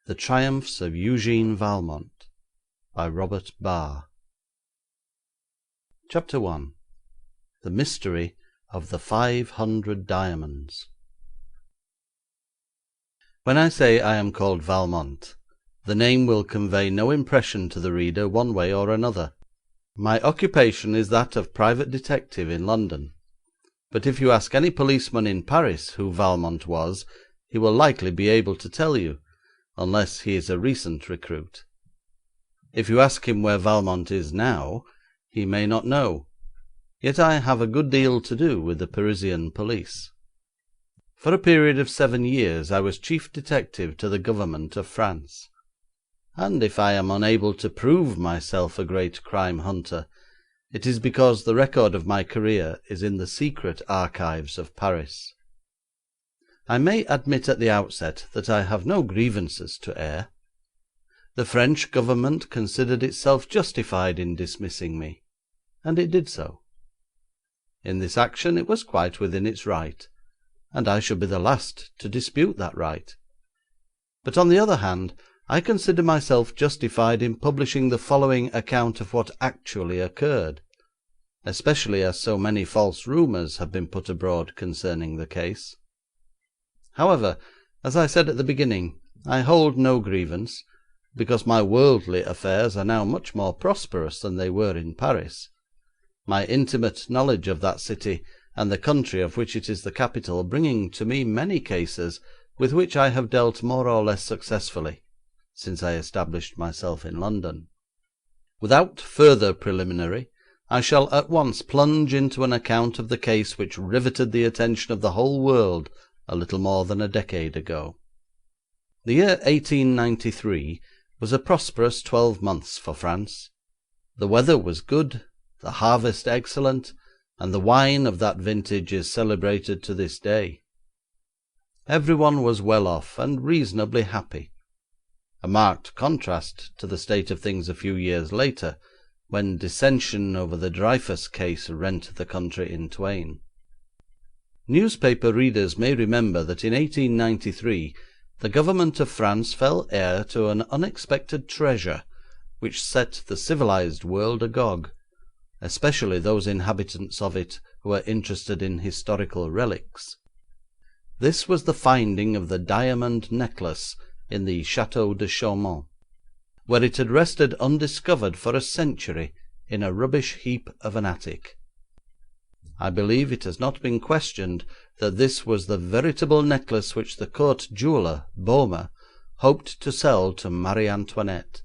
The Triumphs of Eugene Valmont by Robert Barr. Chapter 1. The Mystery of the 500 Diamonds. When I say I am called Valmont, the name will convey no impression to the reader one way or another. My occupation is that of private detective in London, but if you ask any policeman in Paris who Valmont was, he will likely be able to tell you, unless he is a recent recruit. If you ask him where Valmont is now, he may not know. Yet I have a good deal to do with the Parisian police. For a period of 7 years I was chief detective to the government of France, and if I am unable to prove myself a great crime hunter, it is because the record of my career is in the secret archives of Paris. I may admit at the outset that I have no grievances to air. The French government considered itself justified in dismissing me, and it did so. In this action it was quite within its right, and I should be the last to dispute that right. But on the other hand, I consider myself justified in publishing the following account of what actually occurred, especially as so many false rumours have been put abroad concerning the case. However, as I said at the beginning, I hold no grievance, because my worldly affairs are now much more prosperous than they were in Paris, my intimate knowledge of that city and the country of which it is the capital bringing to me many cases with which I have dealt more or less successfully since I established myself in London. Without further preliminary, I shall at once plunge into an account of the case which riveted the attention of the whole world a little more than a decade ago. The year 1893 was a prosperous 12 months for France. The weather was good, the harvest excellent, and the wine of that vintage is celebrated to this day. Everyone was well off and reasonably happy, a marked contrast to the state of things a few years later, when dissension over the Dreyfus case rent the country in twain. Newspaper readers may remember that in 1893 the government of France fell heir to an unexpected treasure which set the civilized world agog, especially those inhabitants of it who are interested in historical relics. This was the finding of the diamond necklace in the Château de Chaumont, where it had rested undiscovered for a century in a rubbish heap of an attic. I believe it has not been questioned that this was the veritable necklace which the court jeweller, Baume, hoped to sell to Marie Antoinette,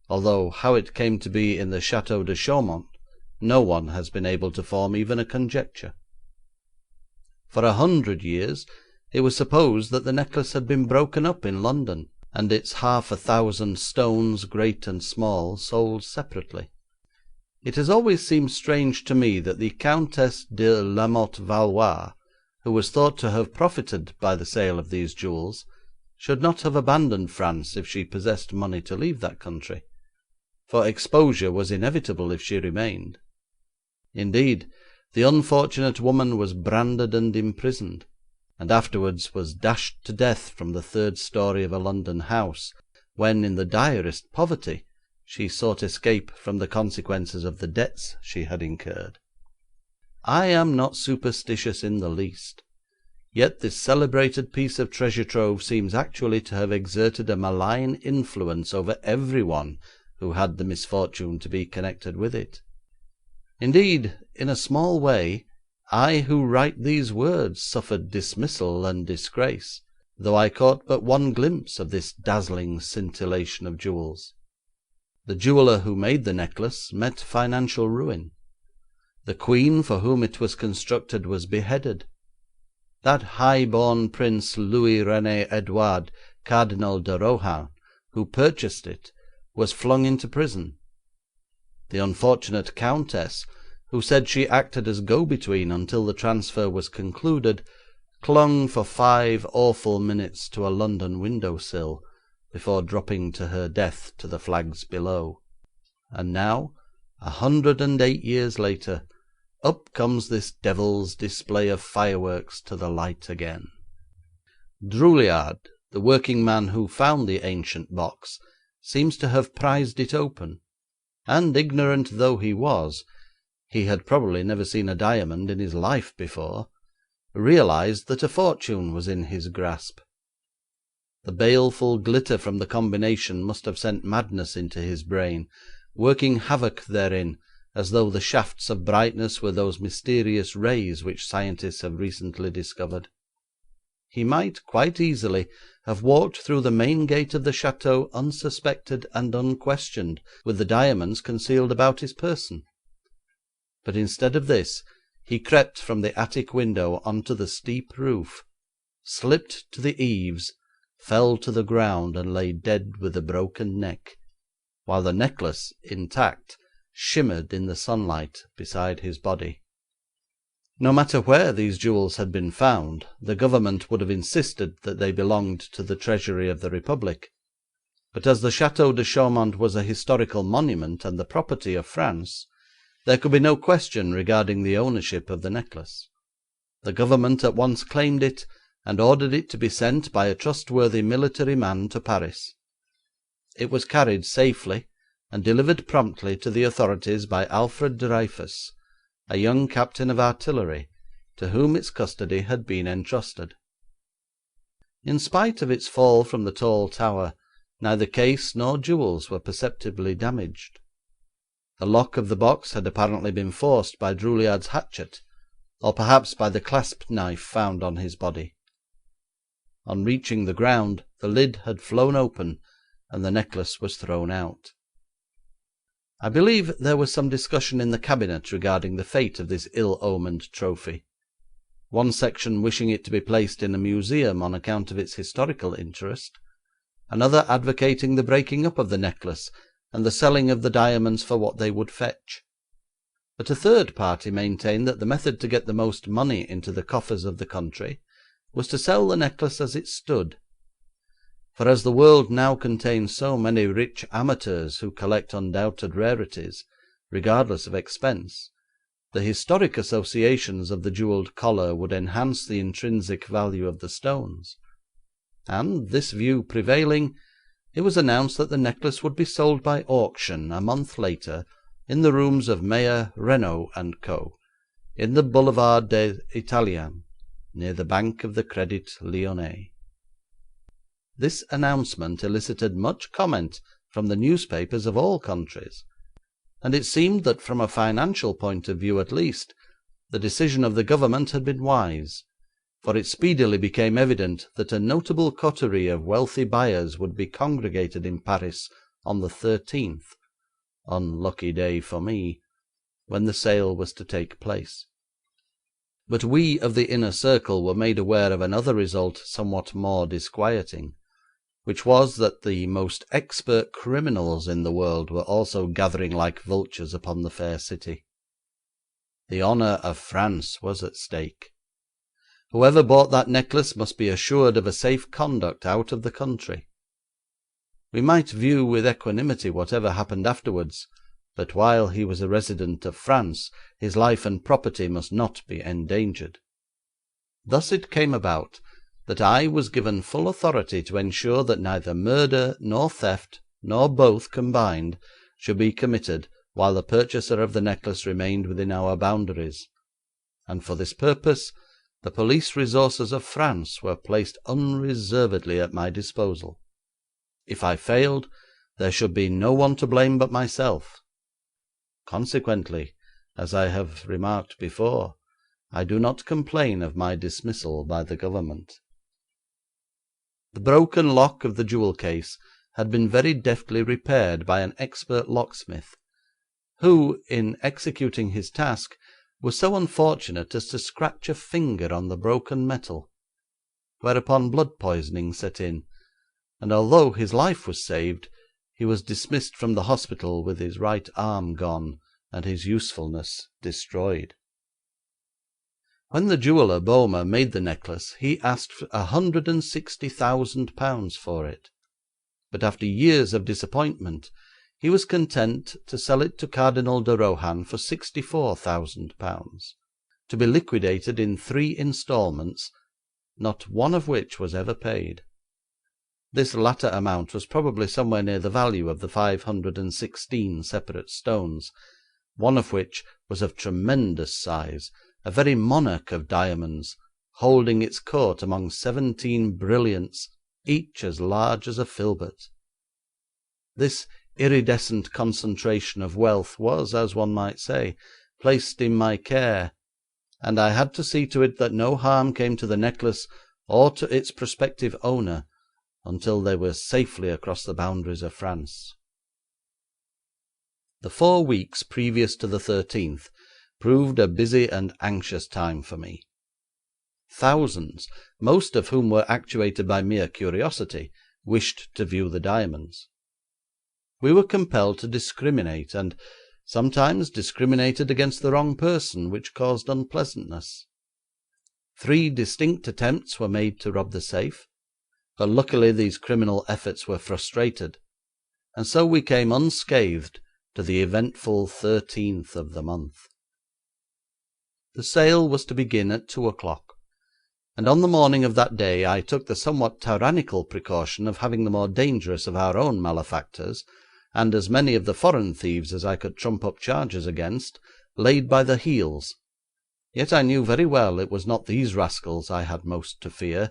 although how it came to be in the Château de Chaumont no one has been able to form even a conjecture. For 100 years it was supposed that the necklace had been broken up in London, and its 1,000 stones, great and small, sold separately. It has always seemed strange to me that the Countess de La Motte Valois, who was thought to have profited by the sale of these jewels, should not have abandoned France if she possessed money to leave that country, for exposure was inevitable if she remained. Indeed, the unfortunate woman was branded and imprisoned, and afterwards was dashed to death from the 3rd story of a London house, when in the direst poverty she sought escape from the consequences of the debts she had incurred. I am not superstitious in the least, yet this celebrated piece of treasure trove seems actually to have exerted a malign influence over everyone who had the misfortune to be connected with it. Indeed, in a small way, I who write these words suffered dismissal and disgrace, though I caught but one glimpse of this dazzling scintillation of jewels. The jeweller who made the necklace met financial ruin. The queen for whom it was constructed was beheaded. That high-born prince Louis René Edouard, Cardinal de Rohan, who purchased it, was flung into prison. The unfortunate countess, who said she acted as go-between until the transfer was concluded, clung for 5 awful minutes to a London window-sill before dropping to her death to the flags below. And now, 108 years later, up comes this devil's display of fireworks to the light again. Drouillard, The working man who found the ancient box seems to have prized it open, and, ignorant though he was, he had probably never seen a diamond in his life before, realised that a fortune was in his grasp. The baleful glitter from the combination must have sent madness into his brain, working havoc therein as though the shafts of brightness were those mysterious rays which scientists have recently discovered. He might quite easily have walked through the main gate of the château unsuspected and unquestioned, with the diamonds concealed about his person. But instead of this, he crept from the attic window onto the steep roof, slipped to the eaves, fell to the ground, and lay dead with a broken neck, while the necklace, intact, shimmered in the sunlight beside his body. No matter where these jewels had been found, the government would have insisted that they belonged to the treasury of the Republic, but as the Château de Chaumont was a historical monument and the property of France, there could be no question regarding the ownership of the necklace. The government at once claimed it, and ordered it to be sent by a trustworthy military man to Paris. It was carried safely and delivered promptly to the authorities by Alfred Dreyfus, a young captain of artillery, to whom its custody had been entrusted. In spite of its fall from the tall tower, neither case nor jewels were perceptibly damaged. The lock of the box had apparently been forced by Drouillard's hatchet, or perhaps by the clasp knife found on his body. On reaching the ground, the lid had flown open, and the necklace was thrown out. I believe there was some discussion in the cabinet regarding the fate of this ill-omened trophy, one section wishing it to be placed in a museum on account of its historical interest, another advocating the breaking up of the necklace and the selling of the diamonds for what they would fetch, but a third party maintained that the method to get the most money into the coffers of the country was to sell the necklace as it stood, for as the world now contains so many rich amateurs who collect undoubted rarities, regardless of expense, the historic associations of the jewelled collar would enhance the intrinsic value of the stones, and, this view prevailing, it was announced that the necklace would be sold by auction a month later in the rooms of Mayor Renaud & Co., in the Boulevard des Italiens, near the Bank of the Crédit Lyonnais. This announcement elicited much comment from the newspapers of all countries, and it seemed that from a financial point of view at least, the decision of the government had been wise, for it speedily became evident that a notable coterie of wealthy buyers would be congregated in Paris on the 13th, unlucky day for me, when the sale was to take place. But we of the inner circle were made aware of another result somewhat more disquieting, which was that the most expert criminals in the world were also gathering like vultures upon the fair city. The honour of France was at stake. Whoever bought that necklace must be assured of a safe conduct out of the country. We might view with equanimity whatever happened afterwards, but while he was a resident of France, his life and property must not be endangered. Thus it came about that I was given full authority to ensure that neither murder nor theft, nor both combined, should be committed while the purchaser of the necklace remained within our boundaries, and for this purpose the police resources of France were placed unreservedly at my disposal. If I failed, there should be no one to blame but myself. Consequently, as I have remarked before, I do not complain of my dismissal by the government. The broken lock of the jewel case had been very deftly repaired by an expert locksmith, who, in executing his task, was so unfortunate as to scratch a finger on the broken metal, whereupon blood poisoning set in, and although his life was saved, he was dismissed from the hospital with his right arm gone and his usefulness destroyed. When the jeweller Boehmer made the necklace he asked £160,000 for it, but after years of disappointment he was content to sell it to Cardinal de Rohan for £64,000, to be liquidated in 3 instalments, not one of which was ever paid. This latter amount was probably somewhere near the value of the 516 separate stones, one of which was of tremendous size, a very monarch of diamonds, holding its court among 17 brilliants, each as large as a filbert. This iridescent concentration of wealth was, as one might say, placed in my care, and I had to see to it that no harm came to the necklace or to its prospective owner until they were safely across the boundaries of France. The 4 weeks previous to the 13th proved a busy and anxious time for me. Thousands, most of whom were actuated by mere curiosity, wished to view the diamonds. We were compelled to discriminate, and sometimes discriminated against the wrong person, which caused unpleasantness. 3 distinct attempts were made to rob the safe, but luckily these criminal efforts were frustrated, and so we came unscathed to the eventful 13th of the month. The sale was to begin at 2 o'clock, and on the morning of that day I took the somewhat tyrannical precaution of having the more dangerous of our own malefactors, and as many of the foreign thieves as I could trump up charges against, laid by the heels. Yet I knew very well it was not these rascals I had most to fear,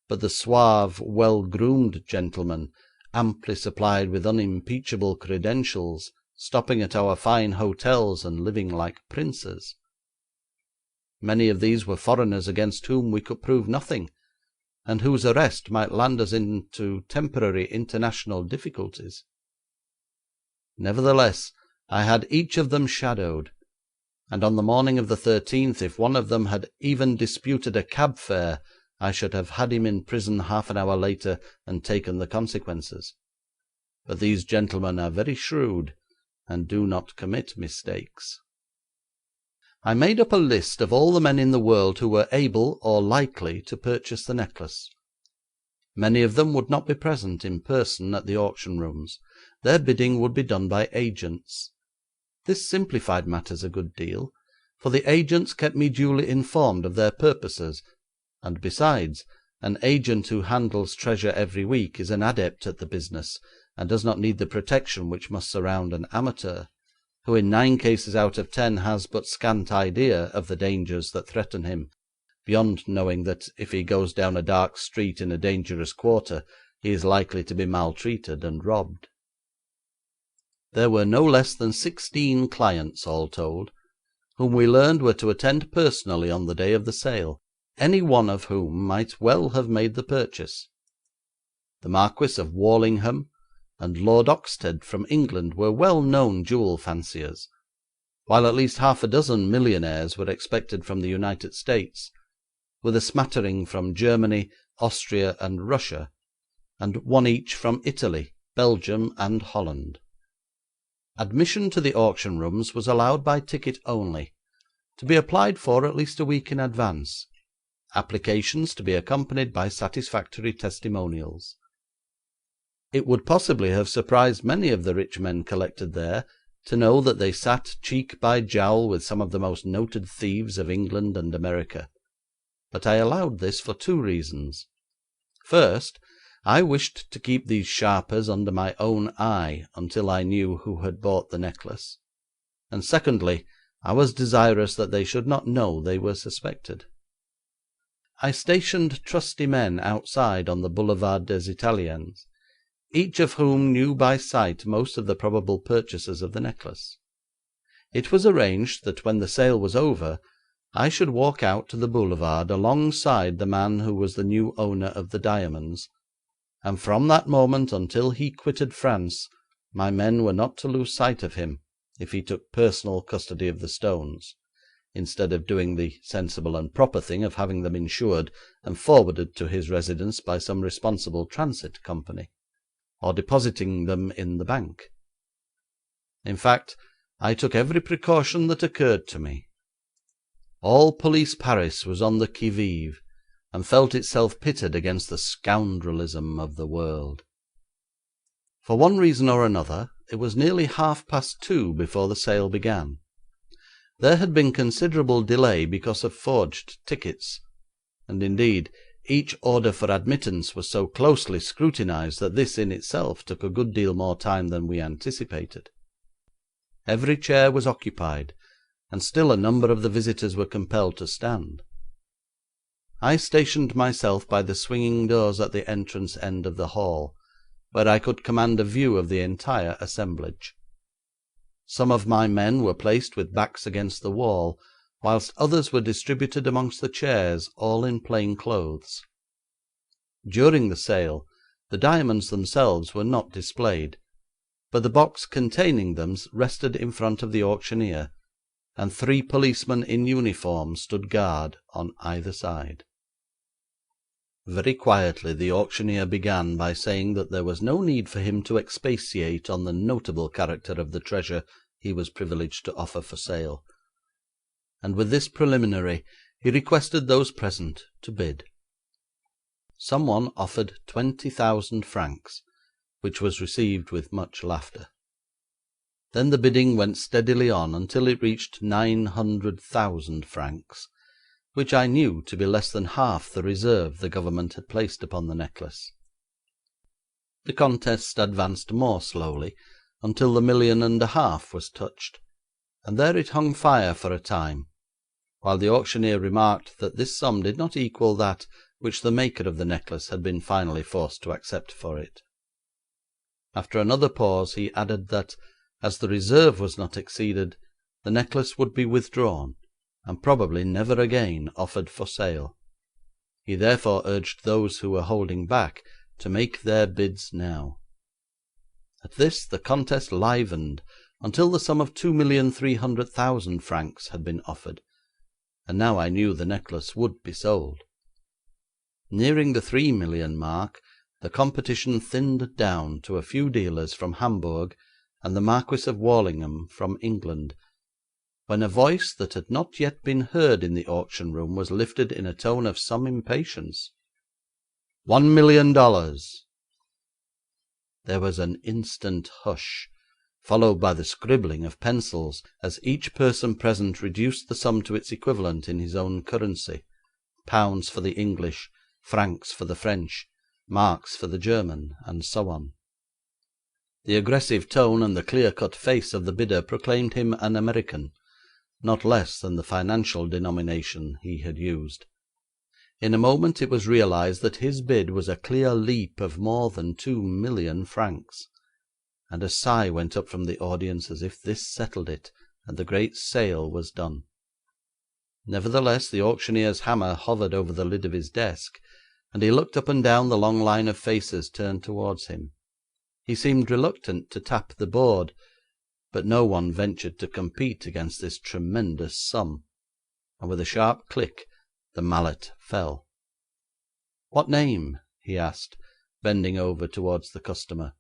but the suave, well-groomed gentlemen, amply supplied with unimpeachable credentials, stopping at our fine hotels and living like princes. Many of these were foreigners against whom we could prove nothing, and whose arrest might land us into temporary international difficulties. Nevertheless, I had each of them shadowed, and on the morning of the 13th, if one of them had even disputed a cab fare, I should have had him in prison half an hour later and taken the consequences. But these gentlemen are very shrewd, and do not commit mistakes. I made up a list of all the men in the world who were able or likely to purchase the necklace. Many of them would not be present in person at the auction rooms. Their bidding would be done by agents. This simplified matters a good deal, for the agents kept me duly informed of their purposes, and besides, an agent who handles treasure every week is an adept at the business, and does not need the protection which must surround an amateur, who in 9 cases out of 10 has but scant idea of the dangers that threaten him, beyond knowing that if he goes down a dark street in a dangerous quarter he is likely to be maltreated and robbed. There were no less than 16 clients, all told, whom we learned were to attend personally on the day of the sale, any one of whom might well have made the purchase. The Marquis of Warlingham and Lord Oxted from England were well-known jewel fanciers, while at least half a dozen millionaires were expected from the United States, with a smattering from Germany, Austria, and Russia, and one each from Italy, Belgium, and Holland. Admission to the auction rooms was allowed by ticket only, to be applied for at least a week in advance, applications to be accompanied by satisfactory testimonials. It would possibly have surprised many of the rich men collected there to know that they sat cheek by jowl with some of the most noted thieves of England and America, but I allowed this for 2 reasons. First, I wished to keep these sharpers under my own eye until I knew who had bought the necklace, and secondly, I was desirous that they should not know they were suspected. I stationed trusty men outside on the Boulevard des Italiens, each of whom knew by sight most of the probable purchasers of the necklace. It was arranged that when the sale was over I should walk out to the boulevard alongside the man who was the new owner of the diamonds, and from that moment until he quitted France my men were not to lose sight of him if he took personal custody of the stones, instead of doing the sensible and proper thing of having them insured and forwarded to his residence by some responsible transit company, or depositing them in the bank. In fact, I took every precaution that occurred to me. All Police Paris was on the qui vive, and felt itself pitted against the scoundrelism of the world. For one reason or another, it was nearly 2:30 before the sale began. There had been considerable delay because of forged tickets, and indeed, each order for admittance was so closely scrutinised that this in itself took a good deal more time than we anticipated. Every chair was occupied, and still a number of the visitors were compelled to stand. I stationed myself by the swinging doors at the entrance end of the hall, where I could command a view of the entire assemblage. Some of my men were placed with backs against the wall, whilst others were distributed amongst the chairs, all in plain clothes. During the sale, the diamonds themselves were not displayed, but the box containing them rested in front of the auctioneer, and 3 policemen in uniform stood guard on either side. Very quietly the auctioneer began by saying that there was no need for him to expatiate on the notable character of the treasure he was privileged to offer for sale, and with this preliminary he requested those present to bid. Someone offered 20,000 francs, which was received with much laughter. Then the bidding went steadily on until it reached 900,000 francs, which I knew to be less than half the reserve the government had placed upon the necklace. The contest advanced more slowly until the 1.5 million was touched, and there it hung fire for a time, while the auctioneer remarked that this sum did not equal that which the maker of the necklace had been finally forced to accept for it. After another pause he added that, as the reserve was not exceeded, the necklace would be withdrawn, and probably never again offered for sale. He therefore urged those who were holding back to make their bids now. At this the contest livened until the sum of 2,300,000 francs had been offered, and now I knew the necklace would be sold. Nearing the 3 million mark, the competition thinned down to a few dealers from Hamburg and the Marquis of Walsingham from England, when a voice that had not yet been heard in the auction room was lifted in a tone of some impatience. $1 million. There was an instant hush, followed by the scribbling of pencils, as each person present reduced the sum to its equivalent in his own currency, pounds for the English, francs for the French, marks for the German, and so on. The aggressive tone and the clear-cut face of the bidder proclaimed him an American, not less than the financial denomination he had used. In a moment it was realised that his bid was a clear leap of more than 2 million francs, and a sigh went up from the audience as if this settled it and the great sale was done. Nevertheless, the auctioneer's hammer hovered over the lid of his desk, and he looked up and down the long line of faces turned towards him. He seemed reluctant to tap the board, but no one ventured to compete against this tremendous sum, and with a sharp click the mallet fell. "What name?" he asked, bending over towards the customer.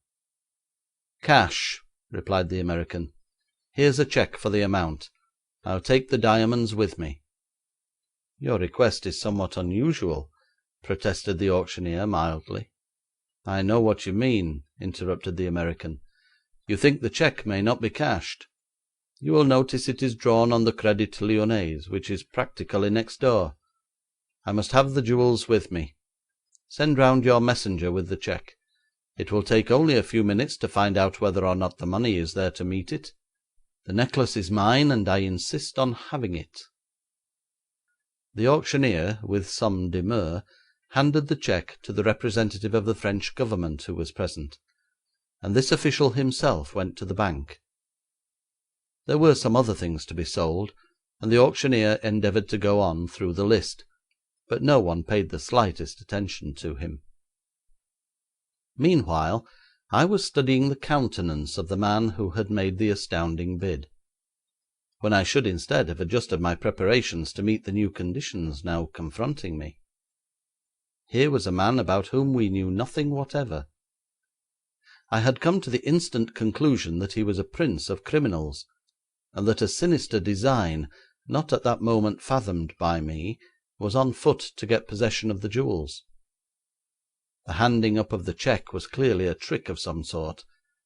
"Cash," replied the American. "Here's a cheque for the amount. I'll take the diamonds with me." "Your request is somewhat unusual," protested the auctioneer mildly. "I know what you mean," interrupted the American. "You think the cheque may not be cashed. You will notice it is drawn on the Crédit Lyonnais, which is practically next door. I must have the jewels with me. Send round your messenger with the cheque. It will take only a few minutes to find out whether or not the money is there to meet it. The necklace is mine, and I insist on having it." The auctioneer, with some demur, handed the cheque to the representative of the French Government who was present, and this official himself went to the bank. There were some other things to be sold, and the auctioneer endeavoured to go on through the list, but no one paid the slightest attention to him. Meanwhile, I was studying the countenance of the man who had made the astounding bid, when I should instead have adjusted my preparations to meet the new conditions now confronting me. Here was a man about whom we knew nothing whatever. I had come to the instant conclusion that he was a prince of criminals, and that a sinister design, not at that moment fathomed by me, was on foot to get possession of the jewels. The handing up of the cheque was clearly a trick of some sort,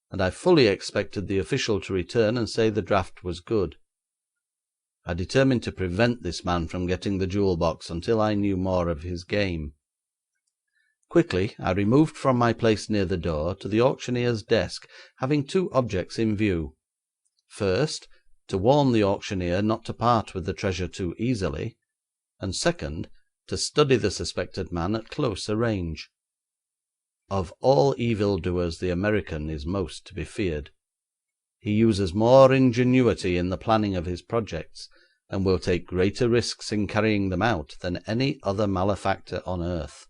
and I fully expected the official to return and say the draft was good. I determined to prevent this man from getting the jewel box until I knew more of his game. Quickly I removed from my place near the door to the auctioneer's desk, having two objects in view. First, to warn the auctioneer not to part with the treasure too easily, and second, to study the suspected man at closer range. Of all evildoers the American is most to be feared. He uses more ingenuity in the planning of his projects, and will take greater risks in carrying them out than any other malefactor on earth.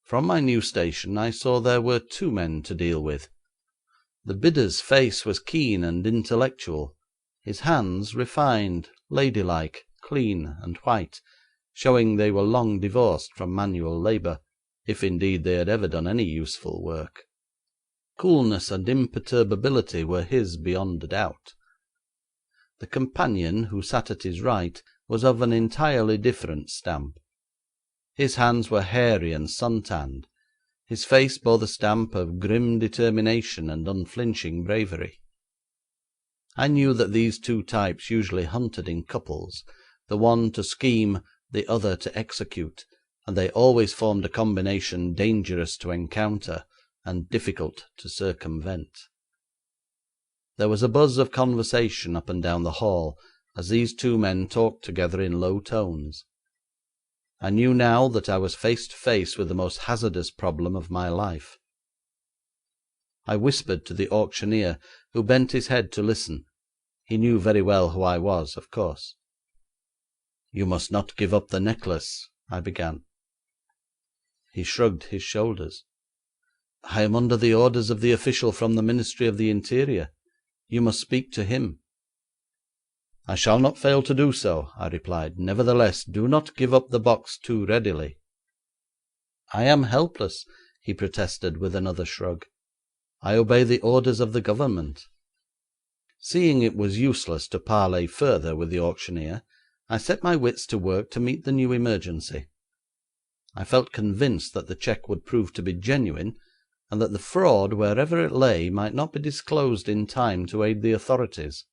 From my new station I saw there were two men to deal with. The bidder's face was keen and intellectual, his hands refined, ladylike, clean and white, showing they were long divorced from manual labour, if indeed they had ever done any useful work. Coolness and imperturbability were his beyond a doubt. The companion who sat at his right was of an entirely different stamp. His hands were hairy and sun-tanned, his face bore the stamp of grim determination and unflinching bravery. I knew that these two types usually hunted in couples, the one to scheme, the other to execute, and they always formed a combination dangerous to encounter and difficult to circumvent. There was a buzz of conversation up and down the hall as these two men talked together in low tones. I knew now that I was face to face with the most hazardous problem of my life. I whispered to the auctioneer, who bent his head to listen. He knew very well who I was, of course. "You must not give up the necklace," I began. He shrugged his shoulders. "I am under the orders of the official from the Ministry of the Interior. You must speak to him." "I shall not fail to do so," I replied. "Nevertheless, do not give up the box too readily." "I am helpless," he protested with another shrug. "I obey the orders of the Government." Seeing it was useless to parley further with the auctioneer, I set my wits to work to meet the new emergency. I felt convinced that the cheque would prove to be genuine, and that the fraud, wherever it lay, might not be disclosed in time to aid the authorities.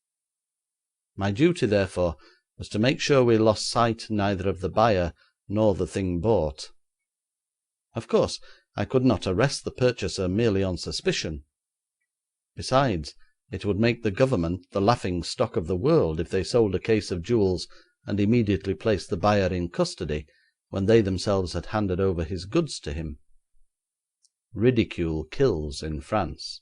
My duty, therefore, was to make sure we lost sight neither of the buyer nor the thing bought. Of course, I could not arrest the purchaser merely on suspicion. Besides, it would make the Government the laughing stock of the world if they sold a case of jewels and immediately placed the buyer in custody when they themselves had handed over his goods to him. Ridicule kills in France.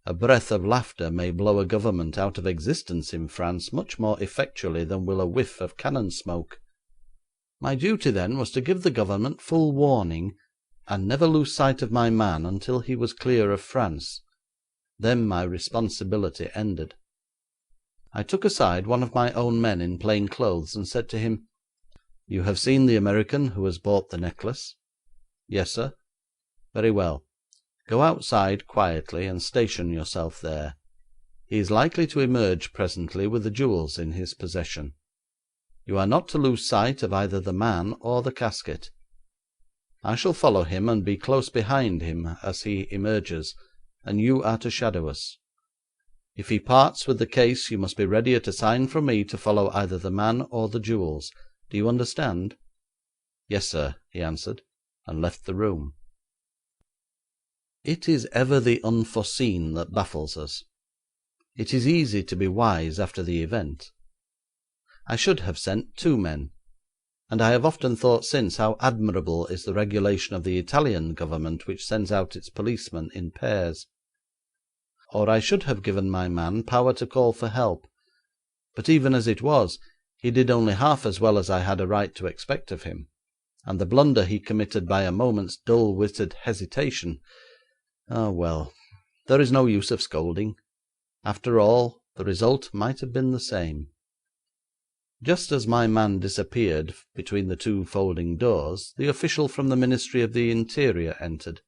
A breath of laughter may blow a government out of existence in France much more effectually than will a whiff of cannon smoke. My duty, then, was to give the Government full warning, and never lose sight of my man until he was clear of France. Then my responsibility ended. I took aside one of my own men in plain clothes and said to him, "You have seen the American who has bought the necklace?" "Yes, sir." "Very well. Go outside quietly and station yourself there. He is likely to emerge presently with the jewels in his possession. You are not to lose sight of either the man or the casket. I shall follow him and be close behind him as he emerges, and you are to shadow us. If he parts with the case you must be ready at a sign from me to follow either the man or the jewels. Do you understand?" "Yes, sir," he answered, and left the room. It is ever the unforeseen that baffles us. It is easy to be wise after the event. I should have sent two men, and I have often thought since how admirable is the regulation of the Italian Government which sends out its policemen in pairs. Or I should have given my man power to call for help, but even as it was, he did only half as well as I had a right to expect of him, and the blunder he committed by a moment's dull-witted hesitation. Well, there is no use of scolding. After all, the result might have been the same. Just as my man disappeared between the two folding doors, the official from the Ministry of the Interior entered.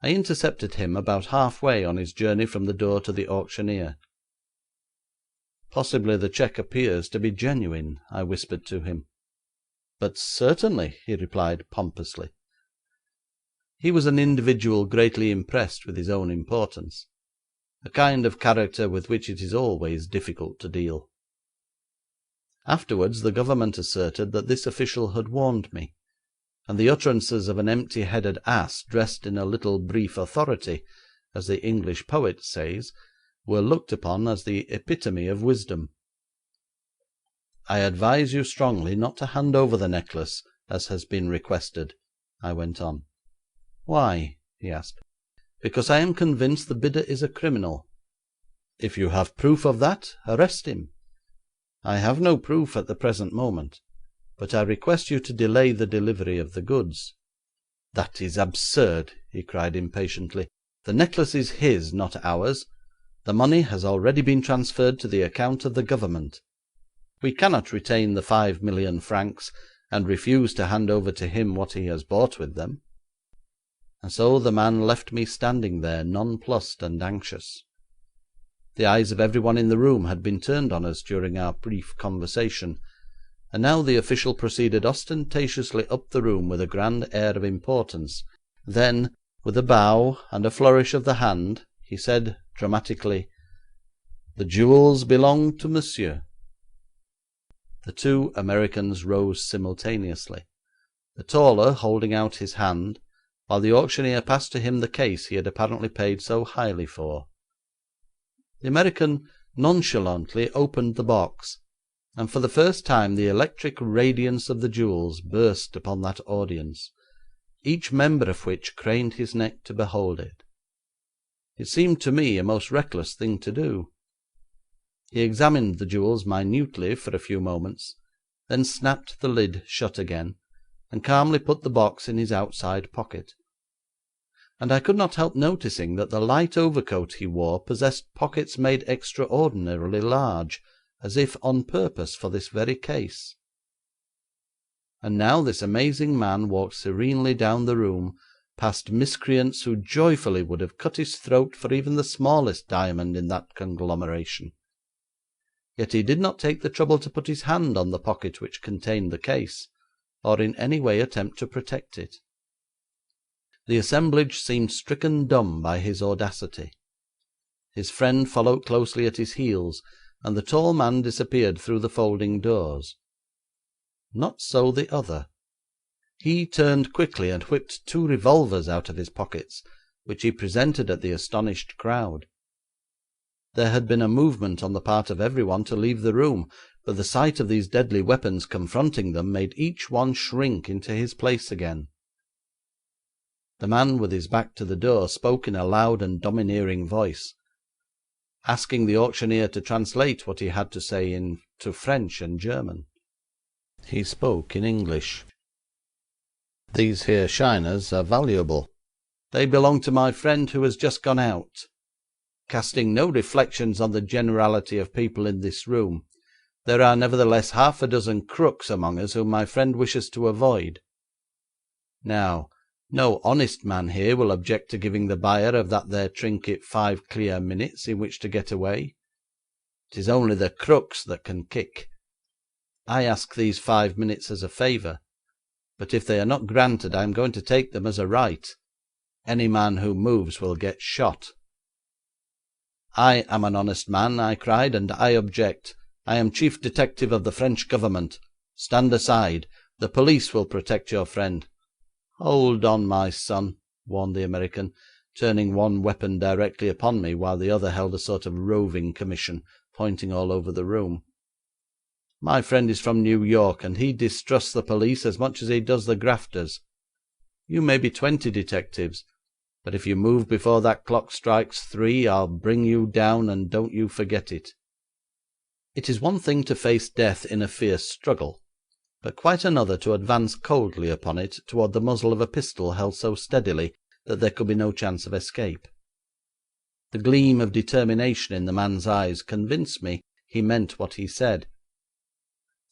I intercepted him about half-way on his journey from the door to the auctioneer. "Possibly the cheque appears to be genuine," I whispered to him. "But certainly," he replied pompously. He was an individual greatly impressed with his own importance, a kind of character with which it is always difficult to deal. Afterwards the Government asserted that this official had warned me, and the utterances of an empty-headed ass dressed in a little brief authority, as the English poet says, were looked upon as the epitome of wisdom. "I advise you strongly not to hand over the necklace, as has been requested," I went on. "Why?" he asked. "Because I am convinced the bidder is a criminal. If you have proof of that, arrest him. I have no proof at the present moment, but I request you to delay the delivery of the goods." "That is absurd," he cried impatiently. "The necklace is his, not ours. The money has already been transferred to the account of the Government. We cannot retain the 5,000,000 francs and refuse to hand over to him what he has bought with them." And so the man left me standing there, nonplussed and anxious. The eyes of everyone in the room had been turned on us during our brief conversation, and now the official proceeded ostentatiously up the room with a grand air of importance. Then, with a bow and a flourish of the hand, he said dramatically, "The jewels belong to monsieur." The two Americans rose simultaneously, the taller holding out his hand, while the auctioneer passed to him the case he had apparently paid so highly for. The American nonchalantly opened the box, and for the first time the electric radiance of the jewels burst upon that audience, each member of which craned his neck to behold it. It seemed to me a most reckless thing to do. He examined the jewels minutely for a few moments, then snapped the lid shut again, and calmly put the box in his outside pocket. And I could not help noticing that the light overcoat he wore possessed pockets made extraordinarily large, as if on purpose for this very case. And now this amazing man walked serenely down the room, past miscreants who joyfully would have cut his throat for even the smallest diamond in that conglomeration. Yet he did not take the trouble to put his hand on the pocket which contained the case, or in any way attempt to protect it. The assemblage seemed stricken dumb by his audacity. His friend followed closely at his heels, and the tall man disappeared through the folding doors. Not so the other. He turned quickly and whipped 2 revolvers out of his pockets, which he presented at the astonished crowd. There had been a movement on the part of everyone to leave the room, but the sight of these deadly weapons confronting them made each one shrink into his place again. The man with his back to the door spoke in a loud and domineering voice, asking the auctioneer to translate what he had to say into French and German. He spoke in English. "These here shiners are valuable. They belong to my friend who has just gone out. Casting no reflections on the generality of people in this room, there are nevertheless half a dozen crooks among us whom my friend wishes to avoid. Now, no honest man here will object to giving the buyer of that there trinket 5 clear minutes in which to get away. It is only the crooks that can kick. I ask these 5 minutes as a favour, but if they are not granted I am going to take them as a right. Any man who moves will get shot." "I am an honest man," I cried, "and I object. I am chief detective of the French Government. Stand aside. The police will protect your friend." "Hold on, my son," warned the American, turning one weapon directly upon me, while the other held a sort of roving commission, pointing all over the room. "My friend is from New York, and he distrusts the police as much as he does the grafters. You may be 20 detectives, but if you move before that clock strikes 3, I'll bring you down, and don't you forget it." It is one thing to face death in a fierce struggle, but quite another to advance coldly upon it toward the muzzle of a pistol held so steadily that there could be no chance of escape. The gleam of determination in the man's eyes convinced me he meant what he said.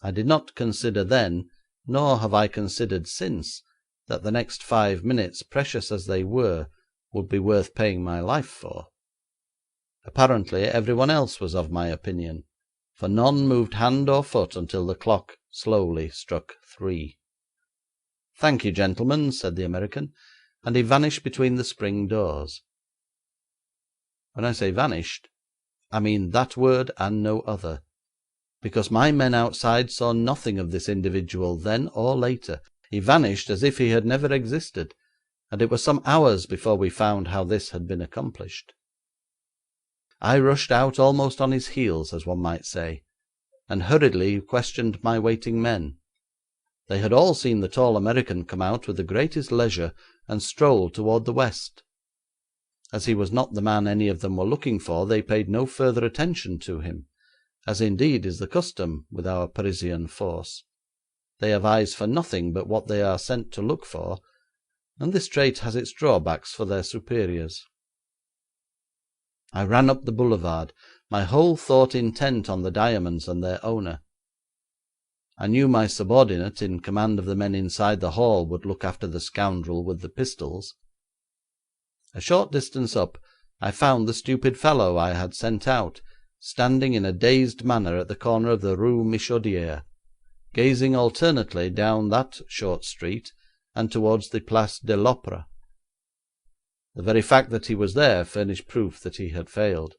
I did not consider then, nor have I considered since, that the next 5 minutes, precious as they were, would be worth paying my life for. Apparently everyone else was of my opinion, for none moved hand or foot until the clock slowly struck 3. "Thank you, gentlemen," said the American, and he vanished between the spring doors. When I say vanished, I mean that word and no other, because my men outside saw nothing of this individual then or later. He vanished as if he had never existed, and it was some hours before we found how this had been accomplished. I rushed out almost on his heels, as one might say, and hurriedly questioned my waiting men. They had all seen the tall American come out with the greatest leisure and stroll toward the west. As he was not the man any of them were looking for, they paid no further attention to him, as indeed is the custom with our Parisian force. They have eyes for nothing but what they are sent to look for, and this trait has its drawbacks for their superiors. I ran up the boulevard, my whole thought intent on the diamonds and their owner. I knew my subordinate in command of the men inside the hall would look after the scoundrel with the pistols. A short distance up I found the stupid fellow I had sent out, standing in a dazed manner at the corner of the Rue Michaudière, gazing alternately down that short street and towards the Place de l'Opéra. The very fact that he was there furnished proof that he had failed.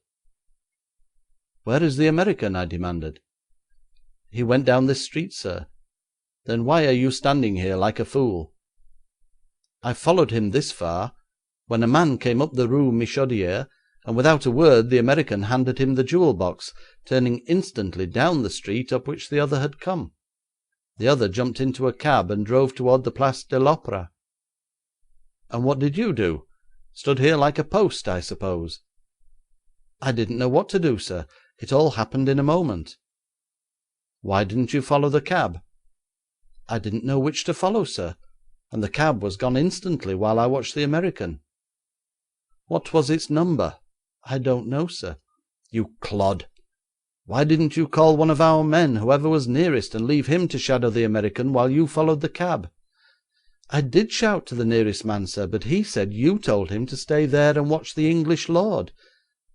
"Where is the American?" I demanded. "He went down this street, sir." "Then why are you standing here like a fool?" "I followed him this far, when a man came up the Rue Michaudière, and without a word the American handed him the jewel box, turning instantly down the street up which the other had come. The other jumped into a cab and drove toward the Place de l'Opéra." "And what did you do? Stood here like a post, I suppose?" "I didn't know what to do, sir. It all happened in a moment." "Why didn't you follow the cab?" "I didn't know which to follow, sir, and the cab was gone instantly while I watched the American." "What was its number?" "I don't know, sir." "You clod! Why didn't you call one of our men, whoever was nearest, and leave him to shadow the American while you followed the cab?" "I did shout to the nearest man, sir, but he said you told him to stay there and watch the English lord,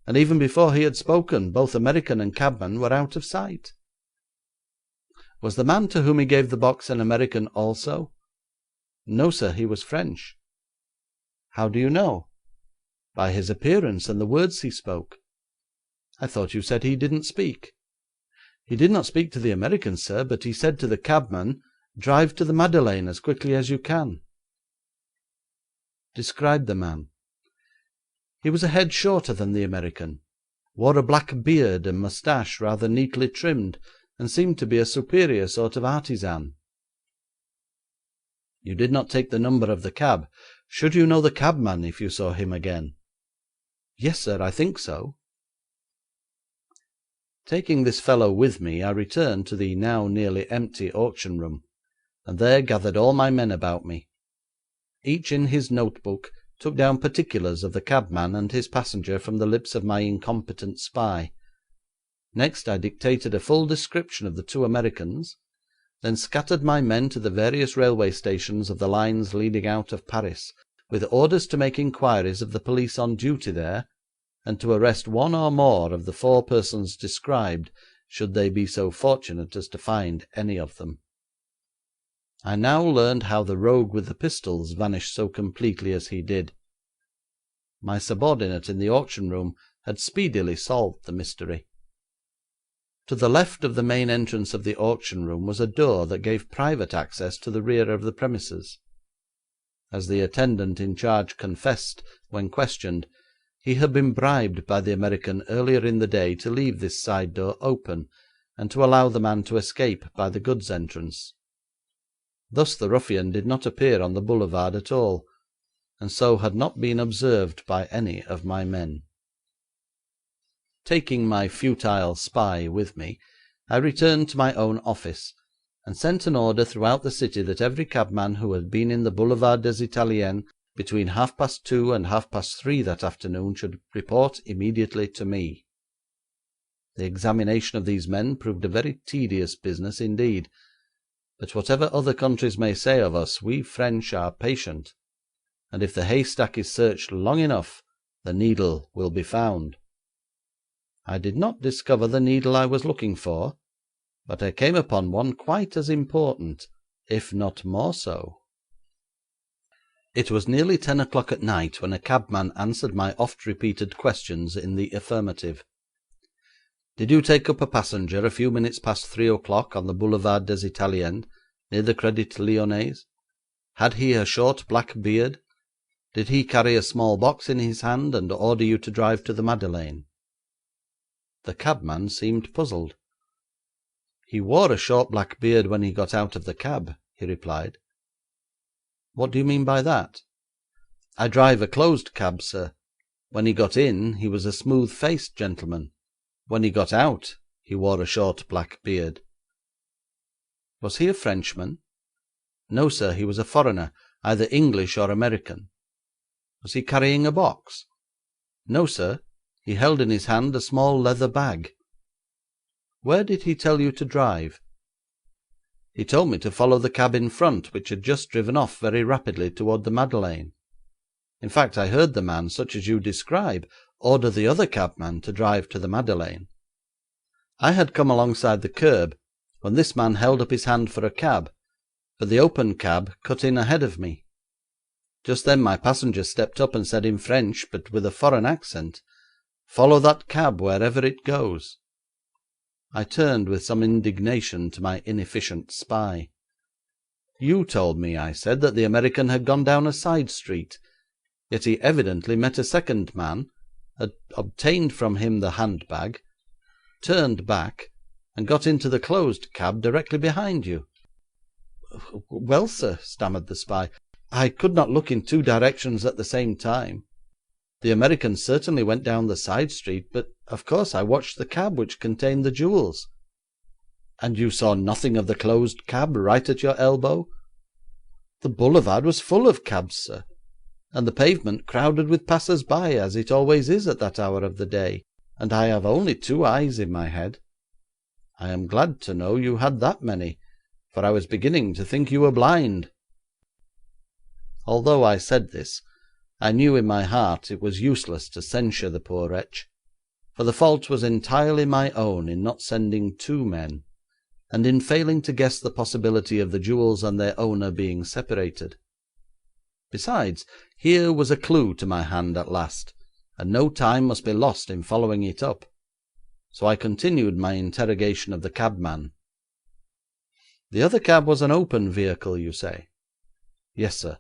and even before he had spoken both American and cabman were out of sight." "Was the man to whom he gave the box an American also?" "No, sir, he was French." "How do you know?" "By his appearance and the words he spoke." "I thought you said he didn't speak." "He did not speak to the American, sir, but he said to the cabman, 'Drive to the Madeleine as quickly as you can.'" "Describe the man." "He was a head shorter than the American, wore a black beard and moustache rather neatly trimmed, and seemed to be a superior sort of artisan." "You did not take the number of the cab. Should you know the cabman if you saw him again?" "Yes, sir, I think so." Taking this fellow with me, I returned to the now nearly empty auction room, and there gathered all my men about me. Each in his notebook took down particulars of the cabman and his passenger from the lips of my incompetent spy. Next I dictated a full description of the two Americans, then scattered my men to the various railway stations of the lines leading out of Paris, with orders to make inquiries of the police on duty there, and to arrest one or more of the four persons described, should they be so fortunate as to find any of them. I now learned how the rogue with the pistols vanished so completely as he did. My subordinate in the auction room had speedily solved the mystery. To the left of the main entrance of the auction room was a door that gave private access to the rear of the premises. As the attendant in charge confessed when questioned, he had been bribed by the American earlier in the day to leave this side door open, and to allow the man to escape by the goods entrance. Thus the ruffian did not appear on the boulevard at all, and so had not been observed by any of my men. Taking my futile spy with me, I returned to my own office, and sent an order throughout the city that every cabman who had been in the Boulevard des Italiens between 2:30 and 3:30 that afternoon should report immediately to me. The examination of these men proved a very tedious business indeed, but whatever other countries may say of us, we French are patient, and if the haystack is searched long enough, the needle will be found. I did not discover the needle I was looking for, but I came upon one quite as important, if not more so. It was nearly 10 o'clock at night when a cabman answered my oft-repeated questions in the affirmative. "Did you take up a passenger a few minutes past 3 o'clock on the Boulevard des Italiens, near the Crédit Lyonnais?" Had he a short black beard? Did he carry a small box in his hand and order you to drive to the Madeleine?' The cabman seemed puzzled. 'He wore a short black beard when he got out of the cab,' he replied. 'What do you mean by that?' 'I drive a closed cab, sir. When he got in he was a smooth faced gentleman. When he got out he wore a short black beard.' 'Was he a Frenchman?' 'No, sir, he was a foreigner, either English or American.' 'Was he carrying a box?' 'No, sir, he held in his hand a small leather bag.' 'Where did he tell you to drive?' 'He told me to follow the cab in front, which had just driven off very rapidly toward the Madeleine. In fact, I heard the man, such as you describe, order the other cabman to drive to the Madeleine. I had come alongside the curb when this man held up his hand for a cab, but the open cab cut in ahead of me. Just then my passenger stepped up and said in French, but with a foreign accent, "Follow that cab wherever it goes." I turned with some indignation to my inefficient spy. "You told me," I said, "that the American had gone down a side street, yet he evidently met a second man, had obtained from him the handbag, turned back, and got into the closed cab directly behind you." "Well, sir," stammered the spy, "I could not look in two directions at the same time. The American certainly went down the side street, but of course I watched the cab which contained the jewels." "And you saw nothing of the closed cab right at your elbow?" "The boulevard was full of cabs, sir, and the pavement crowded with passers by, as it always is at that hour of the day, and I have only two eyes in my head." "I am glad to know you had that many, for I was beginning to think you were blind." Although I said this, I knew in my heart it was useless to censure the poor wretch, for the fault was entirely my own in not sending two men, and in failing to guess the possibility of the jewels and their owner being separated. Besides, here was a clue to my hand at last, and no time must be lost in following it up, so I continued my interrogation of the cabman. "The other cab was an open vehicle, you say?" "Yes, sir."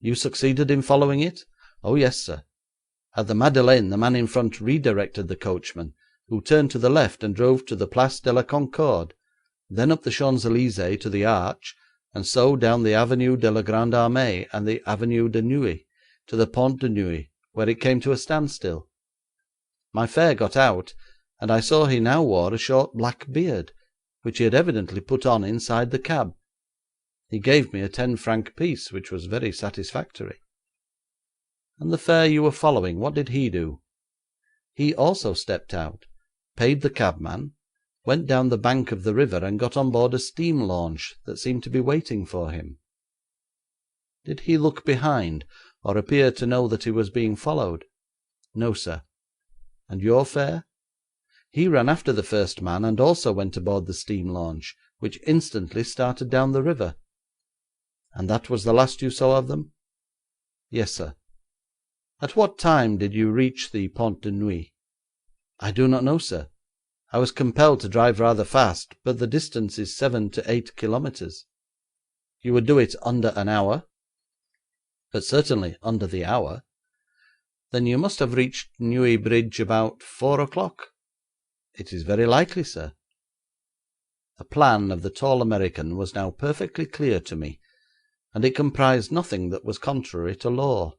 "You succeeded in following it?" "Oh, yes, sir. At the Madeleine the man in front redirected the coachman, who turned to the left and drove to the Place de la Concorde, then up the Champs Elysées to the Arch, and so down the Avenue de la Grande Armée and the Avenue de Neuilly to the Pont de Neuilly, where it came to a standstill. My fare got out, and I saw he now wore a short black beard, which he had evidently put on inside the cab. He gave me a 10-franc piece, which was very satisfactory." "And the fare you were following, what did he do?" "He also stepped out, paid the cabman, went down the bank of the river, and got on board a steam launch that seemed to be waiting for him." "Did he look behind, or appear to know that he was being followed?" "No, sir." "And your fare?" "He ran after the first man, and also went aboard the steam launch, which instantly started down the river." "And that was the last you saw of them?" "Yes, sir." "At what time did you reach the Pont de Neuilly?" "I do not know, sir. I was compelled to drive rather fast, but the distance is 7 to 8 kilometres." "You would do it under an hour?" "But certainly under the hour." "Then you must have reached Neuilly Bridge about 4 o'clock?" "It is very likely, sir." The plan of the tall American was now perfectly clear to me, and it comprised nothing that was contrary to law.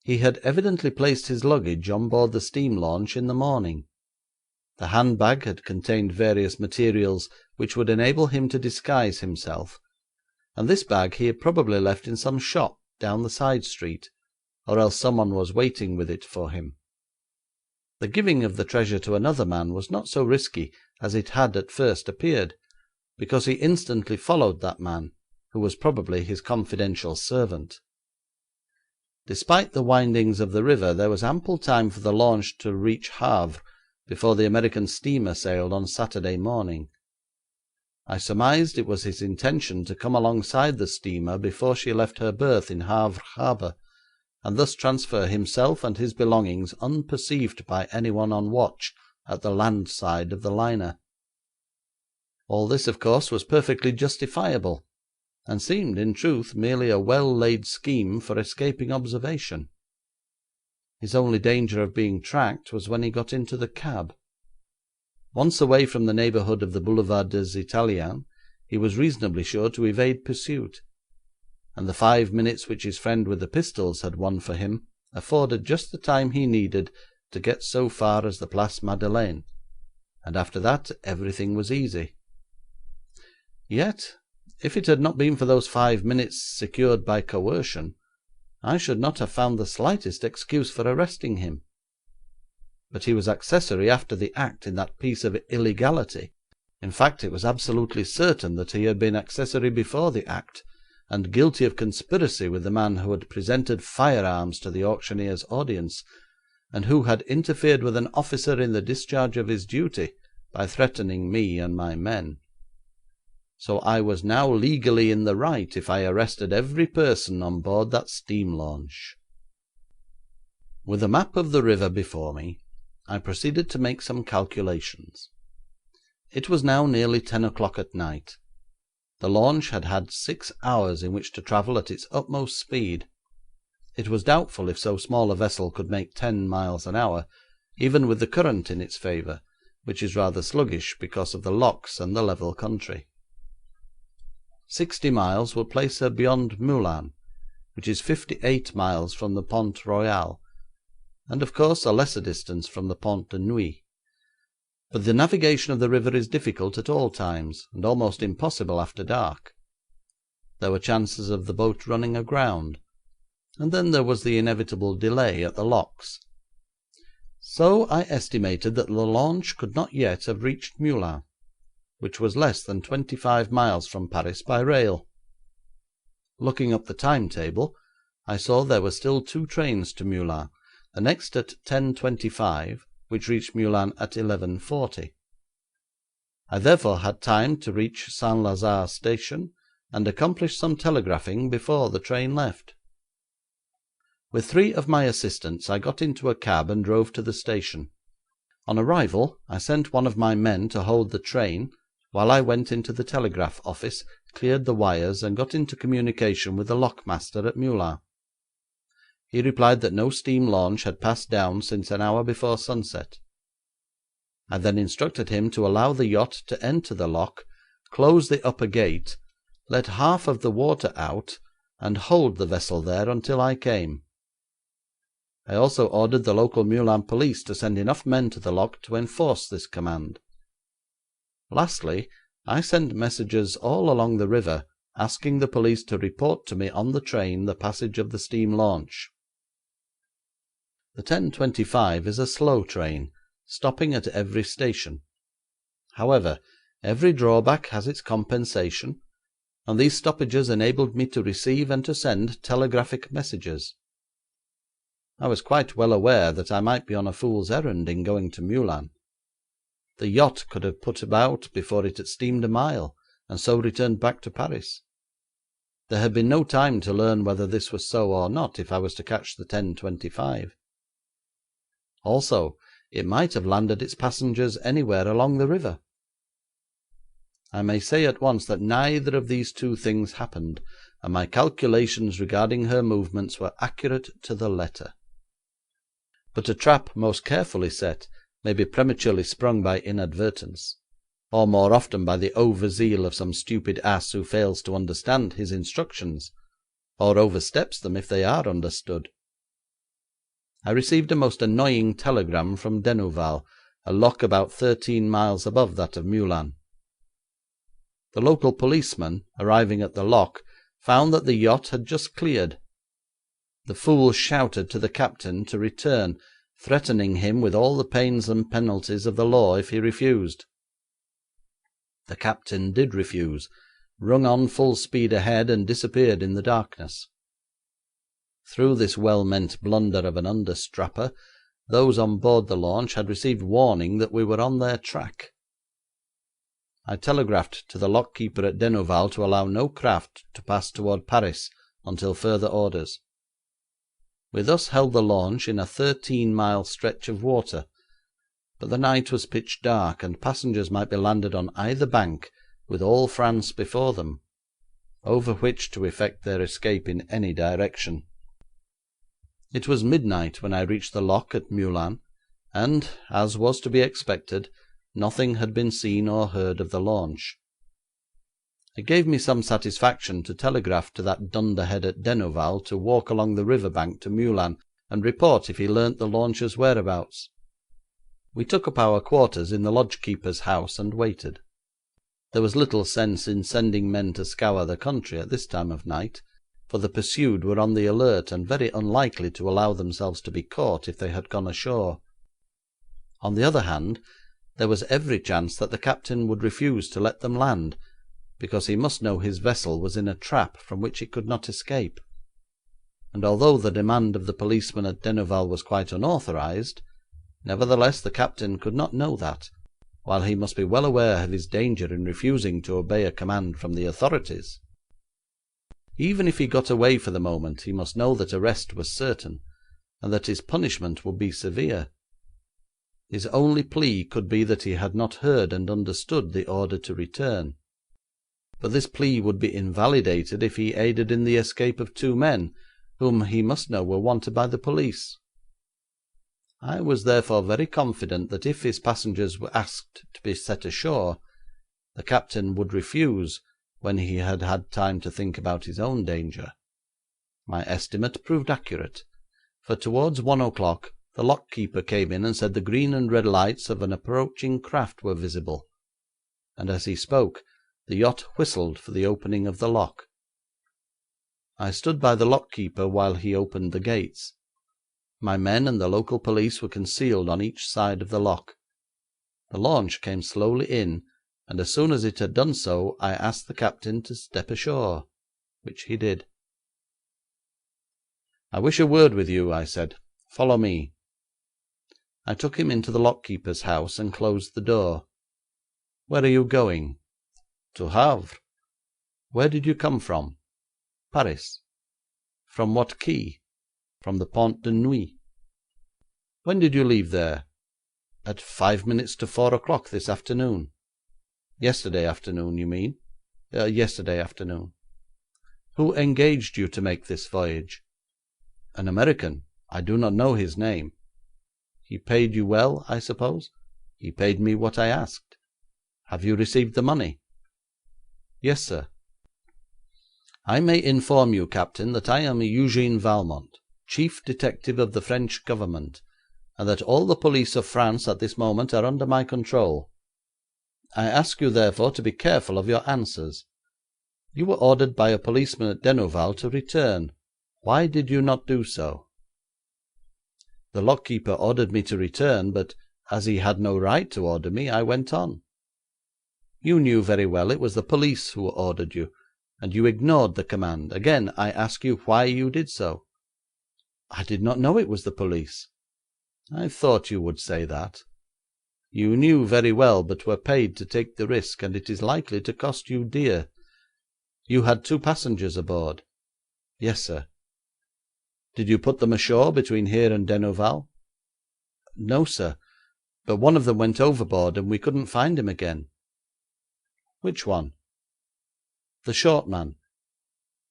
He had evidently placed his luggage on board the steam launch in the morning. The handbag had contained various materials which would enable him to disguise himself, and this bag he had probably left in some shop down the side street, or else someone was waiting with it for him. The giving of the treasure to another man was not so risky as it had at first appeared, because he instantly followed that man, who was probably his confidential servant. Despite the windings of the river, there was ample time for the launch to reach Havre before the American steamer sailed on Saturday morning. I surmised it was his intention to come alongside the steamer before she left her berth in Havre harbour, and thus transfer himself and his belongings unperceived by anyone on watch at the land side of the liner. All this, of course, was perfectly justifiable, and seemed, in truth, merely a well-laid scheme for escaping observation. His only danger of being tracked was when he got into the cab. Once away from the neighbourhood of the Boulevard des Italiens, he was reasonably sure to evade pursuit, and the 5 minutes which his friend with the pistols had won for him afforded just the time he needed to get so far as the Place Madeleine, and after that everything was easy. Yet, if it had not been for those 5 minutes secured by coercion, I should not have found the slightest excuse for arresting him. But he was accessory after the act in that piece of illegality. In fact, it was absolutely certain that he had been accessory before the act, and guilty of conspiracy with the man who had presented firearms to the auctioneer's audience, and who had interfered with an officer in the discharge of his duty by threatening me and my men. So I was now legally in the right if I arrested every person on board that steam launch. With a map of the river before me, I proceeded to make some calculations. It was now nearly 10 o'clock at night. The launch had had 6 hours in which to travel at its utmost speed. It was doubtful if so small a vessel could make 10 miles an hour, even with the current in its favour, which is rather sluggish because of the locks and the level country. 60 miles would place her beyond Moulins, which is 58 miles from the Pont Royal, and of course a lesser distance from the Pont de Neuilly. But the navigation of the river is difficult at all times, and almost impossible after dark. There were chances of the boat running aground, and then there was the inevitable delay at the locks. So I estimated that the launch could not yet have reached Moulins, which was less than 25 miles from Paris by rail. Looking up the timetable, I saw there were still 2 trains to Moulins, the next at 10:25, which reached Moulins at 11:40. I therefore had time to reach Saint-Lazare station and accomplish some telegraphing before the train left. With 3 of my assistants I got into a cab and drove to the station. On arrival I sent one of my men to hold the train, while I went into the telegraph office, cleared the wires, and got into communication with the lockmaster at Moulins. He replied that no steam launch had passed down since an hour before sunset. I then instructed him to allow the yacht to enter the lock, close the upper gate, let half of the water out, and hold the vessel there until I came. I also ordered the local Moulins police to send enough men to the lock to enforce this command. Lastly, I sent messages all along the river asking the police to report to me on the train the passage of the steam launch. The 10:25 is a slow train, stopping at every station. However, every drawback has its compensation, and these stoppages enabled me to receive and to send telegraphic messages. I was quite well aware that I might be on a fool's errand in going to Moulins. The yacht could have put about before it had steamed a mile, and so returned back to Paris. There had been no time to learn whether this was so or not if I was to catch the 10:25. Also, it might have landed its passengers anywhere along the river. I may say at once that neither of these 2 things happened, and my calculations regarding her movements were accurate to the letter. But a trap most carefully set may be prematurely sprung by inadvertence, or more often by the over-zeal of some stupid ass who fails to understand his instructions, or oversteps them if they are understood. I received a most annoying telegram from Denouval, a lock about 13 miles above that of Moulins. The local policeman, arriving at the lock, found that the yacht had just cleared. The fool shouted to the captain to return, threatening him with all the pains and penalties of the law if he refused. The captain did refuse, rung on full speed ahead, and disappeared in the darkness. Through this well-meant blunder of an understrapper, those on board the launch had received warning that we were on their track. I telegraphed to the lock keeper at Denouval to allow no craft to pass toward Paris until further orders. We thus held the launch in a 13-mile stretch of water, but the night was pitch dark, and passengers might be landed on either bank with all France before them. over which to effect their escape in any direction. It was midnight when I reached the lock at Meulan, and, as was to be expected, nothing had been seen or heard of the launch. It gave me some satisfaction to telegraph to that dunderhead at Denouval to walk along the river bank to Meulan and report if he learnt the launch's whereabouts. We took up our quarters in the lodge-keeper's house and waited. There was little sense in sending men to scour the country at this time of night, for the pursued were on the alert and very unlikely to allow themselves to be caught if they had gone ashore. On the other hand, there was every chance that the captain would refuse to let them land, because he must know his vessel was in a trap from which it could not escape, and although the demand of the policeman at Denouval was quite unauthorised, nevertheless the captain could not know that, while he must be well aware of his danger in refusing to obey a command from the authorities. Even if he got away for the moment, he must know that arrest was certain, and that his punishment would be severe. His only plea could be that he had not heard and understood the order to return, but this plea would be invalidated if he aided in the escape of two men, whom he must know were wanted by the police. I was therefore very confident that if his passengers were asked to be set ashore, the captain would refuse when he had had time to think about his own danger. My estimate proved accurate, for towards 1 o'clock the lock-keeper came in and said the green and red lights of an approaching craft were visible, and as he spoke the yacht whistled for the opening of the lock. I stood by the lock-keeper while he opened the gates. My men and the local police were concealed on each side of the lock. The launch came slowly in, and as soon as it had done so I asked the captain to step ashore, which he did. 'I wish a word with you,' I said. 'Follow me.' I took him into the lock-keeper's house and closed the door. 'Where are you going?' 'To Havre.' 'Where did you come from?' 'Paris.' 'From what quay?' 'From the Pont de Neuilly.' 'When did you leave there?' 'At 5 minutes to 4 o'clock this afternoon.' 'Yesterday afternoon, you mean?' 'Yesterday afternoon.' 'Who engaged you to make this voyage?' 'An American. I do not know his name.' 'He paid you well, I suppose?' 'He paid me what I asked.' 'Have you received the money?' 'Yes, sir.' 'I may inform you, Captain, that I am Eugene Valmont, Chief Detective of the French Government, and that all the police of France at this moment are under my control. I ask you, therefore, to be careful of your answers. You were ordered by a policeman at Denouval to return. Why did you not do so?' 'The lock-keeper ordered me to return, but as he had no right to order me, I went on.' 'You knew very well it was the police who ordered you, and you ignored the command. Again I ask you why you did so.' 'I did not know it was the police.' 'I thought you would say that. You knew very well, but were paid to take the risk, and it is likely to cost you dear. You had 2 passengers aboard?' 'Yes, sir.' 'Did you put them ashore between here and Denouval?' 'No, sir, but one of them went overboard, and we couldn't find him again.' 'Which one?' 'The short man.'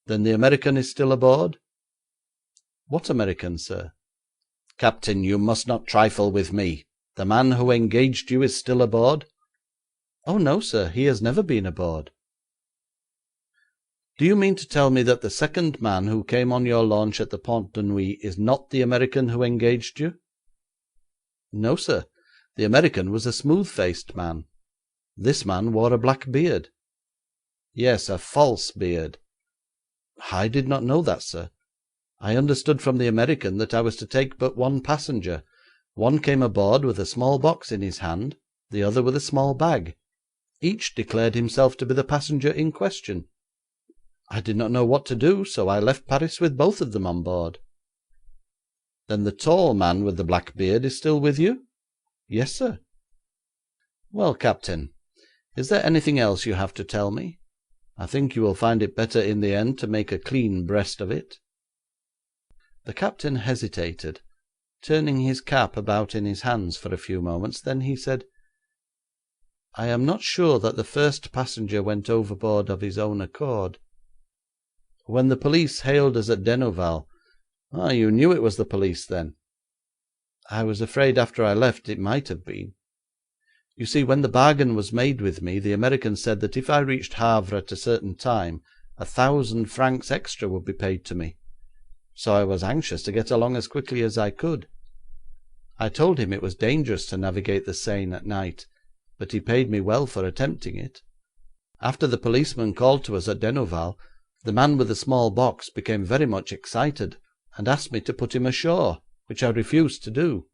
'Then the American is still aboard?' 'What American, sir?' 'Captain, you must not trifle with me. The man who engaged you is still aboard?' 'Oh, no, sir, he has never been aboard.' 'Do you mean to tell me that the second man who came on your launch at the Pont de Neuilly is not the American who engaged you?' 'No, sir, the American was a smooth-faced man. This man wore a black beard.' 'Yes, a false beard.' 'I did not know that, sir. I understood from the American that I was to take but one passenger. One came aboard with a small box in his hand, the other with a small bag. Each declared himself to be the passenger in question. I did not know what to do, so I left Paris with both of them on board.' 'Then the tall man with the black beard is still with you?' 'Yes, sir.' 'Well, Captain, is there anything else you have to tell me? I think you will find it better in the end to make a clean breast of it.' The captain hesitated, turning his cap about in his hands for a few moments. Then he said: 'I am not sure that the first passenger went overboard of his own accord. When the police hailed us at Denouval ' 'You knew it was the police, then?' 'I was afraid after I left it might have been. You see, when the bargain was made with me, the American said that if I reached Havre at a certain time 1,000 francs extra would be paid to me, so I was anxious to get along as quickly as I could. I told him it was dangerous to navigate the Seine at night, but he paid me well for attempting it. After the policeman called to us at Denouval, the man with the small box became very much excited, and asked me to put him ashore, which I refused to do.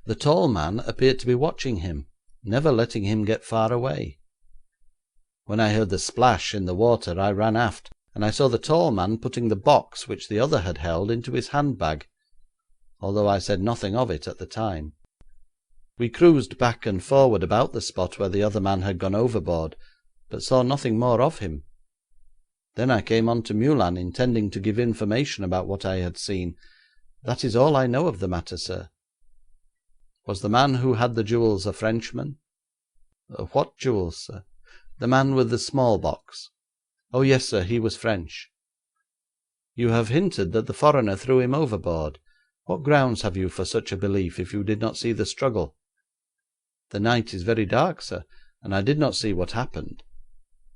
The tall man appeared to be watching him, never letting him get far away. When I heard the splash in the water I ran aft, and I saw the tall man putting the box which the other had held into his handbag, although I said nothing of it at the time. We cruised back and forward about the spot where the other man had gone overboard, but saw nothing more of him. Then I came on to Meulan, intending to give information about what I had seen. That is all I know of the matter, sir.' 'Was the man who had the jewels a Frenchman?' 'What jewels, sir?' 'The man with the small box.' 'Oh, yes, sir, he was French.' 'You have hinted that the foreigner threw him overboard. What grounds have you for such a belief, if you did not see the struggle?' 'The night is very dark, sir, and I did not see what happened.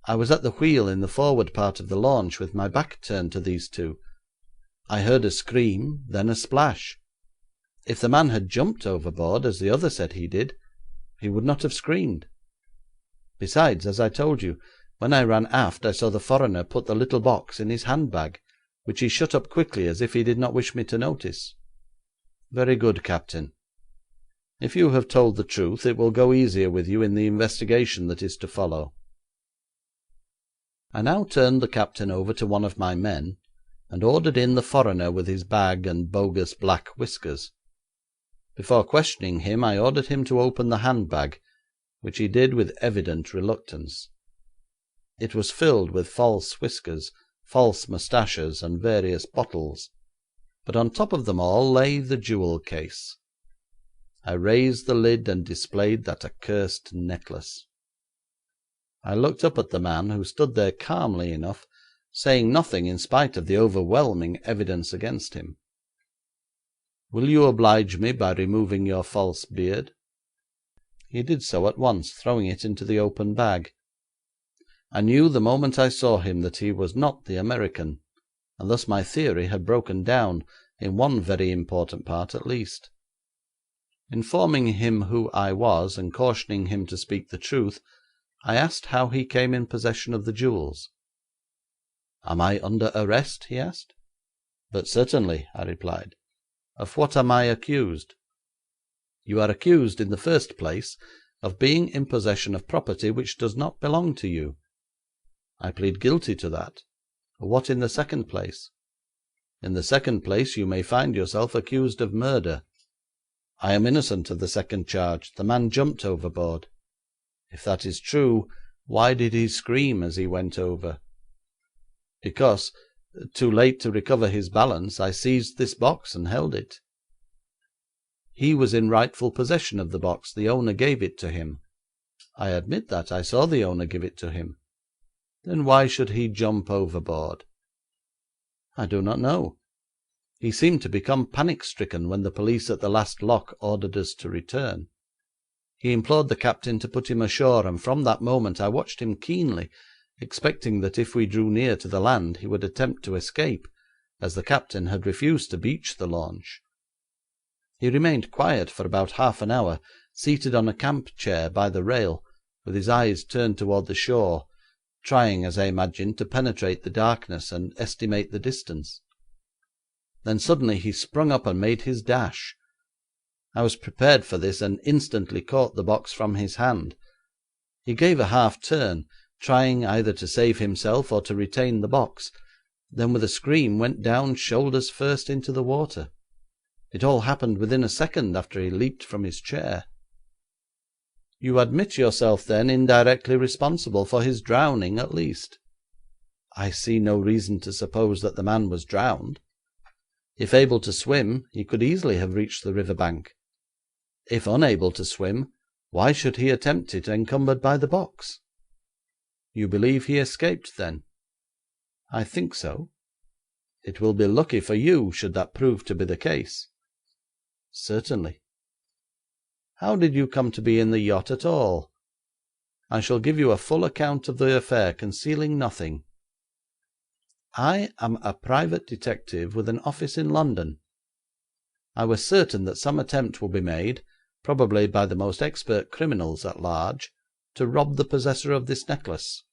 I was at the wheel in the forward part of the launch, with my back turned to these two. I heard a scream, then a splash. If the man had jumped overboard, as the other said he did, he would not have screamed. Besides, as I told you, when I ran aft I saw the foreigner put the little box in his handbag, which he shut up quickly as if he did not wish me to notice.' 'Very good, Captain. If you have told the truth, it will go easier with you in the investigation that is to follow.' I now turned the captain over to one of my men, and ordered in the foreigner with his bag and bogus black whiskers. Before questioning him I ordered him to open the handbag, which he did with evident reluctance. It was filled with false whiskers, false moustaches, and various bottles, but on top of them all lay the jewel case. I raised the lid and displayed that accursed necklace. I looked up at the man, who stood there calmly enough, saying nothing in spite of the overwhelming evidence against him. 'Will you oblige me by removing your false beard?' He did so at once, throwing it into the open bag. I knew the moment I saw him that he was not the American, and thus my theory had broken down, in one very important part at least. Informing him who I was, and cautioning him to speak the truth, I asked how he came in possession of the jewels. 'Am I under arrest?' he asked. 'But certainly,' I replied. 'Of what am I accused?' 'You are accused, in the first place, of being in possession of property which does not belong to you.' 'I plead guilty to that. What in the second place?' 'In the second place you may find yourself accused of murder.' 'I am innocent of the second charge. The man jumped overboard.' 'If that is true, why did he scream as he went over?' 'Because, too late to recover his balance, I seized this box and held it.' 'He was in rightful possession of the box. The owner gave it to him.' 'I admit that. I saw the owner give it to him.' 'Then why should he jump overboard?' 'I do not know. He seemed to become panic stricken when the police at the last lock ordered us to return. He implored the captain to put him ashore, and from that moment I watched him keenly, expecting that if we drew near to the land he would attempt to escape, as the captain had refused to beach the launch. He remained quiet for about half an hour, seated on a camp chair by the rail, with his eyes turned toward the shore, trying, as I imagined, to penetrate the darkness and estimate the distance. Then suddenly he sprung up and made his dash. I was prepared for this, and instantly caught the box from his hand. He gave a half turn, trying either to save himself or to retain the box, then with a scream went down shoulders first into the water. It all happened within a second after he leaped from his chair.' 'You admit yourself, then, indirectly responsible for his drowning, at least?' 'I see no reason to suppose that the man was drowned. If able to swim, he could easily have reached the river bank. If unable to swim, why should he attempt it encumbered by the box?' 'You believe he escaped, then?' I think so. It will be lucky for you should that prove to be the case. Certainly. How did you come to be in the yacht at all? I shall give you a full account of the affair, concealing nothing. I am a private detective with an office in London. I was certain that some attempt would be made, probably by the most expert criminals at large, to rob the possessor of this necklace.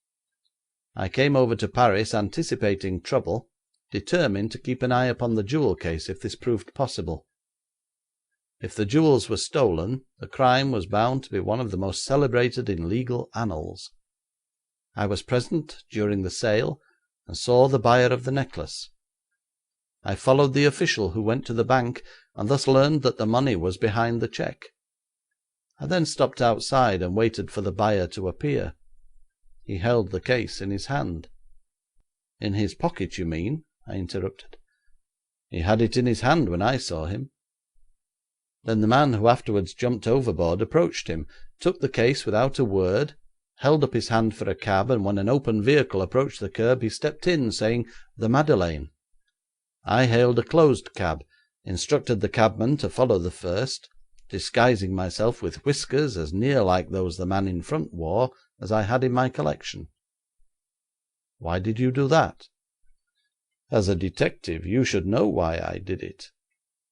I came over to Paris anticipating trouble, determined to keep an eye upon the jewel case if this proved possible. If the jewels were stolen, the crime was bound to be one of the most celebrated in legal annals. I was present during the sale, and saw the buyer of the necklace. I followed the official who went to the bank, and thus learned that the money was behind the cheque. I then stopped outside and waited for the buyer to appear. He held the case in his hand. In his pocket, you mean? I interrupted. He had it in his hand when I saw him. Then the man who afterwards jumped overboard approached him, took the case without a word, held up his hand for a cab, and when an open vehicle approached the curb he stepped in, saying, "The Madeleine." I hailed a closed cab, instructed the cabman to follow the first, disguising myself with whiskers as near like those the man in front wore as I had in my collection. Why did you do that? As a detective you should know why I did it.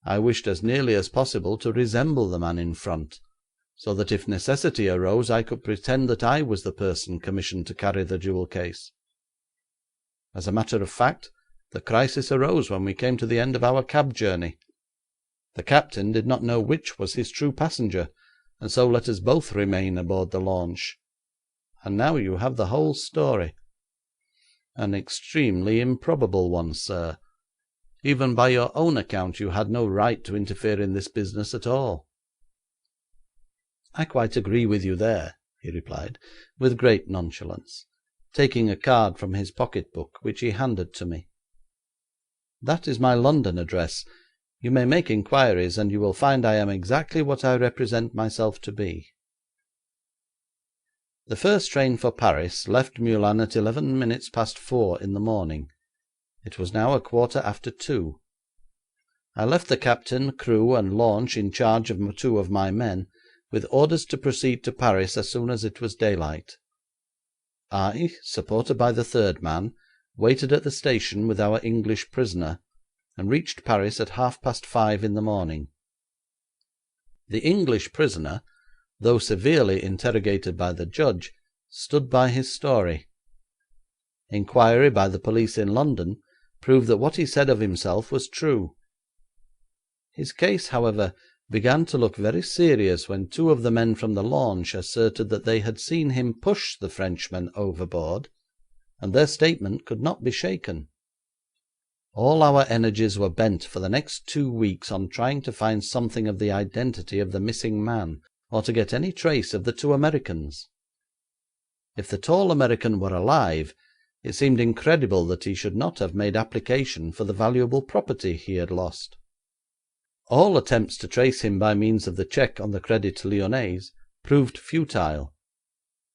I wished as nearly as possible to resemble the man in front, so that if necessity arose I could pretend that I was the person commissioned to carry the jewel case. As a matter of fact, the crisis arose when we came to the end of our cab journey. The captain did not know which was his true passenger, and so let us both remain aboard the launch. And now you have the whole story. An extremely improbable one, sir. Even by your own account you had no right to interfere in this business at all. I quite agree with you there, he replied, with great nonchalance, taking a card from his pocket-book, which he handed to me. That is my London address. You may make inquiries, and you will find I am exactly what I represent myself to be. The first train for Paris left Meulan at 11 minutes past 4 in the morning. It was now 2:15. I left the captain, crew, and launch in charge of 2 of my men, with orders to proceed to Paris as soon as it was daylight. I, supported by the third man, waited at the station with our English prisoner, and reached Paris at 5:30 in the morning. The English prisoner, though severely interrogated by the judge, stood by his story. Inquiry by the police in London proved that what he said of himself was true. His case, however, began to look very serious when 2 of the men from the launch asserted that they had seen him push the Frenchman overboard, and their statement could not be shaken. All our energies were bent for the next 2 weeks on trying to find something of the identity of the missing man, or to get any trace of the 2 Americans. If the tall American were alive, it seemed incredible that he should not have made application for the valuable property he had lost. All attempts to trace him by means of the cheque on the Crédit Lyonnais proved futile.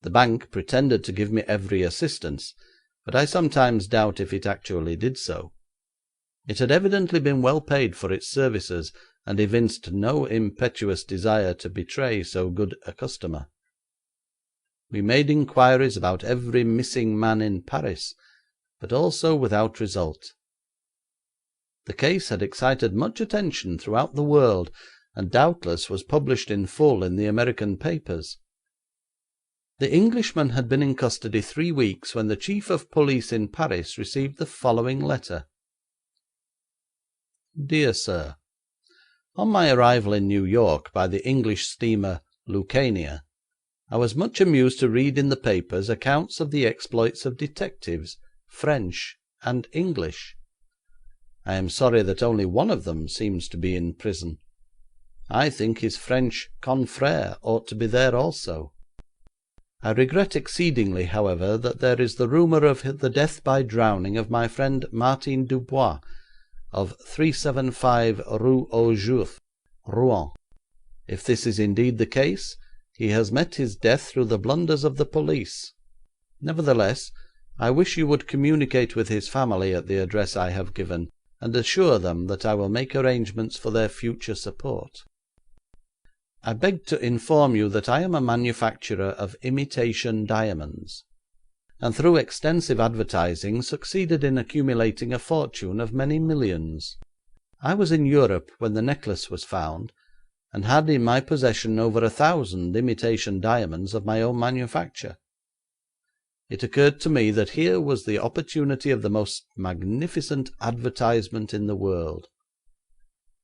The bank pretended to give me every assistance, but I sometimes doubt if it actually did so. It had evidently been well paid for its services, and evinced no impetuous desire to betray so good a customer. We made inquiries about every missing man in Paris, but also without result. The case had excited much attention throughout the world, and doubtless was published in full in the American papers. The Englishman had been in custody 3 weeks when the chief of police in Paris received the following letter: Dear Sir, on my arrival in New York by the English steamer Lucania, I was much amused to read in the papers accounts of the exploits of detectives, French and English. I am sorry that only one of them seems to be in prison. I think his French confrère ought to be there also. I regret exceedingly, however, that there is the rumour of the death by drowning of my friend Martin Dubois, of 375 Rue aux Juifs, Rouen. If this is indeed the case, he has met his death through the blunders of the police. Nevertheless, I wish you would communicate with his family at the address I have given, and assure them that I will make arrangements for their future support. I beg to inform you that I am a manufacturer of imitation diamonds, and through extensive advertising succeeded in accumulating a fortune of many millions. I was in Europe when the necklace was found, and had in my possession over 1,000 imitation diamonds of my own manufacture. It occurred to me that here was the opportunity of the most magnificent advertisement in the world.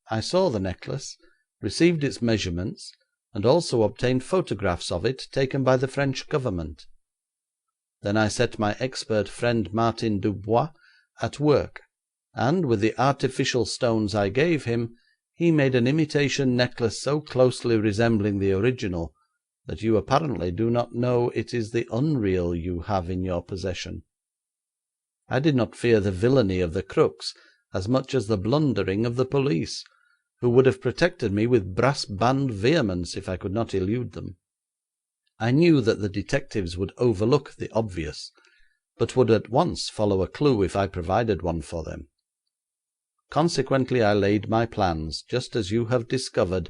I saw the necklace, received its measurements, and also obtained photographs of it taken by the French government. Then I set my expert friend Martin Dubois at work, and with the artificial stones I gave him, he made an imitation necklace so closely resembling the original that you apparently do not know it is the unreal you have in your possession. I did not fear the villainy of the crooks as much as the blundering of the police, who would have protected me with brass band vehemence if I could not elude them. I knew that the detectives would overlook the obvious, but would at once follow a clue if I provided one for them. Consequently, I laid my plans, just as you have discovered,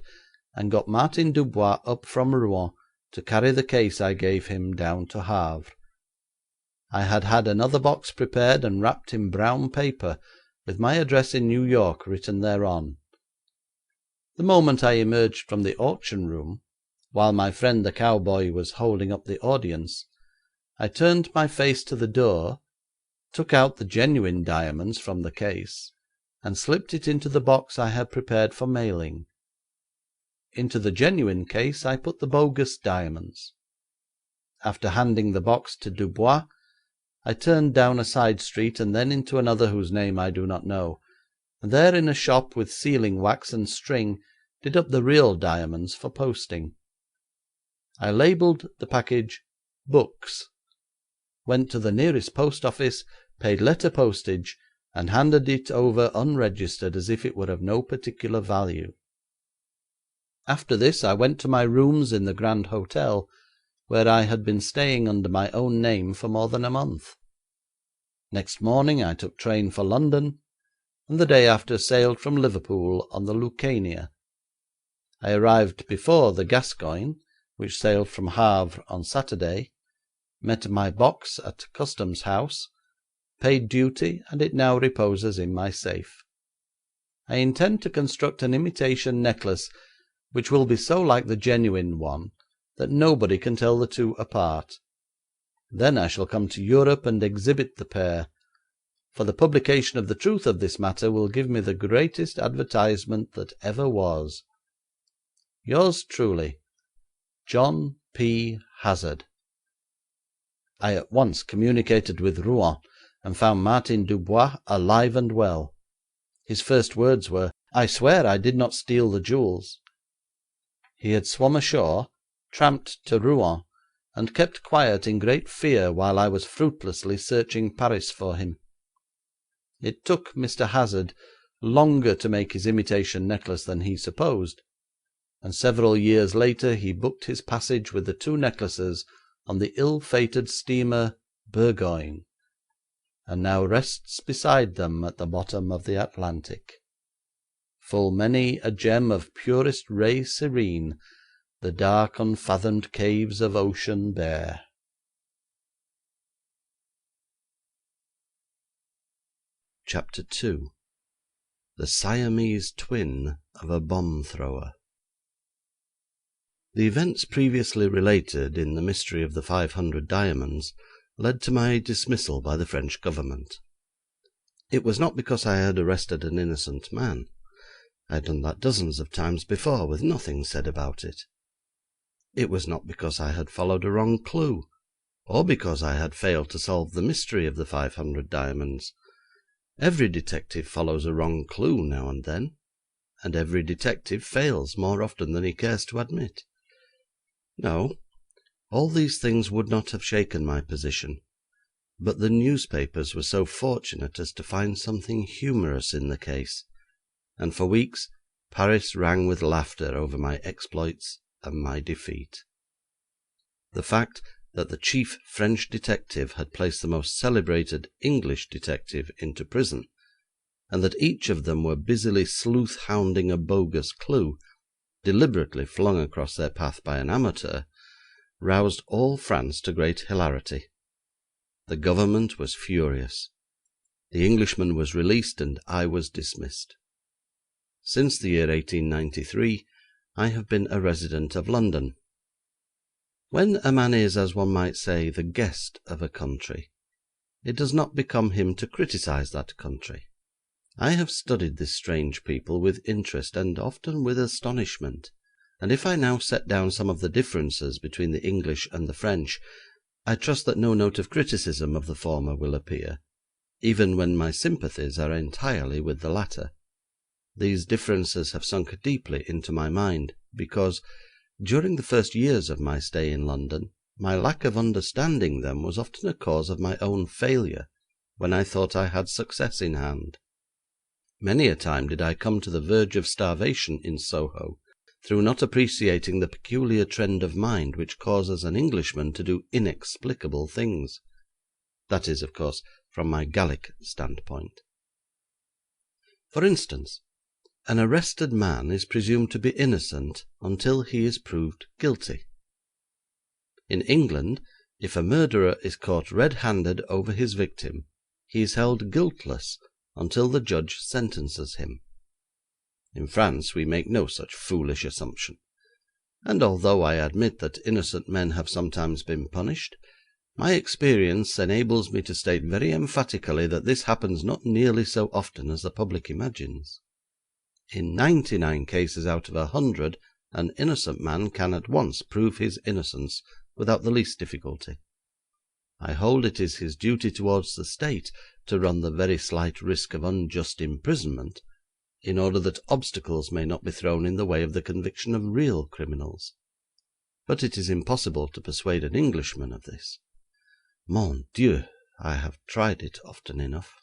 and got Martin Dubois up from Rouen to carry the case I gave him down to Havre. I had had another box prepared and wrapped in brown paper, with my address in New York written thereon. The moment I emerged from the auction room, while my friend the cowboy was holding up the audience, I turned my face to the door, took out the genuine diamonds from the case, and slipped it into the box I had prepared for mailing. Into the genuine case I put the bogus diamonds. After handing the box to Dubois, I turned down a side street and then into another whose name I do not know, and there in a shop with sealing wax and string did up the real diamonds for posting. I labelled the package Books, went to the nearest post office, paid letter postage, and handed it over unregistered as if it were of no particular value. After this I went to my rooms in the Grand Hotel, where I had been staying under my own name for more than a month. Next morning I took train for London, and the day after sailed from Liverpool on the Lucania. I arrived before the Gascoigne, which sailed from Havre on Saturday, met my box at Customs House, paid duty, and it now reposes in my safe. I intend to construct an imitation necklace which will be so like the genuine one that nobody can tell the two apart. Then I shall come to Europe and exhibit the pair, for the publication of the truth of this matter will give me the greatest advertisement that ever was. Yours truly, John P. Hazard. I at once communicated with Rouen, and found Martin Dubois alive and well. His first words were, "I swear I did not steal the jewels." He had swum ashore, tramped to Rouen, and kept quiet in great fear while I was fruitlessly searching Paris for him. It took Mr. Hazard longer to make his imitation necklace than he supposed, and several years later he booked his passage with the two necklaces on the ill-fated steamer Burgoyne, and now rests beside them at the bottom of the Atlantic. Full many a gem of purest ray serene the dark unfathomed caves of ocean bear. Chapter 2. The Siamese Twin of a Bomb Thrower. The events previously related in the mystery of the 500 diamonds led to my dismissal by the French government. It was not because I had arrested an innocent man. I had done that dozens of times before, with nothing said about it. It was not because I had followed a wrong clue, or because I had failed to solve the mystery of the 500 diamonds. Every detective follows a wrong clue now and then, and every detective fails more often than he cares to admit. No, all these things would not have shaken my position, but the newspapers were so fortunate as to find something humorous in the case, and for weeks Paris rang with laughter over my exploits and my defeat. The fact that the chief French detective had placed the most celebrated English detective into prison, and that each of them were busily sleuth-hounding a bogus clue, deliberately flung across their path by an amateur, roused all France to great hilarity. The government was furious. The Englishman was released, and I was dismissed. Since the year 1893 I have been a resident of London. When a man is, as one might say, the guest of a country, it does not become him to criticise that country. I have studied this strange people with interest and often with astonishment, and if I now set down some of the differences between the English and the French, I trust that no note of criticism of the former will appear, even when my sympathies are entirely with the latter. These differences have sunk deeply into my mind, because, during the first years of my stay in London, my lack of understanding them was often a cause of my own failure, when I thought I had success in hand. Many a time did I come to the verge of starvation in Soho, through not appreciating the peculiar trend of mind which causes an Englishman to do inexplicable things. That is, of course, from my Gallic standpoint. For instance, an arrested man is presumed to be innocent until he is proved guilty. In England, if a murderer is caught red-handed over his victim, he is held guiltless until the judge sentences him. In France we make no such foolish assumption, and although I admit that innocent men have sometimes been punished, my experience enables me to state very emphatically that this happens not nearly so often as the public imagines. In 99 cases out of 100, an innocent man can at once prove his innocence without the least difficulty. I hold it is his duty towards the state to run the very slight risk of unjust imprisonment, in order that obstacles may not be thrown in the way of the conviction of real criminals. But it is impossible to persuade an Englishman of this. Mon Dieu, I have tried it often enough.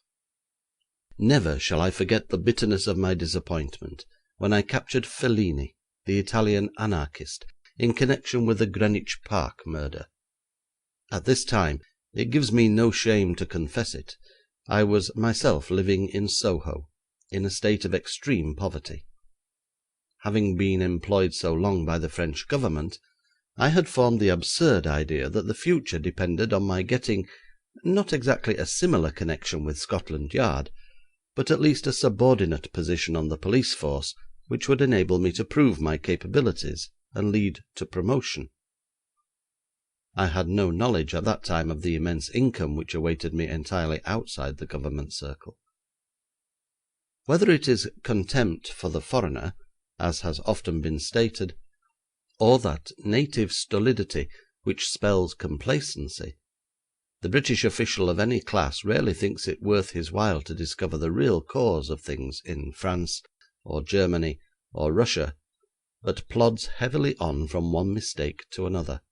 Never shall I forget the bitterness of my disappointment when I captured Fellini, the Italian anarchist, in connection with the Greenwich Park murder. At this time, it gives me no shame to confess it, I was myself living in Soho, in a state of extreme poverty. Having been employed so long by the French government, I had formed the absurd idea that the future depended on my getting, not exactly a similar connection with Scotland Yard, but at least a subordinate position on the police force which would enable me to prove my capabilities and lead to promotion. I had no knowledge at that time of the immense income which awaited me entirely outside the government circle. Whether it is contempt for the foreigner, as has often been stated, or that native stolidity which spells complacency, the British official of any class rarely thinks it worth his while to discover the real cause of things in France, or Germany, or Russia, but plods heavily on from one mistake to another.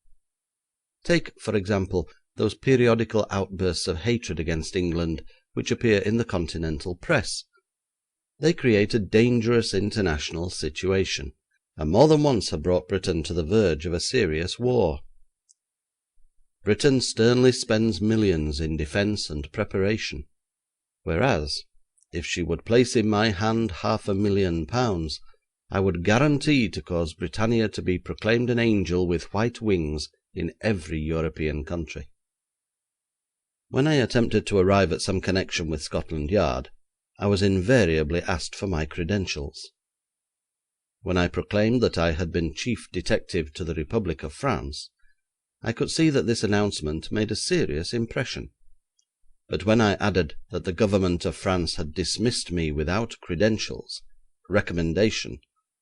Take, for example, those periodical outbursts of hatred against England which appear in the continental press. They create a dangerous international situation, and more than once have brought Britain to the verge of a serious war. Britain sternly spends millions in defence and preparation, whereas, if she would place in my hand £500,000, I would guarantee to cause Britannia to be proclaimed an angel with white wings in every European country. When I attempted to arrive at some connection with Scotland Yard, I was invariably asked for my credentials. When I proclaimed that I had been chief detective to the Republic of France, I could see that this announcement made a serious impression, but when I added that the government of France had dismissed me without credentials, recommendation,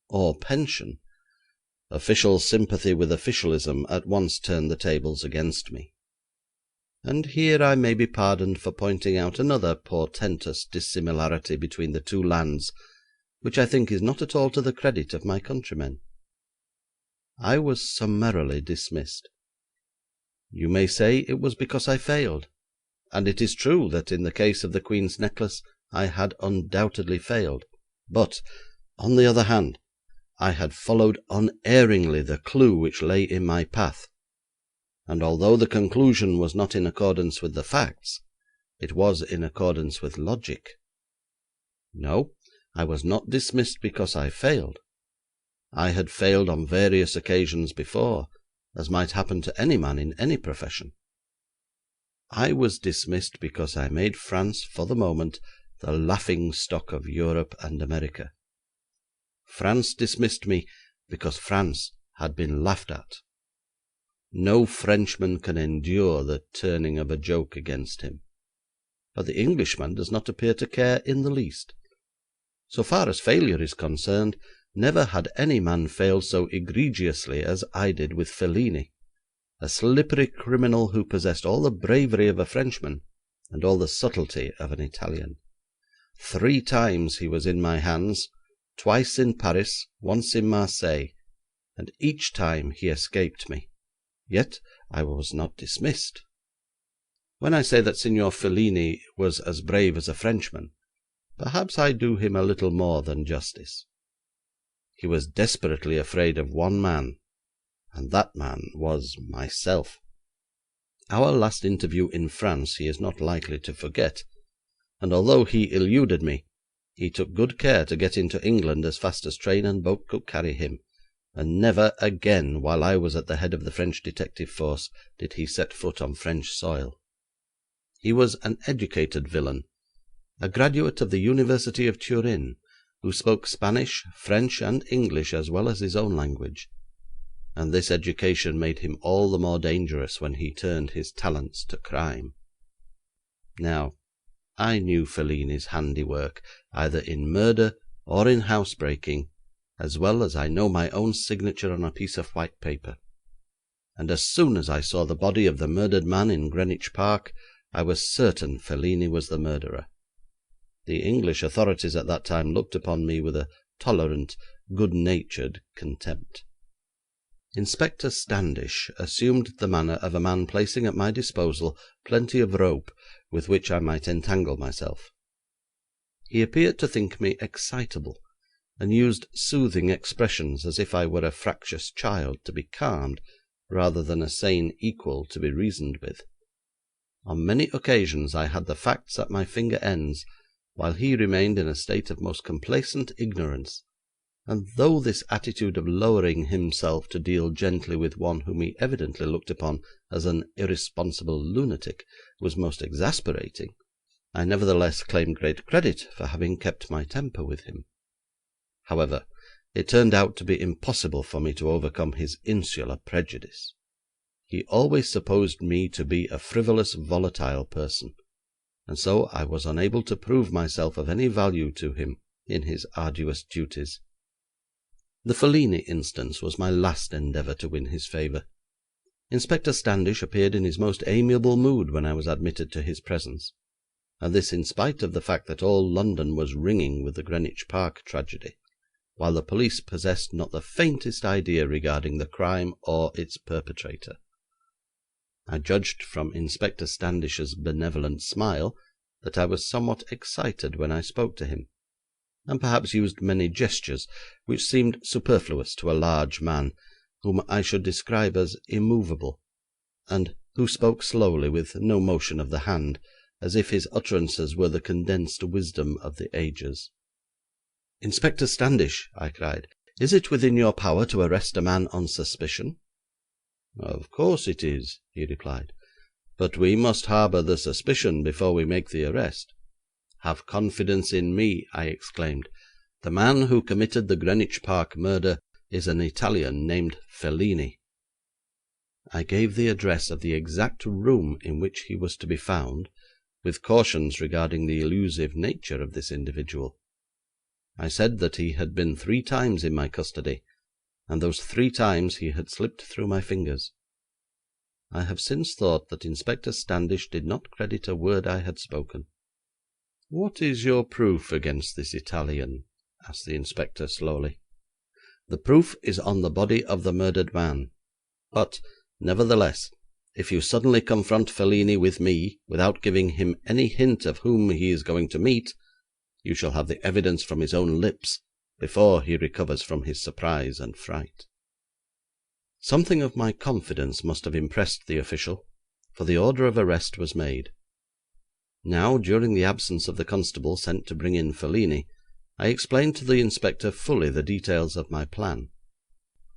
or pension, official sympathy with officialism at once turned the tables against me. And here I may be pardoned for pointing out another portentous dissimilarity between the two lands, which I think is not at all to the credit of my countrymen. I was summarily dismissed. You may say it was because I failed, and it is true that in the case of the Queen's necklace I had undoubtedly failed, but, on the other hand, I had followed unerringly the clue which lay in my path, and although the conclusion was not in accordance with the facts, it was in accordance with logic. No, I was not dismissed because I failed. I had failed on various occasions before, as might happen to any man in any profession. I was dismissed because I made France, for the moment, the laughing stock of Europe and America. France dismissed me because France had been laughed at. No Frenchman can endure the turning of a joke against him, but the Englishman does not appear to care in the least. So far as failure is concerned, never had any man failed so egregiously as I did with Fellini, a slippery criminal who possessed all the bravery of a Frenchman and all the subtlety of an Italian. 3 times he was in my hands, twice in Paris, once in Marseille, and each time he escaped me. Yet I was not dismissed. When I say that Signor Fellini was as brave as a Frenchman, perhaps I do him a little more than justice. He was desperately afraid of one man, and that man was myself. Our last interview in France he is not likely to forget, and although he eluded me, he took good care to get into England as fast as train and boat could carry him, and never again, while I was at the head of the French detective force, did he set foot on French soil. He was an educated villain, a graduate of the University of Turin, who spoke Spanish, French, and English as well as his own language, and this education made him all the more dangerous when he turned his talents to crime. Now, I knew Fellini's handiwork, either in murder or in housebreaking, as well as I know my own signature on a piece of white paper, and as soon as I saw the body of the murdered man in Greenwich Park, I was certain Fellini was the murderer. The English authorities at that time looked upon me with a tolerant, good-natured contempt. Inspector Standish assumed the manner of a man placing at my disposal plenty of rope with which I might entangle myself. He appeared to think me excitable, and used soothing expressions as if I were a fractious child to be calmed, rather than a sane equal to be reasoned with. On many occasions I had the facts at my finger ends, while he remained in a state of most complacent ignorance, and though this attitude of lowering himself to deal gently with one whom he evidently looked upon as an irresponsible lunatic was most exasperating, I nevertheless claimed great credit for having kept my temper with him. However, it turned out to be impossible for me to overcome his insular prejudice. He always supposed me to be a frivolous, volatile person, and so I was unable to prove myself of any value to him in his arduous duties. The Fellini instance was my last endeavour to win his favour. Inspector Standish appeared in his most amiable mood when I was admitted to his presence, and this in spite of the fact that all London was ringing with the Greenwich Park tragedy, while the police possessed not the faintest idea regarding the crime or its perpetrator. I judged from Inspector Standish's benevolent smile that I was somewhat excited when I spoke to him, and perhaps used many gestures which seemed superfluous to a large man whom I should describe as immovable, and who spoke slowly with no motion of the hand, as if his utterances were the condensed wisdom of the ages. "Inspector Standish," I cried, "is it within your power to arrest a man on suspicion?" "Of course it is," he replied, "but we must harbour the suspicion before we make the arrest." "Have confidence in me," I exclaimed. "The man who committed the Greenwich Park murder is an Italian named Fellini." I gave the address of the exact room in which he was to be found, with cautions regarding the elusive nature of this individual. I said that he had been 3 times in my custody, and those 3 times he had slipped through my fingers. I have since thought that Inspector Standish did not credit a word I had spoken. "What is your proof against this Italian?" asked the inspector slowly. "The proof is on the body of the murdered man, but, nevertheless, if you suddenly confront Fellini with me, without giving him any hint of whom he is going to meet, you shall have the evidence from his own lips before he recovers from his surprise and fright." Something of my confidence must have impressed the official, for the order of arrest was made. Now, during the absence of the constable sent to bring in Fellini, I explained to the inspector fully the details of my plan.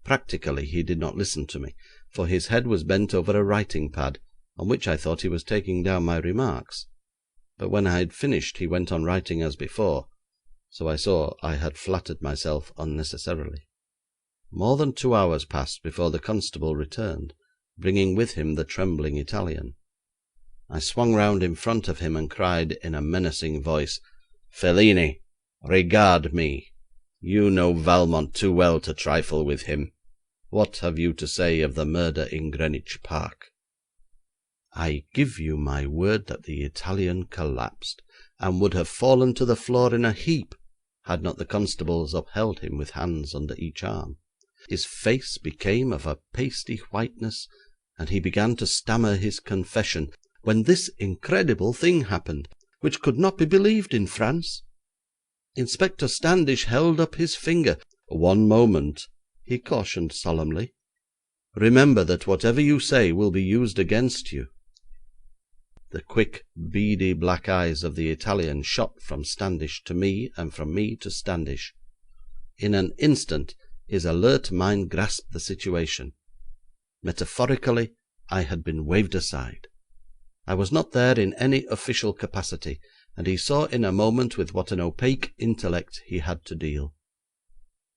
Practically he did not listen to me, for his head was bent over a writing pad, on which I thought he was taking down my remarks, but when I had finished he went on writing as before, so I saw I had flattered myself unnecessarily. More than 2 hours passed before the constable returned, bringing with him the trembling Italian. I swung round in front of him and cried in a menacing voice, "Fellini, regard me. You know Valmont too well to trifle with him. What have you to say of the murder in Greenwich Park?" I give you my word that the Italian collapsed, and would have fallen to the floor in a heap, had not the constables upheld him with hands under each arm. His face became of a pasty whiteness, and he began to stammer his confession, when this incredible thing happened, which could not be believed in France. Inspector Standish held up his finger. "One moment," he cautioned solemnly. "Remember that whatever you say will be used against you." The quick, beady black eyes of the Italian shot from Standish to me, and from me to Standish. In an instant his alert mind grasped the situation. Metaphorically, I had been waved aside. I was not there in any official capacity, and he saw in a moment with what an opaque intellect he had to deal.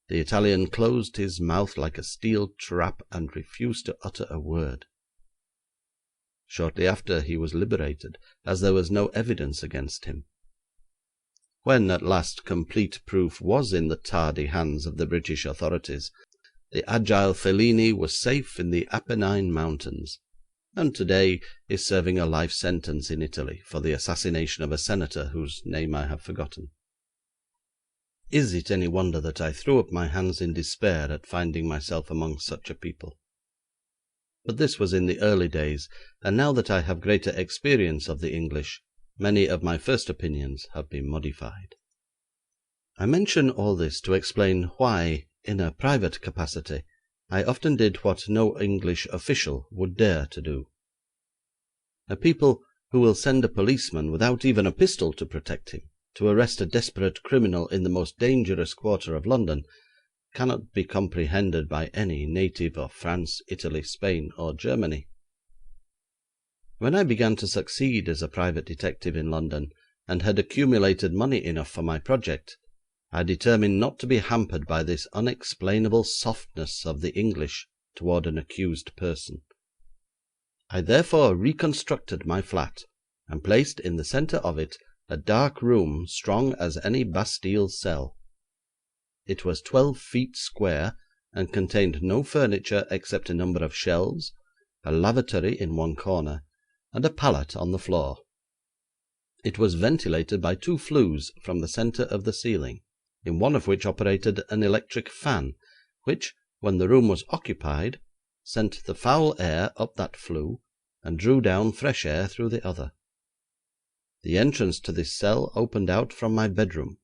The Italian closed his mouth like a steel trap and refused to utter a word. Shortly after he was liberated, as there was no evidence against him. When at last complete proof was in the tardy hands of the British authorities, the agile Fellini was safe in the Apennine Mountains, and today is serving a life sentence in Italy for the assassination of a senator whose name I have forgotten. Is it any wonder that I threw up my hands in despair at finding myself among such a people? But this was in the early days, and now that I have greater experience of the English, many of my first opinions have been modified. I mention all this to explain why, in a private capacity, I often did what no English official would dare to do. A people who will send a policeman without even a pistol to protect him, to arrest a desperate criminal in the most dangerous quarter of London, cannot be comprehended by any native of France, Italy, Spain, or Germany. When I began to succeed as a private detective in London, and had accumulated money enough for my project, I determined not to be hampered by this unexplainable softness of the English toward an accused person. I therefore reconstructed my flat, and placed in the centre of it a dark room strong as any Bastille cell. It was 12 feet square, and contained no furniture except a number of shelves, a lavatory in one corner, and a pallet on the floor. It was ventilated by 2 flues from the centre of the ceiling, in one of which operated an electric fan, which, when the room was occupied, sent the foul air up that flue, and drew down fresh air through the other. The entrance to this cell opened out from my bedroom,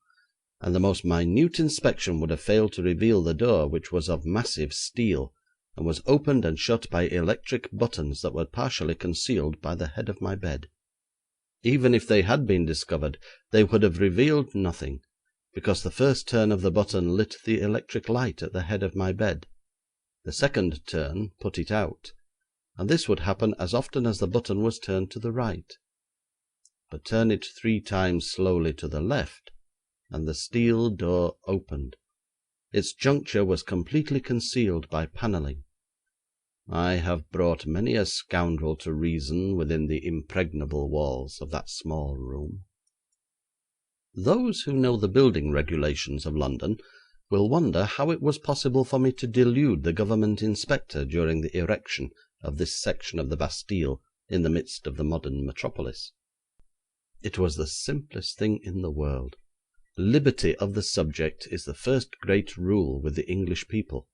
and the most minute inspection would have failed to reveal the door, which was of massive steel, and was opened and shut by electric buttons that were partially concealed by the head of my bed. Even if they had been discovered, they would have revealed nothing, because the first turn of the button lit the electric light at the head of my bed. The second turn put it out, and this would happen as often as the button was turned to the right. But turn it 3 times slowly to the left, and the steel door opened. Its juncture was completely concealed by panelling. I have brought many a scoundrel to reason within the impregnable walls of that small room. Those who know the building regulations of London will wonder how it was possible for me to delude the government inspector during the erection of this section of the Bastille in the midst of the modern metropolis. It was the simplest thing in the world. Liberty of the subject is the first great rule with the English people,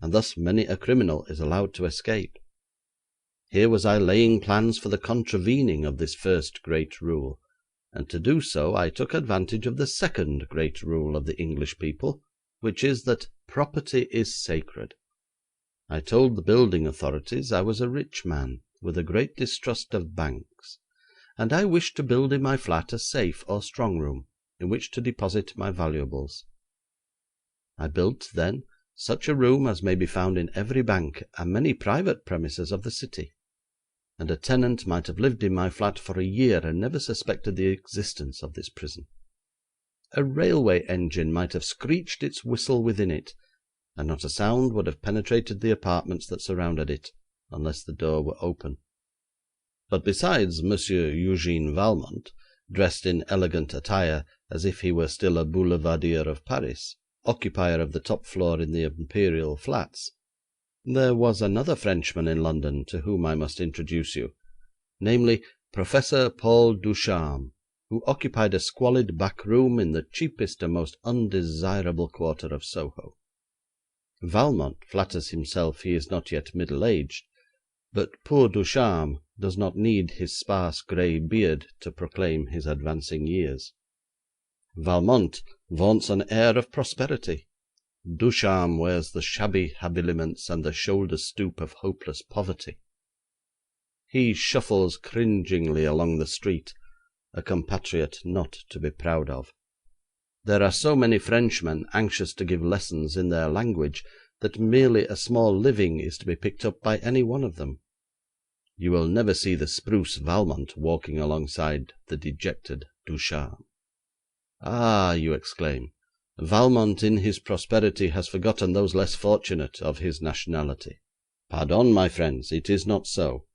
and thus many a criminal is allowed to escape. Here was I laying plans for the contravening of this first great rule, and to do so I took advantage of the second great rule of the English people, which is that property is sacred. I told the building authorities I was a rich man with a great distrust of banks, and I wished to build in my flat a safe or strong room in which to deposit my valuables. I built, then, such a room as may be found in every bank and many private premises of the city, and a tenant might have lived in my flat for a year and never suspected the existence of this prison. A railway engine might have screeched its whistle within it, and not a sound would have penetrated the apartments that surrounded it, unless the door were open. But besides Monsieur Eugene Valmont, dressed in elegant attire as if he were still a boulevardier of Paris, occupier of the top floor in the Imperial Flats, there was another Frenchman in London to whom I must introduce you, namely Professor Paul Ducharme, who occupied a squalid back room in the cheapest and most undesirable quarter of Soho. Valmont flatters himself he is not yet middle-aged, but poor Ducharme does not need his sparse grey beard to proclaim his advancing years. Valmont vaunts an air of prosperity. Ducharme wears the shabby habiliments and the shoulder-stoop of hopeless poverty. He shuffles cringingly along the street, a compatriot not to be proud of. There are so many Frenchmen anxious to give lessons in their language that merely a small living is to be picked up by any one of them. You will never see the spruce Valmont walking alongside the dejected Ducharme. Ah, you exclaim, Valmont in his prosperity has forgotten those less fortunate of his nationality. Pardon, my friends, it is not so.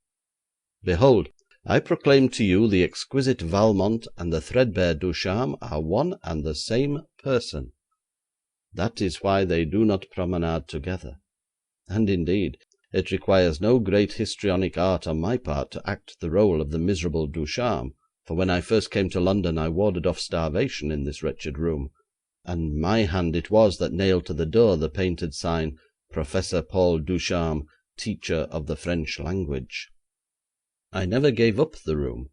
Behold, I proclaim to you the exquisite Valmont and the threadbare Ducharme are one and the same person. That is why they do not promenade together, and indeed it requires no great histrionic art on my part to act the rôle of the miserable Ducharme, for when I first came to London I warded off starvation in this wretched room, and my hand it was that nailed to the door the painted sign, Professor Paul Ducharme, Teacher of the French Language. I never gave up the room,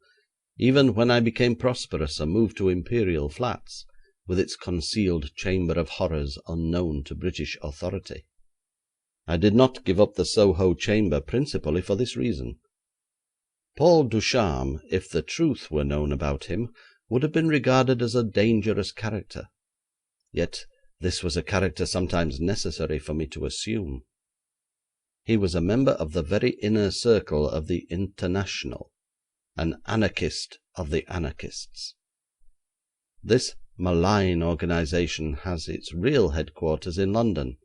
even when I became prosperous and moved to Imperial Flats, with its concealed chamber of horrors unknown to British authority. I did not give up the Soho chamber principally for this reason. Paul Ducharme, if the truth were known about him, would have been regarded as a dangerous character. Yet this was a character sometimes necessary for me to assume. He was a member of the very inner circle of the International, an anarchist of the anarchists. This malign organisation has its real headquarters in London,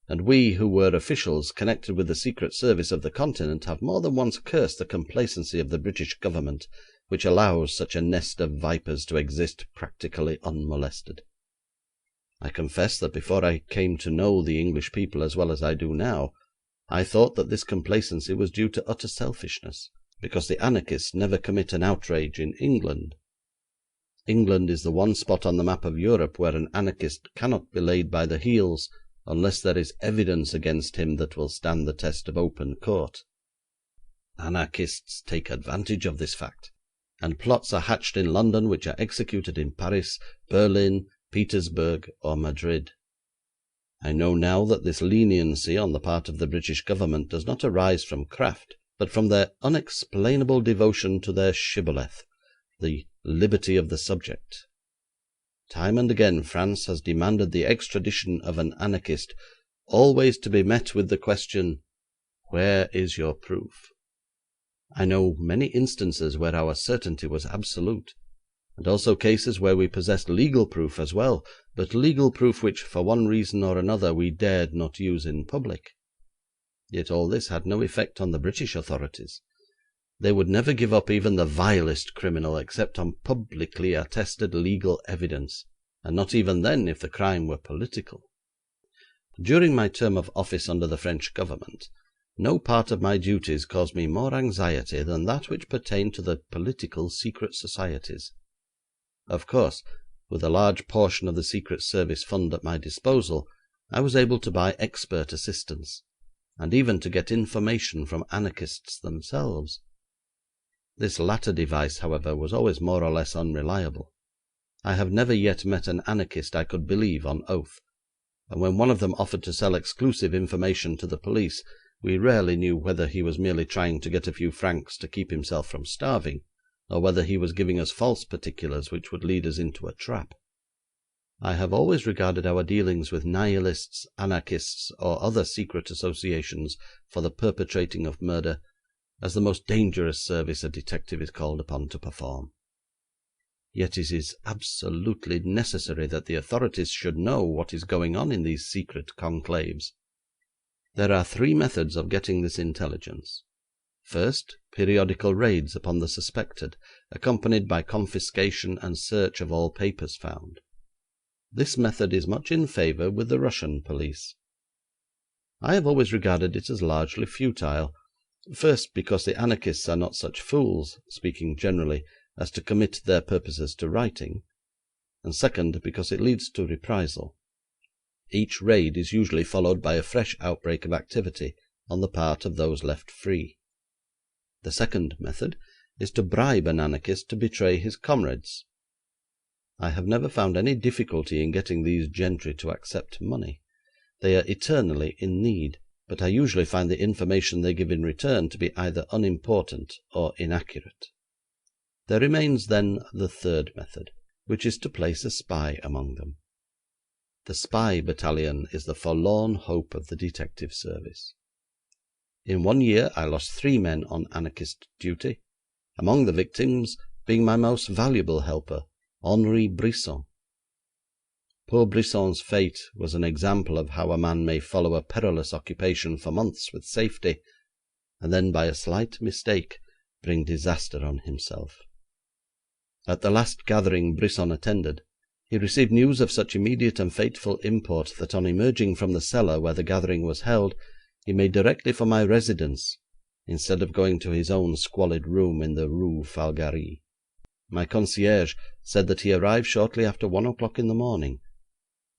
and we who were officials connected with the Secret Service of the Continent have more than once cursed the complacency of the British Government, which allows such a nest of vipers to exist practically unmolested. I confess that before I came to know the English people as well as I do now, I thought that this complacency was due to utter selfishness, because the anarchists never commit an outrage in England. England is the one spot on the map of Europe where an anarchist cannot be laid by the heels unless there is evidence against him that will stand the test of open court. Anarchists take advantage of this fact, and plots are hatched in London which are executed in Paris, Berlin, Petersburg, or Madrid. I know now that this leniency on the part of the British Government does not arise from craft, but from their unexplainable devotion to their shibboleth, the liberty of the subject. Time and again France has demanded the extradition of an anarchist, always to be met with the question, "Where is your proof?" I know many instances where our certainty was absolute, and also cases where we possessed legal proof as well, but legal proof which, for one reason or another, we dared not use in public. Yet all this had no effect on the British authorities. They would never give up even the vilest criminal except on publicly attested legal evidence, and not even then if the crime were political. During my term of office under the French Government, no part of my duties caused me more anxiety than that which pertained to the political secret societies. Of course, with a large portion of the Secret Service fund at my disposal, I was able to buy expert assistance, and even to get information from anarchists themselves. This latter device, however, was always more or less unreliable. I have never yet met an anarchist I could believe on oath, and when one of them offered to sell exclusive information to the police, we rarely knew whether he was merely trying to get a few francs to keep himself from starving, or whether he was giving us false particulars which would lead us into a trap. I have always regarded our dealings with nihilists, anarchists, or other secret associations for the perpetrating of murder as the most dangerous service a detective is called upon to perform. Yet it is absolutely necessary that the authorities should know what is going on in these secret conclaves. There are 3 methods of getting this intelligence. First, periodical raids upon the suspected, accompanied by confiscation and search of all papers found. This method is much in favour with the Russian police. I have always regarded it as largely futile, first because the anarchists are not such fools, speaking generally, as to commit their purposes to writing, and second because it leads to reprisal. Each raid is usually followed by a fresh outbreak of activity on the part of those left free. The second method is to bribe an anarchist to betray his comrades. I have never found any difficulty in getting these gentry to accept money. They are eternally in need, but I usually find the information they give in return to be either unimportant or inaccurate. There remains then the third method, which is to place a spy among them. The spy battalion is the forlorn hope of the detective service. In 1 year I lost 3 men on anarchist duty, among the victims being my most valuable helper, Henri Brisson. Poor Brisson's fate was an example of how a man may follow a perilous occupation for months with safety, and then by a slight mistake bring disaster on himself. At the last gathering Brisson attended, he received news of such immediate and fateful import that on emerging from the cellar where the gathering was held, he made directly for my residence, instead of going to his own squalid room in the Rue Falgarie. My concierge said that he arrived shortly after 1 o'clock in the morning,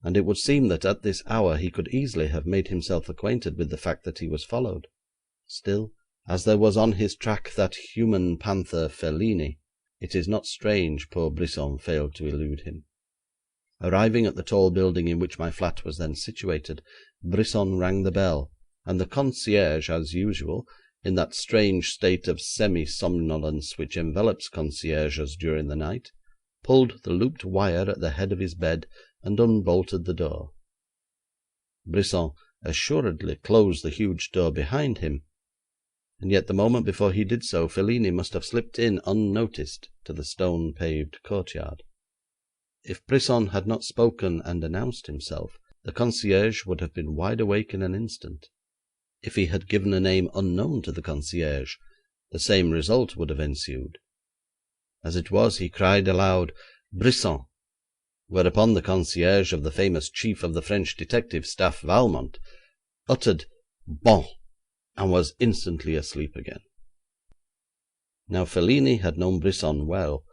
and it would seem that at this hour he could easily have made himself acquainted with the fact that he was followed. Still, as there was on his track that human panther Fellini, it is not strange poor Brisson failed to elude him. Arriving at the tall building in which my flat was then situated, Brisson rang the bell, and the concierge, as usual, in that strange state of semi-somnolence which envelops concierges during the night, pulled the looped wire at the head of his bed and unbolted the door. Brisson assuredly closed the huge door behind him, and yet the moment before he did so Fellini must have slipped in unnoticed to the stone-paved courtyard. If Brisson had not spoken and announced himself, the concierge would have been wide awake in an instant. If he had given a name unknown to the concierge, the same result would have ensued. As it was, he cried aloud, "Brisson," whereupon the concierge of the famous chief of the French detective staff, Valmont, uttered "Bon," and was instantly asleep again. Now Fellini had known Brisson well,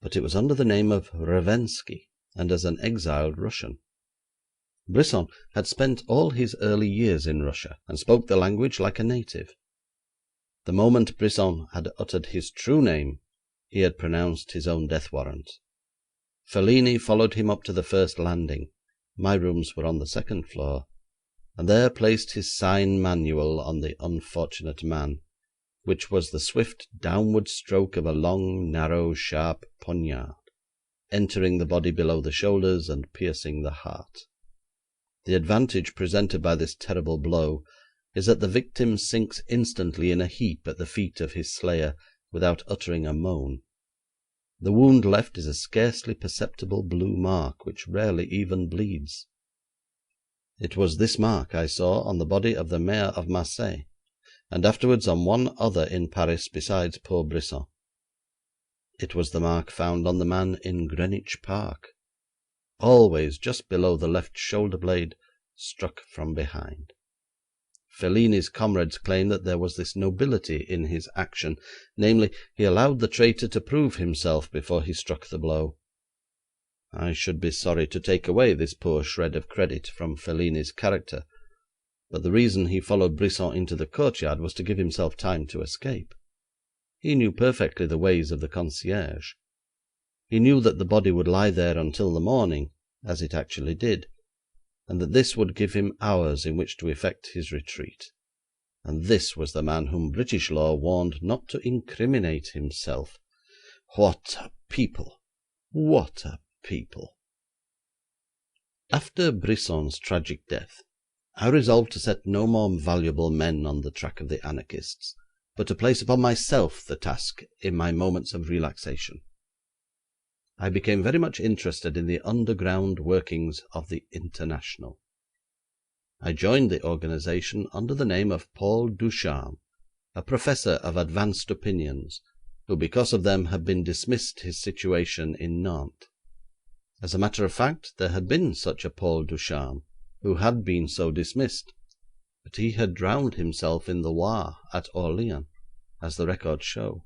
but it was under the name of Revensky, and as an exiled Russian. Brisson had spent all his early years in Russia, and spoke the language like a native. The moment Brisson had uttered his true name, he had pronounced his own death warrant. Fellini followed him up to the first landing, my rooms were on the second floor, and there placed his sign manual on the unfortunate man, which was the swift downward stroke of a long, narrow, sharp poniard, entering the body below the shoulders and piercing the heart. The advantage presented by this terrible blow is that the victim sinks instantly in a heap at the feet of his slayer without uttering a moan. The wound left is a scarcely perceptible blue mark, which rarely even bleeds. It was this mark I saw on the body of the Mayor of Marseille, and afterwards on one other in Paris besides poor Brisson. It was the mark found on the man in Greenwich Park, always just below the left shoulder blade, struck from behind. Fellini's comrades claim that there was this nobility in his action, namely, he allowed the traitor to prove himself before he struck the blow. I should be sorry to take away this poor shred of credit from Fellini's character, but the reason he followed Brisson into the courtyard was to give himself time to escape. He knew perfectly the ways of the concierge. He knew that the body would lie there until the morning, as it actually did, and that this would give him hours in which to effect his retreat. And this was the man whom British law warned not to incriminate himself. What a people! What a people! After Brisson's tragic death, I resolved to set no more valuable men on the track of the anarchists, but to place upon myself the task in my moments of relaxation. I became very much interested in the underground workings of the International. I joined the organisation under the name of Paul Ducharme, a professor of advanced opinions, who because of them had been dismissed his situation in Nantes. As a matter of fact, there had been such a Paul Ducharme, who had been so dismissed, but he had drowned himself in the Loire at Orleans, as the records show.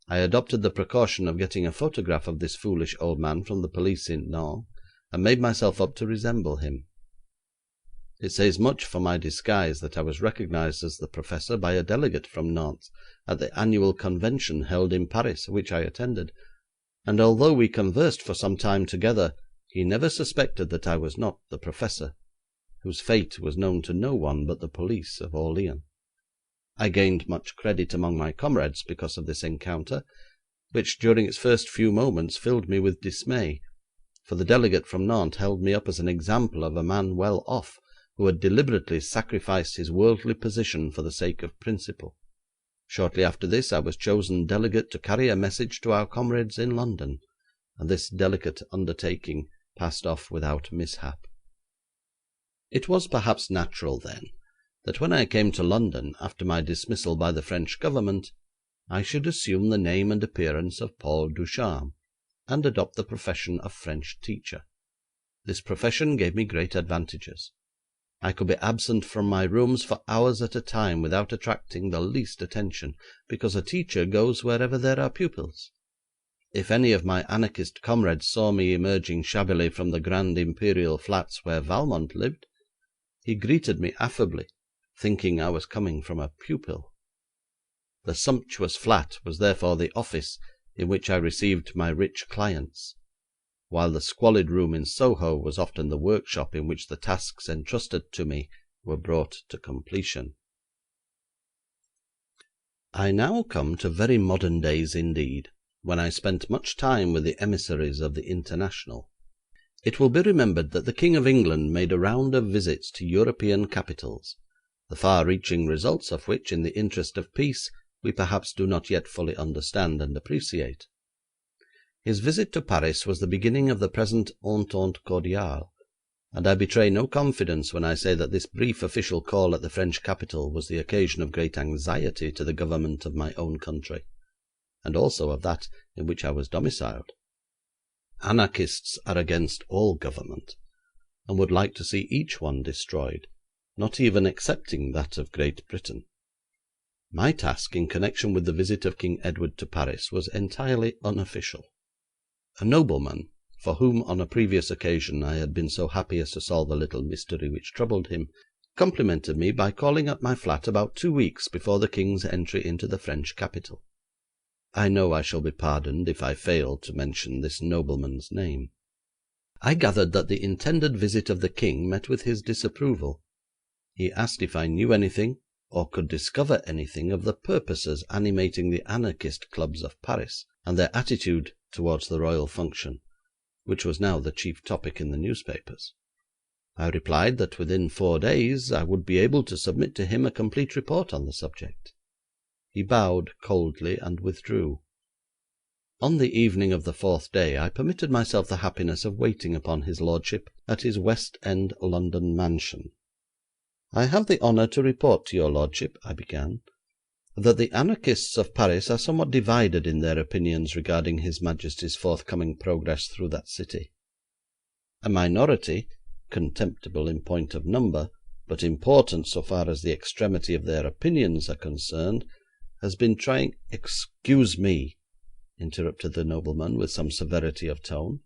I adopted the precaution of getting a photograph of this foolish old man from the police in Nantes, and made myself up to resemble him. It says much for my disguise that I was recognised as the professor by a delegate from Nantes at the annual convention held in Paris, which I attended, and although we conversed for some time together, he never suspected that I was not the professor, whose fate was known to no one but the police of Orleans. I gained much credit among my comrades because of this encounter, which during its first few moments filled me with dismay, for the delegate from Nantes held me up as an example of a man well off, who had deliberately sacrificed his worldly position for the sake of principle. Shortly after this I was chosen delegate to carry a message to our comrades in London, and this delicate undertaking passed off without mishap. It was perhaps natural, then, that when I came to London after my dismissal by the French government, I should assume the name and appearance of Paul Ducharme, and adopt the profession of French teacher. This profession gave me great advantages. I could be absent from my rooms for hours at a time without attracting the least attention, because a teacher goes wherever there are pupils. If any of my anarchist comrades saw me emerging shabbily from the grand imperial flats where Valmont lived, he greeted me affably, thinking I was coming from a pupil. The sumptuous flat was therefore the office in which I received my rich clients, while the squalid room in Soho was often the workshop in which the tasks entrusted to me were brought to completion. I now come to very modern days indeed, when I spent much time with the emissaries of the International. It will be remembered that the King of England made a round of visits to European capitals, the far-reaching results of which, in the interest of peace, we perhaps do not yet fully understand and appreciate. His visit to Paris was the beginning of the present entente cordiale, and I betray no confidence when I say that this brief official call at the French capital was the occasion of great anxiety to the government of my own country, and also of that in which I was domiciled. Anarchists are against all government, and would like to see each one destroyed, not even excepting that of Great Britain. My task in connection with the visit of King Edward to Paris was entirely unofficial. A nobleman, for whom on a previous occasion I had been so happy as to solve a little mystery which troubled him, complimented me by calling at my flat about 2 weeks before the King's entry into the French capital. I know I shall be pardoned if I fail to mention this nobleman's name. I gathered that the intended visit of the King met with his disapproval. He asked if I knew anything, or could discover anything, of the purposes animating the anarchist clubs of Paris, and their attitude towards the royal function, which was now the chief topic in the newspapers. I replied that within 4 days I would be able to submit to him a complete report on the subject. He bowed coldly and withdrew. On the evening of the 4th day I permitted myself the happiness of waiting upon his lordship at his West End London mansion. I have the honour to report to your lordship, I began, that the anarchists of Paris are somewhat divided in their opinions regarding His Majesty's forthcoming progress through that city. A minority, contemptible in point of number, but important so far as the extremity of their opinions are concerned, has been trying— "Excuse me," interrupted the nobleman with some severity of tone.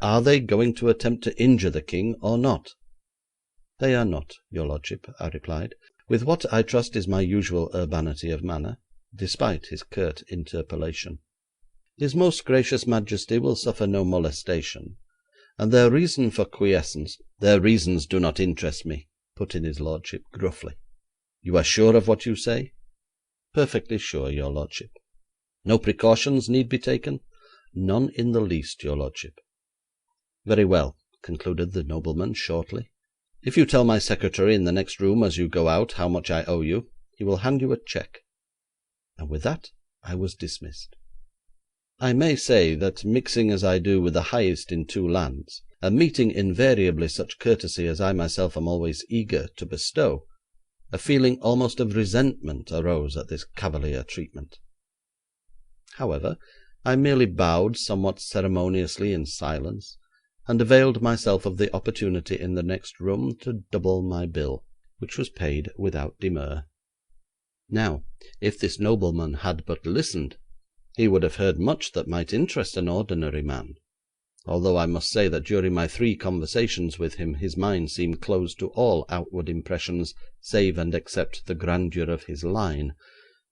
"Are they going to attempt to injure the King or not?" "They are not, your lordship," I replied, with what I trust is my usual urbanity of manner, despite his curt interpellation. "His most gracious Majesty will suffer no molestation, and their reason for quiescence—" "Their reasons do not interest me," put in his lordship gruffly. "You are sure of what you say?" "Perfectly sure, your lordship." "No precautions need be taken?" "None in the least, your lordship." "Very well," concluded the nobleman shortly. "If you tell my secretary in the next room as you go out how much I owe you, he will hand you a cheque." And with that I was dismissed. I may say that, mixing as I do with the highest in two lands, and meeting invariably such courtesy as I myself am always eager to bestow, a feeling almost of resentment arose at this cavalier treatment. However, I merely bowed somewhat ceremoniously in silence, and availed myself of the opportunity in the next room to double my bill, which was paid without demur. Now, if this nobleman had but listened, he would have heard much that might interest an ordinary man, although I must say that during my 3 conversations with him his mind seemed closed to all outward impressions save and except the grandeur of his line,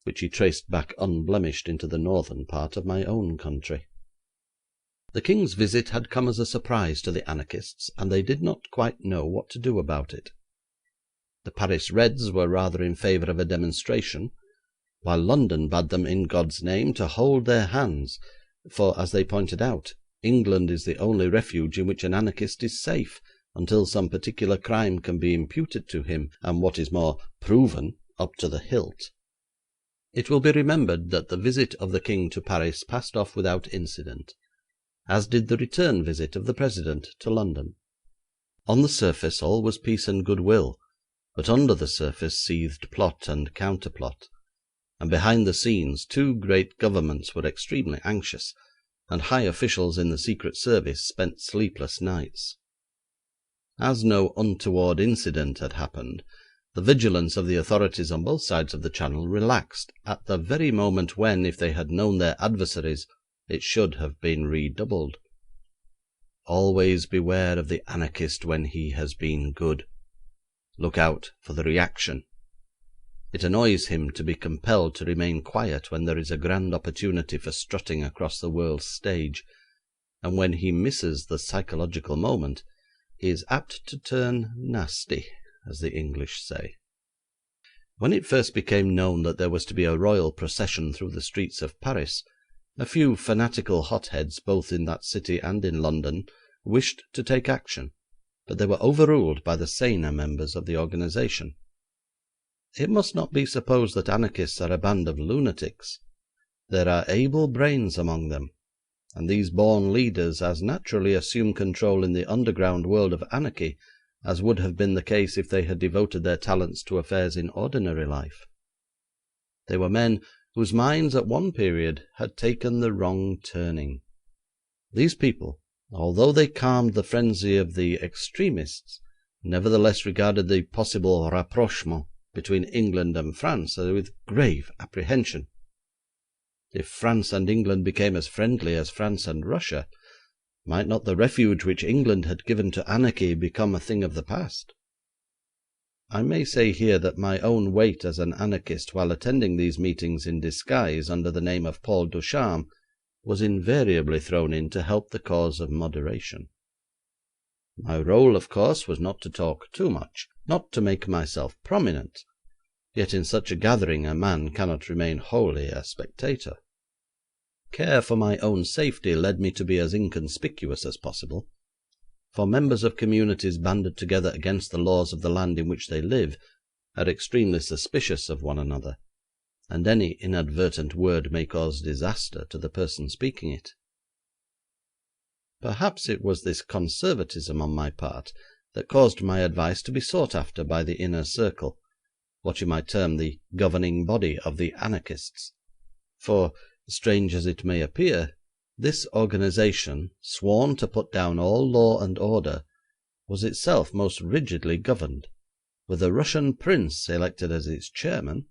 which he traced back unblemished into the northern part of my own country. The King's visit had come as a surprise to the anarchists, and they did not quite know what to do about it. The Paris Reds were rather in favour of a demonstration, while London bade them in God's name to hold their hands, for, as they pointed out, England is the only refuge in which an anarchist is safe until some particular crime can be imputed to him, and what is more, proven up to the hilt. It will be remembered that the visit of the King to Paris passed off without incident, as did the return visit of the President to London. On the surface all was peace and goodwill, but under the surface seethed plot and counterplot, and behind the scenes 2 great governments were extremely anxious, and high officials in the Secret Service spent sleepless nights. As no untoward incident had happened, the vigilance of the authorities on both sides of the Channel relaxed at the very moment when, if they had known their adversaries, it should have been redoubled. Always beware of the anarchist when he has been good. Look out for the reaction. It annoys him to be compelled to remain quiet when there is a grand opportunity for strutting across the world's stage, and when he misses the psychological moment, he is apt to turn nasty, as the English say. When it first became known that there was to be a royal procession through the streets of Paris, a few fanatical hotheads both in that city and in London wished to take action, but they were overruled by the saner members of the organisation. It must not be supposed that anarchists are a band of lunatics. There are able brains among them, and these born leaders as naturally assume control in the underground world of anarchy as would have been the case if they had devoted their talents to affairs in ordinary life. They were men whose minds at one period had taken the wrong turning. These people, although they calmed the frenzy of the extremists, nevertheless regarded the possible rapprochement between England and France with grave apprehension. If France and England became as friendly as France and Russia, might not the refuge which England had given to anarchy become a thing of the past? I may say here that my own weight as an anarchist while attending these meetings in disguise under the name of Paul Ducharme was invariably thrown in to help the cause of moderation. My rôle, of course, was not to talk too much, not to make myself prominent, yet in such a gathering a man cannot remain wholly a spectator. Care for my own safety led me to be as inconspicuous as possible, for members of communities banded together against the laws of the land in which they live are extremely suspicious of one another, and any inadvertent word may cause disaster to the person speaking it. Perhaps it was this conservatism on my part that caused my advice to be sought after by the inner circle, what you might term the governing body of the anarchists, for, strange as it may appear, this organisation, sworn to put down all law and order, was itself most rigidly governed, with a Russian prince elected as its chairman,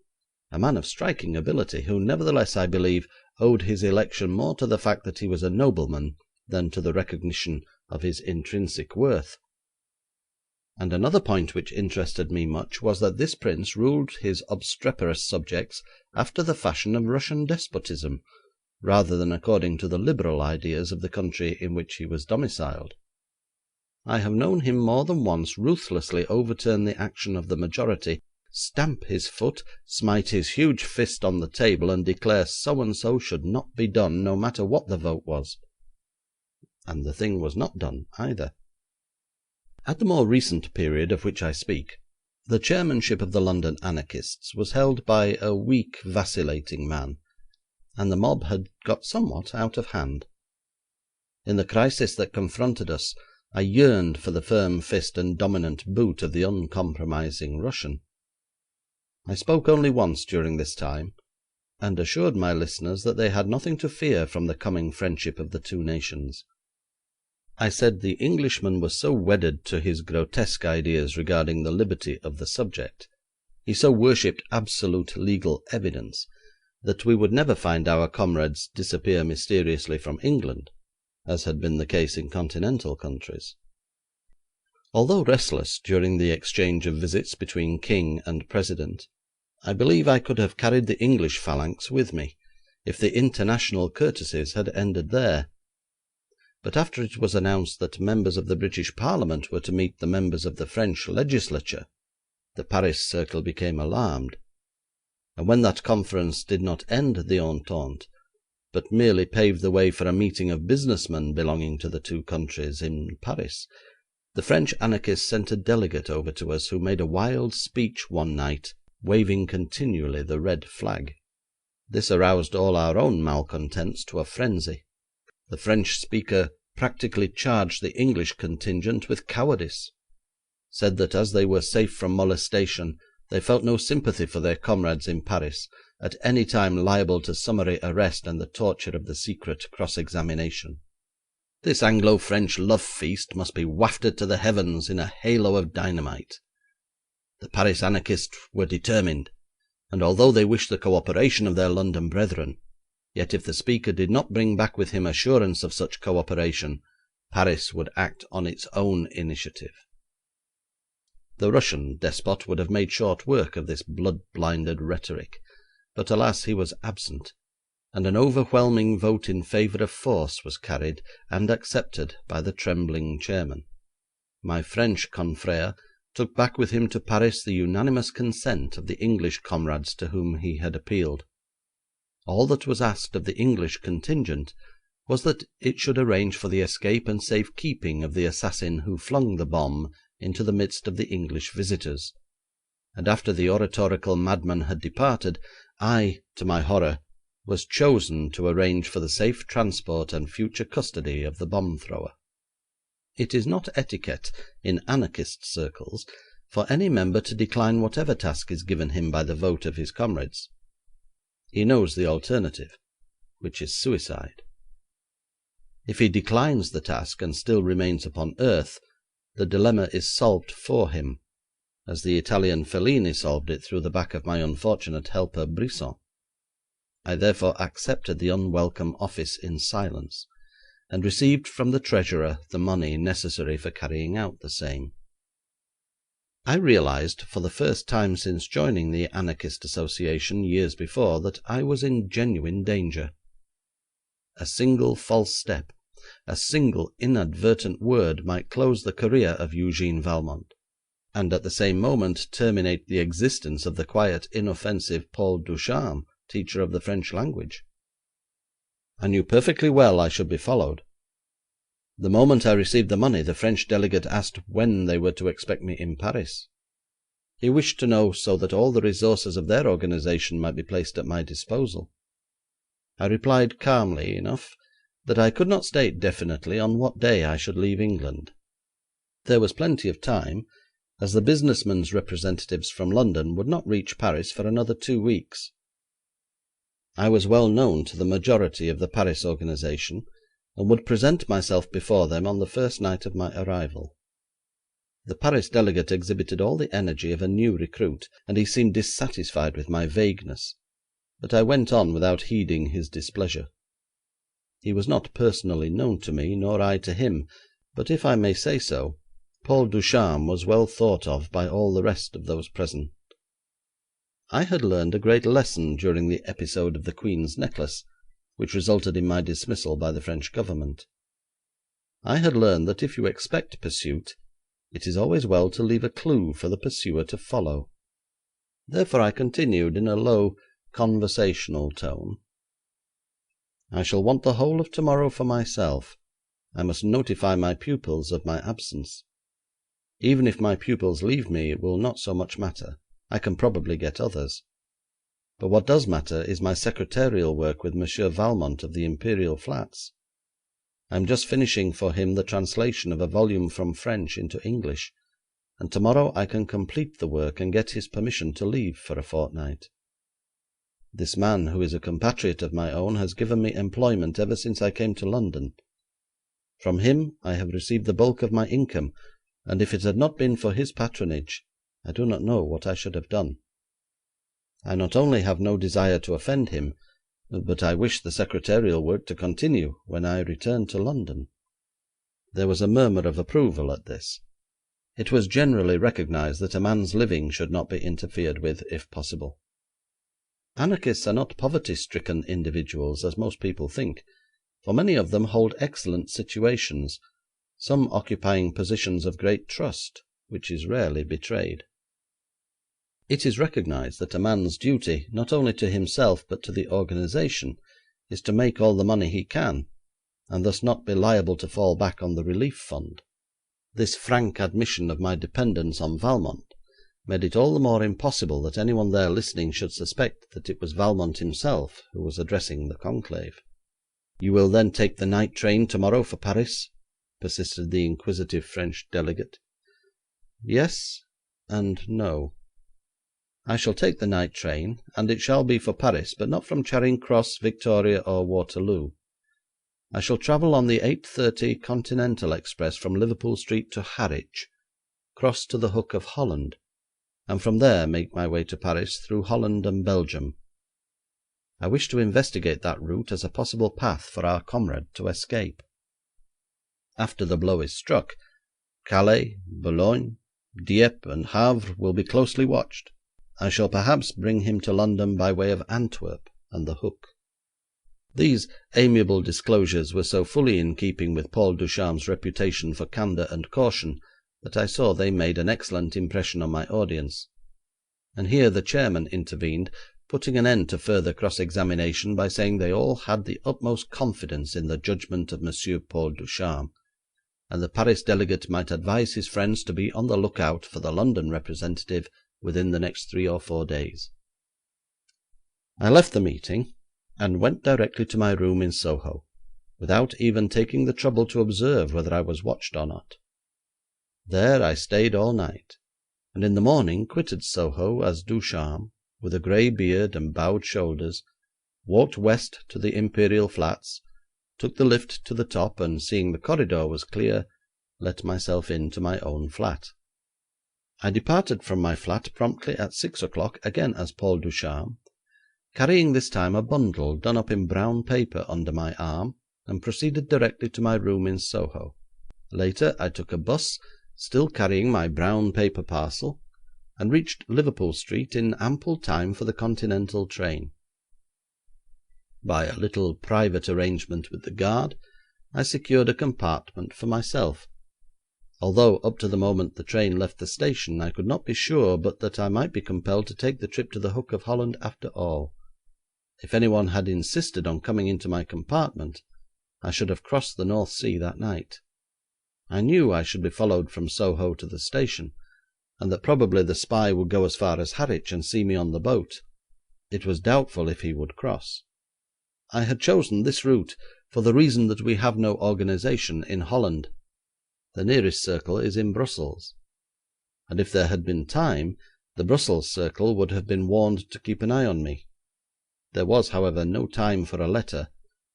a man of striking ability, who nevertheless, I believe, owed his election more to the fact that he was a nobleman than to the recognition of his intrinsic worth. And another point which interested me much was that this prince ruled his obstreperous subjects after the fashion of Russian despotism, rather than according to the liberal ideas of the country in which he was domiciled. I have known him more than once ruthlessly overturn the action of the majority, stamp his foot, smite his huge fist on the table, and declare so and so should not be done, no matter what the vote was. And the thing was not done either. At the more recent period of which I speak, the chairmanship of the London anarchists was held by a weak, vacillating man, and the mob had got somewhat out of hand. In the crisis that confronted us, I yearned for the firm fist and dominant boot of the uncompromising Russian. I spoke only once during this time, and assured my listeners that they had nothing to fear from the coming friendship of the two nations. I said the Englishman was so wedded to his grotesque ideas regarding the liberty of the subject, he so worshipped absolute legal evidence, that we would never find our comrades disappear mysteriously from England, as had been the case in continental countries. Although restless during the exchange of visits between King and President, I believe I could have carried the English phalanx with me, if the international courtesies had ended there. But after it was announced that members of the British Parliament were to meet the members of the French legislature, the Paris circle became alarmed, and when that conference did not end the entente, but merely paved the way for a meeting of businessmen belonging to the two countries in Paris, the French anarchists sent a delegate over to us who made a wild speech one night, waving continually the red flag. This aroused all our own malcontents to a frenzy. The French speaker practically charged the English contingent with cowardice, said that as they were safe from molestation, they felt no sympathy for their comrades in Paris, at any time liable to summary arrest and the torture of the secret cross-examination. This Anglo-French love feast must be wafted to the heavens in a halo of dynamite. The Paris anarchists were determined, and although they wished the cooperation of their London brethren, yet if the speaker did not bring back with him assurance of such cooperation, Paris would act on its own initiative. The Russian despot would have made short work of this blood-blinded rhetoric, but alas, he was absent, and an overwhelming vote in favour of force was carried and accepted by the trembling chairman. My French confrère took back with him to Paris the unanimous consent of the English comrades to whom he had appealed. All that was asked of the English contingent was that it should arrange for the escape and safe keeping of the assassin who flung the bomb into the midst of the English visitors, and after the oratorical madman had departed, I, to my horror, was chosen to arrange for the safe transport and future custody of the bomb thrower. It is not etiquette in anarchist circles for any member to decline whatever task is given him by the vote of his comrades. He knows the alternative, which is suicide. If he declines the task and still remains upon earth, the dilemma is solved for him, as the Italian Fellini solved it through the back of my unfortunate helper Brisson. I therefore accepted the unwelcome office in silence, and received from the treasurer the money necessary for carrying out the same. I realised for the first time since joining the Anarchist Association years before that I was in genuine danger. A single false step, a single inadvertent word might close the career of Eugene Valmont, and at the same moment terminate the existence of the quiet, inoffensive Paul Ducharme, teacher of the French language. I knew perfectly well I should be followed. The moment I received the money, the French delegate asked when they were to expect me in Paris. He wished to know so that all the resources of their organisation might be placed at my disposal. I replied calmly enough that I could not state definitely on what day I should leave England. There was plenty of time, as the businessmen's representatives from London would not reach Paris for another 2 weeks. I was well known to the majority of the Paris organisation, and would present myself before them on the first night of my arrival. The Paris delegate exhibited all the energy of a new recruit, and he seemed dissatisfied with my vagueness, but I went on without heeding his displeasure. He was not personally known to me, nor I to him, but if I may say so, Paul Ducharme was well thought of by all the rest of those present. I had learned a great lesson during the episode of the Queen's necklace, which resulted in my dismissal by the French government. I had learned that if you expect pursuit, it is always well to leave a clue for the pursuer to follow. Therefore I continued in a low, conversational tone: "I shall want the whole of tomorrow for myself. I must notify my pupils of my absence. Even if my pupils leave me, it will not so much matter. I can probably get others. But what does matter is my secretarial work with Monsieur Valmont of the Imperial Flats. I am just finishing for him the translation of a volume from French into English, and tomorrow I can complete the work and get his permission to leave for a fortnight. This man, who is a compatriot of my own, has given me employment ever since I came to London. From him I have received the bulk of my income, and if it had not been for his patronage, I do not know what I should have done. I not only have no desire to offend him, but I wish the secretarial work to continue when I return to London." There was a murmur of approval at this. It was generally recognised that a man's living should not be interfered with, if possible. Anarchists are not poverty-stricken individuals, as most people think, for many of them hold excellent situations, some occupying positions of great trust, which is rarely betrayed. It is recognised that a man's duty, not only to himself but to the organisation, is to make all the money he can, and thus not be liable to fall back on the relief fund. This frank admission of my dependence on Valmont made it all the more impossible that anyone there listening should suspect that it was Valmont himself who was addressing the conclave. "You will then take the night train tomorrow for Paris?" persisted the inquisitive French delegate. "Yes, and no. I shall take the night train, and it shall be for Paris, but not from Charing Cross, Victoria, or Waterloo. I shall travel on the 8:30 Continental Express from Liverpool Street to Harwich, cross to the Hook of Holland, and from there make my way to Paris through Holland and Belgium. I wish to investigate that route as a possible path for our comrade to escape. After the blow is struck, Calais, Boulogne, Dieppe, and Havre will be closely watched. I shall perhaps bring him to London by way of Antwerp and the Hook." These amiable disclosures were so fully in keeping with Paul Ducharme's reputation for candour and caution that I saw they made an excellent impression on my audience, and here the chairman intervened, putting an end to further cross-examination by saying they all had the utmost confidence in the judgment of Monsieur Paul Ducharme, and the Paris delegate might advise his friends to be on the look out for the London representative within the next 3 or 4 days. I left the meeting and went directly to my room in Soho, without even taking the trouble to observe whether I was watched or not. There I stayed all night, and in the morning quitted Soho as Ducharme, with a grey beard and bowed shoulders, walked west to the Imperial Flats, took the lift to the top, and seeing the corridor was clear, let myself into my own flat. I departed from my flat promptly at 6 o'clock, again as Paul Ducharme, carrying this time a bundle done up in brown paper under my arm, and proceeded directly to my room in Soho. Later I took a bus, still carrying my brown paper parcel, and reached Liverpool Street in ample time for the Continental train. By a little private arrangement with the guard, I secured a compartment for myself, although up to the moment the train left the station I could not be sure but that I might be compelled to take the trip to the Hook of Holland after all. If anyone had insisted on coming into my compartment, I should have crossed the North Sea that night. I knew I should be followed from Soho to the station, and that probably the spy would go as far as Harwich and see me on the boat. It was doubtful if he would cross. I had chosen this route for the reason that we have no organisation in Holland. The nearest circle is in Brussels, and if there had been time, the Brussels circle would have been warned to keep an eye on me. There was, however, no time for a letter,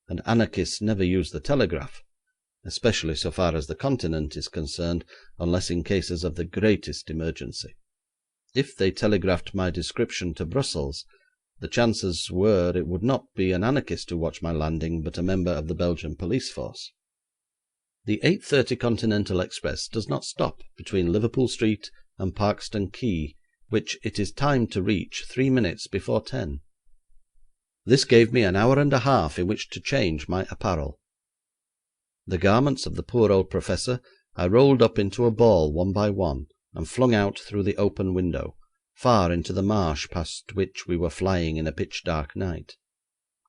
and anarchists never use the telegraph, especially so far as the Continent is concerned, unless in cases of the greatest emergency. If they telegraphed my description to Brussels, the chances were it would not be an anarchist who watched my landing, but a member of the Belgian police force. The 8:30 Continental Express does not stop between Liverpool Street and Parkstone Quay, which it is timed to reach 3 minutes before 10. This gave me an hour and a half in which to change my apparel. The garments of the poor old professor I rolled up into a ball one by one, and flung out through the open window, far into the marsh past which we were flying in a pitch-dark night.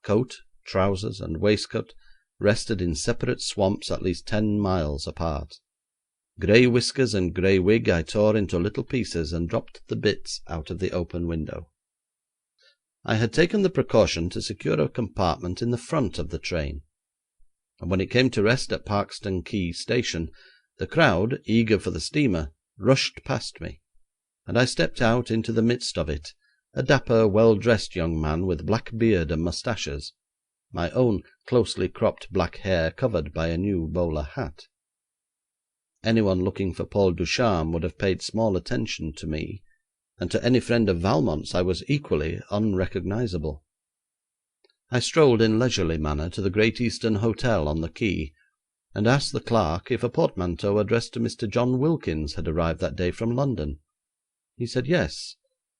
Coat, trousers, and waistcoat rested in separate swamps at least 10 miles apart. Grey whiskers and grey wig I tore into little pieces and dropped the bits out of the open window. I had taken the precaution to secure a compartment in the front of the train, and when it came to rest at Parkston Quay Station, the crowd, eager for the steamer, rushed past me, and I stepped out into the midst of it, a dapper, well-dressed young man with black beard and moustaches, my own closely cropped black hair covered by a new bowler hat. Anyone looking for Paul Ducharme would have paid small attention to me, and to any friend of Valmont's I was equally unrecognisable. I strolled in leisurely manner to the Great Eastern Hotel on the quay, and asked the clerk if a portmanteau addressed to Mr. John Wilkins had arrived that day from London. He said yes,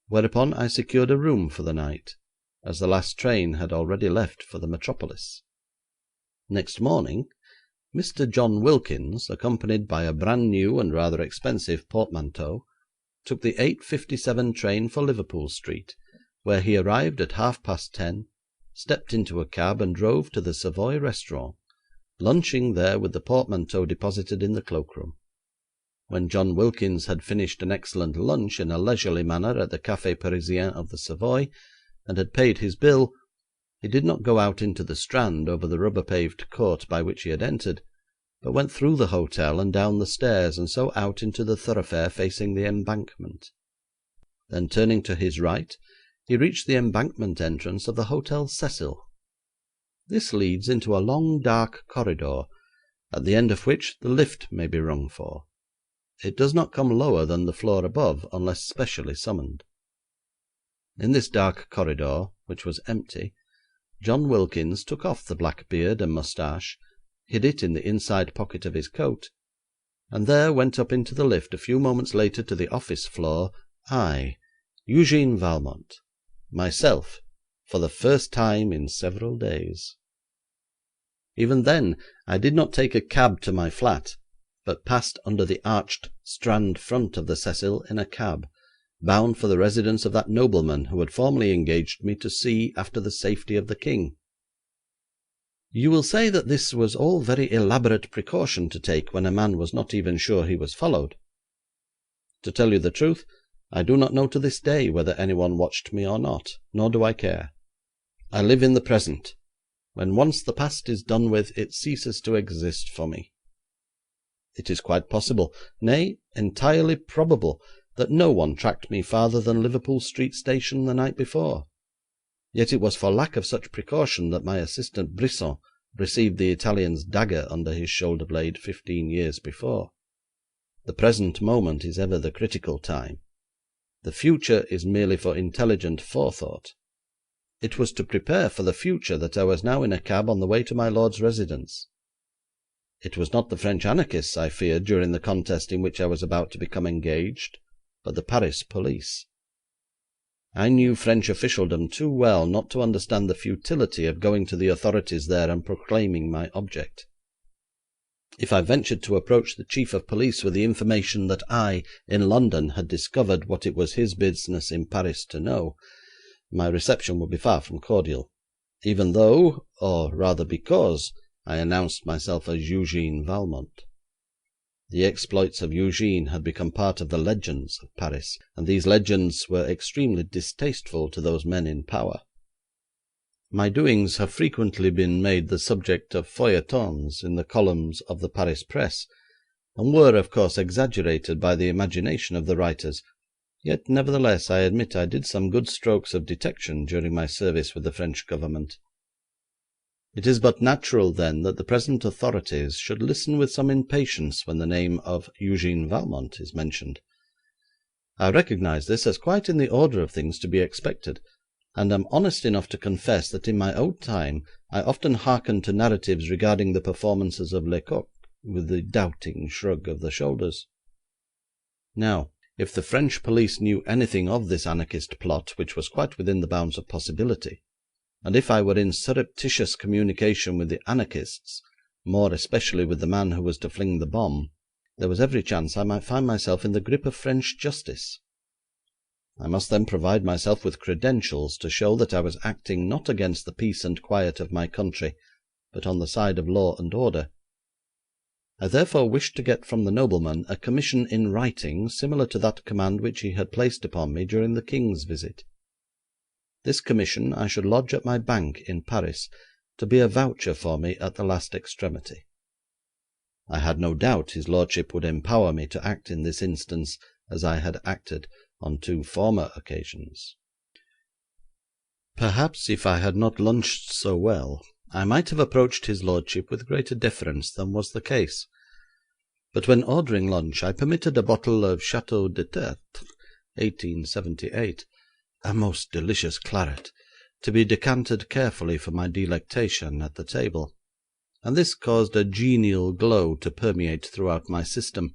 whereupon I secured a room for the night, as the last train had already left for the metropolis. Next morning Mr. John Wilkins, accompanied by a brand new and rather expensive portmanteau, took the 8:57 train for Liverpool Street, where he arrived at 10:30, stepped into a cab and drove to the Savoy Restaurant, lunching there with the portmanteau deposited in the cloakroom. When John Wilkins had finished an excellent lunch in a leisurely manner at the Café Parisien of the Savoy, and had paid his bill, he did not go out into the Strand over the rubber-paved court by which he had entered, but went through the hotel and down the stairs, and so out into the thoroughfare facing the Embankment. Then, turning to his right, he reached the Embankment entrance of the Hotel Cecil. This leads into a long dark corridor, at the end of which the lift may be rung for. It does not come lower than the floor above unless specially summoned. In this dark corridor, which was empty, John Wilkins took off the black beard and moustache, hid it in the inside pocket of his coat, and there went up into the lift a few moments later to the office floor, I, Eugene Valmont, myself, for the first time in several days. Even then I did not take a cab to my flat, but passed under the arched Strand front of the Cecil in a cab, bound for the residence of that nobleman who had formerly engaged me to see after the safety of the King. You will say that this was all very elaborate precaution to take when a man was not even sure he was followed. To tell you the truth, I do not know to this day whether anyone watched me or not, nor do I care. I live in the present. When once the past is done with, it ceases to exist for me. It is quite possible, nay, entirely probable, that no one tracked me farther than Liverpool Street Station the night before. Yet it was for lack of such precaution that my assistant Brisson received the Italian's dagger under his shoulder blade 15 years before. The present moment is ever the critical time. The future is merely for intelligent forethought. It was to prepare for the future that I was now in a cab on the way to my lord's residence. It was not the French anarchists I feared during the contest in which I was about to become engaged, but the Paris police. I knew French officialdom too well not to understand the futility of going to the authorities there and proclaiming my object. If I ventured to approach the chief of police with the information that I, in London, had discovered what it was his business in Paris to know, my reception would be far from cordial, even though, or rather because, I announced myself as Eugene Valmont. The exploits of Eugene had become part of the legends of Paris, and these legends were extremely distasteful to those men in power. My doings have frequently been made the subject of feuilletons in the columns of the Paris press, and were, of course, exaggerated by the imagination of the writers, yet nevertheless I admit I did some good strokes of detection during my service with the French government. It is but natural, then, that the present authorities should listen with some impatience when the name of Eugene Valmont is mentioned. I recognise this as quite in the order of things to be expected, and am honest enough to confess that in my own time I often hearkened to narratives regarding the performances of Lecoq with the doubting shrug of the shoulders. Now, if the French police knew anything of this anarchist plot, which was quite within the bounds of possibility, and if I were in surreptitious communication with the anarchists, more especially with the man who was to fling the bomb, there was every chance I might find myself in the grip of French justice. I must then provide myself with credentials to show that I was acting not against the peace and quiet of my country, but on the side of law and order. I therefore wished to get from the nobleman a commission in writing similar to that command which he had placed upon me during the King's visit. This commission I should lodge at my bank in Paris, to be a voucher for me at the last extremity. I had no doubt his lordship would empower me to act in this instance as I had acted on 2 former occasions. Perhaps if I had not lunched so well, I might have approached his lordship with greater deference than was the case, but when ordering lunch I permitted a bottle of Chateau de Tertre, 1878, a most delicious claret, to be decanted carefully for my delectation at the table, and this caused a genial glow to permeate throughout my system,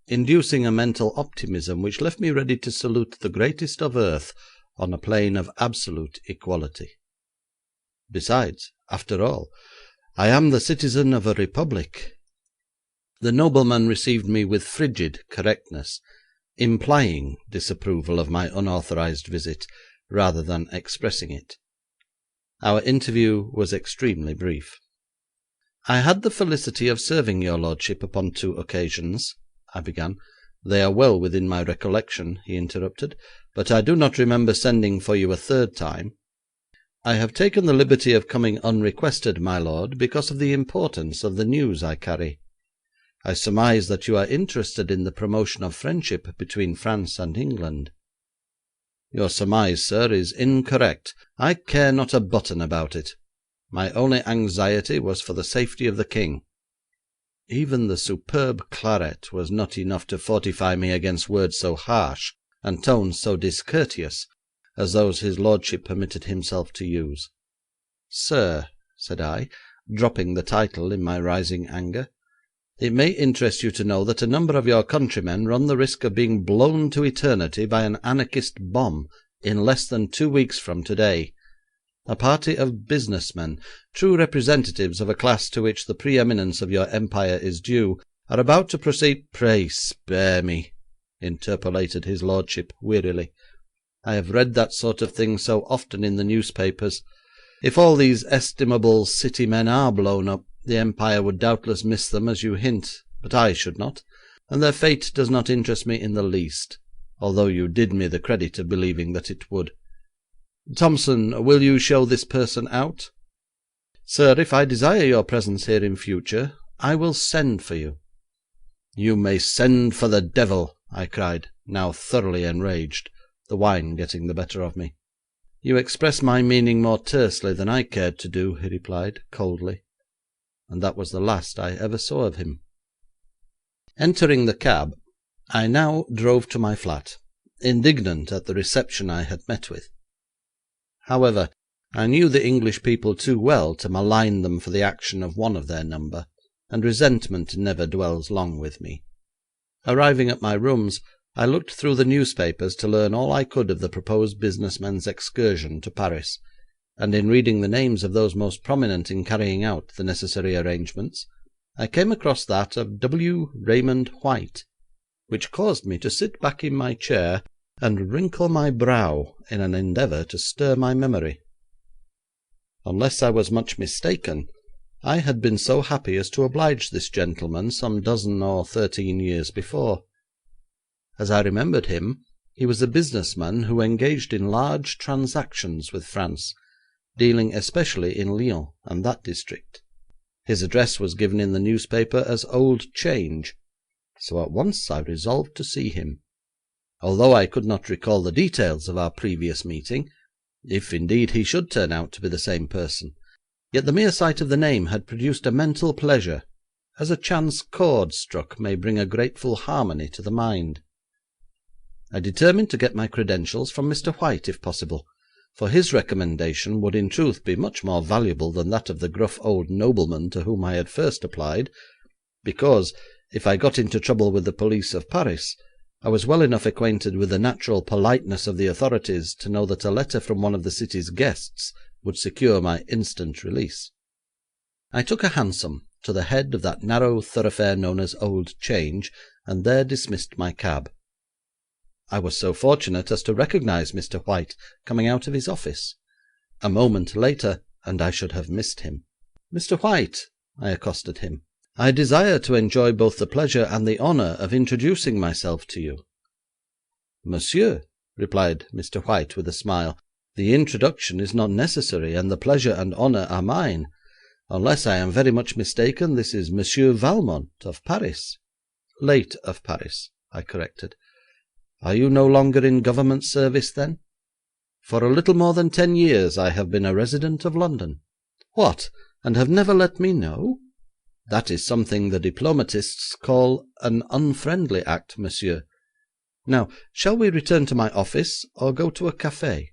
inducing a mental optimism which left me ready to salute the greatest of earth on a plane of absolute equality. Besides, after all, I am the citizen of a republic. The nobleman received me with frigid correctness, implying disapproval of my unauthorised visit rather than expressing it. Our interview was extremely brief. I had the felicity of serving your lordship upon 2 occasions, I began. They are well within my recollection, he interrupted, but I do not remember sending for you a 3rd time. I have taken the liberty of coming unrequested, my lord, because of the importance of the news I carry. I surmise that you are interested in the promotion of friendship between France and England. Your surmise, sir, is incorrect. I care not a button about it. My only anxiety was for the safety of the King. Even the superb claret was not enough to fortify me against words so harsh and tones so discourteous as those his lordship permitted himself to use. Sir, said I, dropping the title in my rising anger, it may interest you to know that a number of your countrymen run the risk of being blown to eternity by an anarchist bomb in less than 2 weeks from today. A party of business men, true representatives of a class to which the preeminence of your empire is due, are about to proceed— Pray spare me, interpolated his lordship wearily. I have read that sort of thing so often in the newspapers. If all these estimable city men are blown up, the empire would doubtless miss them, as you hint, but I should not, and their fate does not interest me in the least, although you did me the credit of believing that it would. Thompson, will you show this person out? Sir, if I desire your presence here in future, I will send for you. You may send for the devil, I cried, now thoroughly enraged, the wine getting the better of me. You express my meaning more tersely than I cared to do, he replied, coldly, and that was the last I ever saw of him. Entering the cab, I now drove to my flat, indignant at the reception I had met with. However, I knew the English people too well to malign them for the action of one of their number, and resentment never dwells long with me. Arriving at my rooms, I looked through the newspapers to learn all I could of the proposed business men's excursion to Paris, and in reading the names of those most prominent in carrying out the necessary arrangements, I came across that of W. Raymond White, which caused me to sit back in my chair and wrinkle my brow in an endeavour to stir my memory. Unless I was much mistaken, I had been so happy as to oblige this gentleman some 12 or 13 years before. As I remembered him, he was a business man who engaged in large transactions with France, dealing especially in Lyon and that district. His address was given in the newspaper as Old Change, so at once I resolved to see him. Although I could not recall the details of our previous meeting, if indeed he should turn out to be the same person, yet the mere sight of the name had produced a mental pleasure, as a chance chord struck may bring a grateful harmony to the mind. I determined to get my credentials from Mr. White if possible, for his recommendation would in truth be much more valuable than that of the gruff old nobleman to whom I had first applied, because, if I got into trouble with the police of Paris, I was well enough acquainted with the natural politeness of the authorities to know that a letter from one of the city's guests would secure my instant release. I took a hansom to the head of that narrow thoroughfare known as Old Change, and there dismissed my cab. I was so fortunate as to recognise Mr. White coming out of his office. A moment later, and I should have missed him. "Mr. White," I accosted him, "I desire to enjoy both the pleasure and the honour of introducing myself to you." "Monsieur," replied Mr. White with a smile, "the introduction is not necessary, and the pleasure and honour are mine. Unless I am very much mistaken, this is Monsieur Valmont of Paris." "Late of Paris," I corrected. "Are you no longer in Government service, then?" "For a little more than 10 years I have been a resident of London." "What, and have never let me know? That is something the diplomatists call an unfriendly act, monsieur. Now, shall we return to my office, or go to a café?"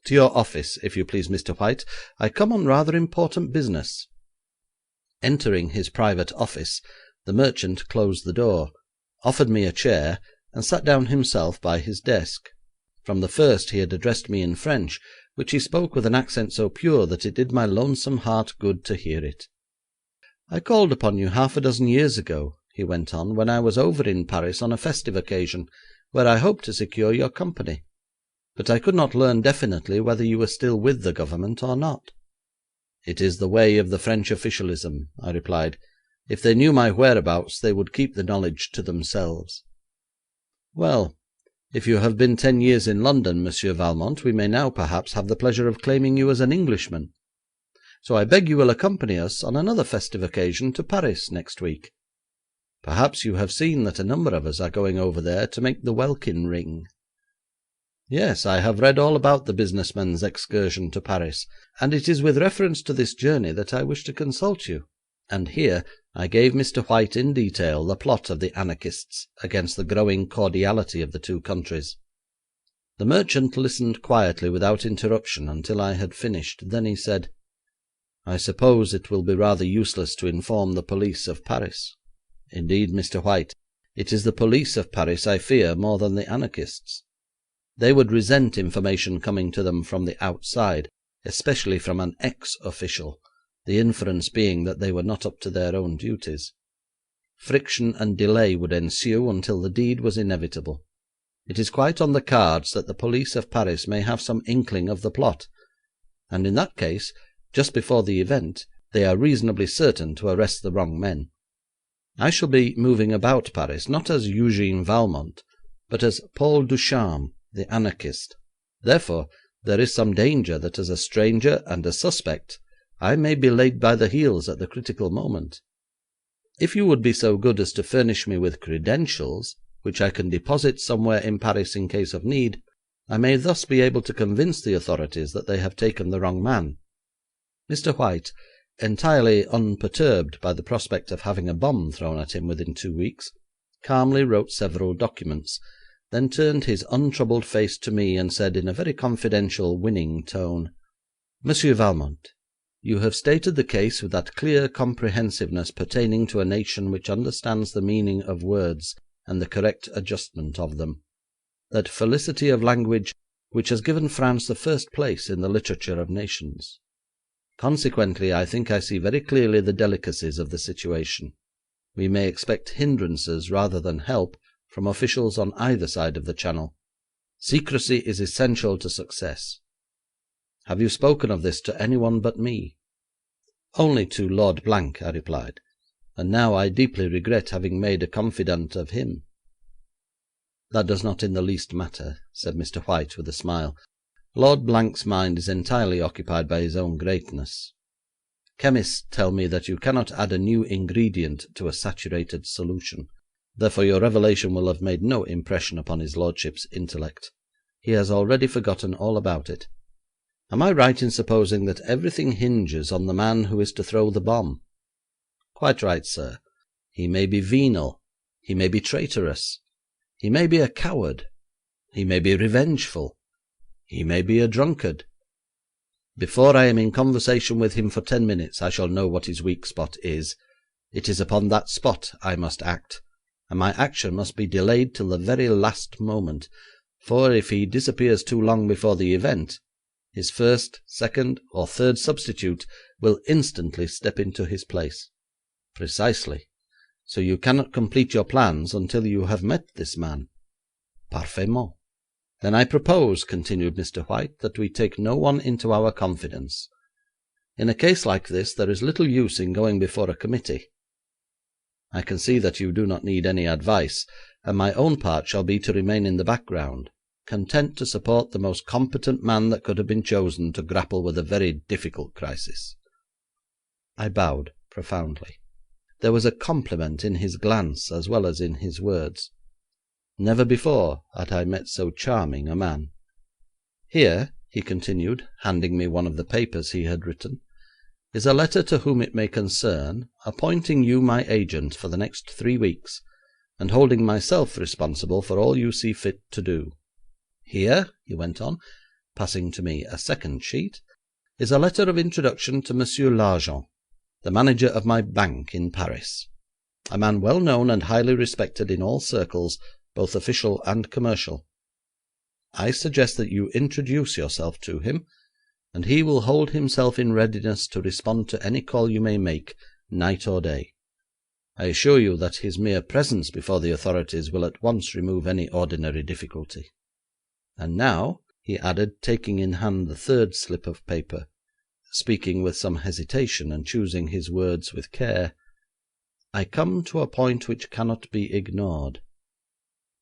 "To your office, if you please, Mr. White. I come on rather important business." Entering his private office, the merchant closed the door, offered me a chair, and sat down himself by his desk. From the first he had addressed me in French, which he spoke with an accent so pure that it did my lonesome heart good to hear it. "I called upon you half a dozen years ago," he went on, "when I was over in Paris on a festive occasion, where I hoped to secure your company, but I could not learn definitely whether you were still with the Government or not." "It is the way of the French officialism," I replied. "If they knew my whereabouts they would keep the knowledge to themselves." "Well, if you have been 10 years in London, Monsieur Valmont, we may now perhaps have the pleasure of claiming you as an Englishman. So I beg you will accompany us on another festive occasion to Paris next week. Perhaps you have seen that a number of us are going over there to make the welkin ring." "Yes, I have read all about the business men's excursion to Paris, and it is with reference to this journey that I wish to consult you." And here I gave Mr. White in detail the plot of the anarchists against the growing cordiality of the two countries. The merchant listened quietly without interruption until I had finished, then he said: "I suppose it will be rather useless to inform the police of Paris." "Indeed, Mr. White, it is the police of Paris I fear more than the anarchists. They would resent information coming to them from the outside, especially from an ex-official, the inference being that they were not up to their own duties. Friction and delay would ensue until the deed was inevitable. It is quite on the cards that the police of Paris may have some inkling of the plot, and in that case, just before the event, they are reasonably certain to arrest the wrong men. I shall be moving about Paris, not as Eugene Valmont, but as Paul Ducharme, the anarchist. Therefore, there is some danger that as a stranger and a suspect I may be laid by the heels at the critical moment. If you would be so good as to furnish me with credentials, which I can deposit somewhere in Paris in case of need, I may thus be able to convince the authorities that they have taken the wrong man." Mr. White, entirely unperturbed by the prospect of having a bomb thrown at him within 2 weeks, calmly wrote several documents, then turned his untroubled face to me and said in a very confidential, winning tone: "Monsieur Valmont, you have stated the case with that clear comprehensiveness pertaining to a nation which understands the meaning of words and the correct adjustment of them, that felicity of language which has given France the first place in the literature of nations. Consequently, I think I see very clearly the delicacies of the situation. We may expect hindrances rather than help from officials on either side of the Channel. Secrecy is essential to success. Have you spoken of this to anyone but me?" "Only to Lord Blank," I replied, "and now I deeply regret having made a confidant of him." "That does not in the least matter," said Mr. White with a smile. "Lord Blank's mind is entirely occupied by his own greatness. Chemists tell me that you cannot add a new ingredient to a saturated solution, therefore your revelation will have made no impression upon his lordship's intellect. He has already forgotten all about it. Am I right in supposing that everything hinges on the man who is to throw the bomb?" "Quite right, sir. He may be venal, he may be traitorous, he may be a coward, he may be revengeful, he may be a drunkard. Before I am in conversation with him for 10 minutes I shall know what his weak spot is. It is upon that spot I must act, and my action must be delayed till the very last moment, for if he disappears too long before the event, his first, second, or third substitute will instantly step into his place. 'Precisely. So you cannot complete your plans until you have met this man?' 'Parfaitement.' 'Then I propose,' continued Mr. White, 'that we take no one into our confidence. In a case like this there is little use in going before a committee. I can see that you do not need any advice, and my own part shall be to remain in the background, content to support the most competent man that could have been chosen to grapple with a very difficult crisis.' I bowed profoundly. There was a compliment in his glance as well as in his words. Never before had I met so charming a man. 'Here,' he continued, handing me one of the papers he had written, 'is a letter to whom it may concern, appointing you my agent for the next 3 weeks, and holding myself responsible for all you see fit to do. Here,' he went on, passing to me a second sheet, 'is a letter of introduction to Monsieur L'Argent, the manager of my bank in Paris, a man well known and highly respected in all circles, both official and commercial. I suggest that you introduce yourself to him, and he will hold himself in readiness to respond to any call you may make, night or day. I assure you that his mere presence before the authorities will at once remove any ordinary difficulty. And now,' he added, taking in hand the third slip of paper, speaking with some hesitation and choosing his words with care, 'I come to a point which cannot be ignored.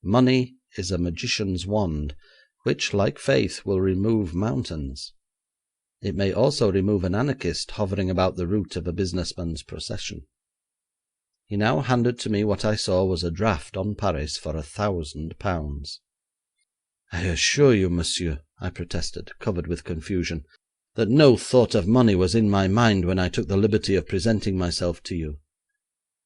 Money is a magician's wand, which, like faith, will remove mountains. It may also remove an anarchist hovering about the route of a business man's procession.' He now handed to me what I saw was a draft on Paris for £1,000. 'I assure you, monsieur,' I protested, covered with confusion, 'that no thought of money was in my mind when I took the liberty of presenting myself to you.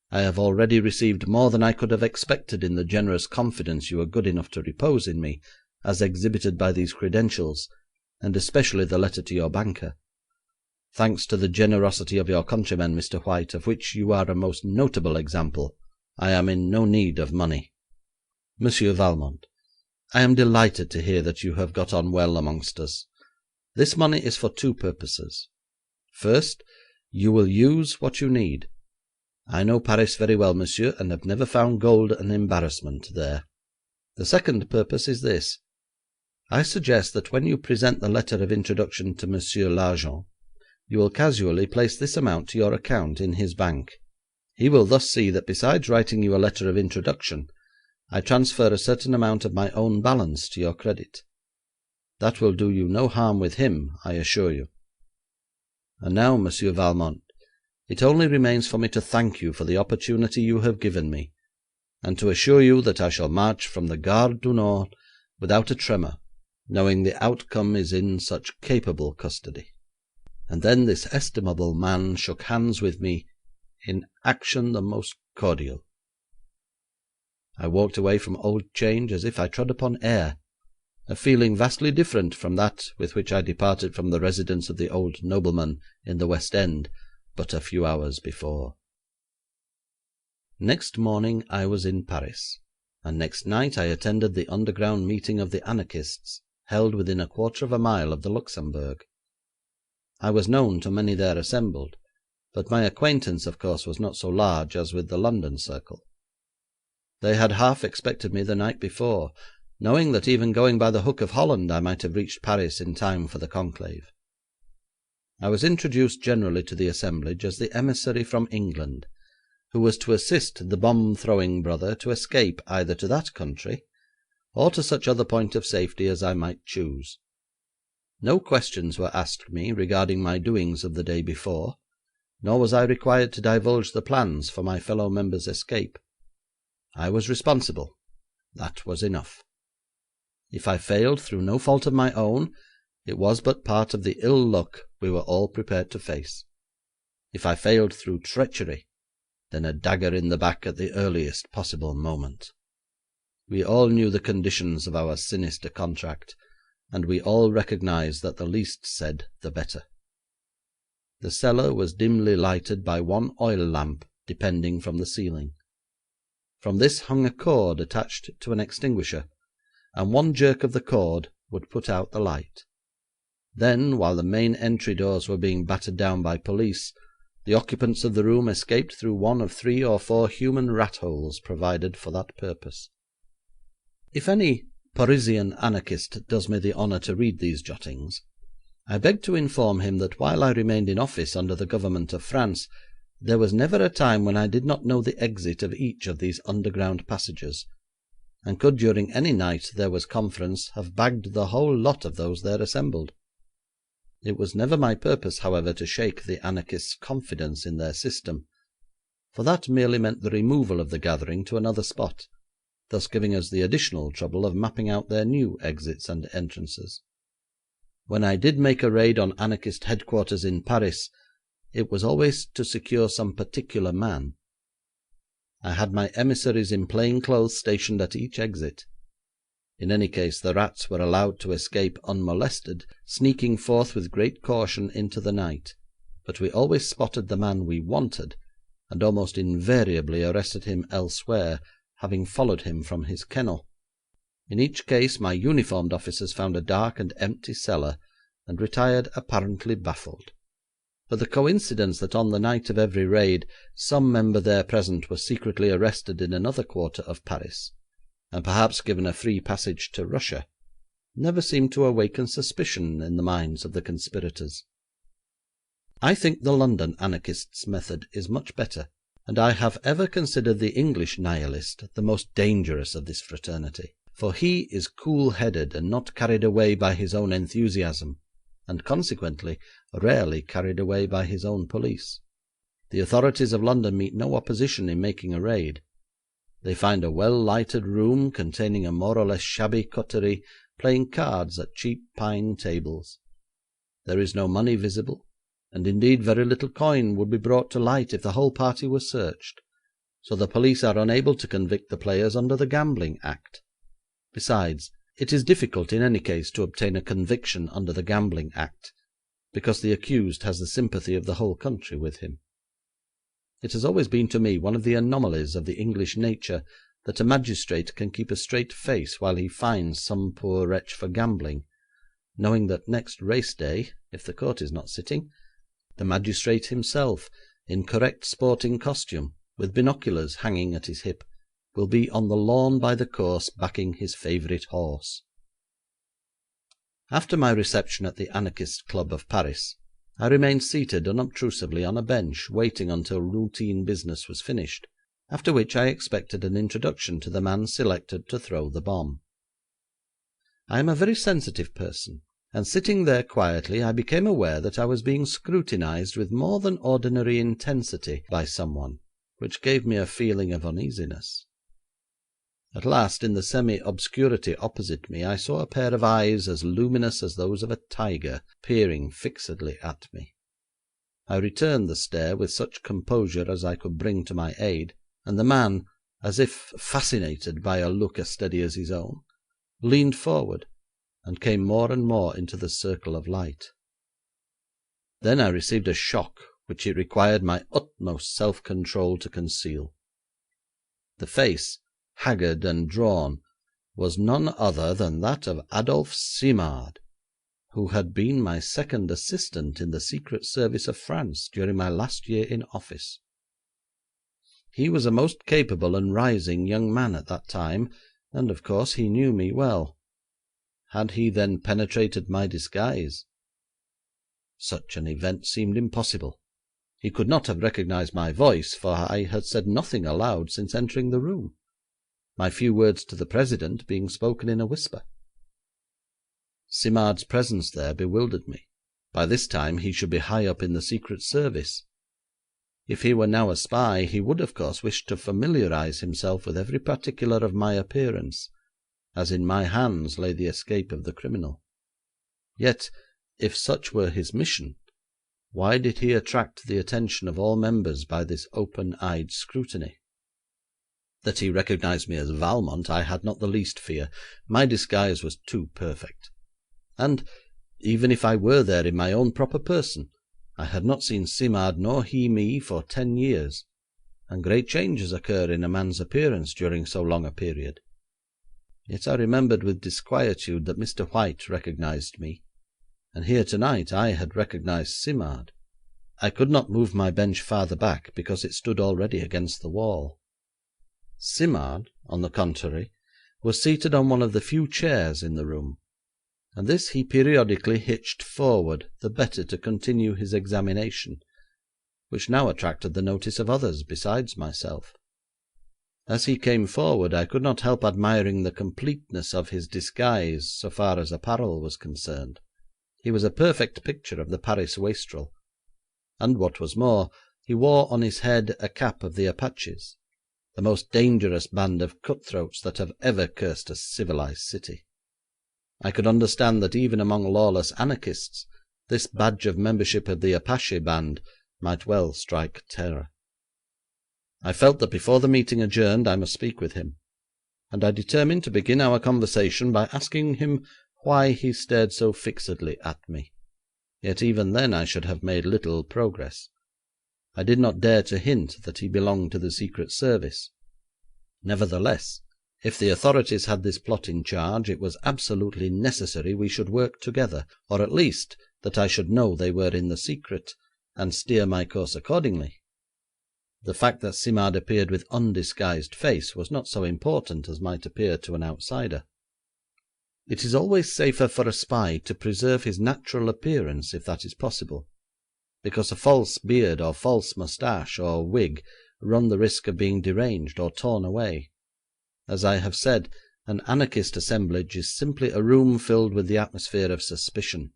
I have already received more than I could have expected in the generous confidence you are good enough to repose in me, as exhibited by these credentials, and especially the letter to your banker. Thanks to the generosity of your countrymen, Mr. White, of which you are a most notable example, I am in no need of money. Monsieur Valmont, I am delighted to hear that you have got on well amongst us. This money is for 2 purposes. First, you will use what you need. I know Paris very well, monsieur, and have never found gold an embarrassment there. The second purpose is this. I suggest that when you present the letter of introduction to Monsieur L'Argent, you will casually place this amount to your account in his bank. He will thus see that besides writing you a letter of introduction, I transfer a certain amount of my own balance to your credit. That will do you no harm with him, I assure you. And now, Monsieur Valmont, it only remains for me to thank you for the opportunity you have given me, and to assure you that I shall march from the Gare du Nord without a tremor, knowing the outcome is in such capable custody.' And then this estimable man shook hands with me in action the most cordial. I walked away from Old Change as if I trod upon air, a feeling vastly different from that with which I departed from the residence of the old nobleman in the West End but a few hours before. Next morning I was in Paris, and next night I attended the underground meeting of the anarchists, held within a quarter of a mile of the Luxembourg. I was known to many there assembled, but my acquaintance, of course, was not so large as with the London circle. They had half expected me the night before, knowing that even going by the Hook of Holland I might have reached Paris in time for the conclave. I was introduced generally to the assemblage as the emissary from England, who was to assist the bomb-throwing brother to escape either to that country, or to such other point of safety as I might choose. No questions were asked me regarding my doings of the day before, nor was I required to divulge the plans for my fellow members' escape. I was responsible. That was enough. If I failed through no fault of my own, it was but part of the ill luck we were all prepared to face. If I failed through treachery, then a dagger in the back at the earliest possible moment. We all knew the conditions of our sinister contract, and we all recognised that the least said the better. The cellar was dimly lighted by one oil lamp depending from the ceiling. From this hung a cord attached to an extinguisher, and one jerk of the cord would put out the light. Then, while the main entry doors were being battered down by police, The occupants of the room escaped through one of 3 or 4 human rat holes provided for that purpose. If any Parisian anarchist does me the honour to read these jottings, I beg to inform him that while I remained in office under the government of France, there was never a time when I did not know the exit of each of these underground passages, and could during any night there was conference have bagged the whole lot of those there assembled. It was never my purpose, however, to shake the anarchists' confidence in their system, for that merely meant the removal of the gathering to another spot, thus giving us the additional trouble of mapping out their new exits and entrances. When I did make a raid on anarchist headquarters in Paris, it was always to secure some particular man. I had my emissaries in plain clothes stationed at each exit. In any case, the rats were allowed to escape unmolested, sneaking forth with great caution into the night, but we always spotted the man we wanted, and almost invariably arrested him elsewhere, having followed him from his kennel. In each case my uniformed officers found a dark and empty cellar, and retired apparently baffled. But the coincidence that on the night of every raid some member there present was secretly arrested in another quarter of Paris, and perhaps given a free passage to Russia, never seemed to awaken suspicion in the minds of the conspirators. I think the London anarchists' method is much better, and I have ever considered the English nihilist the most dangerous of this fraternity, for he is cool-headed and not carried away by his own enthusiasm, and consequently rarely carried away by his own police. The authorities of London meet no opposition in making a raid. They find a well-lighted room containing a more or less shabby coterie playing cards at cheap pine tables. There is no money visible, and indeed very little coin would be brought to light if the whole party were searched, so the police are unable to convict the players under the Gambling Act. Besides, it is difficult in any case to obtain a conviction under the Gambling Act, because the accused has the sympathy of the whole country with him. It has always been to me one of the anomalies of the English nature that a magistrate can keep a straight face while he fines some poor wretch for gambling, knowing that next race day, if the court is not sitting, the magistrate himself, in correct sporting costume, with binoculars hanging at his hip, will be on the lawn by the course backing his favourite horse. After my reception at the Anarchist Club of Paris, I remained seated unobtrusively on a bench waiting until routine business was finished, after which I expected an introduction to the man selected to throw the bomb. I am a very sensitive person, and sitting there quietly I became aware that I was being scrutinised with more than ordinary intensity by someone, which gave me a feeling of uneasiness. At last, in the semi-obscurity opposite me, I saw a pair of eyes as luminous as those of a tiger peering fixedly at me. I returned the stare with such composure as I could bring to my aid, and the man, as if fascinated by a look as steady as his own, leaned forward and came more and more into the circle of light. Then I received a shock which it required my utmost self-control to conceal. The face, haggard and drawn, was none other than that of Adolphe Simard, who had been my second assistant in the Secret Service of France during my last year in office. He was a most capable and rising young man at that time, and of course he knew me well. Had he then penetrated my disguise? Such an event seemed impossible. He could not have recognised my voice, for I had said nothing aloud since entering the room, my few words to the President being spoken in a whisper. Simard's presence there bewildered me. By this time he should be high up in the Secret Service. If he were now a spy, he would of course wish to familiarise himself with every particular of my appearance, as in my hands lay the escape of the criminal. Yet, if such were his mission, why did he attract the attention of all members by this open-eyed scrutiny? That he recognised me as Valmont I had not the least fear. My disguise was too perfect. And, even if I were there in my own proper person, I had not seen Simard nor he me for 10 years, and great changes occur in a man's appearance during so long a period. Yet I remembered with disquietude that Mr. White recognised me, and here tonight I had recognised Simard. I could not move my bench farther back because it stood already against the wall. Simard, on the contrary, was seated on one of the few chairs in the room, and this he periodically hitched forward the better to continue his examination, which now attracted the notice of others besides myself. As he came forward I could not help admiring the completeness of his disguise so far as apparel was concerned. He was a perfect picture of the Paris wastrel, and what was more, he wore on his head a cap of the Apaches, the most dangerous band of cutthroats that have ever cursed a civilised city. I could understand that even among lawless anarchists this badge of membership of the Apache band might well strike terror. I felt that before the meeting adjourned I must speak with him, and I determined to begin our conversation by asking him why he stared so fixedly at me. Yet even then I should have made little progress. I did not dare to hint that he belonged to the Secret Service. Nevertheless, if the authorities had this plot in charge, it was absolutely necessary we should work together, or at least that I should know they were in the secret, and steer my course accordingly. The fact that Simard appeared with undisguised face was not so important as might appear to an outsider. It is always safer for a spy to preserve his natural appearance if that is possible, because a false beard or false moustache or wig run the risk of being deranged or torn away. As I have said, an anarchist assemblage is simply a room filled with the atmosphere of suspicion.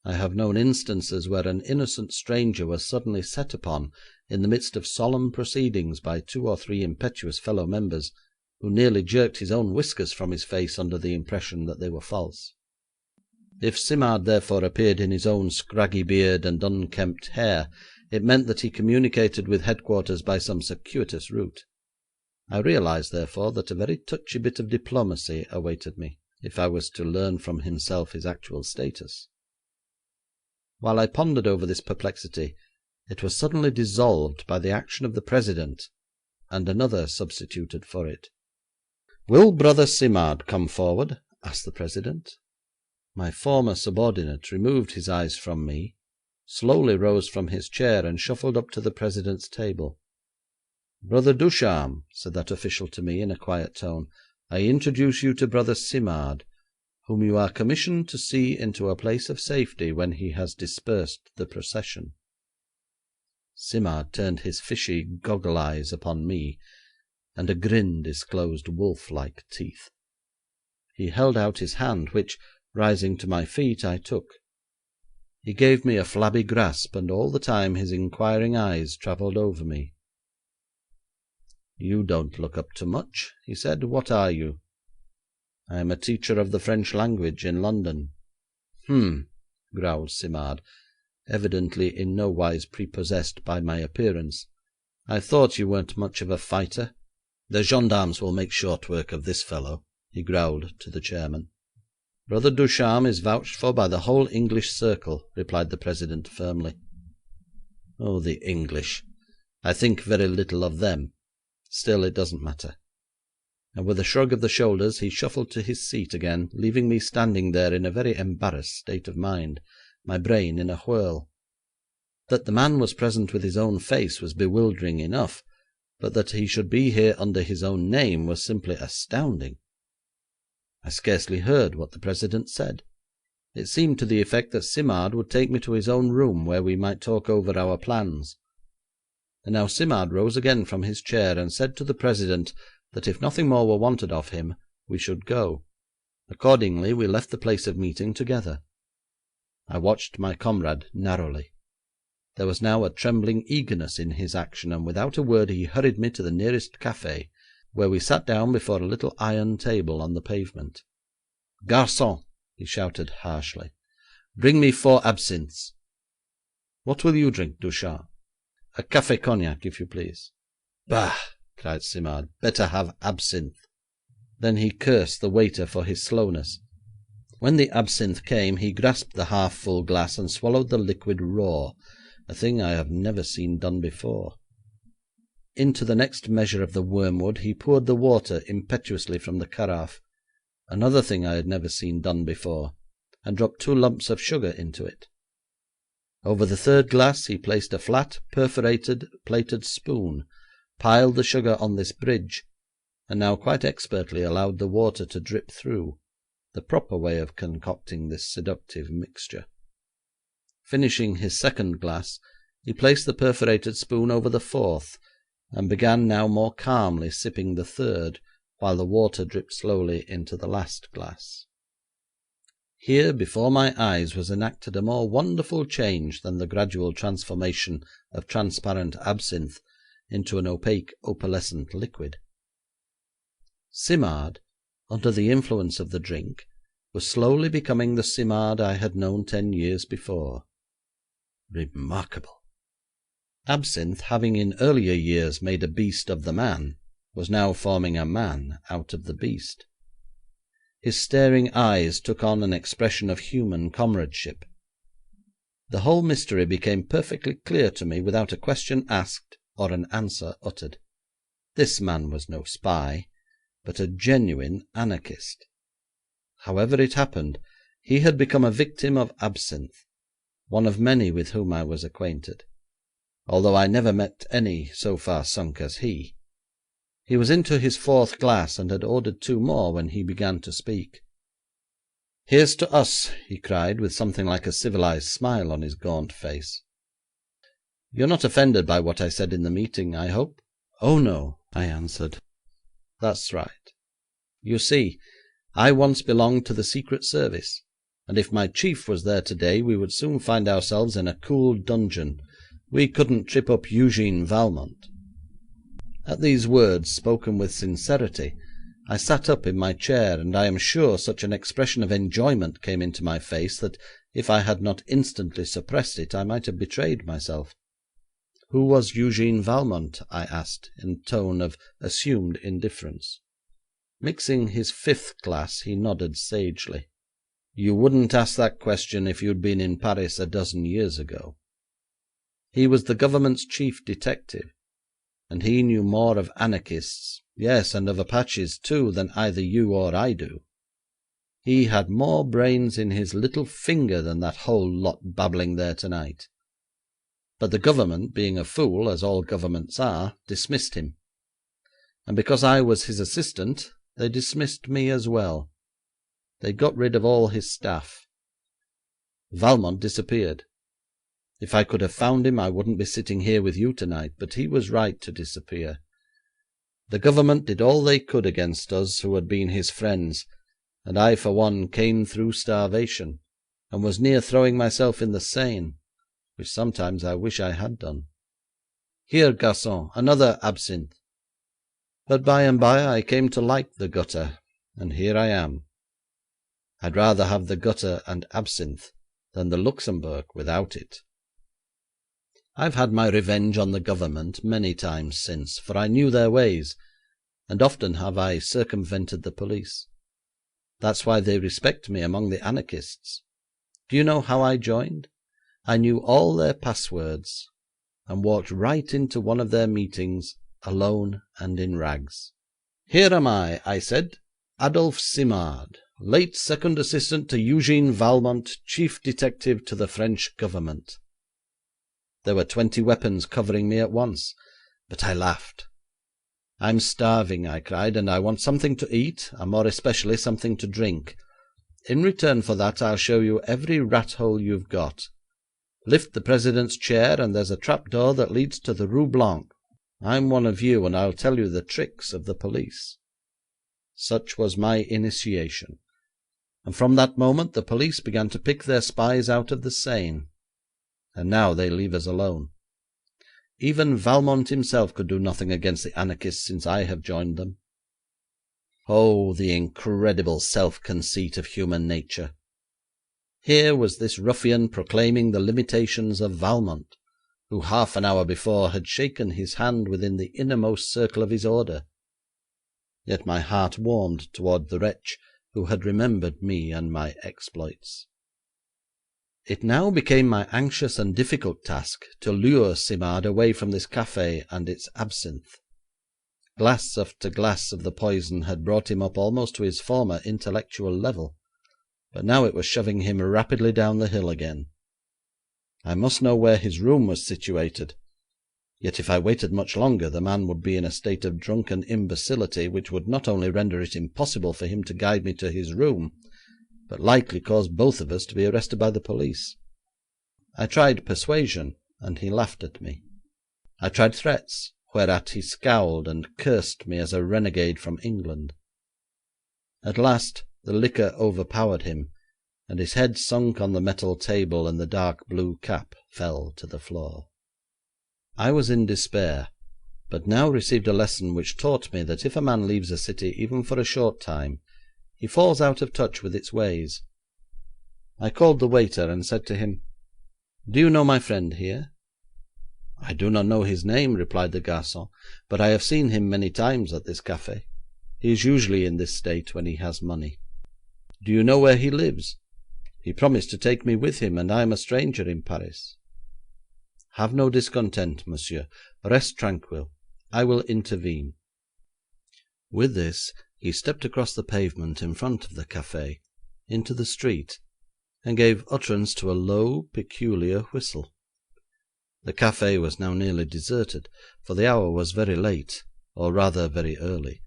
I have known instances where an innocent stranger was suddenly set upon in the midst of solemn proceedings by 2 or 3 impetuous fellow members, who nearly jerked his own whiskers from his face under the impression that they were false. If Simard therefore appeared in his own scraggy beard and unkempt hair, it meant that he communicated with headquarters by some circuitous route. I realised, therefore, that a very touchy bit of diplomacy awaited me, if I was to learn from himself his actual status. While I pondered over this perplexity, it was suddenly dissolved by the action of the President, and another substituted for it. 'Will Brother Simard come forward?' asked the President. My former subordinate removed his eyes from me, slowly rose from his chair, and shuffled up to the President's table. 'Brother Ducharme,' said that official to me in a quiet tone, 'I introduce you to Brother Simard, whom you are commissioned to see into a place of safety when he has dispersed the procession.' Simard turned his fishy, goggle eyes upon me, and a grin disclosed wolf-like teeth. He held out his hand, which, rising to my feet, I took. He gave me a flabby grasp, and all the time his inquiring eyes travelled over me. 'You don't look up to much,' he said. 'What are you?' 'I am a teacher of the French language in London.' 'H'm,' growled Simard, evidently in no wise prepossessed by my appearance. 'I thought you weren't much of a fighter. The gendarmes will make short work of this fellow,' he growled to the chairman. 'Brother Ducharme is vouched for by the whole English circle,' replied the President firmly. 'Oh, the English! I think very little of them. Still, it doesn't matter.' And with a shrug of the shoulders he shuffled to his seat again, leaving me standing there in a very embarrassed state of mind, my brain in a whirl. That the man was present with his own face was bewildering enough, but that he should be here under his own name was simply astounding. I scarcely heard what the President said. It seemed to the effect that Simard would take me to his own room, where we might talk over our plans. And now Simard rose again from his chair, and said to the President that if nothing more were wanted of him, we should go. Accordingly, we left the place of meeting together. I watched my comrade narrowly. There was now a trembling eagerness in his action, and without a word he hurried me to the nearest café, where we sat down before a little iron table on the pavement. 'Garçon!' he shouted harshly, 'bring me 4 absinthes.' 'What will you drink, Ducharme?' 'A café cognac, if you please.' 'Bah!' cried Simard, 'better have absinthe.' Then he cursed the waiter for his slowness. When the absinthe came he grasped the half full glass and swallowed the liquid raw, a thing I have never seen done before. Into the next measure of the wormwood he poured the water impetuously from the carafe, another thing I had never seen done before, and dropped 2 lumps of sugar into it. Over the third glass he placed a flat, perforated, plated spoon, piled the sugar on this bridge, and now quite expertly allowed the water to drip through, the proper way of concocting this seductive mixture. Finishing his second glass, he placed the perforated spoon over the fourth, and began now more calmly sipping the third, while the water dripped slowly into the last glass. Here before my eyes was enacted a more wonderful change than the gradual transformation of transparent absinthe into an opaque opalescent liquid. Simard, under the influence of the drink, was slowly becoming the Simard I had known 10 years before. Remarkable! Absinthe, having in earlier years made a beast of the man, was now forming a man out of the beast. His staring eyes took on an expression of human comradeship. The whole mystery became perfectly clear to me without a question asked or an answer uttered. This man was no spy, but a genuine anarchist. However it happened, he had become a victim of absinthe, one of many with whom I was acquainted, although I never met any so far sunk as he. He was into his fourth glass, and had ordered 2 more when he began to speak. 'Here's to us,' he cried, with something like a civilised smile on his gaunt face. 'You're not offended by what I said in the meeting, I hope?' 'Oh, no,' I answered. 'That's right. You see, I once belonged to the Secret Service, and if my chief was there today we would soon find ourselves in a cool dungeon. We couldn't trip up Eugene Valmont.' At these words, spoken with sincerity, I sat up in my chair, and I am sure such an expression of enjoyment came into my face that if I had not instantly suppressed it I might have betrayed myself. 'Who was Eugene Valmont?' I asked, in a tone of assumed indifference. Mixing his 5th glass, he nodded sagely. 'You wouldn't ask that question if you'd been in Paris a dozen years ago. He was the government's chief detective, and he knew more of anarchists, yes, and of Apaches too, than either you or I do. He had more brains in his little finger than that whole lot babbling there tonight. But the government, being a fool, as all governments are, dismissed him, and because I was his assistant they dismissed me as well. They got rid of all his staff. Valmont disappeared. If I could have found him I wouldn't be sitting here with you tonight, but he was right to disappear. The government did all they could against us who had been his friends, and I for one came through starvation, and was near throwing myself in the Seine, which sometimes I wish I had done. Here, garçon, another absinthe. But by and by I came to like the gutter, and here I am. I'd rather have the gutter and absinthe than the Luxembourg without it. I've had my revenge on the government many times since, for I knew their ways, and often have I circumvented the police. That's why they respect me among the anarchists. Do you know how I joined? I knew all their passwords, and walked right into one of their meetings, alone and in rags. 'Here am I said, Adolphe Simard, late second assistant to Eugene Valmont, chief detective to the French government.' There were 20 weapons covering me at once, but I laughed. 'I'm starving,' I cried, 'and I want something to eat, and more especially something to drink. In return for that I'll show you every rat hole you've got. Lift the President's chair, and there's a trap door that leads to the Rue Blanc. I'm one of you, and I'll tell you the tricks of the police.' Such was my initiation, and from that moment the police began to pick their spies out of the Seine, and now they leave us alone. Even Valmont himself could do nothing against the anarchists since I have joined them. Oh, the incredible self-conceit of human nature! Here was this ruffian proclaiming the limitations of Valmont, who half an hour before had shaken his hand within the innermost circle of his order. Yet my heart warmed toward the wretch who had remembered me and my exploits. It now became my anxious and difficult task to lure Simard away from this café and its absinthe. Glass after glass of the poison had brought him up almost to his former intellectual level, but now it was shoving him rapidly down the hill again. I must know where his room was situated. Yet if I waited much longer the man would be in a state of drunken imbecility which would not only render it impossible for him to guide me to his room, but likely cause both of us to be arrested by the police. I tried persuasion, and he laughed at me. I tried threats, whereat he scowled and cursed me as a renegade from England. At last the liquor overpowered him, and his head sunk on the metal table, and the dark blue cap fell to the floor. I was in despair, but now received a lesson which taught me that if a man leaves a city even for a short time, he falls out of touch with its ways. I called the waiter and said to him, "Do you know my friend here?" "I do not know his name," replied the garçon, "but I have seen him many times at this café. He is usually in this state when he has money." "Do you know where he lives?" "He promised to take me with him, and I am a stranger in Paris." "Have no discontent, monsieur. Rest tranquil. I will intervene." With this he stepped across the pavement in front of the café into the street, and gave utterance to a low, peculiar whistle. The café was now nearly deserted, for the hour was very late, or rather very early.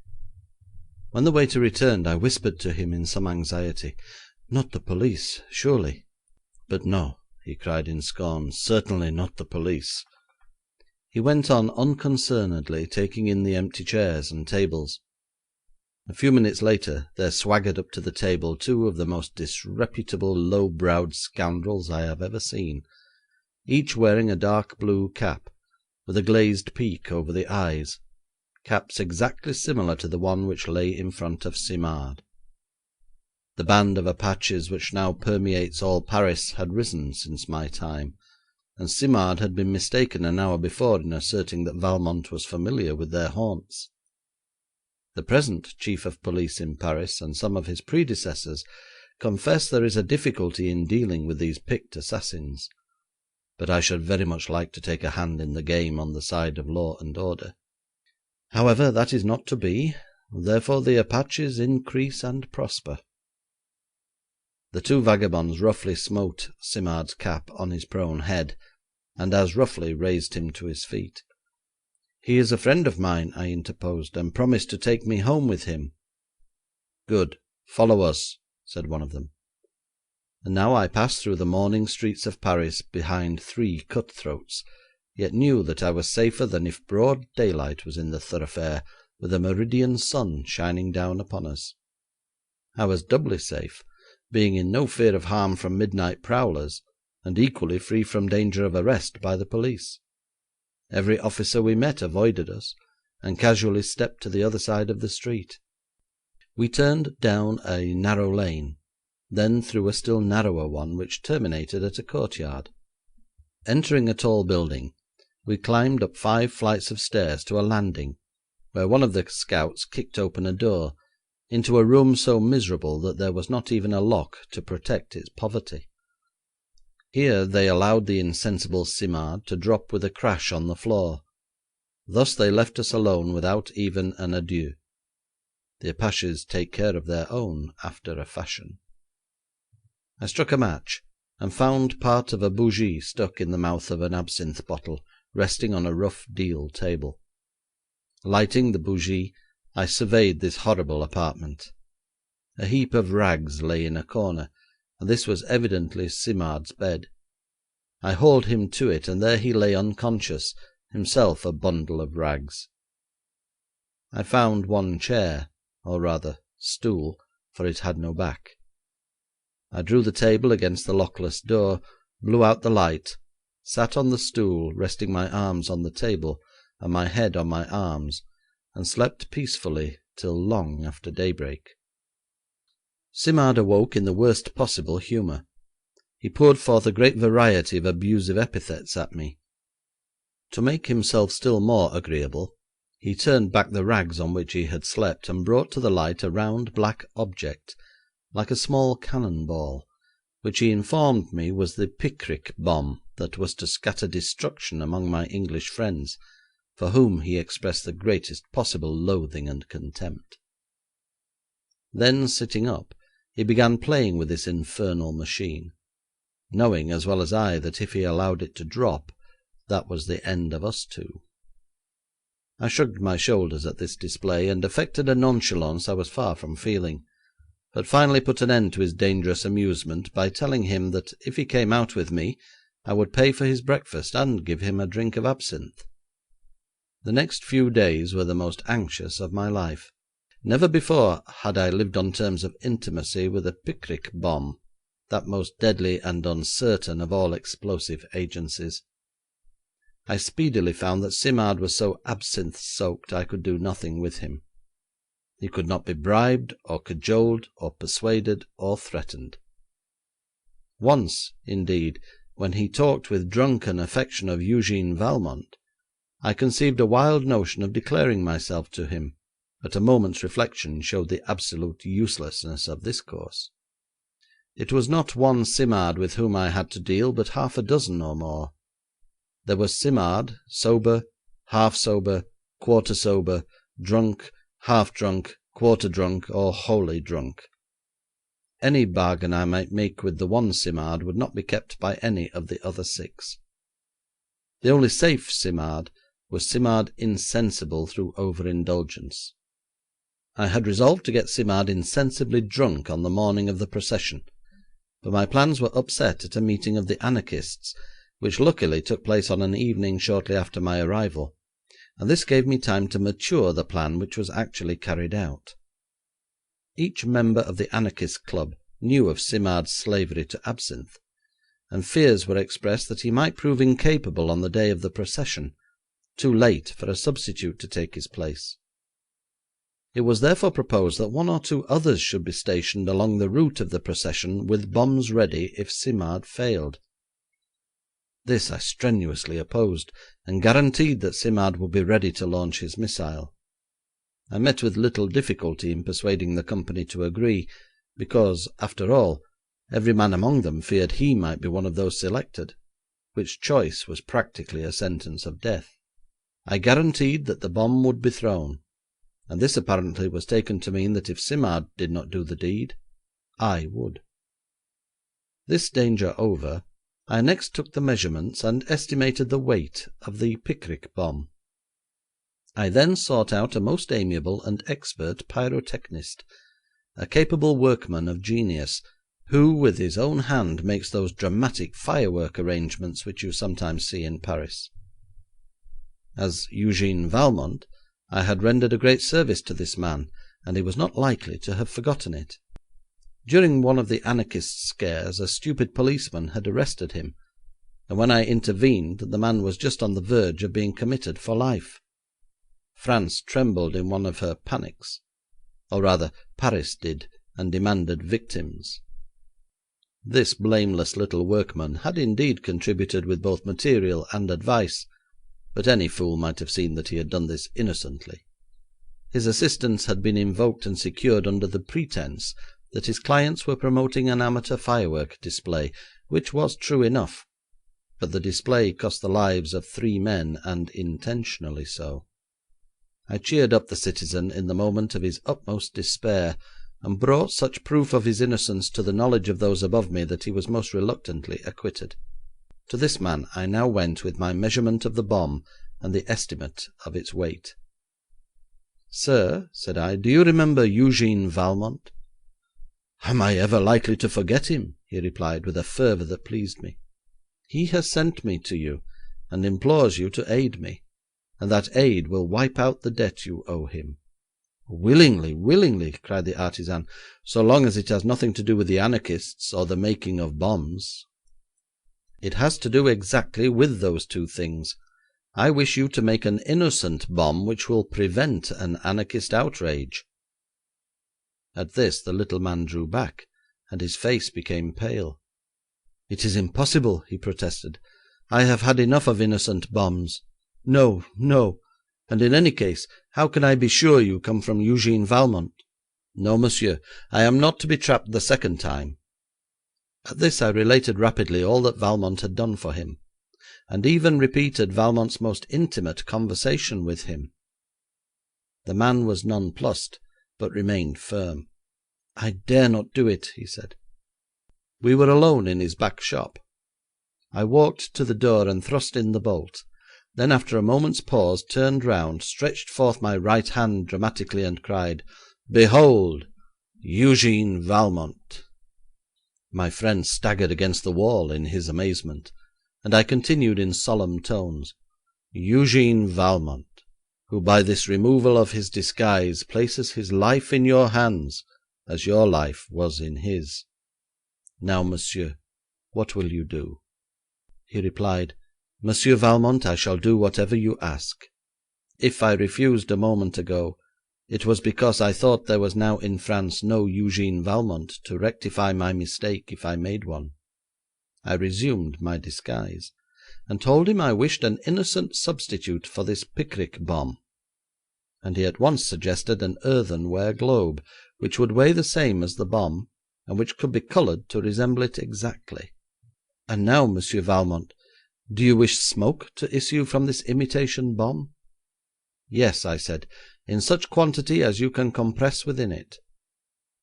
When the waiter returned I whispered to him in some anxiety, "Not the police, surely?" "But no," he cried in scorn, "certainly not the police." He went on unconcernedly taking in the empty chairs and tables. A few minutes later there swaggered up to the table two of the most disreputable, low-browed scoundrels I have ever seen, each wearing a dark blue cap, with a glazed peak over the eyes, caps exactly similar to the one which lay in front of Simard. The band of Apaches which now permeates all Paris had risen since my time, and Simard had been mistaken an hour before in asserting that Valmont was familiar with their haunts. The present chief of police in Paris and some of his predecessors confess there is a difficulty in dealing with these picked assassins, but I should very much like to take a hand in the game on the side of law and order. However, that is not to be, therefore the Apaches increase and prosper. The two vagabonds roughly smote Simard's cap on his prone head, and as roughly raised him to his feet. "He is a friend of mine," I interposed, "and promised to take me home with him." "Good. Follow us," said one of them. And now I passed through the morning streets of Paris behind three cut-throats, yet knew that I was safer than if broad daylight was in the thoroughfare, with a meridian sun shining down upon us. I was doubly safe, being in no fear of harm from midnight prowlers, and equally free from danger of arrest by the police. Every officer we met avoided us, and casually stepped to the other side of the street. We turned down a narrow lane, then through a still narrower one which terminated at a courtyard. Entering a tall building, we climbed up 5 flights of stairs to a landing, where one of the scouts kicked open a door into a room so miserable that there was not even a lock to protect its poverty. Here they allowed the insensible Simard to drop with a crash on the floor. Thus they left us alone without even an adieu. The Apaches take care of their own after a fashion. I struck a match, and found part of a bougie stuck in the mouth of an absinthe bottle, resting on a rough deal table. Lighting the bougie, I surveyed this horrible apartment. A heap of rags lay in a corner, and this was evidently Simard's bed. I hauled him to it, and there he lay unconscious, himself a bundle of rags. I found one chair, or rather stool, for it had no back. I drew the table against the lockless door, blew out the light, sat on the stool, resting my arms on the table and my head on my arms, and slept peacefully till long after daybreak. Simard awoke in the worst possible humour. He poured forth a great variety of abusive epithets at me. To make himself still more agreeable, he turned back the rags on which he had slept, and brought to the light a round black object, like a small cannon ball, which he informed me was the picric bomb that was to scatter destruction among my English friends, for whom he expressed the greatest possible loathing and contempt. Then, sitting up, he began playing with this infernal machine. knowing as well as I that if he allowed it to drop, that was the end of us two. I shrugged my shoulders at this display, and affected a nonchalance I was far from feeling, but finally put an end to his dangerous amusement by telling him that if he came out with me I would pay for his breakfast and give him a drink of absinthe. The next few days were the most anxious of my life. Never before had I lived on terms of intimacy with a picric bomb, that most deadly and uncertain of all explosive agencies. I speedily found that Simard was so absinthe-soaked I could do nothing with him. He could not be bribed, or cajoled, or persuaded, or threatened. Once, indeed, when he talked with drunken affection of Eugene Valmont, I conceived a wild notion of declaring myself to him, but a moment's reflection showed the absolute uselessness of this course. It was not one Simard with whom I had to deal, but half a dozen or more. There was Simard, sober, half sober, quarter sober, drunk, half drunk, quarter drunk, or wholly drunk. Any bargain I might make with the one Simard would not be kept by any of the other six. The only safe Simard was Simard insensible through overindulgence. I had resolved to get Simard insensibly drunk on the morning of the procession, but my plans were upset at a meeting of the anarchists, which luckily took place on an evening shortly after my arrival, and this gave me time to mature the plan which was actually carried out. Each member of the anarchist club knew of Simard's slavery to absinthe, and fears were expressed that he might prove incapable on the day of the procession, too late for a substitute to take his place. It was therefore proposed that one or two others should be stationed along the route of the procession with bombs ready if Simard failed. This I strenuously opposed, and guaranteed that Simard would be ready to launch his missile. I met with little difficulty in persuading the company to agree, because, after all, every man among them feared he might be one of those selected, which choice was practically a sentence of death. I guaranteed that the bomb would be thrown, and this apparently was taken to mean that if Simard did not do the deed, I would. This danger over, I next took the measurements and estimated the weight of the picric bomb. I then sought out a most amiable and expert pyrotechnist, a capable workman of genius, who with his own hand makes those dramatic firework arrangements which you sometimes see in Paris. As Eugene Valmont, I had rendered a great service to this man, and he was not likely to have forgotten it. During one of the anarchist scares a stupid policeman had arrested him, and when I intervened the man was just on the verge of being committed for life. France trembled in one of her panics, or rather Paris did, and demanded victims. This blameless little workman had indeed contributed with both material and advice, but any fool might have seen that he had done this innocently. His assistance had been invoked and secured under the pretence that his clients were promoting an amateur firework display, which was true enough, but the display cost the lives of 3 men, and intentionally so. I cheered up the citizen in the moment of his utmost despair, and brought such proof of his innocence to the knowledge of those above me that he was most reluctantly acquitted. To this man I now went with my measurement of the bomb and the estimate of its weight. "Sir," said I, "do you remember Eugene Valmont?" "Am I ever likely to forget him?" he replied with a fervour that pleased me. "He has sent me to you, and implores you to aid me, and that aid will wipe out the debt you owe him." "Willingly, willingly," cried the artisan, "so long as it has nothing to do with the anarchists or the making of bombs." "It has to do exactly with those two things. I wish you to make an innocent bomb which will prevent an anarchist outrage." At this the little man drew back, and his face became pale. "It is impossible," he protested. "I have had enough of innocent bombs. No, no. And in any case, how can I be sure you come from Eugene Valmont? No, monsieur, I am not to be trapped the second time." At this I related rapidly all that Valmont had done for him, and even repeated Valmont's most intimate conversation with him. The man was nonplussed, but remained firm. "I dare not do it," he said. We were alone in his back shop. I walked to the door and thrust in the bolt, then after a moment's pause turned round, stretched forth my right hand dramatically and cried, "Behold, Eugene Valmont!" My friend staggered against the wall in his amazement, and I continued in solemn tones, "Eugene Valmont, who by this removal of his disguise places his life in your hands, as your life was in his. Now, monsieur, what will you do?" He replied, "Monsieur Valmont, I shall do whatever you ask. If I refused a moment ago, it was because I thought there was now in France no Eugene Valmont to rectify my mistake if I made one. I resumed my disguise, and told him I wished an innocent substitute for this picric bomb, and he at once suggested an earthenware globe, which would weigh the same as the bomb, and which could be coloured to resemble it exactly. And now, Monsieur Valmont, do you wish smoke to issue from this imitation bomb?" "Yes," I said, "in such quantity as you can compress within it."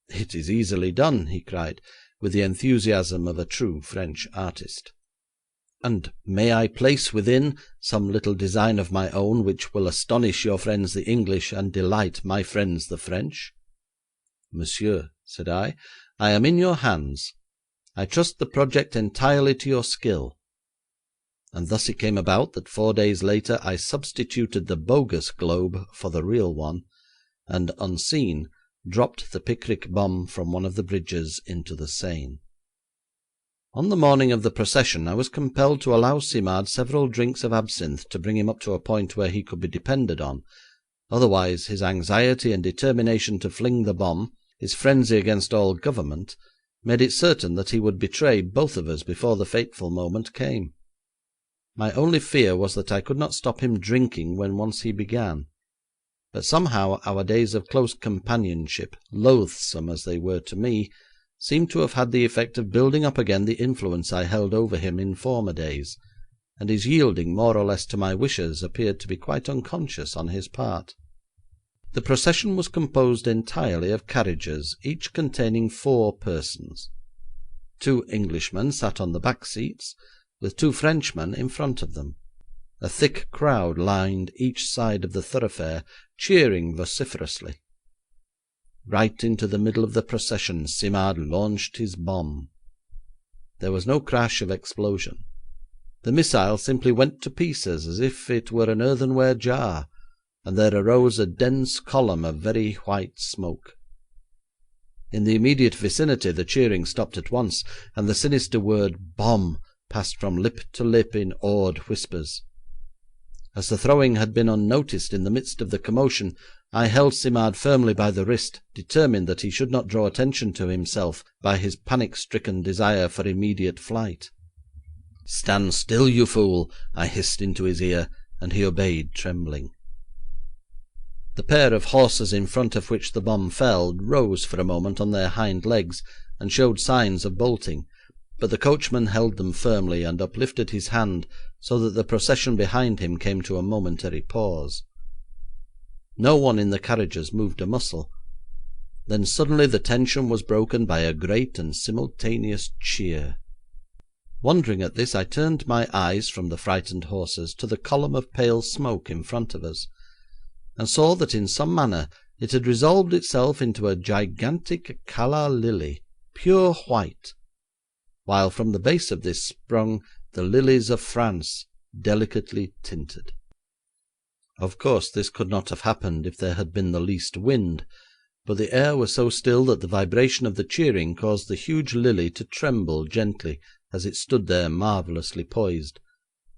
"It is easily done," he cried, with the enthusiasm of a true French artist. "And may I place within some little design of my own which will astonish your friends the English and delight my friends the French?" "Monsieur," said I am in your hands. I trust the project entirely to your skill." And thus it came about that 4 days later I substituted the bogus globe for the real one, and, unseen, dropped the picric bomb from one of the bridges into the Seine. On the morning of the procession I was compelled to allow Simard several drinks of absinthe to bring him up to a point where he could be depended on, otherwise his anxiety and determination to fling the bomb, his frenzy against all government, made it certain that he would betray both of us before the fateful moment came. My only fear was that I could not stop him drinking when once he began, but somehow our days of close companionship, loathsome as they were to me, seemed to have had the effect of building up again the influence I held over him in former days, and his yielding more or less to my wishes appeared to be quite unconscious on his part. The procession was composed entirely of carriages, each containing 4 persons. 2 Englishmen sat on the back seats, with 2 Frenchmen in front of them. A thick crowd lined each side of the thoroughfare, cheering vociferously. Right into the middle of the procession Simard launched his bomb. There was no crash of explosion. The missile simply went to pieces as if it were an earthenware jar, and there arose a dense column of very white smoke. In the immediate vicinity the cheering stopped at once, and the sinister word "bomb" passed from lip to lip in awed whispers. As the throwing had been unnoticed in the midst of the commotion, I held Simard firmly by the wrist, determined that he should not draw attention to himself by his panic-stricken desire for immediate flight. "Stand still, you fool," I hissed into his ear, and he obeyed, trembling. The pair of horses in front of which the bomb fell rose for a moment on their hind legs, and showed signs of bolting, but the coachman held them firmly, and uplifted his hand so that the procession behind him came to a momentary pause. No one in the carriages moved a muscle. Then suddenly the tension was broken by a great and simultaneous cheer. Wondering at this, I turned my eyes from the frightened horses to the column of pale smoke in front of us, and saw that in some manner it had resolved itself into a gigantic calla lily, pure white, while from the base of this sprung the lilies of France, delicately tinted. Of course this could not have happened if there had been the least wind, but the air was so still that the vibration of the cheering caused the huge lily to tremble gently as it stood there marvellously poised,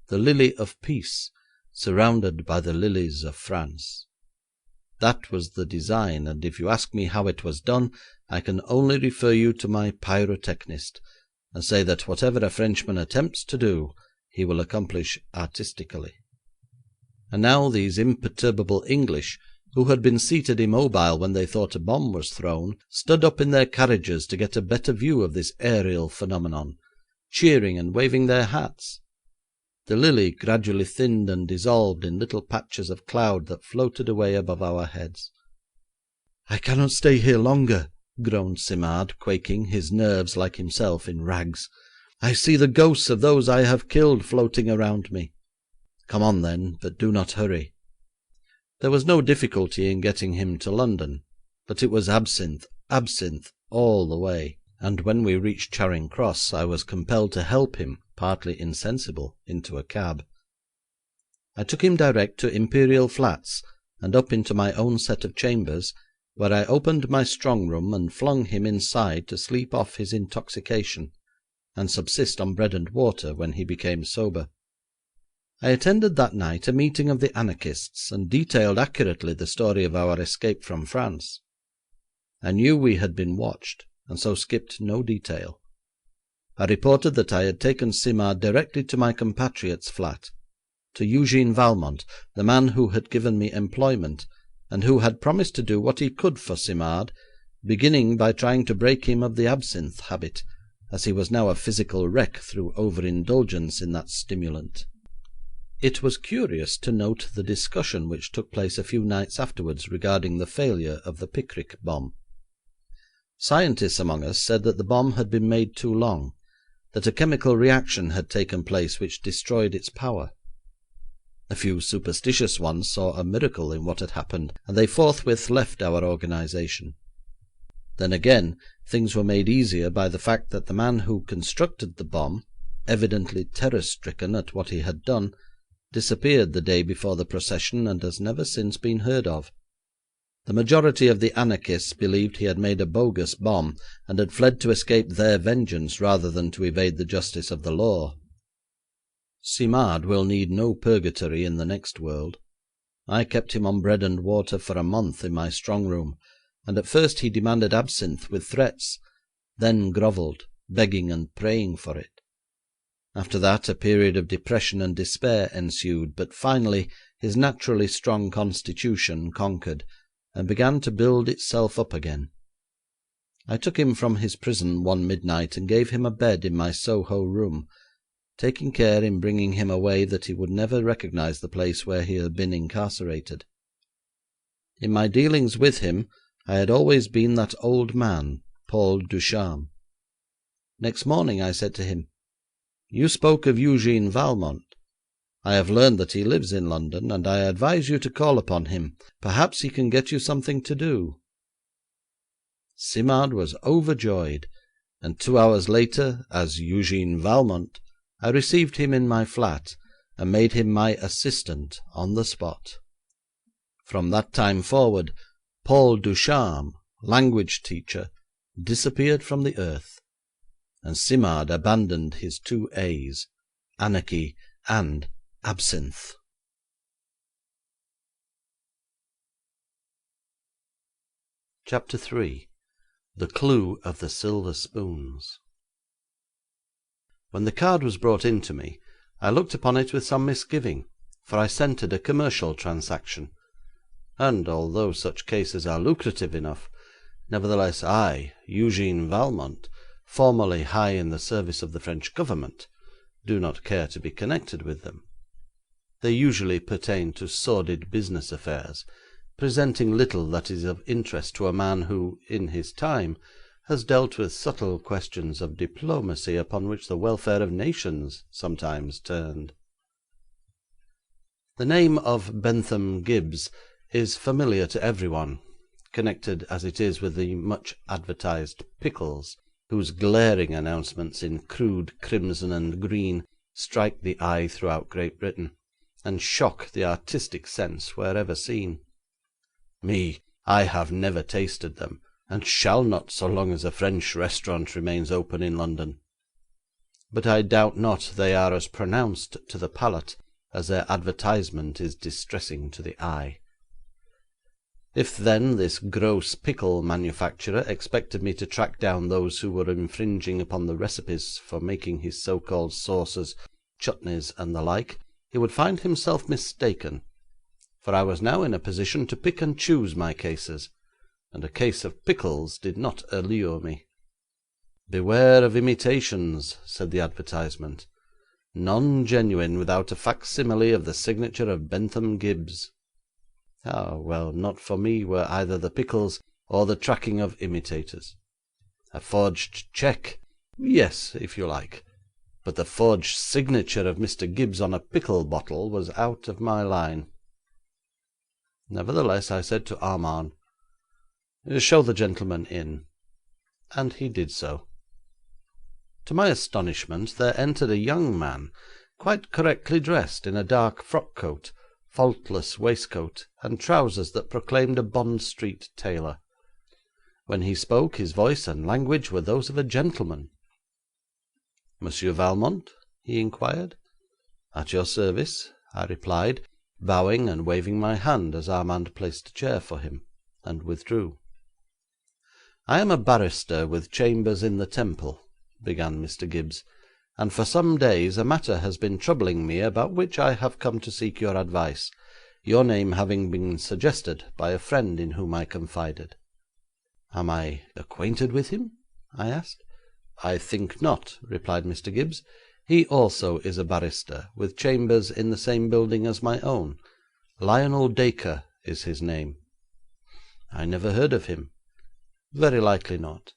the lily of peace, surrounded by the lilies of France. That was the design, and if you ask me how it was done, I can only refer you to my pyrotechnist, and say that whatever a Frenchman attempts to do, he will accomplish artistically. And now these imperturbable English, who had been seated immobile when they thought a bomb was thrown, stood up in their carriages to get a better view of this aerial phenomenon, cheering and waving their hats. The lily gradually thinned and dissolved in little patches of cloud that floated away above our heads. "I cannot stay here longer," groaned Simard, quaking, his nerves, like himself, in rags. "I see the ghosts of those I have killed floating around me." "Come on, then, but do not hurry." There was no difficulty in getting him to London, but it was absinthe, absinthe, all the way, and when we reached Charing Cross I was compelled to help him, partly insensible, into a cab. I took him direct to Imperial Flats, and up into my own set of chambers, where I opened my strong room and flung him inside to sleep off his intoxication, and subsist on bread and water when he became sober. I attended that night a meeting of the anarchists, and detailed accurately the story of our escape from France. I knew we had been watched, and so skipped no detail. I reported that I had taken Simard directly to my compatriot's flat, to Eugene Valmont, the man who had given me employment, and who had promised to do what he could for Simard, beginning by trying to break him of the absinthe habit, as he was now a physical wreck through overindulgence in that stimulant. It was curious to note the discussion which took place a few nights afterwards regarding the failure of the Pickwick bomb. Scientists among us said that the bomb had been made too long, that a chemical reaction had taken place which destroyed its power. A few superstitious ones saw a miracle in what had happened, and they forthwith left our organisation. Then again, things were made easier by the fact that the man who constructed the bomb, evidently terror-stricken at what he had done, disappeared the day before the procession and has never since been heard of. The majority of the anarchists believed he had made a bogus bomb, and had fled to escape their vengeance rather than to evade the justice of the law. Simard will need no purgatory in the next world. I kept him on bread and water for a month in my strong room, and at first he demanded absinthe with threats, then grovelled, begging and praying for it. After that a period of depression and despair ensued, but finally his naturally strong constitution conquered, and began to build itself up again. I took him from his prison one midnight and gave him a bed in my Soho room, taking care in bringing him away that he would never recognise the place where he had been incarcerated. In my dealings with him I had always been that old man, Paul Ducharme. Next morning I said to him, "You spoke of Eugene Valmont. I have learned that he lives in London, and I advise you to call upon him. Perhaps he can get you something to do." Simard was overjoyed, and 2 hours later, as Eugene Valmont, I received him in my flat, and made him my assistant on the spot. From that time forward, Paul Ducharme, language teacher, disappeared from the earth, and Simard abandoned his 2 A's, anarchy and absinthe. Chapter 3. The Clue of the Silver Spoons. When the card was brought in to me, I looked upon it with some misgiving, for I scented a commercial transaction, and although such cases are lucrative enough, nevertheless I, Eugene Valmont, formerly high in the service of the French government, do not care to be connected with them. They usually pertain to sordid business affairs, presenting little that is of interest to a man who, in his time, has dealt with subtle questions of diplomacy upon which the welfare of nations sometimes turned. The name of Bentham Gibbs is familiar to everyone, connected as it is with the much advertised pickles, whose glaring announcements in crude crimson and green strike the eye throughout Great Britain, and shock the artistic sense wherever seen. I have never tasted them, and shall not so long as a French restaurant remains open in London. But I doubt not they are as pronounced to the palate as their advertisement is distressing to the eye. If, then, this gross pickle manufacturer expected me to track down those who were infringing upon the recipes for making his so-called sauces, chutneys, and the like, he would find himself mistaken, for I was now in a position to pick and choose my cases, and a case of pickles did not allure me. "Beware of imitations," said the advertisement. "None genuine without a facsimile of the signature of Bentham Gibbs." Ah, well, not for me were either the pickles or the tracking of imitators. A forged cheque, yes, if you like, but the forged signature of Mr. Gibbs on a pickle bottle was out of my line. Nevertheless, I said to Armand, "Show the gentleman in," and he did so. To my astonishment, there entered a young man, quite correctly dressed in a dark frock coat, faultless waistcoat, and trousers that proclaimed a Bond Street tailor. When he spoke, his voice and language were those of a gentleman. "Monsieur Valmont?" he inquired. "At your service," I replied, bowing and waving my hand as Armand placed a chair for him, and withdrew. "I am a barrister with chambers in the Temple," began Mr. Gibbs, "and for some days a matter has been troubling me about which I have come to seek your advice, your name having been suggested by a friend in whom I confided." "Am I acquainted with him?" I asked. "I think not," replied Mr. Gibbs. "He also is a barrister, with chambers in the same building as my own. Lionel Dacre is his name." "I never heard of him." "Very likely not.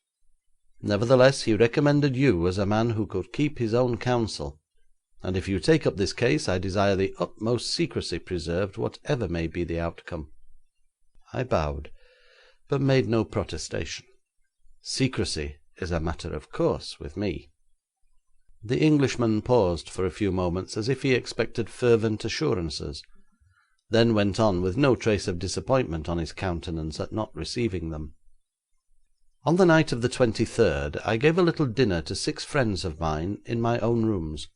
Nevertheless, he recommended you as a man who could keep his own counsel, and if you take up this case I desire the utmost secrecy preserved, whatever may be the outcome." I bowed, but made no protestation. Secrecy is a matter of course with me. The Englishman paused for a few moments as if he expected fervent assurances, then went on with no trace of disappointment on his countenance at not receiving them. "On the night of the 23rd I gave a little dinner to 6 friends of mine in my own rooms.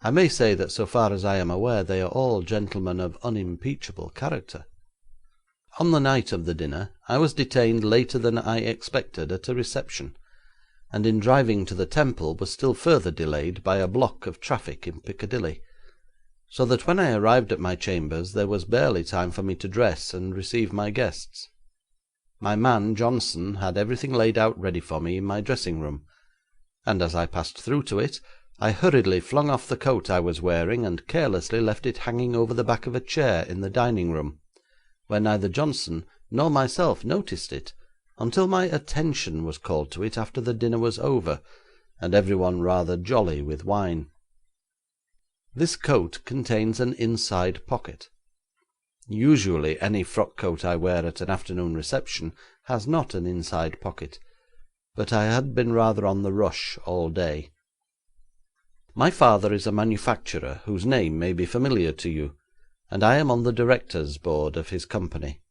I may say that so far as I am aware they are all gentlemen of unimpeachable character. On the night of the dinner I was detained later than I expected at a reception, and in driving to the Temple was still further delayed by a block of traffic in Piccadilly, so that when I arrived at my chambers there was barely time for me to dress and receive my guests. My man Johnson had everything laid out ready for me in my dressing room, and as I passed through to it I hurriedly flung off the coat I was wearing and carelessly left it hanging over the back of a chair in the dining room, where neither Johnson nor myself noticed it until my attention was called to it after the dinner was over, and everyone rather jolly with wine. This coat contains an inside pocket. Usually any frock coat I wear at an afternoon reception has not an inside pocket, but I had been rather on the rush all day. My father is a manufacturer whose name may be familiar to you, and I am on the directors' board of his company.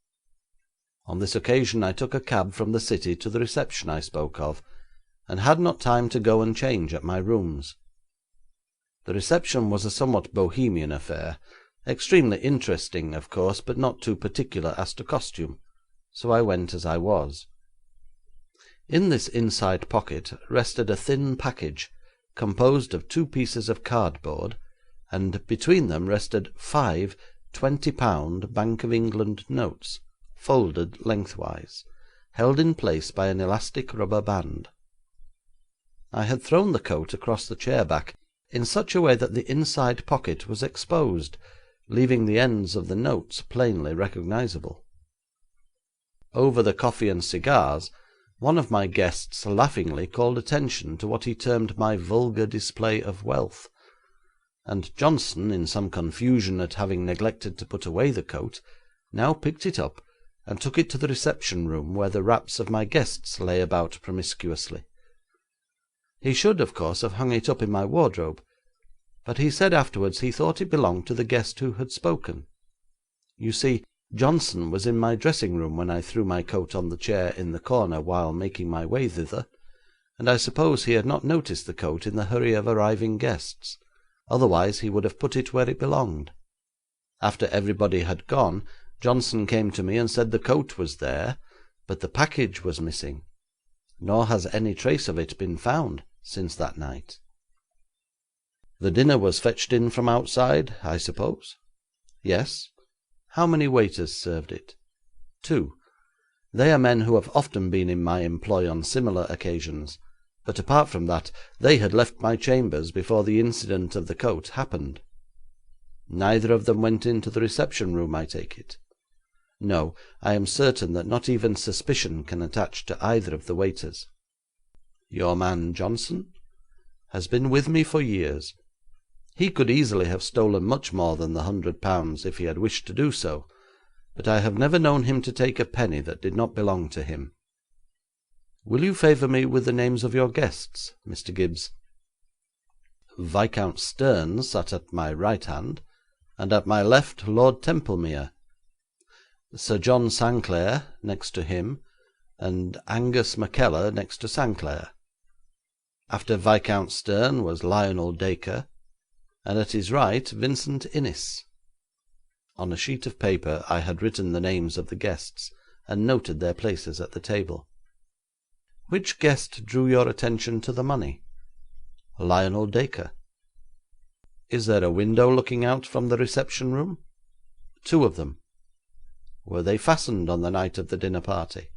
On this occasion I took a cab from the city to the reception I spoke of, and had not time to go and change at my rooms. The reception was a somewhat bohemian affair, extremely interesting, of course, but not too particular as to costume, so I went as I was. In this inside pocket rested a thin package composed of 2 pieces of cardboard, and between them rested 5 £20 Bank of England notes, folded lengthwise, held in place by an elastic rubber band. I had thrown the coat across the chair back in such a way that the inside pocket was exposed, leaving the ends of the notes plainly recognisable. Over the coffee and cigars, one of my guests laughingly called attention to what he termed my vulgar display of wealth, and Johnson, in some confusion at having neglected to put away the coat, now picked it up and took it to the reception room, where the wraps of my guests lay about promiscuously. He should, of course, have hung it up in my wardrobe, but he said afterwards he thought it belonged to the guest who had spoken. You see, Johnson was in my dressing room when I threw my coat on the chair in the corner while making my way thither, and I suppose he had not noticed the coat in the hurry of arriving guests, otherwise he would have put it where it belonged. After everybody had gone, Johnson came to me and said the coat was there, but the package was missing, nor has any trace of it been found since that night. The dinner was fetched in from outside, I suppose? Yes. How many waiters served it? 2. They are men who have often been in my employ on similar occasions, but apart from that, they had left my chambers before the incident of the coat happened. Neither of them went into the reception room, I take it? No, I am certain that not even suspicion can attach to either of the waiters. Your man Johnson has been with me for years. He could easily have stolen much more than the £100 if he had wished to do so, but I have never known him to take a penny that did not belong to him. Will you favour me with the names of your guests, Mr. Gibbs? Viscount Stern sat at my right hand, and at my left Lord Templemere. Sir John Sanclere next to him, and Angus McKellar next to Sanclere. After Viscount Stern was Lionel Dacre, and at his right Vincent Innis. On a sheet of paper I had written the names of the guests, and noted their places at the table. Which guest drew your attention to the money? Lionel Dacre. Is there a window looking out from the reception room? 2 of them. Were they fastened on the night of the dinner party?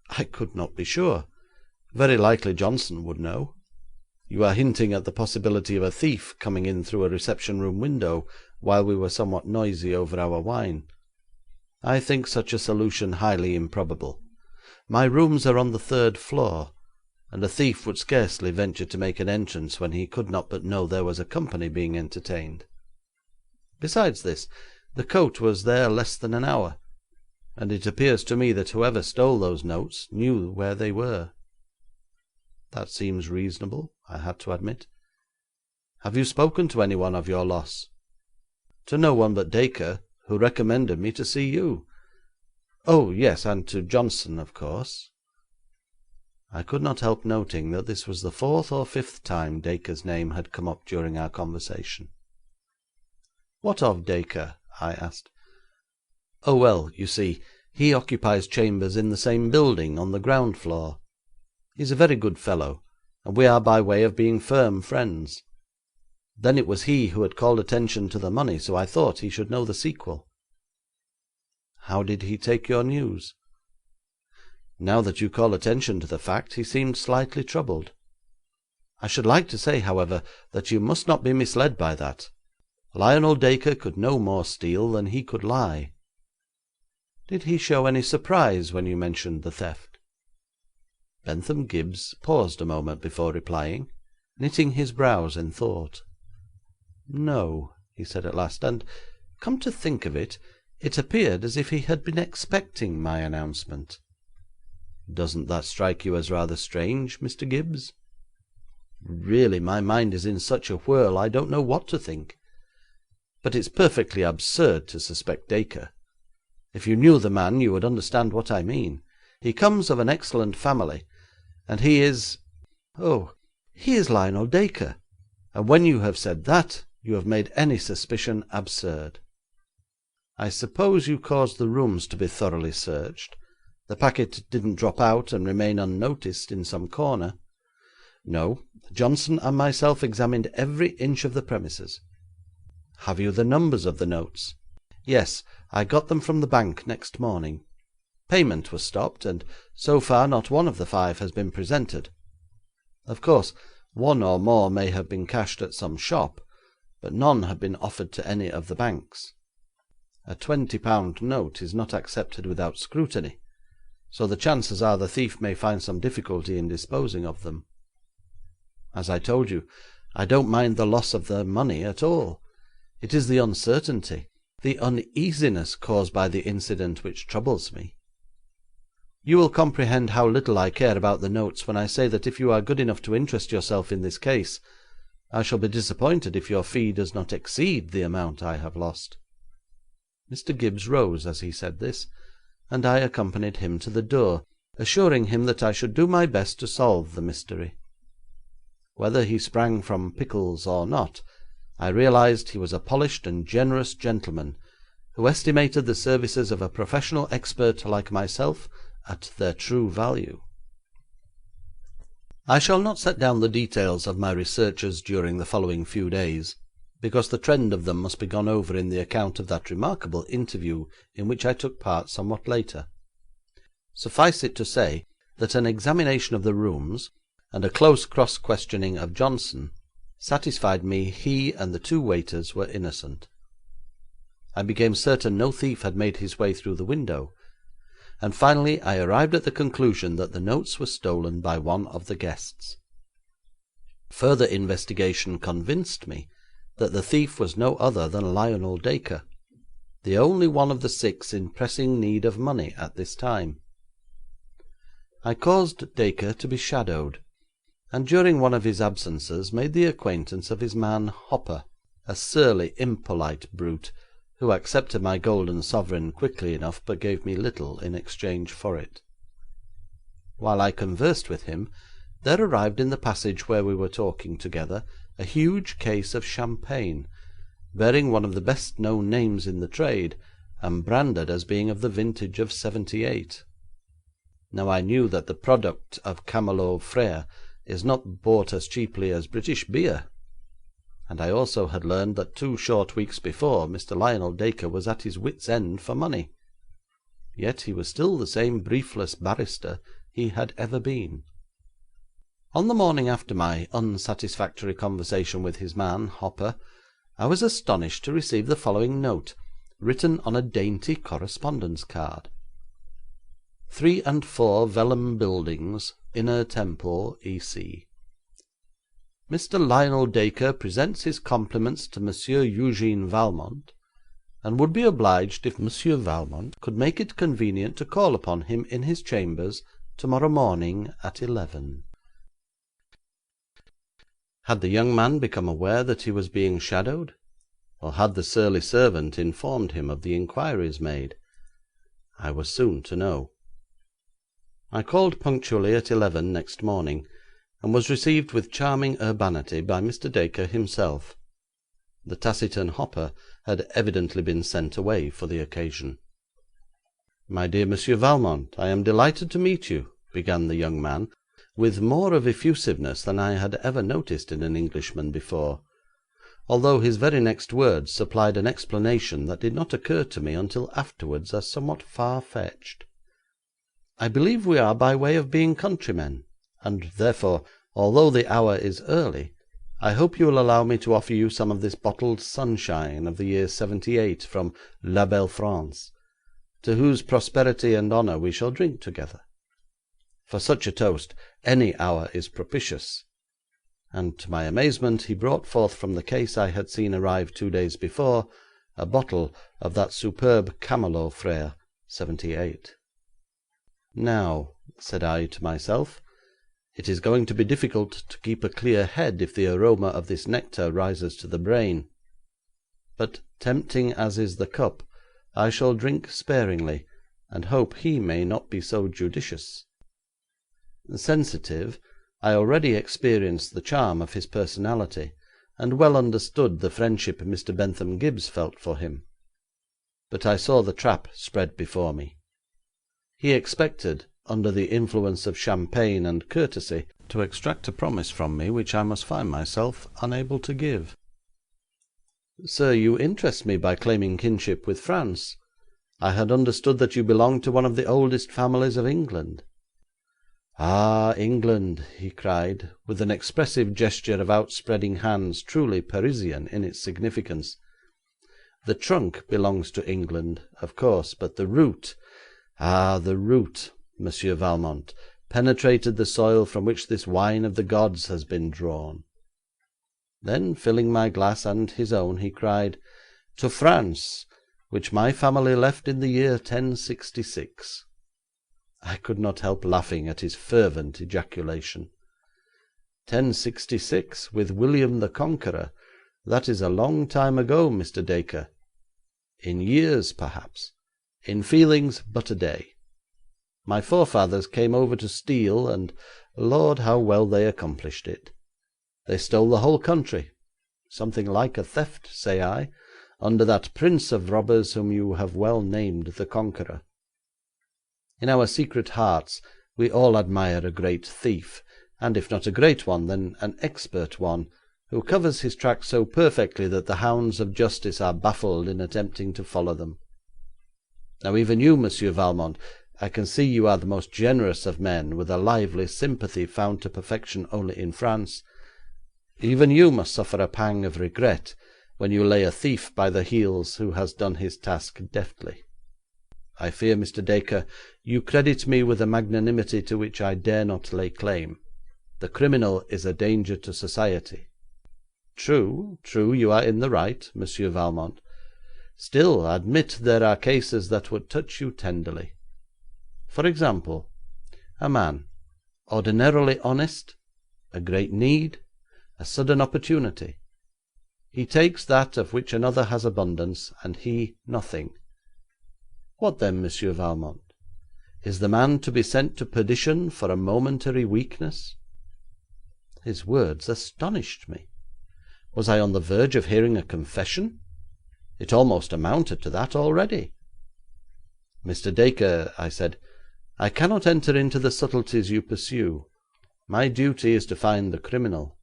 I could not be sure. Very likely Johnson would know. You are hinting at the possibility of a thief coming in through a reception-room window while we were somewhat noisy over our wine. I think such a solution highly improbable. My rooms are on the 3rd floor, and a thief would scarcely venture to make an entrance when he could not but know there was a company being entertained. Besides this, the coat was there less than an hour, and it appears to me that whoever stole those notes knew where they were. That seems reasonable, I had to admit. Have you spoken to anyone of your loss? To no one but Dacre, who recommended me to see you. Oh, yes, and to Johnson, of course. I could not help noting that this was the 4th or 5th time Dacre's name had come up during our conversation. What of Dacre? I asked. Oh, well, you see, he occupies chambers in the same building on the ground floor. He's a very good fellow, and we are by way of being firm friends. Then it was he who had called attention to the money, so I thought he should know the sequel. How did he take your news? Now that you call attention to the fact, he seemed slightly troubled. I should like to say, however, that you must not be misled by that. Lionel Dacre could no more steal than he could lie. Did he show any surprise when you mentioned the theft? Bentham Gibbs paused a moment before replying, knitting his brows in thought. No, he said at last, and, come to think of it, it appeared as if he had been expecting my announcement. Doesn't that strike you as rather strange, Mr. Gibbs? Really, my mind is in such a whirl I don't know what to think. But it's perfectly absurd to suspect Dacre. If you knew the man, you would understand what I mean. He comes of an excellent family, and he is Lionel Dacre, and when you have said that, you have made any suspicion absurd. I suppose you caused the rooms to be thoroughly searched. The packet didn't drop out and remain unnoticed in some corner. No, Johnson and myself examined every inch of the premises. Have you the numbers of the notes? Yes, I got them from the bank next morning. Payment was stopped, and so far not one of the 5 has been presented. Of course, 1 or more may have been cashed at some shop, but none have been offered to any of the banks. A £20 note is not accepted without scrutiny, so the chances are the thief may find some difficulty in disposing of them. As I told you, I don't mind the loss of the money at all. It is the uncertainty, the uneasiness caused by the incident which troubles me. You will comprehend how little I care about the notes when I say that if you are good enough to interest yourself in this case, I shall be disappointed if your fee does not exceed the amount I have lost. Mr. Gibbs rose as he said this, and I accompanied him to the door, assuring him that I should do my best to solve the mystery. Whether he sprang from pickles or not, I realized he was a polished and generous gentleman who estimated the services of a professional expert like myself at their true value. I shall not set down the details of my researches during the following few days, because the trend of them must be gone over in the account of that remarkable interview in which I took part somewhat later. Suffice it to say that an examination of the rooms and a close cross-questioning of Johnson satisfied me he and the 2 waiters were innocent. I became certain no thief had made his way through the window, and finally I arrived at the conclusion that the notes were stolen by one of the guests. Further investigation convinced me that the thief was no other than Lionel Dacre, the only one of the 6 in pressing need of money at this time. I caused Dacre to be shadowed, and during one of his absences made the acquaintance of his man Hopper, a surly, impolite brute, who accepted my golden sovereign quickly enough, but gave me little in exchange for it. While I conversed with him, there arrived in the passage where we were talking together a huge case of champagne, bearing one of the best known names in the trade, and branded as being of the vintage of '78. Now I knew that the product of Camelot Frères is not bought as cheaply as British beer, and I also had learned that 2 short weeks before Mr. Lionel Dacre was at his wits' end for money. Yet he was still the same briefless barrister he had ever been. On the morning after my unsatisfactory conversation with his man Hopper, I was astonished to receive the following note, written on a dainty correspondence card: 3 and 4 Vellum Buildings, Inner Temple, E.C. Mr. Lionel Dacre presents his compliments to Monsieur Eugene Valmont, and would be obliged if Monsieur Valmont could make it convenient to call upon him in his chambers tomorrow morning at 11. Had the young man become aware that he was being shadowed, or had the surly servant informed him of the inquiries made? I was soon to know. I called punctually at 11 next morning, and was received with charming urbanity by Mr. Dacre himself. The taciturn Hopper had evidently been sent away for the occasion. "My dear Monsieur Valmont, I am delighted to meet you," began the young man, with more of effusiveness than I had ever noticed in an Englishman before, although his very next words supplied an explanation that did not occur to me until afterwards as somewhat far-fetched. "I believe we are by way of being countrymen, and therefore, although the hour is early, I hope you will allow me to offer you some of this bottled sunshine of the year '78 from La Belle France, to whose prosperity and honour we shall drink together. For such a toast any hour is propitious," and to my amazement he brought forth from the case I had seen arrive 2 days before a bottle of that superb Camelot Frères '78. "Now," said I to myself, "it is going to be difficult to keep a clear head if the aroma of this nectar rises to the brain. But tempting as is the cup, I shall drink sparingly, and hope he may not be so judicious." Sensitive, I already experienced the charm of his personality, and well understood the friendship Mr. Bentham Gibbs felt for him. But I saw the trap spread before me. He expected, under the influence of champagne and courtesy, to extract a promise from me which I must find myself unable to give. "Sir, you interest me by claiming kinship with France. I had understood that you belonged to one of the oldest families of England." "Ah, England!" he cried, with an expressive gesture of outspreading hands truly Parisian in its significance. "The trunk belongs to England, of course, but the root, the root, Monsieur Valmont, penetrated the soil from which this wine of the gods has been drawn." Then, filling my glass and his own, he cried, "To France, which my family left in the year 1066. I could not help laughing at his fervent ejaculation. 1066, with William the Conqueror, that is a long time ago, Mr. Dacre. In years, perhaps; in feelings, but a day. My forefathers came over to steal, and, Lord, how well they accomplished it. They stole the whole country, something like a theft, say I, under that prince of robbers whom you have well named the Conqueror. In our secret hearts we all admire a great thief, and if not a great one, then an expert one, who covers his tracks so perfectly that the hounds of justice are baffled in attempting to follow them. Now even you, Monsieur Valmont, I can see you are the most generous of men, with a lively sympathy found to perfection only in France, even you must suffer a pang of regret when you lay a thief by the heels who has done his task deftly. I fear, Mr. Dacre, you credit me with a magnanimity to which I dare not lay claim. The criminal is a danger to society.' True, you are in the right, Monsieur Valmont. Still, admit there are cases that would touch you tenderly. For example, a man, ordinarily honest, a great need, a sudden opportunity. He takes that of which another has abundance, and he nothing. What then, Monsieur Valmont? Is the man to be sent to perdition for a momentary weakness?' His words astonished me. Was I on the verge of hearing a confession? It almost amounted to that already. 'Mr. Dacre,' I said, 'I cannot enter into the subtleties you pursue. My duty is to find the criminal.'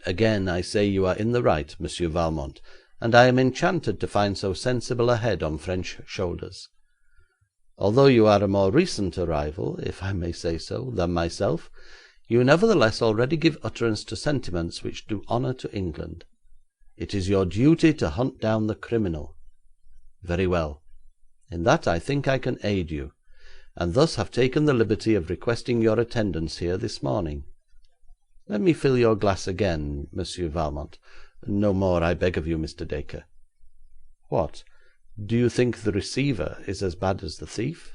'Again I say you are in the right, Monsieur Valmont, and I am enchanted to find so sensible a head on French shoulders. Although you are a more recent arrival, if I may say so, than myself, you nevertheless already give utterance to sentiments which do honour to England. It is your duty to hunt down the criminal. Very well. In that I think I can aid you, and thus have taken the liberty of requesting your attendance here this morning. Let me fill your glass again, Monsieur Valmont. No more, I beg of you, Mr. Dacre. What, do you think the receiver is as bad as the thief?'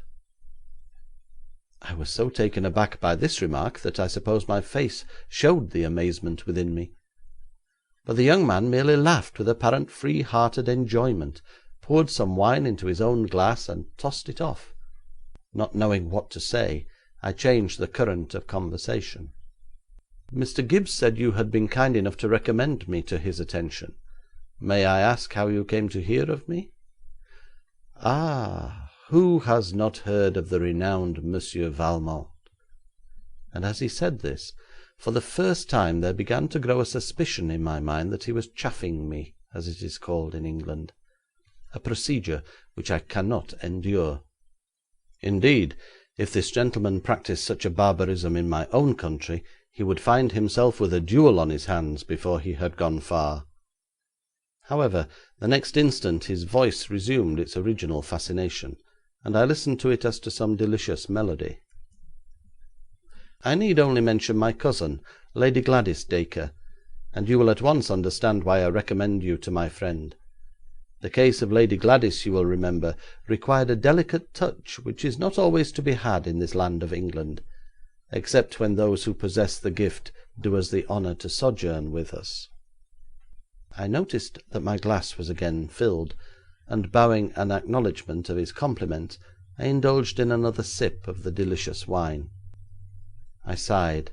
I was so taken aback by this remark that I suppose my face showed the amazement within me. But the young man merely laughed with apparent free-hearted enjoyment, poured some wine into his own glass, and tossed it off. Not knowing what to say, I changed the current of conversation. 'Mr. Gibbs said you had been kind enough to recommend me to his attention. May I ask how you came to hear of me?' 'Ah, who has not heard of the renowned Monsieur Valmont?' And as he said this, for the first time there began to grow a suspicion in my mind that he was chaffing me, as it is called in England, a procedure which I cannot endure. Indeed, if this gentleman practised such a barbarism in my own country, he would find himself with a duel on his hands before he had gone far. However, the next instant his voice resumed its original fascination, and I listened to it as to some delicious melody. 'I need only mention my cousin, Lady Gladys Dacre, and you will at once understand why I recommend you to my friend. The case of Lady Gladys, you will remember, required a delicate touch which is not always to be had in this land of England, except when those who possess the gift do us the honour to sojourn with us.' I noticed that my glass was again filled, and bowing an acknowledgment of his compliment, I indulged in another sip of the delicious wine. I sighed,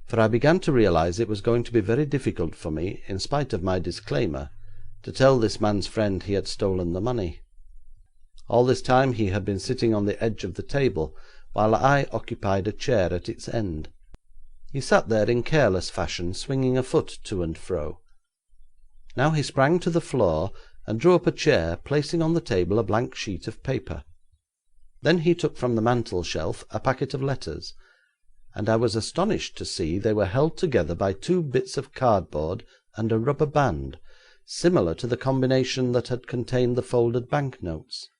for I began to realise it was going to be very difficult for me, in spite of my disclaimer, to tell this man's friend he had stolen the money. All this time he had been sitting on the edge of the table, while I occupied a chair at its end. He sat there in careless fashion, swinging a foot to and fro. Now he sprang to the floor and drew up a chair, placing on the table a blank sheet of paper. Then he took from the mantel shelf a packet of letters, and I was astonished to see they were held together by two bits of cardboard and a rubber band, similar to the combination that had contained the folded bank notes.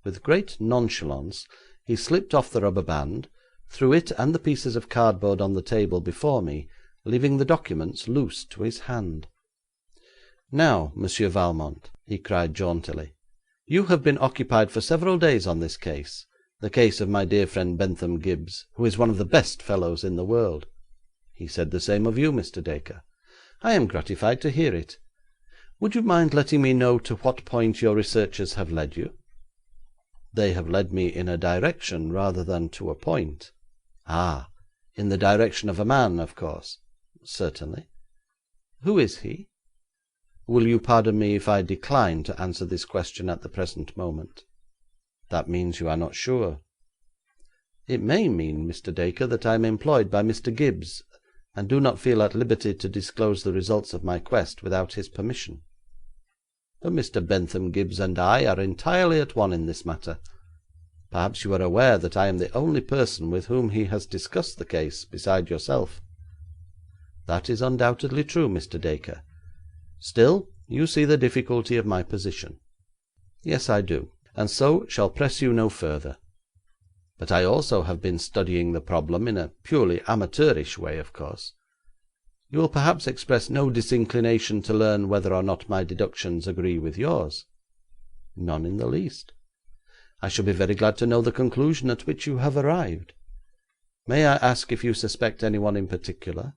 With great nonchalance he slipped off the rubber band, threw it and the pieces of cardboard on the table before me, leaving the documents loose to his hand. 'Now, Monsieur Valmont,' he cried jauntily, 'you have been occupied for several days on this case, the case of my dear friend Bentham Gibbs, who is one of the best fellows in the world. He said the same of you, Mr. Dacre. I am gratified to hear it. Would you mind letting me know to what point your researches have led you?' 'They have led me in a direction rather than to a point.' 'Ah, in the direction of a man, of course.' 'Certainly.' 'Who is he?' 'Will you pardon me if I decline to answer this question at the present moment?' 'That means you are not sure.' 'It may mean, Mr. Dacre, that I am employed by Mr. Gibbs, and do not feel at liberty to disclose the results of my quest without his permission. But Mr. Bentham Gibbs and I are entirely at one in this matter. Perhaps you are aware that I am the only person with whom he has discussed the case beside yourself.' 'That is undoubtedly true, Mr. Dacre. Still, you see the difficulty of my position. Yes, I do, and so shall press you no further. But I also have been studying the problem in a purely amateurish way, of course. You will perhaps express no disinclination to learn whether or not my deductions agree with yours. None in the least. I shall be very glad to know the conclusion at which you have arrived. May I ask if you suspect anyone in particular?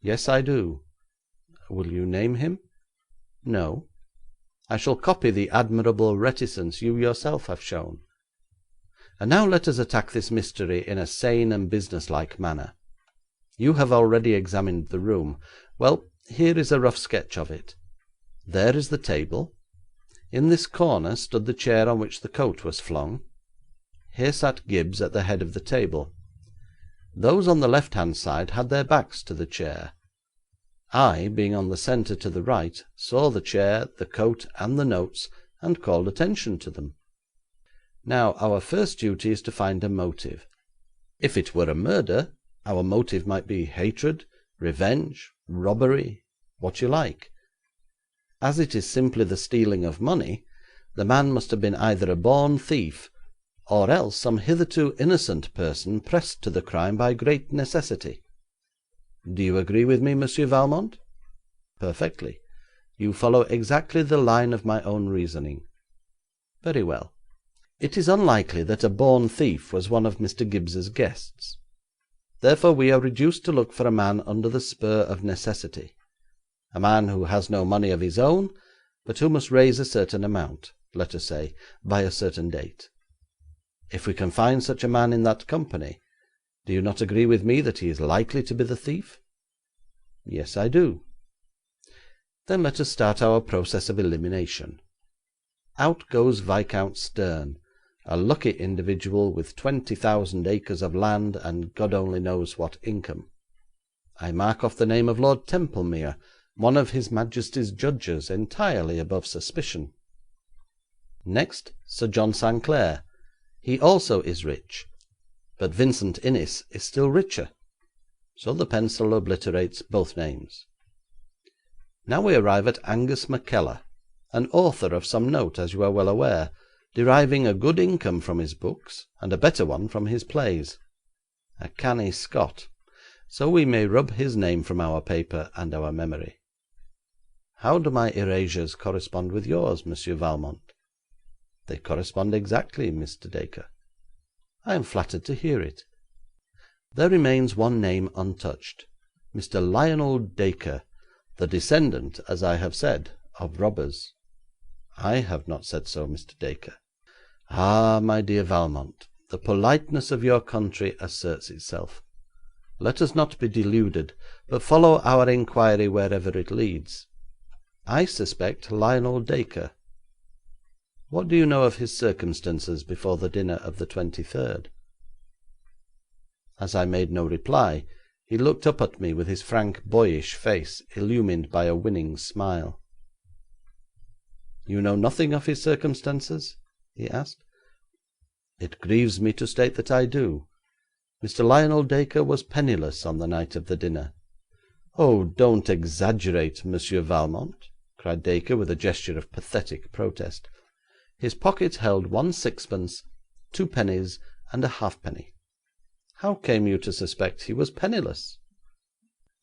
Yes, I do. Will you name him? No. I shall copy the admirable reticence you yourself have shown. And now let us attack this mystery in a sane and businesslike manner. You have already examined the room. Well, here is a rough sketch of it. There is the table. In this corner stood the chair on which the coat was flung. Here sat Gibbs at the head of the table. Those on the left-hand side had their backs to the chair. I, being on the centre to the right, saw the chair, the coat, and the notes, and called attention to them. Now, our first duty is to find a motive. If it were a murder, our motive might be hatred, revenge, robbery, what you like. As it is simply the stealing of money, the man must have been either a born thief, or else some hitherto innocent person pressed to the crime by great necessity. Do you agree with me, Monsieur Valmont? Perfectly. You follow exactly the line of my own reasoning. Very well. It is unlikely that a born thief was one of Mr. Gibbs's guests. Therefore we are reduced to look for a man under the spur of necessity, a man who has no money of his own, but who must raise a certain amount, let us say, by a certain date. If we can find such a man in that company, do you not agree with me that he is likely to be the thief? Yes, I do. Then let us start our process of elimination. Out goes Viscount Stern, a lucky individual with 20,000 acres of land and God only knows what income. I mark off the name of Lord Templemere, one of His Majesty's judges, entirely above suspicion. Next, Sir John Sanclere. He also is rich, but Vincent Innis is still richer, so the pencil obliterates both names. Now we arrive at Angus McKellar, an author of some note, as you are well aware, deriving a good income from his books, and a better one from his plays. A canny Scot, so we may rub his name from our paper and our memory. How do my erasures correspond with yours, Monsieur Valmont? They correspond exactly, Mr. Dacre. I am flattered to hear it. There remains one name untouched, Mr. Lionel Dacre, the descendant, as I have said, of robbers. I have not said so, Mr. Dacre. Ah, my dear Valmont, the politeness of your country asserts itself. Let us not be deluded, but follow our inquiry wherever it leads. I suspect Lionel Dacre. What do you know of his circumstances before the dinner of the 23rd? As I made no reply, he looked up at me with his frank, boyish face illumined by a winning smile. You know nothing of his circumstances? He asked. It grieves me to state that I do. Mr. Lionel Dacre was penniless on the night of the dinner. Oh, don't exaggerate, Monsieur Valmont, cried Dacre with a gesture of pathetic protest. His pocket held 1 sixpence, 2 pennies, and a halfpenny. How came you to suspect he was penniless?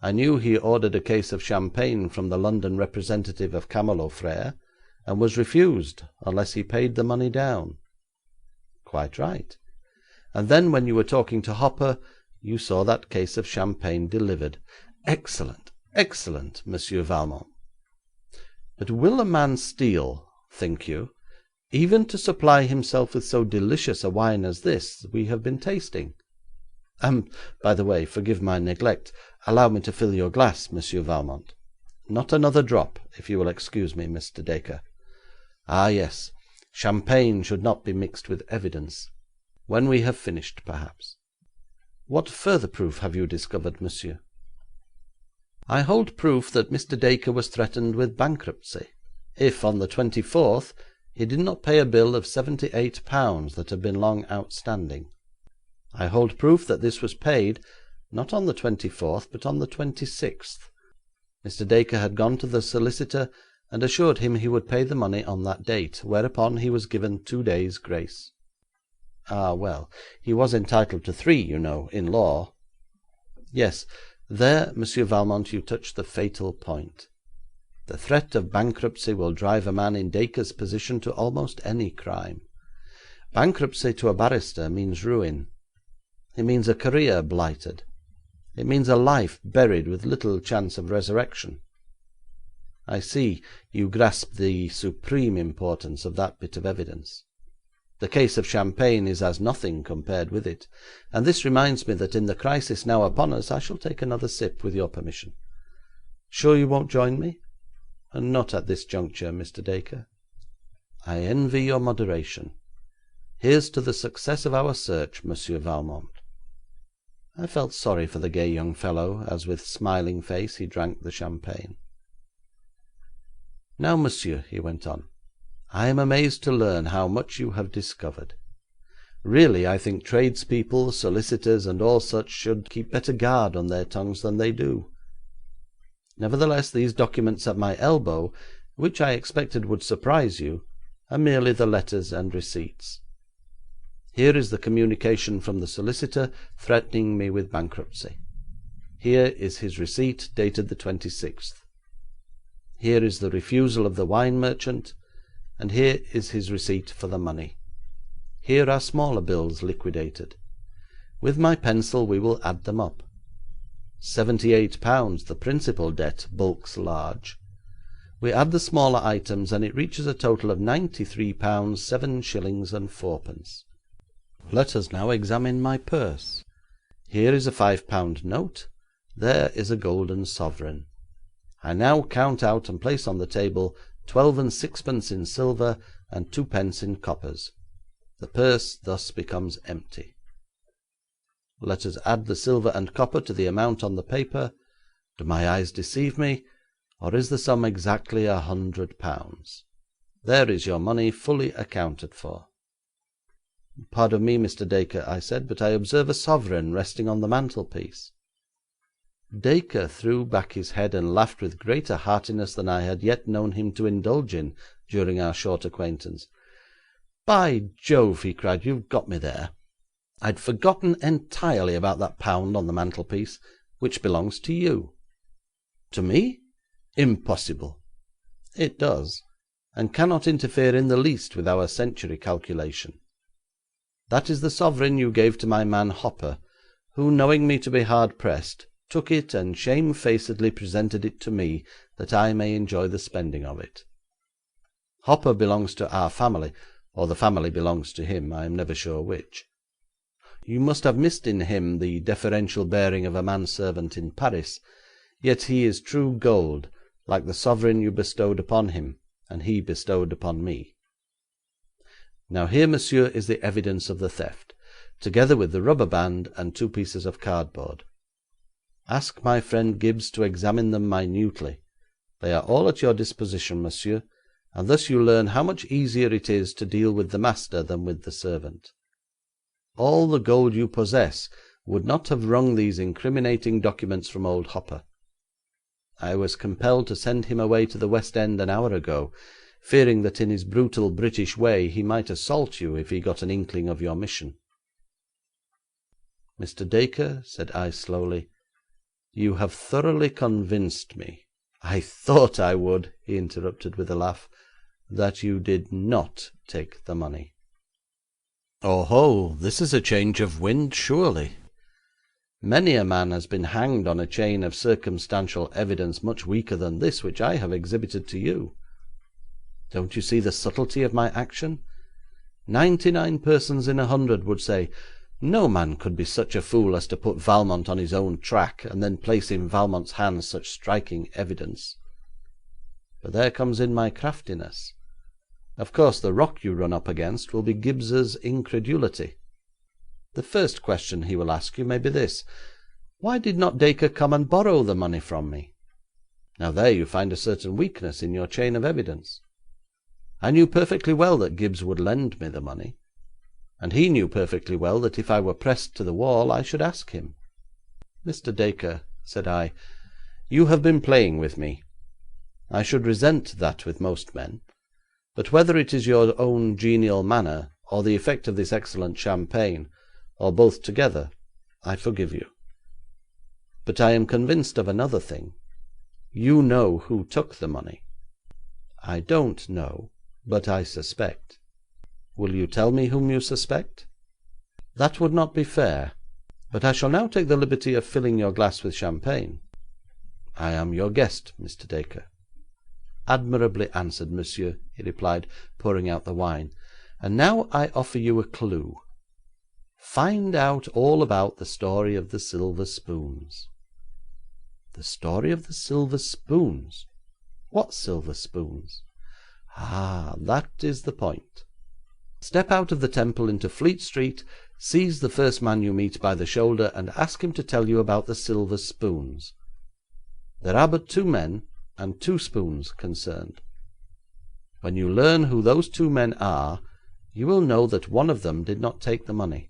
I knew he ordered a case of champagne from the London representative of Camelot Frères, and was refused unless he paid the money down. Quite right. And then when you were talking to Hopper, you saw that case of champagne delivered. Excellent, excellent, Monsieur Valmont. But will a man steal, think you, even to supply himself with so delicious a wine as this we have been tasting? By the way, forgive my neglect. Allow me to fill your glass, Monsieur Valmont. Not another drop, if you will excuse me, Mr. Dacre. Ah, yes, champagne should not be mixed with evidence. When we have finished, perhaps. What further proof have you discovered, monsieur? I hold proof that Mr. Dacre was threatened with bankruptcy, if on the 24th he did not pay a bill of £78 that had been long outstanding. I hold proof that this was paid, not on the 24th, but on the 26th. Mr. Dacre had gone to the solicitor and assured him he would pay the money on that date, whereupon he was given 2 days' grace. Ah, well, he was entitled to 3, you know, in law. Yes, there, Monsieur Valmont, you touch the fatal point. The threat of bankruptcy will drive a man in Dacre's position to almost any crime. Bankruptcy to a barrister means ruin. It means a career blighted. It means a life buried with little chance of resurrection. I see you grasp the supreme importance of that bit of evidence. The case of champagne is as nothing compared with it, and this reminds me that in the crisis now upon us I shall take another sip with your permission. Sure you won't join me? Not at this juncture, Mr. Dacre. I envy your moderation. Here's to the success of our search, Monsieur Valmont. I felt sorry for the gay young fellow as with smiling face he drank the champagne. Now, monsieur, he went on, I am amazed to learn how much you have discovered. Really, I think tradespeople, solicitors, and all such should keep better guard on their tongues than they do. Nevertheless, these documents at my elbow, which I expected would surprise you, are merely the letters and receipts. Here is the communication from the solicitor threatening me with bankruptcy. Here is his receipt dated the 26th. Here is the refusal of the wine merchant, and here is his receipt for the money. Here are smaller bills liquidated. With my pencil we will add them up. £78, the principal debt, bulks large. We add the smaller items, and it reaches a total of £93, 7 shillings and 4pence. Let us now examine my purse. Here is a £5 note. There is a golden sovereign. I now count out and place on the table 12 and 6pence in silver and 2pence in coppers. The purse thus becomes empty. Let us add the silver and copper to the amount on the paper. Do my eyes deceive me, or is the sum exactly £100? There is your money fully accounted for. Pardon me, Mr. Dacre, I said, but I observe a sovereign resting on the mantelpiece. Dacre threw back his head and laughed with greater heartiness than I had yet known him to indulge in during our short acquaintance. By Jove, he cried, you've got me there. I'd forgotten entirely about that pound on the mantelpiece, which belongs to you. To me? Impossible. It does, and cannot interfere in the least with our century calculation. That is the sovereign you gave to my man Hopper, who, knowing me to be hard-pressed, took it and shamefacedly presented it to me, that I may enjoy the spending of it. Hopper belongs to our family, or the family belongs to him, I am never sure which. You must have missed in him the deferential bearing of a manservant in Paris, yet he is true gold, like the sovereign you bestowed upon him, and he bestowed upon me. Now here, monsieur, is the evidence of the theft, together with the rubber band and 2 pieces of cardboard. Ask my friend Gibbs to examine them minutely. They are all at your disposition, monsieur, and thus you learn how much easier it is to deal with the master than with the servant. All the gold you possess would not have wrung these incriminating documents from old Hopper. I was compelled to send him away to the West End an hour ago, fearing that in his brutal British way he might assault you if he got an inkling of your mission. Mr. Dacre, said I slowly, you have thoroughly convinced me. I thought I would, he interrupted with a laugh, that you did not take the money. Oh ho, this is a change of wind, surely. Many a man has been hanged on a chain of circumstantial evidence much weaker than this which I have exhibited to you. Don't you see the subtlety of my action? 99 persons in 100 would say, no man could be such a fool as to put Valmont on his own track, and then place in Valmont's hands such striking evidence. But there comes in my craftiness. Of course, the rock you run up against will be Gibbs's incredulity. The first question he will ask you may be this: why did not Dacre come and borrow the money from me? Now there you find a certain weakness in your chain of evidence. I knew perfectly well that Gibbs would lend me the money, and he knew perfectly well that if I were pressed to the wall I should ask him. Mr. Dacre, said I, You have been playing with me. I should resent that with most men, but whether it is your own genial manner, or the effect of this excellent champagne, or both together, I forgive you. But I am convinced of another thing. You know who took the money. I don't know, but I suspect. Will you tell me whom you suspect? That would not be fair, but I shall now take the liberty of filling your glass with champagne. I am your guest, Mr. Dacre. Admirably answered, monsieur, he replied, pouring out the wine. And now I offer you a clue. Find out all about the story of the silver spoons. The story of the silver spoons? What silver spoons? Ah, that is the point. Step out of the Temple into Fleet Street, seize the first man you meet by the shoulder, and ask him to tell you about the silver spoons. There are but 2 men and 2 spoons concerned. When you learn who those 2 men are, you will know that one of them did not take the money,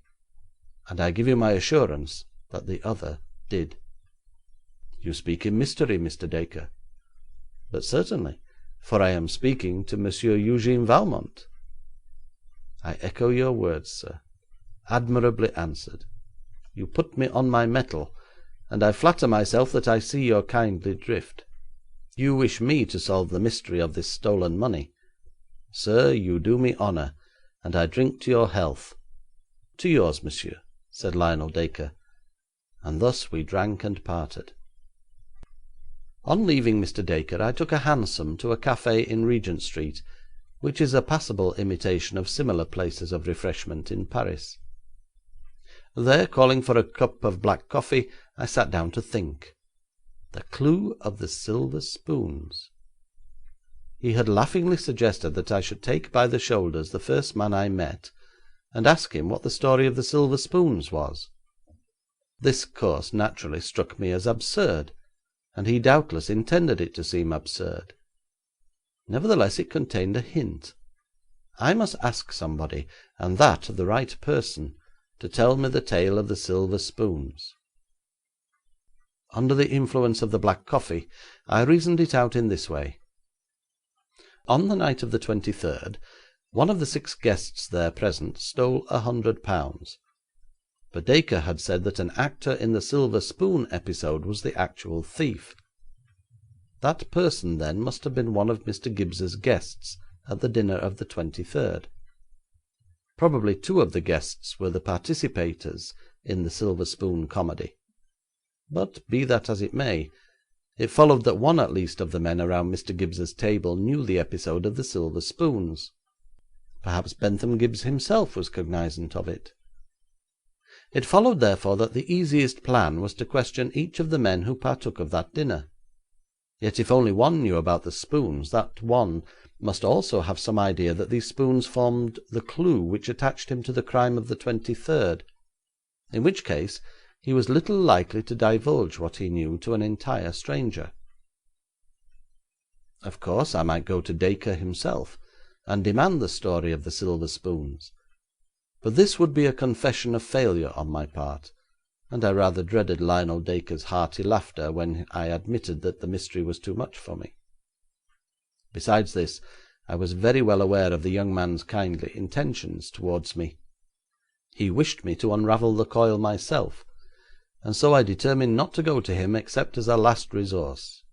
and I give you my assurance that the other did. You speak in mystery, Mr. Dacre. But certainly, for I am speaking to Monsieur Eugene Valmont. I echo your words, sir. Admirably answered. You put me on my mettle, and I flatter myself that I see your kindly drift. You wish me to solve the mystery of this stolen money. Sir, you do me honour, and I drink to your health. To yours, monsieur, said Lionel Dacre, and thus we drank and parted. On leaving Mr. Dacre, I took a hansom to a café in Regent Street, which is a passable imitation of similar places of refreshment in Paris. There, calling for a cup of black coffee, I sat down to think. The clue of the silver spoons. He had laughingly suggested that I should take by the shoulders the first man I met, and ask him what the story of the silver spoons was. This course naturally struck me as absurd, and he doubtless intended it to seem absurd. Nevertheless, it contained a hint. I must ask somebody, and that the right person, to tell me the tale of the silver spoons. Under the influence of the black coffee, I reasoned it out in this way. On the night of the 23rd, one of the 6 guests there present stole £100, but Dacre had said that an actor in the silver spoon episode was the actual thief. That person, then, must have been one of Mr. Gibbs's guests at the dinner of the 23rd. Probably 2 of the guests were the participators in the silver spoon comedy. But be that as it may, it followed that one at least of the men around Mr. Gibbs's table knew the episode of the silver spoons. Perhaps Bentham Gibbs himself was cognizant of it. It followed, therefore, that the easiest plan was to question each of the men who partook of that dinner. Yet if only one knew about the spoons, that one must also have some idea that these spoons formed the clue which attached him to the crime of the 23rd, in which case he was little likely to divulge what he knew to an entire stranger. Of course, I might go to Dacre himself and demand the story of the silver spoons, but this would be a confession of failure on my part, and I rather dreaded Lionel Dacre's hearty laughter when I admitted that the mystery was too much for me. Besides this, I was very well aware of the young man's kindly intentions towards me. He wished me to unravel the coil myself, and so I determined not to go to him except as a last resource.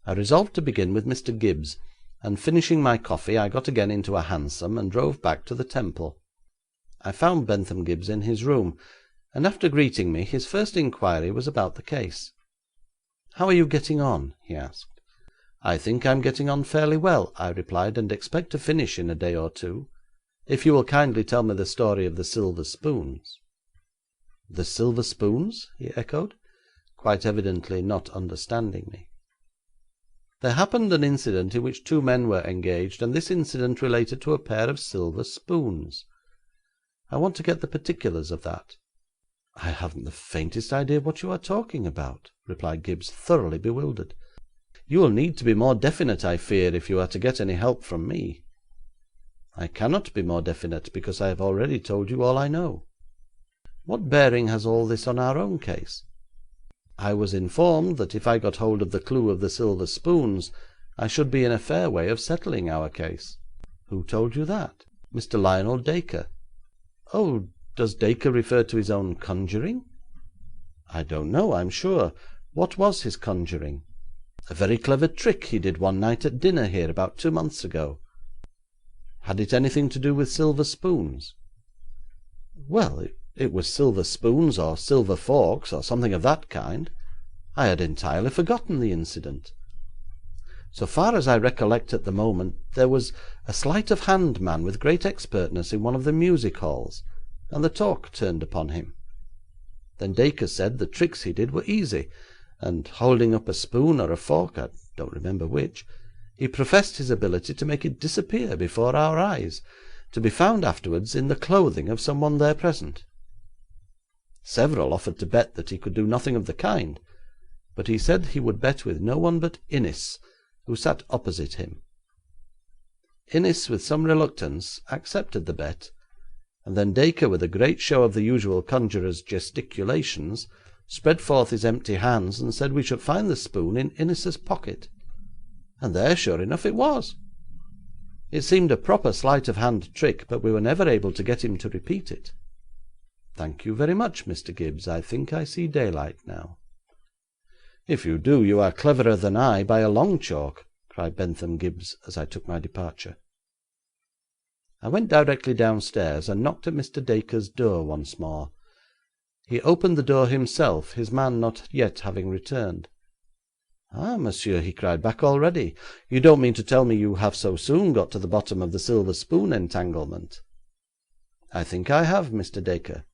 I resolved to begin with Mr. Gibbs, and finishing my coffee I got again into a hansom and drove back to the Temple. I found Bentham Gibbs in his room, and after greeting me his first inquiry was about the case. "How are you getting on?" he asked. "I think I am getting on fairly well," I replied, "and expect to finish in a day or 2, if you will kindly tell me the story of the silver spoons." "The silver spoons?" he echoed, quite evidently not understanding me. "There happened an incident in which 2 men were engaged, and this incident related to a pair of silver spoons. I want to get the particulars of that." "I haven't the faintest idea what you are talking about," replied Gibbs, thoroughly bewildered. "You will need to be more definite, I fear, if you are to get any help from me." "I cannot be more definite, because I have already told you all I know." "What bearing has all this on our own case?" I was informed that if I got hold of the clue of the silver spoons I should be in a fair way of settling our case.' 'Who told you that?' 'Mr. Lionel Dacre.' 'Oh, does Dacre refer to his own conjuring?' 'I don't know, I'm sure. What was his conjuring?' 'A very clever trick he did one night at dinner here about 2 months ago.' 'Had it anything to do with silver spoons?' 'Well, it was silver spoons, or silver forks, or something of that kind. I had entirely forgotten the incident. So far as I recollect at the moment, there was a sleight of hand man with great expertness in one of the music halls, and the talk turned upon him. Then Dacre said the tricks he did were easy, and holding up a spoon or a fork, I don't remember which, he professed his ability to make it disappear before our eyes, to be found afterwards in the clothing of someone there present. Several offered to bet that he could do nothing of the kind, but he said he would bet with no one but Innis, who sat opposite him. Innis, with some reluctance, accepted the bet, and then Dacre, with a great show of the usual conjurer's gesticulations, spread forth his empty hands and said we should find the spoon in Innis's pocket. And there, sure enough, it was. It seemed a proper sleight of hand trick, but we were never able to get him to repeat it. Thank you very much, Mr. Gibbs. I think I see daylight now. If you do, you are cleverer than I by a long chalk, cried Bentham Gibbs as I took my departure. I went directly downstairs and knocked at Mr. Dacre's door once more. He opened the door himself, his man not yet having returned. Ah, monsieur, he cried, back already. You don't mean to tell me you have so soon got to the bottom of the silver spoon entanglement? I think I have, Mr. Dacre.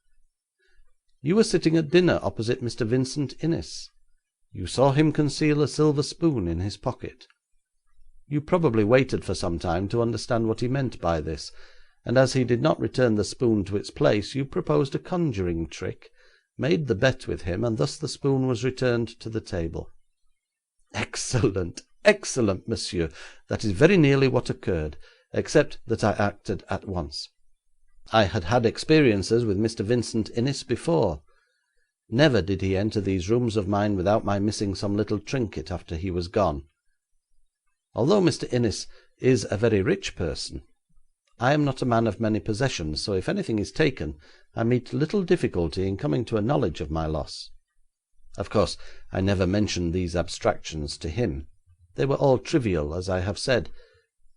You were sitting at dinner opposite Mr. Vincent Innis. You saw him conceal a silver spoon in his pocket. You probably waited for some time to understand what he meant by this, and as he did not return the spoon to its place, you proposed a conjuring trick, made the bet with him, and thus the spoon was returned to the table. Excellent, excellent, monsieur. That is very nearly what occurred, except that I acted at once. I had had experiences with Mr. Vincent Innis before. Never did he enter these rooms of mine without my missing some little trinket after he was gone. Although Mr. Innis is a very rich person, I am not a man of many possessions, so if anything is taken, I meet little difficulty in coming to a knowledge of my loss. Of course, I never mentioned these abstractions to him. They were all trivial, as I have said,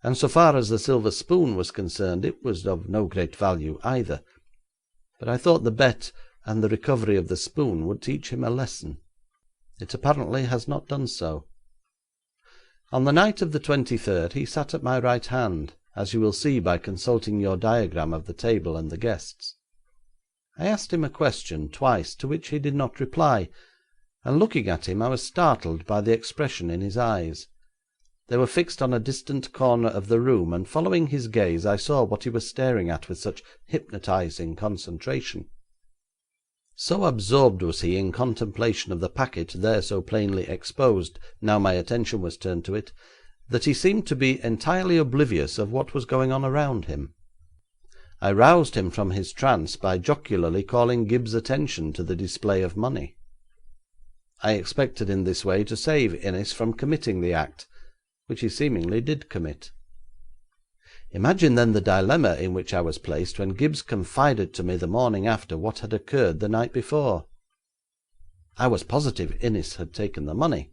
and so far as the silver spoon was concerned, it was of no great value either. But I thought the bet and the recovery of the spoon would teach him a lesson. It apparently has not done so. On the night of the 23rd he sat at my right hand, as you will see by consulting your diagram of the table and the guests. I asked him a question twice, to which he did not reply, and looking at him I was startled by the expression in his eyes. They were fixed on a distant corner of the room, and following his gaze I saw what he was staring at with such hypnotizing concentration. So absorbed was he in contemplation of the packet there so plainly exposed, now my attention was turned to it, that he seemed to be entirely oblivious of what was going on around him. I roused him from his trance by jocularly calling Gibbs' attention to the display of money. I expected in this way to save Innis from committing the act, which he seemingly did commit. Imagine then the dilemma in which I was placed when Gibbs confided to me the morning after what had occurred the night before. I was positive Innis had taken the money,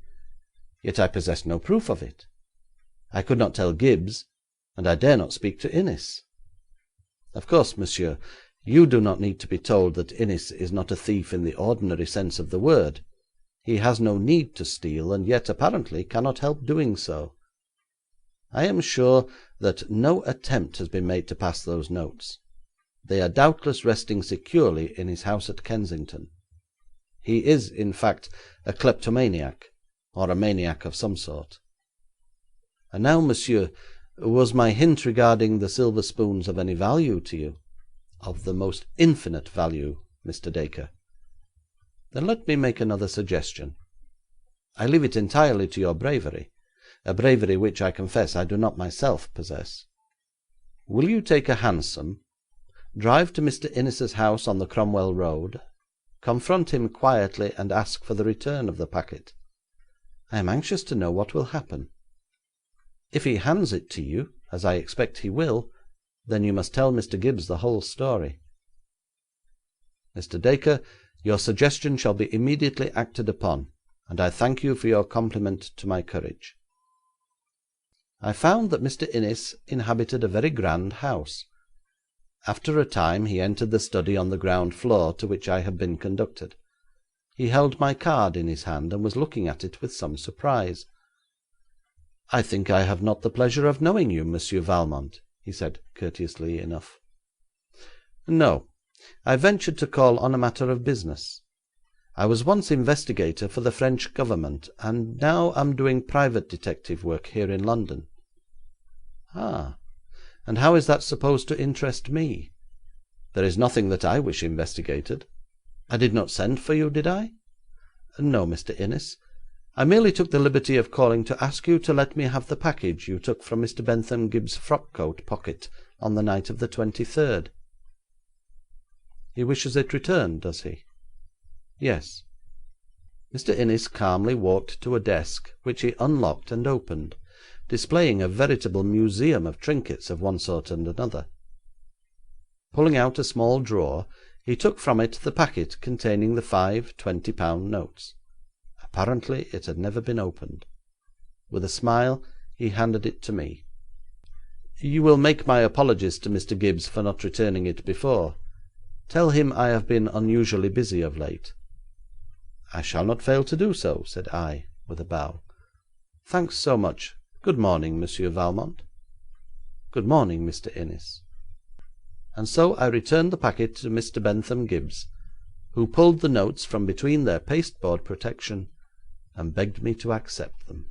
yet I possessed no proof of it. I could not tell Gibbs, and I dare not speak to Innis. Of course, monsieur, you do not need to be told that Innis is not a thief in the ordinary sense of the word. He has no need to steal, and yet apparently cannot help doing so. I am sure that no attempt has been made to pass those notes. They are doubtless resting securely in his house at Kensington. He is, in fact, a kleptomaniac, or a maniac of some sort. And now, monsieur, was my hint regarding the silver spoons of any value to you? Of the most infinite value, Mr. Dacre. Then let me make another suggestion. I leave it entirely to your bravery, a bravery which, I confess, I do not myself possess. Will you take a hansom, drive to Mr. Innis's house on the Cromwell Road, confront him quietly and ask for the return of the packet. I am anxious to know what will happen. If he hands it to you, as I expect he will, then you must tell Mr. Gibbs the whole story. Mr. Dacre, your suggestion shall be immediately acted upon, and I thank you for your compliment to my courage. I found that Mr. Innis inhabited a very grand house. After a time he entered the study on the ground floor to which I had been conducted. He held my card in his hand and was looking at it with some surprise. "I think I have not the pleasure of knowing you, Monsieur Valmont," he said courteously enough. "No. I ventured to call on a matter of business. I was once investigator for the French Government, and now am doing private detective work here in London." "Ah, and how is that supposed to interest me? There is nothing that I wish investigated. I did not send for you, did I?" "No, Mr. Innis. I merely took the liberty of calling to ask you to let me have the package you took from Mr. Bentham Gibbs' frock-coat pocket on the night of the 23rd. He wishes it returned, does he?" "Yes." Mr. Innis calmly walked to a desk, which he unlocked and opened, displaying a veritable museum of trinkets of one sort and another. Pulling out a small drawer, he took from it the packet containing the 5 20-pound notes. Apparently it had never been opened. With a smile he handed it to me. "You will make my apologies to Mr. Gibbs for not returning it before. Tell him I have been unusually busy of late." "I shall not fail to do so," said I, with a bow. "Thanks so much. Good morning, Monsieur Valmont." "Good morning, Mr. Innis." And so I returned the packet to Mr. Bentham Gibbs, who pulled the notes from between their pasteboard protection and begged me to accept them.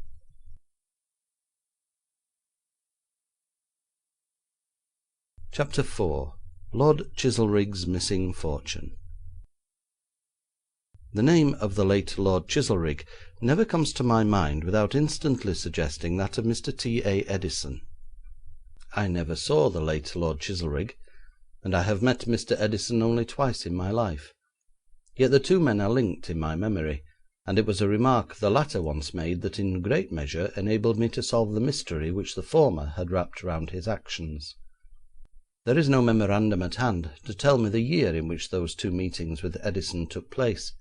Chapter 4. Lord Chizelrigg's Missing Fortune. The name of the late Lord Chizelrigg never comes to my mind without instantly suggesting that of Mr. T.A. Edison. I never saw the late Lord Chizelrigg, and I have met Mr. Edison only twice in my life. Yet the two men are linked in my memory, and it was a remark the latter once made that in great measure enabled me to solve the mystery which the former had wrapped round his actions. There is no memorandum at hand to tell me the year in which those two meetings with Edison took place.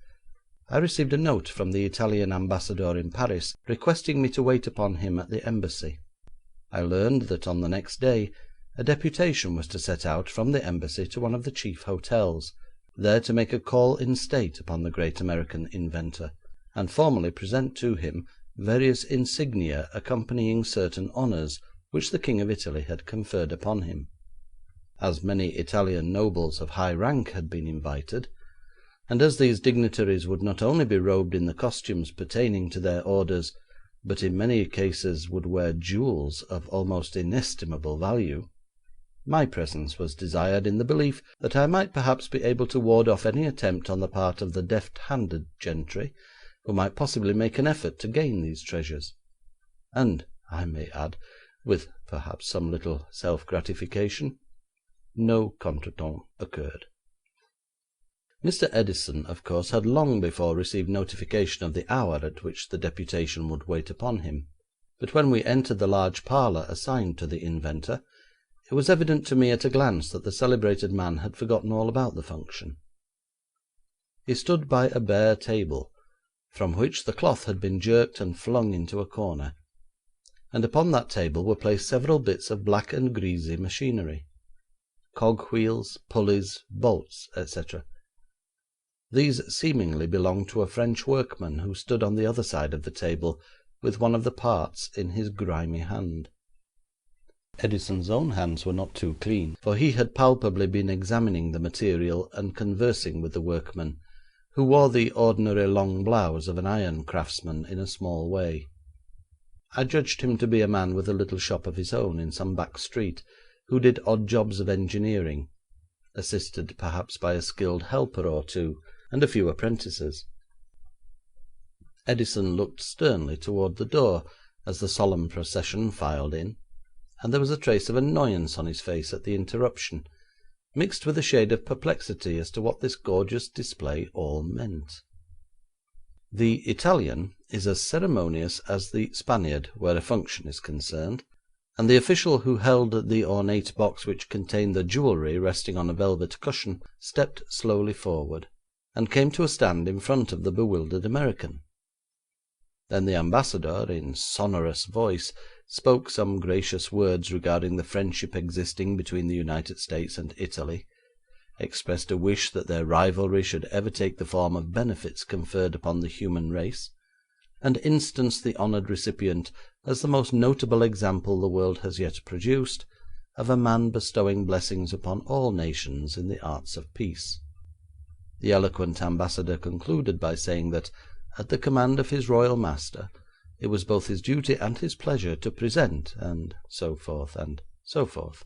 I received a note from the Italian ambassador in Paris requesting me to wait upon him at the embassy. I learned that on the next day a deputation was to set out from the embassy to one of the chief hotels, there to make a call in state upon the great American inventor, and formally present to him various insignia accompanying certain honours which the King of Italy had conferred upon him. As many Italian nobles of high rank had been invited, and as these dignitaries would not only be robed in the costumes pertaining to their orders, but in many cases would wear jewels of almost inestimable value, my presence was desired in the belief that I might perhaps be able to ward off any attempt on the part of the deft-handed gentry who might possibly make an effort to gain these treasures, and, I may add, with perhaps some little self-gratification, no contretemps occurred. Mr. Edison, of course, had long before received notification of the hour at which the deputation would wait upon him, but when we entered the large parlour assigned to the inventor, it was evident to me at a glance that the celebrated man had forgotten all about the function. He stood by a bare table, from which the cloth had been jerked and flung into a corner, and upon that table were placed several bits of black and greasy machinery, cog-wheels, pulleys, bolts, etc. These seemingly belonged to a French workman who stood on the other side of the table with one of the parts in his grimy hand. Edison's own hands were not too clean, for he had palpably been examining the material and conversing with the workman, who wore the ordinary long blouse of an iron craftsman in a small way. I judged him to be a man with a little shop of his own in some back street, who did odd jobs of engineering, assisted perhaps by a skilled helper or two, and a few apprentices. Edison looked sternly toward the door as the solemn procession filed in, and there was a trace of annoyance on his face at the interruption, mixed with a shade of perplexity as to what this gorgeous display all meant. The Italian is as ceremonious as the Spaniard where a function is concerned, and the official who held the ornate box which contained the jewellery resting on a velvet cushion stepped slowly forward, and came to a stand in front of the bewildered American. Then the ambassador, in sonorous voice, spoke some gracious words regarding the friendship existing between the United States and Italy, expressed a wish that their rivalry should ever take the form of benefits conferred upon the human race, and instanced the honoured recipient as the most notable example the world has yet produced of a man bestowing blessings upon all nations in the arts of peace. The eloquent ambassador concluded by saying that, at the command of his royal master, it was both his duty and his pleasure to present, and so forth, and so forth.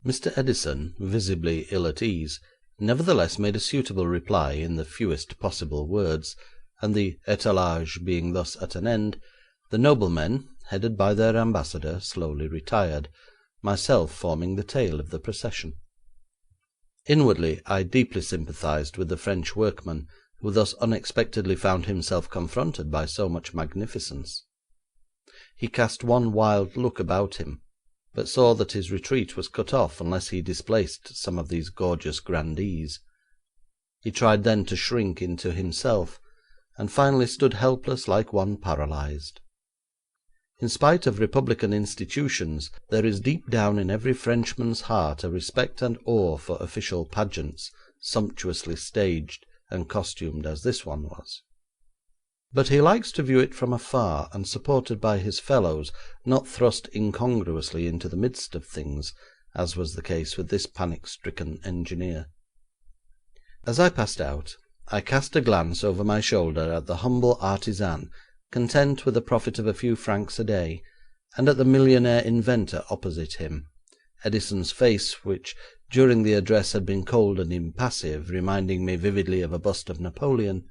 Mr. Edison, visibly ill at ease, nevertheless made a suitable reply in the fewest possible words, and the étalage being thus at an end, the noblemen, headed by their ambassador, slowly retired, myself forming the tail of the procession. Inwardly I deeply sympathised with the French workman, who thus unexpectedly found himself confronted by so much magnificence. He cast one wild look about him, but saw that his retreat was cut off unless he displaced some of these gorgeous grandees. He tried then to shrink into himself, and finally stood helpless like one paralysed. In spite of republican institutions, there is deep down in every Frenchman's heart a respect and awe for official pageants, sumptuously staged and costumed as this one was. But he likes to view it from afar and supported by his fellows, not thrust incongruously into the midst of things, as was the case with this panic-stricken engineer. As I passed out, I cast a glance over my shoulder at the humble artisan, content with a profit of a few francs a day, and at the millionaire inventor opposite him. Edison's face, which during the address had been cold and impassive, reminding me vividly of a bust of Napoleon,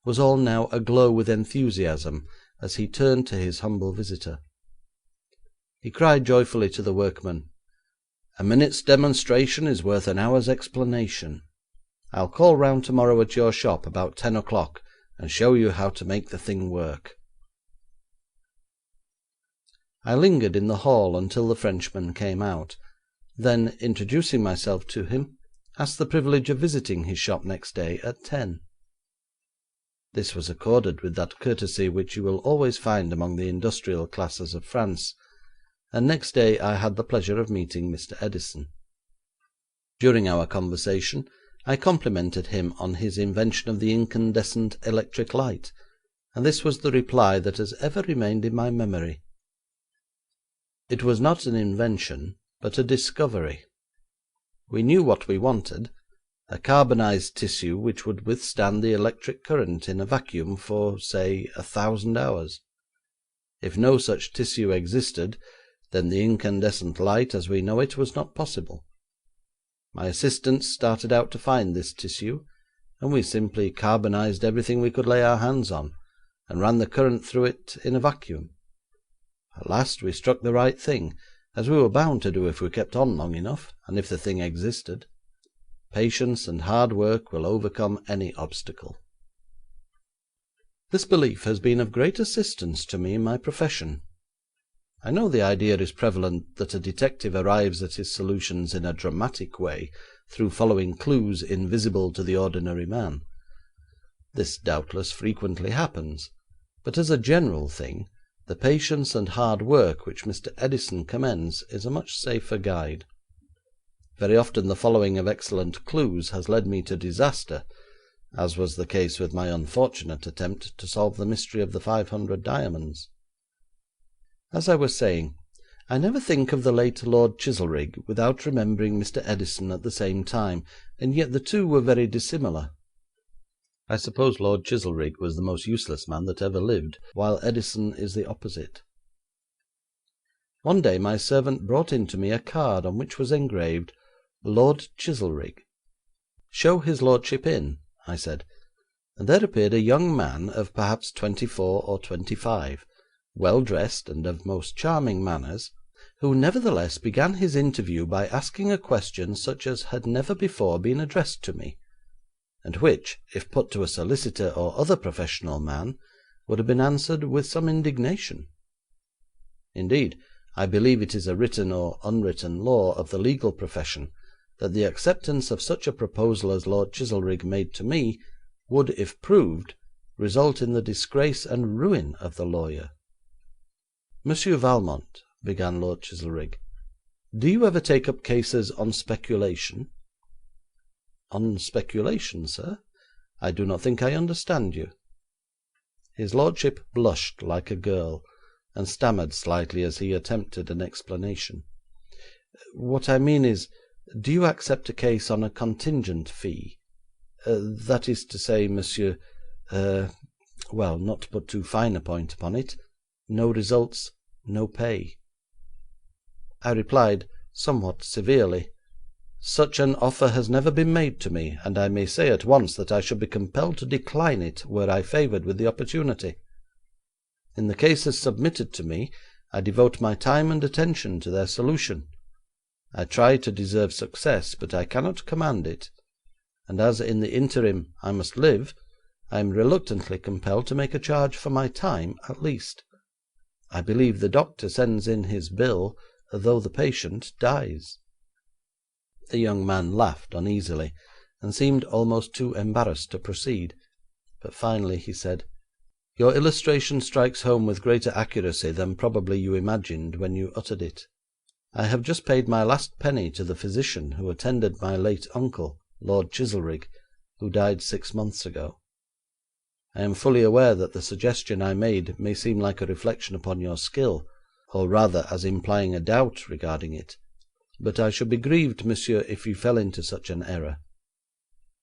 was all now aglow with enthusiasm as he turned to his humble visitor. He cried joyfully to the workman, "A minute's demonstration is worth an hour's explanation. I'll call round tomorrow at your shop about 10 o'clock and show you how to make the thing work." I lingered in the hall until the Frenchman came out, then, introducing myself to him, asked the privilege of visiting his shop next day at 10. This was accorded with that courtesy which you will always find among the industrial classes of France, and next day I had the pleasure of meeting Mr. Edison. During our conversation I complimented him on his invention of the incandescent electric light, and this was the reply that has ever remained in my memory. It was not an invention, but a discovery. We knew what we wanted, a carbonized tissue which would withstand the electric current in a vacuum for, say, 1,000 hours. If no such tissue existed, then the incandescent light as we know it was not possible. My assistants started out to find this tissue, and we simply carbonized everything we could lay our hands on, and ran the current through it in a vacuum. At last we struck the right thing, as we were bound to do if we kept on long enough, and if the thing existed. Patience and hard work will overcome any obstacle. This belief has been of great assistance to me in my profession. I know the idea is prevalent that a detective arrives at his solutions in a dramatic way, through following clues invisible to the ordinary man. This doubtless frequently happens, but as a general thing, the patience and hard work which Mr. Edison commends is a much safer guide. Very often the following of excellent clues has led me to disaster, as was the case with my unfortunate attempt to solve the mystery of the 500 diamonds. As I was saying, I never think of the late Lord Chizelrigg without remembering Mr. Edison at the same time, and yet the two were very dissimilar. I suppose Lord Chizelrigg was the most useless man that ever lived, while Edison is the opposite. One day my servant brought in to me a card on which was engraved, "Lord Chizelrigg." "Show his lordship in," I said, and there appeared a young man of perhaps 24 or 25, well dressed and of most charming manners, who nevertheless began his interview by asking a question such as had never before been addressed to me, and which, if put to a solicitor or other professional man, would have been answered with some indignation. Indeed, I believe it is a written or unwritten law of the legal profession that the acceptance of such a proposal as Lord Chizelrigg made to me would, if proved, result in the disgrace and ruin of the lawyer. "Monsieur Valmont," began Lord Chizelrigg, "do you ever take up cases on speculation?" "On speculation, sir? I do not think I understand you." His lordship blushed like a girl, and stammered slightly as he attempted an explanation. "What I mean is, do you accept a case on a contingent fee? That is to say, monsieur, well, not to put too fine a point upon it, no results, no pay." I replied, somewhat severely, "Such an offer has never been made to me, and I may say at once that I should be compelled to decline it were I favoured with the opportunity. In the cases submitted to me I devote my time and attention to their solution. I try to deserve success, but I cannot command it, and as in the interim I must live, I am reluctantly compelled to make a charge for my time at least. I believe the doctor sends in his bill though the patient dies." The young man laughed uneasily, and seemed almost too embarrassed to proceed, but finally he said, "Your illustration strikes home with greater accuracy than probably you imagined when you uttered it. I have just paid my last penny to the physician who attended my late uncle, Lord Chizelrigg, who died 6 months ago. I am fully aware that the suggestion I made may seem like a reflection upon your skill, or rather as implying a doubt regarding it, but I should be grieved, monsieur, if you fell into such an error.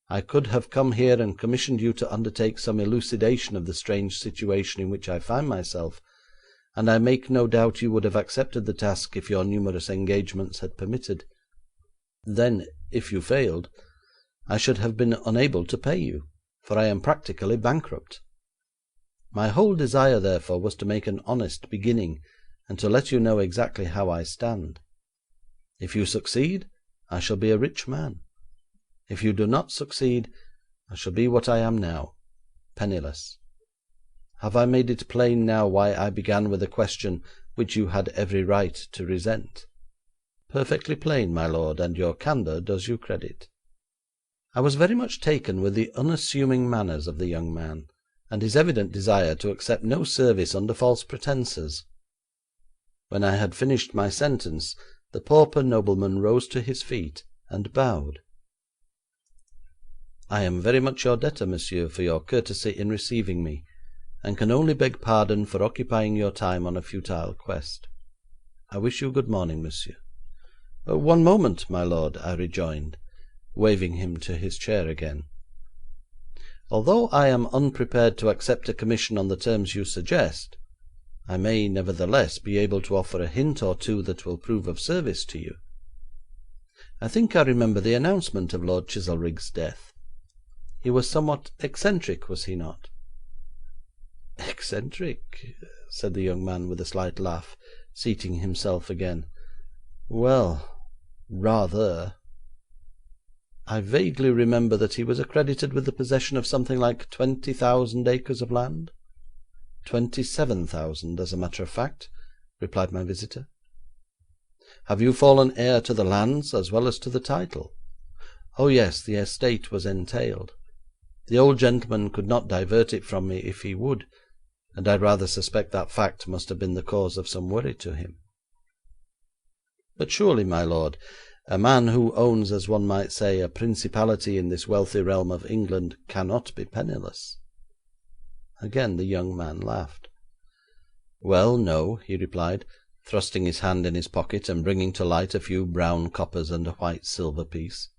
I could have come here and commissioned you to undertake some elucidation of the strange situation in which I find myself, and I make no doubt you would have accepted the task if your numerous engagements had permitted. Then, if you failed, I should have been unable to pay you, for I am practically bankrupt. My whole desire, therefore, was to make an honest beginning, and to let you know exactly how I stand. If you succeed, I shall be a rich man. If you do not succeed, I shall be what I am now, penniless. Have I made it plain now why I began with a question which you had every right to resent? Perfectly plain, my lord, and your candour does you credit." I was very much taken with the unassuming manners of the young man, and his evident desire to accept no service under false pretences. When I had finished my sentence, the pauper nobleman rose to his feet and bowed. "I am very much your debtor, monsieur, for your courtesy in receiving me, and can only beg pardon for occupying your time on a futile quest. I wish you good morning, monsieur." "One moment, my lord," I rejoined, waving him to his chair again. "Although I am unprepared to accept a commission on the terms you suggest, I may nevertheless be able to offer a hint or two that will prove of service to you. I think I remember the announcement of Lord Chizelrigg's death. He was somewhat eccentric, was he not?" "Eccentric?" said the young man with a slight laugh, seating himself again. "Well, rather. I vaguely remember that he was accredited with the possession of something like 20,000 acres of land." 27,000, as a matter of fact," replied my visitor. "Have you fallen heir to the lands as well as to the title?" "Oh yes, the estate was entailed. The old gentleman could not divert it from me if he would, and I rather suspect that fact must have been the cause of some worry to him." "But surely, my lord, a man who owns, as one might say, a principality in this wealthy realm of England cannot be penniless." Again the young man laughed. "Well, no," he replied, thrusting his hand in his pocket and bringing to light a few brown coppers and a white silver piece.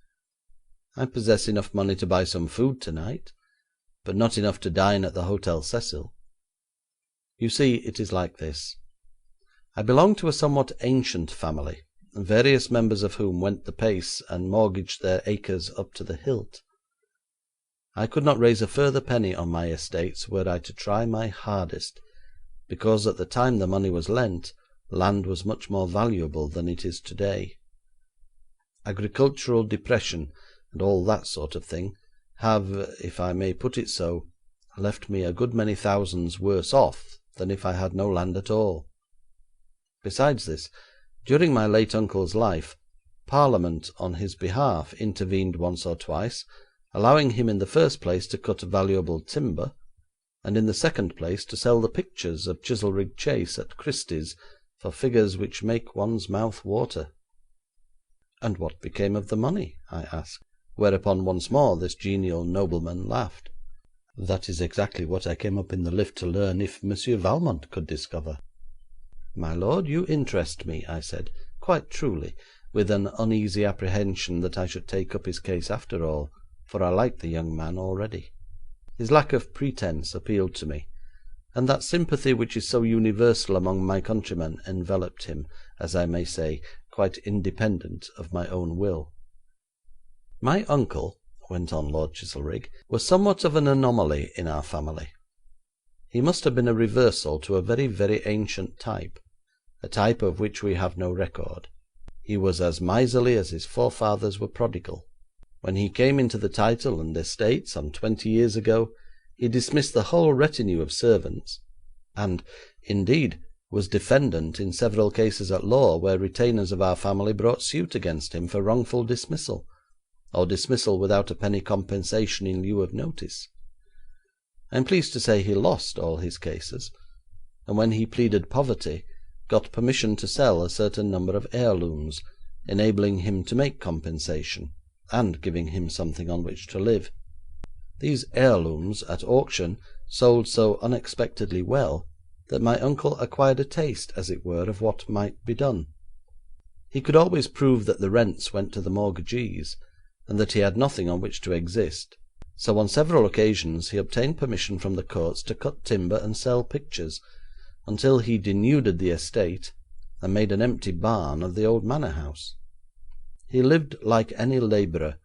"I possess enough money to buy some food tonight, but not enough to dine at the Hotel Cecil. You see, it is like this. I belong to a somewhat ancient family, various members of whom went the pace and mortgaged their acres up to the hilt. I could not raise a further penny on my estates were I to try my hardest, because at the time the money was lent, land was much more valuable than it is today. Agricultural depression and all that sort of thing have, if I may put it so, left me a good many thousands worse off than if I had no land at all. Besides this, during my late uncle's life, Parliament on his behalf intervened once or twice, allowing him in the first place to cut valuable timber, and in the second place to sell the pictures of Chizelrigg Chase at Christie's for figures which make one's mouth water.' 'And what became of the money?' I asked, whereupon once more this genial nobleman laughed. 'That is exactly what I came up in the lift to learn if Monsieur Valmont could discover.' 'My lord, you interest me,' I said, quite truly, with an uneasy apprehension that I should take up his case after all, for I liked the young man already. His lack of pretence appealed to me, and that sympathy which is so universal among my countrymen enveloped him, as I may say, quite independent of my own will. 'My uncle,' went on Lord Chizelrigg, 'was somewhat of an anomaly in our family. He must have been a reversal to a very, very ancient type, a type of which we have no record. He was as miserly as his forefathers were prodigal. When he came into the title and estate some 20 years ago, he dismissed the whole retinue of servants, and, indeed, was defendant in several cases at law where retainers of our family brought suit against him for wrongful dismissal, or dismissal without a penny compensation in lieu of notice. I am pleased to say he lost all his cases, and when he pleaded poverty, got permission to sell a certain number of heirlooms, enabling him to make compensation, and giving him something on which to live. These heirlooms at auction sold so unexpectedly well that my uncle acquired a taste, as it were, of what might be done. He could always prove that the rents went to the mortgagees, and that he had nothing on which to exist, so on several occasions he obtained permission from the courts to cut timber and sell pictures, until he denuded the estate and made an empty barn of the old manor house. He lived like any labourer,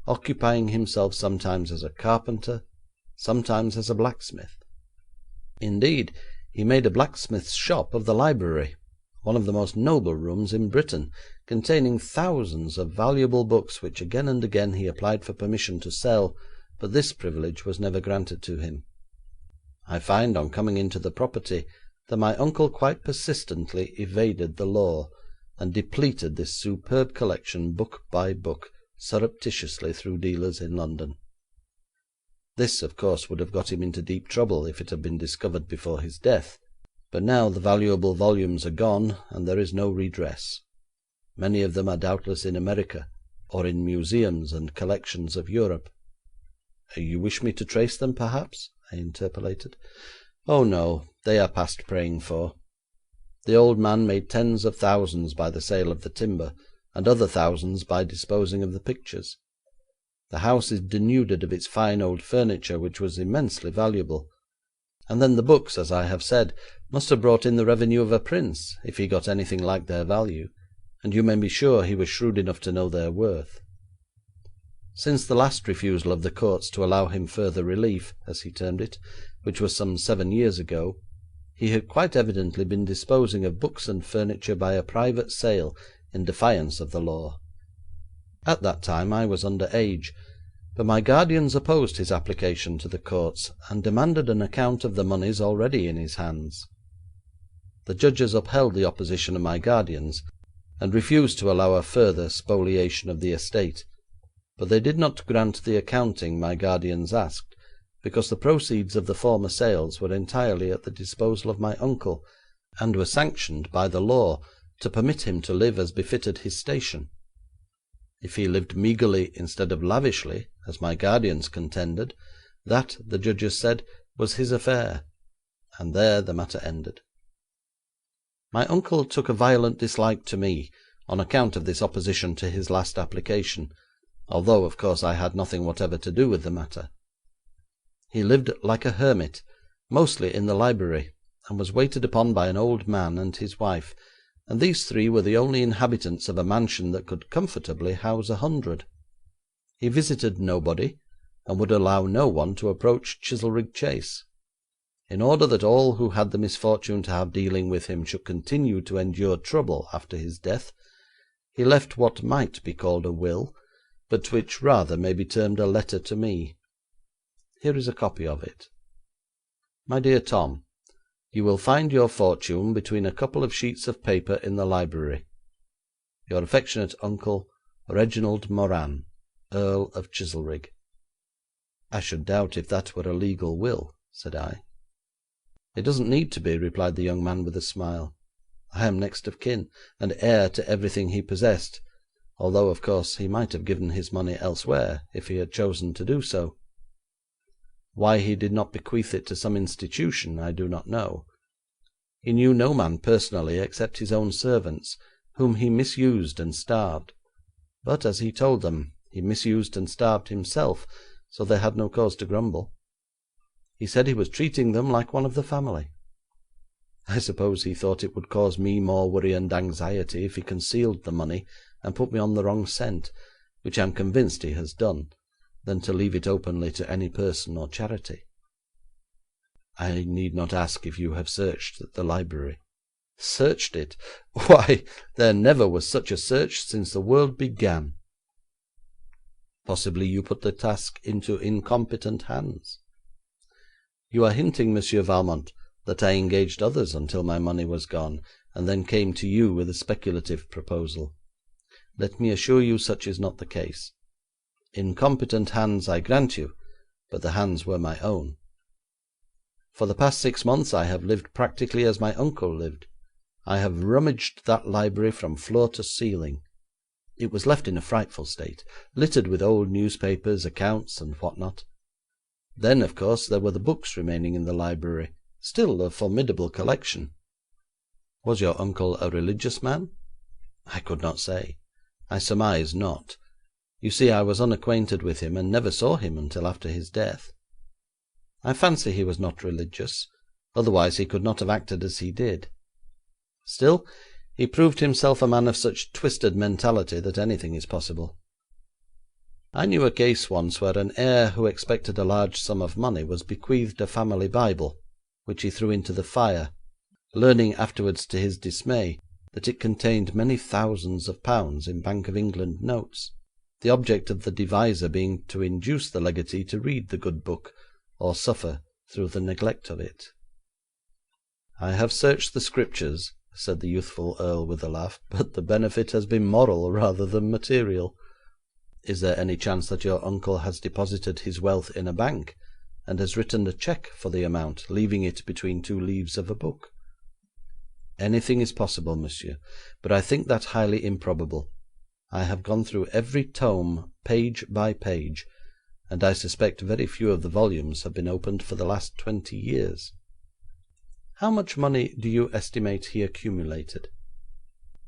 occupying himself sometimes as a carpenter, sometimes as a blacksmith. Indeed, he made a blacksmith's shop of the library, one of the most noble rooms in Britain, containing thousands of valuable books which again and again he applied for permission to sell, but this privilege was never granted to him. I find on coming into the property that my uncle quite persistently evaded the law, and depleted this superb collection book by book, surreptitiously through dealers in London. This, of course, would have got him into deep trouble if it had been discovered before his death, but now the valuable volumes are gone, and there is no redress. Many of them are doubtless in America, or in museums and collections of Europe. 'You wish me to trace them, perhaps?' I interpolated. 'Oh no, they are past praying for. The old man made tens of thousands by the sale of the timber, and other thousands by disposing of the pictures. The house is denuded of its fine old furniture, which was immensely valuable, and then the books, as I have said, must have brought in the revenue of a prince, if he got anything like their value, and you may be sure he was shrewd enough to know their worth. Since the last refusal of the courts to allow him further relief, as he termed it, which was some 7 years ago, he had quite evidently been disposing of books and furniture by a private sale in defiance of the law. At that time I was under age, but my guardians opposed his application to the courts, and demanded an account of the moneys already in his hands. The judges upheld the opposition of my guardians, and refused to allow a further spoliation of the estate, but they did not grant the accounting my guardians asked, because the proceeds of the former sales were entirely at the disposal of my uncle, and were sanctioned by the law to permit him to live as befitted his station. If he lived meagrely instead of lavishly, as my guardians contended, that, the judges said, was his affair, and there the matter ended. My uncle took a violent dislike to me on account of this opposition to his last application, although, of course, I had nothing whatever to do with the matter. He lived like a hermit, mostly in the library, and was waited upon by an old man and his wife, and these three were the only inhabitants of a mansion that could comfortably house 100. He visited nobody, and would allow no one to approach Chizelrigg Chase. In order that all who had the misfortune to have dealing with him should continue to endure trouble after his death, he left what might be called a will, but which rather may be termed a letter to me. Here is a copy of it. My dear Tom, you will find your fortune between a couple of sheets of paper in the library. Your affectionate uncle, Reginald Moran, Earl of Chizelrigg. I should doubt if that were a legal will, said I. It doesn't need to be, replied the young man with a smile. I am next of kin, and heir to everything he possessed, although, of course, he might have given his money elsewhere if he had chosen to do so. Why he did not bequeath it to some institution I do not know. He knew no man personally except his own servants, whom he misused and starved, but, as he told them, he misused and starved himself, so they had no cause to grumble. He said he was treating them like one of the family. I suppose he thought it would cause me more worry and anxiety if he concealed the money and put me on the wrong scent, which I am convinced he has done, than to leave it openly to any person or charity. I need not ask if you have searched the library. Searched it? Why, there never was such a search since the world began. Possibly you put the task into incompetent hands. You are hinting, Monsieur Valmont, that I engaged others until my money was gone, and then came to you with a speculative proposal. Let me assure you such is not the case. Incompetent hands I grant you, but the hands were my own. For the past 6 months I have lived practically as my uncle lived. I have rummaged that library from floor to ceiling. It was left in a frightful state, littered with old newspapers, accounts, and what not. Then, of course, there were the books remaining in the library, still a formidable collection. Was your uncle a religious man? I could not say. I surmise not. You see, I was unacquainted with him, and never saw him until after his death. I fancy he was not religious, otherwise he could not have acted as he did. Still, he proved himself a man of such twisted mentality that anything is possible. I knew a case once where an heir who expected a large sum of money was bequeathed a family Bible, which he threw into the fire, learning afterwards to his dismay that it contained many thousands of pounds in Bank of England notes, the object of the deviser being to induce the legatee to read the good book, or suffer through the neglect of it. I have searched the Scriptures, said the youthful Earl with a laugh, but the benefit has been moral rather than material. Is there any chance that your uncle has deposited his wealth in a bank, and has written a cheque for the amount, leaving it between 2 leaves of a book? Anything is possible, monsieur, but I think that highly improbable. I have gone through every tome, page by page, and I suspect very few of the volumes have been opened for the last 20 years. How much money do you estimate he accumulated?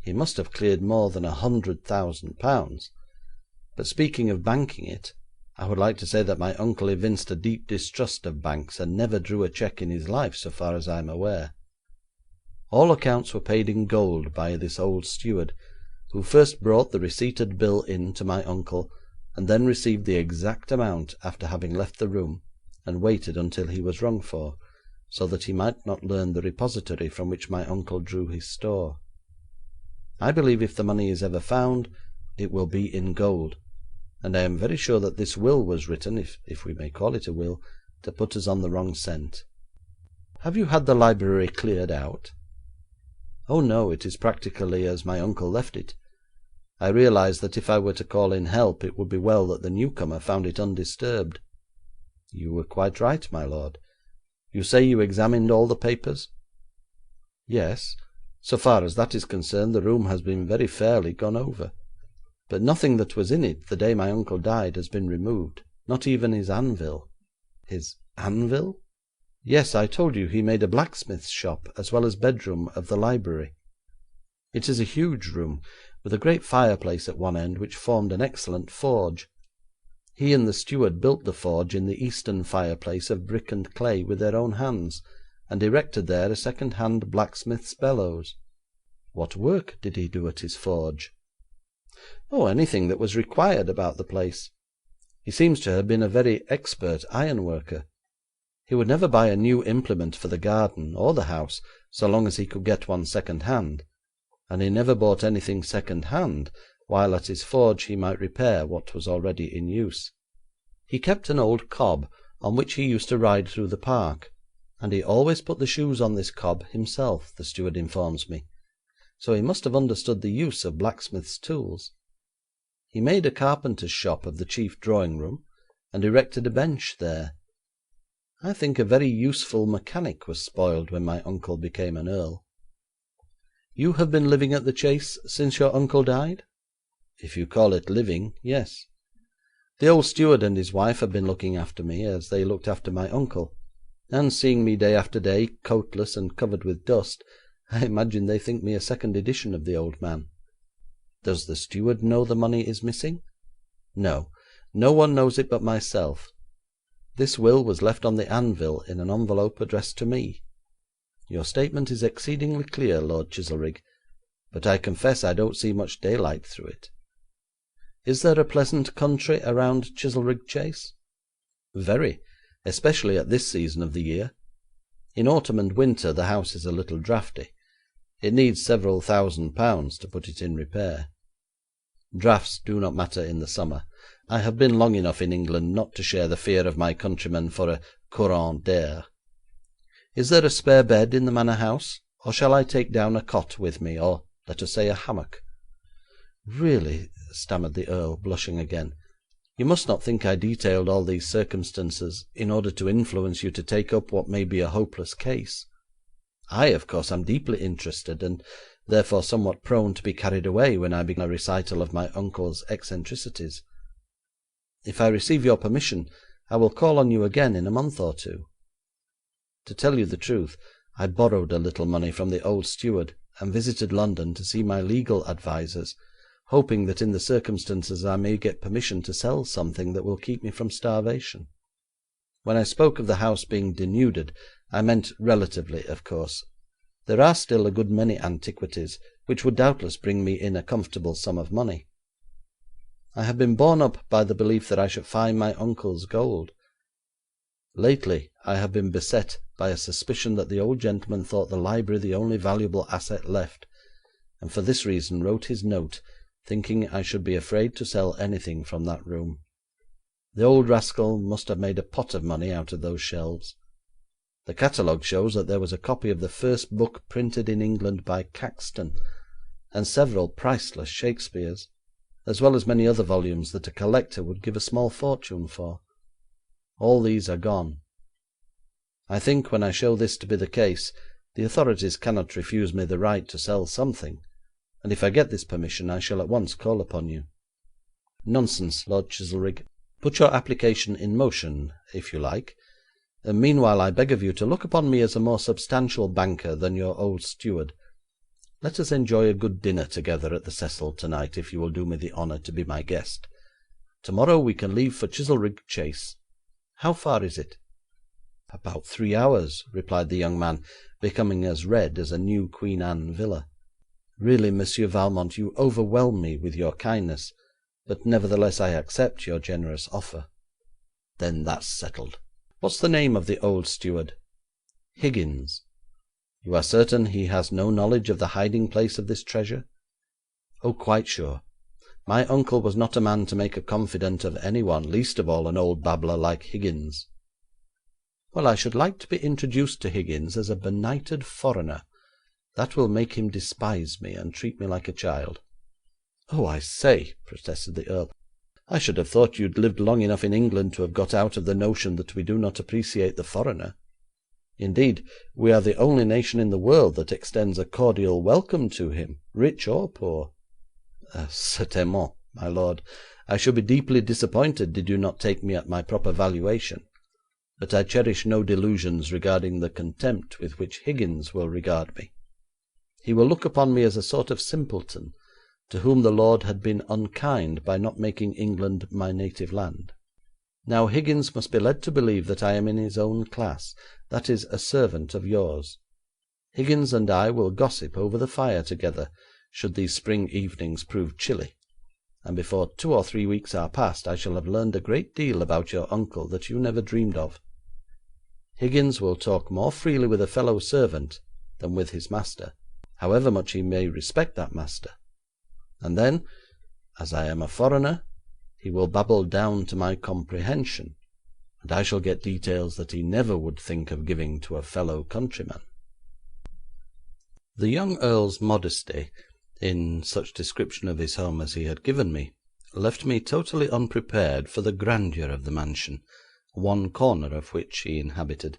He must have cleared more than £100,000. But speaking of banking it, I would like to say that my uncle evinced a deep distrust of banks, and never drew a cheque in his life, so far as I am aware. All accounts were paid in gold by this old steward, who first brought the receipted bill in to my uncle, and then received the exact amount after having left the room, and waited until he was rung for, so that he might not learn the repository from which my uncle drew his store. I believe if the money is ever found, it will be in gold, and I am very sure that this will was written, if we may call it a will, to put us on the wrong scent. Have you had the library cleared out? Oh no, it is practically as my uncle left it. I realise that if I were to call in help, it would be well that the newcomer found it undisturbed. You were quite right, my lord. You say you examined all the papers? Yes, so far as that is concerned, the room has been very fairly gone over. But nothing that was in it the day my uncle died has been removed, not even his anvil. His anvil? Yes, I told you he made a blacksmith's shop as well as bedroom of the library. It is a huge room, with a great fireplace at one end which formed an excellent forge. He and the steward built the forge in the eastern fireplace of brick and clay with their own hands, and erected there a second-hand blacksmith's bellows. What work did he do at his forge? Oh, anything that was required about the place. He seems to have been a very expert ironworker. He would never buy a new implement for the garden or the house so long as he could get one second hand, and he never bought anything second hand while at his forge he might repair what was already in use. He kept an old cob on which he used to ride through the park, and he always put the shoes on this cob himself, the steward informs me, so he must have understood the use of blacksmith's tools. He made a carpenter's shop of the chief drawing room, and erected a bench there. I think a very useful mechanic was spoiled when my uncle became an earl. You have been living at the Chase since your uncle died? If you call it living, yes. The old steward and his wife have been looking after me as they looked after my uncle, and seeing me day after day, coatless and covered with dust, I imagine they think me a second edition of the old man. Does the steward know the money is missing? No, no one knows it but myself. This will was left on the anvil in an envelope addressed to me. Your statement is exceedingly clear, Lord Chizelrigg, but I confess I don't see much daylight through it. Is there a pleasant country around Chizelrigg Chase? Very, especially at this season of the year. In autumn and winter the house is a little draughty. It needs several £1,000s to put it in repair. Draughts do not matter in the summer. I have been long enough in England not to share the fear of my countrymen for a courant d'air. Is there a spare bed in the manor house, or shall I take down a cot with me, or let us say a hammock? Really, stammered the Earl, blushing again, you must not think I detailed all these circumstances in order to influence you to take up what may be a hopeless case. I, of course, am deeply interested, and therefore somewhat prone to be carried away when I begin a recital of my uncle's eccentricities. If I receive your permission, I will call on you again in a month or two. To tell you the truth, I borrowed a little money from the old steward, and visited London to see my legal advisers, hoping that in the circumstances I may get permission to sell something that will keep me from starvation. When I spoke of the house being denuded, I meant relatively, of course. There are still a good many antiquities, which would doubtless bring me in a comfortable sum of money. I have been borne up by the belief that I should find my uncle's gold. Lately I have been beset by a suspicion that the old gentleman thought the library the only valuable asset left, and for this reason wrote his note, thinking I should be afraid to sell anything from that room. The old rascal must have made a pot of money out of those shelves. The catalogue shows that there was a copy of the first book printed in England by Caxton, and several priceless Shakespeares, as well as many other volumes that a collector would give a small fortune for. All these are gone. I think when I show this to be the case, the authorities cannot refuse me the right to sell something, and if I get this permission I shall at once call upon you. Nonsense, Lord Chizelrigg. Put your application in motion, if you like, and meanwhile I beg of you to look upon me as a more substantial banker than your old steward. Let us enjoy a good dinner together at the Cecil tonight, if you will do me the honour to be my guest. Tomorrow we can leave for Chizelrigg Chase. How far is it? About 3 hours, replied the young man, becoming as red as a new Queen Anne villa. Really, Monsieur Valmont, you overwhelm me with your kindness, but nevertheless I accept your generous offer. Then that's settled. What's the name of the old steward? Higgins. You are certain he has no knowledge of the hiding place of this treasure? Oh, quite sure. My uncle was not a man to make a confidant of anyone, least of all an old babbler like Higgins. Well, I should like to be introduced to Higgins as a benighted foreigner. That will make him despise me and treat me like a child. Oh, I say, protested the Earl, I should have thought you'd lived long enough in England to have got out of the notion that we do not appreciate the foreigner. Indeed, we are the only nation in the world that extends a cordial welcome to him, rich or poor. Certainement, my lord, I should be deeply disappointed did you not take me at my proper valuation, but I cherish no delusions regarding the contempt with which Higgins will regard me. He will look upon me as a sort of simpleton, to whom the Lord had been unkind by not making England my native land. Now Higgins must be led to believe that I am in his own class, that is, a servant of yours. Higgins and I will gossip over the fire together, should these spring evenings prove chilly, and before 2 or 3 weeks are past I shall have learned a great deal about your uncle that you never dreamed of. Higgins will talk more freely with a fellow servant than with his master, however much he may respect that master, and then, as I am a foreigner, he will babble down to my comprehension, and I shall get details that he never would think of giving to a fellow countryman.' The young Earl's modesty, in such description of his home as he had given me, left me totally unprepared for the grandeur of the mansion, one corner of which he inhabited.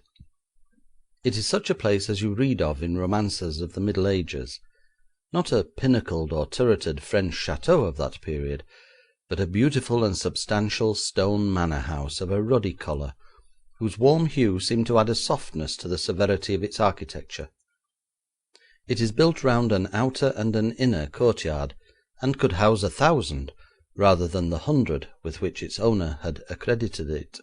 It is such a place as you read of in romances of the Middle Ages, not a pinnacled or turreted French château of that period, but a beautiful and substantial stone manor house of a ruddy colour, whose warm hue seemed to add a softness to the severity of its architecture. It is built round an outer and an inner courtyard, and could house 1,000 rather than the 100 with which its owner had accredited it.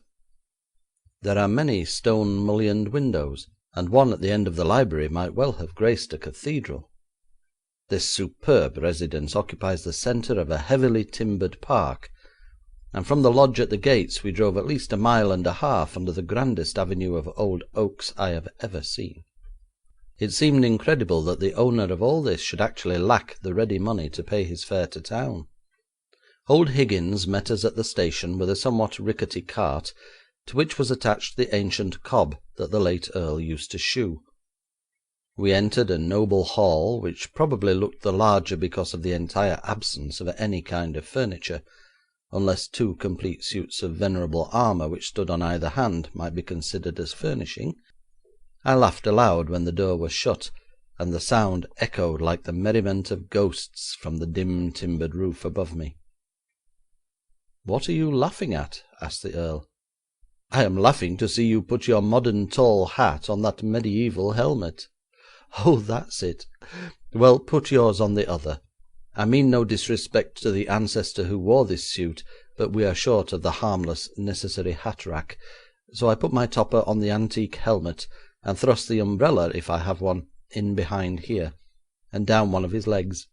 There are many stone mullioned windows, and one at the end of the library might well have graced a cathedral. This superb residence occupies the centre of a heavily timbered park, and from the lodge at the gates we drove at least 1.5 miles under the grandest avenue of old oaks I have ever seen. It seemed incredible that the owner of all this should actually lack the ready money to pay his fare to town. Old Higgins met us at the station with a somewhat rickety cart, to which was attached the ancient cob that the late Earl used to shoe. We entered a noble hall, which probably looked the larger because of the entire absence of any kind of furniture, unless 2 complete suits of venerable armour which stood on either hand might be considered as furnishing. I laughed aloud when the door was shut, and the sound echoed like the merriment of ghosts from the dim timbered roof above me. 'What are you laughing at?' asked the Earl. 'I am laughing to see you put your modern tall hat on that mediaeval helmet.' 'Oh, that's it. Well, put yours on the other. I mean no disrespect to the ancestor who wore this suit, but we are short of the harmless, necessary hat rack, so I put my topper on the antique helmet, and thrust the umbrella, if I have one, in behind here, and down one of his legs.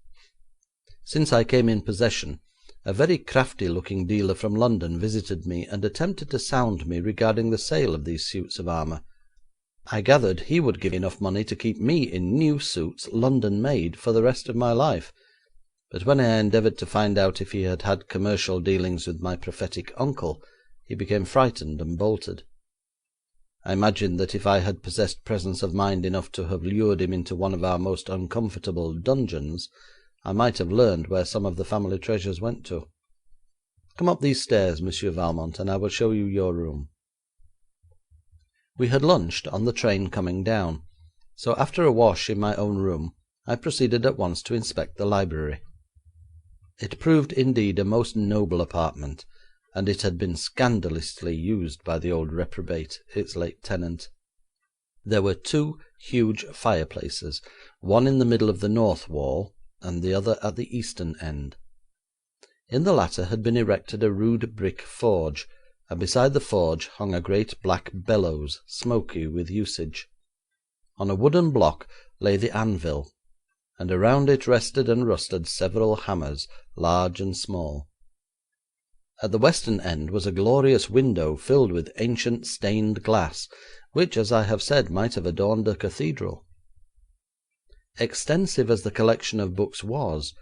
Since I came in possession, a very crafty-looking dealer from London visited me and attempted to sound me regarding the sale of these suits of armour. I gathered he would give enough money to keep me in new suits, London made, for the rest of my life, but when I endeavoured to find out if he had had commercial dealings with my prophetic uncle, he became frightened and bolted. I imagined that if I had possessed presence of mind enough to have lured him into one of our most uncomfortable dungeons, I might have learned where some of the family treasures went to. Come up these stairs, Monsieur Valmont, and I will show you your room.' We had lunched on the train coming down, so after a wash in my own room, I proceeded at once to inspect the library. It proved indeed a most noble apartment, and it had been scandalously used by the old reprobate, its late tenant. There were 2 huge fireplaces, one in the middle of the north wall, and the other at the eastern end. In the latter had been erected a rude brick forge, and beside the forge hung a great black bellows, smoky with usage. On a wooden block lay the anvil, and around it rested and rusted several hammers, large and small. At the western end was a glorious window filled with ancient stained glass, which, as I have said, might have adorned a cathedral. Extensive as the collection of books was,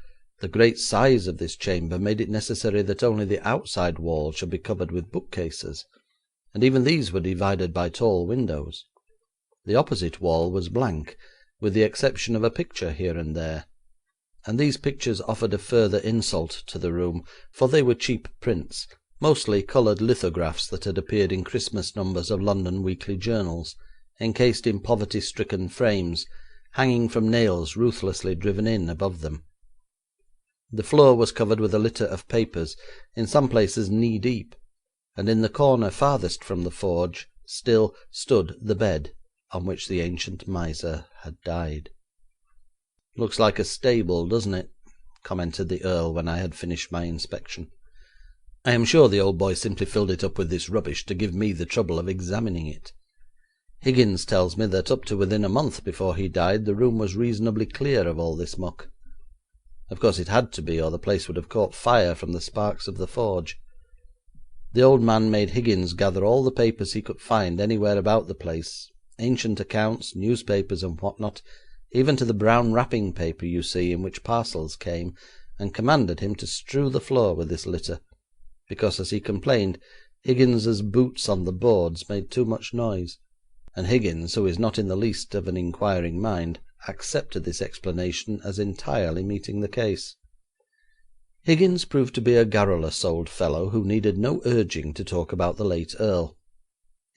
the great size of this chamber made it necessary that only the outside wall should be covered with bookcases, and even these were divided by tall windows. The opposite wall was blank, with the exception of a picture here and there, and these pictures offered a further insult to the room, for they were cheap prints, mostly coloured lithographs that had appeared in Christmas numbers of London weekly journals, encased in poverty-stricken frames, hanging from nails ruthlessly driven in above them. The floor was covered with a litter of papers, in some places knee-deep, and in the corner farthest from the forge still stood the bed on which the ancient miser had died. "Looks like a stable, doesn't it?" commented the Earl when I had finished my inspection. "I am sure the old boy simply filled it up with this rubbish to give me the trouble of examining it. Higgins tells me that up to within a month before he died the room was reasonably clear of all this muck. Of course it had to be, or the place would have caught fire from the sparks of the forge. The old man made Higgins gather all the papers he could find anywhere about the place, ancient accounts, newspapers, and what not, even to the brown wrapping paper you see in which parcels came, and commanded him to strew the floor with this litter, because, as he complained, Higgins's boots on the boards made too much noise, and Higgins, who is not in the least of an inquiring mind, accepted this explanation as entirely meeting the case. Higgins proved to be a garrulous old fellow who needed no urging to talk about the late Earl.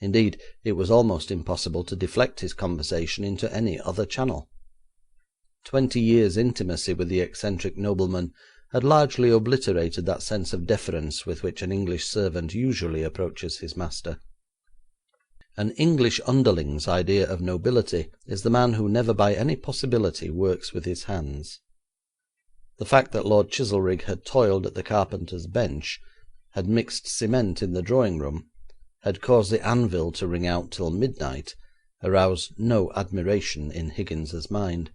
Indeed, it was almost impossible to deflect his conversation into any other channel. 20 years' intimacy with the eccentric nobleman had largely obliterated that sense of deference with which an English servant usually approaches his master. An English underling's idea of nobility is the man who never by any possibility works with his hands. The fact that Lord Chizelrigg had toiled at the carpenter's bench, had mixed cement in the drawing-room, had caused the anvil to ring out till midnight, aroused no admiration in Higgins's mind.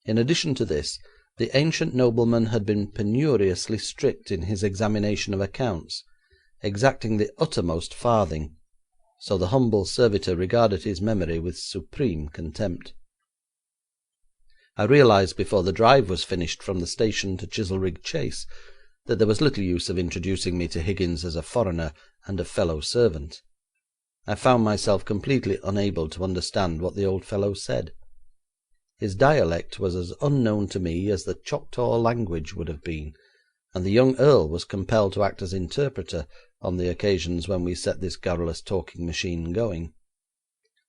In addition to this, the ancient nobleman had been penuriously strict in his examination of accounts, exacting the uttermost farthing, so the humble servitor regarded his memory with supreme contempt. I realised before the drive was finished from the station to Chizelrigg Chase that there was little use of introducing me to Higgins as a foreigner and a fellow servant. I found myself completely unable to understand what the old fellow said. His dialect was as unknown to me as the Choctaw language would have been, and the young Earl was compelled to act as interpreter on the occasions when we set this garrulous talking machine going.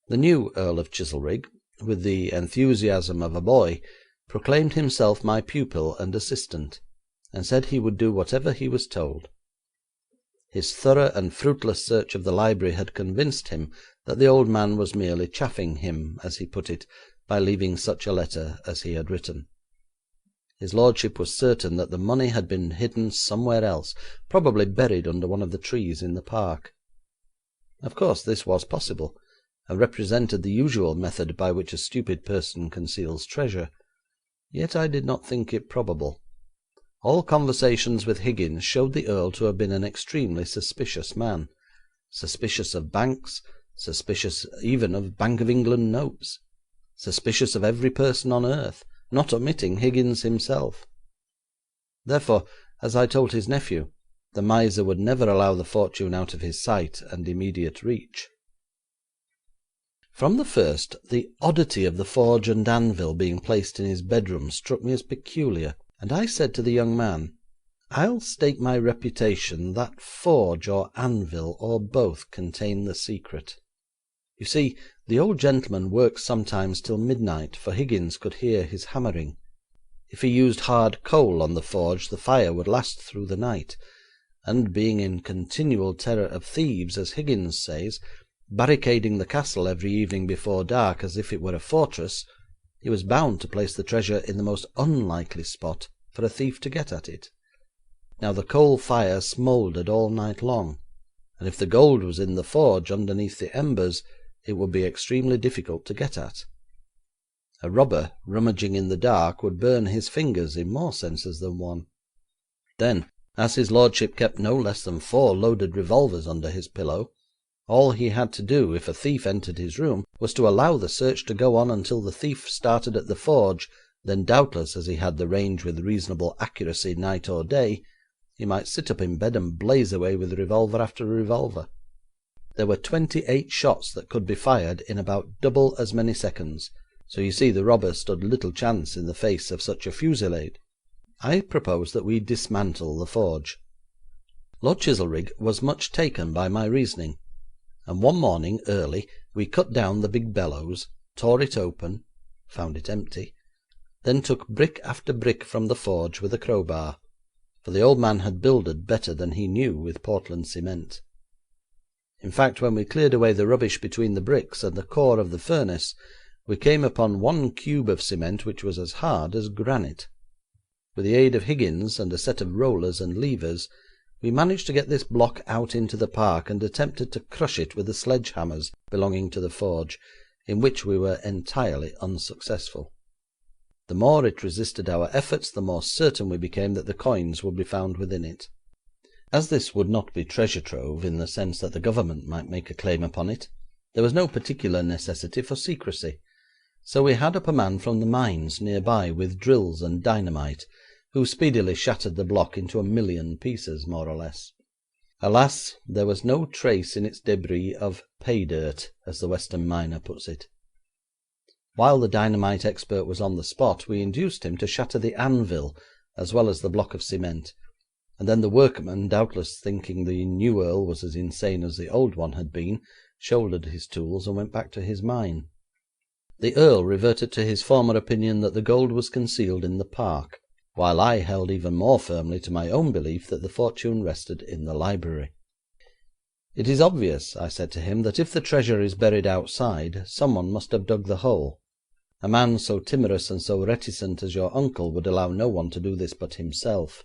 The new Earl of Chizelrigg, with the enthusiasm of a boy, proclaimed himself my pupil and assistant, and said he would do whatever he was told. His thorough and fruitless search of the library had convinced him that the old man was merely chaffing him, as he put it, by leaving such a letter as he had written. His lordship was certain that the money had been hidden somewhere else, probably buried under one of the trees in the park. Of course this was possible, and represented the usual method by which a stupid person conceals treasure, yet I did not think it probable. All conversations with Higgins showed the Earl to have been an extremely suspicious man, suspicious of banks, suspicious even of Bank of England notes, suspicious of every person on earth, not omitting Higgins himself. Therefore, as I told his nephew, the miser would never allow the fortune out of his sight and immediate reach. From the first, the oddity of the forge and anvil being placed in his bedroom struck me as peculiar, and I said to the young man, "I'll stake my reputation that forge or anvil or both contain the secret. You see, the old gentleman works sometimes till midnight, for Higgins could hear his hammering. If he used hard coal on the forge, the fire would last through the night, and being in continual terror of thieves, as Higgins says, barricading the castle every evening before dark as if it were a fortress, he was bound to place the treasure in the most unlikely spot for a thief to get at it. Now the coal fire smouldered all night long, and if the gold was in the forge underneath the embers, it would be extremely difficult to get at. A robber rummaging in the dark would burn his fingers in more senses than one. Then, as his lordship kept no less than 4 loaded revolvers under his pillow, all he had to do if a thief entered his room was to allow the search to go on until the thief started at the forge, then doubtless, as he had the range with reasonable accuracy night or day, he might sit up in bed and blaze away with revolver after revolver. There were 28 shots that could be fired in about double as many seconds, so you see the robber stood little chance in the face of such a fusillade. I proposed that we dismantle the forge. Lord Chizelrigg was much taken by my reasoning, and one morning early we cut down the big bellows, tore it open, found it empty, then took brick after brick from the forge with a crowbar, for the old man had builded better than he knew with Portland cement. In fact, when we cleared away the rubbish between the bricks and the core of the furnace, we came upon 1 cube of cement which was as hard as granite. With the aid of Higgins and a set of rollers and levers, we managed to get this block out into the park and attempted to crush it with the sledge-hammers belonging to the forge, in which we were entirely unsuccessful. The more it resisted our efforts, the more certain we became that the coins would be found within it. As this would not be treasure trove in the sense that the government might make a claim upon it, there was no particular necessity for secrecy, so we had up a man from the mines near by with drills and dynamite, who speedily shattered the block into 1,000,000 pieces, more or less. Alas, there was no trace in its débris of pay dirt, as the Western miner puts it. While the dynamite expert was on the spot, we induced him to shatter the anvil as well as the block of cement, and then the workman, doubtless thinking the new earl was as insane as the old one had been, shouldered his tools and went back to his mine. The earl reverted to his former opinion that the gold was concealed in the park, while I held even more firmly to my own belief that the fortune rested in the library. "It is obvious," I said to him, "that if the treasure is buried outside, someone must have dug the hole. A man so timorous and so reticent as your uncle would allow no one to do this but himself.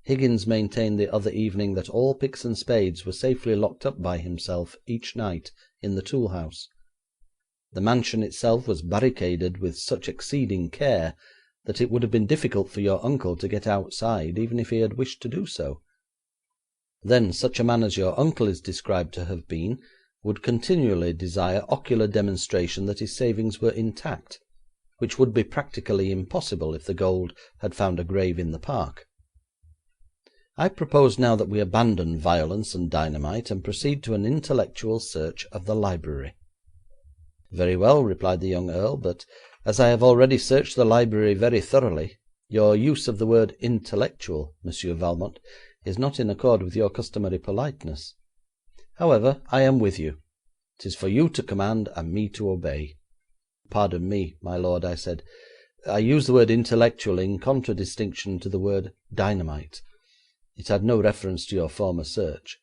Higgins maintained the other evening that all picks and spades were safely locked up by himself each night in the tool house. The mansion itself was barricaded with such exceeding care that it would have been difficult for your uncle to get outside even if he had wished to do so. Then such a man as your uncle is described to have been would continually desire ocular demonstration that his savings were intact, which would be practically impossible if the gold had found a grave in the park. I propose now that we abandon violence and dynamite and proceed to an intellectual search of the library." "Very well," replied the young earl, "but as I have already searched the library very thoroughly, your use of the word intellectual, Monsieur Valmont, is not in accord with your customary politeness. However, I am with you. 'Tis for you to command and me to obey." "Pardon me, my lord," I said. "I use the word intellectual in contradistinction to the word dynamite. It had no reference to your former search.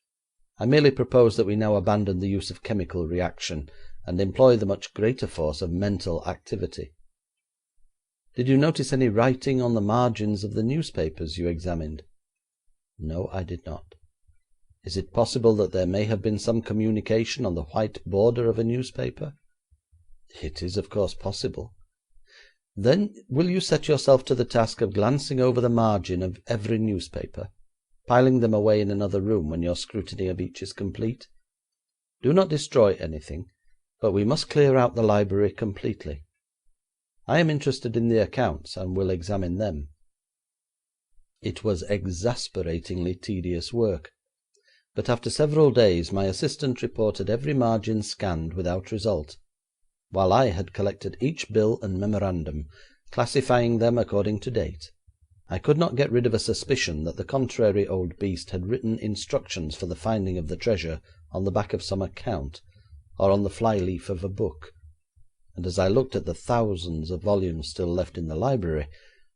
I merely propose that we now abandon the use of chemical reaction, and employ the much greater force of mental activity. Did you notice any writing on the margins of the newspapers you examined?" "No, I did not." "Is it possible that there may have been some communication on the white border of a newspaper?" "It is, of course, possible." "Then will you set yourself to the task of glancing over the margin of every newspaper, piling them away in another room when your scrutiny of each is complete? Do not destroy anything, but we must clear out the library completely. I am interested in the accounts, and will examine them." It was exasperatingly tedious work, but after several days my assistant reported every margin scanned without result, while I had collected each bill and memorandum, classifying them according to date. I could not get rid of a suspicion that the contrary old beast had written instructions for the finding of the treasure on the back of some account, or on the fly-leaf of a book, and as I looked at the thousands of volumes still left in the library,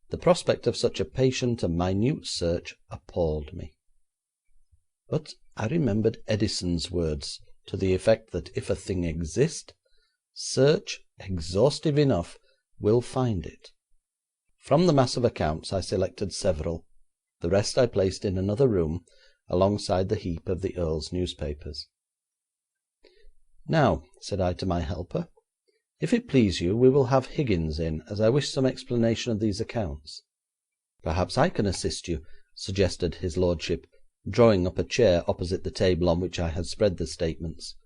the prospect of such a patient and minute search appalled me. But I remembered Edison's words to the effect that if a thing exist, search exhaustive enough will find it. From the mass of accounts I selected several, the rest I placed in another room alongside the heap of the Earl's newspapers. "Now," said I to my helper, "if it please you, we will have Higgins in, as I wish some explanation of these accounts." "Perhaps I can assist you," suggested his lordship, drawing up a chair opposite the table on which I had spread the statements.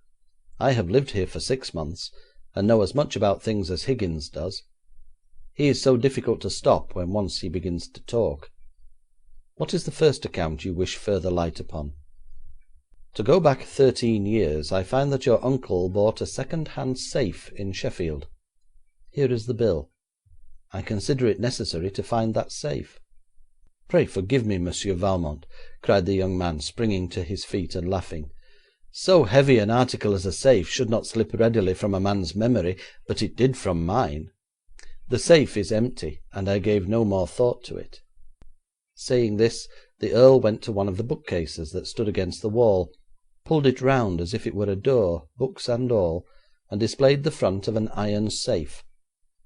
"I have lived here for 6 months, and know as much about things as Higgins does. He is so difficult to stop when once he begins to talk. What is the first account you wish further light upon?" "To go back 13 years, I find that your uncle bought a second-hand safe in Sheffield. Here is the bill. I consider it necessary to find that safe." "Pray forgive me, Monsieur Valmont," cried the young man, springing to his feet and laughing. "So heavy an article as a safe should not slip readily from a man's memory, but it did from mine. The safe is empty, and I gave no more thought to it." Saying this, the Earl went to one of the bookcases that stood against the wall, pulled it round as if it were a door, books and all, and displayed the front of an iron safe,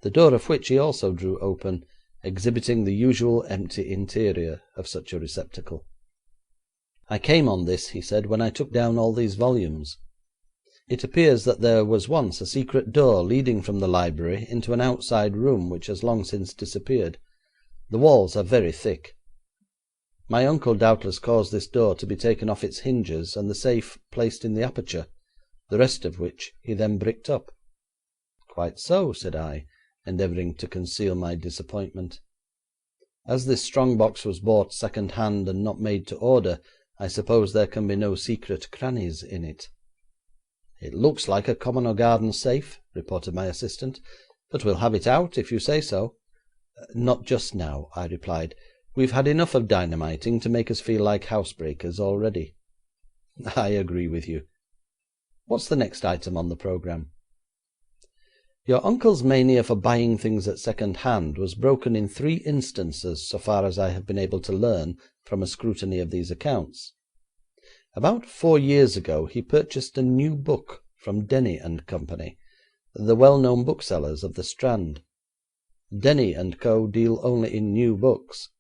the door of which he also drew open, exhibiting the usual empty interior of such a receptacle. "I came on this," he said, "when I took down all these volumes. It appears that there was once a secret door leading from the library into an outside room which has long since disappeared. The walls are very thick." My uncle doubtless caused this door to be taken off its hinges and the safe placed in the aperture, the rest of which he then bricked up.' 'Quite so,' said I, endeavouring to conceal my disappointment. 'As this strong box was bought second hand and not made to order, I suppose there can be no secret crannies in it.' 'It looks like a common or garden safe,' reported my assistant, 'but we'll have it out if you say so.' 'Not just now,' I replied. 'We've had enough of dynamiting to make us feel like housebreakers already.' 'I agree with you. What's the next item on the programme?' 'Your uncle's mania for buying things at second hand was broken in 3 instances, so far as I have been able to learn from a scrutiny of these accounts. About 4 years ago he purchased a new book from Denny and Company, the well-known booksellers of the Strand. Denny and Co. deal only in new books.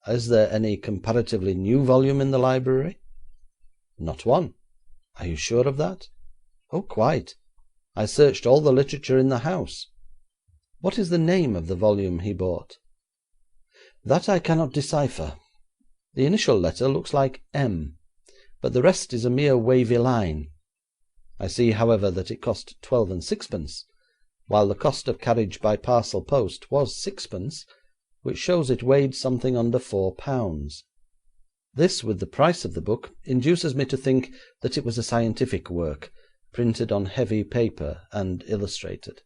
Is there any comparatively new volume in the library?' 'Not one.' 'Are you sure of that?' 'Oh, quite. I searched all the literature in the house.' 'What is the name of the volume he bought?' 'That I cannot decipher. The initial letter looks like M, but the rest is a mere wavy line. I see, however, that it cost 12 and sixpence, while the cost of carriage by parcel post was 6pence, which shows it weighed something under 4 pounds. This, with the price of the book, induces me to think that it was a scientific work, printed on heavy paper and illustrated.'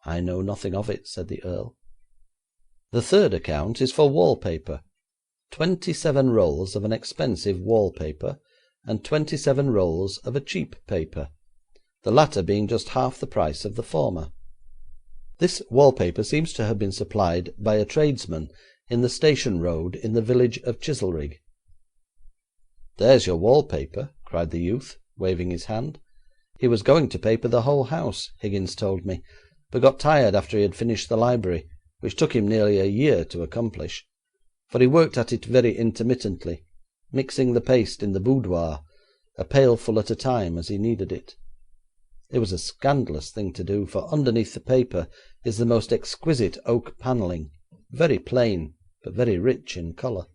'I know nothing of it,' said the Earl. 'The third account is for wallpaper. 27 rolls of an expensive wallpaper, and 27 rolls of a cheap paper, the latter being just half the price of the former. This wallpaper seems to have been supplied by a tradesman in the station road in the village of Chizelrigg.' 'There's your wallpaper,' cried the youth, waving his hand. 'He was going to paper the whole house, Higgins told me, but got tired after he had finished the library, which took him nearly a year to accomplish, for he worked at it very intermittently, mixing the paste in the boudoir, a pailful at a time as he needed it. It was a scandalous thing to do, for underneath the paper is the most exquisite oak panelling, very plain, but very rich in colour.'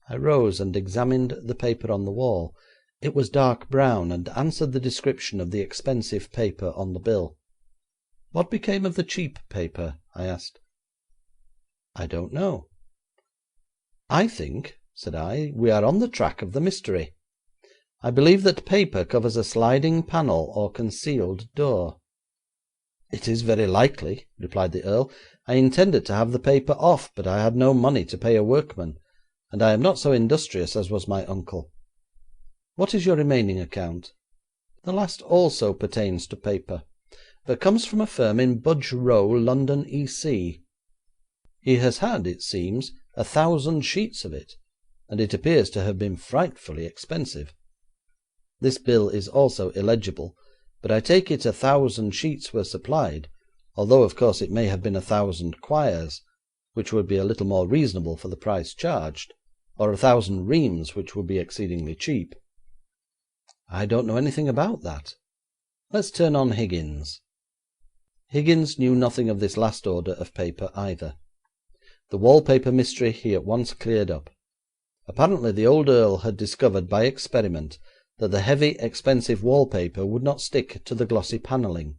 I rose and examined the paper on the wall. It was dark brown, and answered the description of the expensive paper on the bill. 'What became of the cheap paper?' I asked. 'I don't know.' 'I think,' said I, 'we are on the track of the mystery. I believe that paper covers a sliding panel or concealed door.' 'It is very likely,' replied the Earl. 'I intended to have the paper off, but I had no money to pay a workman, and I am not so industrious as was my uncle. What is your remaining account?' 'The last also pertains to paper, but comes from a firm in Budge Row, London, E.C. He has had, it seems, 1,000 sheets of it, and it appears to have been frightfully expensive. This bill is also illegible, but I take it 1,000 sheets were supplied, although of course it may have been 1,000 quires, which would be a little more reasonable for the price charged, or 1,000 reams, which would be exceedingly cheap.' 'I don't know anything about that. Let's turn on Higgins.' Higgins knew nothing of this last order of paper either. The wallpaper mystery he at once cleared up. Apparently the old Earl had discovered by experiment that the heavy, expensive wallpaper would not stick to the glossy panelling,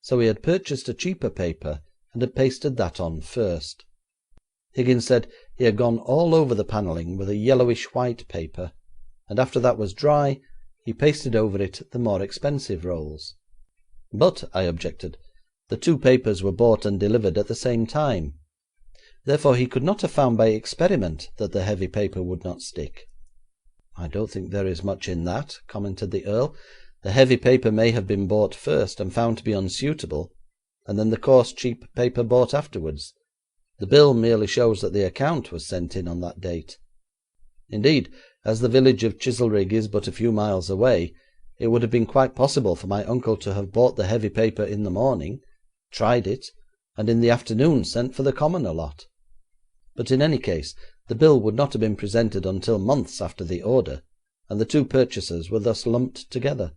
so he had purchased a cheaper paper and had pasted that on first. Higgins said he had gone all over the panelling with a yellowish white paper, and after that was dry he pasted over it the more expensive rolls. 'But,' I objected, 'the 2 papers were bought and delivered at the same time. Therefore he could not have found by experiment that the heavy paper would not stick.' 'I don't think there is much in that,' commented the Earl. 'The heavy paper may have been bought first and found to be unsuitable, and then the coarse, cheap paper bought afterwards. The bill merely shows that the account was sent in on that date. Indeed, as the village of Chizelrigg is but a few miles away, it would have been quite possible for my uncle to have bought the heavy paper in the morning, tried it, and in the afternoon sent for the commoner lot. But in any case the bill would not have been presented until months after the order, and the 2 purchasers were thus lumped together.'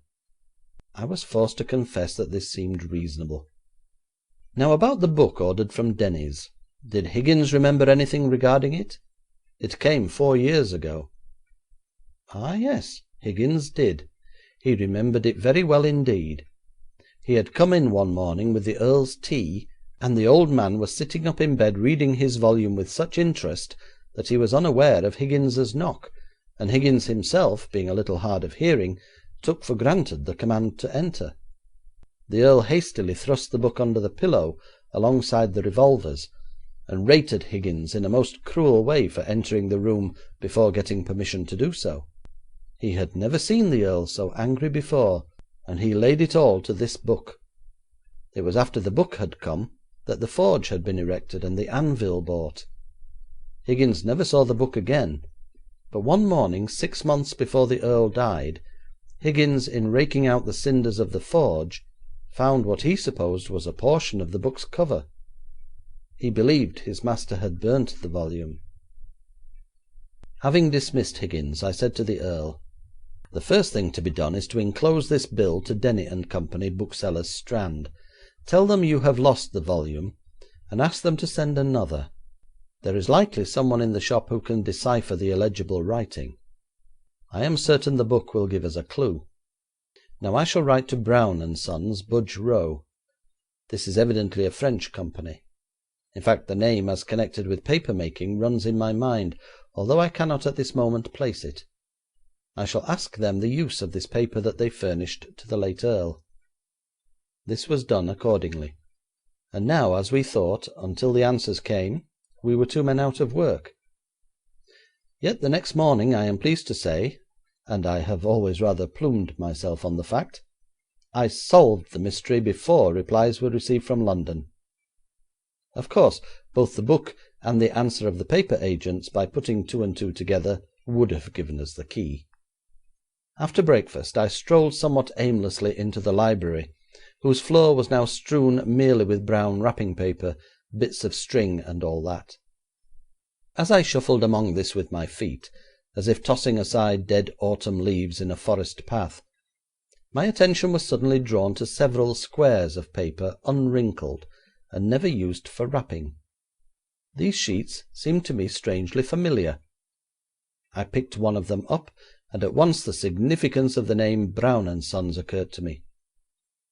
I was forced to confess that this seemed reasonable. 'Now about the book ordered from Denny's. Did Higgins remember anything regarding it?' It came 4 years ago." Ah, yes, Higgins did. He remembered it very well indeed. He had come in one morning with the Earl's tea, and the old man was sitting up in bed reading his volume with such interest that he was unaware of Higgins's knock, and Higgins himself, being a little hard of hearing, took for granted the command to enter. The Earl hastily thrust the book under the pillow alongside the revolvers, and rated Higgins in a most cruel way for entering the room before getting permission to do so. He had never seen the Earl so angry before, and he laid it all to this book. It was after the book had come that the forge had been erected and the anvil bought. Higgins never saw the book again, but one morning 6 months before the Earl died, Higgins, in raking out the cinders of the forge, found what he supposed was a portion of the book's cover. He believed his master had burnt the volume. Having dismissed Higgins, I said to the Earl, "The first thing to be done is to enclose this bill to Denny and Company, booksellers, Strand. Tell them you have lost the volume, and ask them to send another. There is likely someone in the shop who can decipher the illegible writing. I am certain the book will give us a clue. Now I shall write to Brown and Sons, Budge Row. This is evidently a French company. In fact, the name, as connected with paper making, runs in my mind, although I cannot at this moment place it. I shall ask them the use of this paper that they furnished to the late Earl." This was done accordingly, and now, as we thought, until the answers came, we were 2 men out of work. Yet the next morning, I am pleased to say, and I have always rather plumed myself on the fact, I solved the mystery before replies were received from London. Of course, both the book and the answer of the paper agents, by putting 2 and 2 together, would have given us the key. After breakfast I strolled somewhat aimlessly into the library, whose floor was now strewn merely with brown wrapping paper, bits of string, and all that. As I shuffled among this with my feet, as if tossing aside dead autumn leaves in a forest path, my attention was suddenly drawn to several squares of paper unwrinkled, and never used for wrapping. These sheets seemed to me strangely familiar. I picked one of them up, and at once the significance of the name Brown and Sons occurred to me.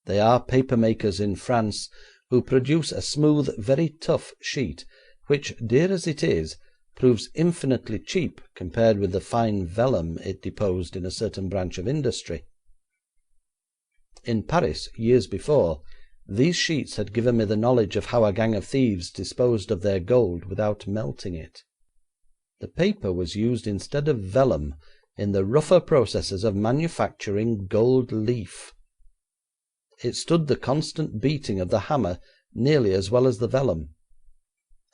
They are paper makers in France, who produce a smooth, very tough sheet, which, dear as it is, proves infinitely cheap compared with the fine vellum it deposed in a certain branch of industry. In Paris, years before, these sheets had given me the knowledge of how a gang of thieves disposed of their gold without melting it. The paper was used instead of vellum in the rougher processes of manufacturing gold leaf. It stood the constant beating of the hammer nearly as well as the vellum.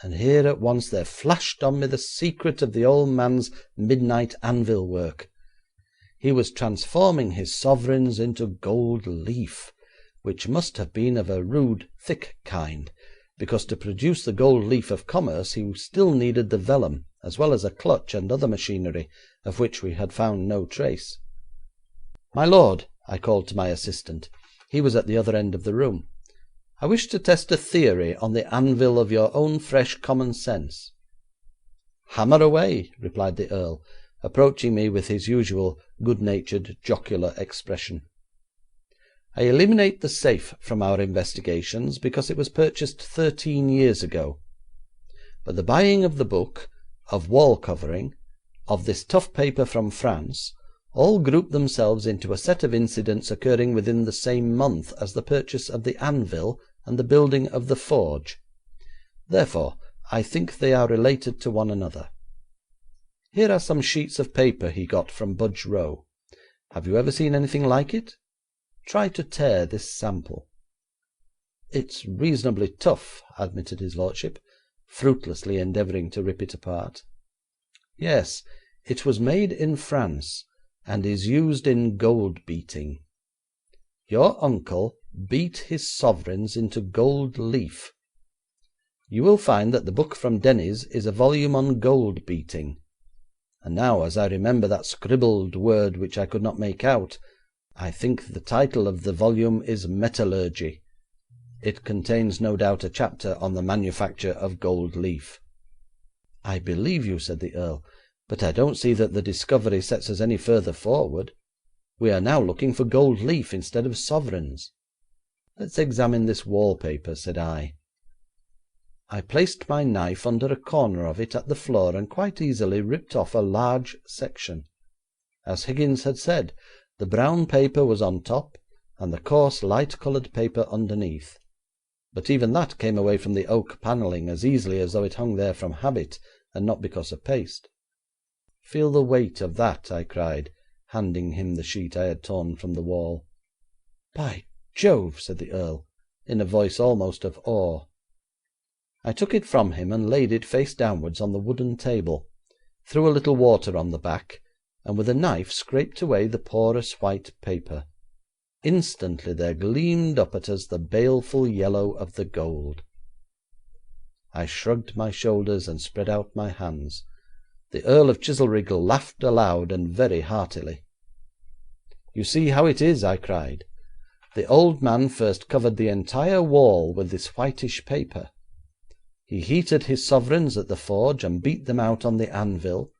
And here at once there flashed on me the secret of the old man's midnight anvil work. He was transforming his sovereigns into gold leaf, which must have been of a rude, thick kind, because to produce the gold leaf of commerce he still needed the vellum, as well as a clutch and other machinery, of which we had found no trace. "My lord," I called to my assistant. He was at the other end of the room. "I wish to test a theory on the anvil of your own fresh common sense." "Hammer away," replied the Earl, approaching me with his usual good-natured, jocular expression. "I eliminate the safe from our investigations because it was purchased 13 years ago. But the buying of the book, of wall covering, of this tough paper from France, all group themselves into a set of incidents occurring within the same month as the purchase of the anvil and the building of the forge. Therefore, I think they are related to one another. Here are some sheets of paper he got from Budge Row. Have you ever seen anything like it? Try to tear this sample." "It's reasonably tough," admitted his lordship, fruitlessly endeavouring to rip it apart. "Yes, it was made in France, and is used in gold beating. Your uncle beat his sovereigns into gold leaf. You will find that the book from Denny's is a volume on gold beating. And now, as I remember that scribbled word which I could not make out, I think the title of the volume is Metallurgy. It contains no doubt a chapter on the manufacture of gold leaf." "I believe you," said the Earl, "but I don't see that the discovery sets us any further forward. We are now looking for gold leaf instead of sovereigns." "Let's examine this wallpaper," said I. I placed my knife under a corner of it at the floor, and quite easily ripped off a large section. As Higgins had said, the brown paper was on top, and the coarse light coloured paper underneath, but even that came away from the oak panelling as easily as though it hung there from habit and not because of paste. "Feel the weight of that," I cried, handing him the sheet I had torn from the wall. "By Jove!" said the Earl, in a voice almost of awe. I took it from him and laid it face downwards on the wooden table, threw a little water on the back, and with a knife scraped away the porous white paper. Instantly there gleamed up at us the baleful yellow of the gold. I shrugged my shoulders and spread out my hands. The Earl of Chizelrigg laughed aloud and very heartily. "You see how it is," I cried. "The old man first covered the entire wall with this whitish paper. He heated his sovereigns at the forge and beat them out on the anvil,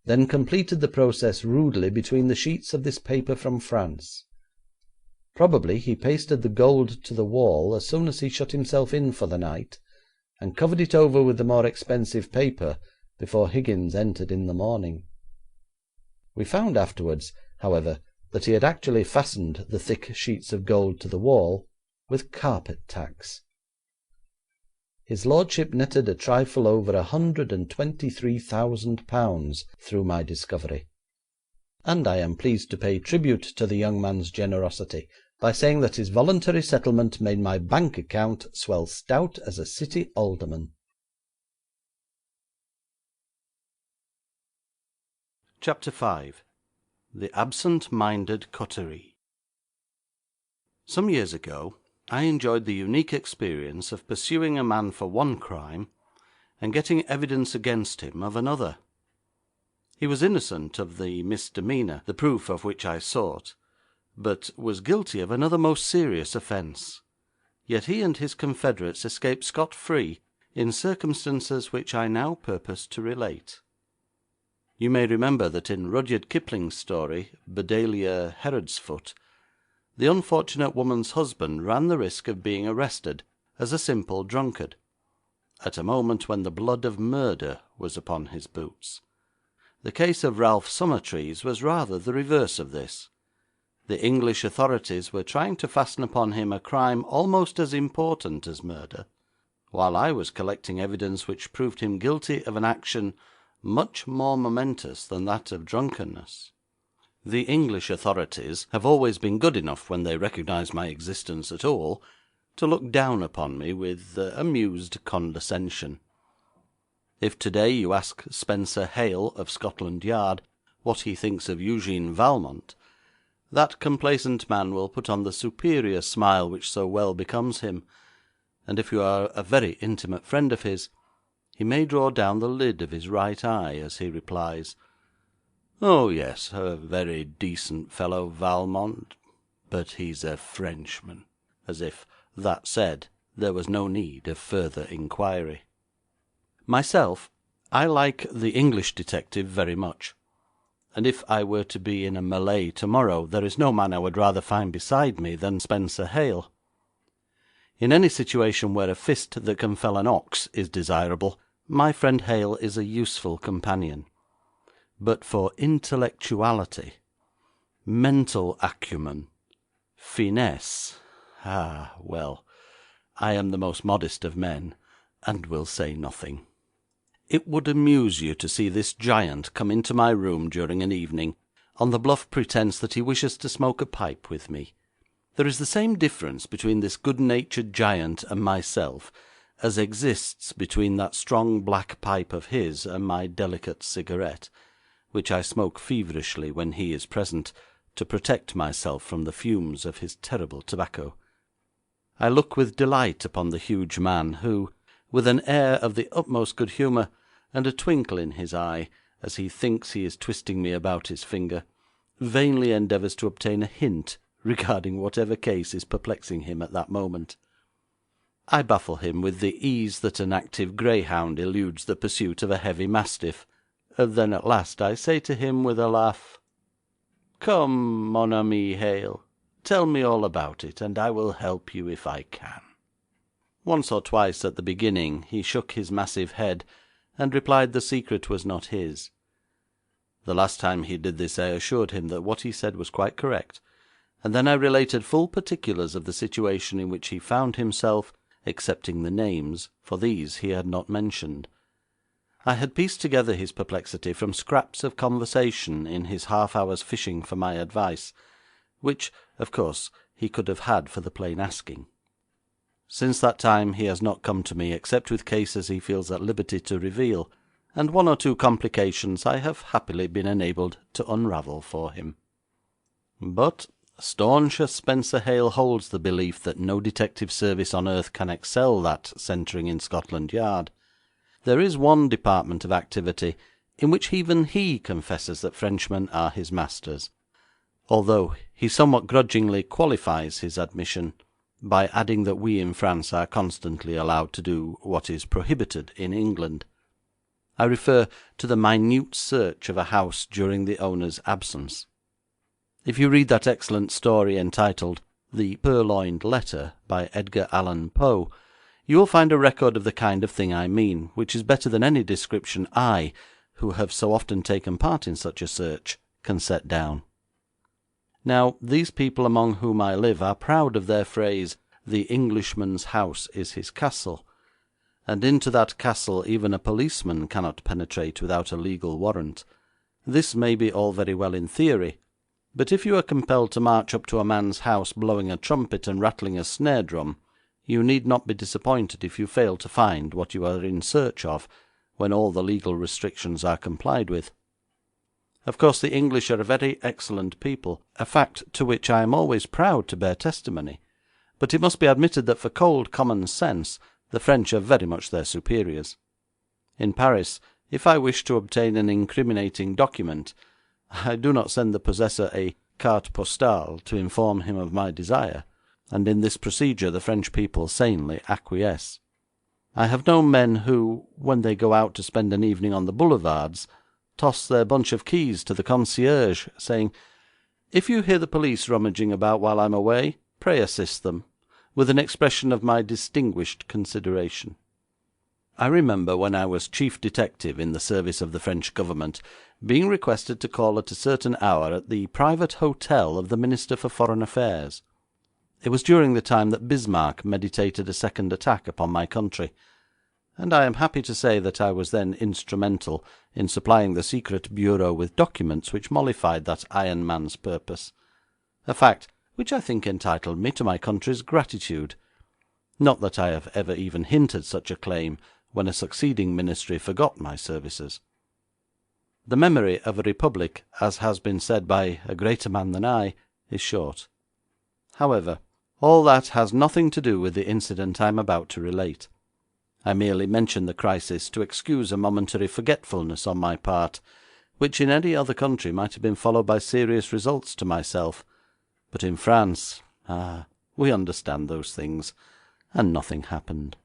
then completed the process rudely between the sheets of this paper from France. Probably he pasted the gold to the wall as soon as he shut himself in for the night, and covered it over with the more expensive paper before Higgins entered in the morning. We found afterwards, however, that he had actually fastened the thick sheets of gold to the wall with carpet tacks. His lordship netted a trifle over £123,000 through my discovery, and I am pleased to pay tribute to the young man's generosity by saying that his voluntary settlement made my bank account swell stout as a city alderman. Chapter 5. The Absent-Minded Coterie. Some years ago I enjoyed the unique experience of pursuing a man for one crime and getting evidence against him of another. He was innocent of the misdemeanour, the proof of which I sought, but was guilty of another most serious offence. Yet he and his confederates escaped scot-free in circumstances which I now purpose to relate. You may remember that in Rudyard Kipling's story, Bedelia Herodsfoot, the unfortunate woman's husband ran the risk of being arrested as a simple drunkard, at a moment when the blood of murder was upon his boots. The case of Ralph Summertrees was rather the reverse of this. The English authorities were trying to fasten upon him a crime almost as important as murder, while I was collecting evidence which proved him guilty of an action much more momentous than that of drunkenness. The English authorities have always been good enough, when they recognise my existence at all, to look down upon me with amused condescension. If today you ask Spencer Hale of Scotland Yard what he thinks of Eugene Valmont, that complacent man will put on the superior smile which so well becomes him, and if you are a very intimate friend of his, he may draw down the lid of his right eye as he replies, "Oh yes, a very decent fellow, Valmont, but he's a Frenchman," as if, that said, there was no need of further inquiry. Myself, I like the English detective very much, and if I were to be in a melee tomorrow, there is no man I would rather find beside me than Spencer Hale. In any situation where a fist that can fell an ox is desirable, my friend Hale is a useful companion. But for intellectuality, mental acumen, finesse, well, I am the most modest of men, and will say nothing. It would amuse you to see this giant come into my room during an evening, on the bluff pretence that he wishes to smoke a pipe with me. There is the same difference between this good-natured giant and myself as exists between that strong black pipe of his and my delicate cigarette, which I smoke feverishly when he is present, to protect myself from the fumes of his terrible tobacco. I look with delight upon the huge man, who, with an air of the utmost good humour, and a twinkle in his eye, as he thinks he is twisting me about his finger, vainly endeavours to obtain a hint regarding whatever case is perplexing him at that moment. I baffle him with the ease that an active greyhound eludes the pursuit of a heavy mastiff. Then at last I say to him with a laugh, "Come, mon ami Hale, tell me all about it, and I will help you if I can." Once or twice at the beginning he shook his massive head, and replied the secret was not his. The last time he did this I assured him that what he said was quite correct, and then I related full particulars of the situation in which he found himself, excepting the names, for these he had not mentioned. I had pieced together his perplexity from scraps of conversation in his half-hour's fishing for my advice, which, of course, he could have had for the plain asking. Since that time he has not come to me except with cases he feels at liberty to reveal, and one or two complications I have happily been enabled to unravel for him. But staunch as Spencer Hale holds the belief that no detective service on earth can excel that centring in Scotland Yard, there is one department of activity in which even he confesses that Frenchmen are his masters, although he somewhat grudgingly qualifies his admission by adding that we in France are constantly allowed to do what is prohibited in England. I refer to the minute search of a house during the owner's absence. If you read that excellent story entitled The Purloined Letter by Edgar Allan Poe, you will find a record of the kind of thing I mean, which is better than any description I, who have so often taken part in such a search, can set down. Now, these people among whom I live are proud of their phrase, "The Englishman's house is his castle," and into that castle even a policeman cannot penetrate without a legal warrant. This may be all very well in theory, but if you are compelled to march up to a man's house blowing a trumpet and rattling a snare drum, you need not be disappointed if you fail to find what you are in search of, when all the legal restrictions are complied with. Of course the English are a very excellent people, a fact to which I am always proud to bear testimony, but it must be admitted that for cold common sense the French are very much their superiors. In Paris, if I wish to obtain an incriminating document, I do not send the possessor a carte postale to inform him of my desire, and in this procedure the French people sanely acquiesce. I have known men who, when they go out to spend an evening on the boulevards, toss their bunch of keys to the concierge, saying, "If you hear the police rummaging about while I am away, pray assist them," with an expression of my distinguished consideration. I remember when I was chief detective in the service of the French government being requested to call at a certain hour at the private hotel of the Minister for Foreign Affairs. It was during the time that Bismarck meditated a second attack upon my country, and I am happy to say that I was then instrumental in supplying the secret bureau with documents which mollified that iron man's purpose, a fact which I think entitled me to my country's gratitude. Not that I have ever even hinted such a claim when a succeeding ministry forgot my services. The memory of a republic, as has been said by a greater man than I, is short. However, all that has nothing to do with the incident I am about to relate. I merely mention the crisis to excuse a momentary forgetfulness on my part, which in any other country might have been followed by serious results to myself, but in France, we understand those things, and nothing happened.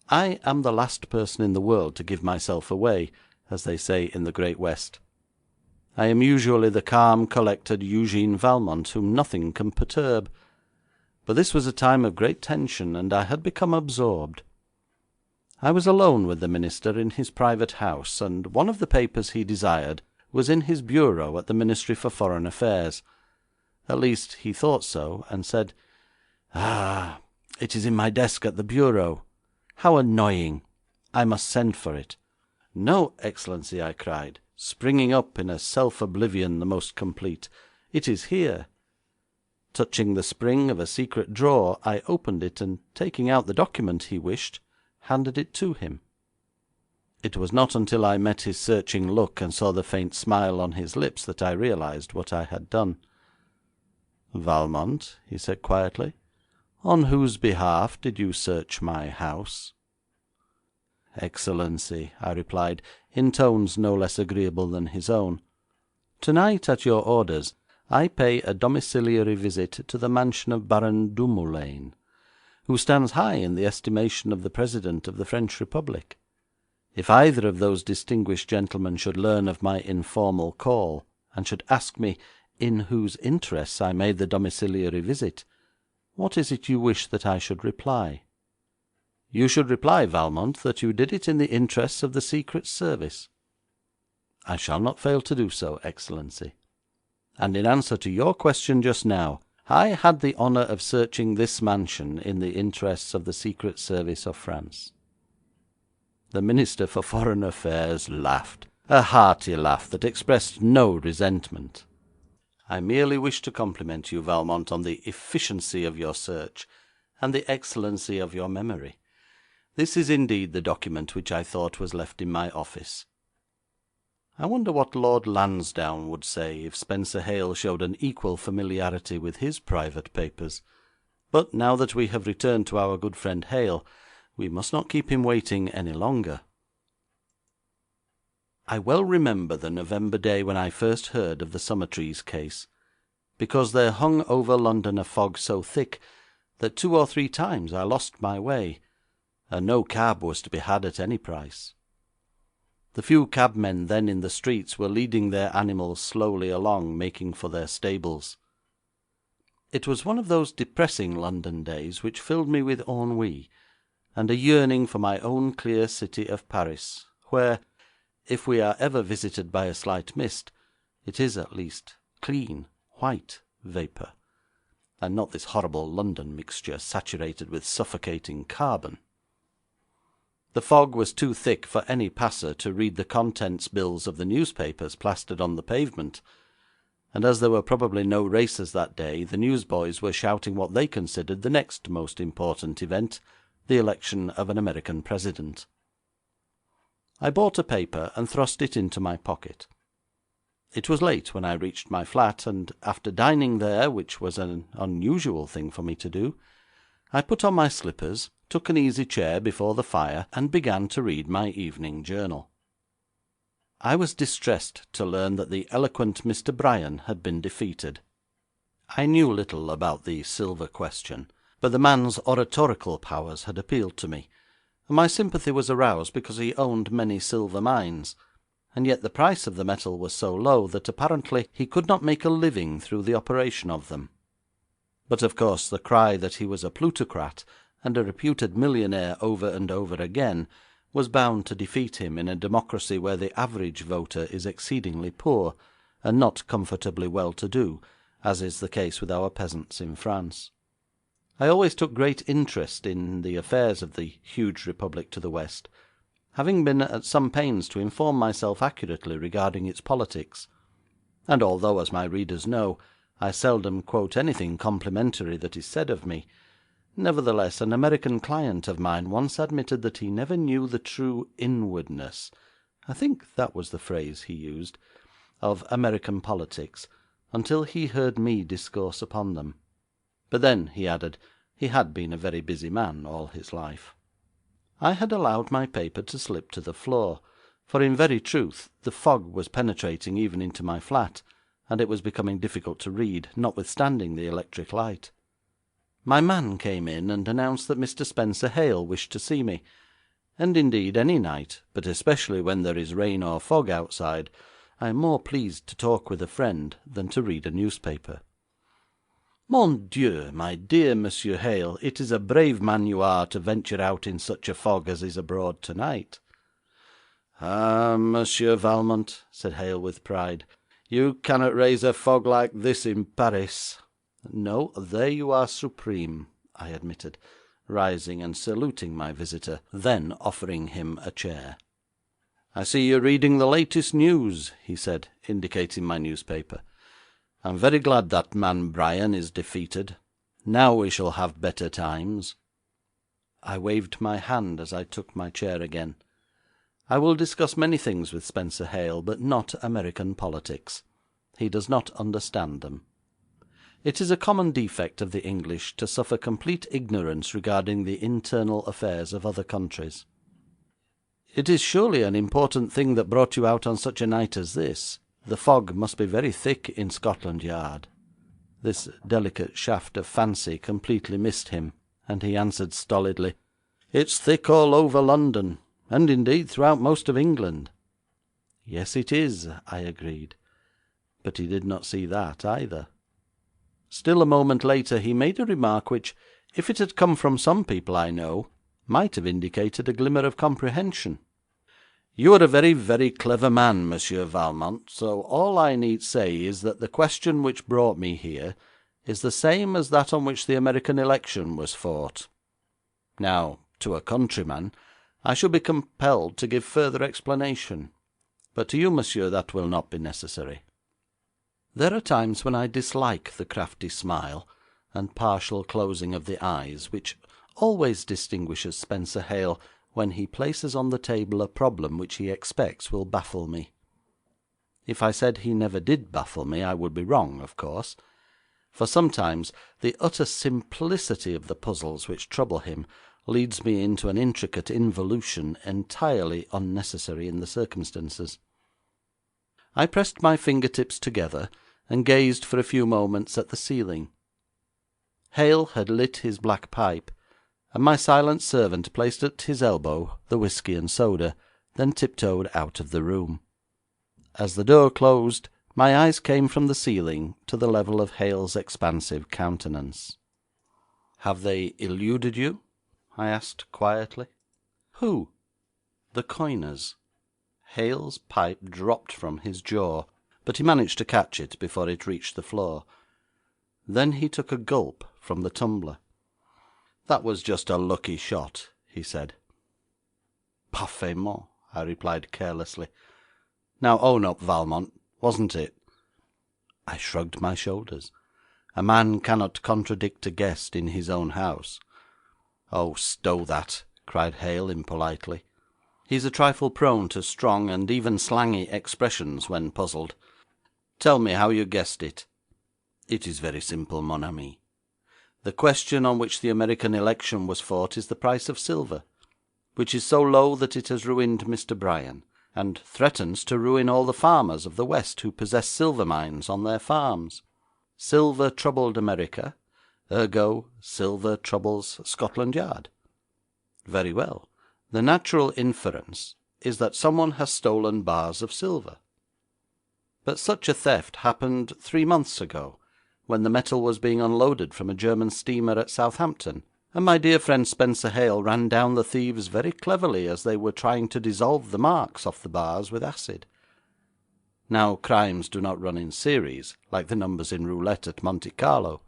I am the last person in the world to give myself away, as they say in the Great West. I am usually the calm, collected Eugene Valmont, whom nothing can perturb. But this was a time of great tension, and I had become absorbed. I was alone with the minister in his private house, and one of the papers he desired was in his bureau at the Ministry for Foreign Affairs. At least he thought so, and said, "It is in my desk at the bureau. How annoying! I must send for it." "No, Excellency," I cried, springing up in a self-oblivion the most complete. "It is here." Touching the spring of a secret drawer, I opened it, and taking out the document he wished, handed it to him. It was not until I met his searching look and saw the faint smile on his lips that I realised what I had done. "Valmont," he said quietly, "on whose behalf did you search my house?" "Excellency," I replied, in tones no less agreeable than his own, "tonight, at your orders, I pay a domiciliary visit to the mansion of Baron Dumoulaine, who stands high in the estimation of the President of the French Republic. If either of those distinguished gentlemen should learn of my informal call, and should ask me in whose interests I made the domiciliary visit, what is it you wish that I should reply?' 'You should reply, Valmont, that you did it in the interests of the Secret Service.' 'I shall not fail to do so, Excellency. And in answer to your question just now, I had the honour of searching this mansion in the interests of the Secret Service of France.' The Minister for Foreign Affairs laughed, a hearty laugh that expressed no resentment. 'I merely wish to compliment you, Valmont, on the efficiency of your search, and the excellency of your memory. This is indeed the document which I thought was left in my office. I wonder what Lord Lansdowne would say if Spencer Hale showed an equal familiarity with his private papers. But now that we have returned to our good friend Hale, we must not keep him waiting any longer. I well remember the November day when I first heard of the Summertrees case, because there hung over London a fog so thick that 2 or 3 times I lost my way, and no cab was to be had at any price. The few cabmen then in the streets were leading their animals slowly along, making for their stables. It was one of those depressing London days which filled me with ennui, and a yearning for my own clear city of Paris, where, if we are ever visited by a slight mist, it is at least clean, white vapour, and not this horrible London mixture saturated with suffocating carbon. The fog was too thick for any passer to read the contents bills of the newspapers plastered on the pavement, and as there were probably no races that day, the newsboys were shouting what they considered the next most important event, the election of an American president. I bought a paper and thrust it into my pocket. It was late when I reached my flat, and after dining there, which was an unusual thing for me to do, I put on my slippers, took an easy chair before the fire, and began to read my evening journal. I was distressed to learn that the eloquent Mr. Bryan had been defeated. I knew little about the silver question, but the man's oratorical powers had appealed to me, and my sympathy was aroused because he owned many silver mines, and yet the price of the metal was so low that apparently he could not make a living through the operation of them. But of course the cry that he was a plutocrat and a reputed millionaire over and over again was bound to defeat him in a democracy where the average voter is exceedingly poor, and not comfortably well-to-do, as is the case with our peasants in France. I always took great interest in the affairs of the huge republic to the west, having been at some pains to inform myself accurately regarding its politics, and although, as my readers know, I seldom quote anything complimentary that is said of me, nevertheless an American client of mine once admitted that he never knew the true inwardness, I think that was the phrase he used, of American politics, until he heard me discourse upon them. But then, he added, he had been a very busy man all his life. I had allowed my paper to slip to the floor, for in very truth the fog was penetrating even into my flat, and it was becoming difficult to read, notwithstanding the electric light. My man came in and announced that Mr. Spencer Hale wished to see me, and indeed any night, but especially when there is rain or fog outside, I am more pleased to talk with a friend than to read a newspaper. Mon Dieu, my dear Monsieur Hale, it is a brave man you are to venture out in such a fog as is abroad tonight. Ah, Monsieur Valmont, said Hale with pride, you cannot raise a fog like this in Paris. No, there you are supreme, I admitted, rising and saluting my visitor, then offering him a chair. I see you are reading the latest news, he said, indicating my newspaper. I am very glad that man Bryan is defeated. Now we shall have better times. I waved my hand as I took my chair again. I will discuss many things with Spencer Hale, but not American politics. He does not understand them. It is a common defect of the English to suffer complete ignorance regarding the internal affairs of other countries. It is surely an important thing that brought you out on such a night as this. The fog must be very thick in Scotland Yard. This delicate shaft of fancy completely missed him, and he answered stolidly, "It's thick all over London, and indeed throughout most of England." "Yes, it is," I agreed, but he did not see that either. Still a moment later he made a remark which, if it had come from some people I know, might have indicated a glimmer of comprehension. "You are a very, very clever man, Monsieur Valmont, so all I need say is that the question which brought me here is the same as that on which the American election was fought. Now, to a countryman, I shall be compelled to give further explanation, but to you, monsieur, that will not be necessary." There are times when I dislike the crafty smile and partial closing of the eyes which always distinguishes Spenser Hale when he places on the table a problem which he expects will baffle me. If I said he never did baffle me, I would be wrong, of course, for sometimes the utter simplicity of the puzzles which trouble him leads me into an intricate involution entirely unnecessary in the circumstances. I pressed my finger-tips together and gazed for a few moments at the ceiling. Hale had lit his black pipe, and my silent servant placed at his elbow the whisky and soda, then tiptoed out of the room. As the door closed, my eyes came from the ceiling to the level of Hale's expansive countenance. "Have they eluded you?" I asked quietly. "Who?" "The coiners." Hale's pipe dropped from his jaw, but he managed to catch it before it reached the floor. Then he took a gulp from the tumbler. "That was just a lucky shot," he said. "Parfaitement," I replied carelessly. "Now own up, Valmont, wasn't it?" I shrugged my shoulders. A man cannot contradict a guest in his own house. "Oh, stow that," cried Hale impolitely. He's a trifle prone to strong and even slangy expressions when puzzled. "Tell me how you guessed it." "It is very simple, mon ami. The question on which the American election was fought is the price of silver, which is so low that it has ruined Mr. Bryan, and threatens to ruin all the farmers of the West who possess silver mines on their farms. Silver troubled America, ergo silver troubles Scotland Yard. Very well. The natural inference is that someone has stolen bars of silver. But such a theft happened 3 months ago, when the metal was being unloaded from a German steamer at Southampton, and my dear friend Spenser Hale ran down the thieves very cleverly as they were trying to dissolve the marks off the bars with acid. Now, crimes do not run in series, like the numbers in roulette at Monte Carlo.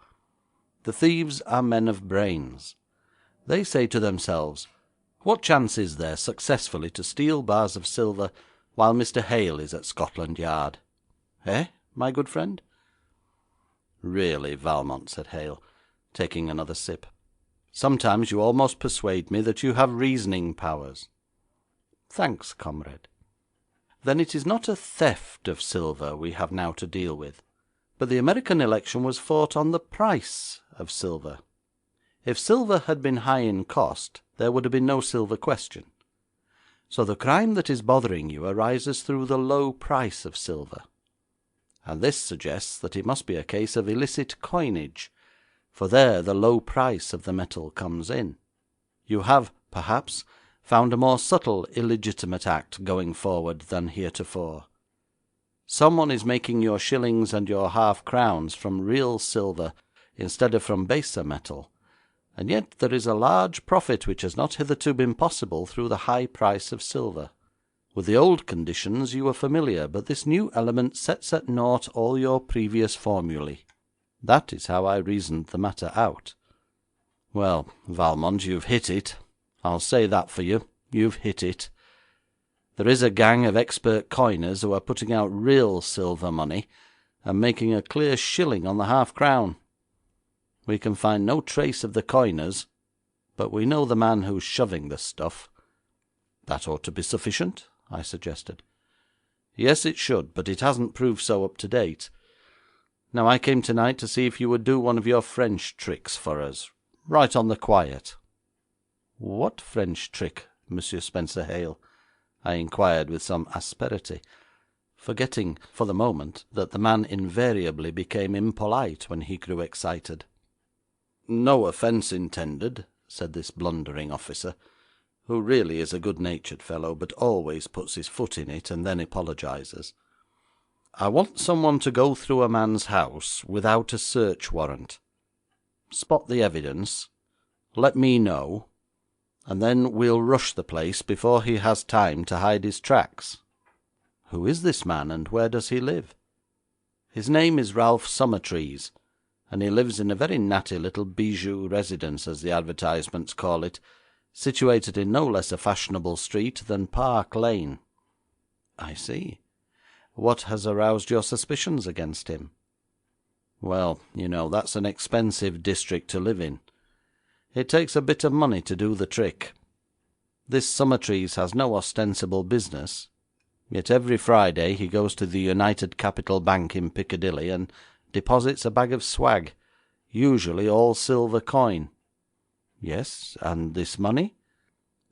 The thieves are men of brains. They say to themselves, what chance is there successfully to steal bars of silver while Mr. Hale is at Scotland Yard? Eh, my good friend?" "Really, Valmont," said Hale, taking another sip, "sometimes you almost persuade me that you have reasoning powers." "Thanks, comrade." "Then it is not a theft of silver we have now to deal with, but the American election was fought on the price of silver. If silver had been high in cost, there would have been no silver question. So the crime that is bothering you arises through the low price of silver. And this suggests that it must be a case of illicit coinage, for there the low price of the metal comes in. You have, perhaps, found a more subtle illegitimate act going forward than heretofore. Someone is making your shillings and your half-crowns from real silver instead of from baser metal, and yet there is a large profit which has not hitherto been possible through the high price of silver. With the old conditions you are familiar, but this new element sets at naught all your previous formulae. That is how I reasoned the matter out." "Well, Valmont, you've hit it. I'll say that for you. You've hit it. There is a gang of expert coiners who are putting out real silver money, and making a clear shilling on the half-crown. We can find no trace of the coiners, but we know the man who's shoving the stuff." "That ought to be sufficient," I suggested. "Yes, it should, but it hasn't proved so up to date. Now, I came tonight to see if you would do one of your French tricks for us, right on the quiet." "What French trick, Monsieur Spenser Hale?" I inquired with some asperity, forgetting for the moment that the man invariably became impolite when he grew excited. No offence intended,' said this blundering officer, who really is a good-natured fellow, but always puts his foot in it and then apologises. 'I want someone to go through a man's house without a search warrant. Spot the evidence, let me know, and then we'll rush the place before he has time to hide his tracks.' 'Who is this man, and where does he live?' 'His name is Ralph Summertrees, and he lives in a very natty little bijou residence, as the advertisements call it, situated in no less a fashionable street than Park Lane.' 'I see. What has aroused your suspicions against him?' 'Well, you know, that's an expensive district to live in. It takes a bit of money to do the trick. This Summertrees has no ostensible business, yet every Friday he goes to the United Capital Bank in Piccadilly and deposits a bag of swag, usually all silver coin.' 'Yes, and this money?'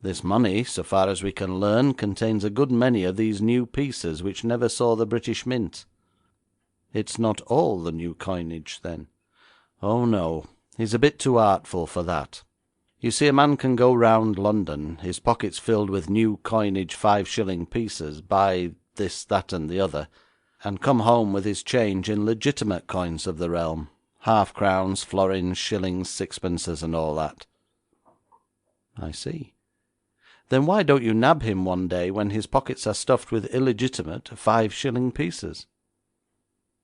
'This money, so far as we can learn, contains a good many of these new pieces which never saw the British Mint.' 'It's not all the new coinage, then?' 'Oh, no. He's a bit too artful for that. You see, a man can go round London, his pockets filled with new coinage 5-shilling pieces, buy this, that, and the other, and come home with his change in legitimate coins of the realm, half-crowns, florins, shillings, sixpences, and all that.' 'I see. Then why don't you nab him one day when his pockets are stuffed with illegitimate 5-shilling pieces?'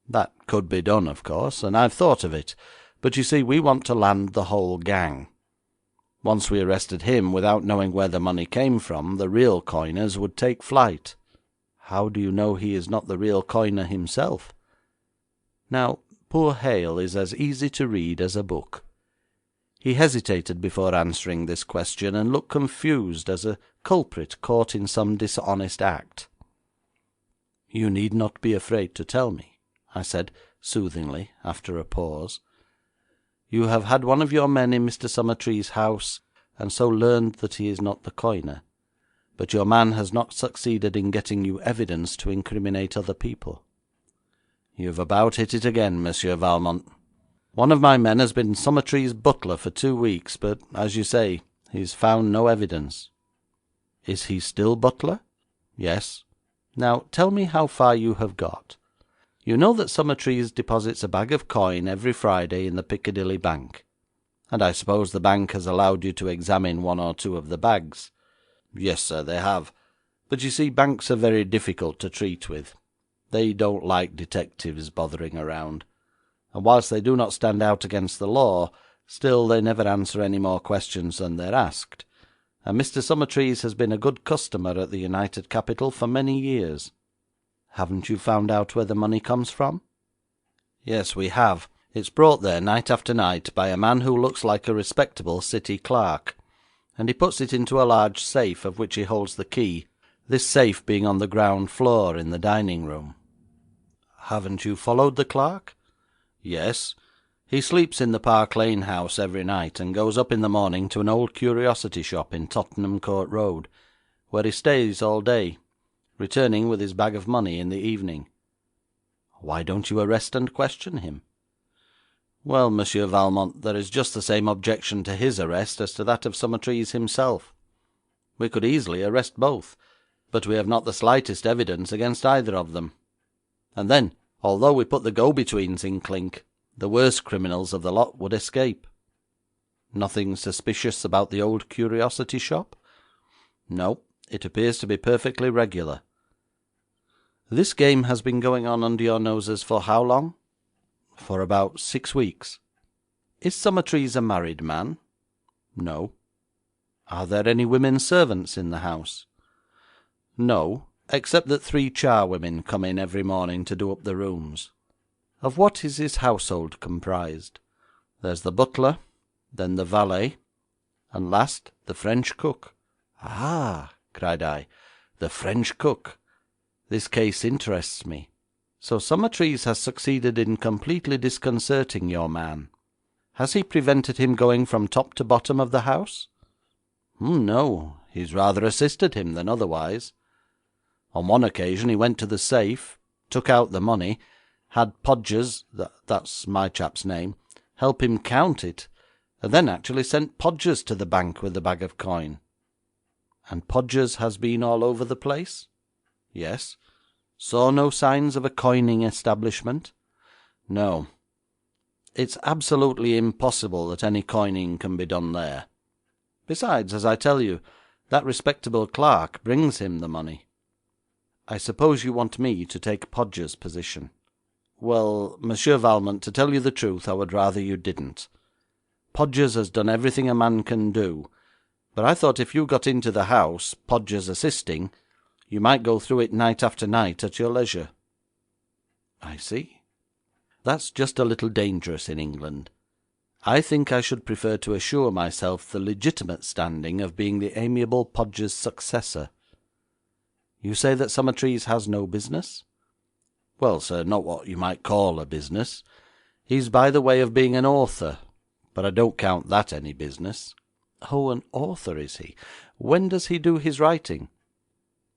'That could be done, of course, and I've thought of it, but you see we want to land the whole gang. Once we arrested him without knowing where the money came from, the real coiners would take flight.' 'How do you know he is not the real coiner himself?' Now, poor Hale is as easy to read as a book. He hesitated before answering this question, and looked confused as a culprit caught in some dishonest act. 'You need not be afraid to tell me,' I said soothingly, after a pause. 'You have had one of your men in Mr. Summertrees' house, and so learned that he is not the coiner, but your man has not succeeded in getting you evidence to incriminate other people.' 'You've about hit it again, Monsieur Valmont. One of my men has been Summertrees' butler for 2 weeks, but, as you say, he's found no evidence.' 'Is he still butler?' 'Yes.' 'Now, tell me how far you have got. You know that Summertrees deposits a bag of coin every Friday in the Piccadilly Bank, and I suppose the bank has allowed you to examine 1 or 2 of the bags.' 'Yes, sir, they have. But you see, banks are very difficult to treat with. They don't like detectives bothering around, and whilst they do not stand out against the law, still they never answer any more questions than they're asked, and Mr. Summertrees has been a good customer at the United Capital for many years.' 'Haven't you found out where the money comes from?' 'Yes, we have. It's brought there night after night by a man who looks like a respectable city clerk, and he puts it into a large safe of which he holds the key, this safe being on the ground floor in the dining room.' 'Haven't you followed the clerk?' 'Yes. He sleeps in the Park Lane house every night, and goes up in the morning to an old curiosity shop in Tottenham Court Road, where he stays all day, returning with his bag of money in the evening.' 'Why don't you arrest and question him?' 'Well, Monsieur Valmont, there is just the same objection to his arrest as to that of Summertrees himself. We could easily arrest both, but we have not the slightest evidence against either of them. And then, although we put the go-betweens in clink, the worst criminals of the lot would escape.' 'Nothing suspicious about the old curiosity shop?' 'No, it appears to be perfectly regular.' 'This game has been going on under your noses for how long?' 'For about 6 weeks.' 'Is Summertrees a married man?' 'No.' 'Are there any women servants in the house?' 'No, except that 3 charwomen come in every morning to do up the rooms.' 'Of what is his household comprised?' 'There's the butler, then the valet, and last the French cook.' 'Ah!' cried I, 'the French cook. This case interests me. So Summertrees has succeeded in completely disconcerting your man. Has he prevented him going from top to bottom of the house?' 'No, he's rather assisted him than otherwise. On one occasion he went to the safe, took out the money, had Podgers, that's my chap's name, help him count it, and then actually sent Podgers to the bank with the bag of coin.' 'And Podgers has been all over the place?' 'Yes.' 'Saw no signs of a coining establishment?' 'No. It's absolutely impossible that any coining can be done there. Besides, as I tell you, that respectable clerk brings him the money.' 'I suppose you want me to take Podgers' position?' 'Well, Monsieur Valmont, to tell you the truth, I would rather you didn't. Podgers has done everything a man can do, but I thought if you got into the house, Podgers assisting, you might go through it night after night at your leisure.' 'I see. That's just a little dangerous in England. I think I should prefer to assure myself the legitimate standing of being the amiable Podgers' successor. You say that Summertrees has no business?' 'Well, sir, not what you might call a business. He's by the way of being an author, but I don't count that any business.' 'Oh, an author, is he? When does he do his writing?'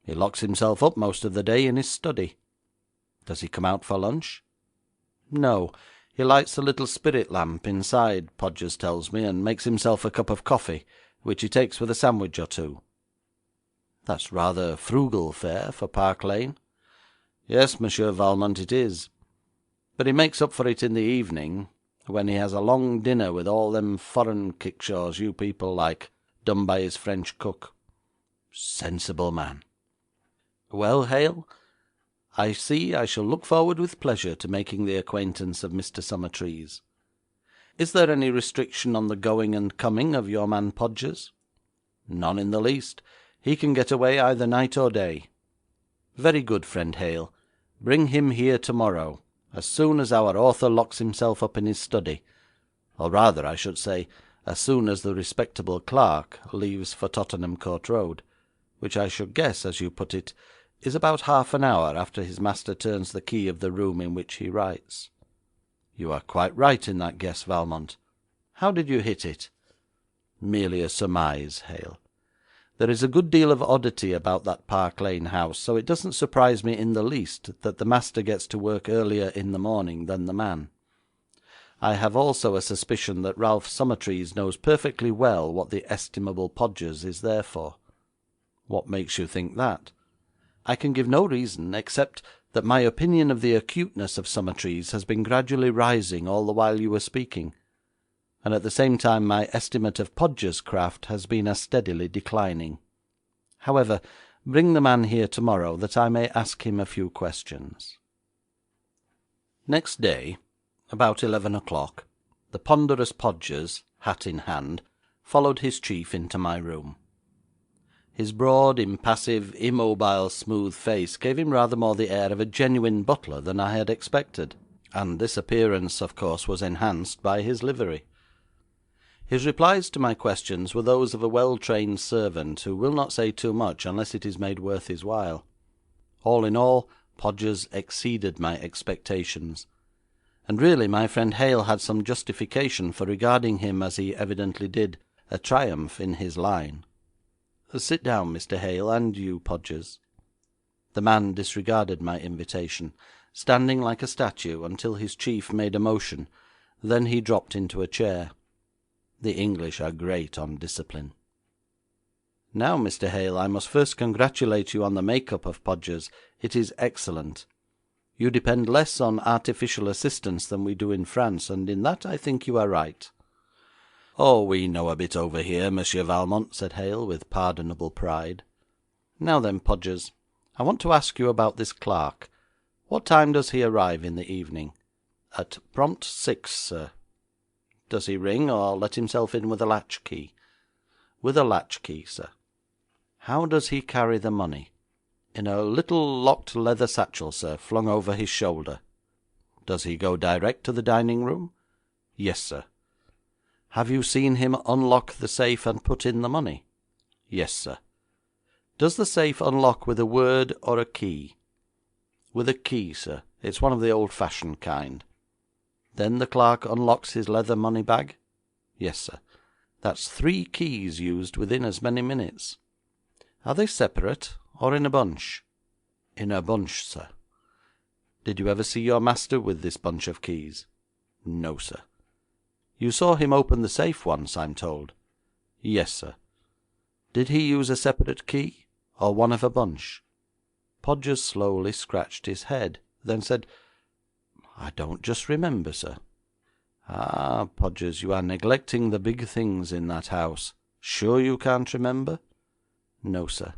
'He locks himself up most of the day in his study.' 'Does he come out for lunch?' 'No. He lights a little spirit lamp inside, Podgers tells me, and makes himself a cup of coffee, which he takes with a sandwich or two.' 'That's rather frugal fare for Park Lane.' 'Yes, Monsieur Valmont, it is. But he makes up for it in the evening, when he has a long dinner with all them foreign kickshaws you people like, done by his French cook.' 'Sensible man.' 'Well, Hale, I see I shall look forward with pleasure to making the acquaintance of Mr. Summertrees. Is there any restriction on the going and coming of your man Podgers?' 'None in the least. He can get away either night or day.' 'Very good, friend Hale. Bring him here tomorrow, as soon as our author locks himself up in his study, or rather, I should say, as soon as the respectable clerk leaves for Tottenham Court Road, which I should guess, as you put it, is about half an hour after his master turns the key of the room in which he writes.' 'You are quite right in that guess, Valmont. How did you hit it?' 'Merely a surmise, Hale. There is a good deal of oddity about that Park Lane house, so it doesn't surprise me in the least that the master gets to work earlier in the morning than the man. I have also a suspicion that Ralph Summertrees knows perfectly well what the estimable Podgers is there for.' 'What makes you think that?' 'I can give no reason, except that my opinion of the acuteness of Summertrees has been gradually rising all the while you were speaking, and at the same time my estimate of Podgers' craft has been as steadily declining. However, bring the man here tomorrow, that I may ask him a few questions.' Next day, about 11 o'clock, the ponderous Podgers, hat in hand, followed his chief into my room. His broad, impassive, immobile, smooth face gave him rather more the air of a genuine butler than I had expected, and this appearance, of course, was enhanced by his livery. His replies to my questions were those of a well-trained servant, who will not say too much unless it is made worth his while. All in all, Podgers exceeded my expectations, and really my friend Hale had some justification for regarding him, as he evidently did, a triumph in his line. 'Sit down, Mr. Hale, and you, Podgers.' The man disregarded my invitation, standing like a statue until his chief made a motion, then he dropped into a chair. The English are great on discipline. 'Now, Mr. Hale, I must first congratulate you on the make-up of Podgers. It is excellent. You depend less on artificial assistance than we do in France, and in that I think you are right.' 'Oh, we know a bit over here, Monsieur Valmont,' said Hale, with pardonable pride. 'Now then, Podgers, I want to ask you about this clerk. What time does he arrive in the evening?' 'At prompt 6, sir.' 'Does he ring, or let himself in with a latch key?' 'With a latch key, sir.' 'How does he carry the money?' 'In a little locked leather satchel, sir, flung over his shoulder.' 'Does he go direct to the dining room?' 'Yes, sir.' 'Have you seen him unlock the safe and put in the money?' 'Yes, sir.' 'Does the safe unlock with a word or a key?' 'With a key, sir. It's one of the old-fashioned kind.' 'Then the clerk unlocks his leather money bag?' 'Yes, sir.' 'That's 3 keys used within as many minutes. Are they separate, or in a bunch?' 'In a bunch, sir.' 'Did you ever see your master with this bunch of keys?' 'No, sir.' You saw him open the safe once, I'm told. Yes, sir. Did he use a separate key, or one of a bunch? Podgers slowly scratched his head, then said, I don't just remember, sir. Ah, Podgers, you are neglecting the big things in that house. Sure you can't remember? No, sir.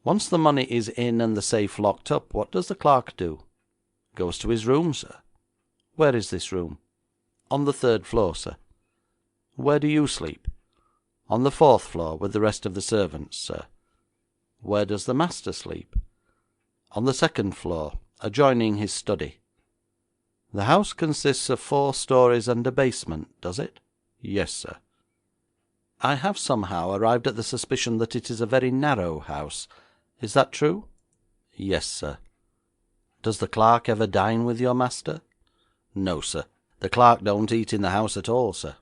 Once the money is in and the safe locked up, what does the clerk do? Goes to his room, sir. Where is this room? On the 3rd floor, sir. Where do you sleep? On the 4th floor with the rest of the servants, sir. Where does the master sleep? On the 2nd floor, adjoining his study. The house consists of 4 stories and a basement, does it? Yes, sir. I have somehow arrived at the suspicion that it is a very narrow house. Is that true? Yes, sir. Does the clerk ever dine with your master? No, sir. The clerk don't eat in the house at all, sir.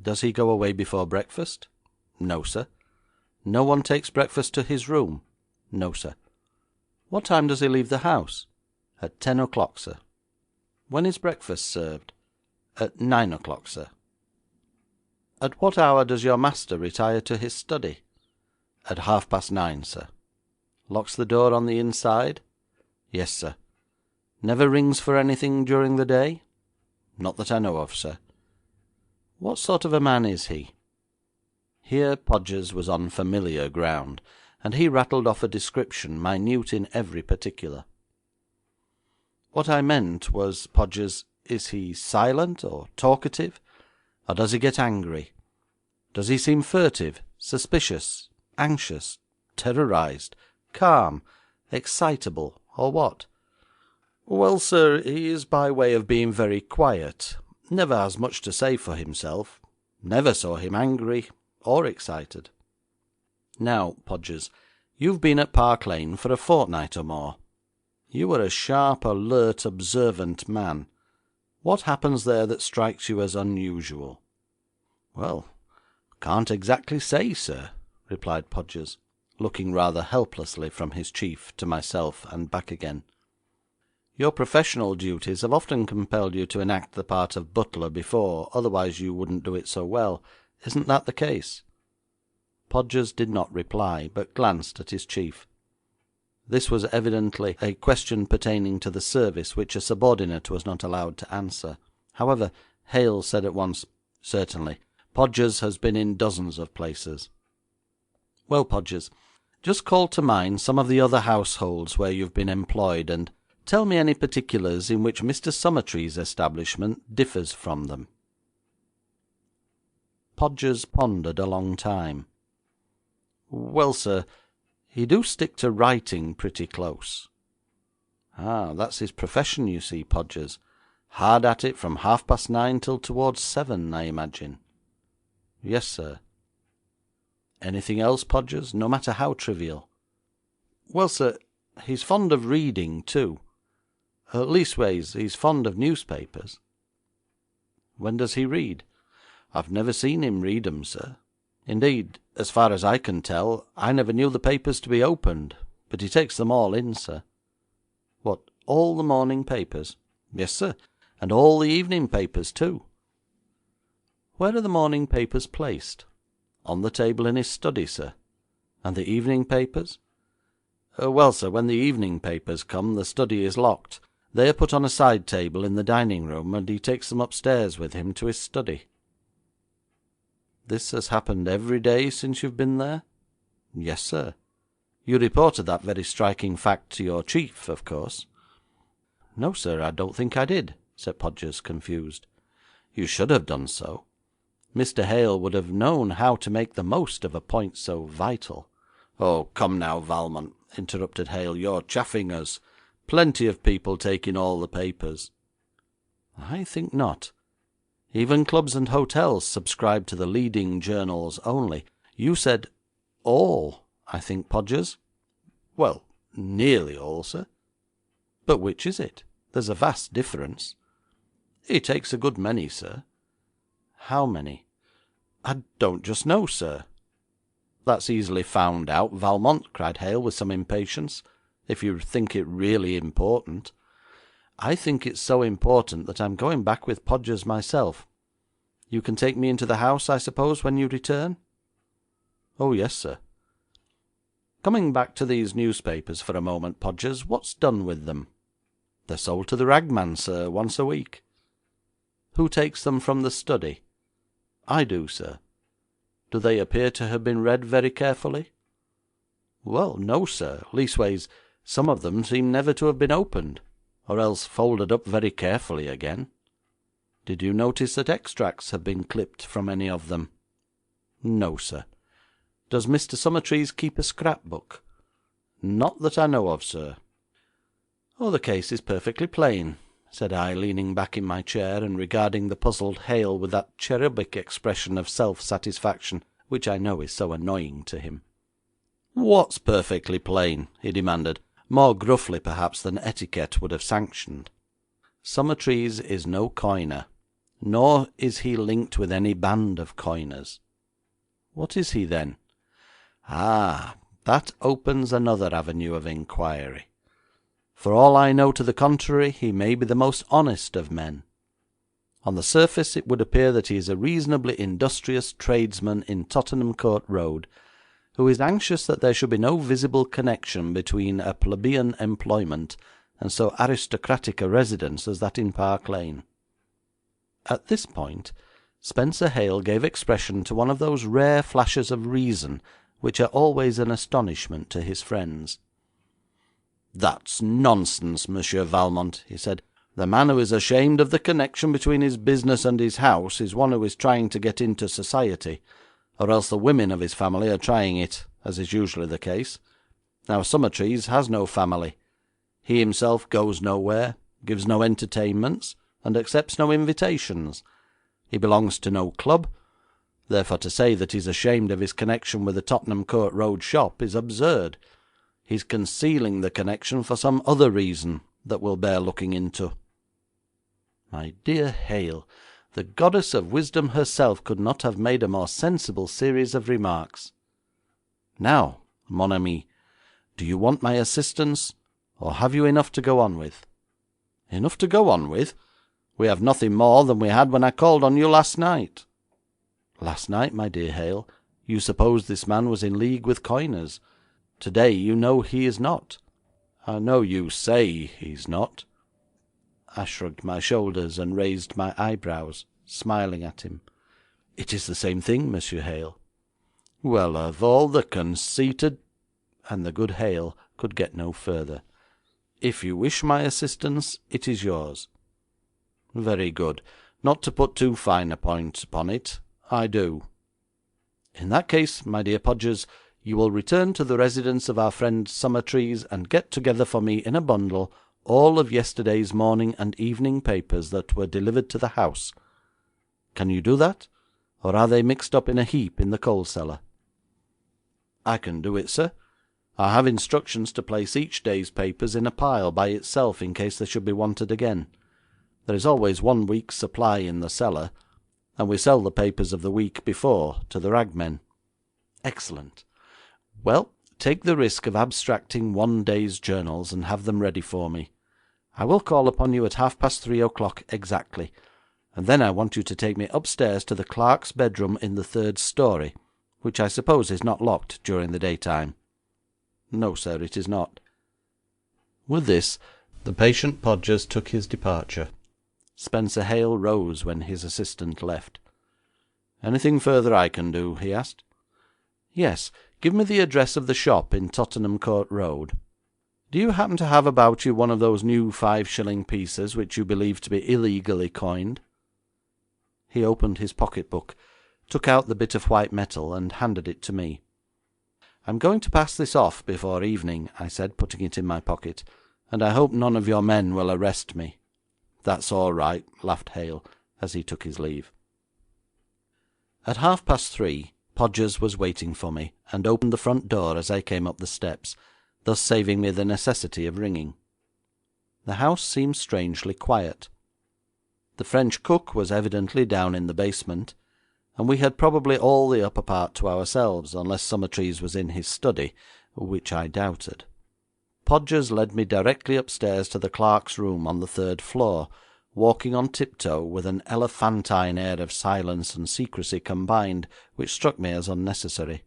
Does he go away before breakfast? No, sir. No one takes breakfast to his room? No, sir. What time does he leave the house? At 10 o'clock, sir. When is breakfast served? At 9 o'clock, sir. At what hour does your master retire to his study? At 9:30, sir. Locks the door on the inside? Yes, sir. Never rings for anything during the day? Not that I know of, sir. What sort of a man is he? Here Podgers was on familiar ground, and he rattled off a description minute in every particular. What I meant was, Podgers, is he silent or talkative, or does he get angry? Does he seem furtive, suspicious, anxious, terrorized, calm, excitable, or what? Well, sir, he is by way of being very quiet, never has much to say for himself, never saw him angry or excited. Now, Podgers, you've been at Park Lane for a fortnight or more. You are a sharp, alert, observant man. What happens there that strikes you as unusual? Well, can't exactly say, sir, replied Podgers, looking rather helplessly from his chief to myself and back again. Your professional duties have often compelled you to enact the part of butler before, otherwise you wouldn't do it so well. Isn't that the case? Podgers did not reply, but glanced at his chief. This was evidently a question pertaining to the service which a subordinate was not allowed to answer. However, Hale said at once, Certainly. Podgers has been in dozens of places. Well, Podgers, just call to mind some of the other households where you've been employed, and tell me any particulars in which Mr. Summertree's establishment differs from them. Podgers pondered a long time. Well, sir, he do stick to writing pretty close. Ah, that's his profession, you see, Podgers. Hard at it from 9:30 till towards 7, I imagine. Yes, sir. Anything else, Podgers, no matter how trivial? Well, sir, he's fond of reading, too. Leastways, he's fond of newspapers. When does he read? I've never seen him read 'em, sir. Indeed, as far as I can tell, I never knew the papers to be opened, but he takes them all in, sir. What, all the morning papers? Yes, sir, and all the evening papers, too. Where are the morning papers placed? On the table in his study, sir. And the evening papers? Well, sir, when the evening papers come, the study is locked. They are put on a side table in the dining-room, and he takes them upstairs with him to his study. This has happened every day since you've been there? Yes, sir. You reported that very striking fact to your chief, of course. No, sir, I don't think I did, said Podgers, confused. You should have done so. Mr. Hale would have known how to make the most of a point so vital. Oh, come now, Valmont, interrupted Hale, you're chaffing us. Plenty of people take in all the papers. I think not. Even clubs and hotels subscribe to the leading journals only. You said all, I think, Podgers. Well, nearly all, sir. But which is it? There's a vast difference. He takes a good many, sir. How many? I don't just know, sir. That's easily found out, Valmont, cried Hale with some impatience, if you think it really important. I think it's so important that I'm going back with Podgers myself. You can take me into the house, I suppose, when you return?" "Oh, yes, sir." "Coming back to these newspapers for a moment, Podgers, what's done with them?" "They're sold to the ragman, sir, once a week." "Who takes them from the study?" "I do, sir." "Do they appear to have been read very carefully?" "Well, no, sir. Leastways, some of them seem never to have been opened, or else folded up very carefully again." "Did you notice that extracts have been clipped from any of them?" "No, sir." "Does Mr. Summertrees keep a scrap-book?" "Not that I know of, sir." "Oh, the case is perfectly plain," said I, leaning back in my chair and regarding the puzzled Hale with that cherubic expression of self-satisfaction which I know is so annoying to him. "What's perfectly plain?" he demanded, more gruffly perhaps than etiquette would have sanctioned. "Summertrees is no coiner, nor is he linked with any band of coiners." "What is he, then?" "Ah, that opens another avenue of inquiry. For all I know to the contrary, he may be the most honest of men. On the surface it would appear that he is a reasonably industrious tradesman in Tottenham Court Road, who is anxious that there should be no visible connection between a plebeian employment and so aristocratic a residence as that in Park Lane." At this point Spencer Hale gave expression to one of those rare flashes of reason which are always an astonishment to his friends. "That's nonsense, Monsieur Valmont," he said. "The man who is ashamed of the connection between his business and his house is one who is trying to get into society, or else the women of his family are trying it, as is usually the case. Now Summertrees has no family. He himself goes nowhere, gives no entertainments, and accepts no invitations. He belongs to no club. Therefore to say that he's ashamed of his connection with the Tottenham Court Road shop is absurd. He's concealing the connection for some other reason that will bear looking into." My dear Hale, the goddess of wisdom herself could not have made a more sensible series of remarks. "Now, mon ami, do you want my assistance, or have you enough to go on with?" "Enough to go on with? We have nothing more than we had when I called on you last night." "Last night, my dear Hale, you supposed this man was in league with coiners. Today you know he is not." "I know you say he's not." I shrugged my shoulders and raised my eyebrows, smiling at him. "It is the same thing, Monsieur Hale." "Well, of all the conceited—" And the good Hale could get no further. "If you wish my assistance, it is yours." "Very good. Not to put too fine a point upon it, I do." "In that case, my dear Podgers, you will return to the residence of our friend Summertrees and get together for me in a bundle all of yesterday's morning and evening papers that were delivered to the house. Can you do that, or are they mixed up in a heap in the coal cellar?" "I can do it, sir. I have instructions to place each day's papers in a pile by itself in case they should be wanted again. There is always 1 week's supply in the cellar, and we sell the papers of the week before to the ragmen." "Excellent. Well, take the risk of abstracting 1 day's journals, and have them ready for me. I will call upon you at 3:30 exactly, and then I want you to take me upstairs to the clerk's bedroom in the 3rd story, which I suppose is not locked during the daytime." "No, sir, it is not." With this the patient Podgers took his departure. Spencer Hale rose when his assistant left. "Anything further I can do?" he asked. "Yes. Give me the address of the shop in Tottenham Court Road. Do you happen to have about you one of those new 5-shilling pieces which you believe to be illegally coined?" He opened his pocket-book, took out the bit of white metal, and handed it to me. "I'm going to pass this off before evening," I said, putting it in my pocket, "and I hope none of your men will arrest me." "That's all right," laughed Hale, as he took his leave. At 3:30 Podgers was waiting for me, and opened the front door as I came up the steps, thus saving me the necessity of ringing. The house seemed strangely quiet. The French cook was evidently down in the basement, and we had probably all the upper part to ourselves, unless Summertrees was in his study, which I doubted. Podgers led me directly upstairs to the clerk's room on the 3rd floor, walking on tiptoe with an elephantine air of silence and secrecy combined, which struck me as unnecessary.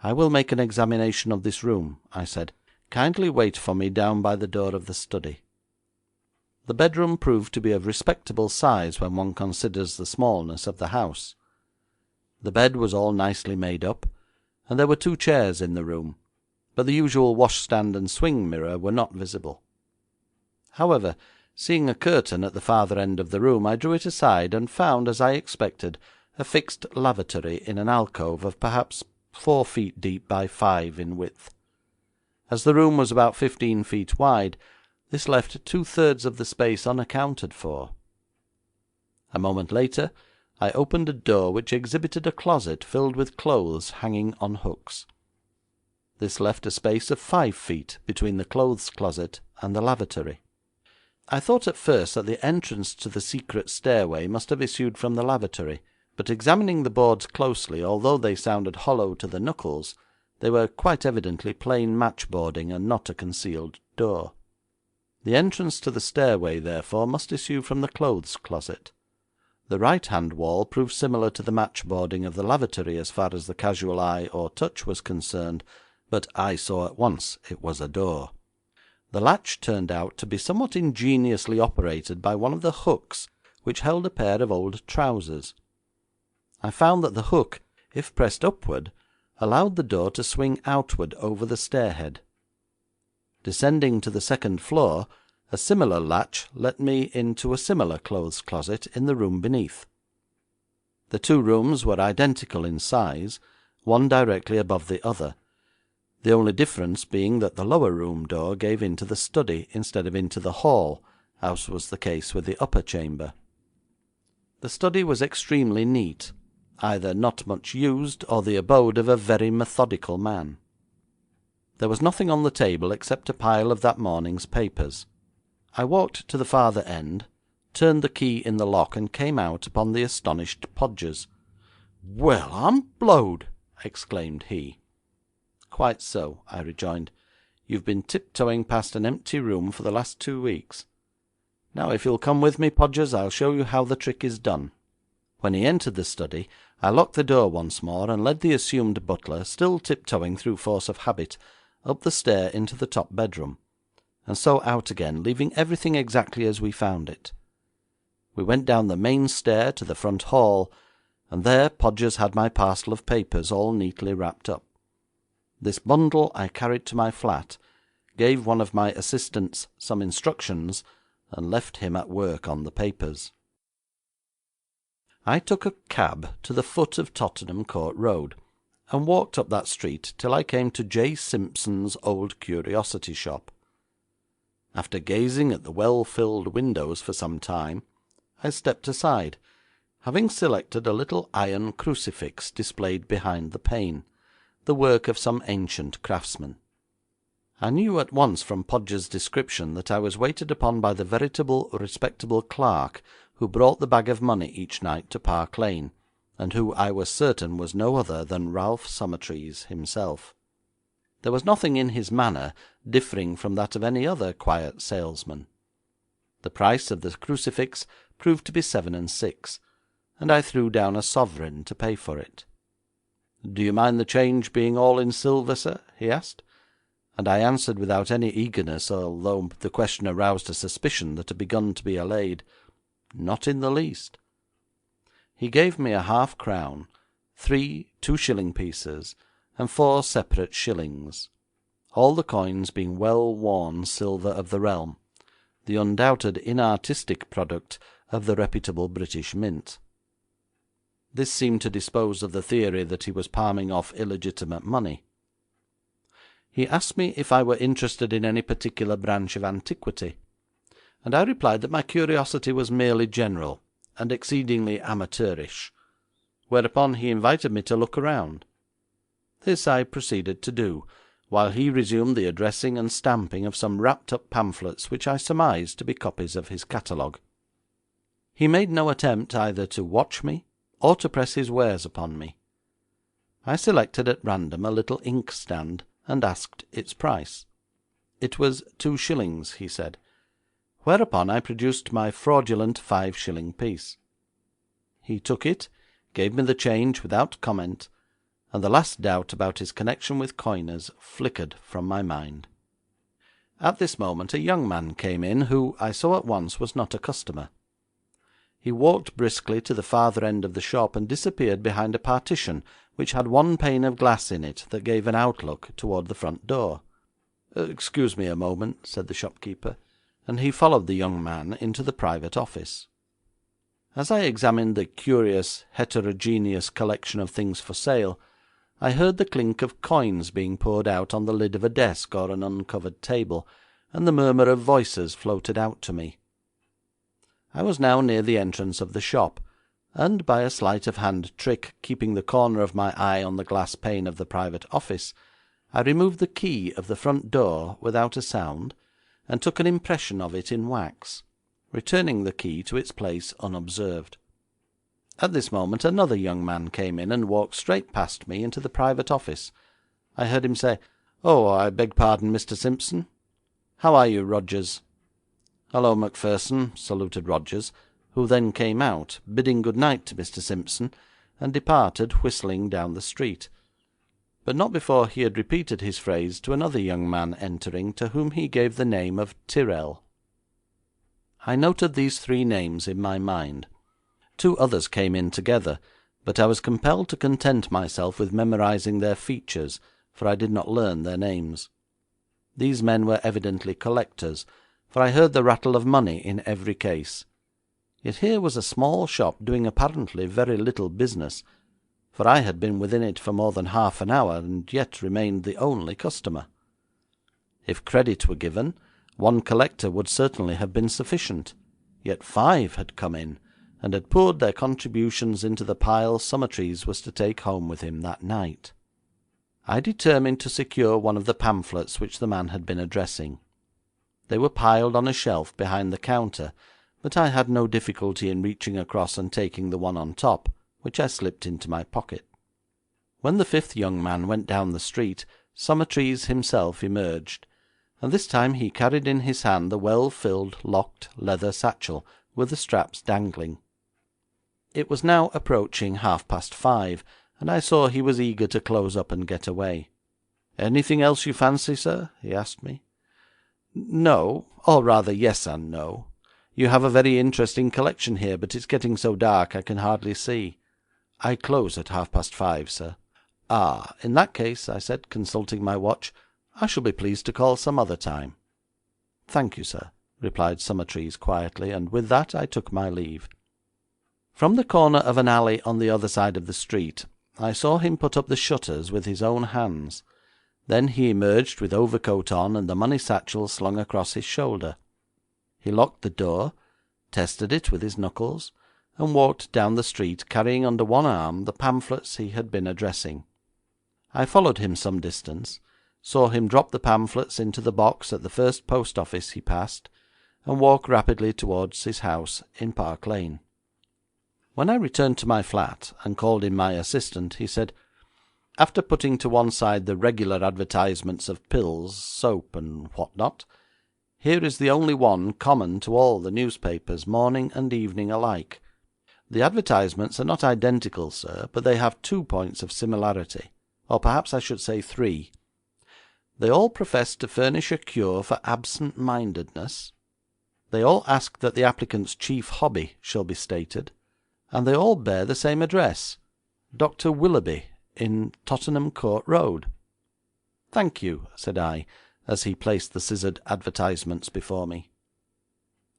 "I will make an examination of this room," I said. "Kindly wait for me down by the door of the study." The bedroom proved to be of respectable size when one considers the smallness of the house. The bed was all nicely made up, and there were 2 chairs in the room, but the usual washstand and swing mirror were not visible. However, seeing a curtain at the farther end of the room, I drew it aside and found, as I expected, a fixed lavatory in an alcove of perhaps 4 feet deep by 5 in width. As the room was about 15 feet wide, this left 2/3 of the space unaccounted for. A moment later I opened a door which exhibited a closet filled with clothes hanging on hooks. This left a space of 5 feet between the clothes closet and the lavatory. I thought at first that the entrance to the secret stairway must have issued from the lavatory, but examining the boards closely, although they sounded hollow to the knuckles, they were quite evidently plain matchboarding and not a concealed door. The entrance to the stairway, therefore, must issue from the clothes closet. The right-hand wall proved similar to the matchboarding of the lavatory as far as the casual eye or touch was concerned, but I saw at once it was a door. The latch turned out to be somewhat ingeniously operated by one of the hooks which held a pair of old trousers. I found that the hook, if pressed upward, allowed the door to swing outward over the stairhead. Descending to the second floor, a similar latch let me into a similar clothes closet in the room beneath. The 2 rooms were identical in size, one directly above the other, the only difference being that the lower room door gave into the study instead of into the hall, as was the case with the upper chamber. The study was extremely neat, either not much used or the abode of a very methodical man. There was nothing on the table except a pile of that morning's papers. I walked to the farther end, turned the key in the lock, and came out upon the astonished Podgers. "Well, I'm blowed!" exclaimed he. "Quite so," I rejoined. "You've been tiptoeing past an empty room for the last 2 weeks. Now, if you'll come with me, Podgers, I'll show you how the trick is done." When he entered the study, I locked the door once more, and led the assumed butler, still tiptoeing through force of habit, up the stair into the top bedroom, and so out again, leaving everything exactly as we found it. We went down the main stair to the front hall, and there Podgers had my parcel of papers all neatly wrapped up. This bundle I carried to my flat, gave one of my assistants some instructions, and left him at work on the papers. I took a cab to the foot of Tottenham Court Road, and walked up that street till I came to J. Simpson's old curiosity shop. After gazing at the well-filled windows for some time, I stepped aside, having selected a little iron crucifix displayed behind the pane, the work of some ancient craftsman. I knew at once from Podgers' description that I was waited upon by the veritable respectable clerk who brought the bag of money each night to Park Lane, and who I was certain was no other than Ralph Summertrees himself. There was nothing in his manner differing from that of any other quiet salesman. The price of the crucifix proved to be 7 6, and I threw down a sovereign to pay for it. "Do you mind the change being all in silver, sir?" he asked, and I answered without any eagerness, although the question aroused a suspicion that had begun to be allayed, "Not in the least." He gave me a half-crown, 3 2-shilling pieces, and 4 separate shillings, all the coins being well-worn silver of the realm, the undoubted inartistic product of the reputable British Mint. This seemed to dispose of the theory that he was palming off illegitimate money. He asked me if I were interested in any particular branch of antiquity, and I replied that my curiosity was merely general, and exceedingly amateurish, whereupon he invited me to look around. This I proceeded to do, while he resumed the addressing and stamping of some wrapped-up pamphlets which I surmised to be copies of his catalogue. He made no attempt either to watch me or to press his wares upon me. I selected at random a little inkstand, and asked its price. It was 2 shillings, he said. whereupon I produced my fraudulent 5-shilling piece. He took it, gave me the change without comment, and the last doubt about his connection with coiners flickered from my mind. At this moment a young man came in, who I saw at once was not a customer. He walked briskly to the farther end of the shop and disappeared behind a partition which had one pane of glass in it that gave an outlook toward the front door. "Excuse me a moment," said the shopkeeper, and he followed the young man into the private office. As I examined the curious, heterogeneous collection of things for sale, I heard the clink of coins being poured out on the lid of a desk or an uncovered table, and the murmur of voices floated out to me. I was now near the entrance of the shop, and by a sleight-of-hand trick keeping the corner of my eye on the glass pane of the private office, I removed the key of the front door without a sound, and took an impression of it in wax, returning the key to its place unobserved. At this moment another young man came in and walked straight past me into the private office. I heard him say, "Oh, I beg pardon, Mr. Simpson. How are you, Rogers?" "Hello, Macpherson," saluted Rogers, who then came out, bidding good night to Mr. Simpson, and departed whistling down the street, but not before he had repeated his phrase to another young man entering, to whom he gave the name of Tyrrell. I noted these 3 names in my mind. 2 others came in together, but I was compelled to content myself with memorizing their features, for I did not learn their names. These men were evidently collectors, for I heard the rattle of money in every case. Yet here was a small shop doing apparently very little business, for I had been within it for more than half an hour, and yet remained the only customer. If credit were given, 1 collector would certainly have been sufficient, yet 5 had come in, and had poured their contributions into the pile Summertrees was to take home with him that night. I determined to secure one of the pamphlets which the man had been addressing. They were piled on a shelf behind the counter, but I had no difficulty in reaching across and taking the one on top, which I slipped into my pocket. When the 5th young man went down the street, Summertrees himself emerged, and this time he carried in his hand the well-filled, locked leather satchel, with the straps dangling. It was now approaching 5:30, and I saw he was eager to close up and get away. "Anything else you fancy, sir?" he asked me. "No, or rather yes and no. You have a very interesting collection here, but it's getting so dark I can hardly see. I close at 5:30, sir." "Ah, in that case," I said, consulting my watch, "I shall be pleased to call some other time." "Thank you, sir," replied Summertrees quietly, and with that I took my leave. From the corner of an alley on the other side of the street I saw him put up the shutters with his own hands. Then he emerged with overcoat on and the money satchel slung across his shoulder. He locked the door, tested it with his knuckles, and walked down the street carrying under one arm the pamphlets he had been addressing. I followed him some distance, saw him drop the pamphlets into the box at the first post office he passed, and walk rapidly towards his house in Park Lane. When I returned to my flat and called in my assistant, he said, "After putting to one side the regular advertisements of pills, soap, and what not, here is the only one common to all the newspapers, morning and evening alike. The advertisements are not identical, sir, but they have 2 points of similarity, or perhaps I should say 3. They all profess to furnish a cure for absent-mindedness. They all ask that the applicant's chief hobby shall be stated, and they all bear the same address, Dr. Willoughby, in Tottenham Court Road." "Thank you," said I, as he placed the scissored advertisements before me.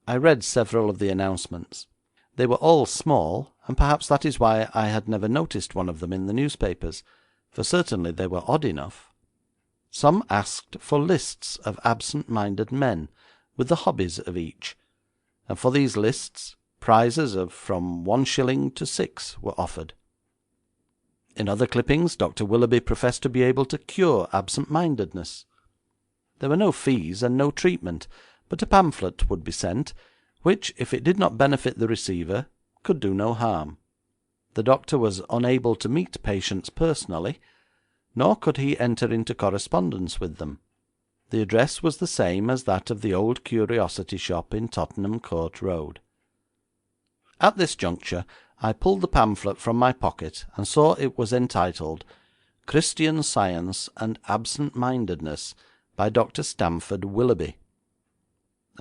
I read several of the announcements. They were all small, and perhaps that is why I had never noticed one of them in the newspapers, for certainly they were odd enough. Some asked for lists of absent-minded men, with the hobbies of each, and for these lists prizes of from 1 shilling to 6 were offered. In other clippings Dr. Willoughby professed to be able to cure absent-mindedness. There were no fees and no treatment, but a pamphlet would be sent, which, if it did not benefit the receiver, could do no harm. The doctor was unable to meet patients personally, nor could he enter into correspondence with them. The address was the same as that of the old curiosity shop in Tottenham Court Road. At this juncture I pulled the pamphlet from my pocket and saw it was entitled Christian Science and Absent-Mindedness by Dr. Stamford Willoughby,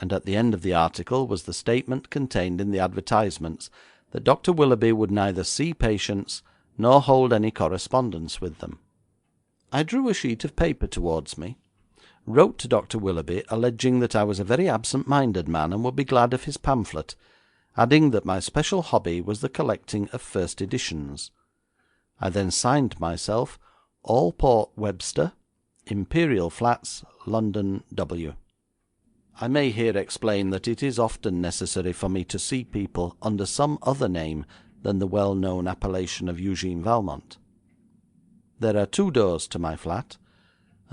and at the end of the article was the statement contained in the advertisements that Dr. Willoughby would neither see patients nor hold any correspondence with them. I drew a sheet of paper towards me, wrote to Dr. Willoughby alleging that I was a very absent-minded man and would be glad of his pamphlet, adding that my special hobby was the collecting of first editions. I then signed myself Allport Webster, Imperial Flats, London, W. I may here explain that it is often necessary for me to see people under some other name than the well-known appellation of Eugene Valmont. There are 2 doors to my flat,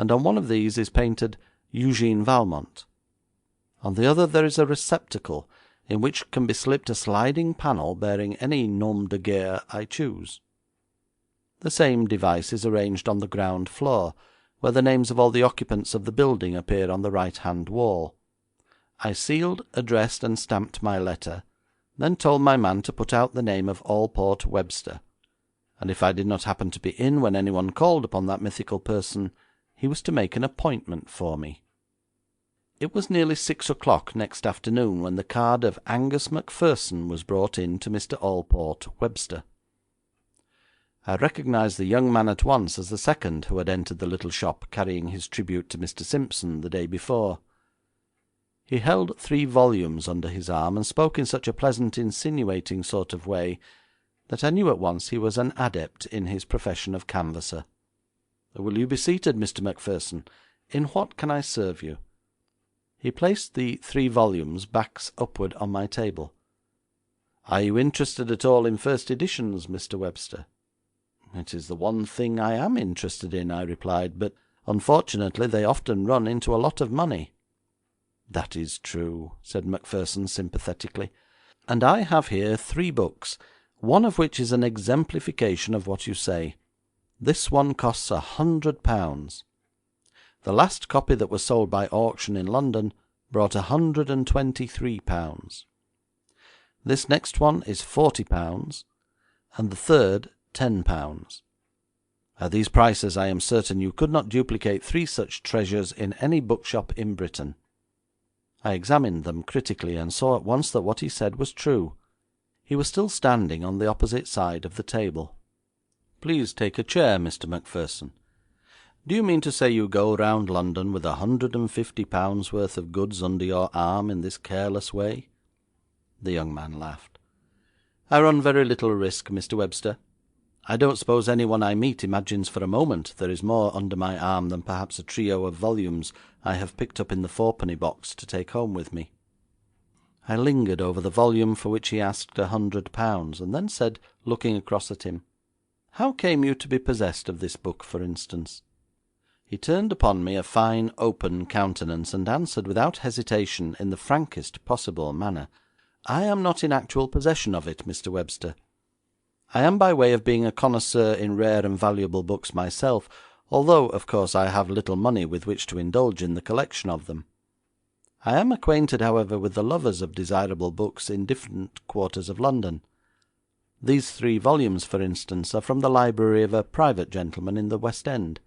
and on one of these is painted Eugene Valmont. On the other there is a receptacle in which can be slipped a sliding panel bearing any nom de guerre I choose. The same device is arranged on the ground floor, where the names of all the occupants of the building appear on the right-hand wall. I sealed, addressed, and stamped my letter, then told my man to put out the name of Allport Webster, and if I did not happen to be in when anyone called upon that mythical person, he was to make an appointment for me. It was nearly 6 o'clock next afternoon when the card of Angus Macpherson was brought in to Mr. Allport Webster. I recognised the young man at once as the second who had entered the little shop carrying his tribute to Mr. Simpson the day before. He held 3 volumes under his arm, and spoke in such a pleasant, insinuating sort of way that I knew at once he was an adept in his profession of canvasser. "Will you be seated, Mr. Macpherson? In what can I serve you?" He placed the 3 volumes backs upward on my table. "Are you interested at all in first editions, Mr. Webster?" "It is the one thing I am interested in," I replied, "but unfortunately they often run into a lot of money." "That is true," said Macpherson sympathetically, "and I have here 3 books, one of which is an exemplification of what you say. This one costs £100. The last copy that was sold by auction in London brought £123. This next one is £40, and the third £10. At these prices I am certain you could not duplicate 3 such treasures in any bookshop in Britain." I examined them critically, and saw at once that what he said was true. He was still standing on the opposite side of the table. "Please take a chair, Mr. Macpherson. Do you mean to say you go round London with £150 worth of goods under your arm in this careless way?" The young man laughed. "I run very little risk, Mr. Webster. I don't suppose anyone I meet imagines for a moment there is more under my arm than perhaps a trio of volumes I have picked up in the 4-penny box to take home with me." I lingered over the volume for which he asked £100, and then said, looking across at him, "How came you to be possessed of this book, for instance?" He turned upon me a fine, open countenance, and answered without hesitation, in the frankest possible manner, "I am not in actual possession of it, Mr. Webster. I am by way of being a connoisseur in rare and valuable books myself, although, of course, I have little money with which to indulge in the collection of them. I am acquainted, however, with the lovers of desirable books in different quarters of London. These 3 volumes, for instance, are from the library of a private gentleman in the West End.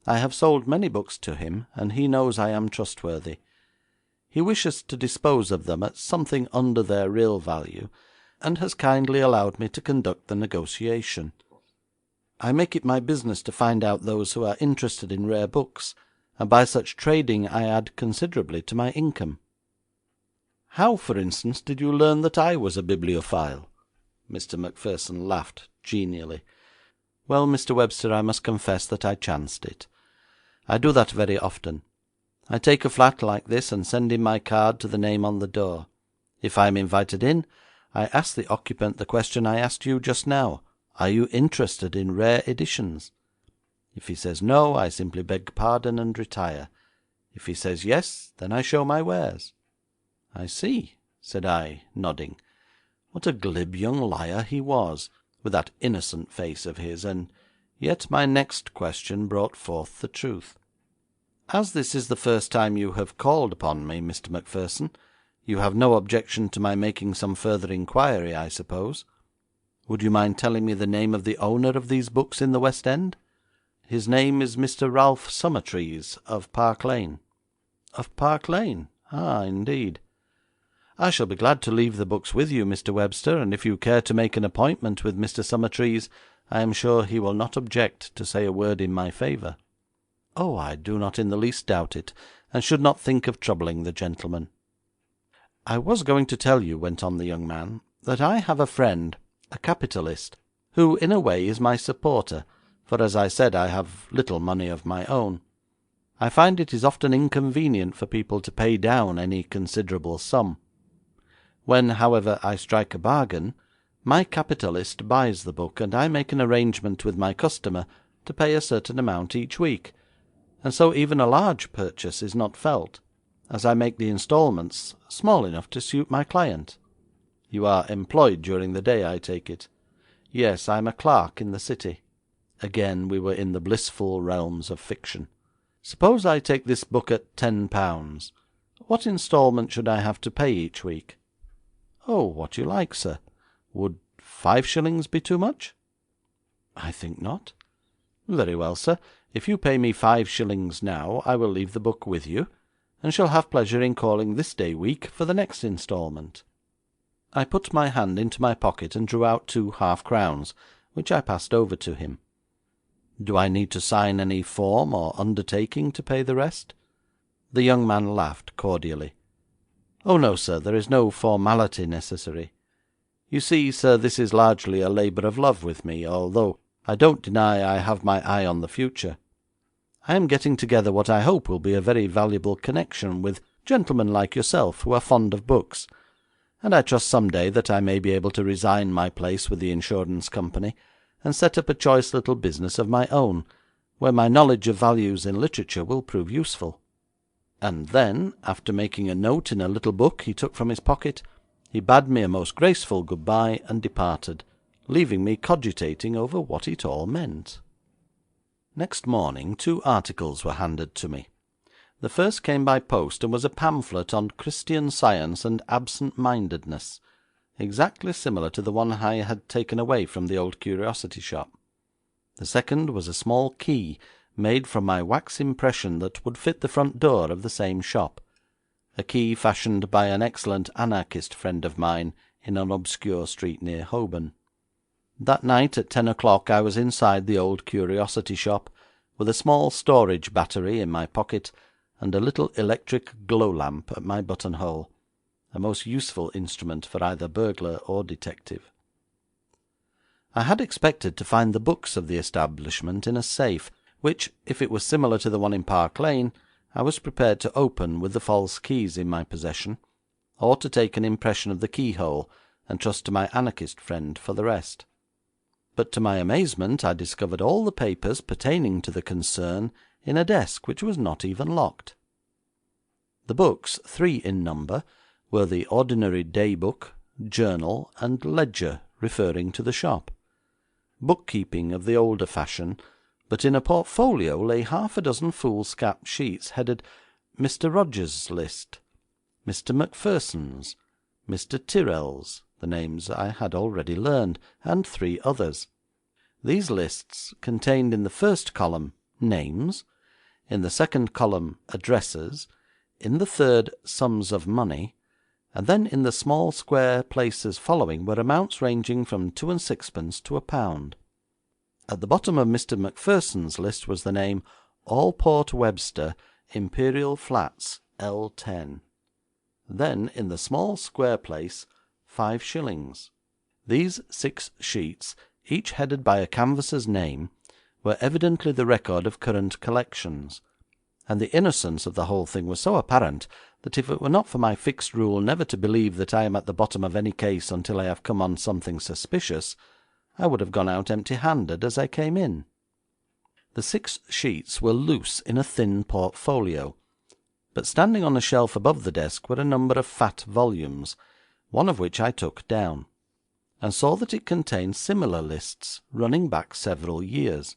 I have sold many books to him, and he knows I am trustworthy. He wishes to dispose of them at something under their real value, and has kindly allowed me to conduct the negotiation. I make it my business to find out those who are interested in rare books, and by such trading I add considerably to my income." "How, for instance, did you learn that I was a bibliophile?" Mr. Macpherson laughed genially. "Well, Mr. Webster, I must confess that I chanced it. I do that very often. I take a flat like this and send in my card to the name on the door. If I am invited in, I ask the occupant the question I asked you just now. Are you interested in rare editions? If he says no, I simply beg pardon and retire. If he says yes, then I show my wares." "I see," said I, nodding. What a glib young liar he was, with that innocent face of his, and yet my next question brought forth the truth. As this is the first time you have called upon me, Mr. Macpherson, you have no objection to my making some further inquiry, I suppose? Would you mind telling me the name of the owner of these books in the West End? His name is Mr. Ralph Summertrees, of Park Lane. Of Park Lane? Ah, indeed. I shall be glad to leave the books with you, Mr. Webster, and if you care to make an appointment with Mr. Summertrees, I am sure he will not object to say a word in my favour. Oh, I do not in the least doubt it, and should not think of troubling the gentleman. I was going to tell you, went on the young man, that I have a friend, a capitalist, who in a way is my supporter, for as I said, I have little money of my own. I find it is often inconvenient for people to pay down any considerable sum. When, however, I strike a bargain, my capitalist buys the book, and I make an arrangement with my customer to pay a certain amount each week, and so even a large purchase is not felt, as I make the instalments small enough to suit my client. You are employed during the day, I take it? Yes, I am a clerk in the city. Again we were in the blissful realms of fiction. Suppose I take this book at £10. What instalment should I have to pay each week? Oh, what you like, sir. Would 5 shillings be too much? I think not. Very well, sir. If you pay me 5 shillings now, I will leave the book with you, and shall have pleasure in calling this day week for the next instalment. I put my hand into my pocket and drew out 2 half-crowns, which I passed over to him. Do I need to sign any form or undertaking to pay the rest? The young man laughed cordially. Oh, no, sir, there is no formality necessary. You see, sir, this is largely a labour of love with me, although I don't deny I have my eye on the future. I am getting together what I hope will be a very valuable connection with gentlemen like yourself who are fond of books, and I trust some day that I may be able to resign my place with the insurance company and set up a choice little business of my own, where my knowledge of values in literature will prove useful. And then, after making a note in a little book he took from his pocket, he bade me a most graceful good-bye and departed, leaving me cogitating over what it all meant. Next morning 2 articles were handed to me. The first came by post, and was a pamphlet on Christian Science and Absent-mindedness, exactly similar to the one I had taken away from the old curiosity shop. The second was a small key, made from my wax impression that would fit the front door of the same shop, a key fashioned by an excellent anarchist friend of mine in an obscure street near Holborn. That night at 10 o'clock I was inside the old curiosity shop, with a small storage battery in my pocket, and a little electric glow-lamp at my buttonhole, a most useful instrument for either burglar or detective. I had expected to find the books of the establishment in a safe, which, if it was similar to the one in Park Lane, I was prepared to open with the false keys in my possession, or to take an impression of the keyhole, and trust to my anarchist friend for the rest. But to my amazement I discovered all the papers pertaining to the concern in a desk which was not even locked. The books, 3 in number, were the ordinary day book, journal, and ledger referring to the shop, bookkeeping of the older fashion, but in a portfolio lay 6 foolscap sheets headed Mr. Rogers' list, Mr. Macpherson's, Mr. Tyrrell's, the names I had already learned, and 3 others. These lists contained in the first column names, in the second column addresses, in the third sums of money, and then in the small square places following were amounts ranging from 2 and 6pence to £1. At the bottom of Mr. Macpherson's list was the name Allport Webster, Imperial Flats, L10. Then, in the small square place, 5 shillings. These 6 sheets, each headed by a canvasser's name, were evidently the record of current collections, and the innocence of the whole thing was so apparent that if it were not for my fixed rule never to believe that I am at the bottom of any case until I have come on something suspicious, I would have gone out empty-handed as I came in. The 6 sheets were loose in a thin portfolio, but standing on a shelf above the desk were a number of fat volumes, one of which I took down, and saw that it contained similar lists running back several years.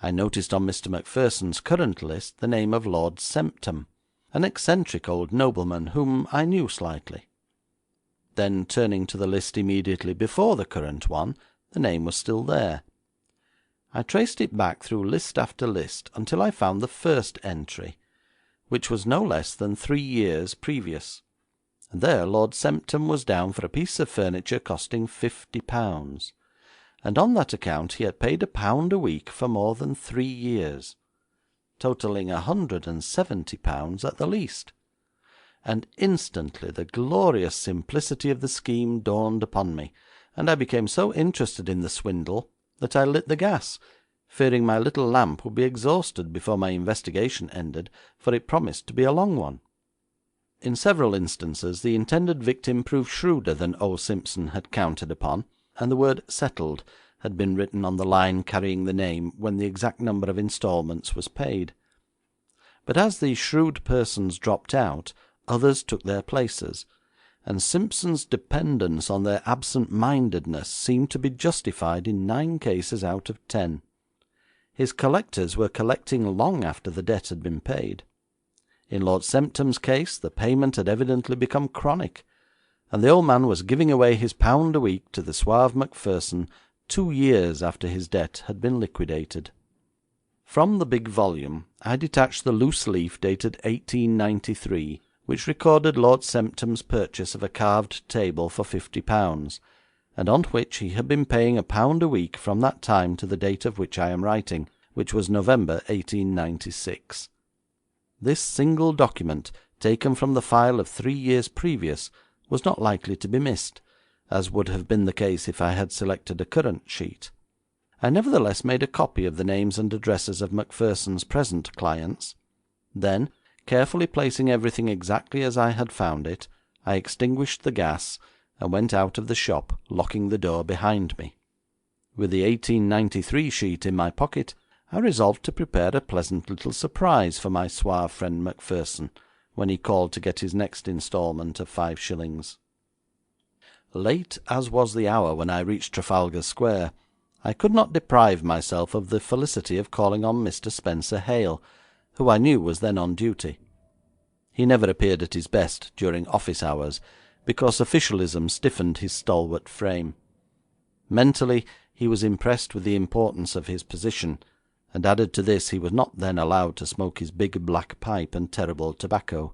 I noticed on Mr. Macpherson's current list the name of Lord Semptam, an eccentric old nobleman whom I knew slightly. Then, turning to the list immediately before the current one, the name was still there. I traced it back through list after list until I found the first entry, which was no less than 3 years previous, and there Lord Semptam was down for a piece of furniture costing £50, and on that account he had paid £1 a week for more than 3 years, totalling £170 at the least. And instantly the glorious simplicity of the scheme dawned upon me, and I became so interested in the swindle that I lit the gas, fearing my little lamp would be exhausted before my investigation ended, for it promised to be a long one. In several instances the intended victim proved shrewder than O. Simpson had counted upon, and the word "settled" had been written on the line carrying the name when the exact number of instalments was paid. But as these shrewd persons dropped out, others took their places, and Simpson's dependence on their absent-mindedness seemed to be justified in 9 cases out of 10. His collectors were collecting long after the debt had been paid. In Lord Semptam's case the payment had evidently become chronic, and the old man was giving away his £1 a week to the suave Macpherson 2 years after his debt had been liquidated. From the big volume I detached the loose leaf dated 1893, which recorded Lord Semptam's purchase of a carved table for £50, and on which he had been paying £1 a week from that time to the date of which I am writing, which was November 1896. This single document, taken from the file of 3 years previous, was not likely to be missed, as would have been the case if I had selected a current sheet. I nevertheless made a copy of the names and addresses of Macpherson's present clients. Then, carefully placing everything exactly as I had found it, I extinguished the gas, and went out of the shop, locking the door behind me. With the 1893 sheet in my pocket, I resolved to prepare a pleasant little surprise for my suave friend Macpherson, when he called to get his next instalment of 5 shillings. Late as was the hour when I reached Trafalgar Square, I could not deprive myself of the felicity of calling on Mr. Spencer Hale, who I knew was then on duty. He never appeared at his best during office hours, because officialism stiffened his stalwart frame. Mentally he was impressed with the importance of his position, and added to this he was not then allowed to smoke his big black pipe and terrible tobacco.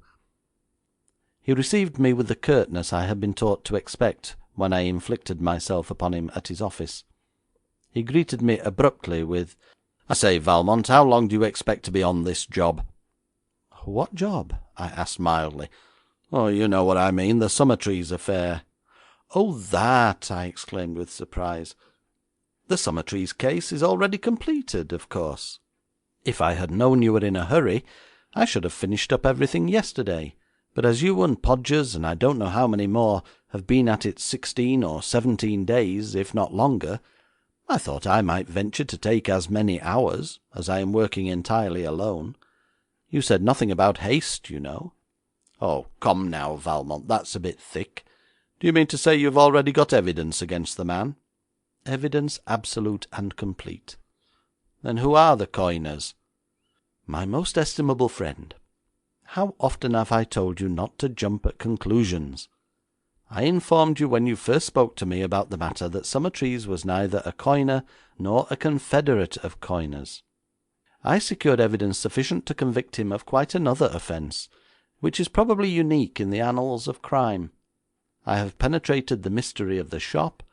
He received me with the curtness I had been taught to expect when I inflicted myself upon him at his office. He greeted me abruptly with, "I say, Valmont, how long do you expect to be on this job?" "What job?" I asked mildly. "Oh, you know what I mean, the Summertrees affair." "Oh, that!" I exclaimed with surprise. "The Summertrees case is already completed, of course. If I had known you were in a hurry, I should have finished up everything yesterday, but as you and Podgers, and I don't know how many more, have been at it 16 or 17 days, if not longer, I thought I might venture to take as many hours, as I am working entirely alone. You said nothing about haste, you know." "Oh, come now, Valmont, that's a bit thick. Do you mean to say you have already got evidence against the man?" "Evidence absolute and complete." "Then who are the coiners?" "My most estimable friend, how often have I told you not to jump at conclusions? I informed you when you first spoke to me about the matter that Summertrees was neither a coiner nor a confederate of coiners. I secured evidence sufficient to convict him of quite another offence, which is probably unique in the annals of crime. I have penetrated the mystery of the shop,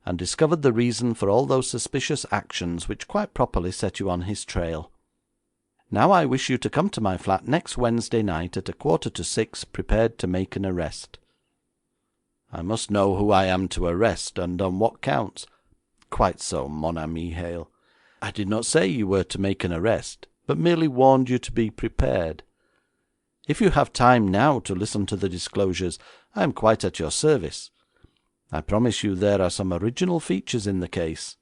and discovered the reason for all those suspicious actions which quite properly set you on his trail. Now I wish you to come to my flat next Wednesday night at 5:45, prepared to make an arrest." "I must know who I am to arrest, and on what counts." "Quite so, mon ami Hale. I did not say you were to make an arrest, but merely warned you to be prepared. If you have time now to listen to the disclosures, I am quite at your service. I promise you there are some original features in the case.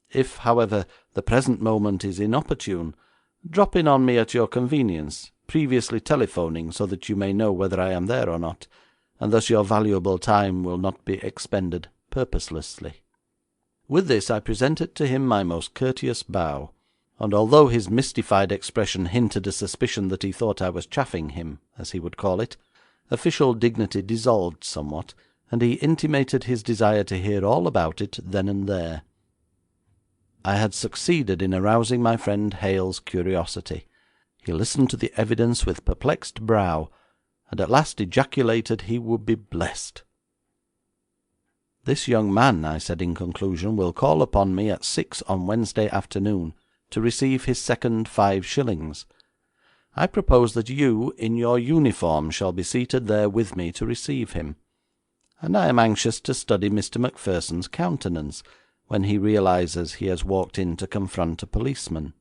If, however, the present moment is inopportune, drop in on me at your convenience, previously telephoning so that you may know whether I am there or not, and thus your valuable time will not be expended purposelessly." With this I presented to him my most courteous bow, and although his mystified expression hinted a suspicion that he thought I was chaffing him, as he would call it, official dignity dissolved somewhat, and he intimated his desire to hear all about it then and there. I had succeeded in arousing my friend Hale's curiosity. He listened to the evidence with perplexed brow, and at last ejaculated he would be blessed. "This young man," I said in conclusion, "will call upon me at 6 on Wednesday afternoon, to receive his second 5 shillings. I propose that you, in your uniform, shall be seated there with me to receive him, and I am anxious to study Mr. Macpherson's countenance when he realises he has walked in to confront a policeman.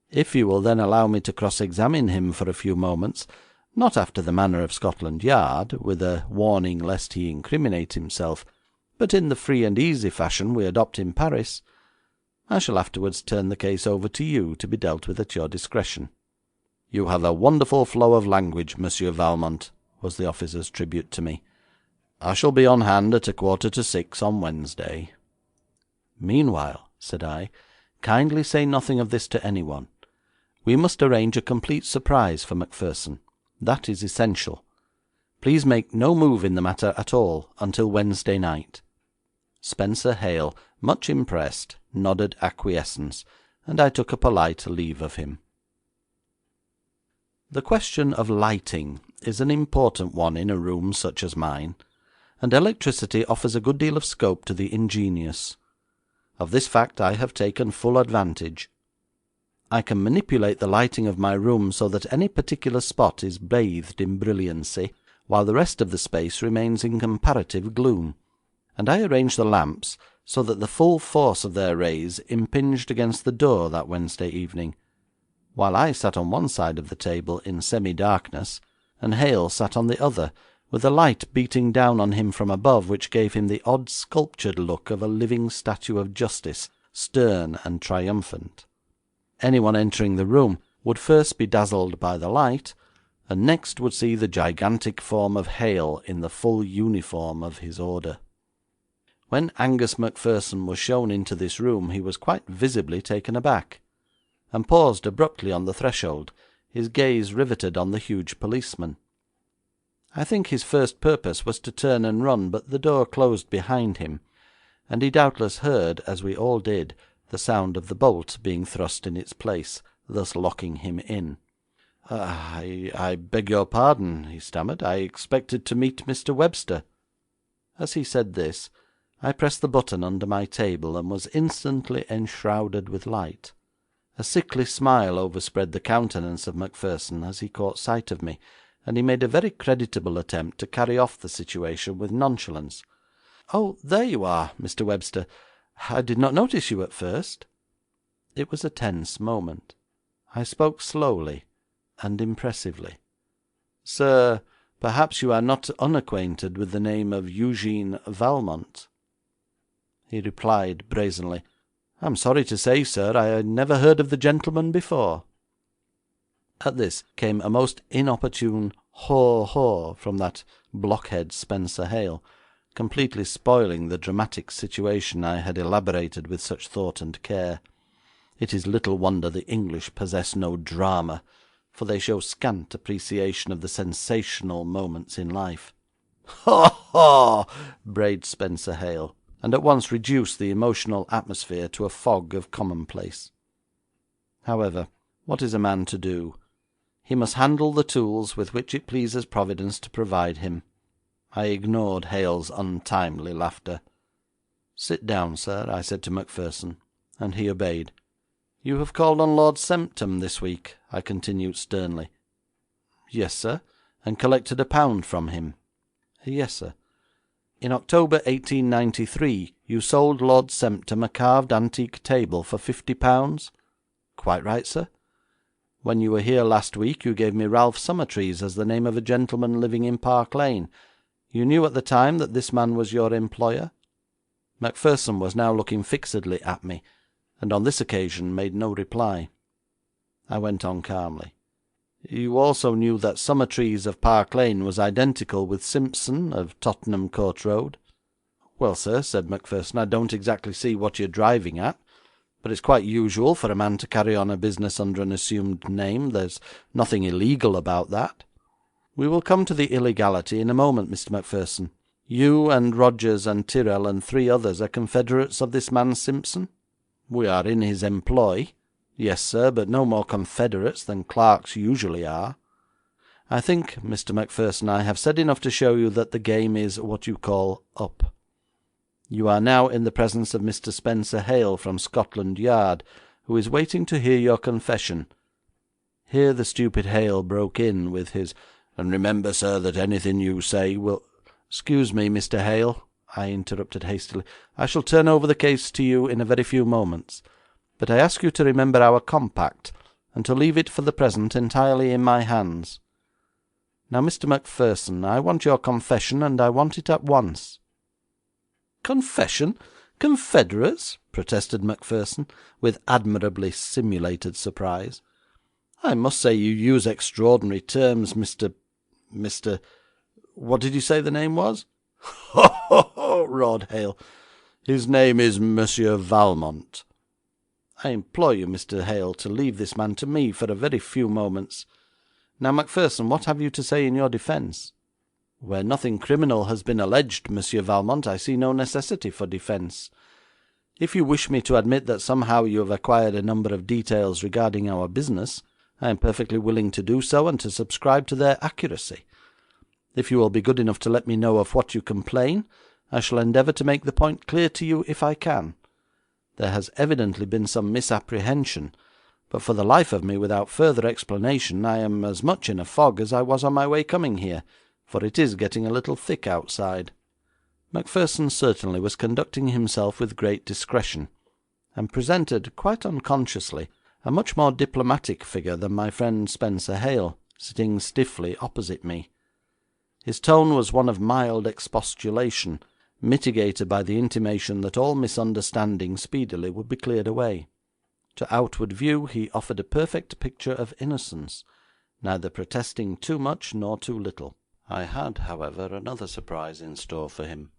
If you will then allow me to cross-examine him for a few moments, not after the manner of Scotland Yard, with a warning lest he incriminate himself, but in the free and easy fashion we adopt in Paris, I shall afterwards turn the case over to you to be dealt with at your discretion." "You have a wonderful flow of language, Monsieur Valmont," was the officer's tribute to me. "I shall be on hand at 5:45 on Wednesday." "Meanwhile," said I, "kindly say nothing of this to anyone. We must arrange a complete surprise for Macpherson. That is essential. Please make no move in the matter at all until Wednesday night." Spencer Hale, much impressed, nodded acquiescence, and I took a polite leave of him. The question of lighting is an important one in a room such as mine, and electricity offers a good deal of scope to the ingenious. Of this fact I have taken full advantage. I can manipulate the lighting of my room so that any particular spot is bathed in brilliancy, while the rest of the space remains in comparative gloom, and I arranged the lamps so that the full force of their rays impinged against the door that Wednesday evening, while I sat on one side of the table in semi-darkness, and Hale sat on the other, with a light beating down on him from above which gave him the odd sculptured look of a living statue of justice, stern and triumphant. Anyone entering the room would first be dazzled by the light, and next would see the gigantic form of Hale in the full uniform of his order. When Angus Macpherson was shown into this room he was quite visibly taken aback, and paused abruptly on the threshold, his gaze riveted on the huge policeman. I think his first purpose was to turn and run, but the door closed behind him, and he doubtless heard, as we all did, the sound of the bolt being thrust in its place, thus locking him in. I beg your pardon," he stammered. "I expected to meet Mr. Webster." As he said this, I pressed the button under my table, and was instantly enshrouded with light. A sickly smile overspread the countenance of Macpherson as he caught sight of me, and he made a very creditable attempt to carry off the situation with nonchalance. "Oh, there you are, Mr. Webster. I did not notice you at first." It was a tense moment. I spoke slowly and impressively. "Sir, perhaps you are not unacquainted with the name of Eugene Valmont?" He replied brazenly, "I am sorry to say, sir, I had never heard of the gentleman before." At this came a most inopportune haw haw from that blockhead Spencer Hale, completely spoiling the dramatic situation I had elaborated with such thought and care. It is little wonder the English possess no drama, for they show scant appreciation of the sensational moments in life. "Haw, haw!" brayed Spencer Hale, and at once reduced the emotional atmosphere to a fog of commonplace. However, what is a man to do? He must handle the tools with which it pleases Providence to provide him. I ignored Hale's untimely laughter. "Sit down, sir," I said to Macpherson, and he obeyed. "You have called on Lord Semptam this week," I continued sternly. "Yes, sir." "And collected £1 from him?" "Yes, sir." "In October 1893 you sold Lord Semptam a carved antique table for £50? "Quite right, sir." "When you were here last week you gave me Ralph Summertrees as the name of a gentleman living in Park Lane. You knew at the time that this man was your employer?" Macpherson was now looking fixedly at me, and on this occasion made no reply. I went on calmly. "You also knew that Summertrees of Park Lane was identical with Simpson of Tottenham Court Road?" "Well, sir," said Macpherson, "I don't exactly see what you're driving at, but it's quite usual for a man to carry on a business under an assumed name. There's nothing illegal about that. We will come to the illegality in a moment, Mr. Macpherson. You and Rogers and Tyrrell and 3 others are confederates of this man Simpson? We are in his employ. Yes, sir, but no more confederates than clerks usually are. I think, Mr. Macpherson, I have said enough to show you that the game is what you call up. You are now in the presence of Mr. Spencer Hale from Scotland Yard, who is waiting to hear your confession. Here the stupid Hale broke in with his, "And remember, sir, that anything you say will—" "Excuse me, Mr. Hale," I interrupted hastily. "I shall turn over the case to you in a very few moments, but I ask you to remember our compact, and to leave it for the present entirely in my hands. Now, Mr. Macpherson, I want your confession, and I want it at once." "Confession? Confederates?" protested Macpherson, with admirably simulated surprise. "I must say you use extraordinary terms, Mr. What did you say the name was?" "Ho, ho, ho!" roared Hale. "His name is Monsieur Valmont." "I implore you, Mr. Hale, to leave this man to me for a very few moments. Now, Macpherson, what have you to say in your defence?" "Where nothing criminal has been alleged, Monsieur Valmont, I see no necessity for defence. If you wish me to admit that somehow you have acquired a number of details regarding our business, I am perfectly willing to do so, and to subscribe to their accuracy. If you will be good enough to let me know of what you complain, I shall endeavour to make the point clear to you if I can. There has evidently been some misapprehension, but for the life of me, without further explanation, I am as much in a fog as I was on my way coming here, for it is getting a little thick outside." Macpherson certainly was conducting himself with great discretion, and presented, quite unconsciously, a much more diplomatic figure than my friend Spencer Hale, sitting stiffly opposite me. His tone was one of mild expostulation, mitigated by the intimation that all misunderstanding speedily would be cleared away. To outward view he offered a perfect picture of innocence, neither protesting too much nor too little. I had, however, another surprise in store for him,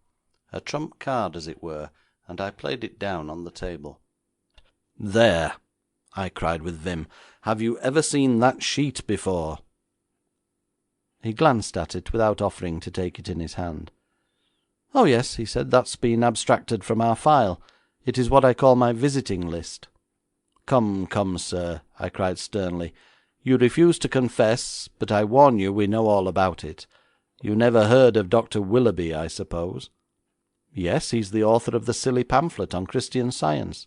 a trump card, as it were, and I played it down on the table. "There!" I cried with vim. "Have you ever seen that sheet before?" He glanced at it without offering to take it in his hand. "Oh, yes," he said, "that's been abstracted from our file. It is what I call my visiting list." "Come, come, sir," I cried sternly. "You refuse to confess, but I warn you we know all about it. You never heard of Dr. Willoughby, I suppose?" "Yes, he's the author of the silly pamphlet on Christian Science."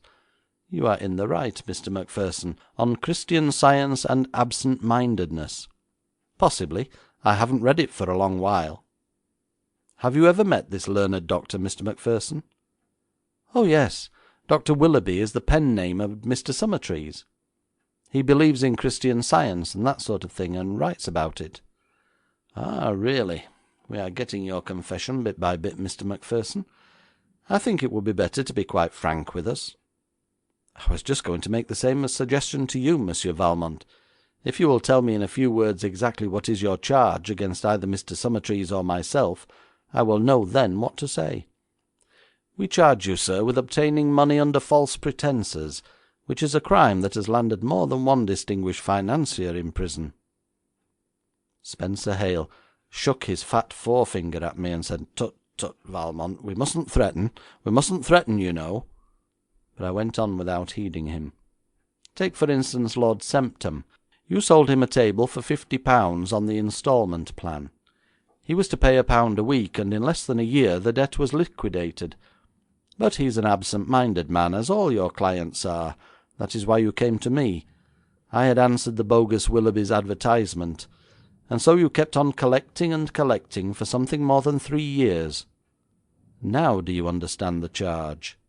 "You are in the right, Mr. Macpherson. On Christian Science and absent-mindedness." "Possibly. I haven't read it for a long while." "Have you ever met this learned doctor, Mr. Macpherson?" "Oh, yes. Dr. Willoughby is the pen name of Mr. Summertrees. He believes in Christian Science and that sort of thing, and writes about it." "Ah, really? We are getting your confession bit by bit, Mr. Macpherson. I think it would be better to be quite frank with us." "I was just going to make the same suggestion to you, Monsieur Valmont. If you will tell me in a few words exactly what is your charge against either Mr. Summertrees or myself, I will know then what to say." "We charge you, sir, with obtaining money under false pretences, which is a crime that has landed more than one distinguished financier in prison." Spencer Hale shook his fat forefinger at me and said, "Tut, tut, Valmont, we mustn't threaten, you know." But I went on without heeding him. "Take, for instance, Lord Semptam. You sold him a table for £50 on the instalment plan. He was to pay £1 a week, and in less than a year the debt was liquidated. But he's an absent-minded man, as all your clients are. That is why you came to me. I had answered the bogus Willoughby's advertisement, and so you kept on collecting and collecting for something more than 3 years. Now do you understand the charge?"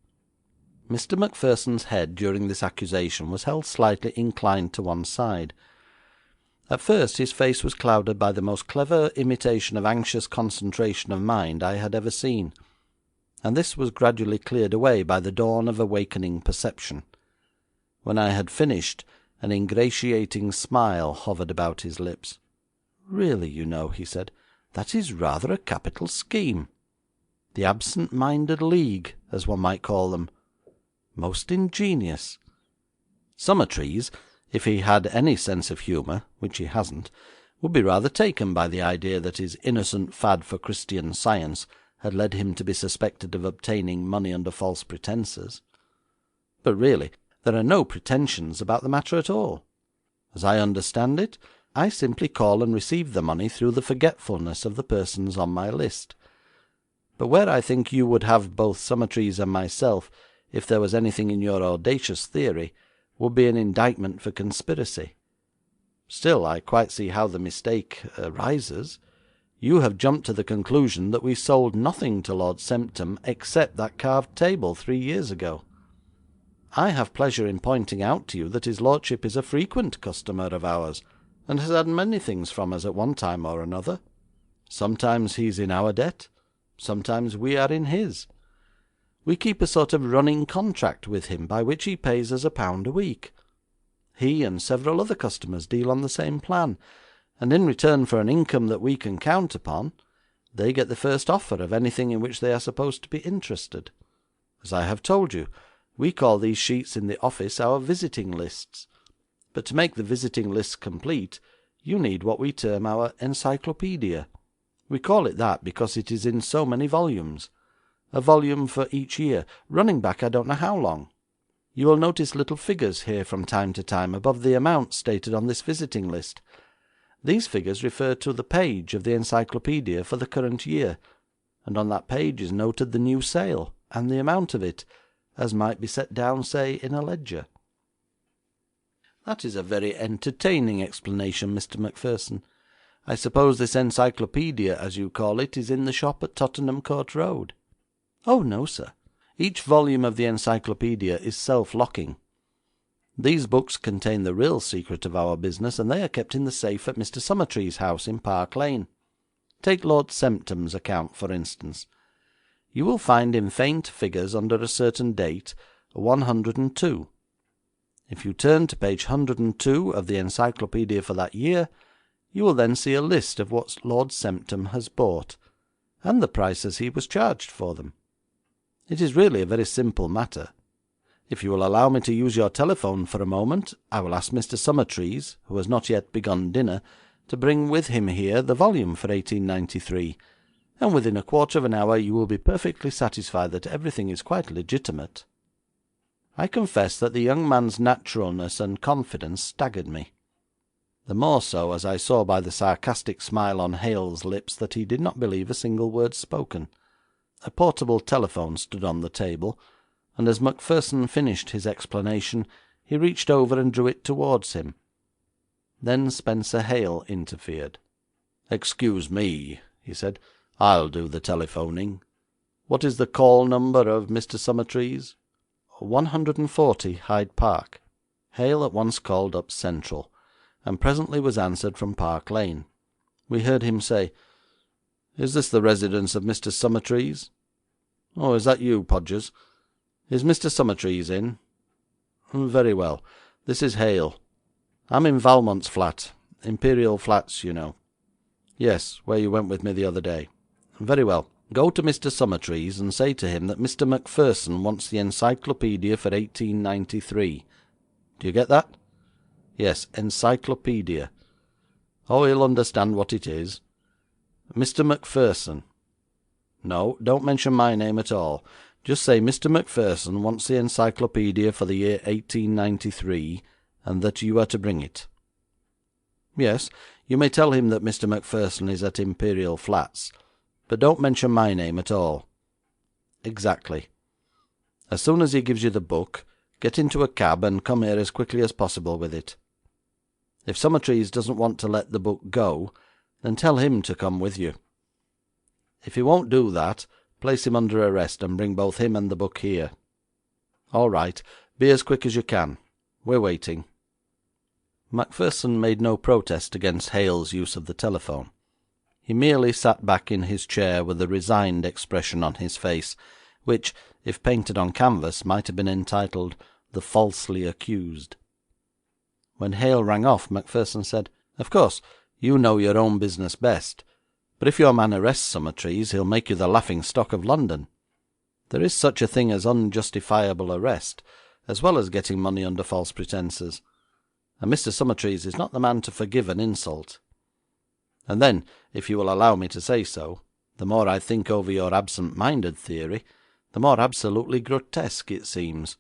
Mr. Macpherson's head during this accusation was held slightly inclined to one side. At first his face was clouded by the most clever imitation of anxious concentration of mind I had ever seen, and this was gradually cleared away by the dawn of awakening perception. When I had finished, an ingratiating smile hovered about his lips. "Really, you know," he said, "that is rather a capital scheme. The Absent-Minded League, as one might call them. Most ingenious. Summertrees, if he had any sense of humour, which he hasn't, would be rather taken by the idea that his innocent fad for Christian Science had led him to be suspected of obtaining money under false pretences. But really, there are no pretensions about the matter at all. As I understand it, I simply call and receive the money through the forgetfulness of the persons on my list. But where I think you would have both Summertrees and myself, if there was anything in your audacious theory, would be an indictment for conspiracy. Still, I quite see how the mistake arises. You have jumped to the conclusion that we sold nothing to Lord Semptam except that carved table 3 years ago. I have pleasure in pointing out to you that his lordship is a frequent customer of ours, and has had many things from us at one time or another. Sometimes he is in our debt, sometimes we are in his. We keep a sort of running contract with him by which he pays us £1 a week. He and several other customers deal on the same plan, and in return for an income that we can count upon, they get the first offer of anything in which they are supposed to be interested. As I have told you, we call these sheets in the office our visiting lists, but to make the visiting lists complete, you need what we term our encyclopaedia. We call it that because it is in so many volumes, a volume for each year, running back I don't know how long. You will notice little figures here from time to time above the amount stated on this visiting list. These figures refer to the page of the encyclopaedia for the current year, and on that page is noted the new sale, and the amount of it, as might be set down, say, in a ledger. That is a very entertaining explanation, Mr. Macpherson. I suppose this encyclopaedia, as you call it, is in the shop at Tottenham Court Road? Oh, no, sir. Each volume of the encyclopaedia is self-locking. These books contain the real secret of our business, and they are kept in the safe at Mr. Summertree's house in Park Lane. Take Lord Semptam's account, for instance. You will find in faint figures under a certain date 102. If you turn to page 102 of the encyclopaedia for that year, you will then see a list of what Lord Semptam has bought, and the prices he was charged for them. It is really a very simple matter. If you will allow me to use your telephone for a moment, I will ask Mr. Summertrees, who has not yet begun dinner, to bring with him here the volume for 1893, and within a quarter of an hour you will be perfectly satisfied that everything is quite legitimate. I confess that the young man's naturalness and confidence staggered me, the more so as I saw by the sarcastic smile on Hale's lips that he did not believe a single word spoken. A portable telephone stood on the table, and as Macpherson finished his explanation, he reached over and drew it towards him. Then Spencer Hale interfered. "Excuse me," he said. "I'll do the telephoning. What is the call number of Mr. Summertrees?" 140 Hyde Park. Hale at once called up Central, and presently was answered from Park Lane. We heard him say, "Is this the residence of Mr. Summertrees? Oh, is that you, Podgers? Is Mr. Summertrees in? Very well. This is Hale. I'm in Valmont's flat. Imperial Flats, you know. Yes, where you went with me the other day. Very well. Go to Mr. Summertrees and say to him that Mr. Macpherson wants the encyclopaedia for 1893. Do you get that? Yes, encyclopaedia. Oh, he'll understand what it is. Mr. Macpherson. No, don't mention my name at all. Just say Mr. Macpherson wants the encyclopaedia for the year 1893, and that you are to bring it. Yes, you may tell him that Mr. Macpherson is at Imperial Flats, but don't mention my name at all. Exactly. As soon as he gives you the book, get into a cab and come here as quickly as possible with it. If Summertrees doesn't want to let the book go, then tell him to come with you. If he won't do that, place him under arrest and bring both him and the book here. All right, be as quick as you can. We're waiting." Macpherson made no protest against Hale's use of the telephone. He merely sat back in his chair with a resigned expression on his face, which, if painted on canvas, might have been entitled "The Falsely Accused." When Hale rang off, Macpherson said, "Of course, you know your own business best, but if your man arrests Summertrees, he'll make you the laughing stock of London. There is such a thing as unjustifiable arrest, as well as getting money under false pretences, and Mr. Summertrees is not the man to forgive an insult. And then, if you will allow me to say so, the more I think over your absent-minded theory, the more absolutely grotesque it seems,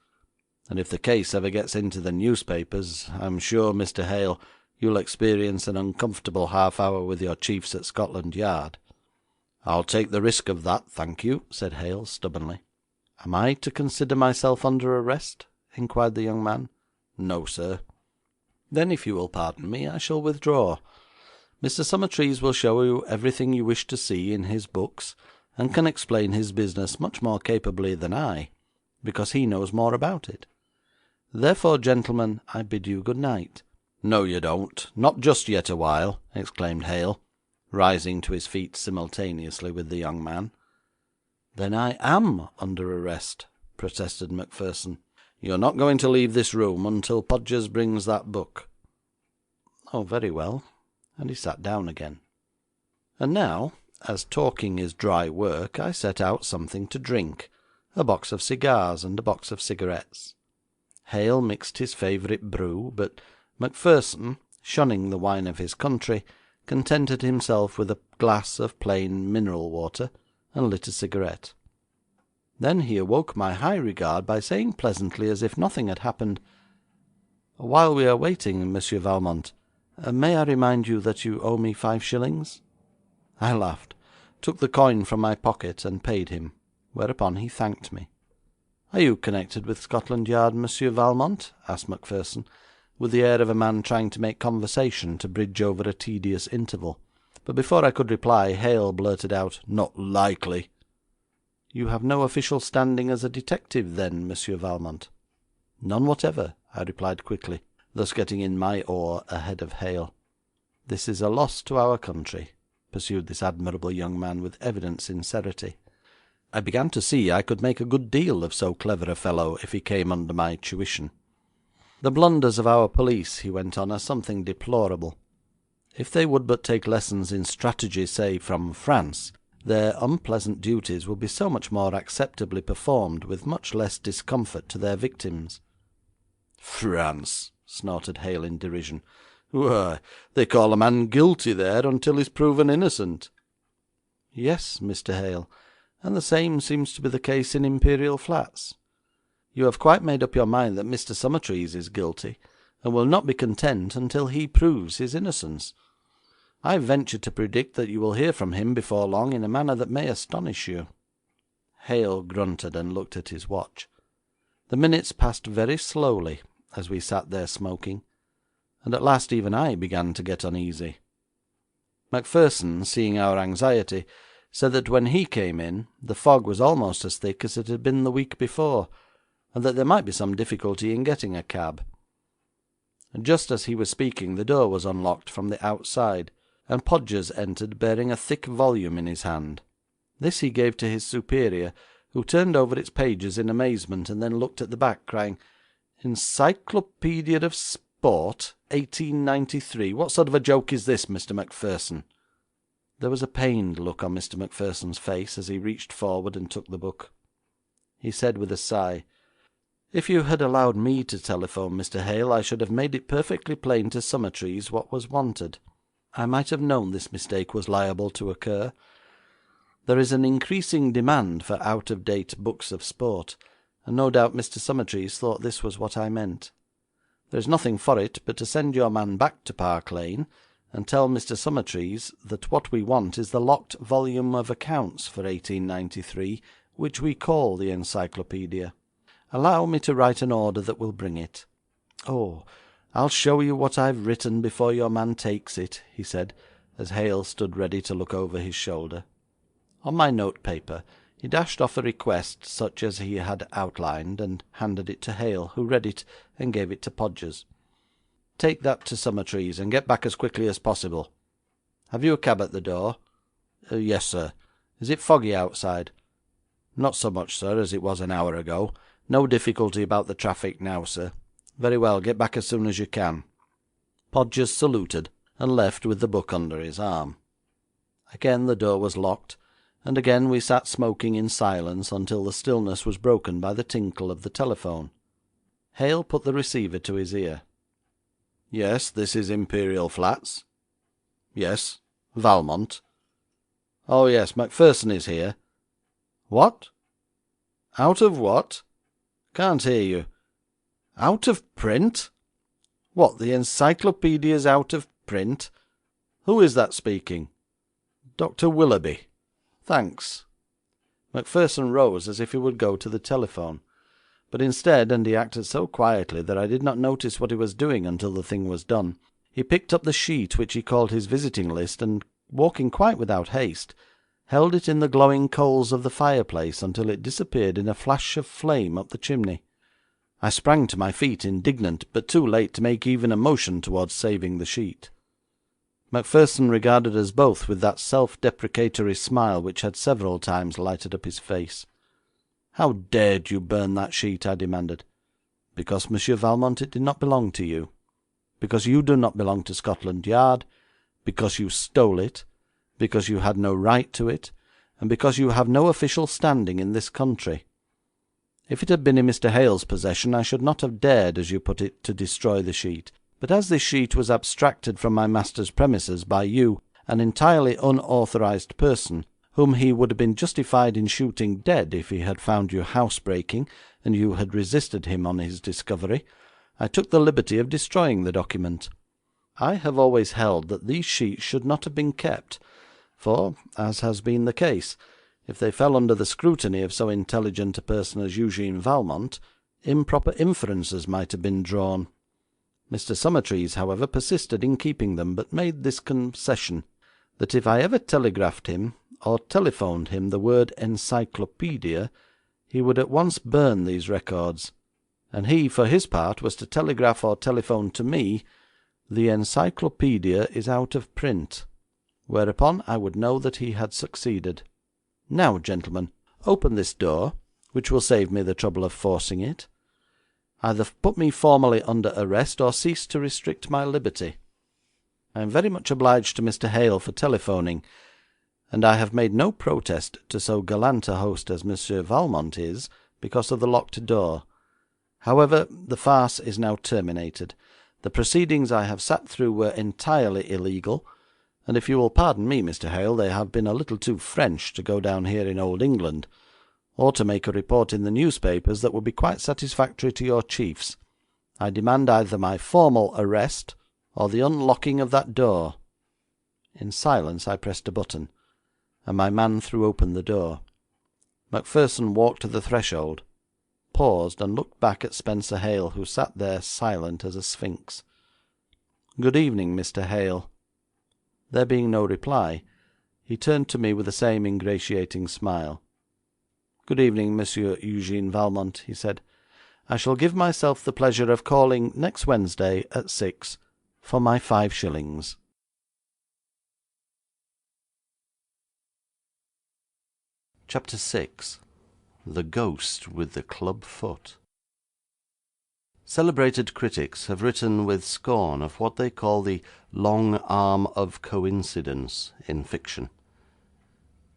and if the case ever gets into the newspapers, I'm sure, Mr. Hale, you'll experience an uncomfortable half-hour with your chiefs at Scotland Yard." "I'll take the risk of that, thank you," said Hale stubbornly. "Am I to consider myself under arrest?" inquired the young man. "No, sir." "Then, if you will pardon me, I shall withdraw. Mr. Summertrees will show you everything you wish to see in his books, and can explain his business much more capably than I, because he knows more about it. Therefore, gentlemen, I bid you good night." "No, you don't. Not just yet awhile," exclaimed Hale, rising to his feet simultaneously with the young man. "Then I am under arrest," protested Macpherson. "You're not going to leave this room until Podgers brings that book." "Oh, very well," and he sat down again. And now, as talking is dry work, I set out something to drink, a box of cigars and a box of cigarettes. Hale mixed his favourite brew, but Macpherson, shunning the wine of his country, contented himself with a glass of plain mineral water, and lit a cigarette. Then he awoke my high regard by saying pleasantly, as if nothing had happened, "While we are waiting, Monsieur Valmont, may I remind you that you owe me 5 shillings?" I laughed, took the coin from my pocket, and paid him, whereupon he thanked me. "Are you connected with Scotland Yard, Monsieur Valmont?" asked Macpherson, with the air of a man trying to make conversation to bridge over a tedious interval. But before I could reply, Hale blurted out, "Not likely." "You have no official standing as a detective, then, Monsieur Valmont?" "None whatever," I replied quickly, thus getting in my oar ahead of Hale. "This is a loss to our country," pursued this admirable young man with evident sincerity. I began to see I could make a good deal of so clever a fellow if he came under my tuition. "The blunders of our police," he went on, "are something deplorable. If they would but take lessons in strategy, say, from France, their unpleasant duties would be so much more acceptably performed, with much less discomfort to their victims." "France!" snorted Hale in derision. "Why, they call a man guilty there until he's proven innocent." "Yes, Mr. Hale, and the same seems to be the case in Imperial Flats. You have quite made up your mind that Mr. Summertrees is guilty, and will not be content until he proves his innocence. I venture to predict that you will hear from him before long in a manner that may astonish you." Hale grunted and looked at his watch. The minutes passed very slowly as we sat there smoking, and at last even I began to get uneasy. Macpherson, seeing our anxiety, said that when he came in the fog was almost as thick as it had been the week before, and that there might be some difficulty in getting a cab. Just as he was speaking, the door was unlocked from the outside, and Podgers entered bearing a thick volume in his hand. This he gave to his superior, who turned over its pages in amazement, and then looked at the back, crying, "Encyclopaedia of Sport, 1893. What sort of a joke is this, Mr. Macpherson?" There was a pained look on Mr. Macpherson's face as he reached forward and took the book. He said with a sigh, "If you had allowed me to telephone, Mr. Hale, I should have made it perfectly plain to Summertrees what was wanted. I might have known this mistake was liable to occur. There is an increasing demand for out-of-date books of sport, and no doubt Mr. Summertrees thought this was what I meant. There is nothing for it but to send your man back to Park Lane, and tell Mr. Summertrees that what we want is the locked volume of accounts for 1893, which we call the Encyclopaedia. Allow me to write an order that will bring it. Oh, I'll show you what I've written before your man takes it," he said, as Hale stood ready to look over his shoulder. On my note paper he dashed off a request such as he had outlined, and handed it to Hale, who read it and gave it to Podgers. "Take that to Summertrees, and get back as quickly as possible. Have you a cab at the door?" "Yes, sir." "Is it foggy outside?" "Not so much, sir, as it was an hour ago. No difficulty about the traffic now, sir." "Very well, get back as soon as you can." Podgers saluted, and left with the book under his arm. Again the door was locked, and again we sat smoking in silence until the stillness was broken by the tinkle of the telephone. Hale put the receiver to his ear. "Yes, this is Imperial Flats." "Yes, Valmont." "Oh, yes, Macpherson is here." "What? Out of what? Can't hear you. Out of print? What, the encyclopedia's out of print? Who is that speaking?" "Dr. Willoughby." "Thanks." Macpherson rose as if he would go to the telephone, but instead, and he acted so quietly that I did not notice what he was doing until the thing was done, he picked up the sheet which he called his visiting list, and, walking quite without haste, held it in the glowing coals of the fireplace until it disappeared in a flash of flame up the chimney. I sprang to my feet, indignant, but too late to make even a motion towards saving the sheet. Macpherson regarded us both with that self-deprecatory smile which had several times lighted up his face. "How dared you burn that sheet?" I demanded. "Because, Monsieur Valmont, it did not belong to you. Because you do not belong to Scotland Yard. Because you stole it. Because you had no right to it. And because you have no official standing in this country. If it had been in Mr. Hale's possession, I should not have dared, as you put it, to destroy the sheet. But as this sheet was abstracted from my master's premises by you, an entirely unauthorised person, whom he would have been justified in shooting dead if he had found you housebreaking, and you had resisted him on his discovery, I took the liberty of destroying the document. I have always held that these sheets should not have been kept, for, as has been the case, if they fell under the scrutiny of so intelligent a person as Eugene Valmont, improper inferences might have been drawn. Mr. Summertrees, however, persisted in keeping them, but made this concession, that if I ever telegraphed him, or telephoned him the word encyclopaedia, he would at once burn these records, and he, for his part, was to telegraph or telephone to me, "The encyclopaedia is out of print," whereupon I would know that he had succeeded. Now, gentlemen, open this door, which will save me the trouble of forcing it. Either put me formally under arrest, or cease to restrict my liberty. I am very much obliged to Mr. Hale for telephoning, and I have made no protest to so gallant a host as Monsieur Valmont is, because of the locked door. However, the farce is now terminated. The proceedings I have sat through were entirely illegal, and if you will pardon me, Mr. Hale, they have been a little too French to go down here in old England, or to make a report in the newspapers that would be quite satisfactory to your chiefs. I demand either my formal arrest, or the unlocking of that door." In silence I pressed a button, and my man threw open the door. Macpherson walked to the threshold, paused, and looked back at Spencer Hale, who sat there silent as a sphinx. "Good evening, Mr. Hale." There being no reply, he turned to me with the same ingratiating smile. "Good evening, Monsieur Eugene Valmont," he said. "I shall give myself the pleasure of calling next Wednesday at 6 for my 5 shillings." Chapter 6. The Ghost with the Club Foot. Celebrated critics have written with scorn of what they call the long arm of coincidence in fiction.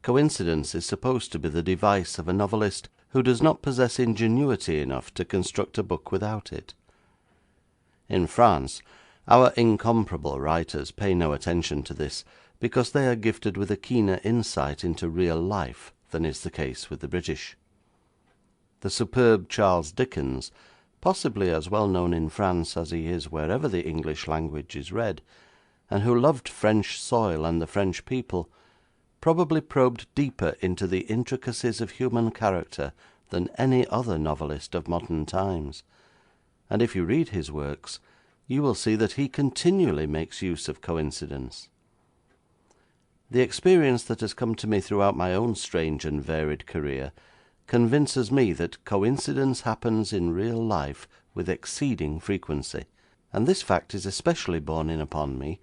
Coincidence is supposed to be the device of a novelist who does not possess ingenuity enough to construct a book without it. In France, our incomparable writers pay no attention to this, because they are gifted with a keener insight into real life than is the case with the British. The superb Charles Dickens, possibly as well known in France as he is wherever the English language is read, and who loved French soil and the French people, probably probed deeper into the intricacies of human character than any other novelist of modern times, and if you read his works, you will see that he continually makes use of coincidence. The experience that has come to me throughout my own strange and varied career convinces me that coincidence happens in real life with exceeding frequency, and this fact is especially borne in upon me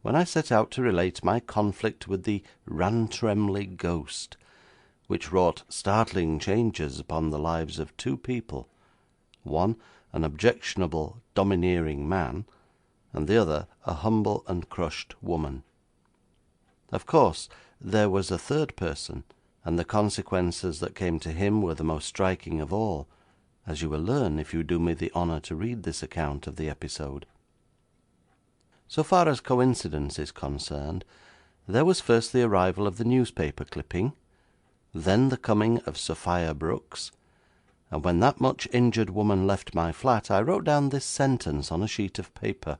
when I set out to relate my conflict with the Rantremly ghost, which wrought startling changes upon the lives of two people, one an objectionable, domineering man, and the other a humble and crushed woman. Of course, there was a third person, and the consequences that came to him were the most striking of all, as you will learn if you do me the honour to read this account of the episode. So far as coincidence is concerned, there was first the arrival of the newspaper clipping, then the coming of Sophia Brooks, and when that much injured woman left my flat, I wrote down this sentence on a sheet of paper: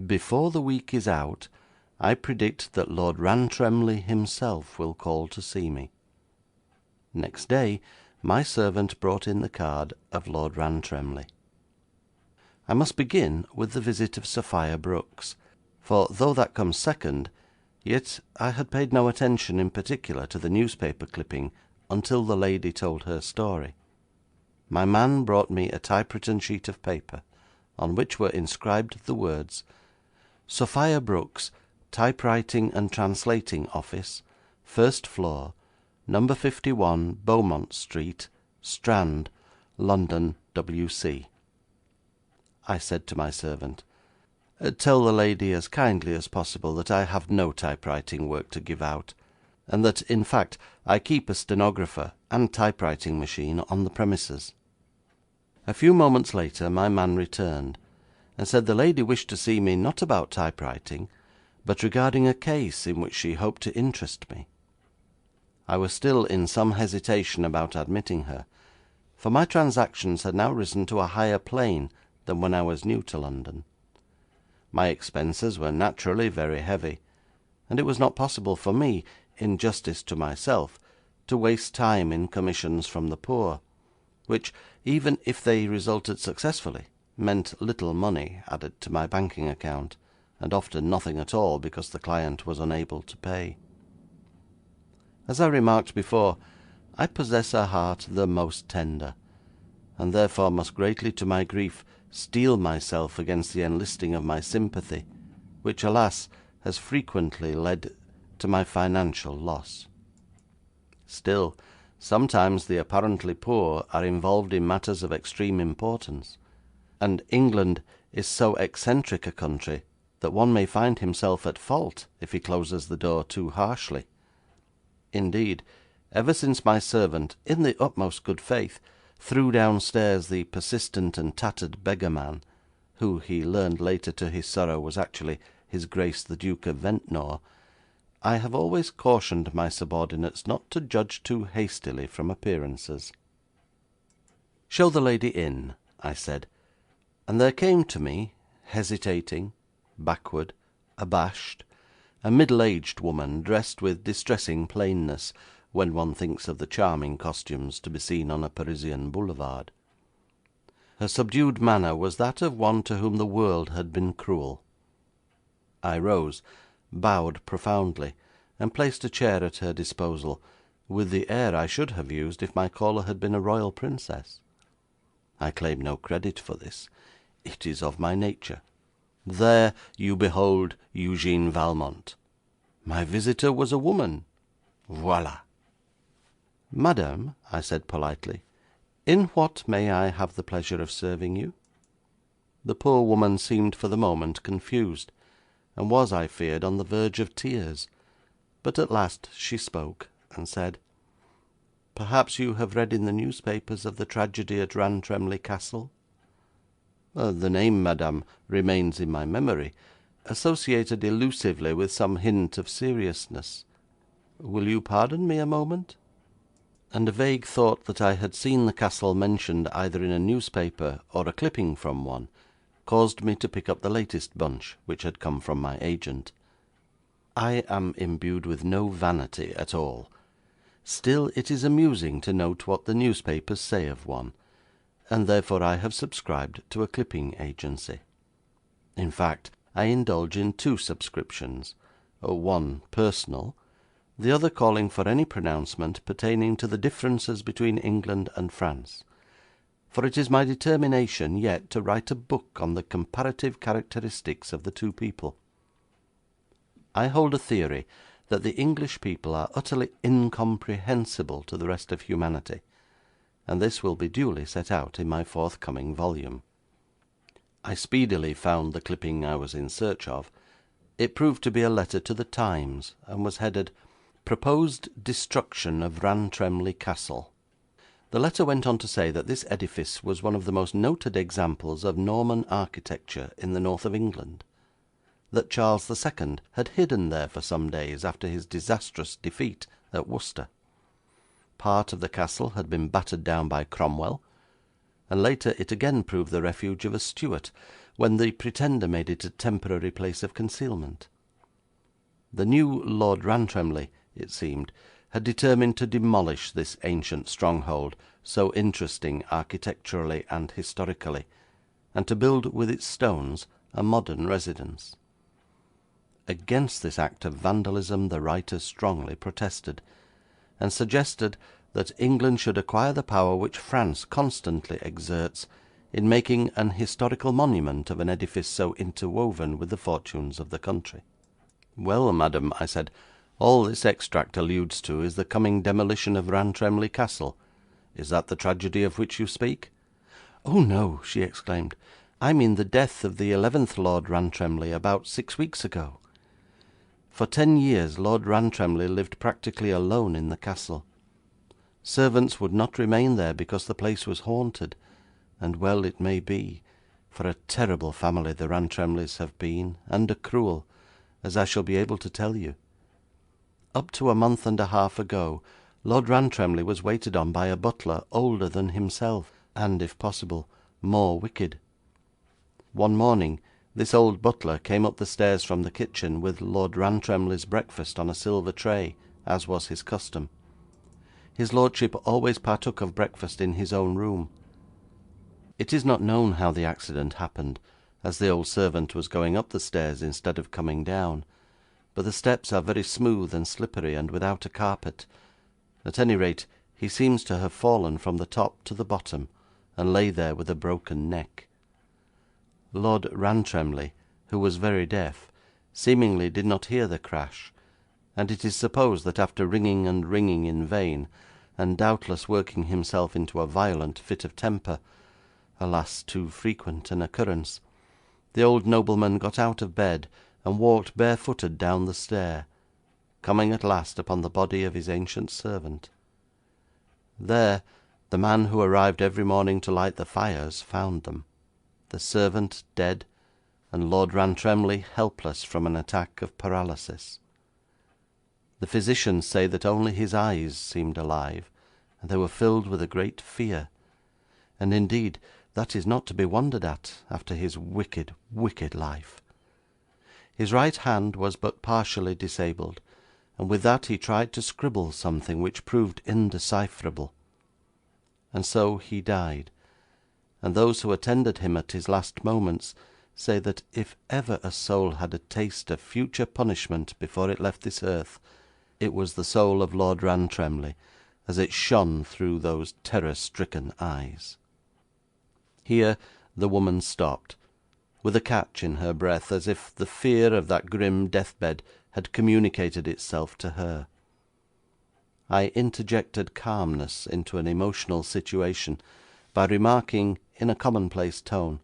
"Before the week is out, I predict that Lord Rantremly himself will call to see me." Next day, my servant brought in the card of Lord Rantremly. I must begin with the visit of Sophia Brooks, for though that comes second, yet I had paid no attention in particular to the newspaper clipping until the lady told her story. My man brought me a typewritten sheet of paper, on which were inscribed the words: "Sophia Brooks, Typewriting and Translating Office, First Floor, Number 51, Beaumont Street, Strand, London, W.C." I said to my servant, "Tell the lady as kindly as possible that I have no typewriting work to give out, and that, in fact, I keep a stenographer and typewriting machine on the premises." A few moments later my man returned, and said the lady wished to see me not about typewriting, but regarding a case in which she hoped to interest me. I was still in some hesitation about admitting her, for my transactions had now risen to a higher plane than when I was new to London. My expenses were naturally very heavy, and it was not possible for me, in justice to myself, to waste time in commissions from the poor, which, even if they resulted successfully, meant little money added to my banking account, and often nothing at all because the client was unable to pay. As I remarked before, I possess a heart the most tender, and therefore must greatly to my grief steel myself against the enlisting of my sympathy, which, alas, has frequently led to my financial loss. Still, sometimes the apparently poor are involved in matters of extreme importance, and England is so eccentric a country that one may find himself at fault if he closes the door too harshly. Indeed, ever since my servant, in the utmost good faith, threw downstairs the persistent and tattered beggarman, who he learned later to his sorrow was actually his Grace the Duke of Ventnor, I have always cautioned my subordinates not to judge too hastily from appearances. "Show the lady in," I said, and there came to me, hesitating, backward, abashed, a middle-aged woman dressed with distressing plainness, when one thinks of the charming costumes to be seen on a Parisian boulevard. Her subdued manner was that of one to whom the world had been cruel. I rose, bowed profoundly, and placed a chair at her disposal, with the air I should have used if my caller had been a royal princess. I claim no credit for this. It is of my nature. There you behold Eugene Valmont. My visitor was a woman. Voila! "Madam," I said politely, "in what may I have the pleasure of serving you?" The poor woman seemed for the moment confused, and was, I feared, on the verge of tears, but at last she spoke, and said, "Perhaps you have read in the newspapers of the tragedy at Rantremly Castle?" "The name, madam, remains in my memory, associated elusively with some hint of seriousness. Will you pardon me a moment?" And a vague thought that I had seen the castle mentioned either in a newspaper or a clipping from one caused me to pick up the latest bunch which had come from my agent. I am imbued with no vanity at all. Still, it is amusing to note what the newspapers say of one, and therefore I have subscribed to a clipping agency. In fact, I indulge in 2 subscriptions, one personal, the other calling for any pronouncement pertaining to the differences between England and France, for it is my determination yet to write a book on the comparative characteristics of the two people. I hold a theory that the English people are utterly incomprehensible to the rest of humanity, and this will be duly set out in my forthcoming volume. I speedily found the clipping I was in search of. It proved to be a letter to the Times, and was headed proposed destruction of Rantremly Castle. The letter went on to say that this edifice was one of the most noted examples of Norman architecture in the north of England, that Charles II had hidden there for some days after his disastrous defeat at Worcester. Part of the castle had been battered down by Cromwell, and later it again proved the refuge of a Stuart, when the Pretender made it a temporary place of concealment. The new Lord Rantremly, it seemed, had determined to demolish this ancient stronghold, so interesting architecturally and historically, and to build with its stones a modern residence. Against this act of vandalism the writer strongly protested, and suggested that England should acquire the power which France constantly exerts in making an historical monument of an edifice so interwoven with the fortunes of the country. "Well, madam," I said, "all this extract alludes to is the coming demolition of Rantremly Castle. Is that the tragedy of which you speak?" "Oh no," she exclaimed, "I mean the death of the 11th Lord Rantremly about 6 weeks ago. For 10 years Lord Rantremly lived practically alone in the castle. Servants would not remain there because the place was haunted, and well it may be, for a terrible family the Rantremlys have been, and a cruel, as I shall be able to tell you. Up to a month and a half ago, Lord Rantremly was waited on by a butler older than himself, and, if possible, more wicked. One morning this old butler came up the stairs from the kitchen with Lord Rantremly's breakfast on a silver tray, as was his custom. His lordship always partook of breakfast in his own room. It is not known how the accident happened, as the old servant was going up the stairs instead of coming down, but the steps are very smooth and slippery and without a carpet. At any rate, he seems to have fallen from the top to the bottom, and lay there with a broken neck. Lord Rantremly, who was very deaf, seemingly did not hear the crash, and it is supposed that after ringing and ringing in vain, and doubtless working himself into a violent fit of temper, alas, too frequent an occurrence, the old nobleman got out of bed and walked barefooted down the stair, coming at last upon the body of his ancient servant. There the man who arrived every morning to light the fires found them, the servant dead, and Lord Rantremly helpless from an attack of paralysis. The physicians say that only his eyes seemed alive, and they were filled with a great fear, and indeed that is not to be wondered at after his wicked, wicked life. His right hand was but partially disabled, and with that he tried to scribble something which proved indecipherable. And so he died, and those who attended him at his last moments say that if ever a soul had a taste of future punishment before it left this earth, it was the soul of Lord Rantremly, as it shone through those terror-stricken eyes." Here the woman stopped, with a catch in her breath, as if the fear of that grim deathbed had communicated itself to her. I interjected calmness into an emotional situation by remarking, in a commonplace tone,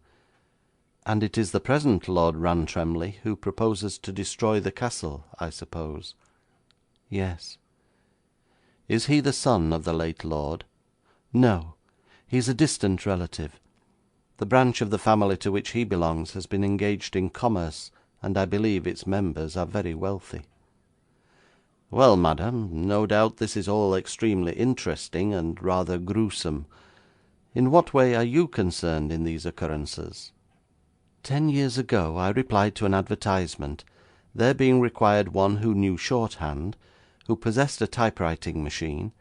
"And it is the present Lord Rantremly who proposes to destroy the castle, I suppose?" "Yes." "Is he the son of the late lord?" "No, he is a distant relative. The branch of the family to which he belongs has been engaged in commerce, and I believe its members are very wealthy." "Well, madam, no doubt this is all extremely interesting and rather gruesome. In what way are you concerned in these occurrences?" 10 years ago I replied to an advertisement, there being required one who knew shorthand, who possessed a typewriting machine,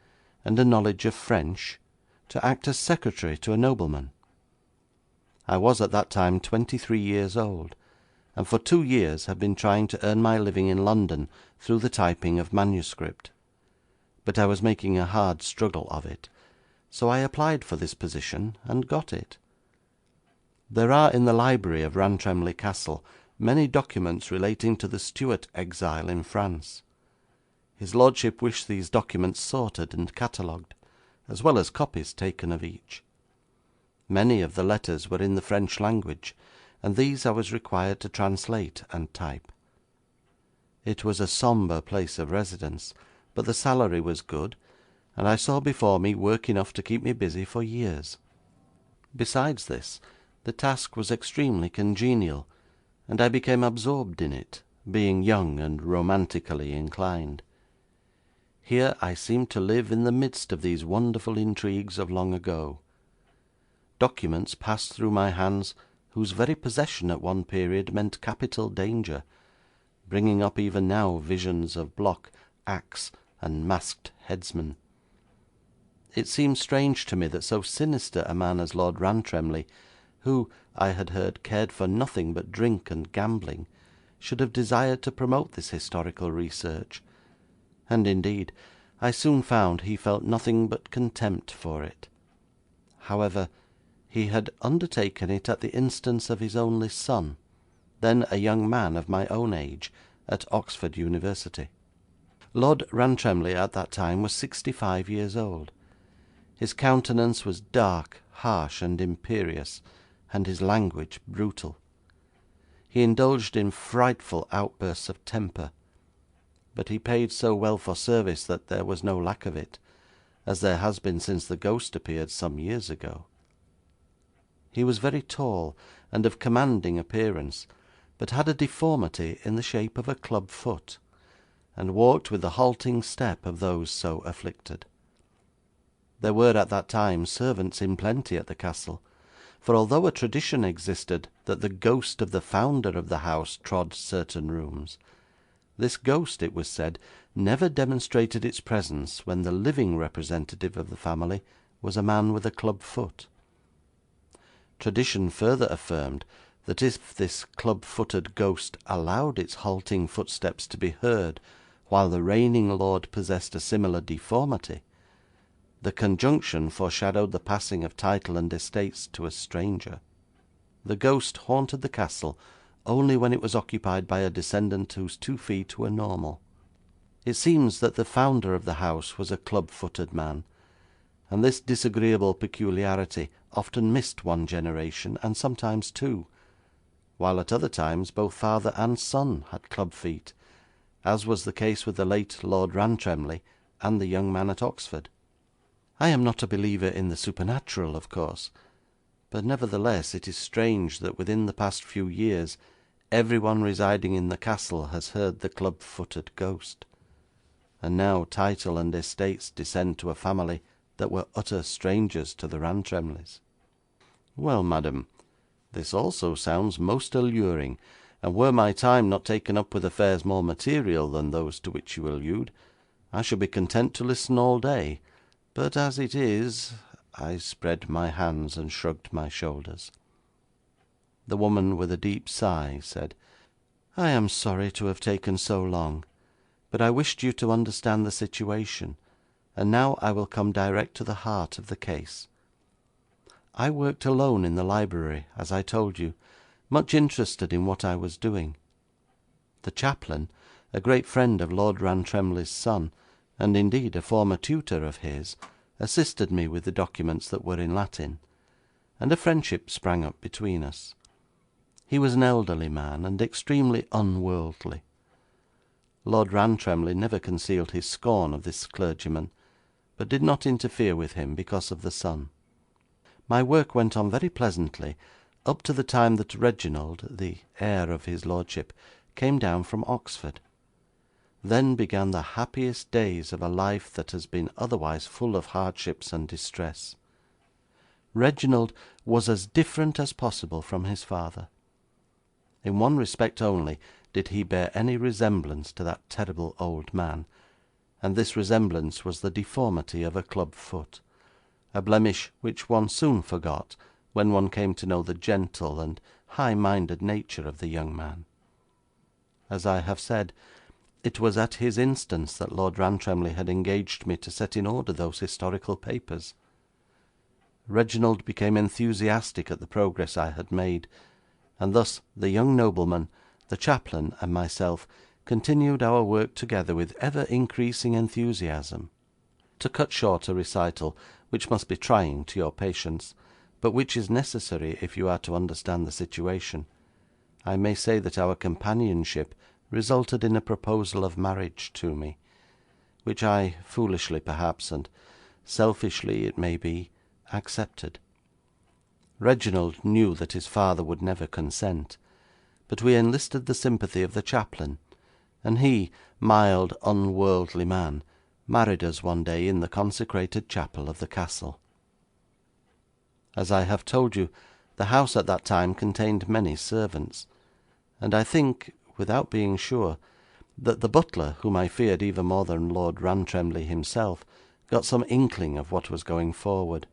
and a knowledge of French, to act as secretary to a nobleman. I was at that time 23 years old, and for 2 years had been trying to earn my living in London through the typing of manuscript, but I was making a hard struggle of it, so I applied for this position and got it. There are in the library of Rantremly Castle many documents relating to the Stuart exile in France. His lordship wished these documents sorted and catalogued, as well as copies taken of each. Many of the letters were in the French language, and these I was required to translate and type. It was a sombre place of residence, but the salary was good, and I saw before me work enough to keep me busy for years. Besides this, the task was extremely congenial, and I became absorbed in it, being young and romantically inclined. Here I seemed to live in the midst of these wonderful intrigues of long ago. Documents passed through my hands whose very possession at one period meant capital danger, bringing up even now visions of block, axe, and masked headsman. It seemed strange to me that so sinister a man as Lord Rantremly, who, I had heard, cared for nothing but drink and gambling, should have desired to promote this historical research, and indeed I soon found he felt nothing but contempt for it. However, he had undertaken it at the instance of his only son, then a young man of my own age, at Oxford University. Lord Rantremly at that time was 65 years old. His countenance was dark, harsh, and imperious, and his language brutal. He indulged in frightful outbursts of temper, but he paid so well for service that there was no lack of it, as there has been since the ghost appeared some years ago. He was very tall, and of commanding appearance, but had a deformity in the shape of a club foot, and walked with the halting step of those so afflicted. There were at that time servants in plenty at the castle, for although a tradition existed that the ghost of the founder of the house trod certain rooms, this ghost, it was said, never demonstrated its presence when the living representative of the family was a man with a club foot. Tradition further affirmed that if this club-footed ghost allowed its halting footsteps to be heard while the reigning lord possessed a similar deformity, the conjunction foreshadowed the passing of title and estates to a stranger. The ghost haunted the castle only when it was occupied by a descendant whose 2 feet were normal. It seems that the founder of the house was a club-footed man, and this disagreeable peculiarity often missed one generation, and sometimes two, while at other times both father and son had club feet, as was the case with the late Lord Rantremly and the young man at Oxford. I am not a believer in the supernatural, of course, but nevertheless it is strange that within the past few years everyone residing in the castle has heard the club-footed ghost, and now title and estates descend to a family that were utter strangers to the Rantremlys. Well, madam, this also sounds most alluring, and were my time not taken up with affairs more material than those to which you allude, I should be content to listen all day, but as it is—" I spread my hands and shrugged my shoulders. The woman, with a deep sigh, said, "I am sorry to have taken so long, but I wished you to understand the situation, and now I will come direct to the heart of the case. I worked alone in the library, as I told you, much interested in what I was doing. The chaplain, a great friend of Lord Rantremly's son, and indeed a former tutor of his, assisted me with the documents that were in Latin, and a friendship sprang up between us. He was an elderly man, and extremely unworldly. Lord Rantremly never concealed his scorn of this clergyman, but did not interfere with him because of the son. My work went on very pleasantly up to the time that Reginald, the heir of his lordship, came down from Oxford. Then began the happiest days of a life that has been otherwise full of hardships and distress. Reginald was as different as possible from his father. In one respect only did he bear any resemblance to that terrible old man, and this resemblance was the deformity of a club foot, a blemish which one soon forgot when one came to know the gentle and high-minded nature of the young man. As I have said, it was at his instance that Lord Rantremly had engaged me to set in order those historical papers. Reginald became enthusiastic at the progress I had made, and thus the young nobleman, the chaplain, and myself continued our work together with ever-increasing enthusiasm. To cut short a recital which must be trying to your patience, but which is necessary if you are to understand the situation, I may say that our companionship resulted in a proposal of marriage to me, which I foolishly perhaps, and selfishly it may be, accepted. Reginald knew that his father would never consent, but we enlisted the sympathy of the chaplain, and he, mild, unworldly man, married us one day in the consecrated chapel of the castle. As I have told you, the house at that time contained many servants, and I think, without being sure, that the butler, whom I feared even more than Lord Rantremly himself, got some inkling of what was going forward.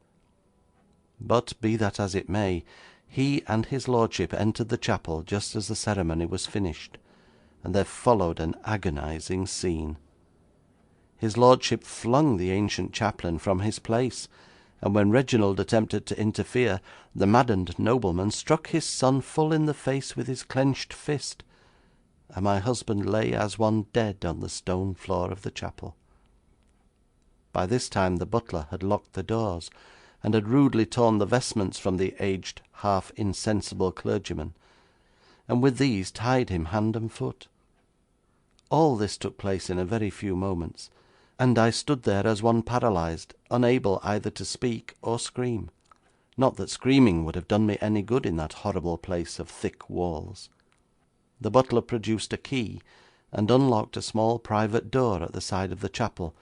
But, be that as it may, he and his lordship entered the chapel just as the ceremony was finished, and there followed an agonizing scene. His lordship flung the ancient chaplain from his place, and when Reginald attempted to interfere, the maddened nobleman struck his son full in the face with his clenched fist, and my husband lay as one dead on the stone floor of the chapel. By this time the butler had locked the doors, and had rudely torn the vestments from the aged, half insensible clergyman, and with these tied him hand and foot. All this took place in a very few moments, and I stood there as one paralysed, unable either to speak or scream. Not that screaming would have done me any good in that horrible place of thick walls. The butler produced a key, and unlocked a small private door at the side of the chapel,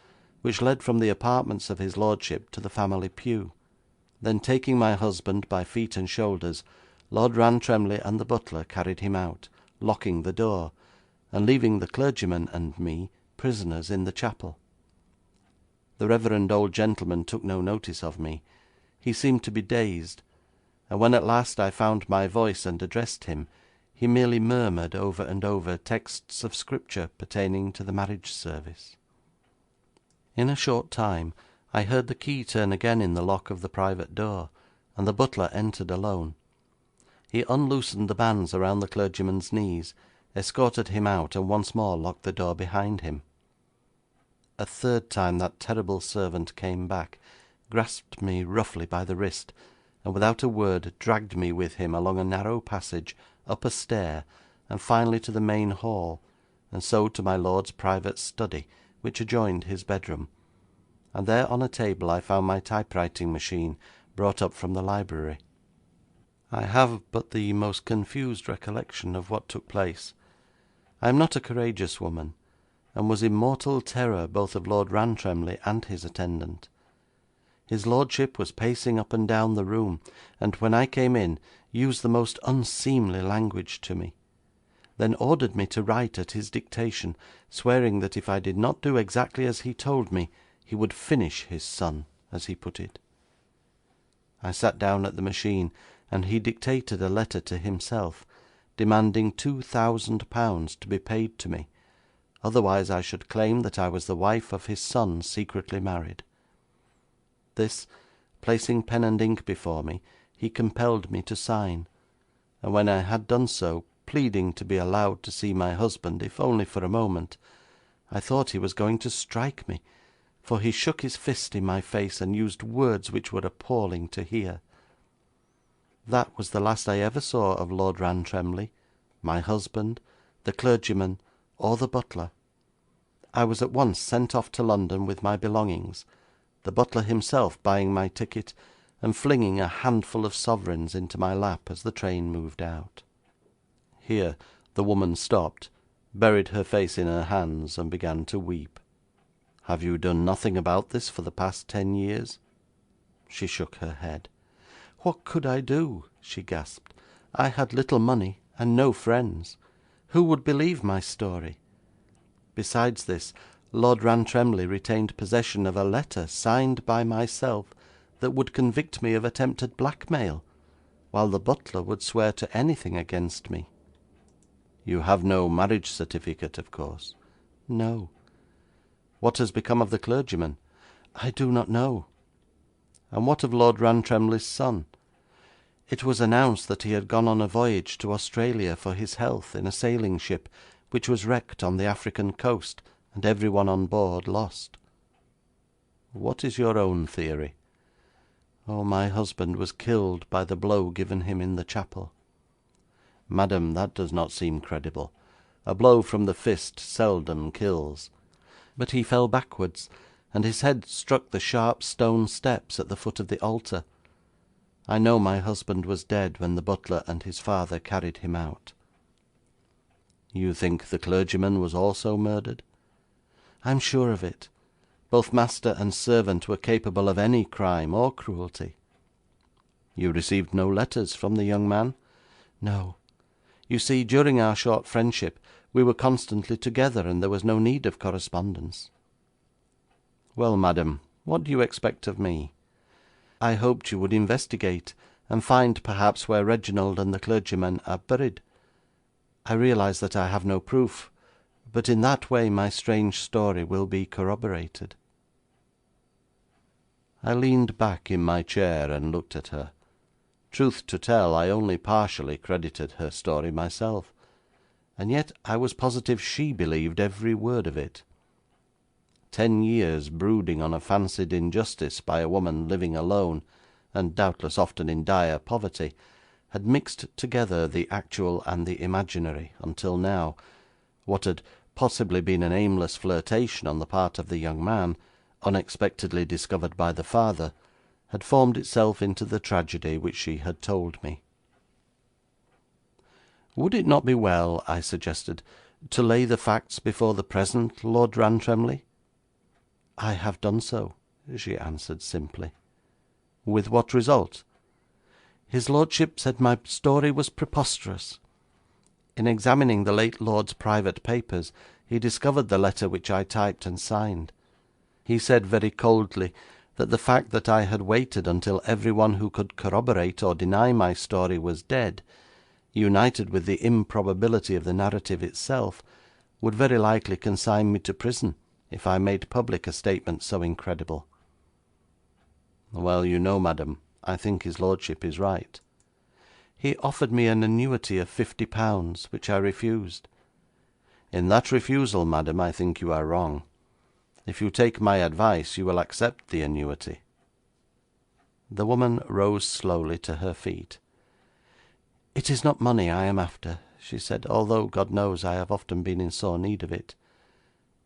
which led from the apartments of his lordship to the family pew. Then, taking my husband by feet and shoulders, Lord Rantremly and the butler carried him out, locking the door, and leaving the clergyman and me prisoners in the chapel. The reverend old gentleman took no notice of me. He seemed to be dazed, and when at last I found my voice and addressed him, he merely murmured over and over texts of Scripture pertaining to the marriage service. In a short time I heard the key turn again in the lock of the private door, and the butler entered alone. He unloosened the bands around the clergyman's knees, escorted him out, and once more locked the door behind him. A third time that terrible servant came back, grasped me roughly by the wrist, and without a word dragged me with him along a narrow passage, up a stair, and finally to the main hall, and so to my lord's private study, which adjoined his bedroom, and there on a table I found my typewriting machine, brought up from the library. I have but the most confused recollection of what took place. I am not a courageous woman, and was in mortal terror both of Lord Rantremly and his attendant. His lordship was pacing up and down the room, and when I came in, used the most unseemly language to me, then ordered me to write at his dictation, swearing that if I did not do exactly as he told me, he would finish his son, as he put it. I sat down at the machine, and he dictated a letter to himself, demanding £2,000 to be paid to me, otherwise I should claim that I was the wife of his son secretly married. This, placing pen and ink before me, he compelled me to sign, and when I had done so, pleading to be allowed to see my husband, if only for a moment, I thought he was going to strike me, for he shook his fist in my face and used words which were appalling to hear. That was the last I ever saw of Lord Rantremly, my husband, the clergyman, or the butler. I was at once sent off to London with my belongings, the butler himself buying my ticket, and flinging a handful of sovereigns into my lap as the train moved out. Here the woman stopped, buried her face in her hands, and began to weep. "Have you done nothing about this for the past 10 years?" She shook her head. "What could I do?" she gasped. "I had little money, and no friends. Who would believe my story? Besides this, Lord Rantremly retained possession of a letter signed by myself that would convict me of attempted blackmail, while the butler would swear to anything against me." "You have no marriage certificate, of course?" "No." "What has become of the clergyman?" "I do not know." "And what of Lord Rantremly's son?" "It was announced that he had gone on a voyage to Australia for his health in a sailing ship, which was wrecked on the African coast, and everyone on board lost." "What is your own theory?" "Oh, my husband was killed by the blow given him in the chapel." "Madam, that does not seem credible. A blow from the fist seldom kills." but he fell backwards, and his head struck the sharp stone steps at the foot of the altar. I know my husband was dead when the butler and his father carried him out.' 'You think the clergyman was also murdered?' 'I am sure of it. Both master and servant were capable of any crime or cruelty.' 'You received no letters from the young man?' 'No. You see, during our short friendship we were constantly together, and there was no need of correspondence.' 'Well, madam, what do you expect of me? I hoped you would investigate, and find perhaps where Reginald and the clergyman are buried. I realise that I have no proof, but in that way my strange story will be corroborated.' I leaned back in my chair and looked at her. Truth to tell, I only partially credited her story myself, and yet I was positive she believed every word of it. 10 years brooding on a fancied injustice by a woman living alone, and doubtless often in dire poverty, had mixed together the actual and the imaginary, until now, what had possibly been an aimless flirtation on the part of the young man, unexpectedly discovered by the father, had formed itself into the tragedy which she had told me. 'Would it not be well,' I suggested, 'to lay the facts before the present Lord Rantremly?' 'I have done so,' she answered simply. 'With what result?' 'His lordship said my story was preposterous. In examining the late lord's private papers, he discovered the letter which I typed and signed. He said very coldly that the fact that I had waited until everyone who could corroborate or deny my story was dead, united with the improbability of the narrative itself, would very likely consign me to prison if I made public a statement so incredible.' 'Well, you know, madam, I think his lordship is right.' 'He offered me an annuity of £50, which I refused.' 'In that refusal, madam, I think you are wrong. If you take my advice, you will accept the annuity.' The woman rose slowly to her feet. 'It is not money I am after,' she said, 'although, God knows, I have often been in sore need of it.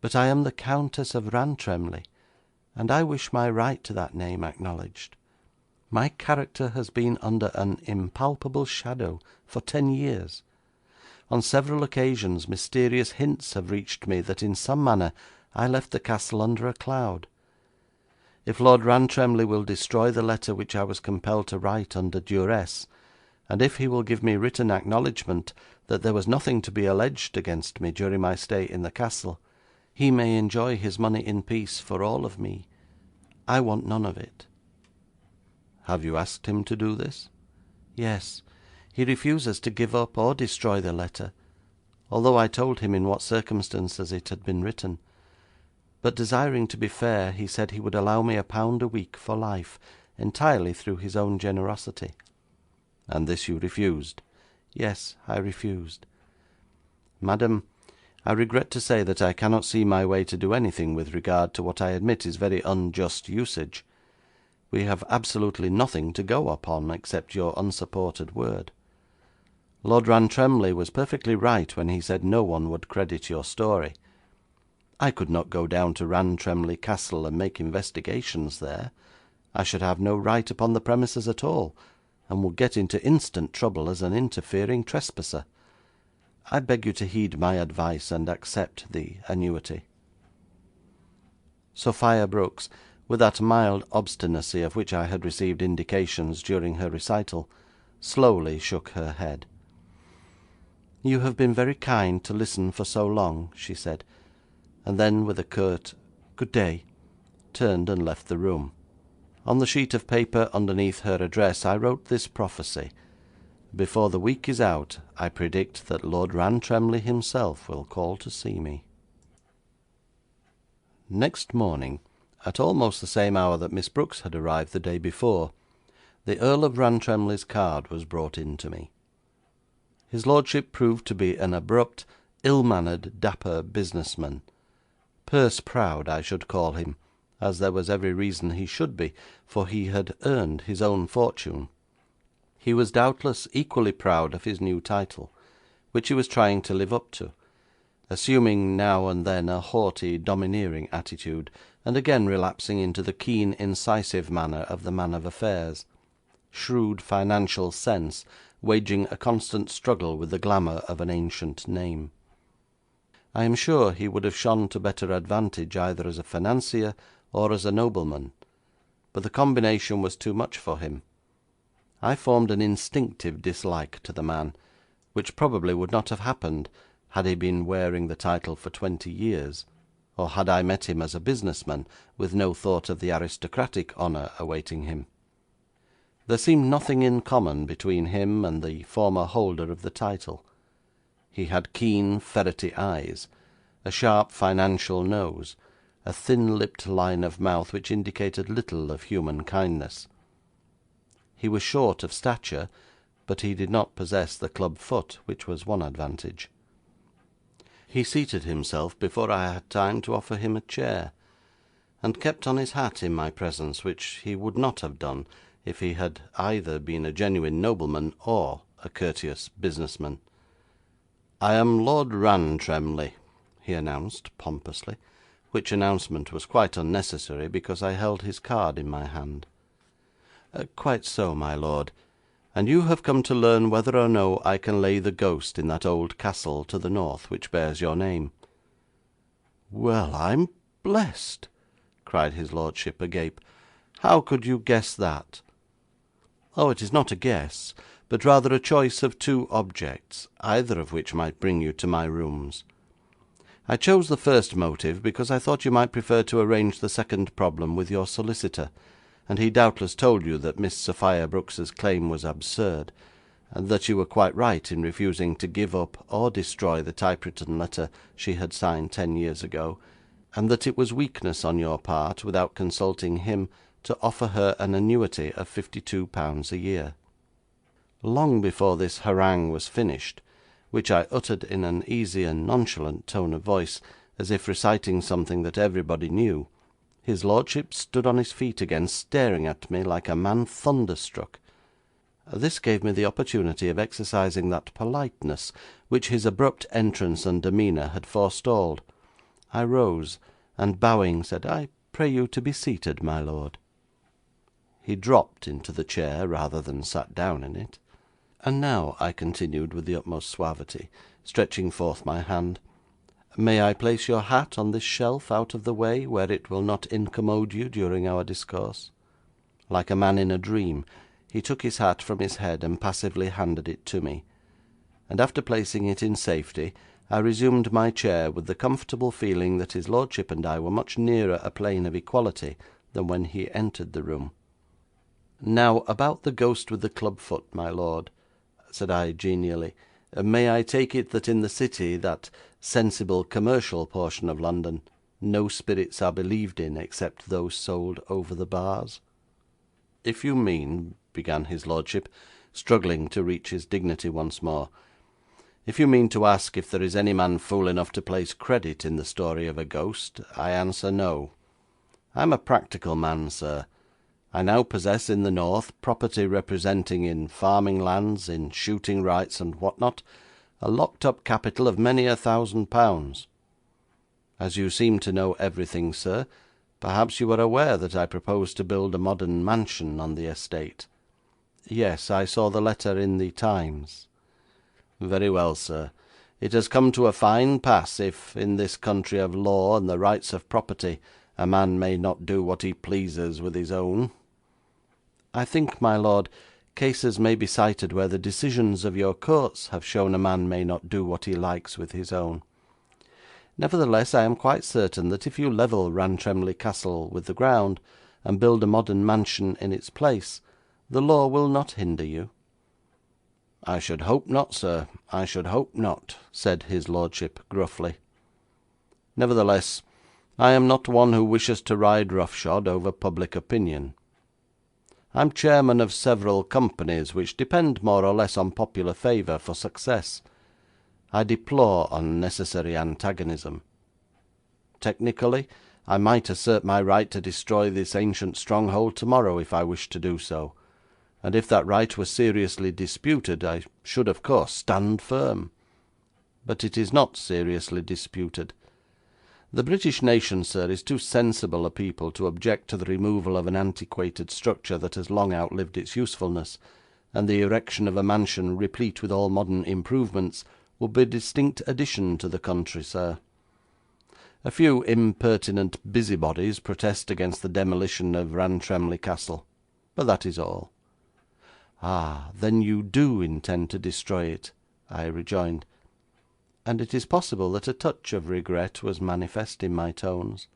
But I am the Countess of Rantremly, and I wish my right to that name acknowledged. My character has been under an impalpable shadow for 10 years. On several occasions mysterious hints have reached me that in some manner I left the castle under a cloud. If Lord Rantremly will destroy the letter which I was compelled to write under duress, and if he will give me written acknowledgment that there was nothing to be alleged against me during my stay in the castle, he may enjoy his money in peace for all of me. I want none of it.' 'Have you asked him to do this?' 'Yes. He refuses to give up or destroy the letter, although I told him in what circumstances it had been written. But desiring to be fair, he said he would allow me £1 a week for life, entirely through his own generosity.' 'And this you refused?' 'Yes, I refused.' 'Madam, I regret to say that I cannot see my way to do anything with regard to what I admit is very unjust usage. We have absolutely nothing to go upon except your unsupported word. Lord Rantremly was perfectly right when he said no one would credit your story. I could not go down to Rantremly Castle and make investigations there. I should have no right upon the premises at all, and would get into instant trouble as an interfering trespasser. I beg you to heed my advice and accept the annuity.' Sophia Brooks, with that mild obstinacy of which I had received indications during her recital, slowly shook her head. 'You have been very kind to listen for so long,' she said, and then, with a curt 'Good day,' turned and left the room. On the sheet of paper underneath her address I wrote this prophecy: 'Before the week is out, I predict that Lord Rantremly himself will call to see me.' Next morning, at almost the same hour that Miss Brooks had arrived the day before, the Earl of Rantremly's card was brought in to me. His lordship proved to be an abrupt, ill-mannered, dapper businessman. Purse-proud, I should call him, as there was every reason he should be, for he had earned his own fortune. He was doubtless equally proud of his new title, which he was trying to live up to, assuming now and then a haughty, domineering attitude, and again relapsing into the keen, incisive manner of the man of affairs, shrewd financial sense waging a constant struggle with the glamour of an ancient name. I am sure he would have shone to better advantage either as a financier or as a nobleman, but the combination was too much for him. I formed an instinctive dislike to the man, which probably would not have happened had he been wearing the title for 20 years, or had I met him as a businessman with no thought of the aristocratic honour awaiting him. There seemed nothing in common between him and the former holder of the title. He had keen, ferrety eyes, a sharp financial nose, a thin-lipped line of mouth which indicated little of human kindness. He was short of stature, but he did not possess the club foot, which was one advantage. He seated himself before I had time to offer him a chair, and kept on his hat in my presence, which he would not have done if he had either been a genuine nobleman or a courteous businessman. "I am Lord Rantremly," he announced pompously, which announcement was quite unnecessary, because I held his card in my hand. "Quite so, my lord. And you have come to learn whether or no I can lay the ghost in that old castle to the north which bears your name." "Well, I'm blessed!" cried his lordship, agape. "How could you guess that?" "Oh, it is not a guess, but rather a choice of two objects, either of which might bring you to my rooms. I chose the first motive because I thought you might prefer to arrange the second problem with your solicitor, and he doubtless told you that Miss Sophia Brooks's claim was absurd, and that you were quite right in refusing to give up or destroy the typewritten letter she had signed 10 years ago, and that it was weakness on your part, without consulting him, to offer her an annuity of £52 a year." Long before this harangue was finished, which I uttered in an easy and nonchalant tone of voice, as if reciting something that everybody knew, his lordship stood on his feet again, staring at me like a man thunderstruck. This gave me the opportunity of exercising that politeness which his abrupt entrance and demeanour had forestalled. I rose, and bowing, said, "I pray you to be seated, my lord." He dropped into the chair rather than sat down in it. "And now," I continued with the utmost suavity, stretching forth my hand, "may I place your hat on this shelf out of the way, where it will not incommode you during our discourse?" Like a man in a dream, he took his hat from his head and passively handed it to me, and after placing it in safety, I resumed my chair with the comfortable feeling that his lordship and I were much nearer a plane of equality than when he entered the room. "Now, about the ghost with the club foot, my lord," said I genially. "May I take it that in the City, that sensible commercial portion of London, no spirits are believed in except those sold over the bars?" "If you mean," began his lordship, struggling to reach his dignity once more, "if you mean to ask if there is any man fool enough to place credit in the story of a ghost, I answer no. I am a practical man, sir. I now possess in the north property representing, in farming lands, in shooting rights, and what not, a locked up capital of many £1,000. As you seem to know everything, sir, perhaps you are aware that I propose to build a modern mansion on the estate?" "Yes, I saw the letter in the Times." "Very well, sir. It has come to a fine pass if, in this country of law and the rights of property, a man may not do what he pleases with his own." "I think, my lord, cases may be cited where the decisions of your courts have shown a man may not do what he likes with his own. Nevertheless, I am quite certain that if you level Rantremly Castle with the ground, and build a modern mansion in its place, the law will not hinder you." "I should hope not, sir, I should hope not," said his lordship gruffly. "Nevertheless, I am not one who wishes to ride roughshod over public opinion. I am chairman of several companies which depend more or less on popular favour for success. I deplore unnecessary antagonism. Technically, I might assert my right to destroy this ancient stronghold tomorrow if I wished to do so, and if that right were seriously disputed, I should of course stand firm. but it is not seriously disputed. The British nation, sir, is too sensible a people to object to the removal of an antiquated structure that has long outlived its usefulness, and the erection of a mansion replete with all modern improvements would be a distinct addition to the country, sir. A few impertinent busybodies protest against the demolition of Rantremly Castle, but that is all. Ah, then you do intend to destroy it, I rejoined, and it is possible that a touch of regret was manifest in my tones.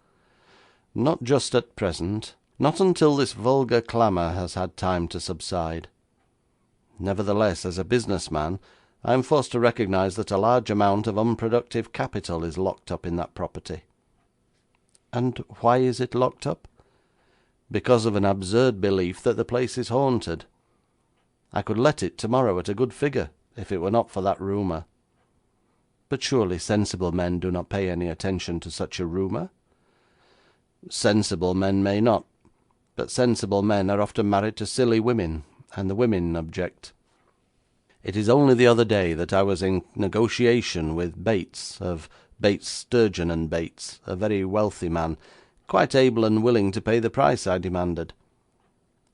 Not just at present, not until this vulgar clamour has had time to subside. Nevertheless, as a business man, I am forced to recognise that a large amount of unproductive capital is locked up in that property. And why is it locked up? Because of an absurd belief that the place is haunted. I could let it tomorrow at a good figure, if it were not for that rumour. But surely sensible men do not pay any attention to such a rumour? Sensible men may not, but sensible men are often married to silly women, and the women object. It is only the other day that I was in negotiation with Bates, of Bates, Sturgeon and Bates, a very wealthy man, quite able and willing to pay the price I demanded.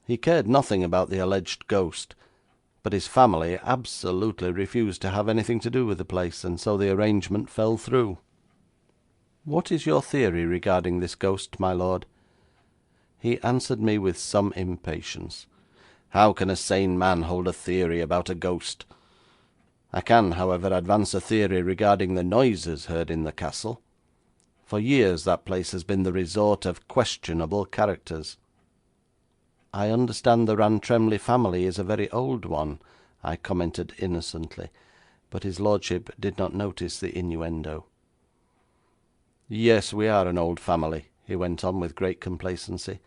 He cared nothing about the alleged ghost, but his family absolutely refused to have anything to do with the place, and so the arrangement fell through. What is your theory regarding this ghost, my lord? He answered me with some impatience. How can a sane man hold a theory about a ghost? I can, however, advance a theory regarding the noises heard in the castle. For years that place has been the resort of questionable characters. I understand the Rantremly family is a very old one, I commented innocently, but his lordship did not notice the innuendo. Yes, we are an old family, he went on with great complacency.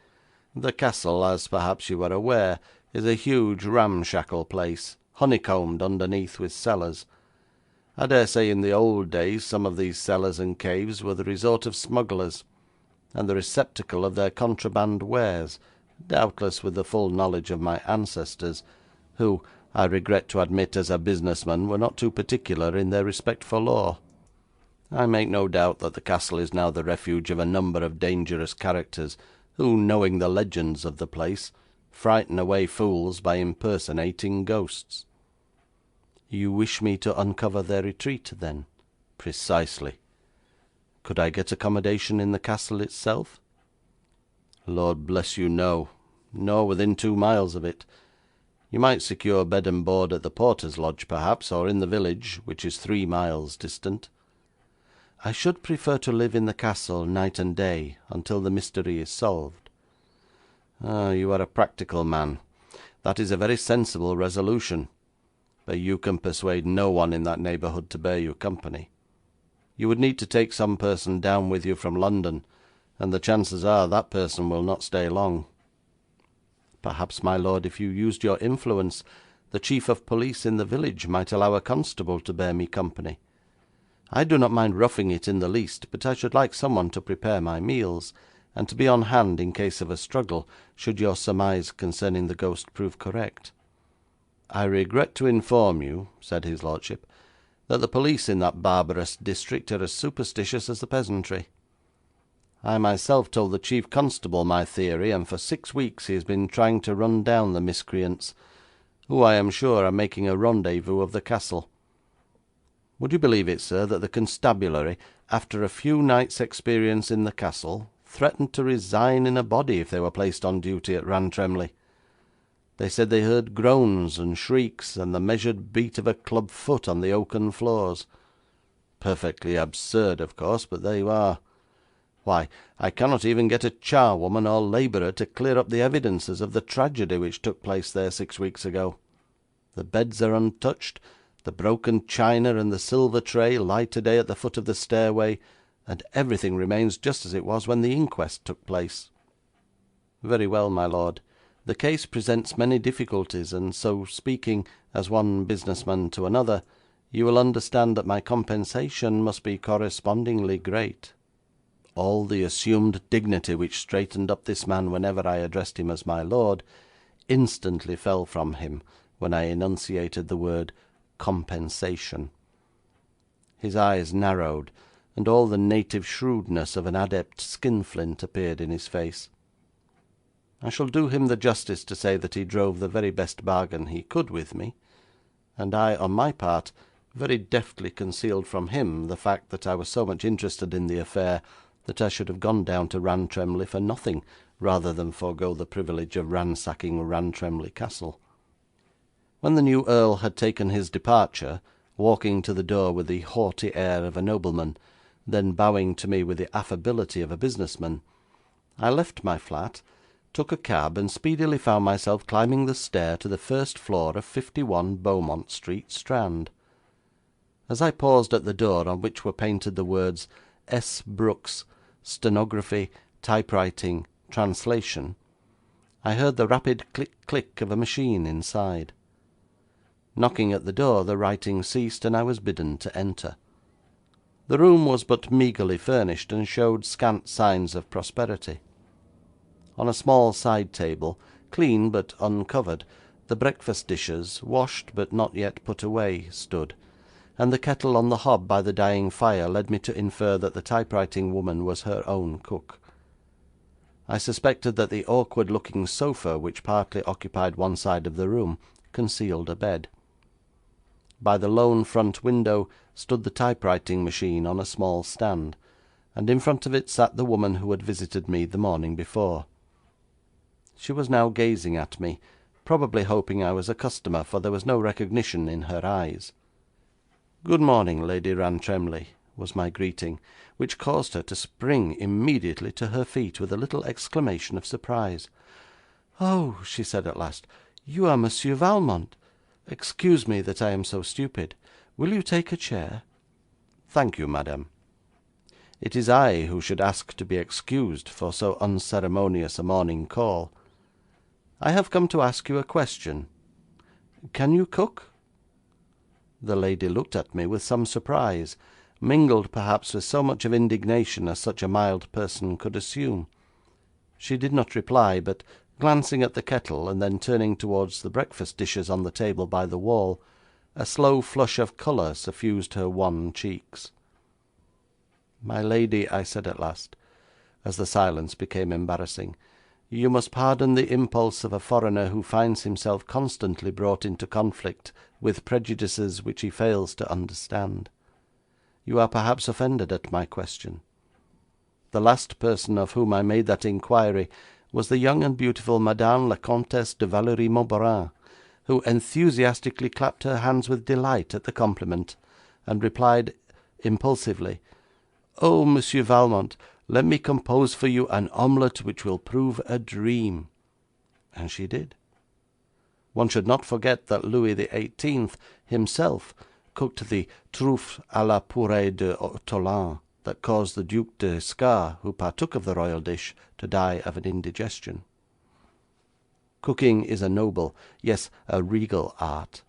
The castle, as perhaps you are aware, is a huge ramshackle place, honeycombed underneath with cellars. I dare say in the old days some of these cellars and caves were the resort of smugglers, and the receptacle of their contraband wares, doubtless with the full knowledge of my ancestors, who, I regret to admit as a businessman, were not too particular in their respect for law. I make no doubt that the castle is now the refuge of a number of dangerous characters, who, knowing the legends of the place, frighten away fools by impersonating ghosts. You wish me to uncover their retreat, then? Precisely. Could I get accommodation in the castle itself? Lord bless you, no, nor within 2 miles of it. You might secure bed and board at the porter's lodge, perhaps, or in the village, which is 3 miles distant. I should prefer to live in the castle night and day, until the mystery is solved. Ah, you are a practical man. That is a very sensible resolution, but you can persuade no one in that neighbourhood to bear you company. You would need to take some person down with you from London, and the chances are that person will not stay long. Perhaps, my lord, if you used your influence, the chief of police in the village might allow a constable to bear me company. I do not mind roughing it in the least, but I should like someone to prepare my meals, and to be on hand in case of a struggle, should your surmise concerning the ghost prove correct. I regret to inform you, said his lordship, that the police in that barbarous district are as superstitious as the peasantry. I myself told the chief constable my theory, and for 6 weeks he has been trying to run down the miscreants, who I am sure are making a rendezvous of the castle. Would you believe it, sir, that the constabulary, after a few nights' experience in the castle, threatened to resign in a body if they were placed on duty at Rantremly? They said they heard groans and shrieks, and the measured beat of a club foot on the oaken floors. Perfectly absurd, of course, but there you are. Why, I cannot even get a charwoman or labourer to clear up the evidences of the tragedy which took place there 6 weeks ago. The beds are untouched, the broken china and the silver tray lie today at the foot of the stairway, and everything remains just as it was when the inquest took place. Very well, my lord. The case presents many difficulties, and so, speaking as one businessman to another, you will understand that my compensation must be correspondingly great. All the assumed dignity which straightened up this man whenever I addressed him as my lord, instantly fell from him when I enunciated the word compensation. His eyes narrowed, and all the native shrewdness of an adept skinflint appeared in his face. I shall do him the justice to say that he drove the very best bargain he could with me, and I, on my part, very deftly concealed from him the fact that I was so much interested in the affair that I should have gone down to Rantremly for nothing rather than forego the privilege of ransacking Rantremly Castle. When the new earl had taken his departure, walking to the door with the haughty air of a nobleman, then bowing to me with the affability of a businessman, I left my flat, took a cab, and speedily found myself climbing the stair to the first floor of 51 Beaumont Street, Strand. As I paused at the door, on which were painted the words S. Brooks, Stenography, Typewriting, Translation, I heard the rapid click-click of a machine inside. Knocking at the door, the writing ceased, and I was bidden to enter. The room was but meagrely furnished, and showed scant signs of prosperity. On a small side table, clean but uncovered, the breakfast dishes, washed but not yet put away, stood, and the kettle on the hob by the dying fire led me to infer that the typewriting woman was her own cook. I suspected that the awkward-looking sofa, which partly occupied one side of the room, concealed a bed. By the lone front window stood the typewriting machine on a small stand, and in front of it sat the woman who had visited me the morning before. She was now gazing at me, probably hoping I was a customer, for there was no recognition in her eyes. "Good morning, Lady Rantremly," was my greeting, which caused her to spring immediately to her feet with a little exclamation of surprise. "Oh," she said at last, "you are Monsieur Valmont. Excuse me that I am so stupid. Will you take a chair?" "Thank you, madam. It is I who should ask to be excused for so unceremonious a morning call. I have come to ask you a question. Can you cook?" The lady looked at me with some surprise, mingled perhaps with so much of indignation as such a mild person could assume. She did not reply, but, glancing at the kettle, and then turning towards the breakfast dishes on the table by the wall, a slow flush of colour suffused her wan cheeks. "My lady," I said at last, as the silence became embarrassing, "you must pardon the impulse of a foreigner who finds himself constantly brought into conflict with prejudices which he fails to understand. You are perhaps offended at my question. The last person of whom I made that inquiry was the young and beautiful Madame la Comtesse de Valerie Montmorin, who enthusiastically clapped her hands with delight at the compliment, and replied impulsively, 'Oh, Monsieur Valmont, let me compose for you an omelette which will prove a dream.' And she did. One should not forget that Louis XVIII himself cooked the truffes à la purée d'ortolan that caused the Duke de Scar, who partook of the royal dish, to die of an indigestion. Cooking is a noble, yes, a regal art.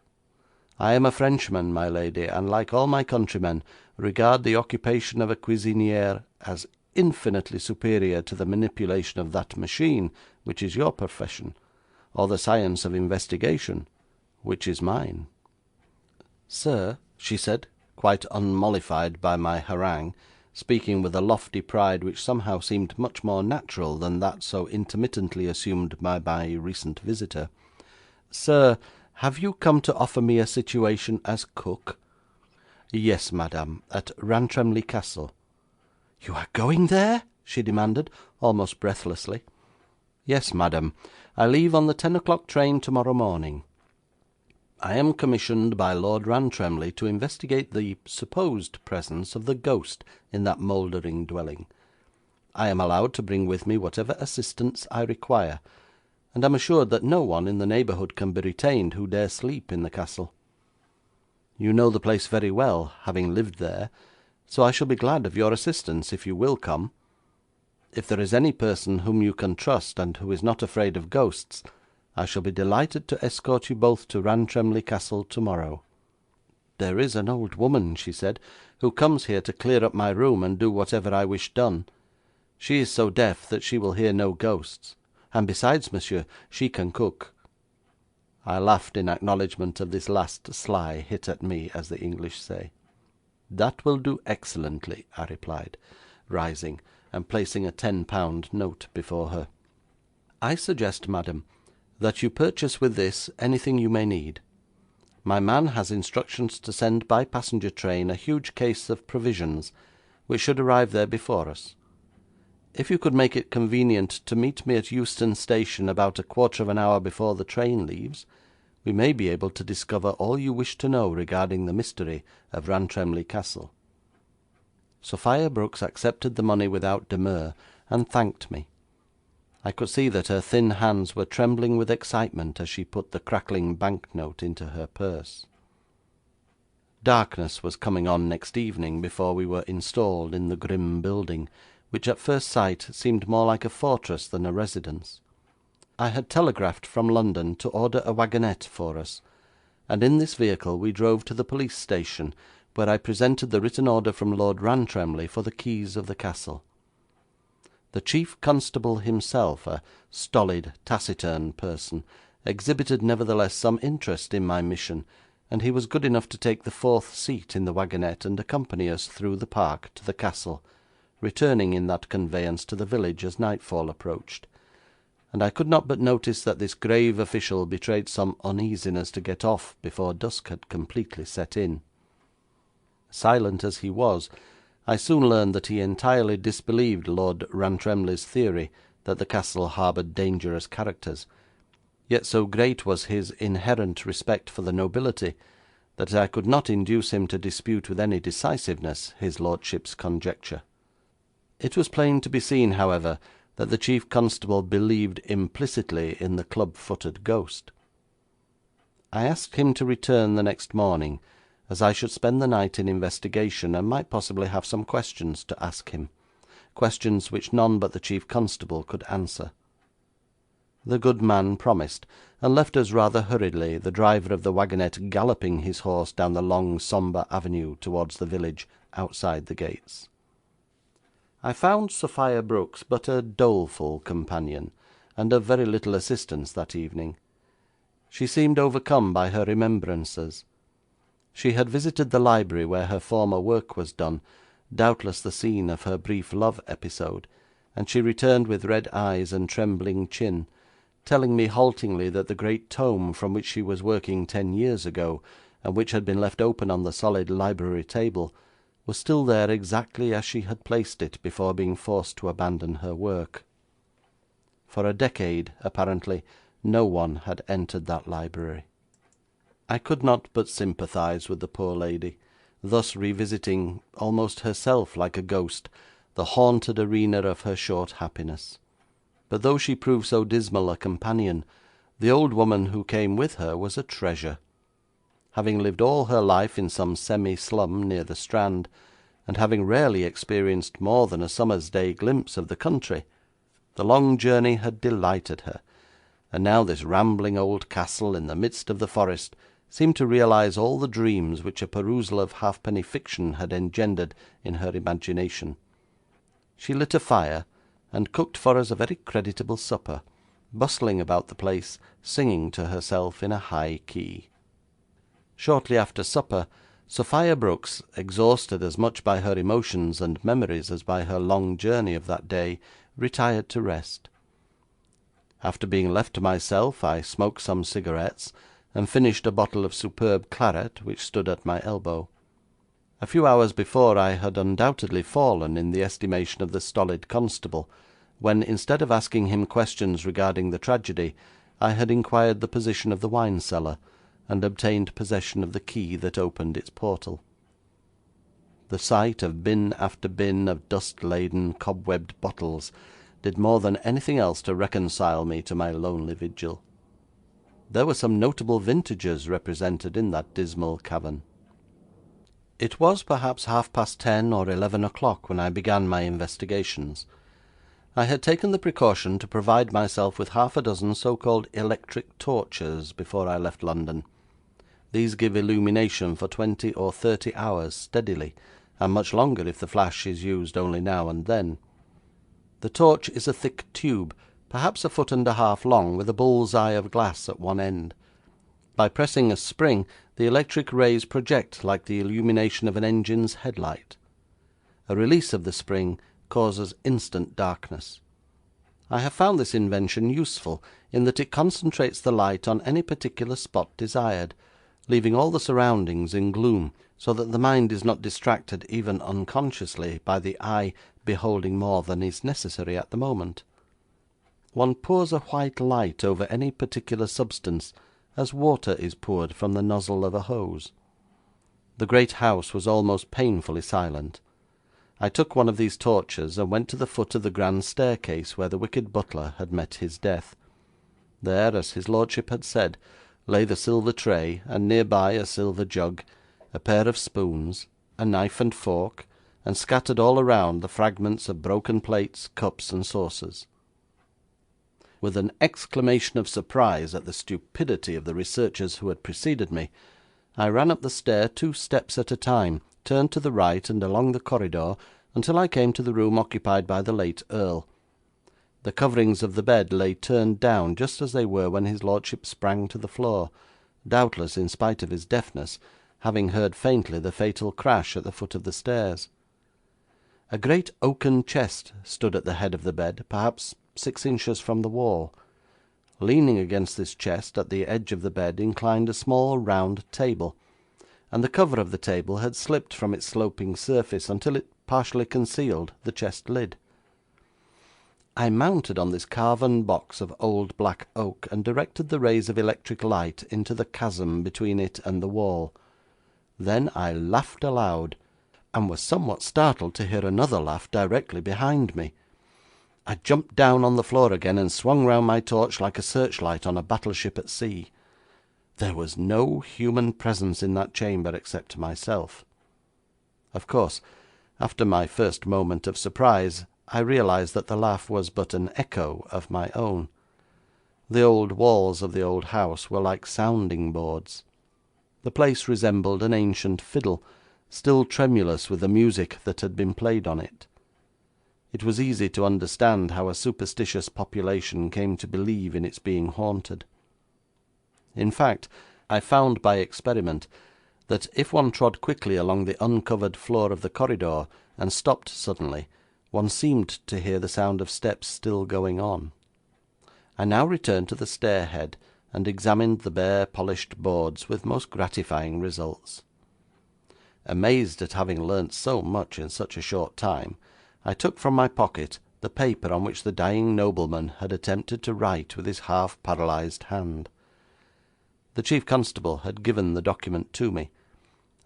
I am a Frenchman, my lady, and, like all my countrymen, regard the occupation of a cuisinière as infinitely superior to the manipulation of that machine, which is your profession, or the science of investigation, which is mine." "Sir," she said, quite unmollified by my harangue, speaking with a lofty pride which somehow seemed much more natural than that so intermittently assumed by my recent visitor, "Sir, have you come to offer me a situation as cook?" "Yes, madam, at Rantremly Castle." "You are going there?" she demanded, almost breathlessly. "Yes, madam. I leave on the 10 o'clock train tomorrow morning. I am commissioned by Lord Rantremly to investigate the supposed presence of the ghost in that mouldering dwelling. I am allowed to bring with me whatever assistance I require, and am assured that no one in the neighbourhood can be retained who dare sleep in the castle. You know the place very well, having lived there, so I shall be glad of your assistance if you will come. If there is any person whom you can trust, and who is not afraid of ghosts, I shall be delighted to escort you both to Rantremly Castle tomorrow." "There is an old woman," she said, "who comes here to clear up my room and do whatever I wish done. She is so deaf that she will hear no ghosts, and besides, monsieur, she can cook." I laughed in acknowledgment of this last sly hit at me, as the English say. 'That will do excellently,' I replied, rising, and placing a £10 note before her. 'I suggest, madam, that you purchase with this anything you may need. My man has instructions to send by passenger train a huge case of provisions, which should arrive there before us. If you could make it convenient to meet me at Euston Station about a quarter of an hour before the train leaves, we may be able to discover all you wish to know regarding the mystery of Rantremly Castle.' Sophia Brooks accepted the money without demur, and thanked me. I could see that her thin hands were trembling with excitement as she put the crackling bank note into her purse. Darkness was coming on next evening before we were installed in the grim building, which at first sight seemed more like a fortress than a residence. I had telegraphed from London to order a wagonette for us, and in this vehicle we drove to the police station, where I presented the written order from Lord Rantremly for the keys of the castle. The chief constable himself, a stolid, taciturn person, exhibited nevertheless some interest in my mission, and he was good enough to take the fourth seat in the wagonette and accompany us through the park to the castle, returning in that conveyance to the village as nightfall approached, and I could not but notice that this grave official betrayed some uneasiness to get off before dusk had completely set in. Silent as he was, I soon learned that he entirely disbelieved Lord Rantremly's theory that the castle harboured dangerous characters, yet so great was his inherent respect for the nobility that I could not induce him to dispute with any decisiveness his lordship's conjecture. It was plain to be seen, however, that the chief constable believed implicitly in the club-footed ghost. I asked him to return the next morning, as I should spend the night in investigation, and might possibly have some questions to ask him, questions which none but the chief constable could answer. The good man promised, and left us rather hurriedly, the driver of the wagonette galloping his horse down the long sombre avenue towards the village outside the gates. I found Sophia Brooks but a doleful companion, and of very little assistance that evening. She seemed overcome by her remembrances. She had visited the library where her former work was done, doubtless the scene of her brief love episode, and she returned with red eyes and trembling chin, telling me haltingly that the great tome from which she was working 10 years ago, and which had been left open on the solid library table, was still there exactly as she had placed it before being forced to abandon her work. For a decade, apparently, no one had entered that library. I could not but sympathise with the poor lady, thus revisiting, almost herself like a ghost, the haunted arena of her short happiness. But though she proved so dismal a companion, the old woman who came with her was a treasure. Having lived all her life in some semi-slum near the Strand, and having rarely experienced more than a summer's day glimpse of the country, the long journey had delighted her, and now this rambling old castle in the midst of the forest seemed to realise all the dreams which a perusal of halfpenny fiction had engendered in her imagination. She lit a fire, and cooked for us a very creditable supper, bustling about the place, singing to herself in a high key. Shortly after supper, Sophia Brooks, exhausted as much by her emotions and memories as by her long journey of that day, retired to rest. After being left to myself, I smoked some cigarettes, and finished a bottle of superb claret which stood at my elbow. A few hours before I had undoubtedly fallen in the estimation of the stolid constable, when, instead of asking him questions regarding the tragedy, I had inquired the position of the wine cellar, and obtained possession of the key that opened its portal. The sight of bin after bin of dust-laden, cobwebbed bottles did more than anything else to reconcile me to my lonely vigil. There were some notable vintages represented in that dismal cavern. It was perhaps 10:30 or 11 o'clock when I began my investigations. I had taken the precaution to provide myself with half a dozen so-called electric torches before I left London. These give illumination for 20 or 30 hours steadily, and much longer if the flash is used only now and then. The torch is a thick tube, perhaps 1.5 feet long, with a bull's eye of glass at one end. By pressing a spring, the electric rays project like the illumination of an engine's headlight. A release of the spring causes instant darkness. I have found this invention useful in that it concentrates the light on any particular spot desired, leaving all the surroundings in gloom, so that the mind is not distracted even unconsciously by the eye beholding more than is necessary at the moment. One pours a white light over any particular substance, as water is poured from the nozzle of a hose. The great house was almost painfully silent. I took one of these torches and went to the foot of the grand staircase where the wicked butler had met his death. There, as his lordship had said, lay the silver tray, and near by a silver jug, a pair of spoons, a knife and fork, and scattered all around the fragments of broken plates, cups, and saucers. With an exclamation of surprise at the stupidity of the researchers who had preceded me, I ran up the stair 2 steps at a time, turned to the right and along the corridor until I came to the room occupied by the late Earl. The coverings of the bed lay turned down just as they were when his lordship sprang to the floor, doubtless in spite of his deafness, having heard faintly the fatal crash at the foot of the stairs. A great oaken chest stood at the head of the bed, perhaps 6 inches from the wall. Leaning against this chest at the edge of the bed inclined a small round table, and the cover of the table had slipped from its sloping surface until it partially concealed the chest lid. I mounted on this carven box of old black oak, and directed the rays of electric light into the chasm between it and the wall. Then I laughed aloud, and was somewhat startled to hear another laugh directly behind me. I jumped down on the floor again, and swung round my torch like a searchlight on a battleship at sea. There was no human presence in that chamber except myself. Of course, after my first moment of surprise, I realised that the laugh was but an echo of my own. The old walls of the old house were like sounding boards. The place resembled an ancient fiddle, still tremulous with the music that had been played on it. It was easy to understand how a superstitious population came to believe in its being haunted. In fact, I found by experiment that if one trod quickly along the uncovered floor of the corridor and stopped suddenly, one seemed to hear the sound of steps still going on. I now returned to the stair-head and examined the bare polished boards with most gratifying results. Amazed at having learnt so much in such a short time, I took from my pocket the paper on which the dying nobleman had attempted to write with his half-paralysed hand. The chief constable had given the document to me,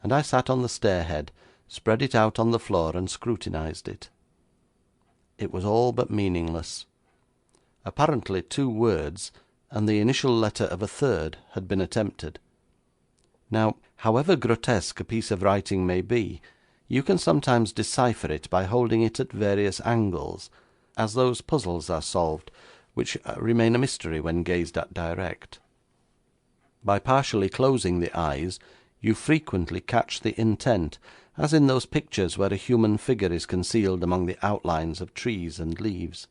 and I sat on the stair-head, spread it out on the floor, and scrutinised it. It was all but meaningless. Apparently 2 words, and the initial letter of a third, had been attempted. Now, however grotesque a piece of writing may be, you can sometimes decipher it by holding it at various angles, as those puzzles are solved, which remain a mystery when gazed at direct. By partially closing the eyes, you frequently catch the intent, as in those pictures where a human figure is concealed among the outlines of trees and leaves.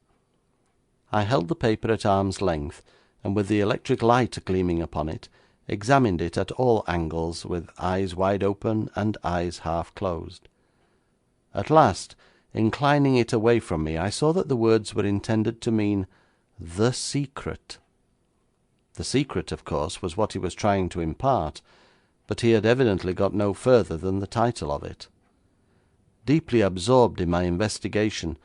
I held the paper at arm's length, and with the electric light gleaming upon it, examined it at all angles, with eyes wide open and eyes half closed. At last, inclining it away from me, I saw that the words were intended to mean "The Secret." The secret, of course, was what he was trying to impart, but he had evidently got no further than the title of it. Deeply absorbed in my investigation,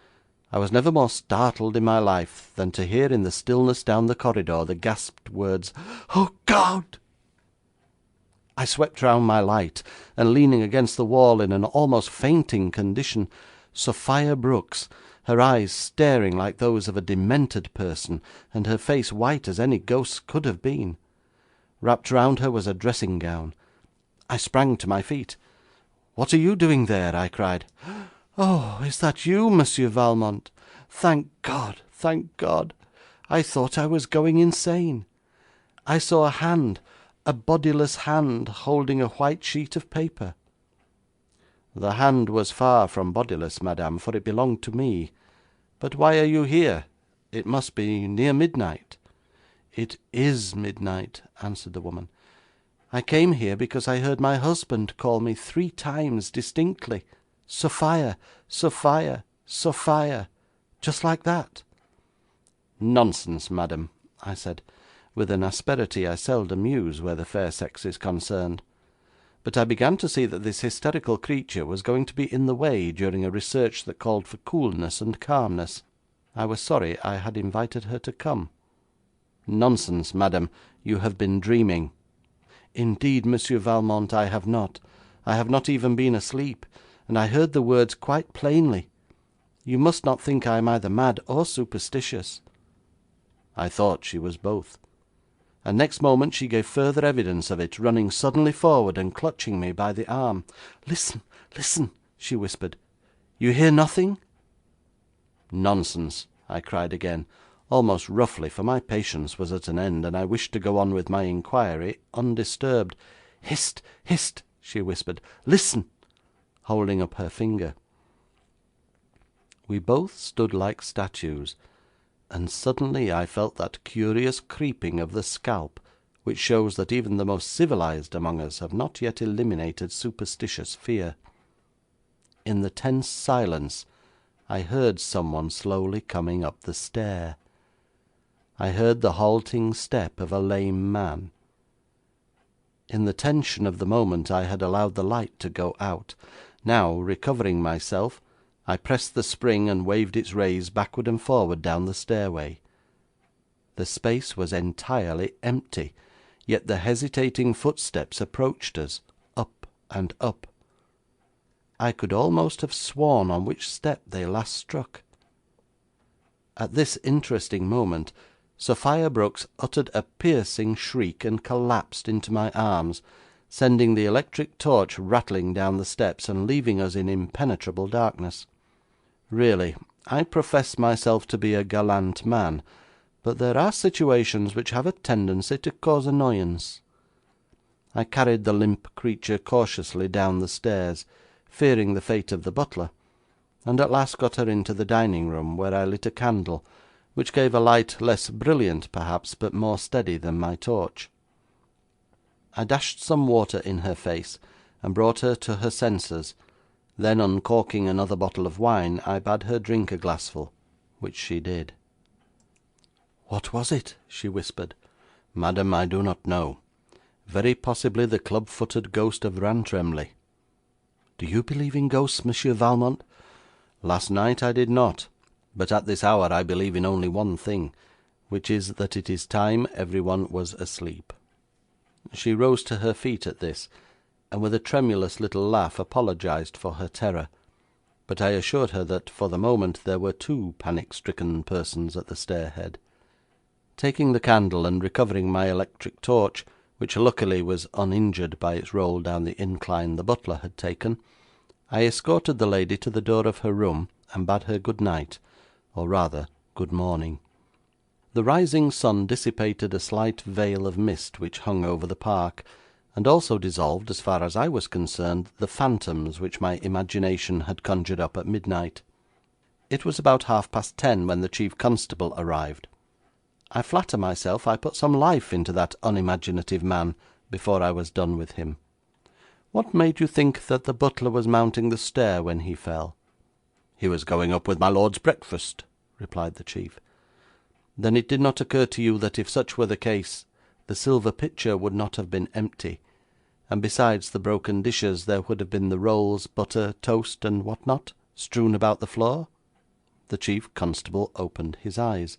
I was never more startled in my life than to hear in the stillness down the corridor the gasped words, "Oh, God!" I swept round my light, and leaning against the wall in an almost fainting condition, Sophia Brooks, her eyes staring like those of a demented person, and her face white as any ghost's could have been. Wrapped round her was a dressing gown. I sprang to my feet. "What are you doing there?" I cried. "Oh, is that you, Monsieur Valmont? Thank God, thank God. I thought I was going insane. I saw a hand, a bodiless hand, holding a white sheet of paper." "The hand was far from bodiless, madame, for it belonged to me. But why are you here? It must be near midnight." "It is midnight," answered the woman. I came here because I heard my husband call me 3 times distinctly, Sophia, Sophia, Sophia, just like that.' 'Nonsense, madam,' I said, with an asperity I seldom use where the fair sex is concerned. But I began to see that this hysterical creature was going to be in the way during a research that called for coolness and calmness. I was sorry I had invited her to come. 'Nonsense, madam, you have been dreaming.' 'Indeed, Monsieur Valmont, I have not. I have not even been asleep, and I heard the words quite plainly. You must not think I am either mad or superstitious.' I thought she was both, and next moment she gave further evidence of it, running suddenly forward and clutching me by the arm. 'Listen, listen,' she whispered. 'You hear nothing?' 'Nonsense,' I cried again, almost roughly, for my patience was at an end, and I wished to go on with my inquiry undisturbed. 'Hist, hist,' she whispered. 'Listen,' holding up her finger. We both stood like statues, and suddenly I felt that curious creeping of the scalp which shows that even the most civilised among us have not yet eliminated superstitious fear. In the tense silence I heard someone slowly coming up the stair. I heard the halting step of a lame man. In the tension of the moment I had allowed the light to go out. Now, recovering myself, I pressed the spring and waved its rays backward and forward down the stairway. The space was entirely empty, yet the hesitating footsteps approached us, up and up. I could almost have sworn on which step they last struck. At this interesting moment, Sophia Brooks uttered a piercing shriek and collapsed into my arms, sending the electric torch rattling down the steps and leaving us in impenetrable darkness. Really, I profess myself to be a gallant man, but there are situations which have a tendency to cause annoyance. I carried the limp creature cautiously down the stairs, fearing the fate of the butler, and at last got her into the dining room, where I lit a candle, which gave a light less brilliant perhaps, but more steady than my torch. I dashed some water in her face, and brought her to her senses. Then, uncorking another bottle of wine, I bade her drink a glassful, which she did. 'What was it?' she whispered. 'Madam, I do not know. Very possibly the club-footed ghost of Rantremly.' 'Do you believe in ghosts, Monsieur Valmont?' 'Last night I did not, but at this hour I believe in only one thing, which is that it is time everyone was asleep.' She rose to her feet at this, and with a tremulous little laugh apologised for her terror, but I assured her that for the moment there were 2 panic-stricken persons at the stair-head. Taking the candle and recovering my electric torch, which luckily was uninjured by its roll down the incline the butler had taken, I escorted the lady to the door of her room, and bade her good night, or rather good morning. The rising sun dissipated a slight veil of mist which hung over the park, and also dissolved, as far as I was concerned, the phantoms which my imagination had conjured up at midnight. It was about 10:30 when the chief constable arrived. I flatter myself I put some life into that unimaginative man before I was done with him. 'What made you think that the butler was mounting the stair when he fell?' 'He was going up with my lord's breakfast,' replied the chief. 'Then it did not occur to you that if such were the case, the silver pitcher would not have been empty, and besides the broken dishes there would have been the rolls, butter, toast, and what not, strewn about the floor?' The chief constable opened his eyes.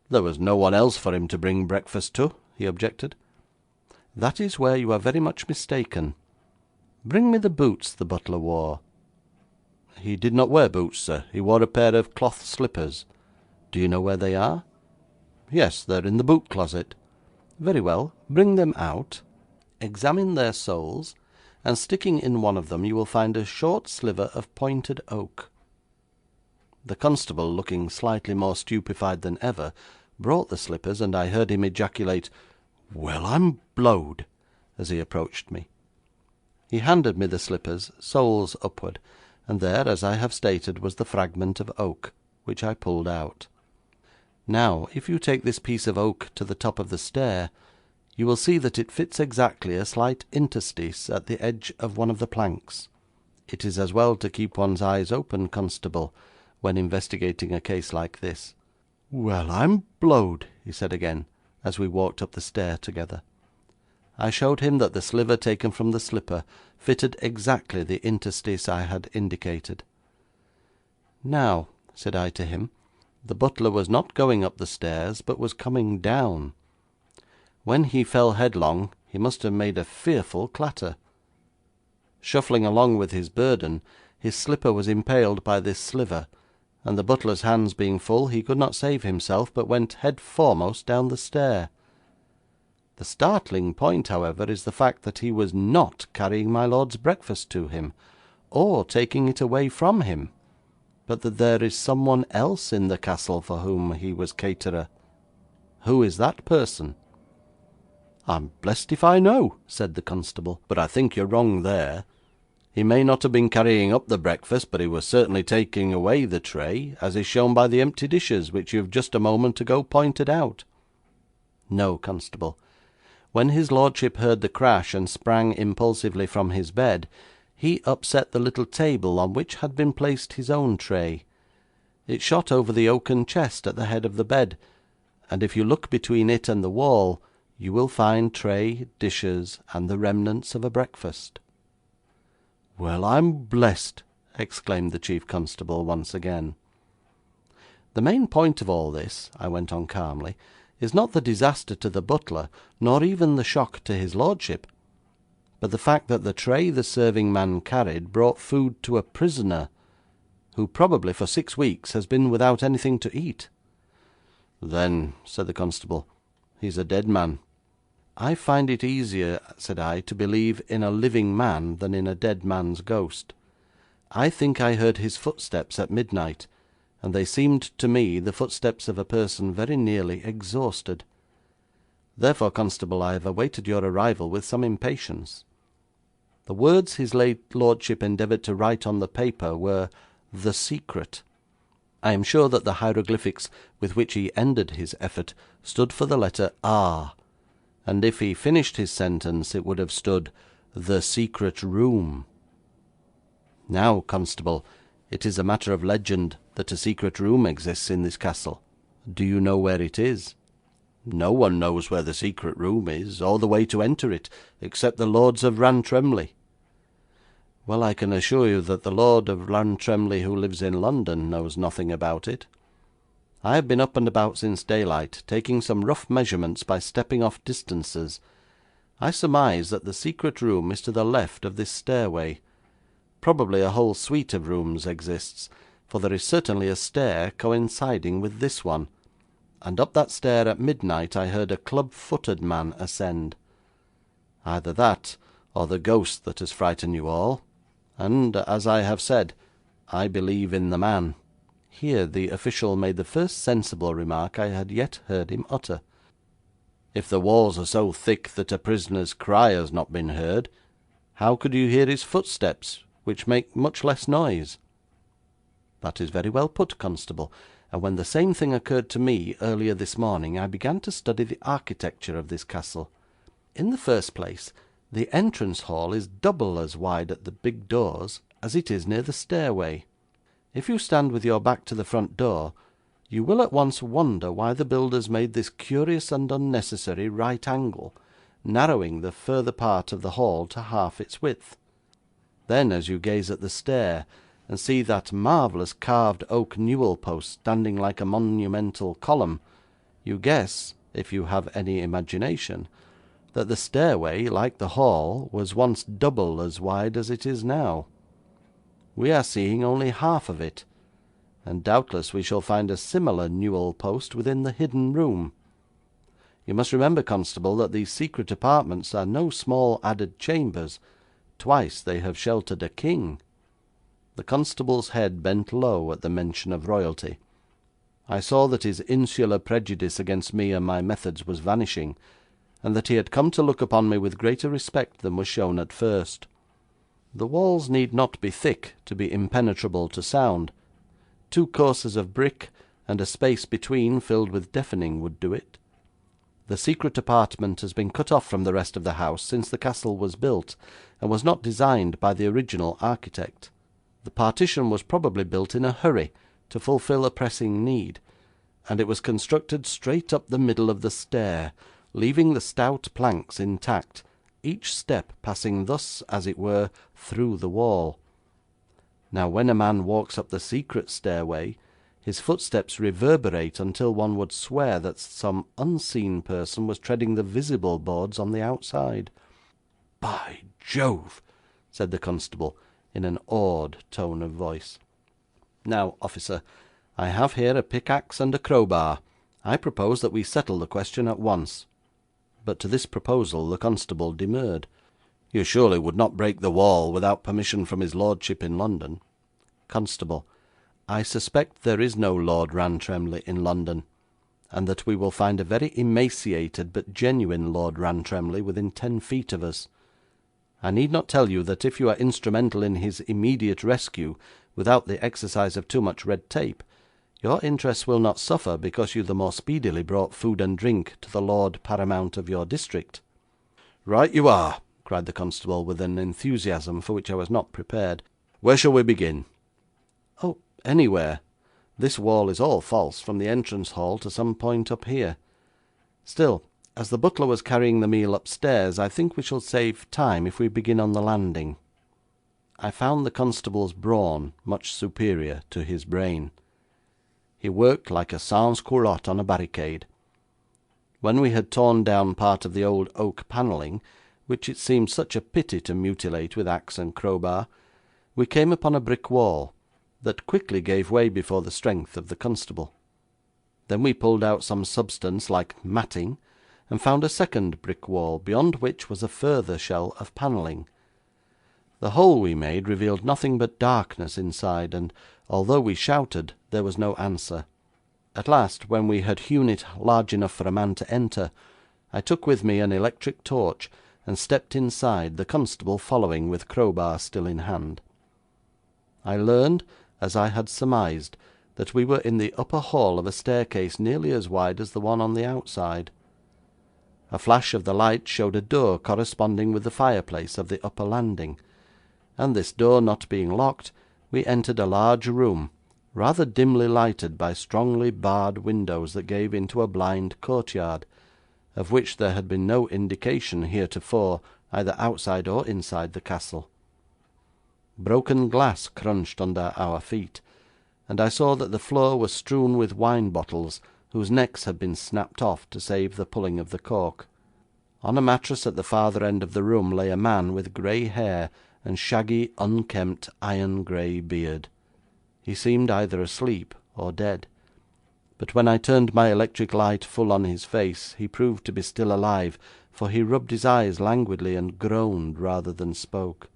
'There was no one else for him to bring breakfast to,' he objected. 'That is where you are very much mistaken. Bring me the boots the butler wore.' 'He did not wear boots, sir. He wore a pair of cloth slippers.' 'Do you know where they are?' 'Yes, they are in the boot closet.' 'Very well. Bring them out. Examine their soles, and sticking in one of them you will find a short sliver of pointed oak.' The constable, looking slightly more stupefied than ever, brought the slippers, and I heard him ejaculate, 'Well, I'm blowed!' as he approached me. He handed me the slippers, soles upward, and there, as I have stated, was the fragment of oak, which I pulled out. 'Now, if you take this piece of oak to the top of the stair, you will see that it fits exactly a slight interstice at the edge of one of the planks. It is as well to keep one's eyes open, constable, when investigating a case like this.' 'Well, I'm blowed!' he said again, as we walked up the stair together. I showed him that the sliver taken from the slipper fitted exactly the interstice I had indicated. 'Now,' said I to him, 'the butler was not going up the stairs, but was coming down. When he fell headlong, he must have made a fearful clatter. Shuffling along with his burden, his slipper was impaled by this sliver, and the butler's hands being full, he could not save himself, but went head foremost down the stair. The startling point, however, is the fact that he was not carrying my lord's breakfast to him, or taking it away from him, but that there is someone else in the castle for whom he was caterer. Who is that person?' 'I'm blessed if I know,' said the constable, 'but I think you're wrong there. He may not have been carrying up the breakfast, but he was certainly taking away the tray, as is shown by the empty dishes, which you have just a moment ago pointed out.' 'No, constable. When his lordship heard the crash and sprang impulsively from his bed, he upset the little table on which had been placed his own tray. It shot over the oaken chest at the head of the bed, and if you look between it and the wall, you will find tray, dishes, and the remnants of a breakfast.' 'Well, I'm blessed!' exclaimed the chief constable once again. 'The main point of all this,' I went on calmly, 'is not the disaster to the butler, nor even the shock to his lordship, but the fact that the tray the serving man carried brought food to a prisoner, who probably for 6 weeks has been without anything to eat.' 'Then,' said the constable, 'he's a dead man.' 'I find it easier,' said I, 'to believe in a living man than in a dead man's ghost. I think I heard his footsteps at midnight, and they seemed to me the footsteps of a person very nearly exhausted. Therefore, constable, I have awaited your arrival with some impatience. The words his late lordship endeavoured to write on the paper were "The Secret." I am sure that the hieroglyphics with which he ended his effort stood for the letter R, and if he finished his sentence it would have stood "The Secret Room." Now, constable, it is a matter of legend that a secret room exists in this castle. Do you know where it is?' 'No one knows where the secret room is, or the way to enter it, except the lords of Rantremly.' 'Well, I can assure you that the Lord of Rantremly who lives in London knows nothing about it. I have been up and about since daylight, taking some rough measurements by stepping off distances. I surmise that the secret room is to the left of this stairway. Probably a whole suite of rooms exists, for there is certainly a stair coinciding with this one, and up that stair at midnight I heard a club-footed man ascend. Either that, or the ghost that has frightened you all, and, as I have said, I believe in the man.' Here the official made the first sensible remark I had yet heard him utter. 'If the walls are so thick that a prisoner's cry has not been heard, how could you hear his footsteps, which make much less noise?' 'That is very well put, constable, and when the same thing occurred to me earlier this morning, I began to study the architecture of this castle. In the first place, the entrance hall is double as wide at the big doors as it is near the stairway. If you stand with your back to the front door, you will at once wonder why the builders made this curious and unnecessary right angle, narrowing the further part of the hall to half its width. Then, as you gaze at the stair, and see that marvellous carved oak newel post standing like a monumental column, you guess, if you have any imagination, that the stairway, like the hall, was once double as wide as it is now. We are seeing only half of it, and doubtless we shall find a similar newel post within the hidden room. You must remember, constable, that these secret apartments are no small added chambers. Twice they have sheltered a king.' The constable's head bent low at the mention of royalty. I saw that his insular prejudice against me and my methods was vanishing, and that he had come to look upon me with greater respect than was shown at first. The walls need not be thick to be impenetrable to sound. 2 courses of brick, and a space between filled with deafening, would do it. The secret apartment has been cut off from the rest of the house since the castle was built, and was not designed by the original architect. The partition was probably built in a hurry to fulfil a pressing need, and it was constructed straight up the middle of the stair, leaving the stout planks intact, each step passing thus, as it were, through the wall. Now, when a man walks up the secret stairway, his footsteps reverberate until one would swear that some unseen person was treading the visible boards on the outside. "By Jove!" said the constable, in an awed tone of voice. "Now, officer, I have here a pickaxe and a crowbar. I propose that we settle the question at once." But to this proposal the constable demurred. "You surely would not break the wall without permission from his lordship in London?" Constable: "I suspect there is no Lord Rantremly in London, and that we will find a very emaciated but genuine Lord Rantremly within 10 feet of us. I need not tell you that if you are instrumental in his immediate rescue, without the exercise of too much red tape, your interests will not suffer because you the more speedily brought food and drink to the Lord Paramount of your district." "Right you are," cried the constable, with an enthusiasm for which I was not prepared. "Where shall we begin?" "Oh, anywhere. This wall is all false, from the entrance hall to some point up here. Still, as the butler was carrying the meal upstairs, I think we shall save time if we begin on the landing." I found the constable's brawn much superior to his brain. He worked like a sans-culotte on a barricade. When we had torn down part of the old oak panelling, which it seemed such a pity to mutilate with axe and crowbar, we came upon a brick wall, that quickly gave way before the strength of the constable. Then we pulled out some substance like matting, and found a second brick wall, beyond which was a further shell of panelling. The hole we made revealed nothing but darkness inside, and although we shouted, there was no answer. At last, when we had hewn it large enough for a man to enter, I took with me an electric torch, and stepped inside, the constable following with crowbar still in hand. I learned, as I had surmised, that we were in the upper hall of a staircase nearly as wide as the one on the outside. A flash of the light showed a door corresponding with the fireplace of the upper landing, and this door not being locked, we entered a large room, rather dimly lighted by strongly barred windows that gave into a blind courtyard, of which there had been no indication heretofore, either outside or inside the castle. Broken glass crunched under our feet, and I saw that the floor was strewn with wine bottles, whose necks had been snapped off to save the pulling of the cork. On a mattress at the farther end of the room lay a man with grey hair and shaggy, unkempt, iron-grey beard. He seemed either asleep or dead, but when I turned my electric light full on his face, he proved to be still alive, for he rubbed his eyes languidly and groaned rather than spoke.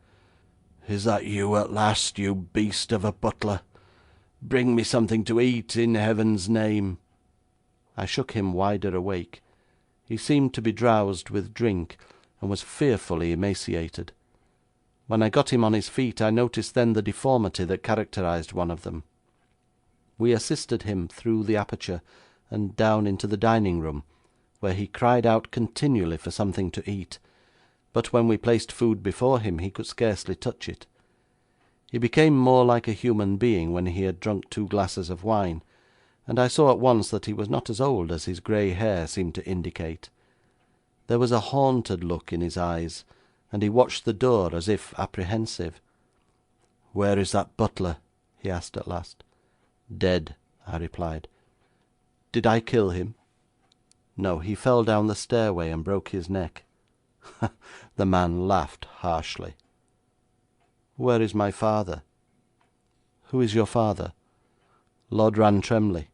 "Is that you at last, you beast of a butler? Bring me something to eat, in heaven's name." I shook him wider awake. He seemed to be drowsed with drink, and was fearfully emaciated. When I got him on his feet, I noticed then the deformity that characterised one of them. We assisted him through the aperture, and down into the dining room, where he cried out continually for something to eat, but when we placed food before him, he could scarcely touch it. He became more like a human being when he had drunk 2 glasses of wine, and I saw at once that he was not as old as his grey hair seemed to indicate. There was a haunted look in his eyes, and he watched the door as if apprehensive. "Where is that butler?" he asked at last. "Dead," I replied. "Did I kill him?" "No, he fell down the stairway and broke his neck." The man laughed harshly. "Where is my father?" "Who is your father?" "Lord Rantremly.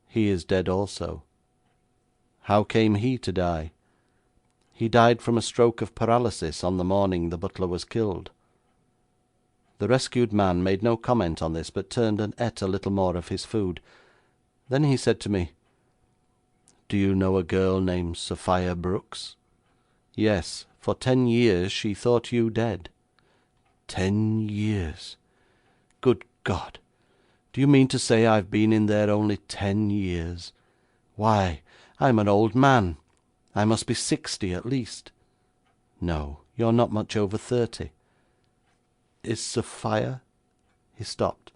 He is dead also." "How came he to die?" "He died from a stroke of paralysis on the morning the butler was killed." The rescued man made no comment on this, but turned and ate a little more of his food. Then he said to me, "Do you know a girl named Sophia Brooks?" "Yes. For 10 years she thought you dead." 10 years! Good God! Do you mean to say I've been in there only 10 years? Why, I'm an old man, I must be 60 at least. No, you're not much over 30. Is Sophia—" He stopped,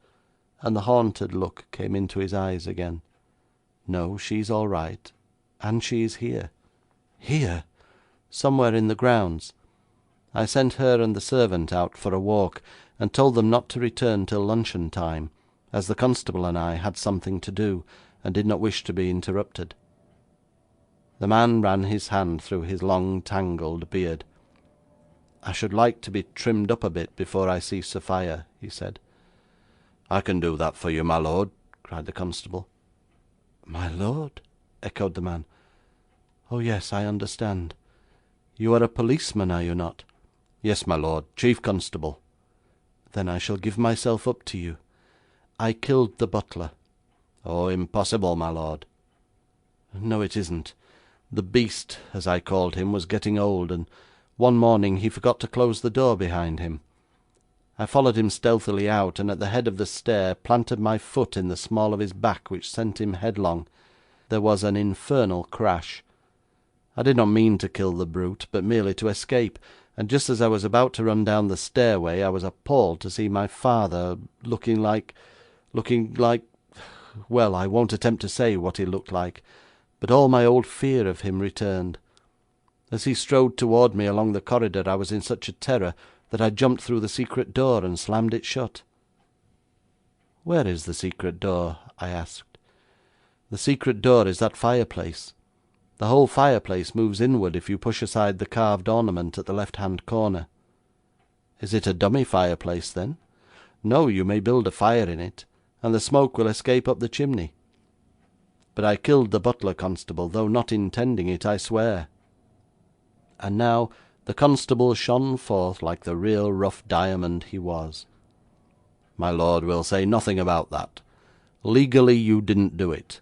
and the haunted look came into his eyes again. "No, she's all right, and she is here." "Here?" "Somewhere in the grounds. I sent her and the servant out for a walk, and told them not to return till luncheon time, as the constable and I had something to do, and did not wish to be interrupted." The man ran his hand through his long tangled beard. "I should like to be trimmed up a bit before I see Sophia," he said. "I can do that for you, my lord," cried the constable. "My lord?" echoed the man. "Oh yes, I understand. You are a policeman, are you not?" "Yes, my lord, chief constable." "Then I shall give myself up to you. I killed the butler." "Oh, impossible, my lord." "No, it isn't. The beast, as I called him, was getting old, and one morning he forgot to close the door behind him. I followed him stealthily out, and at the head of the stair planted my foot in the small of his back, which sent him headlong. There was an infernal crash. I did not mean to kill the brute, but merely to escape, and just as I was about to run down the stairway, I was appalled to see my father looking like, well, I won't attempt to say what he looked like, but all my old fear of him returned. As he strode toward me along the corridor, I was in such a terror that I jumped through the secret door and slammed it shut." "Where is the secret door?" I asked. "The secret door is that fireplace. The whole fireplace moves inward if you push aside the carved ornament at the left-hand corner." "Is it a dummy fireplace, then?" "No, you may build a fire in it, and the smoke will escape up the chimney. But I killed the butler, constable, though not intending it, I swear." And now the constable shone forth like the real rough diamond he was. "My lord will say nothing about that. Legally you didn't do it.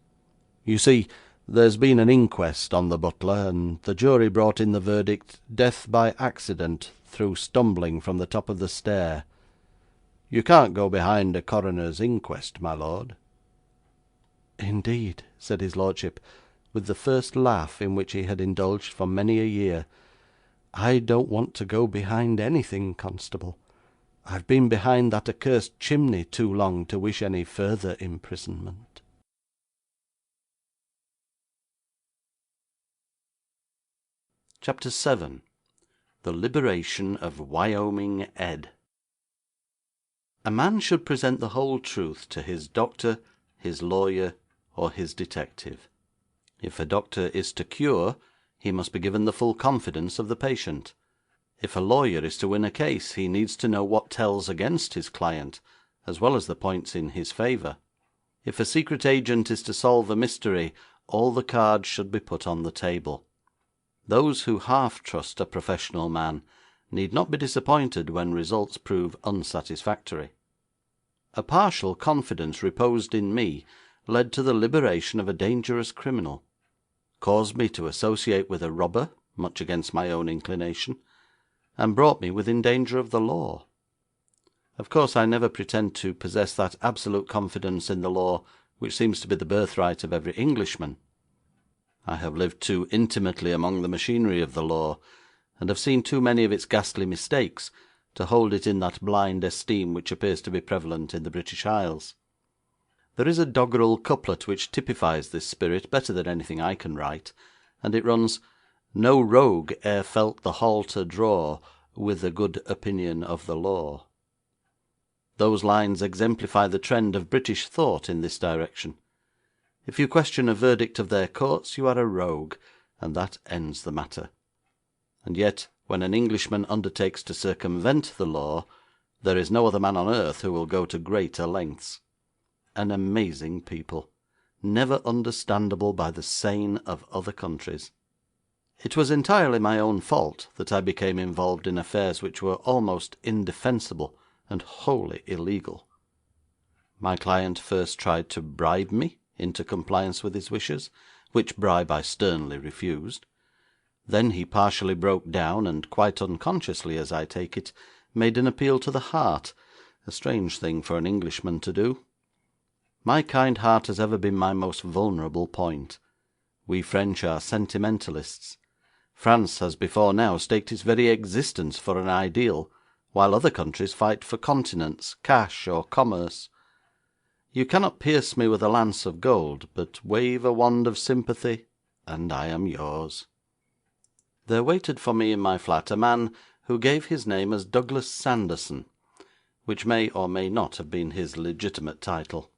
You see, there's been an inquest on the butler, and the jury brought in the verdict, death by accident through stumbling from the top of the stair. You can't go behind a coroner's inquest, my lord." "Indeed," said his lordship, with the first laugh in which he had indulged for many a year, "I don't want to go behind anything, constable. I've been behind that accursed chimney too long to wish any further imprisonment." Chapter 7. The Liberation of Wyoming Ed. A man should present the whole truth to his doctor, his lawyer, or his detective. If a doctor is to cure, he must be given the full confidence of the patient. If a lawyer is to win a case, he needs to know what tells against his client, as well as the points in his favour. If a secret agent is to solve a mystery, all the cards should be put on the table. Those who half trust a professional man need not be disappointed when results prove unsatisfactory. A partial confidence reposed in me led to the liberation of a dangerous criminal, caused me to associate with a robber, much against my own inclination, and brought me within danger of the law. Of course, I never pretend to possess that absolute confidence in the law which seems to be the birthright of every Englishman. I have lived too intimately among the machinery of the law, and have seen too many of its ghastly mistakes, to hold it in that blind esteem which appears to be prevalent in the British Isles. There is a doggerel couplet which typifies this spirit better than anything I can write, and it runs, "No rogue e'er felt the halter draw with a good opinion of the law." Those lines exemplify the trend of British thought in this direction. If you question a verdict of their courts, you are a rogue, and that ends the matter. And yet, when an Englishman undertakes to circumvent the law, there is no other man on earth who will go to greater lengths. An amazing people, never understandable by the sane of other countries. It was entirely my own fault that I became involved in affairs which were almost indefensible and wholly illegal. My client first tried to bribe me into compliance with his wishes, which bribe I sternly refused. Then he partially broke down, and quite unconsciously, as I take it, made an appeal to the heart, a strange thing for an Englishman to do. My kind heart has ever been my most vulnerable point. We French are sentimentalists. France has before now staked its very existence for an ideal, while other countries fight for continents, cash, or commerce. You cannot pierce me with a lance of gold, but wave a wand of sympathy, and I am yours.' There waited for me in my flat a man who gave his name as Douglas Sanderson, which may or may not have been his legitimate title.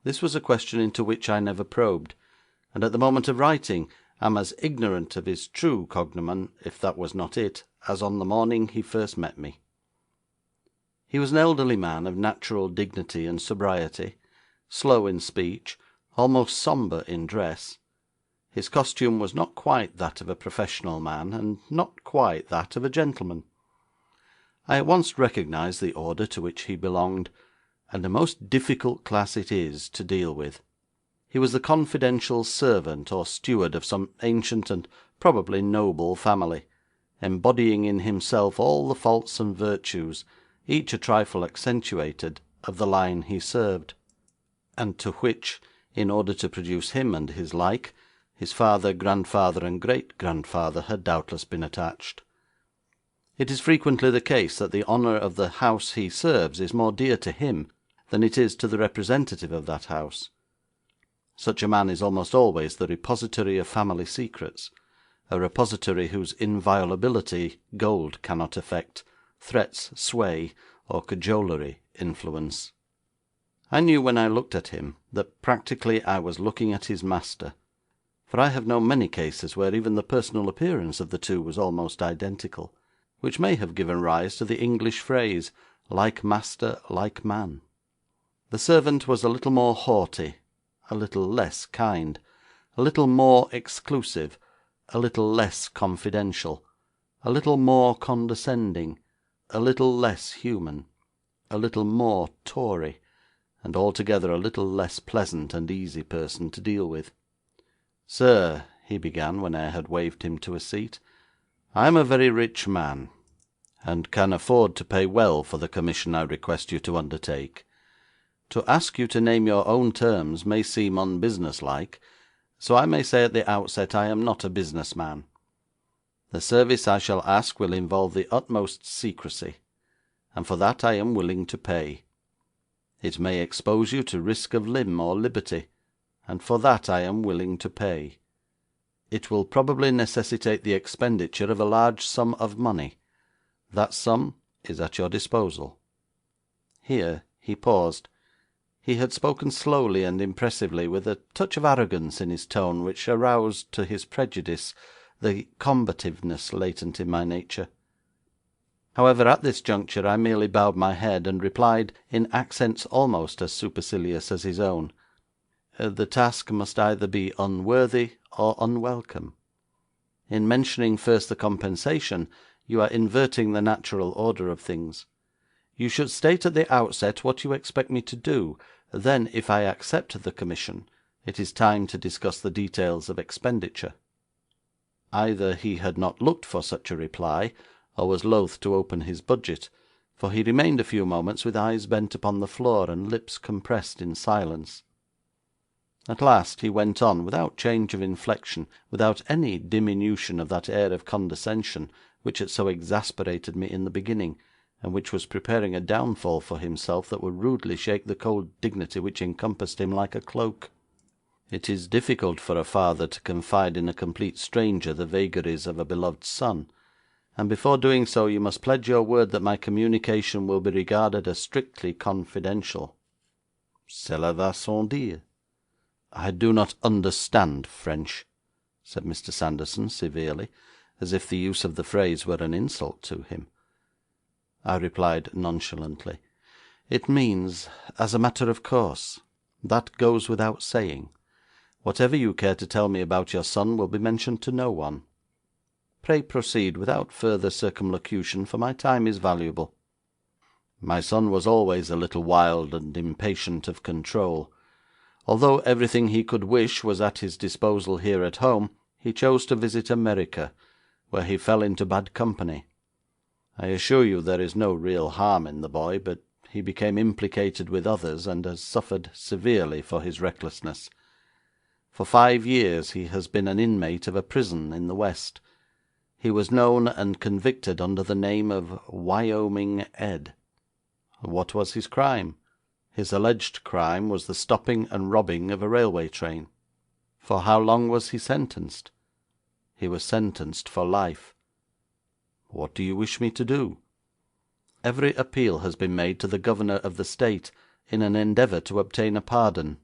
This was a question into which I never probed, and at the moment of writing am as ignorant of his true cognomen, if that was not it, as on the morning he first met me. He was an elderly man of natural dignity and sobriety, slow in speech, almost sombre in dress. His costume was not quite that of a professional man, and not quite that of a gentleman. I at once recognised the order to which he belonged, and a most difficult class it is to deal with. He was the confidential servant or steward of some ancient and probably noble family, embodying in himself all the faults and virtues, each a trifle accentuated, of the line he served, and to which, in order to produce him and his like, his father, grandfather, and great-grandfather had doubtless been attached. It is frequently the case that the honour of the house he serves is more dear to him than it is to the representative of that house. Such a man is almost always the repository of family secrets, a repository whose inviolability gold cannot affect, threats sway, or cajolery influence. I knew when I looked at him that practically I was looking at his master, for I have known many cases where even the personal appearance of the two was almost identical, which may have given rise to the English phrase, like master, like man. The servant was a little more haughty, a little less kind, a little more exclusive, a little less confidential, a little more condescending, a little less human, a little more Tory, and altogether a little less pleasant and easy person to deal with. 'Sir,' he began, when I had waved him to a seat, 'I am a very rich man, and can afford to pay well for the commission I request you to undertake. To ask you to name your own terms may seem unbusinesslike, so I may say at the outset I am not a business man. The service I shall ask will involve the utmost secrecy, and for that I am willing to pay. It may expose you to risk of limb or liberty, and for that I am willing to pay. It will probably necessitate the expenditure of a large sum of money. That sum is at your disposal.' Here he paused. He had spoken slowly and impressively, with a touch of arrogance in his tone which aroused to his prejudice the combativeness latent in my nature. However, at this juncture I merely bowed my head, and replied, in accents almost as supercilious as his own, 'The task must either be unworthy or unwelcome. In mentioning first the compensation, you are inverting the natural order of things. You should state at the outset what you expect me to do, then, if I accept the commission, it is time to discuss the details of expenditure.' Either he had not looked for such a reply, or was loath to open his budget, for he remained a few moments with eyes bent upon the floor, and lips compressed in silence. At last he went on, without change of inflection, without any diminution of that air of condescension which had so exasperated me in the beginning, and which was preparing a downfall for himself that would rudely shake the cold dignity which encompassed him like a cloak. 'It is difficult for a father to confide in a complete stranger the vagaries of a beloved son, and before doing so you must pledge your word that my communication will be regarded as strictly confidential.' 'Cela va sans dire.' 'I do not understand French,' said Mr. Sanderson severely, as if the use of the phrase were an insult to him. I replied nonchalantly, 'It means, as a matter of course. That goes without saying. Whatever you care to tell me about your son will be mentioned to no one. Pray proceed without further circumlocution, for my time is valuable.' 'My son was always a little wild and impatient of control. Although everything he could wish was at his disposal here at home, he chose to visit America, where he fell into bad company. I assure you there is no real harm in the boy, but he became implicated with others, and has suffered severely for his recklessness. For 5 years he has been an inmate of a prison in the West, He was known and convicted under the name of Wyoming Ed. What was his crime? His alleged crime was the stopping and robbing of a railway train. For how long was he sentenced? He was sentenced for life. What do you wish me to do? Every appeal has been made to the governor of the state in an endeavour to obtain a pardon.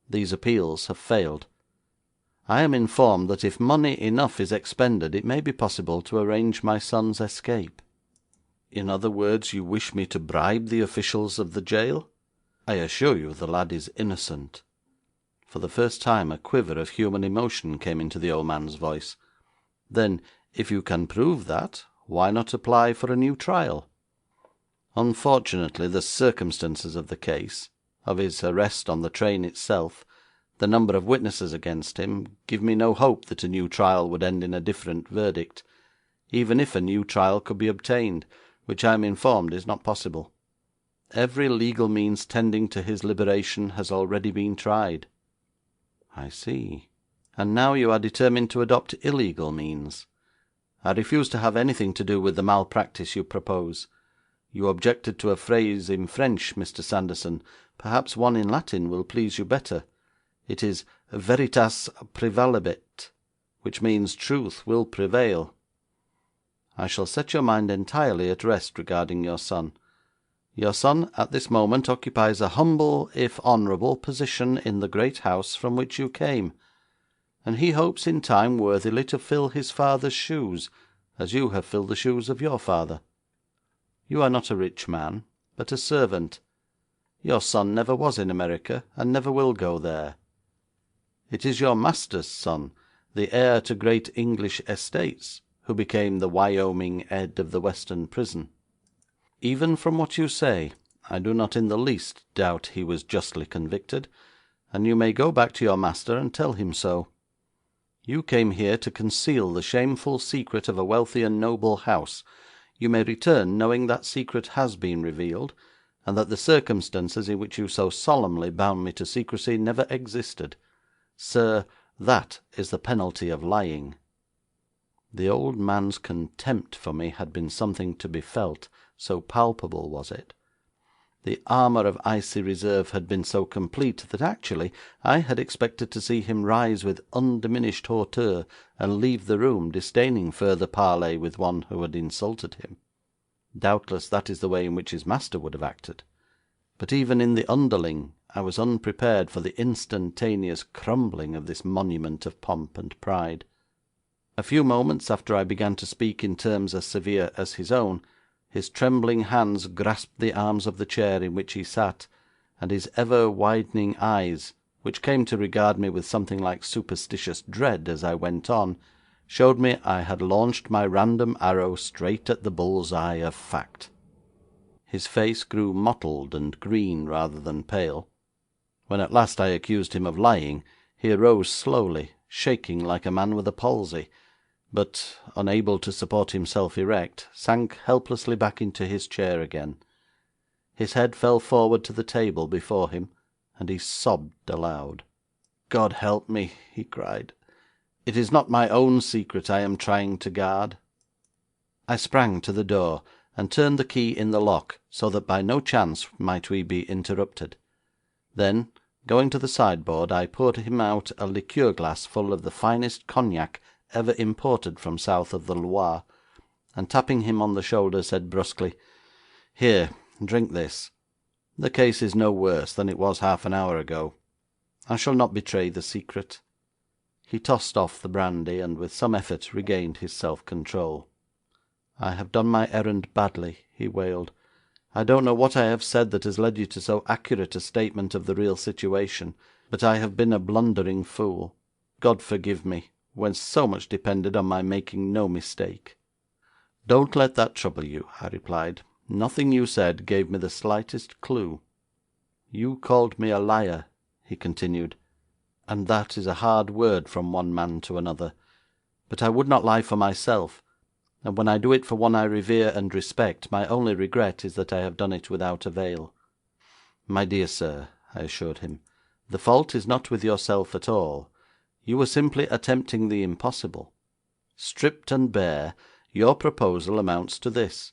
These appeals have failed. I am informed that if money enough is expended, it may be possible to arrange my son's escape. In other words, you wish me to bribe the officials of the jail? I assure you the lad is innocent.' For the first time a quiver of human emotion came into the old man's voice. 'Then, if you can prove that, why not apply for a new trial?' 'Unfortunately, the circumstances of the case, of his arrest on the train itself, the number of witnesses against him, give me no hope that a new trial would end in a different verdict, even if a new trial could be obtained, which I am informed is not possible. Every legal means tending to his liberation has already been tried.' 'I see. And now you are determined to adopt illegal means. I refuse to have anything to do with the malpractice you propose. You objected to a phrase in French, Mr. Sanderson. Perhaps one in Latin will please you better. It is veritas prevalebit, which means truth will prevail. I shall set your mind entirely at rest regarding your son. Your son at this moment occupies a humble, if honourable, position in the great house from which you came, and he hopes in time worthily to fill his father's shoes, as you have filled the shoes of your father. You are not a rich man, but a servant. Your son never was in America, and never will go there. It is your master's son, the heir to great English estates, who became the Wyoming Ed of the Western prison. Even from what you say, I do not in the least doubt he was justly convicted, and you may go back to your master and tell him so. You came here to conceal the shameful secret of a wealthy and noble house. You may return knowing that secret has been revealed, and that the circumstances in which you so solemnly bound me to secrecy never existed. Sir, that is the penalty of lying.' The old man's contempt for me had been something to be felt, so palpable was it. The armour of icy reserve had been so complete that actually I had expected to see him rise with undiminished hauteur and leave the room, disdaining further parley with one who had insulted him. Doubtless that is the way in which his master would have acted, but even in the underling I was unprepared for the instantaneous crumbling of this monument of pomp and pride. A few moments after I began to speak in terms as severe as his own, his trembling hands grasped the arms of the chair in which he sat, and his ever-widening eyes, which came to regard me with something like superstitious dread as I went on, showed me I had launched my random arrow straight at the bull's eye of fact. His face grew mottled and green rather than pale. When at last I accused him of lying, he arose slowly, shaking like a man with a palsy, but, unable to support himself erect, sank helplessly back into his chair again. His head fell forward to the table before him, and he sobbed aloud. 'God help me!' he cried. 'It is not my own secret I am trying to guard.' I sprang to the door, and turned the key in the lock, so that by no chance might we be interrupted. Then, going to the sideboard, I poured him out a liqueur glass full of the finest cognac ever imported from south of the Loire, and tapping him on the shoulder, said brusquely, 'Here, drink this. The case is no worse than it was half an hour ago. I shall not betray the secret.' He tossed off the brandy, and with some effort regained his self-control. 'I have done my errand badly,' he wailed. 'I don't know what I have said that has led you to so accurate a statement of the real situation, but I have been a blundering fool. God forgive me, when so much depended on my making no mistake.' 'Don't let that trouble you,' I replied. 'Nothing you said gave me the slightest clue.' 'You called me a liar,' he continued, 'and that is a hard word from one man to another. But I would not lie for myself, and when I do it for one I revere and respect, my only regret is that I have done it without avail.' 'My dear sir,' I assured him, 'the fault is not with yourself at all. You were simply attempting the impossible. Stripped and bare, your proposal amounts to this.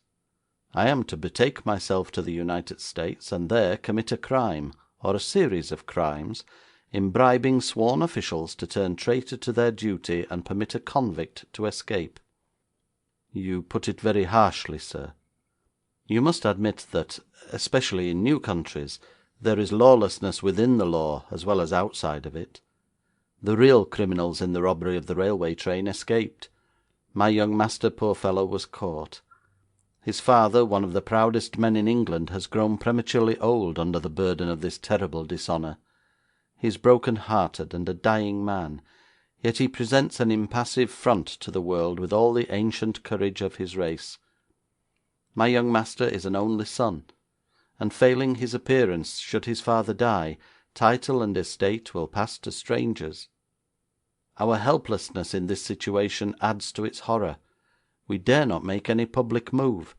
I am to betake myself to the United States, and there commit a crime, or a series of crimes, in bribing sworn officials to turn traitor to their duty and permit a convict to escape.' 'You put it very harshly, sir. You must admit that, especially in new countries, there is lawlessness within the law as well as outside of it. The real criminals in the robbery of the railway train escaped. My young master, poor fellow, was caught. His father, one of the proudest men in England, has grown prematurely old under the burden of this terrible dishonour. He is broken-hearted and a dying man, yet he presents an impassive front to the world with all the ancient courage of his race. My young master is an only son, and failing his appearance, should his father die, title and estate will pass to strangers. Our helplessness in this situation adds to its horror. We dare not make any public move.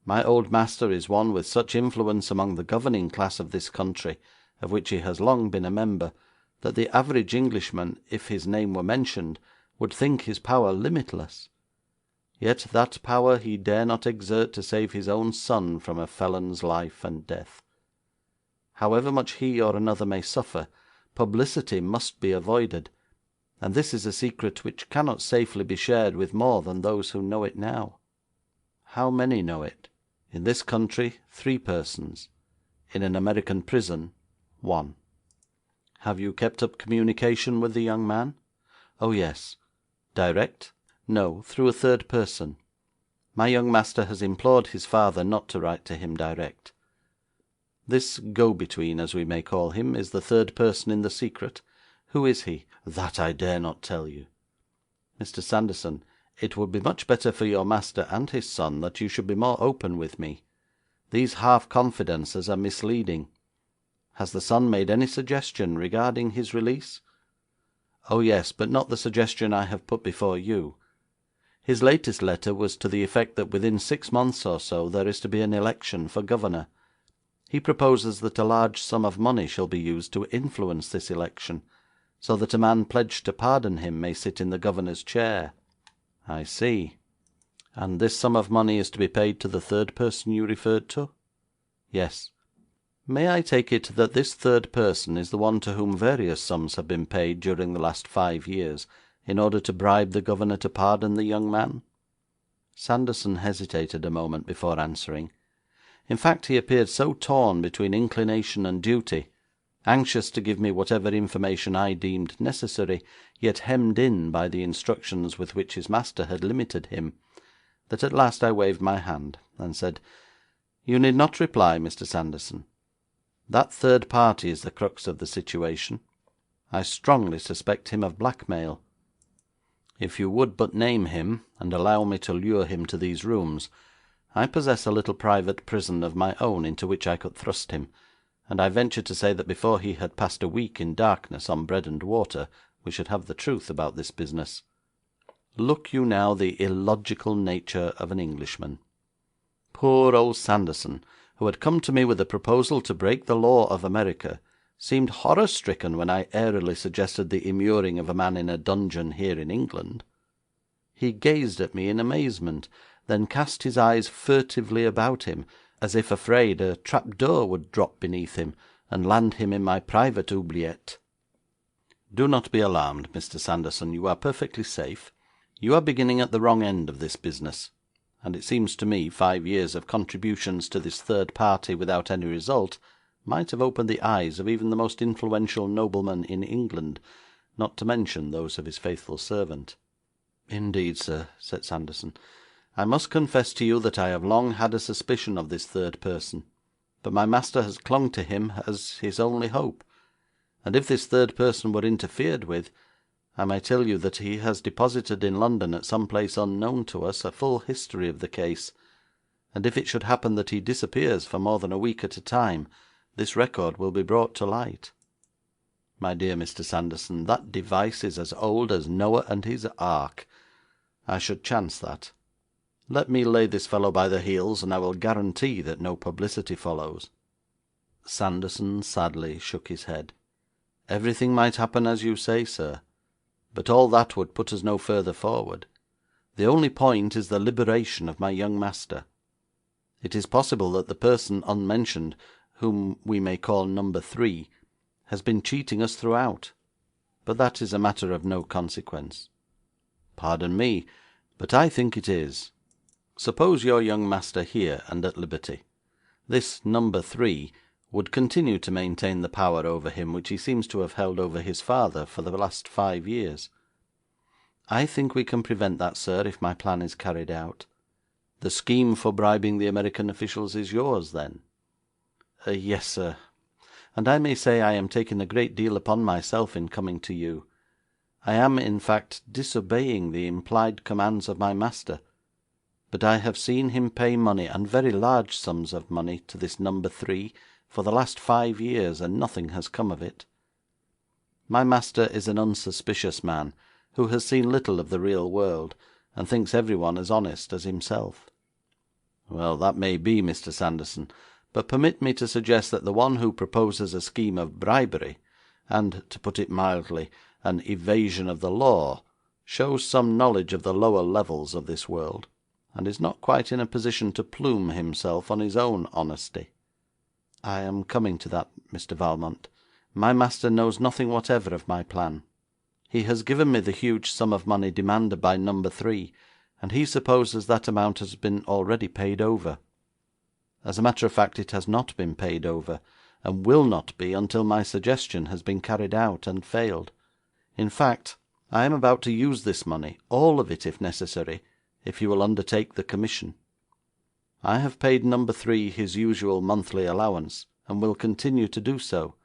My old master is one with such influence among the governing class of this country, of which he has long been a member, that the average Englishman, if his name were mentioned, would think his power limitless. Yet that power he dare not exert to save his own son from a felon's life and death. However much he or another may suffer, publicity must be avoided, and this is a secret which cannot safely be shared with more than those who know it now.' 'How many know it?' 'In this country, 3 persons. In an American prison, 1. 'Have you kept up communication with the young man?' 'Oh, yes.' 'Direct?' 'No, through a third person. My young master has implored his father not to write to him direct. This go-between, as we may call him, is the third person in the secret. Who is he?' 'That I dare not tell you.' 'Mr. Sanderson, it would be much better for your master and his son that you should be more open with me. These half confidences are misleading. Has the son made any suggestion regarding his release?' 'Oh, yes, but not the suggestion I have put before you. His latest letter was to the effect that within 6 months or so there is to be an election for governor. He proposes that a large sum of money shall be used to influence this election, so that a man pledged to pardon him may sit in the governor's chair.' 'I see. And this sum of money is to be paid to the third person you referred to?' 'Yes.' 'May I take it that this third person is the one to whom various sums have been paid during the last 5 years, in order to bribe the governor to pardon the young man?' Sanderson hesitated a moment before answering. In fact, he appeared so torn between inclination and duty, anxious to give me whatever information I deemed necessary, yet hemmed in by the instructions with which his master had limited him, that at last I waved my hand, and said, 'You need not reply, Mr. Sanderson. That third party is the crux of the situation. I strongly suspect him of blackmail. If you would but name him, and allow me to lure him to these rooms, I possess a little private prison of my own into which I could thrust him, and I venture to say that before he had passed a week in darkness on bread and water, we should have the truth about this business. Look you now the illogical nature of an Englishman. Poor old Sanderson, who had come to me with a proposal to break the law of America, seemed horror-stricken when I airily suggested the immuring of a man in a dungeon here in England. He gazed at me in amazement, then cast his eyes furtively about him, as if afraid a trap-door would drop beneath him, and land him in my private oubliette. Do not be alarmed, Mr. Sanderson, you are perfectly safe. You are beginning at the wrong end of this business, and it seems to me 5 years of contributions to this third party without any result might have opened the eyes of even the most influential nobleman in England, not to mention those of his faithful servant.' 'Indeed, sir,' said Sanderson, 'I must confess to you that I have long had a suspicion of this third person, but my master has clung to him as his only hope, and if this third person were interfered with, I may tell you that he has deposited in London at some place unknown to us a full history of the case, and if it should happen that he disappears for more than a week at a time, this record will be brought to light. My dear Mr. Sanderson, that device is as old as Noah and his ark. I should chance that. Let me lay this fellow by the heels, and I will guarantee that no publicity follows.' Sanderson sadly shook his head. 'Everything might happen as you say, sir, but all that would put us no further forward. The only point is the liberation of my young master. It is possible that the person unmentioned, whom we may call number 3, has been cheating us throughout, but that is a matter of no consequence. Pardon me, but I think it is. Suppose your young master here and at liberty. This number 3 would continue to maintain the power over him which he seems to have held over his father for the last 5 years. I think we can prevent that, sir, if my plan is carried out. The scheme for bribing the American officials is yours, then?' 'Yes, sir, and I may say I am taking a great deal upon myself in coming to you. I am, in fact, disobeying the implied commands of my master, but I have seen him pay money, and very large sums of money, to this number 3 for the last 5 years, and nothing has come of it. My master is an unsuspicious man, who has seen little of the real world, and thinks everyone as honest as himself.' 'Well, that may be, Mr. Sanderson, but permit me to suggest that the one who proposes a scheme of bribery, and, to put it mildly, an evasion of the law, shows some knowledge of the lower levels of this world, and is not quite in a position to plume himself on his own honesty.' 'I am coming to that, Mr. Valmont. My master knows nothing whatever of my plan. He has given me the huge sum of money demanded by number 3, and he supposes that amount has been already paid over. As a matter of fact, it has not been paid over, and will not be until my suggestion has been carried out and failed. In fact, I am about to use this money, all of it if necessary, if you will undertake the commission. I have paid number 3 his usual monthly allowance, and will continue to do so.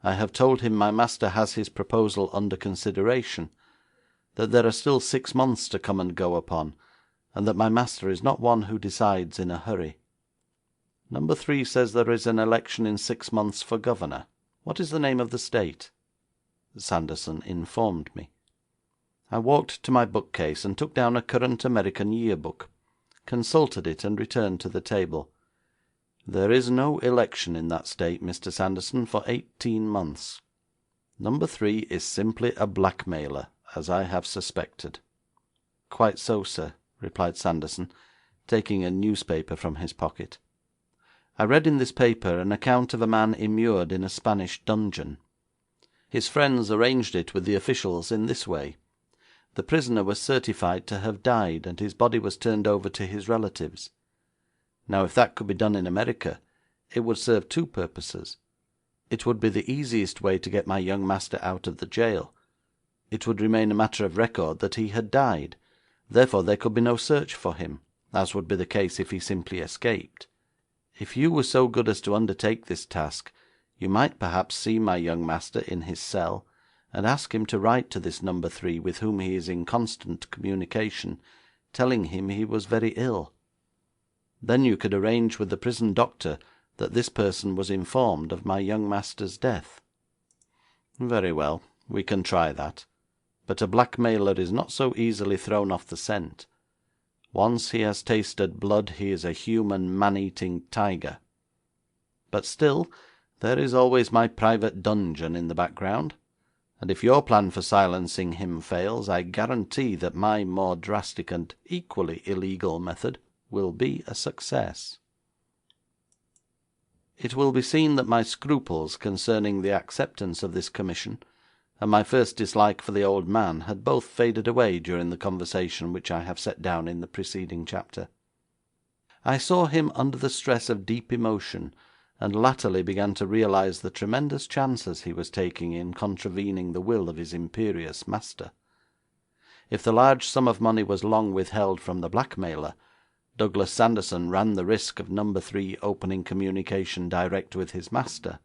I have told him my master has his proposal under consideration, that there are still 6 months to come and go upon, and that my master is not one who decides in a hurry. Number 3 says there is an election in 6 months for governor. What is the name of the state?' Sanderson informed me. I walked to my bookcase and took down a current American yearbook, consulted it, and returned to the table. 'There is no election in that state, Mr. Sanderson, for 18 months. Number 3 is simply a blackmailer, as I have suspected.' 'Quite so, sir,' replied Sanderson, taking a newspaper from his pocket. 'I read in this paper an account of a man immured in a Spanish dungeon. His friends arranged it with the officials in this way. The prisoner was certified to have died, and his body was turned over to his relatives. Now, if that could be done in America, it would serve 2 purposes. It would be the easiest way to get my young master out of the jail. It would remain a matter of record that he had died, therefore there could be no search for him, as would be the case if he simply escaped. If you were so good as to undertake this task, you might perhaps see my young master in his cell, and ask him to write to this number 3, with whom he is in constant communication, telling him he was very ill. Then you could arrange with the prison doctor that this person was informed of my young master's death.' 'Very well, we can try that, but a blackmailer is not so easily thrown off the scent. Once he has tasted blood, he is a human man-eating tiger. But still, there is always my private dungeon in the background, and if your plan for silencing him fails, I guarantee that my more drastic and equally illegal method will be a success.' It will be seen that my scruples concerning the acceptance of this commission, and my first dislike for the old man, had both faded away during the conversation which I have set down in the preceding chapter. I saw him under the stress of deep emotion, and latterly began to realise the tremendous chances he was taking in contravening the will of his imperious master. If the large sum of money was long withheld from the blackmailer, Douglas Sanderson ran the risk of number 3 opening communication direct with his master.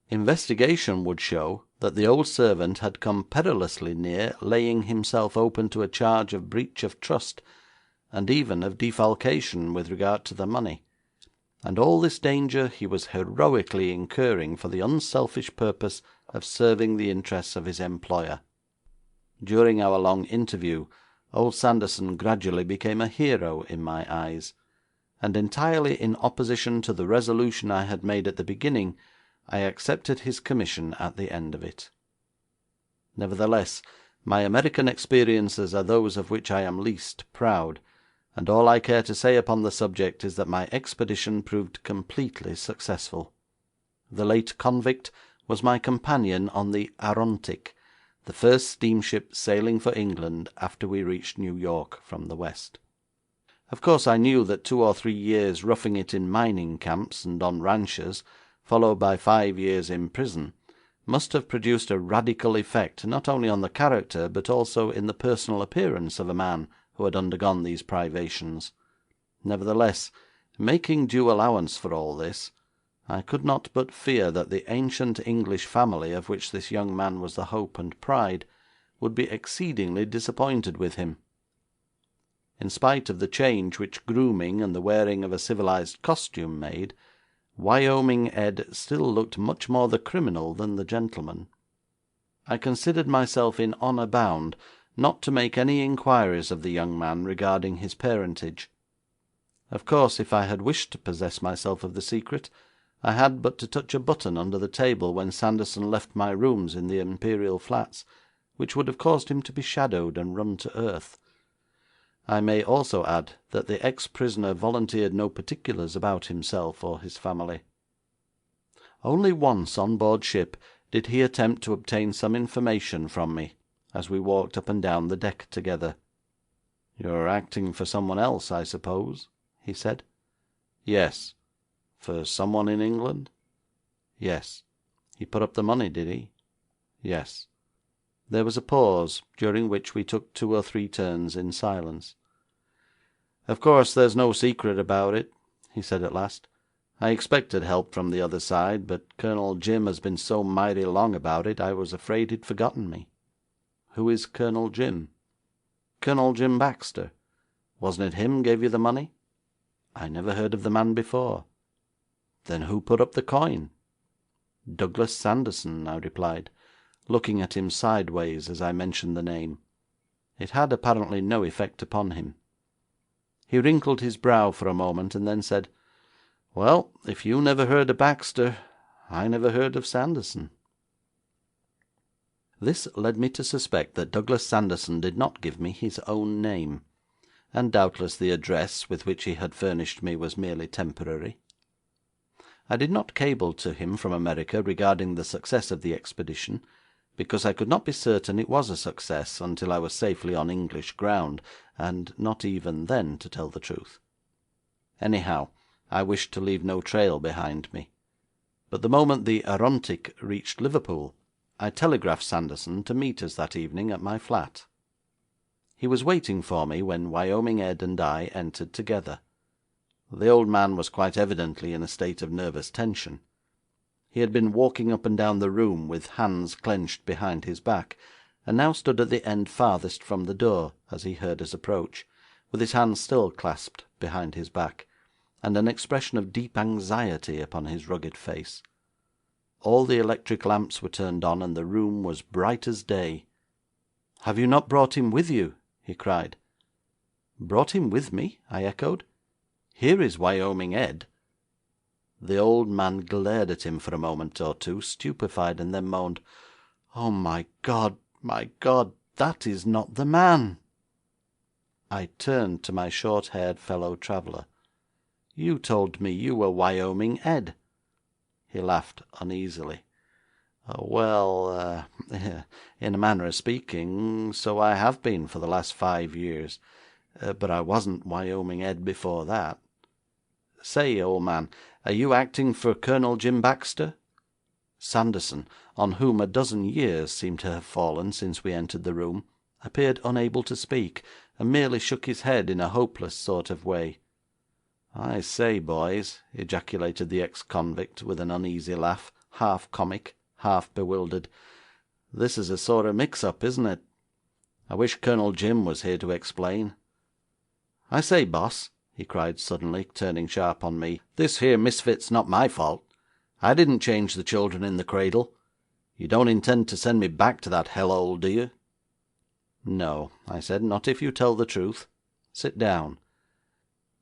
Investigation would show that the old servant had come perilously near laying himself open to a charge of breach of trust, and even of defalcation with regard to the money, and all this danger he was heroically incurring for the unselfish purpose of serving the interests of his employer. During our long interview, old Sanderson gradually became a hero in my eyes, and entirely in opposition to the resolution I had made at the beginning, I accepted his commission at the end of it. Nevertheless, My American experiences are those of which I am least proud, and all I care to say upon the subject is that my expedition proved completely successful. The late convict was my companion on the Arontic, the first steamship sailing for England after we reached New York from the west. Of course I knew that 2 or 3 years roughing it in mining camps and on ranches, followed by 5 years in prison, must have produced a radical effect not only on the character but also in the personal appearance of a man who had undergone these privations. Nevertheless, making due allowance for all this, I could not but fear that the ancient English family of which this young man was the hope and pride would be exceedingly disappointed with him. In spite of the change which grooming and the wearing of a civilized costume made, Wyoming Ed still looked much more the criminal than the gentleman. I considered myself in honour bound not to make any inquiries of the young man regarding his parentage. Of course, if I had wished to possess myself of the secret, I had but to touch a button under the table when Sanderson left my rooms in the Imperial Flats, which would have caused him to be shadowed and run to earth. I may also add that the ex-prisoner volunteered no particulars about himself or his family. Only once on board ship did he attempt to obtain some information from me, as we walked up and down the deck together. "You are acting for someone else, I suppose?" he said. "Yes." "For someone in England?" "Yes." "He put up the money, did he?" "Yes." There was a pause, during which we took 2 or 3 turns in silence. "Of course there's no secret about it," he said at last. "I expected help from the other side, but Colonel Jim has been so mighty long about it, I was afraid he'd forgotten me." "Who is Colonel Jim?" "Colonel Jim Baxter. Wasn't it him gave you the money?" "I never heard of the man before." "Then who put up the coin?" "Douglas Sanderson," I replied, looking at him sideways as I mentioned the name. It had apparently no effect upon him. He wrinkled his brow for a moment, and then said, "Well, if you never heard of Baxter, I never heard of Sanderson." This led me to suspect that Douglas Sanderson did not give me his own name, and doubtless the address with which he had furnished me was merely temporary. I did not cable to him from America regarding the success of the expedition, because I could not be certain it was a success until I was safely on English ground, and not even then, to tell the truth. Anyhow, I wished to leave no trail behind me, but the moment the Arontic reached Liverpool, I telegraphed Sanderson to meet us that evening at my flat. He was waiting for me when Wyoming Ed and I entered together. The old man was quite evidently in a state of nervous tension. He had been walking up and down the room with hands clenched behind his back, and now stood at the end farthest from the door as he heard us approach, with his hands still clasped behind his back, and an expression of deep anxiety upon his rugged face. All the electric lamps were turned on, and the room was bright as day. "Have you not brought him with you?" he cried. "Brought him with me?" I echoed. "Here is Wyoming Ed." The old man glared at him for a moment or two, stupefied, and then moaned, "Oh, my God, that is not the man!" I turned to my short-haired fellow traveller. "You told me you were Wyoming Ed." He laughed uneasily. "Well, in a manner of speaking, so I have been for the last 5 years, but I wasn't Wyoming Ed before that. Say, old man, are you acting for Colonel Jim Baxter?" Sanderson, on whom a dozen years seemed to have fallen since we entered the room, appeared unable to speak, and merely shook his head in a hopeless sort of way. "I say, boys," ejaculated the ex-convict, with an uneasy laugh, half comic, half bewildered, "this is a sort of mix-up, isn't it? I wish Colonel Jim was here to explain. I say, boss," he cried suddenly, turning sharp on me, "this here misfit's not my fault. I didn't change the children in the cradle. You don't intend to send me back to that hell-hole, do you?" "No," I said, "not if you tell the truth. Sit down."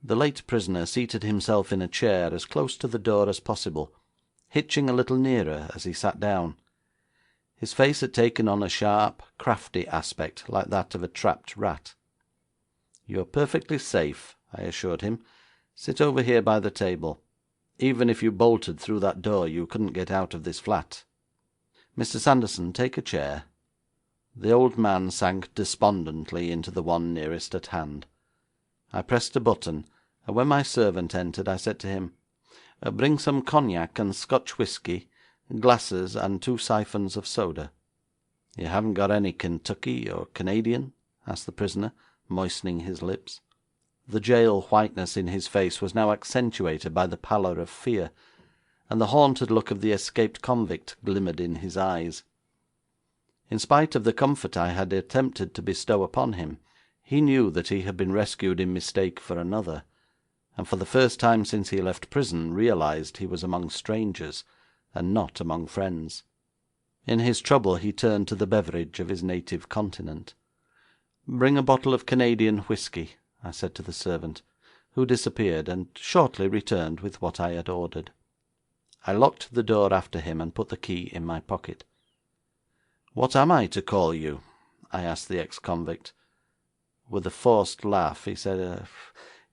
The late prisoner seated himself in a chair as close to the door as possible, hitching a little nearer as he sat down. His face had taken on a sharp, crafty aspect, like that of a trapped rat. "You are perfectly safe," I assured him. "Sit over here by the table. Even if you bolted through that door, you couldn't get out of this flat. Mr. Sanderson, take a chair." The old man sank despondently into the one nearest at hand. I pressed a button, and when my servant entered, I said to him, "Bring some cognac and Scotch whisky, glasses, and 2 siphons of soda." "You haven't got any Kentucky or Canadian?" asked the prisoner, moistening his lips. The jail whiteness in his face was now accentuated by the pallor of fear, and the haunted look of the escaped convict glimmered in his eyes. In spite of the comfort I had attempted to bestow upon him, he knew that he had been rescued in mistake for another, and for the first time since he left prison realised he was among strangers, and not among friends. In his trouble he turned to the beverage of his native continent. "Bring a bottle of Canadian whisky," I said to the servant, who disappeared, and shortly returned with what I had ordered. I locked the door after him and put the key in my pocket. "What am I to call you?" I asked the ex-convict. With a forced laugh he said,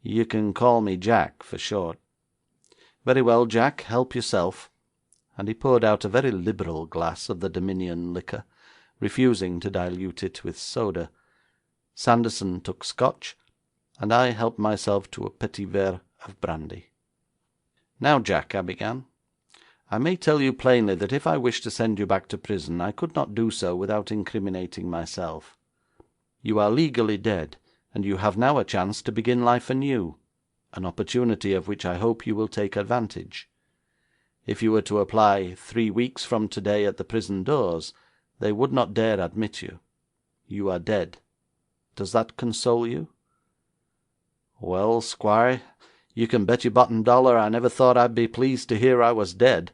"You can call me Jack for short." "Very well, Jack, help yourself," and he poured out a very liberal glass of the Dominion liquor, refusing to dilute it with soda. Sanderson took Scotch, and I helped myself to a petit verre of brandy. "Now, Jack," I began, "I may tell you plainly that if I wished to send you back to prison I could not do so without incriminating myself. You are legally dead, and you have now a chance to begin life anew, an opportunity of which I hope you will take advantage. If you were to apply 3 weeks from today at the prison doors, they would not dare admit you. You are dead. Does that console you?" "Well, Squire, you can bet your bottom dollar I never thought I'd be pleased to hear I was dead,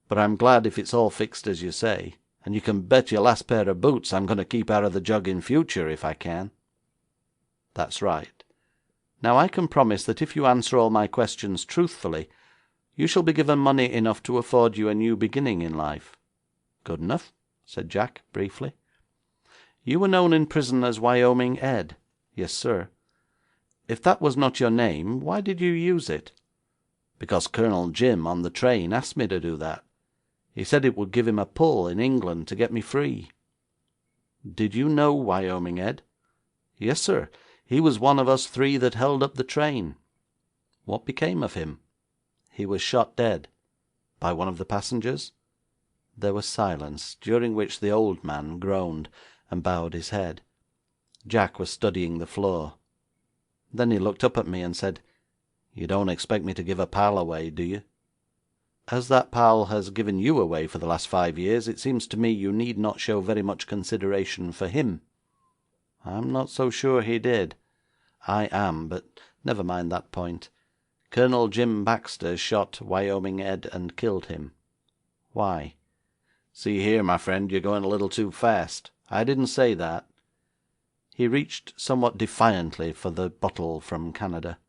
but I'm glad if it's all fixed as you say, and you can bet your last pair of boots I'm going to keep out of the jug in future if I can." "That's right. Now I can promise that if you answer all my questions truthfully, you shall be given money enough to afford you a new beginning in life." "Good enough," said Jack briefly. "You were known in prison as Wyoming Ed?" "Yes, sir." "If that was not your name, why did you use it?" "Because Colonel Jim on the train asked me to do that. He said it would give him a pull in England to get me free." "Did you know Wyoming Ed?" "Yes, sir. He was one of us 3 that held up the train." "What became of him?" "He was shot dead." "By one of the passengers?" There was silence, during which the old man groaned and bowed his head. Jack was studying the floor. Then he looked up at me and said, "You don't expect me to give a pal away, do you?" "As that pal has given you away for the last 5 years, it seems to me you need not show very much consideration for him." "I'm not so sure he did." "I am, but never mind that point. Colonel Jim Baxter shot Wyoming Ed and killed him." "Why?" "See here, my friend, you're going a little too fast. I didn't say that." He reached somewhat defiantly for the bottle from Canada.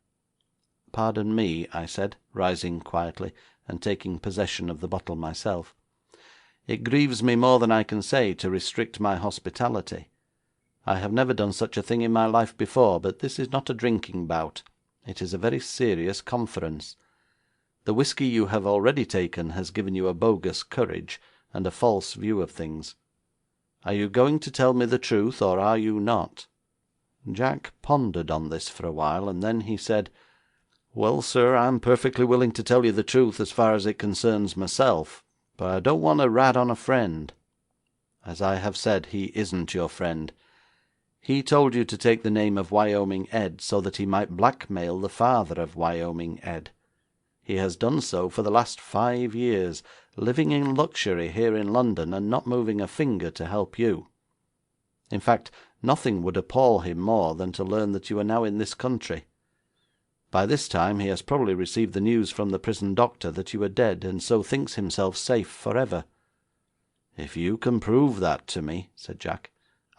"Pardon me," I said, rising quietly and taking possession of the bottle myself. "It grieves me more than I can say to restrict my hospitality. I have never done such a thing in my life before, but this is not a drinking bout. It is a very serious conference. The whisky you have already taken has given you a bogus courage and a false view of things. Are you going to tell me the truth, or are you not?" Jack pondered on this for a while, and then he said, "Well, sir, I'm perfectly willing to tell you the truth as far as it concerns myself, but I don't want to rat on a friend." "As I have said, he isn't your friend. He told you to take the name of Wyoming Ed so that he might blackmail the father of Wyoming Ed. He has done so for the last 5 years, living in luxury here in London and not moving a finger to help you. In fact, nothing would appall him more than to learn that you are now in this country. By this time he has probably received the news from the prison doctor that you are dead, and so thinks himself safe for ever." "If you can prove that to me," said Jack.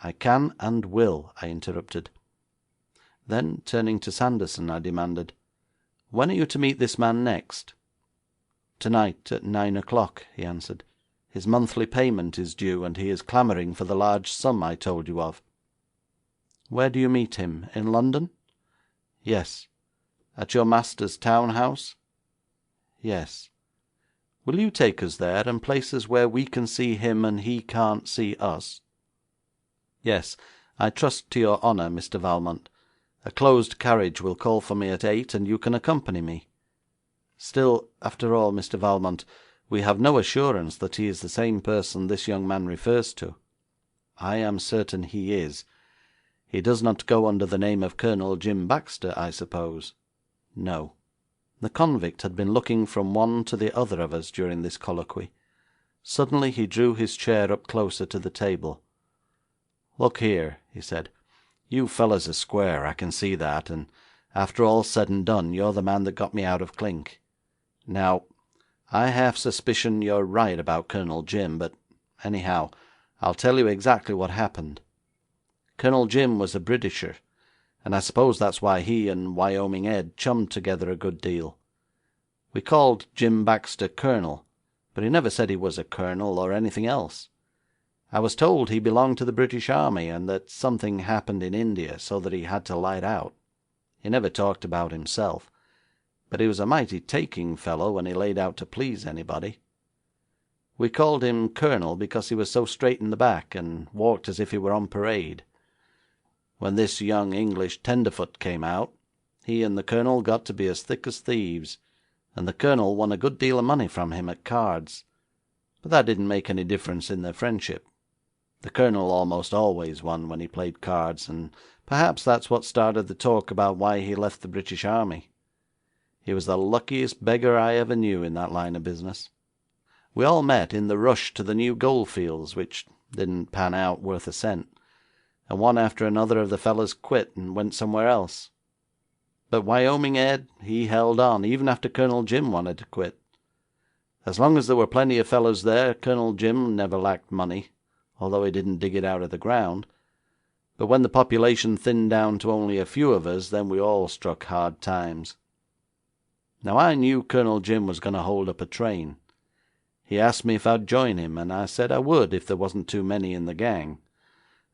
"I can and will," I interrupted. Then, turning to Sanderson, I demanded, "When are you to meet this man next?" "Tonight at 9 o'clock," he answered. His monthly payment is due, and he is clamouring for the large sum I told you of.' 'Where do you meet him? In London?' 'Yes.' 'At your master's town house?' 'Yes.' 'Will you take us there, and place us where we can see him, and he can't see us?' 'Yes, I trust to your honour, Mr. Valmont. A closed carriage will call for me at 8, and you can accompany me. Still, after all, Mr. Valmont, we have no assurance that he is the same person this young man refers to.' 'I am certain he is. He does not go under the name of Colonel Jim Baxter, I suppose?' 'No.' The convict had been looking from one to the other of us during this colloquy. Suddenly he drew his chair up closer to the table. 'Look here,' he said, 'you fellows are square, I can see that, and after all's said and done, you're the man that got me out of clink. Now, I half suspicion you're right about Colonel Jim, but anyhow, I'll tell you exactly what happened. Colonel Jim was a Britisher, and I suppose that's why he and Wyoming Ed chummed together a good deal. We called Jim Baxter Colonel, but he never said he was a colonel or anything else. I was told he belonged to the British Army, and that something happened in India, so that he had to light out. He never talked about himself, but he was a mighty taking fellow when he laid out to please anybody. We called him Colonel because he was so straight in the back, and walked as if he were on parade. When this young English tenderfoot came out, he and the Colonel got to be as thick as thieves, and the Colonel won a good deal of money from him at cards, but that didn't make any difference in their friendship. The Colonel almost always won when he played cards, and perhaps that's what started the talk about why he left the British Army. He was the luckiest beggar I ever knew in that line of business. We all met in the rush to the new goldfields, which didn't pan out worth a cent, and one after another of the fellows quit and went somewhere else. But Wyoming Ed, he held on, even after Colonel Jim wanted to quit. As long as there were plenty of fellows there, Colonel Jim never lacked money, although he didn't dig it out of the ground. But when the population thinned down to only a few of us, then we all struck hard times. Now I knew Colonel Jim was going to hold up a train. He asked me if I'd join him, and I said I would if there wasn't too many in the gang.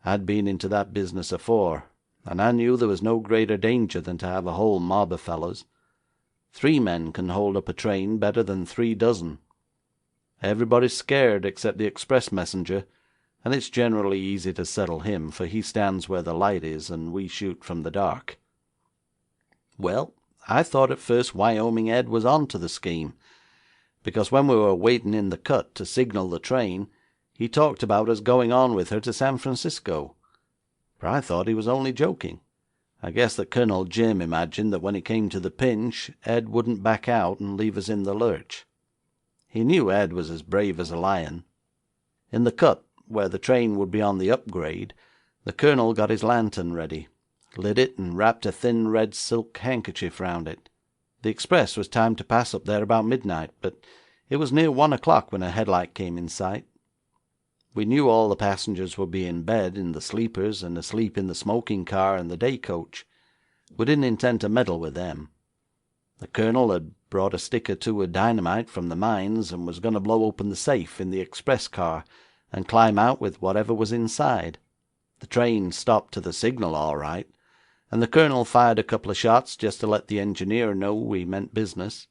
I'd been into that business afore, and I knew there was no greater danger than to have a whole mob of fellows. 3 men can hold up a train better than 3 dozen. Everybody's scared except the express messenger, and it's generally easy to settle him, for he stands where the light is, and we shoot from the dark. Well, I thought at first Wyoming Ed was on to the scheme, because when we were waiting in the cut to signal the train, he talked about us going on with her to San Francisco. For I thought he was only joking. I guess that Colonel Jim imagined that when it came to the pinch, Ed wouldn't back out and leave us in the lurch. He knew Ed was as brave as a lion. In the cut, where the train would be on the upgrade, the Colonel got his lantern ready, lit it, and wrapped a thin red silk handkerchief round it. The express was timed to pass up there about midnight, but it was near 1 o'clock when a headlight came in sight. We knew all the passengers would be in bed in the sleepers and asleep in the smoking car and the day coach. We didn't intend to meddle with them. The Colonel had brought a stick or two of dynamite from the mines, and was going to blow open the safe in the express car and climb out with whatever was inside. The train stopped to the signal all right, and the Colonel fired a couple of shots just to let the engineer know we meant business.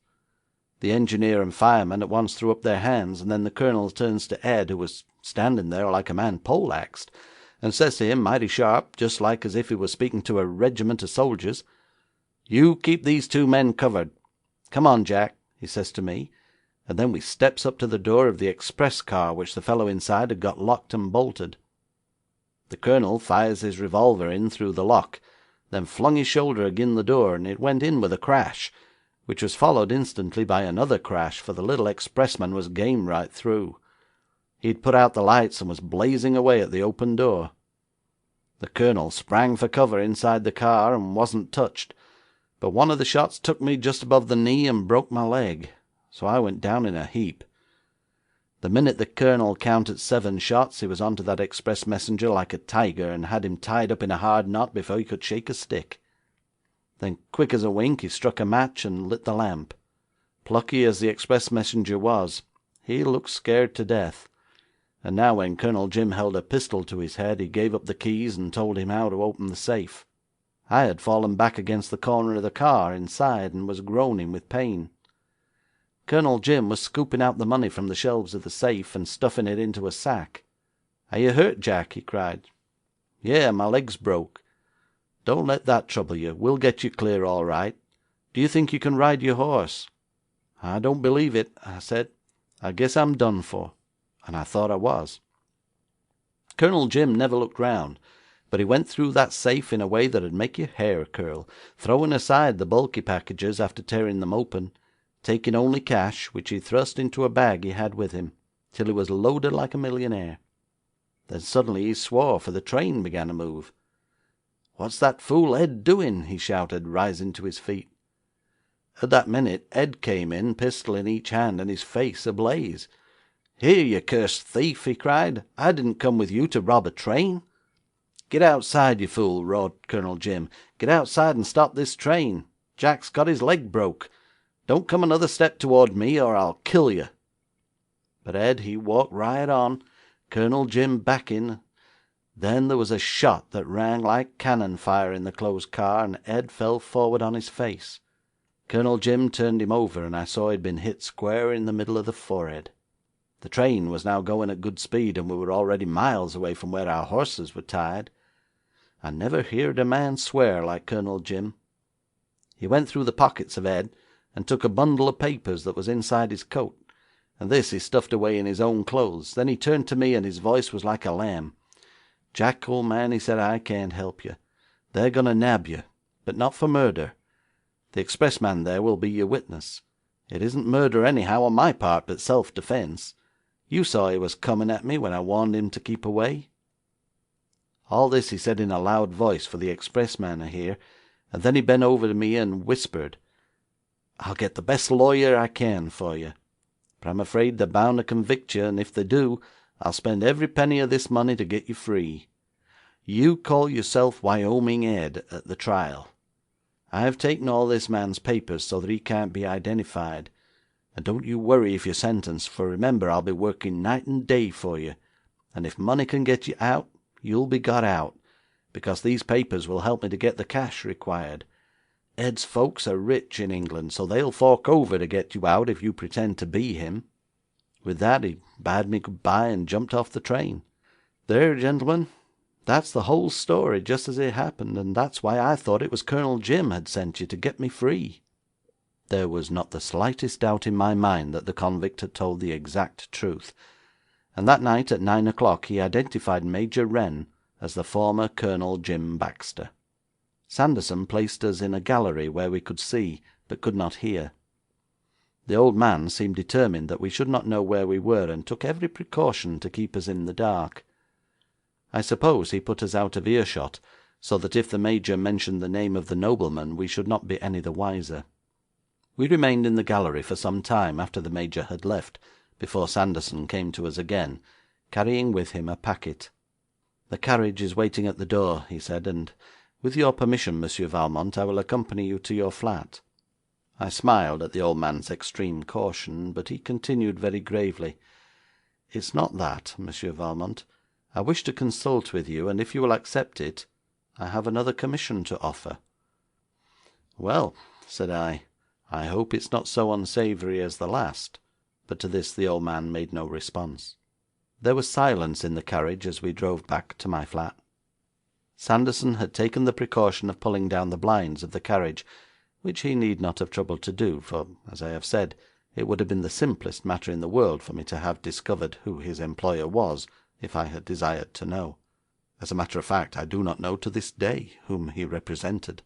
The engineer and fireman at once threw up their hands, and then the Colonel turns to Ed, who was standing there like a man poleaxed, and says to him mighty sharp, just like as if he was speaking to a regiment of soldiers, "You keep these 2 men covered. Come on, Jack," he says to me, and then we steps up to the door of the express car, which the fellow inside had got locked and bolted. The Colonel fires his revolver in through the lock, then flung his shoulder agin the door, and it went in with a crash, which was followed instantly by another crash, for the little expressman was game right through. He'd put out the lights and was blazing away at the open door. The Colonel sprang for cover inside the car and wasn't touched, but one of the shots took me just above the knee and broke my leg, so I went down in a heap. The minute the Colonel counted 7 shots, he was on to that express messenger like a tiger, and had him tied up in a hard knot before he could shake a stick. Then, quick as a wink, he struck a match and lit the lamp. Plucky as the express messenger was, he looked scared to death, and now when Colonel Jim held a pistol to his head, he gave up the keys and told him how to open the safe. I had fallen back against the corner of the car inside and was groaning with pain. Colonel Jim was scooping out the money from the shelves of the safe and stuffing it into a sack. "Are you hurt, Jack?" he cried. "Yeah, my leg's broke." "Don't let that trouble you. We'll get you clear all right. Do you think you can ride your horse?" "I don't believe it," I said. "I guess I'm done for." And I thought I was. Colonel Jim never looked round, but he went through that safe in a way that'd make your hair curl, throwing aside the bulky packages after tearing them open, taking only cash, which he thrust into a bag he had with him, till he was loaded like a millionaire. Then suddenly he swore, for the train began to move. "What's that fool Ed doing?" he shouted, rising to his feet. At that minute Ed came in, pistol in each hand, and his face ablaze. "Here, you cursed thief!" he cried. "I didn't come with you to rob a train." "Get outside, you fool!" roared Colonel Jim. "Get outside and stop this train. Jack's got his leg broke. Don't come another step toward me, or I'll kill you." But Ed, he walked right on, Colonel Jim backing. Then there was a shot that rang like cannon fire in the closed car, and Ed fell forward on his face. Colonel Jim turned him over, and I saw he'd been hit square in the middle of the forehead. The train was now going at good speed, and we were already miles away from where our horses were tied. I never heard a man swear like Colonel Jim. He went through the pockets of Ed, and took a bundle of papers that was inside his coat, and this he stuffed away in his own clothes. Then he turned to me, and his voice was like a lamb. "Jack, old man," he said, "I can't help you. They're going to nab you, but not for murder. The expressman there will be your witness. It isn't murder anyhow on my part, but self-defence. You saw he was coming at me when I warned him to keep away." All this he said in a loud voice for the expressman to hear, and then he bent over to me and whispered, "I'll get the best lawyer I can for you, but I'm afraid they're bound to convict you, and if they do, I'll spend every penny of this money to get you free. You call yourself Wyoming Ed at the trial. I have taken all this man's papers so that he can't be identified. And don't you worry if you're sentenced, for remember I'll be working night and day for you, and if money can get you out, you'll be got out, because these papers will help me to get the cash required. Ed's folks are rich in England, so they'll fork over to get you out if you pretend to be him." With that he bade me good-bye and jumped off the train. There, gentlemen, that's the whole story just as it happened, and that's why I thought it was Colonel Jim had sent you to get me free. There was not the slightest doubt in my mind that the convict had told the exact truth, and that night at 9 o'clock he identified Major Wren as the former Colonel Jim Baxter. Sanderson placed us in a gallery where we could see, but could not hear. The old man seemed determined that we should not know where we were, and took every precaution to keep us in the dark. I suppose he put us out of earshot, so that if the Major mentioned the name of the nobleman we should not be any the wiser. We remained in the gallery for some time after the Major had left, before Sanderson came to us again, carrying with him a packet. "The carriage is waiting at the door," he said, "and with your permission, Monsieur Valmont, I will accompany you to your flat." I smiled at the old man's extreme caution, but he continued very gravely, "It's not that, Monsieur Valmont. I wish to consult with you, and if you will accept it, I have another commission to offer." "Well," said I hope it's not so unsavoury as the last," but to this the old man made no response. There was silence in the carriage as we drove back to my flat. Sanderson had taken the precaution of pulling down the blinds of the carriage, which he need not have troubled to do, for, as I have said, it would have been the simplest matter in the world for me to have discovered who his employer was, if I had desired to know. As a matter of fact, I do not know to this day whom he represented.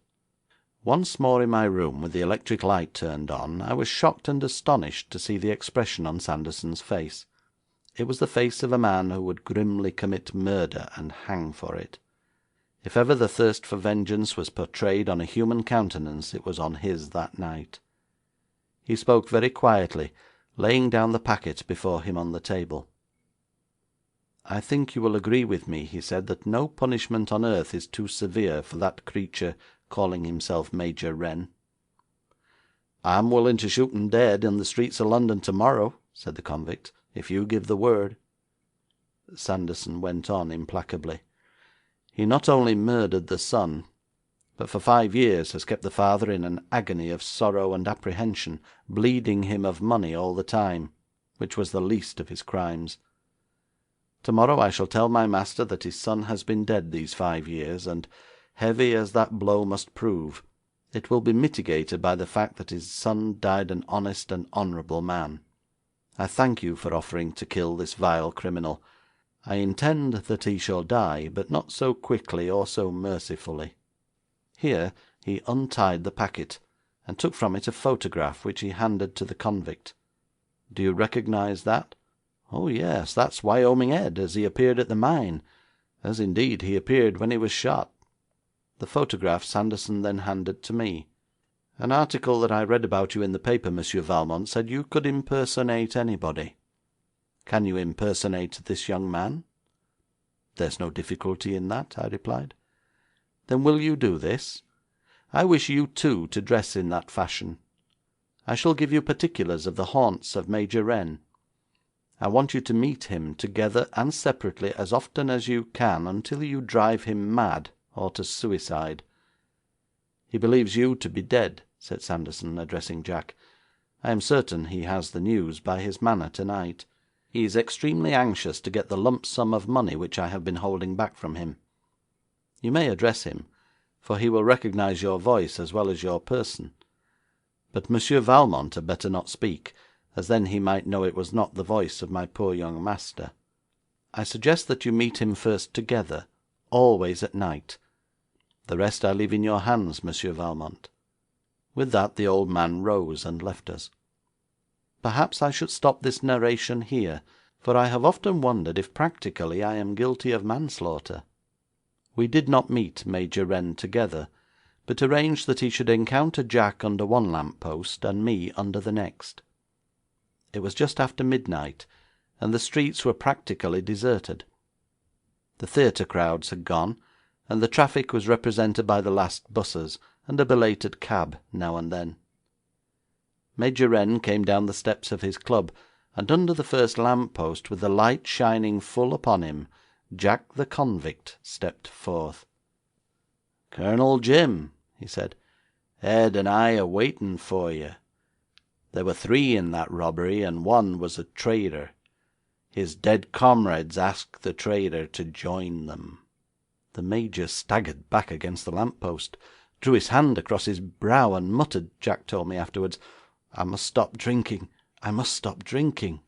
Once more in my room, with the electric light turned on, I was shocked and astonished to see the expression on Sanderson's face. It was the face of a man who would grimly commit murder and hang for it. If ever the thirst for vengeance was portrayed on a human countenance, it was on his that night. He spoke very quietly, laying down the packet before him on the table. "I think you will agree with me," he said, "that no punishment on earth is too severe for that creature calling himself Major Wren." "I'm willing to shoot him dead in the streets of London tomorrow," said the convict, "if you give the word." Sanderson went on implacably. "He not only murdered the son, but for 5 years has kept the father in an agony of sorrow and apprehension, bleeding him of money all the time, which was the least of his crimes. Tomorrow I shall tell my master that his son has been dead these 5 years, and, heavy as that blow must prove, it will be mitigated by the fact that his son died an honest and honourable man. I thank you for offering to kill this vile criminal. I intend that he shall die, but not so quickly or so mercifully." Here he untied the packet, and took from it a photograph which he handed to the convict. "Do you recognise that?" "Oh, yes, that's Wyoming Ed, as he appeared at the mine, as indeed he appeared when he was shot." The photograph Sanderson then handed to me. "An article that I read about you in the paper, Monsieur Valmont, said you could impersonate anybody. Can you impersonate this young man?" "There's no difficulty in that," I replied. "Then will you do this? I wish you, too, to dress in that fashion. I shall give you particulars of the haunts of Major Wren. I want you to meet him, together and separately, as often as you can, until you drive him mad or to suicide." "He believes you to be dead," said Sanderson, addressing Jack. "I am certain he has the news by his manner tonight. He is extremely anxious to get the lump sum of money which I have been holding back from him. You may address him, for he will recognise your voice as well as your person. But Monsieur Valmont had better not speak, as then he might know it was not the voice of my poor young master. I suggest that you meet him first together, always at night. The rest I leave in your hands, Monsieur Valmont." With that the old man rose and left us. Perhaps I should stop this narration here, for I have often wondered if practically I am guilty of manslaughter. We did not meet Major Wren together, but arranged that he should encounter Jack under one lamp post and me under the next. It was just after midnight, and the streets were practically deserted. The theatre crowds had gone, and the traffic was represented by the last buses, and a belated cab now and then. Major Wren came down the steps of his club, and under the first lamp post, with the light shining full upon him, Jack the convict stepped forth. "Colonel Jim," he said, "Ed and I are waiting for you. There were 3 in that robbery, and 1 was a traitor. His dead comrades asked the traitor to join them." The Major staggered back against the lamp post, drew his hand across his brow, and muttered, Jack told me afterwards, "I must stop drinking. I must stop drinking."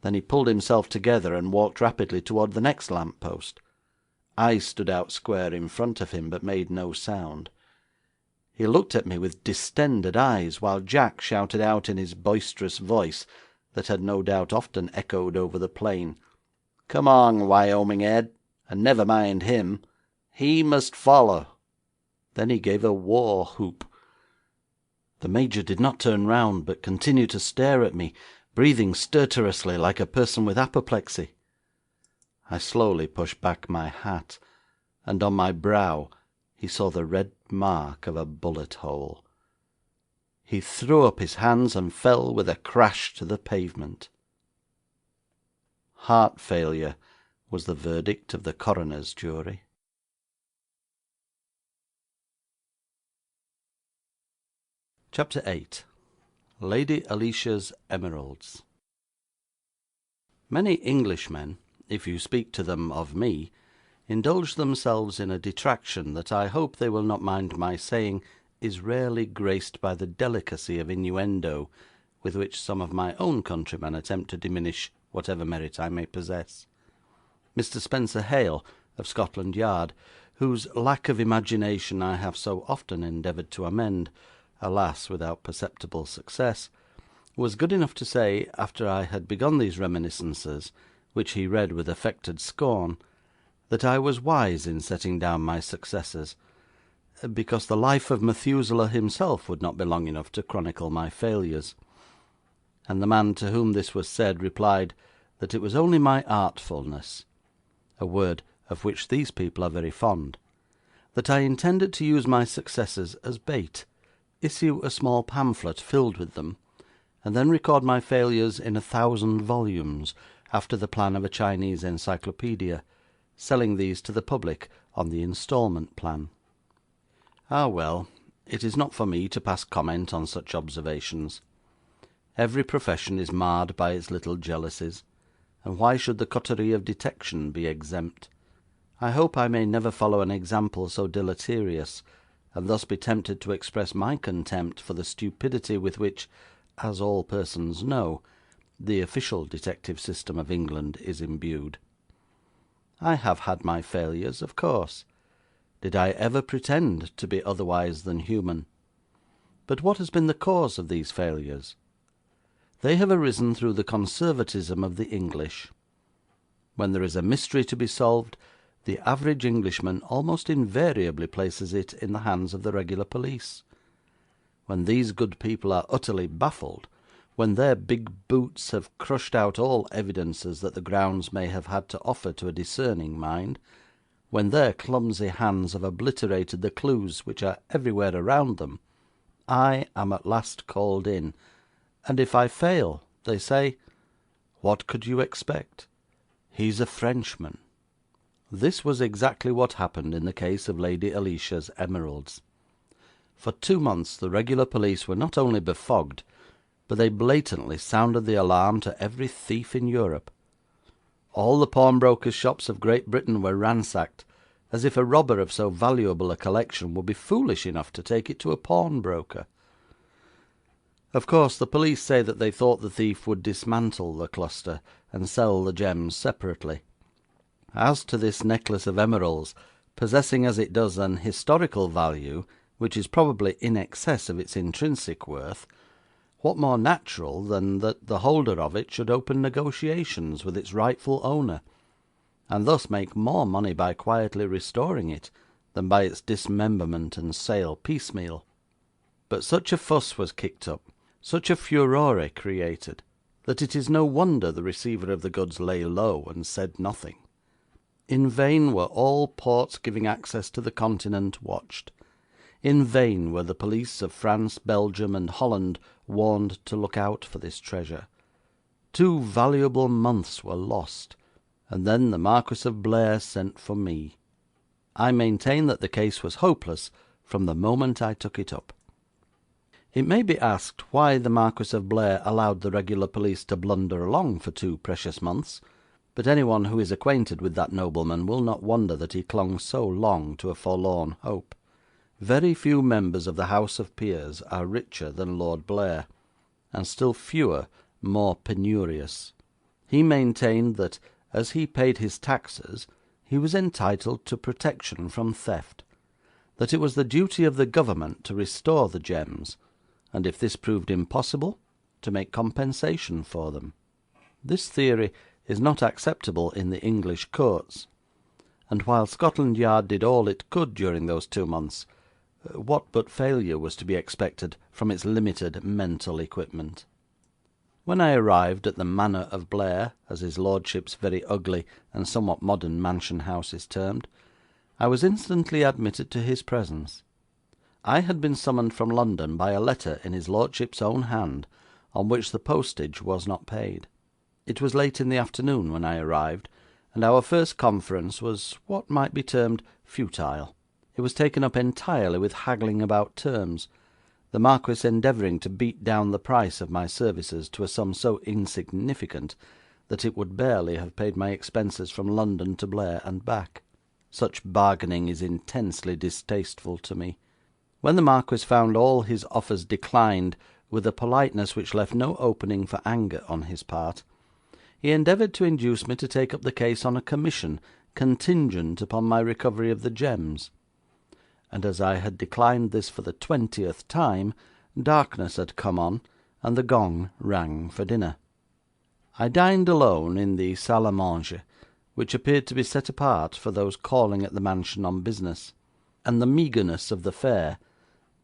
Then he pulled himself together and walked rapidly toward the next lamp post. I stood out square in front of him, but made no sound. He looked at me with distended eyes, while Jack shouted out in his boisterous voice, that had no doubt often echoed over the plain, "Come on, Wyoming Ed, and never mind him. He must follow." Then he gave a war whoop. The Major did not turn round, but continued to stare at me, breathing stertorously like a person with apoplexy. I slowly pushed back my hat, and on my brow he saw the red mark of a bullet hole. He threw up his hands and fell with a crash to the pavement. Heart failure was the verdict of the coroner's jury. Chapter 8. Lady Alicia's Emeralds. Many Englishmen, if you speak to them of me, indulge themselves in a detraction that I hope they will not mind my saying is rarely graced by the delicacy of innuendo with which some of my own countrymen attempt to diminish whatever merit I may possess. Mr. Spencer Hale, of Scotland Yard, whose lack of imagination I have so often endeavoured to amend, alas, without perceptible success, was good enough to say, after I had begun these reminiscences, which he read with affected scorn, that I was wise in setting down my successes, because the life of Methuselah himself would not be long enough to chronicle my failures. And the man to whom this was said replied that it was only my artfulness, a word of which these people are very fond, that I intended to use my successes as bait, issue a small pamphlet filled with them, and then record my failures in 1,000 volumes, after the plan of a Chinese encyclopaedia, selling these to the public on the instalment plan. Ah well, it is not for me to pass comment on such observations. Every profession is marred by its little jealousies, and why should the coterie of detection be exempt? I hope I may never follow an example so deleterious, and thus be tempted to express my contempt for the stupidity with which, as all persons know, the official detective system of England is imbued. I have had my failures, of course. Did I ever pretend to be otherwise than human? But what has been the cause of these failures? They have arisen through the conservatism of the English. When there is a mystery to be solved, the average Englishman almost invariably places it in the hands of the regular police. When these good people are utterly baffled, when their big boots have crushed out all evidences that the grounds may have had to offer to a discerning mind, when their clumsy hands have obliterated the clues which are everywhere around them, I am at last called in, and if I fail, they say, "What could you expect? He's a Frenchman." This was exactly what happened in the case of Lady Alicia's emeralds. For 2 months the regular police were not only befogged, but they blatantly sounded the alarm to every thief in Europe. All the pawnbrokers' shops of Great Britain were ransacked, as if a robber of so valuable a collection would be foolish enough to take it to a pawnbroker. Of course, the police say that they thought the thief would dismantle the cluster and sell the gems separately. As to this necklace of emeralds, possessing as it does an historical value, which is probably in excess of its intrinsic worth, what more natural than that the holder of it should open negotiations with its rightful owner, and thus make more money by quietly restoring it than by its dismemberment and sale piecemeal? But such a fuss was kicked up, such a furore created, that it is no wonder the receiver of the goods lay low and said nothing. In vain were all ports giving access to the Continent watched. In vain were the police of France, Belgium, and Holland warned to look out for this treasure. 2 valuable months were lost, and then the Marquis of Blair sent for me. I maintain that the case was hopeless from the moment I took it up. It may be asked why the Marquis of Blair allowed the regular police to blunder along for 2 precious months, but anyone who is acquainted with that nobleman will not wonder that he clung so long to a forlorn hope. Very few members of the House of Peers are richer than Lord Blair, and still fewer more penurious. He maintained that, as he paid his taxes, he was entitled to protection from theft, that it was the duty of the government to restore the gems, and if this proved impossible, to make compensation for them. This theory is not acceptable in the English courts, and while Scotland Yard did all it could during those 2 months, what but failure was to be expected from its limited mental equipment? When I arrived at the Manor of Blair, as his lordship's very ugly and somewhat modern mansion house is termed, I was instantly admitted to his presence. I had been summoned from London by a letter in his lordship's own hand, on which the postage was not paid. It was late in the afternoon when I arrived, and our first conference was what might be termed futile. It was taken up entirely with haggling about terms, the Marquis endeavouring to beat down the price of my services to a sum so insignificant that it would barely have paid my expenses from London to Blair and back. Such bargaining is intensely distasteful to me. When the Marquis found all his offers declined with a politeness which left no opening for anger on his part, he endeavoured to induce me to take up the case on a commission contingent upon my recovery of the gems, and as I had declined this for the 20th time, darkness had come on, and the gong rang for dinner. I dined alone in the salle à manger, which appeared to be set apart for those calling at the mansion on business, and the meagreness of the fare,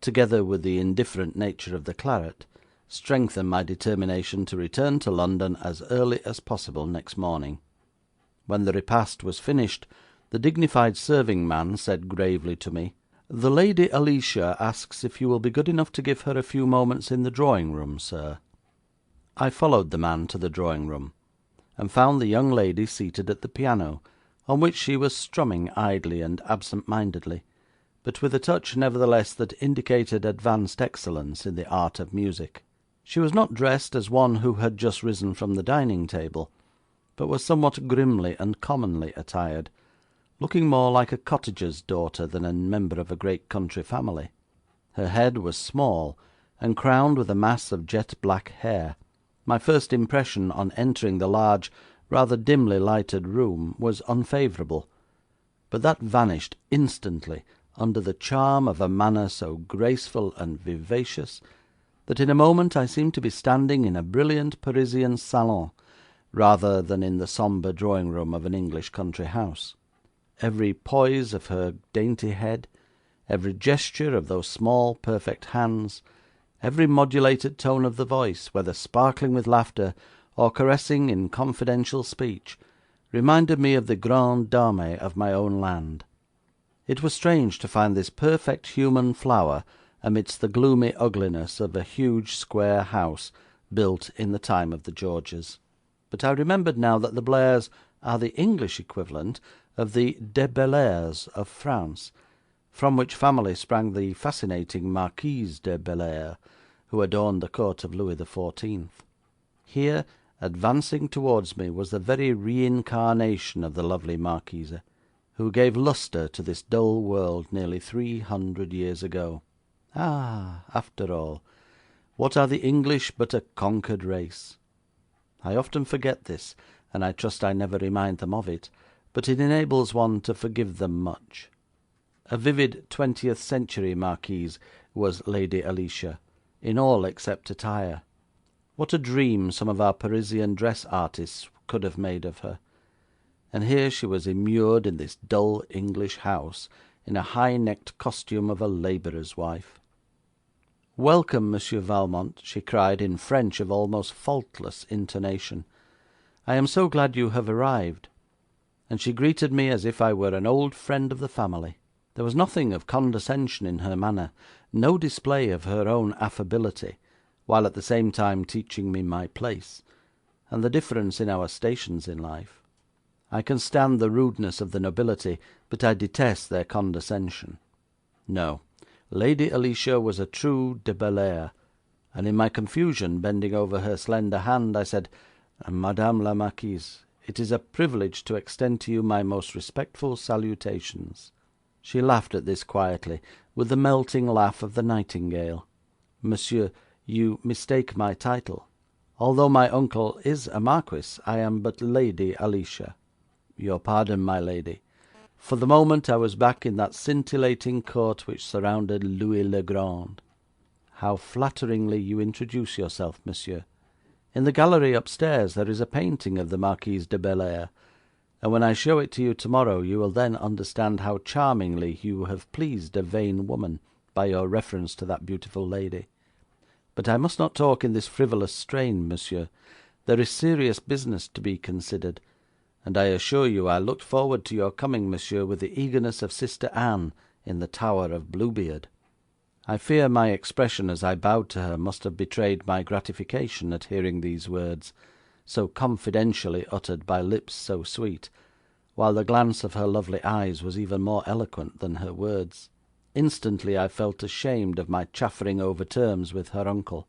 together with the indifferent nature of the claret, strengthened my determination to return to London as early as possible next morning. When the repast was finished, the dignified serving-man said gravely to me, "The Lady Alicia asks if you will be good enough to give her a few moments in the drawing-room, sir." I followed the man to the drawing-room. and found the young lady seated at the piano, on which she was strumming idly and absent-mindedly, but with a touch nevertheless that indicated advanced excellence in the art of music. She was not dressed as one who had just risen from the dining-table, but was somewhat grimly and commonly attired, looking more like a cottager's daughter than a member of a great country family. Her head was small, and crowned with a mass of jet-black hair. My first impression on entering the large, rather dimly lighted room was unfavourable, but that vanished instantly under the charm of a manner so graceful and vivacious that in a moment I seemed to be standing in a brilliant Parisian salon, rather than in the sombre drawing-room of an English country house. Every poise of her dainty head, every gesture of those small perfect hands, every modulated tone of the voice, whether sparkling with laughter or caressing in confidential speech, reminded me of the grande dame of my own land. It was strange to find this perfect human flower amidst the gloomy ugliness of a huge square house built in the time of the Georges. But I remembered now that the Blairs are the English equivalent of the de Bellairs of France, from which family sprang the fascinating Marquise de Bellairs, who adorned the court of Louis XIV. Here, advancing towards me, was the very reincarnation of the lovely Marquise, who gave lustre to this dull world nearly 300 years ago. Ah, after all, what are the English but a conquered race? I often forget this, and I trust I never remind them of it, but it enables one to forgive them much. A vivid 20th century marquise was Lady Alicia, in all except attire. What a dream some of our Parisian dress artists could have made of her! And here she was immured in this dull English house, in a high-necked costume of a labourer's wife. "Welcome, Monsieur Valmont," she cried in French of almost faultless intonation. "I am so glad you have arrived." And she greeted me as if I were an old friend of the family. There was nothing of condescension in her manner, no display of her own affability, while at the same time teaching me my place, and the difference in our stations in life. I can stand the rudeness of the nobility, but I detest their condescension. No, Lady Alicia was a true de Bellairs, and in my confusion, bending over her slender hand, I said, "Madame la Marquise, it is a privilege to extend to you my most respectful salutations." She laughed at this quietly, with the melting laugh of the nightingale. "Monsieur, you mistake my title. Although my uncle is a marquis, I am but Lady Alicia." "Your pardon, my lady. For the moment I was back in that scintillating court which surrounded Louis le Grand." "How flatteringly you introduce yourself, monsieur. In the gallery upstairs there is a painting of the Marquise de Bellairs, and when I show it to you tomorrow you will then understand how charmingly you have pleased a vain woman by your reference to that beautiful lady. But I must not talk in this frivolous strain, monsieur. There is serious business to be considered, and I assure you I looked forward to your coming, monsieur, with the eagerness of Sister Anne in the Tower of Bluebeard." I fear my expression as I bowed to her must have betrayed my gratification at hearing these words, so confidentially uttered by lips so sweet, while the glance of her lovely eyes was even more eloquent than her words. Instantly I felt ashamed of my chaffering over terms with her uncle.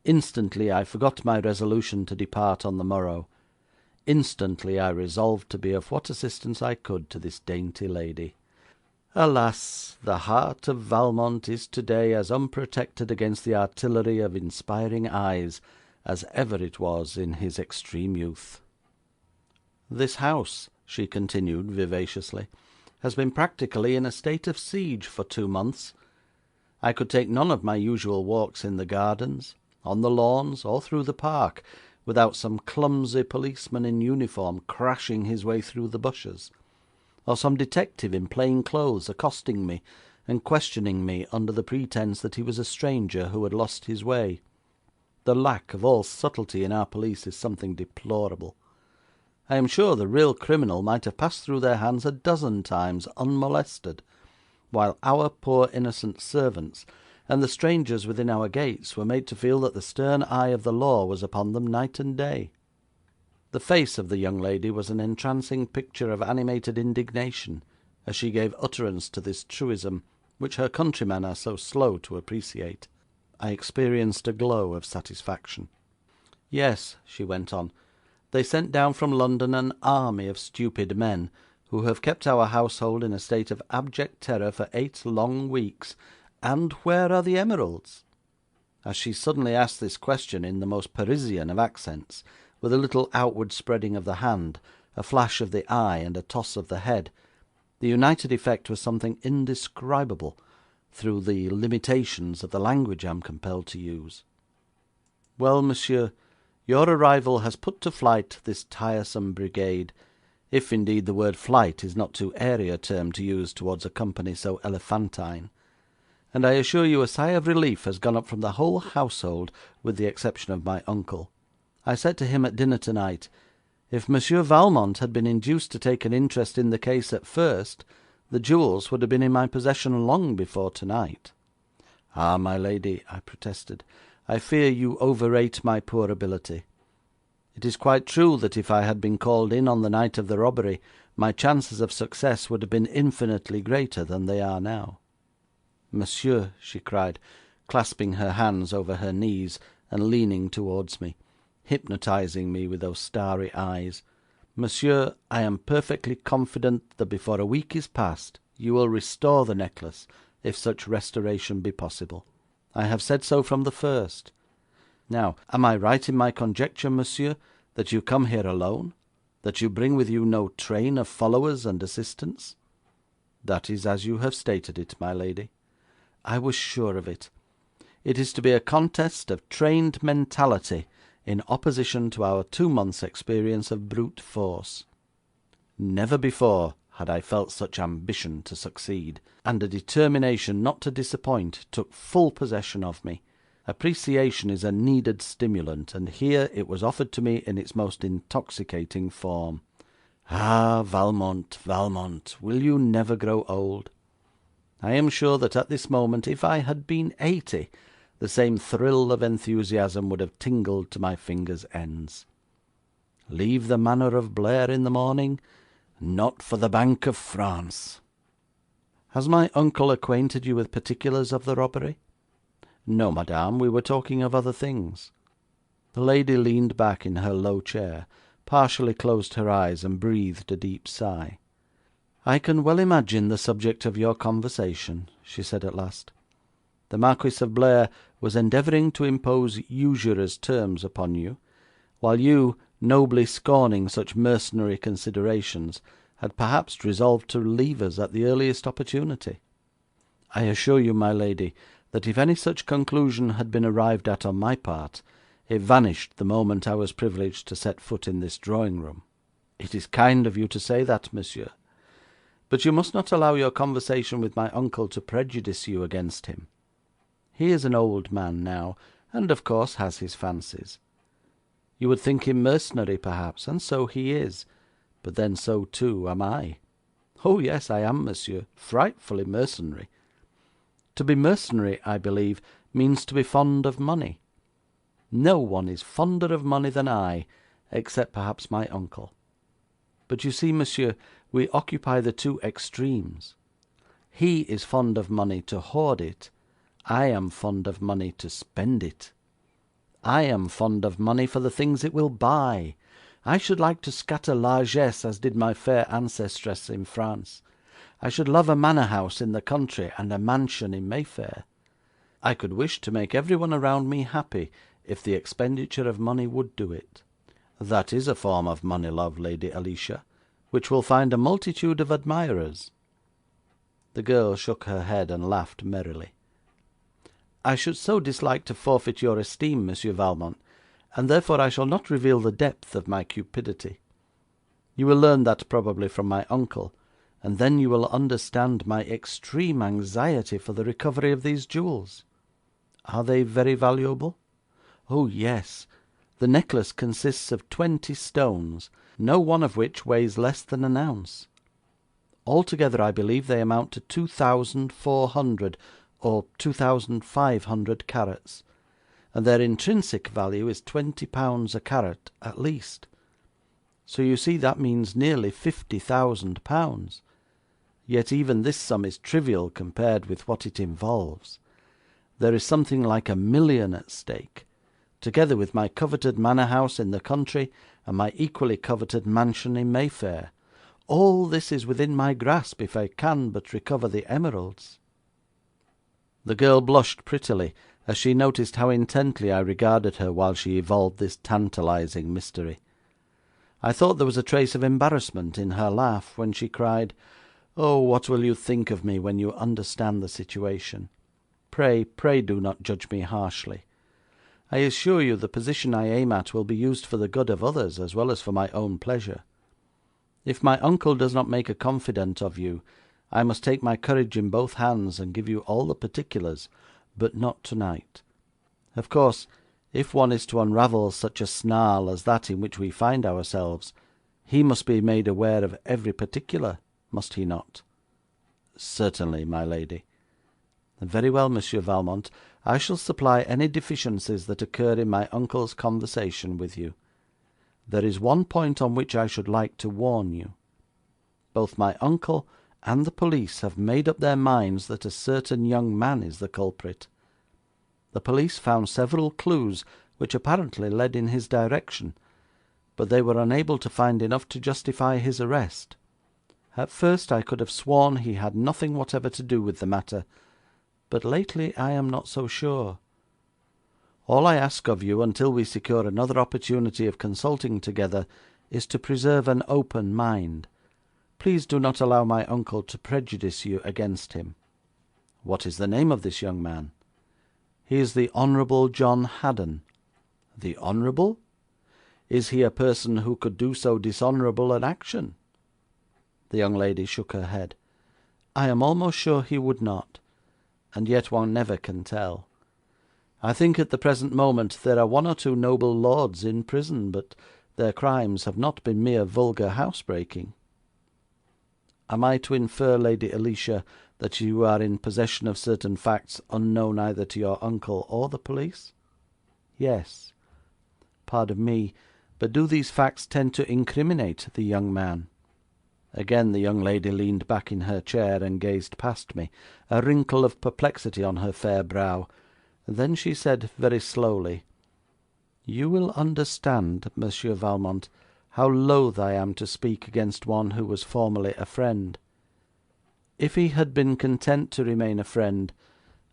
Instantly I forgot my resolution to depart on the morrow. Instantly I resolved to be of what assistance I could to this dainty lady. Alas! the heart of Valmont is to-day as unprotected against the artillery of inspiring eyes as ever it was in his extreme youth. "This house," she continued vivaciously, "has been practically in a state of siege for 2 months. I could take none of my usual walks in the gardens, on the lawns, or through the park, without some clumsy policeman in uniform crashing his way through the bushes, or some detective in plain clothes accosting me and questioning me under the pretence that he was a stranger who had lost his way. The lack of all subtlety in our police is something deplorable. I am sure the real criminal might have passed through their hands a dozen times unmolested, while our poor innocent servants and the strangers within our gates were made to feel that the stern eye of the law was upon them night and day. The face of the young lady was an entrancing picture of animated indignation, as she gave utterance to this truism, which her countrymen are so slow to appreciate. I experienced a glow of satisfaction. "Yes," she went on, "they sent down from London an army of stupid men, who have kept our household in a state of abject terror for 8 long weeks. And where are the emeralds?" As she suddenly asked this question in the most Parisian of accents, with a little outward spreading of the hand, a flash of the eye, and a toss of the head, the united effect was something indescribable, through the limitations of the language I am compelled to use. "Well, monsieur, your arrival has put to flight this tiresome brigade, if indeed the word flight is not too airy a term to use towards a company so elephantine, and I assure you a sigh of relief has gone up from the whole household, with the exception of my uncle. I said to him at dinner tonight, if Monsieur Valmont had been induced to take an interest in the case at first, the jewels would have been in my possession long before tonight." "Ah, my lady," I protested, "I fear you overrate my poor ability. It is quite true that if I had been called in on the night of the robbery, my chances of success would have been infinitely greater than they are now." "Monsieur," she cried, clasping her hands over her knees and leaning towards me, hypnotising me with those starry eyes, "Monsieur, I am perfectly confident that before a week is past you will restore the necklace, if such restoration be possible. I have said so from the first. Now, am I right in my conjecture, monsieur, that you come here alone, that you bring with you no train of followers and assistants?" "That is as you have stated it, my lady." "I was sure of it. It is to be a contest of trained mentality in opposition to our 2 months' experience of brute force. Never before had I felt such ambition to succeed, and a determination not to disappoint took full possession of me. Appreciation is a needed stimulant, and here it was offered to me in its most intoxicating form. Ah, Valmont, Valmont, will you never grow old? I am sure that at this moment, if I had been 80, the same thrill of enthusiasm would have tingled to my fingers' ends. Leave the Manor of Blair in the morning? Not for the Bank of France. Has my uncle acquainted you with particulars of the robbery? No, madame, we were talking of other things. The lady leaned back in her low chair, partially closed her eyes, and breathed a deep sigh. I can well imagine the subject of your conversation, she said at last. The Marquis of Blair was endeavouring to impose usurer's terms upon you, while you, nobly scorning such mercenary considerations, had perhaps resolved to leave us at the earliest opportunity. I assure you, my lady, that if any such conclusion had been arrived at on my part, it vanished the moment I was privileged to set foot in this drawing-room. It is kind of you to say that, monsieur, but you must not allow your conversation with my uncle to prejudice you against him. He is an old man now, and of course has his fancies. You would think him mercenary, perhaps, and so he is, but then so too am I. Oh yes, I am, monsieur, frightfully mercenary. To be mercenary, I believe, means to be fond of money. No one is fonder of money than I, except perhaps my uncle. But you see, monsieur, we occupy the two extremes. He is fond of money to hoard it. I am fond of money to spend it. I am fond of money for the things it will buy. I should like to scatter largesse as did my fair ancestress in France. I should love a manor house in the country and a mansion in Mayfair. I could wish to make everyone around me happy, if the expenditure of money would do it. That is a form of money love, Lady Alicia, which will find a multitude of admirers. The girl shook her head and laughed merrily. I should so dislike to forfeit your esteem, Monsieur Valmont, and therefore I shall not reveal the depth of my cupidity. You will learn that probably from my uncle, and then you will understand my extreme anxiety for the recovery of these jewels. Are they very valuable? Oh, yes. The necklace consists of 20 stones, no one of which weighs less than an ounce. Altogether, I believe they amount to 2,400 or 2,500 carats, and their intrinsic value is £20 a carat at least. So you see that means nearly £50,000. Yet even this sum is trivial compared with what it involves. There is something like £1 million at stake, together with my coveted manor house in the country and my equally coveted mansion in Mayfair. All this is within my grasp if I can but recover the emeralds." The girl blushed prettily as she noticed how intently I regarded her while she evolved this tantalizing mystery. I thought there was a trace of embarrassment in her laugh when she cried, "Oh, what will you think of me when you understand the situation? Pray, pray do not judge me harshly. I assure you the position I aim at will be used for the good of others as well as for my own pleasure. If my uncle does not make a confidant of you, I must take my courage in both hands and give you all the particulars, but not tonight. Of course, if one is to unravel such a snarl as that in which we find ourselves, he must be made aware of every particular, must he not?" "Certainly, my lady." "Very well, Monsieur Valmont, I shall supply any deficiencies that occur in my uncle's conversation with you. There is one point on which I should like to warn you. Both my uncle and the police have made up their minds that a certain young man is the culprit. The police found several clues which apparently led in his direction, but they were unable to find enough to justify his arrest. At first I could have sworn he had nothing whatever to do with the matter, but lately I am not so sure. All I ask of you, until we secure another opportunity of consulting together, is to preserve an open mind. Please do not allow my uncle to prejudice you against him." "What is the name of this young man?" "He is the Honourable John Haddon." "The Honourable? Is he a person who could do so dishonourable an action?" The young lady shook her head. "I am almost sure he would not, and yet one never can tell. I think at the present moment there are one or two noble lords in prison, but their crimes have not been mere vulgar housebreaking." "Am I to infer, Lady Alicia, that you are in possession of certain facts unknown either to your uncle or the police?" "Yes." "Pardon me, but do these facts tend to incriminate the young man?" Again the young lady leaned back in her chair and gazed past me, a wrinkle of perplexity on her fair brow. Then she said very slowly, "You will understand, Monsieur Valmont, how loath I am to speak against one who was formerly a friend. If he had been content to remain a friend,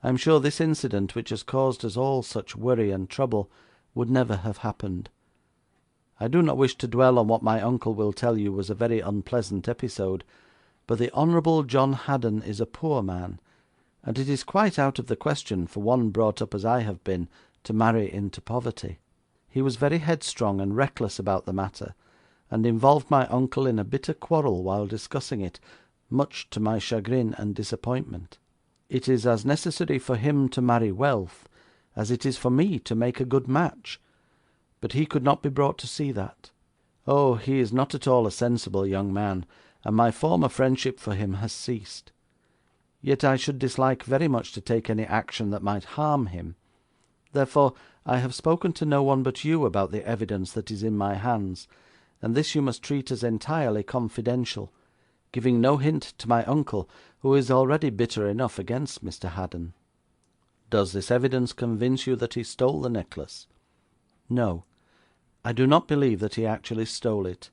I am sure this incident, which has caused us all such worry and trouble, would never have happened. I do not wish to dwell on what my uncle will tell you was a very unpleasant episode, but the Honourable John Haddon is a poor man, and it is quite out of the question for one brought up as I have been to marry into poverty. He was very headstrong and reckless about the matter, and involved my uncle in a bitter quarrel while discussing it, much to my chagrin and disappointment. It is as necessary for him to marry wealth as it is for me to make a good match, but he could not be brought to see that. Oh, he is not at all a sensible young man, and my former friendship for him has ceased. Yet I should dislike very much to take any action that might harm him. Therefore I have spoken to no one but you about the evidence that is in my hands, and this you must treat as entirely confidential, giving no hint to my uncle, who is already bitter enough against Mr. Haddon." "Does this evidence convince you that he stole the necklace?" "No, I do not believe that he actually stole it,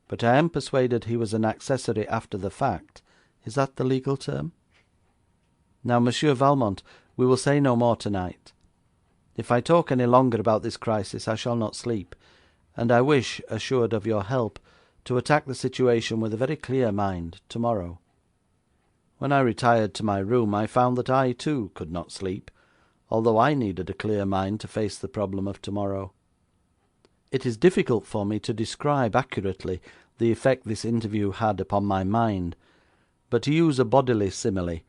but I am persuaded he was an accessory after the fact. Is that the legal term? Now, Monsieur Valmont, we will say no more tonight. If I talk any longer about this crisis, I shall not sleep, and I wish, assured of your help, to attack the situation with a very clear mind tomorrow." When I retired to my room, I found that I, too, could not sleep, although I needed a clear mind to face the problem of tomorrow. It is difficult for me to describe accurately the effect this interview had upon my mind, but to use a bodily simile,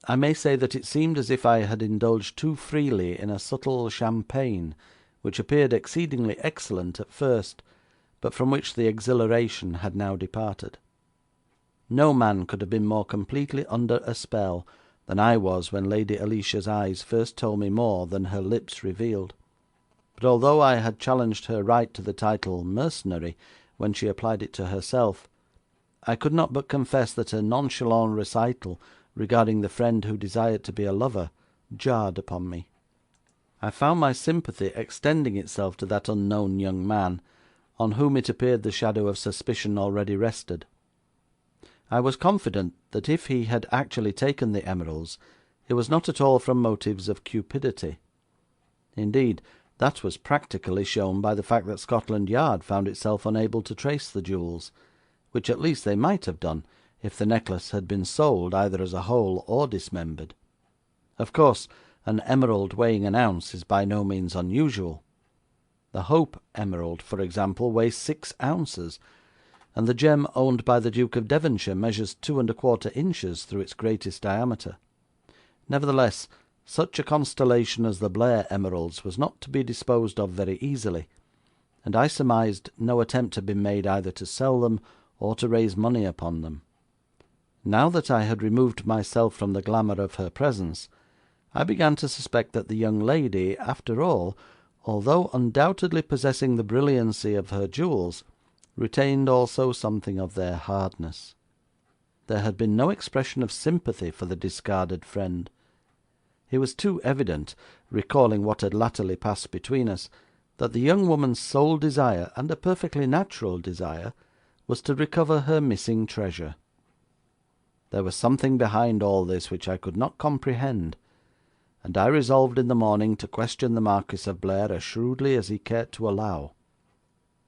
I may say that it seemed as if I had indulged too freely in a subtle champagne, which appeared exceedingly excellent at first, but from which the exhilaration had now departed. No man could have been more completely under a spell than I was when Lady Alicia's eyes first told me more than her lips revealed. But although I had challenged her right to the title mercenary when she applied it to herself, I could not but confess that her nonchalant recital regarding the friend who desired to be a lover jarred upon me. I found my sympathy extending itself to that unknown young man, on whom it appeared the shadow of suspicion already rested. I was confident that if he had actually taken the emeralds, it was not at all from motives of cupidity. Indeed, that was practically shown by the fact that Scotland Yard found itself unable to trace the jewels, which at least they might have done if the necklace had been sold either as a whole or dismembered. Of course, an emerald weighing an ounce is by no means unusual. The Hope emerald, for example, weighs 6 ounces, and the gem owned by the Duke of Devonshire measures 2 1/4 inches through its greatest diameter. Nevertheless, such a constellation as the Blair emeralds was not to be disposed of very easily, and I surmised no attempt had been made either to sell them or to raise money upon them. Now that I had removed myself from the glamour of her presence, I began to suspect that the young lady, after all, although undoubtedly possessing the brilliancy of her jewels, retained also something of their hardness. There had been no expression of sympathy for the discarded friend. It was too evident, recalling what had latterly passed between us, that the young woman's sole desire, and a perfectly natural desire, was to recover her missing treasure. There was something behind all this which I could not comprehend, and I resolved in the morning to question the Marquis of Blair as shrewdly as he cared to allow.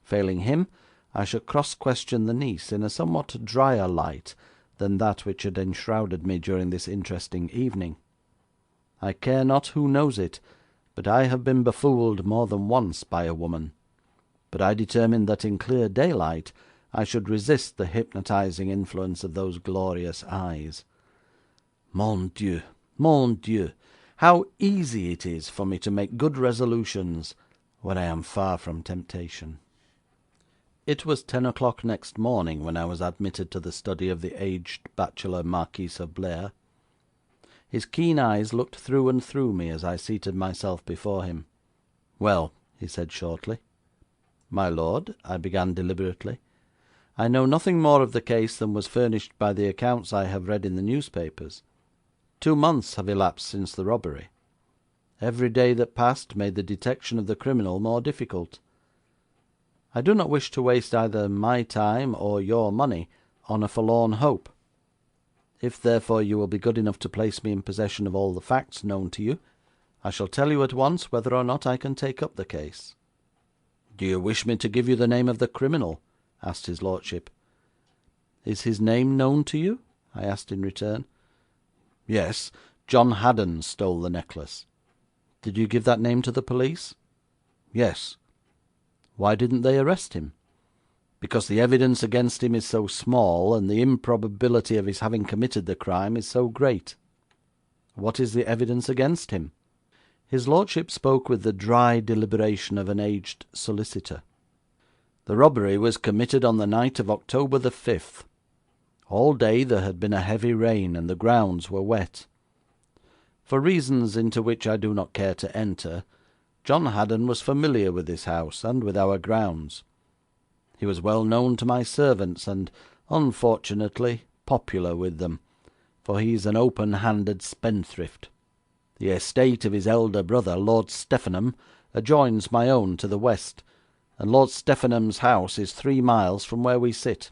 Failing him, I should cross-question the niece in a somewhat drier light than that which had enshrouded me during this interesting evening. I care not who knows it, but I have been befooled more than once by a woman, but I determined that in clear daylight I should resist the hypnotizing influence of those glorious eyes. Mon Dieu, mon Dieu, how easy it is for me to make good resolutions when I am far from temptation. It was 10 o'clock next morning when I was admitted to the study of the aged bachelor Marquis of Blair. His keen eyes looked through and through me as I seated myself before him. "Well," he said shortly. "My lord," I began deliberately, "I know nothing more of the case than was furnished by the accounts I have read in the newspapers. 2 months have elapsed since the robbery. Every day that passed made the detection of the criminal more difficult. I do not wish to waste either my time or your money on a forlorn hope. If, therefore, you will be good enough to place me in possession of all the facts known to you, I shall tell you at once whether or not I can take up the case." "Do you wish me to give you the name of the criminal?" asked his lordship. "Is his name known to you?" I asked in return. "Yes, John Haddon stole the necklace." "Did you give that name to the police?" "Yes." "Why didn't they arrest him?" "Because the evidence against him is so small, and the improbability of his having committed the crime is so great." "What is the evidence against him?" His lordship spoke with the dry deliberation of an aged solicitor. "The robbery was committed on the night of October the 5th. All day there had been a heavy rain, and the grounds were wet. For reasons into which I do not care to enter, John Haddon was familiar with this house and with our grounds. He was well known to my servants, and, unfortunately, popular with them, for he is an open-handed spendthrift. The estate of his elder brother, Lord Steffenham, adjoins my own to the west, and Lord Steffenham's house is 3 miles from where we sit.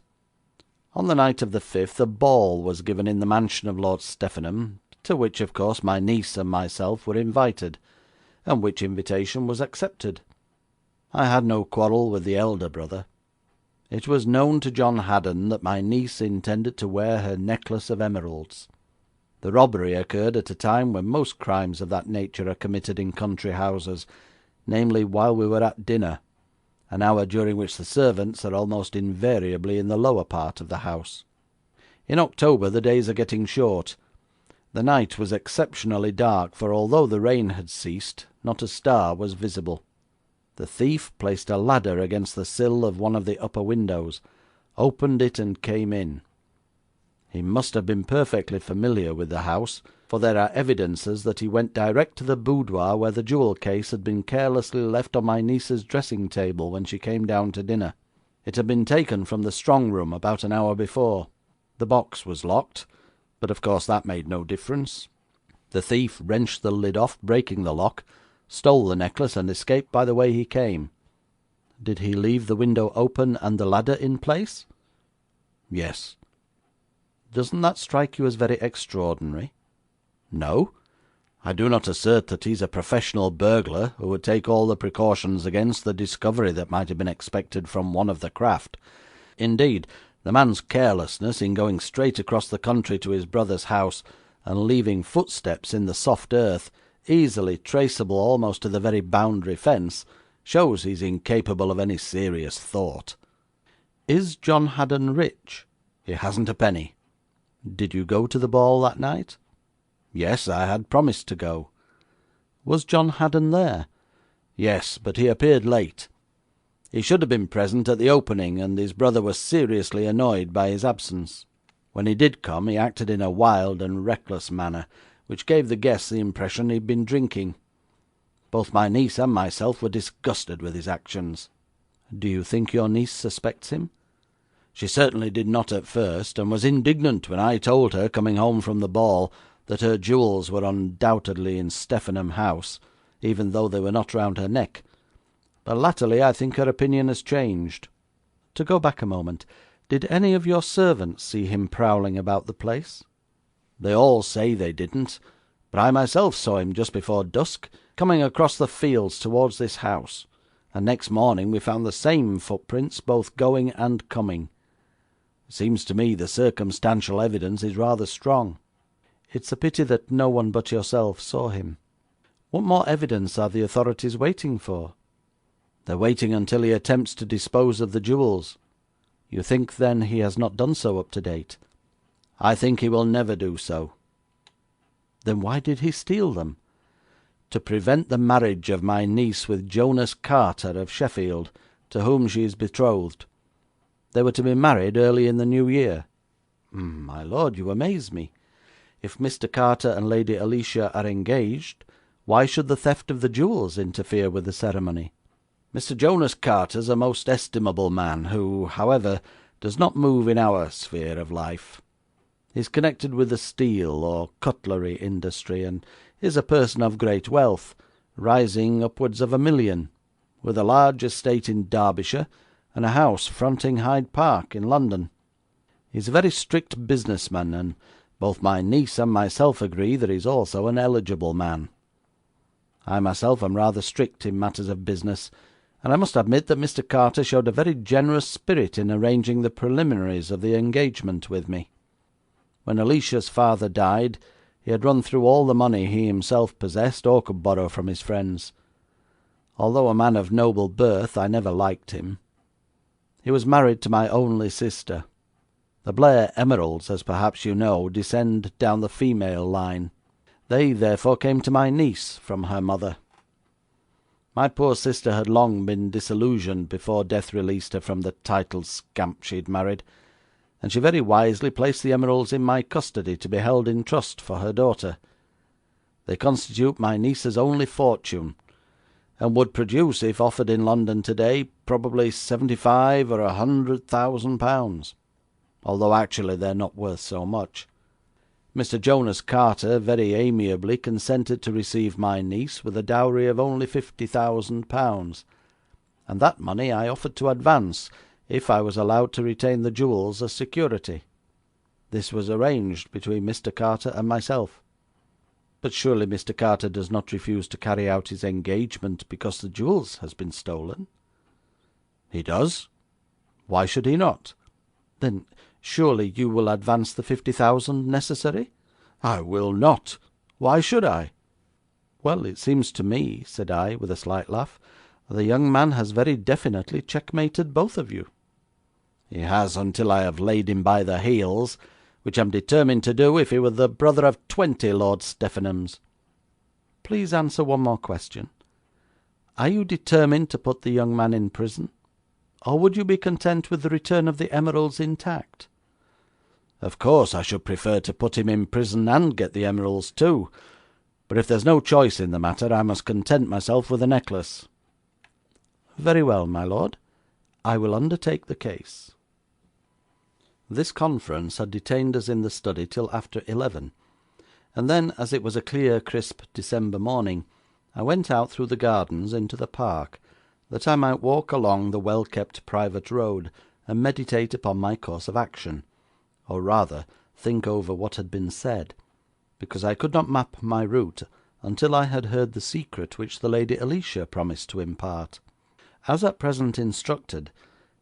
On the night of the 5th a ball was given in the mansion of Lord Steffenham, to which, of course, my niece and myself were invited, and which invitation was accepted. I had no quarrel with the elder brother. It was known to John Haddon that my niece intended to wear her necklace of emeralds. The robbery occurred at a time when most crimes of that nature are committed in country houses, namely, while we were at dinner, an hour during which the servants are almost invariably in the lower part of the house. In October the days are getting short. The night was exceptionally dark, for although the rain had ceased, not a star was visible. The thief placed a ladder against the sill of one of the upper windows, opened it, and came in. He must have been perfectly familiar with the house, for there are evidences that he went direct to the boudoir where the jewel case had been carelessly left on my niece's dressing-table when she came down to dinner. It had been taken from the strong room about an hour before. The box was locked, but of course that made no difference. The thief wrenched the lid off, breaking the lock, stole the necklace, and escaped by the way he came. Did he leave the window open and the ladder in place? Yes. Doesn't that strike you as very extraordinary? No. I do not assert that he's a professional burglar who would take all the precautions against the discovery that might have been expected from one of the craft. Indeed, the man's carelessness in going straight across the country to his brother's house and leaving footsteps in the soft earth, easily traceable almost to the very boundary fence, shows he's incapable of any serious thought. Is John Haddon rich? He hasn't a penny. Did you go to the ball that night? Yes, I had promised to go. Was John Haddon there? Yes, but he appeared late. He should have been present at the opening, and his brother was seriously annoyed by his absence. When he did come, he acted in a wild and reckless manner, which gave the guests the impression he had been drinking. Both my niece and myself were disgusted with his actions. Do you think your niece suspects him? She certainly did not at first, and was indignant when I told her, coming home from the ball, that her jewels were undoubtedly in Steffenham House, even though they were not round her neck. But latterly I think her opinion has changed. To go back a moment, did any of your servants see him prowling about the place? They all say they didn't, but I myself saw him just before dusk, coming across the fields towards this house, and next morning we found the same footprints both going and coming. It seems to me the circumstantial evidence is rather strong. It's a pity that no one but yourself saw him. What more evidence are the authorities waiting for? They're waiting until he attempts to dispose of the jewels. You think, then, he has not done so up to date? I think he will never do so. Then why did he steal them? To prevent the marriage of my niece with Jonas Carter of Sheffield, to whom she is betrothed. They were to be married early in the new year. My lord, you amaze me. If Mr. Carter and Lady Alicia are engaged, why should the theft of the jewels interfere with the ceremony? Mr. Jonas Carter's a most estimable man, who, however, does not move in our sphere of life. He is connected with the steel or cutlery industry, and is a person of great wealth, rising upwards of £1 million, with a large estate in Derbyshire, and a house fronting Hyde Park in London. He is a very strict businessman, and both my niece and myself agree that he is also an eligible man. I myself am rather strict in matters of business, and I must admit that Mr. Carter showed a very generous spirit in arranging the preliminaries of the engagement with me. When Alicia's father died, he had run through all the money he himself possessed or could borrow from his friends. Although a man of noble birth, I never liked him. He was married to my only sister. The Blair emeralds, as perhaps you know, descend down the female line. They therefore came to my niece from her mother. My poor sister had long been disillusioned before death released her from the titled scamp she had married, and she very wisely placed the emeralds in my custody to be held in trust for her daughter. They constitute my niece's only fortune, and would produce, if offered in London today, probably 75 or 100,000 pounds, although actually they are not worth so much. Mr. Jonas Carter very amiably consented to receive my niece with a dowry of only 50,000 pounds, and that money I offered to advance if I was allowed to retain the jewels as security. This was arranged between Mr. Carter and myself. But surely Mr. Carter does not refuse to carry out his engagement because the jewels has been stolen? He does. Why should he not? Then surely you will advance the 50,000 necessary? I will not. Why should I? Well, it seems to me, said I, with a slight laugh, the young man has very definitely checkmated both of you. He has, until I have laid him by the heels, which I am determined to do if he were the brother of 20 Lord Steffenhams. Please answer one more question. Are you determined to put the young man in prison, or would you be content with the return of the emeralds intact? Of course I should prefer to put him in prison and get the emeralds too, but if there's no choice in the matter, I must content myself with the necklace. Very well, my lord. I will undertake the case." This conference had detained us in the study till after 11, and then, as it was a clear, crisp December morning, I went out through the gardens into the park, that I might walk along the well-kept private road and meditate upon my course of action, or rather think over what had been said, because I could not map my route until I had heard the secret which the Lady Alicia promised to impart. As at present instructed,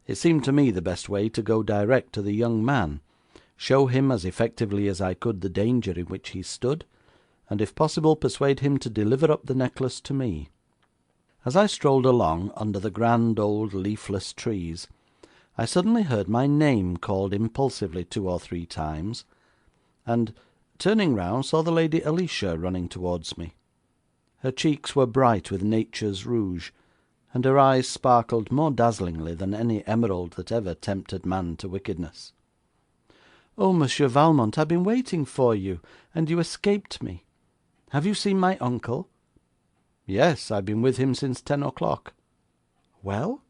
it seemed to me the best way to go direct to the young man, show him as effectively as I could the danger in which he stood, and if possible persuade him to deliver up the necklace to me. As I strolled along under the grand old leafless trees, I suddenly heard my name called impulsively 2 or 3 times, and, turning round, saw the Lady Alicia running towards me. Her cheeks were bright with nature's rouge, and her eyes sparkled more dazzlingly than any emerald that ever tempted man to wickedness. "Oh, Monsieur Valmont, I've been waiting for you, and you escaped me. Have you seen my uncle?" "Yes, I've been with him since 10 o'clock." "Well?"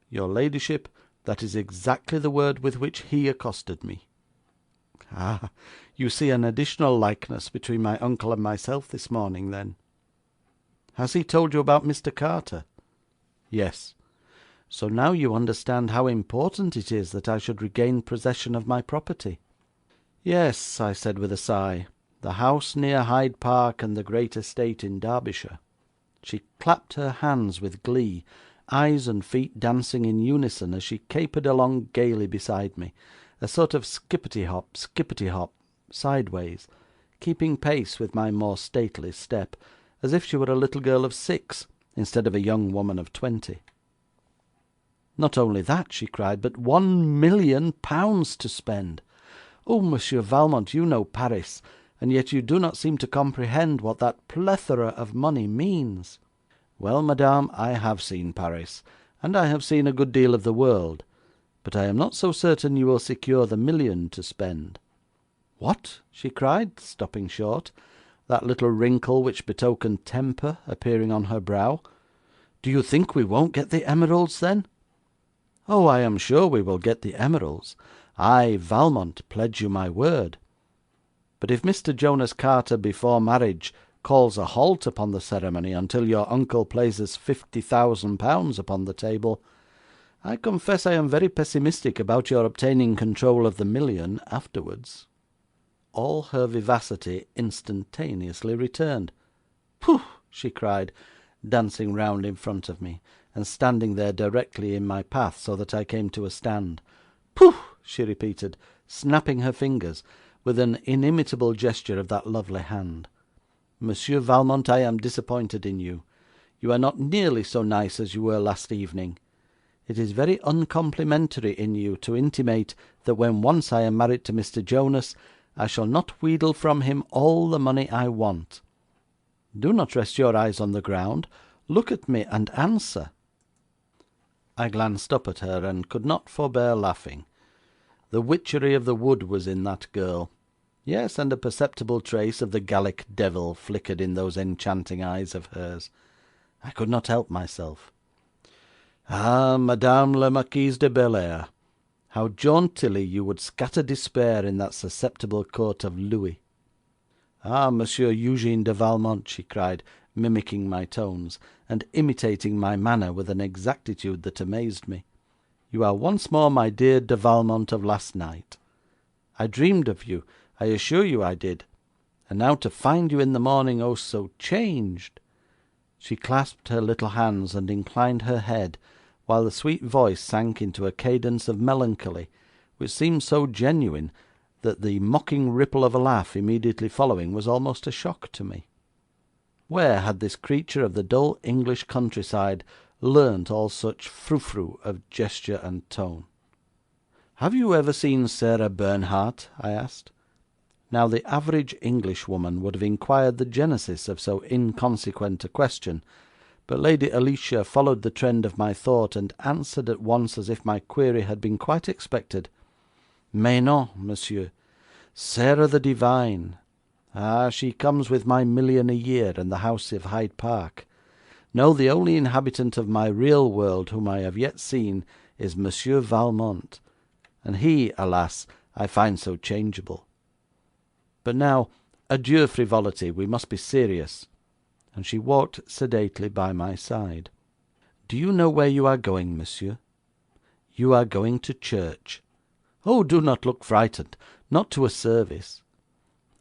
"Your ladyship, that is exactly the word with which he accosted me." "Ah, you see an additional likeness between my uncle and myself this morning, then." "Has he told you about Mr. Carter?" "Yes. So now you understand how important it is that I should regain possession of my property." "Yes," I said with a sigh, "the house near Hyde Park and the great estate in Derbyshire." She clapped her hands with glee, eyes and feet dancing in unison as she capered along gaily beside me, a sort of skippety-hop, sideways, keeping pace with my more stately step, as if she were a little girl of 6 instead of a young woman of 20. "Not only that," she cried, "but £1,000,000 to spend. Oh, Monsieur Valmont, you know Paris, and yet you do not seem to comprehend what that plethora of money means." "Well, madame, I have seen Paris, and I have seen a good deal of the world, but I am not so certain you will secure the £1,000,000 to spend." "What?" she cried, stopping short, that little wrinkle which betokened temper appearing on her brow. "Do you think we won't get the emeralds, then?" "Oh, I am sure we will get the emeralds. I, Valmont, pledge you my word. But if Mr. Jonas Carter before marriage calls a halt upon the ceremony until your uncle places £50,000 upon the table, I confess I am very pessimistic about your obtaining control of the £1,000,000 afterwards." All her vivacity instantaneously returned. "Pooh!" she cried, dancing round in front of me, and standing there directly in my path, so that I came to a stand. "Pooh!" she repeated, snapping her fingers, with an inimitable gesture of that lovely hand. "Monsieur Valmont, I am disappointed in you. You are not nearly so nice as you were last evening. It is very uncomplimentary in you to intimate that when once I am married to Mr. Jonas, I shall not wheedle from him all the money I want. Do not rest your eyes on the ground. Look at me and answer." I glanced up at her, and could not forbear laughing. The witchery of the wood was in that girl. Yes, and a perceptible trace of the Gallic devil flickered in those enchanting eyes of hers. I could not help myself. "Ah, Madame la Marquise de Bel-Air, how jauntily you would scatter despair in that susceptible court of Louis. Ah, Monsieur Eugene de Valmont," she cried, mimicking my tones, and imitating my manner with an exactitude that amazed me, "you are once more my dear de Valmont of last night. I dreamed of you, I assure you I did, and now to find you in the morning, oh, so changed!" She clasped her little hands and inclined her head, while the sweet voice sank into a cadence of melancholy, which seemed so genuine that the mocking ripple of a laugh immediately following was almost a shock to me. Where had this creature of the dull English countryside learnt all such frou-frou of gesture and tone? "Have you ever seen Sarah Bernhardt?" I asked. Now the average Englishwoman would have inquired the genesis of so inconsequent a question, but Lady Alicia followed the trend of my thought, and answered at once as if my query had been quite expected. "Mais non, monsieur. Sarah the divine. Ah, she comes with my £1,000,000 a year and the house of Hyde Park. No, the only inhabitant of my real world whom I have yet seen is Monsieur Valmont, and he, alas, I find so changeable. But now, adieu frivolity, we must be serious,' and she walked sedately by my side. 'Do you know where you are going, monsieur? You are going to church. Oh, do not look frightened, not to a service.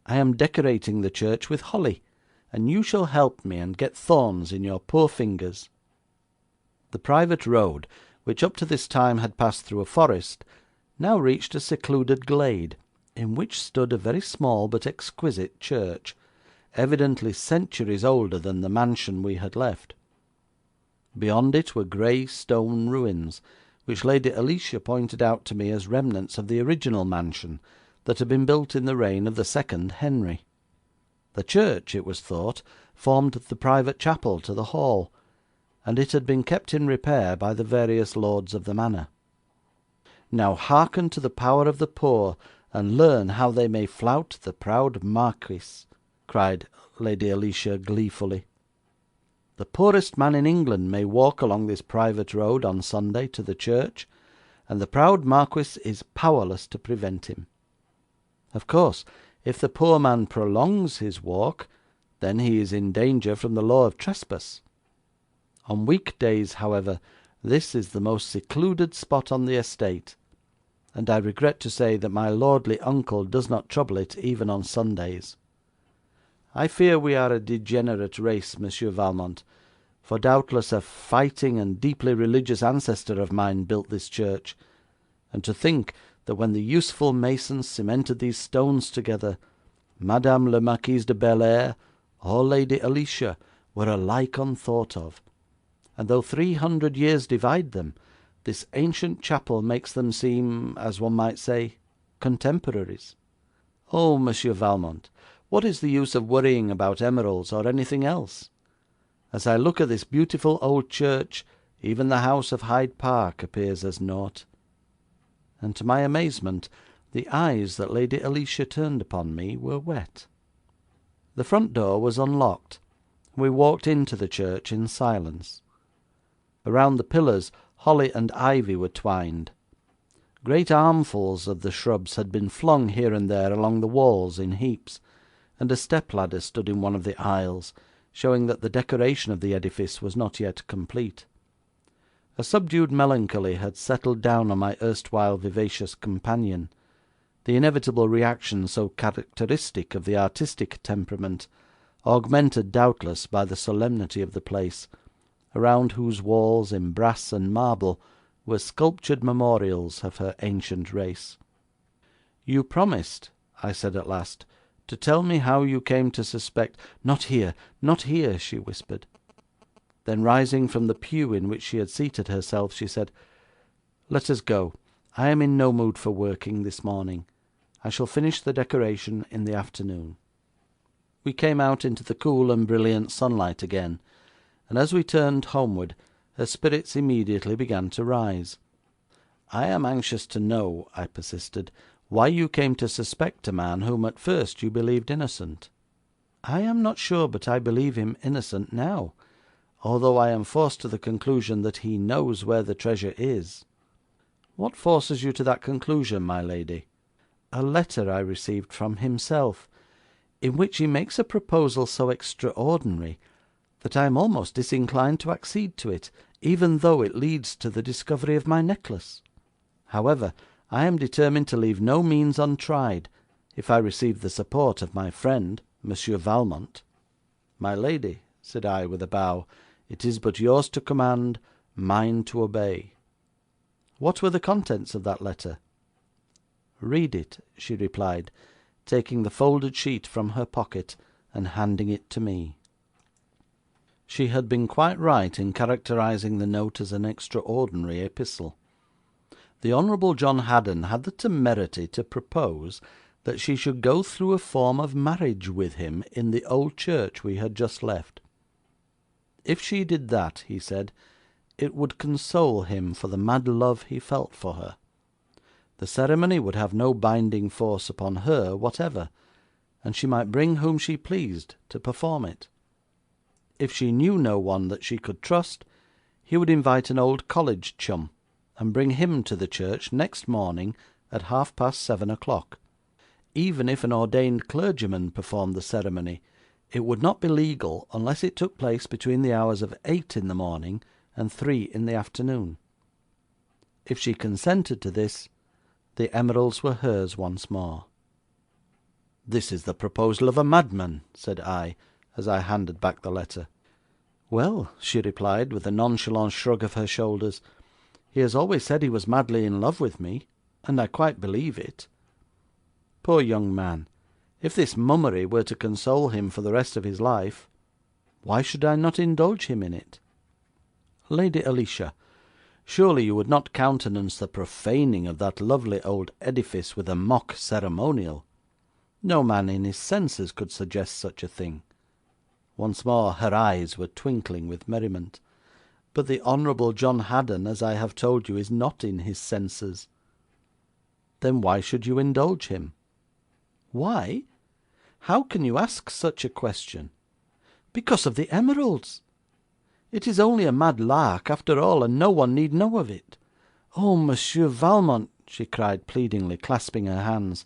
I am decorating the church with holly, and you shall help me and get thorns in your poor fingers.' The private road, which up to this time had passed through a forest, now reached a secluded glade, in which stood a very small but exquisite church, evidently centuries older than the mansion we had left. Beyond it were grey stone ruins, which Lady Alicia pointed out to me as remnants of the original mansion that had been built in the reign of the second Henry. The church, it was thought, formed the private chapel to the hall, and it had been kept in repair by the various lords of the manor. 'Now hearken to the power of the poor, and learn how they may flout the proud Marquis,' cried Lady Alicia gleefully. 'The poorest man in England may walk along this private road on Sunday to the church, and the proud Marquis is powerless to prevent him. Of course, if the poor man prolongs his walk, then he is in danger from the law of trespass. On weekdays, however, this is the most secluded spot on the estate, and I regret to say that my lordly uncle does not trouble it even on Sundays. I fear we are a degenerate race, Monsieur Valmont, for doubtless a fighting and deeply religious ancestor of mine built this church, and to think that when the useful masons cemented these stones together, Madame la Marquise de Bel-Air or Lady Alicia were alike unthought of, and though 300 years divide them, this ancient chapel makes them seem, as one might say, contemporaries. Oh, Monsieur Valmont, what is the use of worrying about emeralds or anything else? As I look at this beautiful old church, even the house of Hyde Park appears as naught.' And to my amazement, the eyes that Lady Alicia turned upon me were wet. The front door was unlocked, and we walked into the church in silence. Around the pillars holly and ivy were twined. Great armfuls of the shrubs had been flung here and there along the walls in heaps, and a step-ladder stood in one of the aisles, showing that the decoration of the edifice was not yet complete. A subdued melancholy had settled down on my erstwhile vivacious companion, the inevitable reaction so characteristic of the artistic temperament, augmented doubtless by the solemnity of the place, around whose walls, in brass and marble, were sculptured memorials of her ancient race. 'You promised,' I said at last, 'to tell me how you came to suspect—' 'Not here, not here,' she whispered. Then rising from the pew in which she had seated herself, she said, 'Let us go. I am in no mood for working this morning. I shall finish the decoration in the afternoon.' We came out into the cool and brilliant sunlight again, and as we turned homeward, her spirits immediately began to rise. 'I am anxious to know,' I persisted, 'why you came to suspect a man whom at first you believed innocent.' 'I am not sure but I believe him innocent now, although I am forced to the conclusion that he knows where the treasure is.' 'What forces you to that conclusion, my lady?' 'A letter I received from himself, in which he makes a proposal so extraordinary that I am almost disinclined to accede to it, even though it leads to the discovery of my necklace. However, I am determined to leave no means untried, if I receive the support of my friend, Monsieur Valmont.' 'My lady,' said I, with a bow, 'it is but yours to command, mine to obey. What were the contents of that letter?' 'Read it,' she replied, taking the folded sheet from her pocket, and handing it to me. She had been quite right in characterising the note as an extraordinary epistle. The Honourable John Haddon had the temerity to propose that she should go through a form of marriage with him in the old church we had just left. If she did that, he said, it would console him for the mad love he felt for her. The ceremony would have no binding force upon her whatever, and she might bring whom she pleased to perform it. If she knew no one that she could trust, he would invite an old college chum, and bring him to the church next morning at 7:30 o'clock. Even if an ordained clergyman performed the ceremony, it would not be legal unless it took place between the hours of 8 in the morning and 3 in the afternoon. If she consented to this, the emeralds were hers once more. "This is the proposal of a madman," said I, as I handed back the letter. "Well," she replied, with a nonchalant shrug of her shoulders, "he has always said he was madly in love with me, and I quite believe it. Poor young man, if this mummery were to console him for the rest of his life, why should I not indulge him in it? Lady Alicia, surely you would not countenance the profaning of that lovely old edifice with a mock ceremonial? No man in his senses could suggest such a thing." Once more her eyes were twinkling with merriment. "But the Honourable John Haddon, as I have told you, is not in his senses." "Then why should you indulge him?" "Why? How can you ask such a question? Because of the emeralds. It is only a mad lark, after all, and no one need know of it. Oh, Monsieur Valmont," she cried pleadingly, clasping her hands,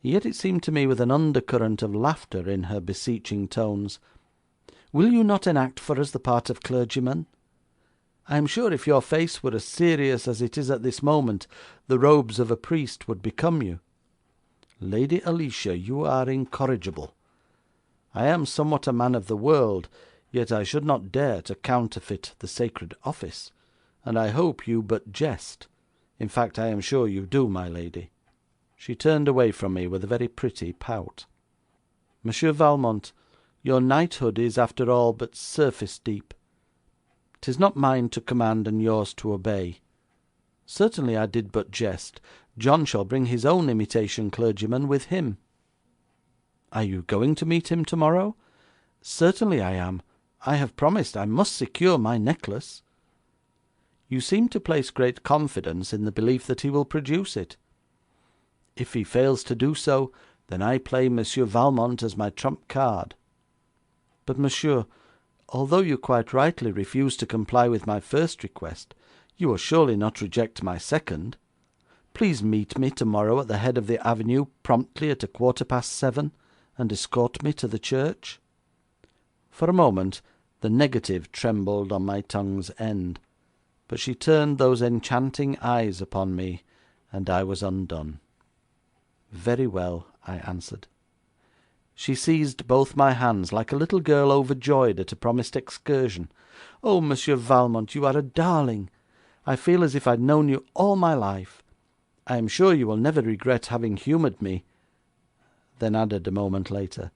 yet it seemed to me with an undercurrent of laughter in her beseeching tones, "will you not enact for us the part of clergyman? I am sure if your face were as serious as it is at this moment, the robes of a priest would become you. Lady Alicia, you are incorrigible. I am somewhat a man of the world, yet I should not dare to counterfeit the sacred office, and I hope you but jest. In fact, I am sure you do, my lady." She turned away from me with a very pretty pout. "Monsieur Valmont, your knighthood is, after all, but surface deep. 'Tis not mine to command, and yours to obey. Certainly I did but jest. John shall bring his own imitation clergyman with him." "Are you going to meet him tomorrow?" "Certainly I am. I have promised. I must secure my necklace." "You seem to place great confidence in the belief that he will produce it." "If he fails to do so, then I play Monsieur Valmont as my trump card." "But, monsieur, although you quite rightly refuse to comply with my first request, you will surely not reject my second. Please meet me tomorrow at the head of the avenue promptly at 7:15, and escort me to the church." For a moment the negative trembled on my tongue's end, but she turned those enchanting eyes upon me, and I was undone. "Very well," I answered. She seized both my hands like a little girl overjoyed at a promised excursion. "Oh, Monsieur Valmont, you are a darling. I feel as if I had known you all my life. I am sure you will never regret having humoured me," then added a moment later,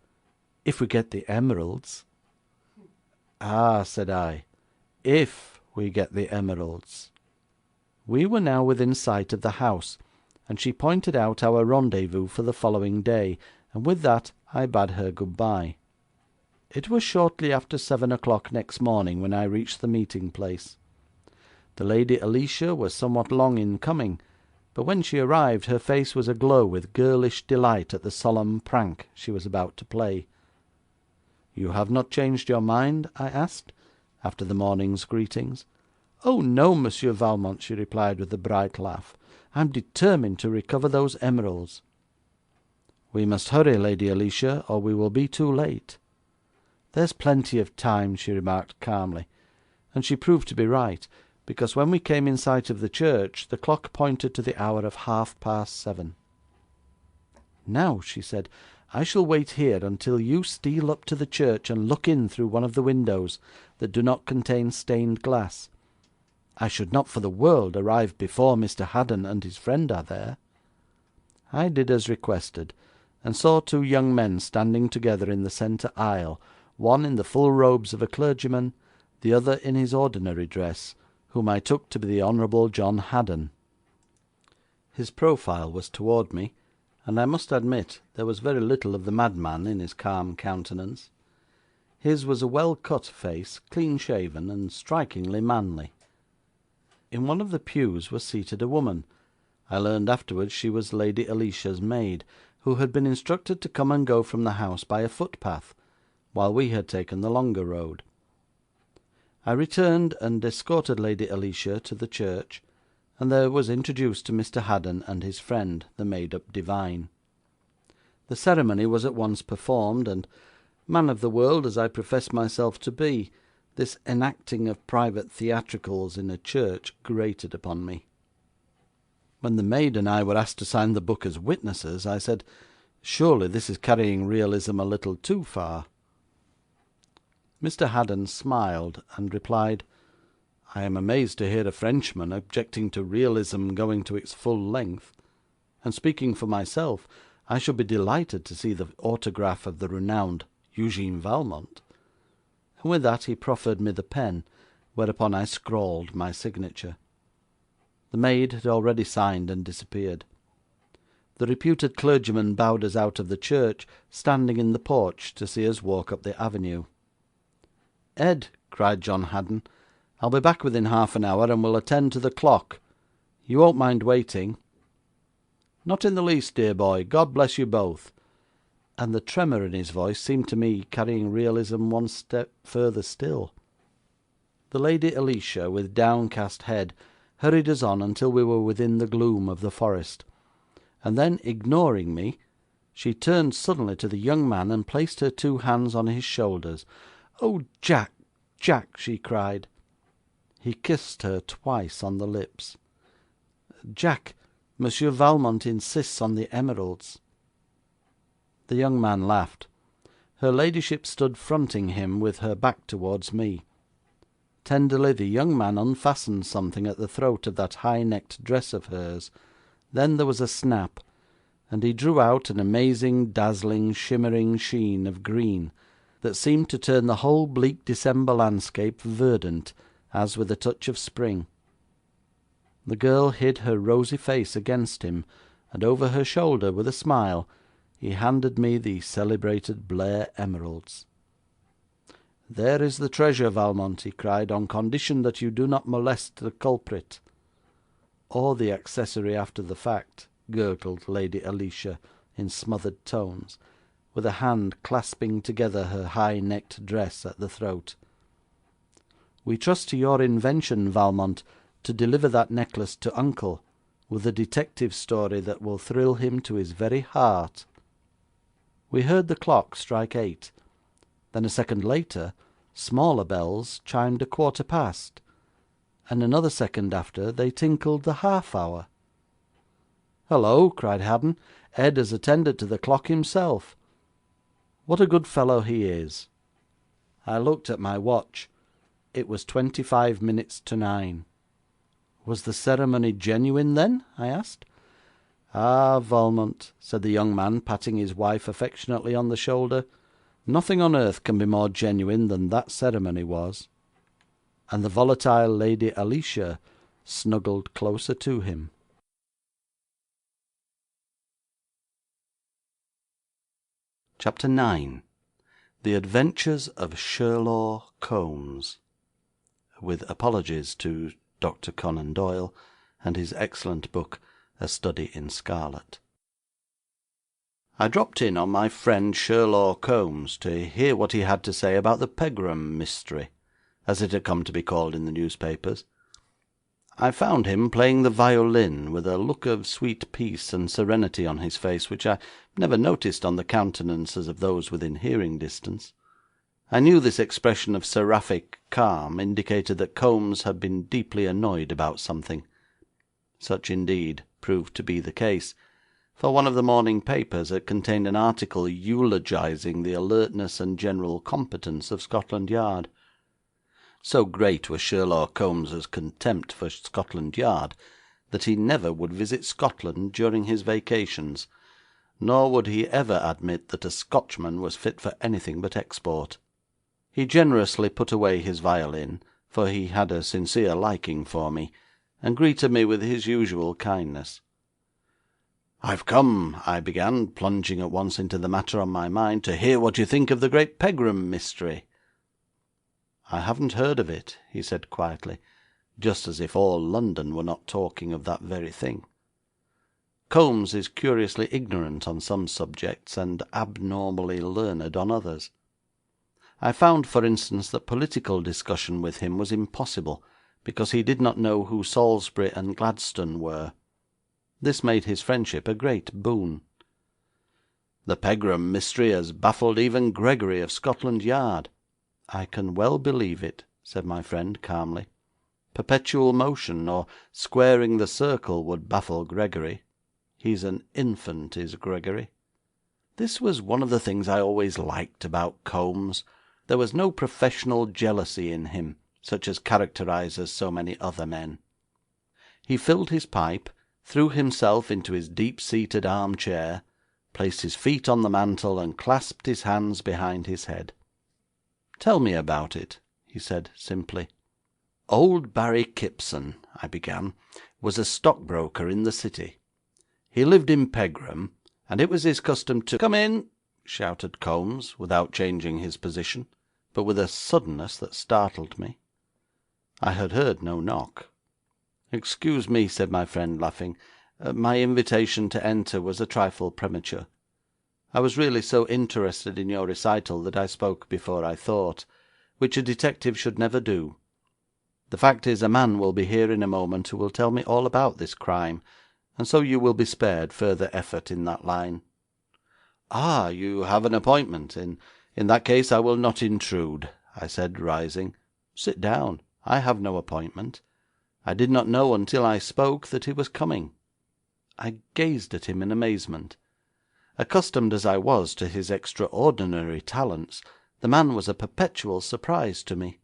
"if we get the emeralds." "Ah," said I, "if we get the emeralds." We were now within sight of the house, and she pointed out our rendezvous for the following day, and with that I bade her good-bye. It was shortly after 7 o'clock next morning when I reached the meeting place. The Lady Alicia was somewhat long in coming, but when she arrived her face was aglow with girlish delight at the solemn prank she was about to play. "You have not changed your mind?" I asked, after the morning's greetings. "Oh no, Monsieur Valmont," she replied with a bright laugh. "I am determined to recover those emeralds." "We must hurry, Lady Alicia, or we will be too late." "There's plenty of time," she remarked calmly, and she proved to be right, because when we came in sight of the church the clock pointed to the hour of 7:30. "Now," she said, "I shall wait here until you steal up to the church and look in through one of the windows that do not contain stained glass. I should not for the world arrive before Mr. Haddon and his friend are there." I did as requested, and saw two young men standing together in the centre aisle, one in the full robes of a clergyman, the other in his ordinary dress, whom I took to be the Honourable John Haddon. His profile was toward me, and I must admit there was very little of the madman in his calm countenance. His was a well-cut face, clean-shaven, and strikingly manly. In one of the pews was seated a woman. I learned afterwards she was Lady Alicia's maid, who had been instructed to come and go from the house by a footpath, while we had taken the longer road. I returned and escorted Lady Alicia to the church, and there was introduced to Mr. Haddon and his friend, the made-up divine. The ceremony was at once performed, and, man of the world as I profess myself to be, this enacting of private theatricals in a church grated upon me. When the maid and I were asked to sign the book as witnesses, I said, "Surely this is carrying realism a little too far." Mr. Haddon smiled, and replied, "I am amazed to hear a Frenchman objecting to realism going to its full length, and speaking for myself, I should be delighted to see the autograph of the renowned Eugene Valmont." And with that he proffered me the pen, whereupon I scrawled my signature. The maid had already signed and disappeared. The reputed clergyman bowed us out of the church, standing in the porch to see us walk up the avenue. "Ed," cried John Haddon, "I'll be back within half an hour, and will attend to the clock. You won't mind waiting?" "Not in the least, dear boy. God bless you both." And the tremor in his voice seemed to me carrying realism one step further still. The Lady Alicia, with downcast head, hurried us on until we were within the gloom of the forest, and then, ignoring me, she turned suddenly to the young man and placed her two hands on his shoulders. "Oh, Jack, Jack!" she cried. He kissed her twice on the lips. "Jack, Monsieur Valmont insists on the emeralds." The young man laughed. Her ladyship stood fronting him with her back towards me. Tenderly the young man unfastened something at the throat of that high-necked dress of hers. Then there was a snap, and he drew out an amazing, dazzling, shimmering sheen of green that seemed to turn the whole bleak December landscape verdant, as with a touch of spring. The girl hid her rosy face against him, and over her shoulder, with a smile, he handed me the celebrated Blair emeralds. "There is the treasure, Valmont," he cried, "on condition that you do not molest the culprit." "Or the accessory after the fact," gurgled Lady Alicia in smothered tones, with a hand clasping together her high-necked dress at the throat. "We trust to your invention, Valmont, to deliver that necklace to uncle, with a detective story that will thrill him to his very heart." We heard the clock strike 8. Then a second later, smaller bells chimed 1/4 past, and another second after they tinkled the half hour. "Hullo!" cried Haddon, "Ed has attended to the clock himself. What a good fellow he is." I looked at my watch. It was 25 minutes to 9. "Was the ceremony genuine, then?" I asked. "Ah, Valmont," said the young man, patting his wife affectionately on the shoulder, "nothing on earth can be more genuine than that ceremony was." And the volatile Lady Alicia snuggled closer to him. Chapter 9. The Adventures of Sherlaw Holmes, with apologies to Dr. Conan Doyle and his excellent book, A Study in Scarlet. I dropped in on my friend Sherlaw Holmes to hear what he had to say about the Pegram mystery, as it had come to be called in the newspapers. I found him playing the violin with a look of sweet peace and serenity on his face which I never noticed on the countenances of those within hearing distance. I knew this expression of seraphic calm indicated that Kombs had been deeply annoyed about something. Such, indeed, proved to be the case, for one of the morning papers had contained an article eulogizing the alertness and general competence of Scotland Yard. So great was Sherlock Holmes's contempt for Scotland Yard that he never would visit Scotland during his vacations, nor would he ever admit that a Scotchman was fit for anything but export. He generously put away his violin, for he had a sincere liking for me, and greeted me with his usual kindness. "I've come," I began, plunging at once into the matter on my mind, "to hear what you think of the great Pegram mystery." "I haven't heard of it," he said quietly, just as if all London were not talking of that very thing. Kombs is curiously ignorant on some subjects, and abnormally learned on others. I found, for instance, that political discussion with him was impossible, because he did not know who Salisbury and Gladstone were. This made his friendship a great boon. The Pegram mystery has baffled even Gregory of Scotland Yard. I can well believe it, said my friend calmly. Perpetual motion, or squaring the circle, would baffle Gregory. He's an infant, is Gregory. This was one of the things I always liked about Kombs. There was no professional jealousy in him, such as characterises so many other men. He filled his pipe, threw himself into his deep-seated arm-chair, placed his feet on the mantel, and clasped his hands behind his head. "Tell me about it," he said simply. "Old Barry Kipson," I began, "was a stockbroker in the city. He lived in Pegram, and it was his custom to—" "Come in," shouted Kombs, without changing his position, but with a suddenness that startled me. I had heard no knock. "Excuse me," said my friend, laughing. "My invitation to enter was a trifle premature. I was really so interested in your recital that I spoke before I thought, which a detective should never do. The fact is, a man will be here in a moment who will tell me all about this crime, and so you will be spared further effort in that line." "Ah, you have an appointment. In that case I will not intrude," I said, rising. "Sit down. I have no appointment. I did not know until I spoke that he was coming." I gazed at him in amazement. Accustomed as I was to his extraordinary talents, the man was a perpetual surprise to me.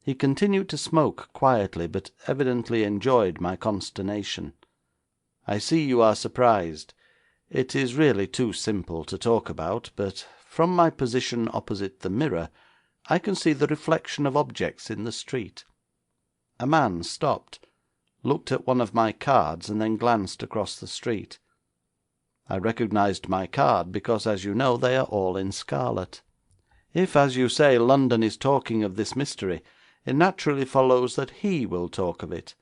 He continued to smoke quietly, but evidently enjoyed my consternation. "I see you are surprised. It is really too simple to talk about, but from my position opposite the mirror I can see the reflection of objects in the street." A man stopped, looked at one of my cards, and then glanced across the street. I recognised my card because, as you know, they are all in scarlet. If, as you say, London is talking of this mystery, it naturally follows that he will talk of it,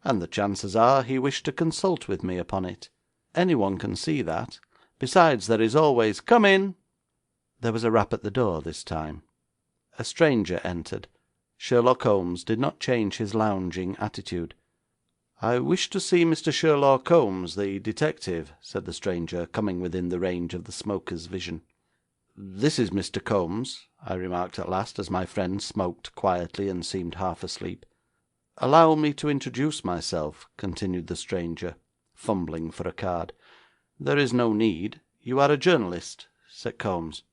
and the chances are he wished to consult with me upon it. Anyone can see that. Besides, there is always— "Come in." There was a rap at the door this time. A stranger entered. Sherlock Holmes did not change his lounging attitude. "I wish to see Mr. Sherlock Holmes, the detective," said the stranger, coming within the range of the smoker's vision. "This is Mr. Kombs," I remarked at last, as my friend smoked quietly and seemed half asleep. "Allow me to introduce myself," continued the stranger, fumbling for a card. "There is no need. You are a journalist," said Kombs.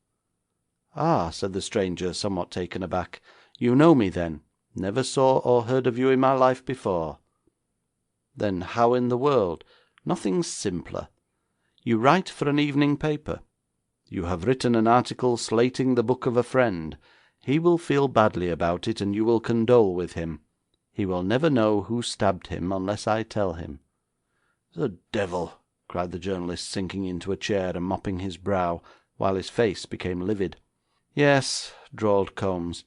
"Ah," said the stranger, somewhat taken aback. "You know me, then? Never saw or heard of you in my life before." "Then how in the world—" "Nothing simpler. You write for an evening paper. You have written an article slating the book of a friend. He will feel badly about it, and you will condole with him. He will never know who stabbed him unless I tell him." "The devil!" cried the journalist, sinking into a chair and mopping his brow, while his face became livid. "Yes," drawled Kombs.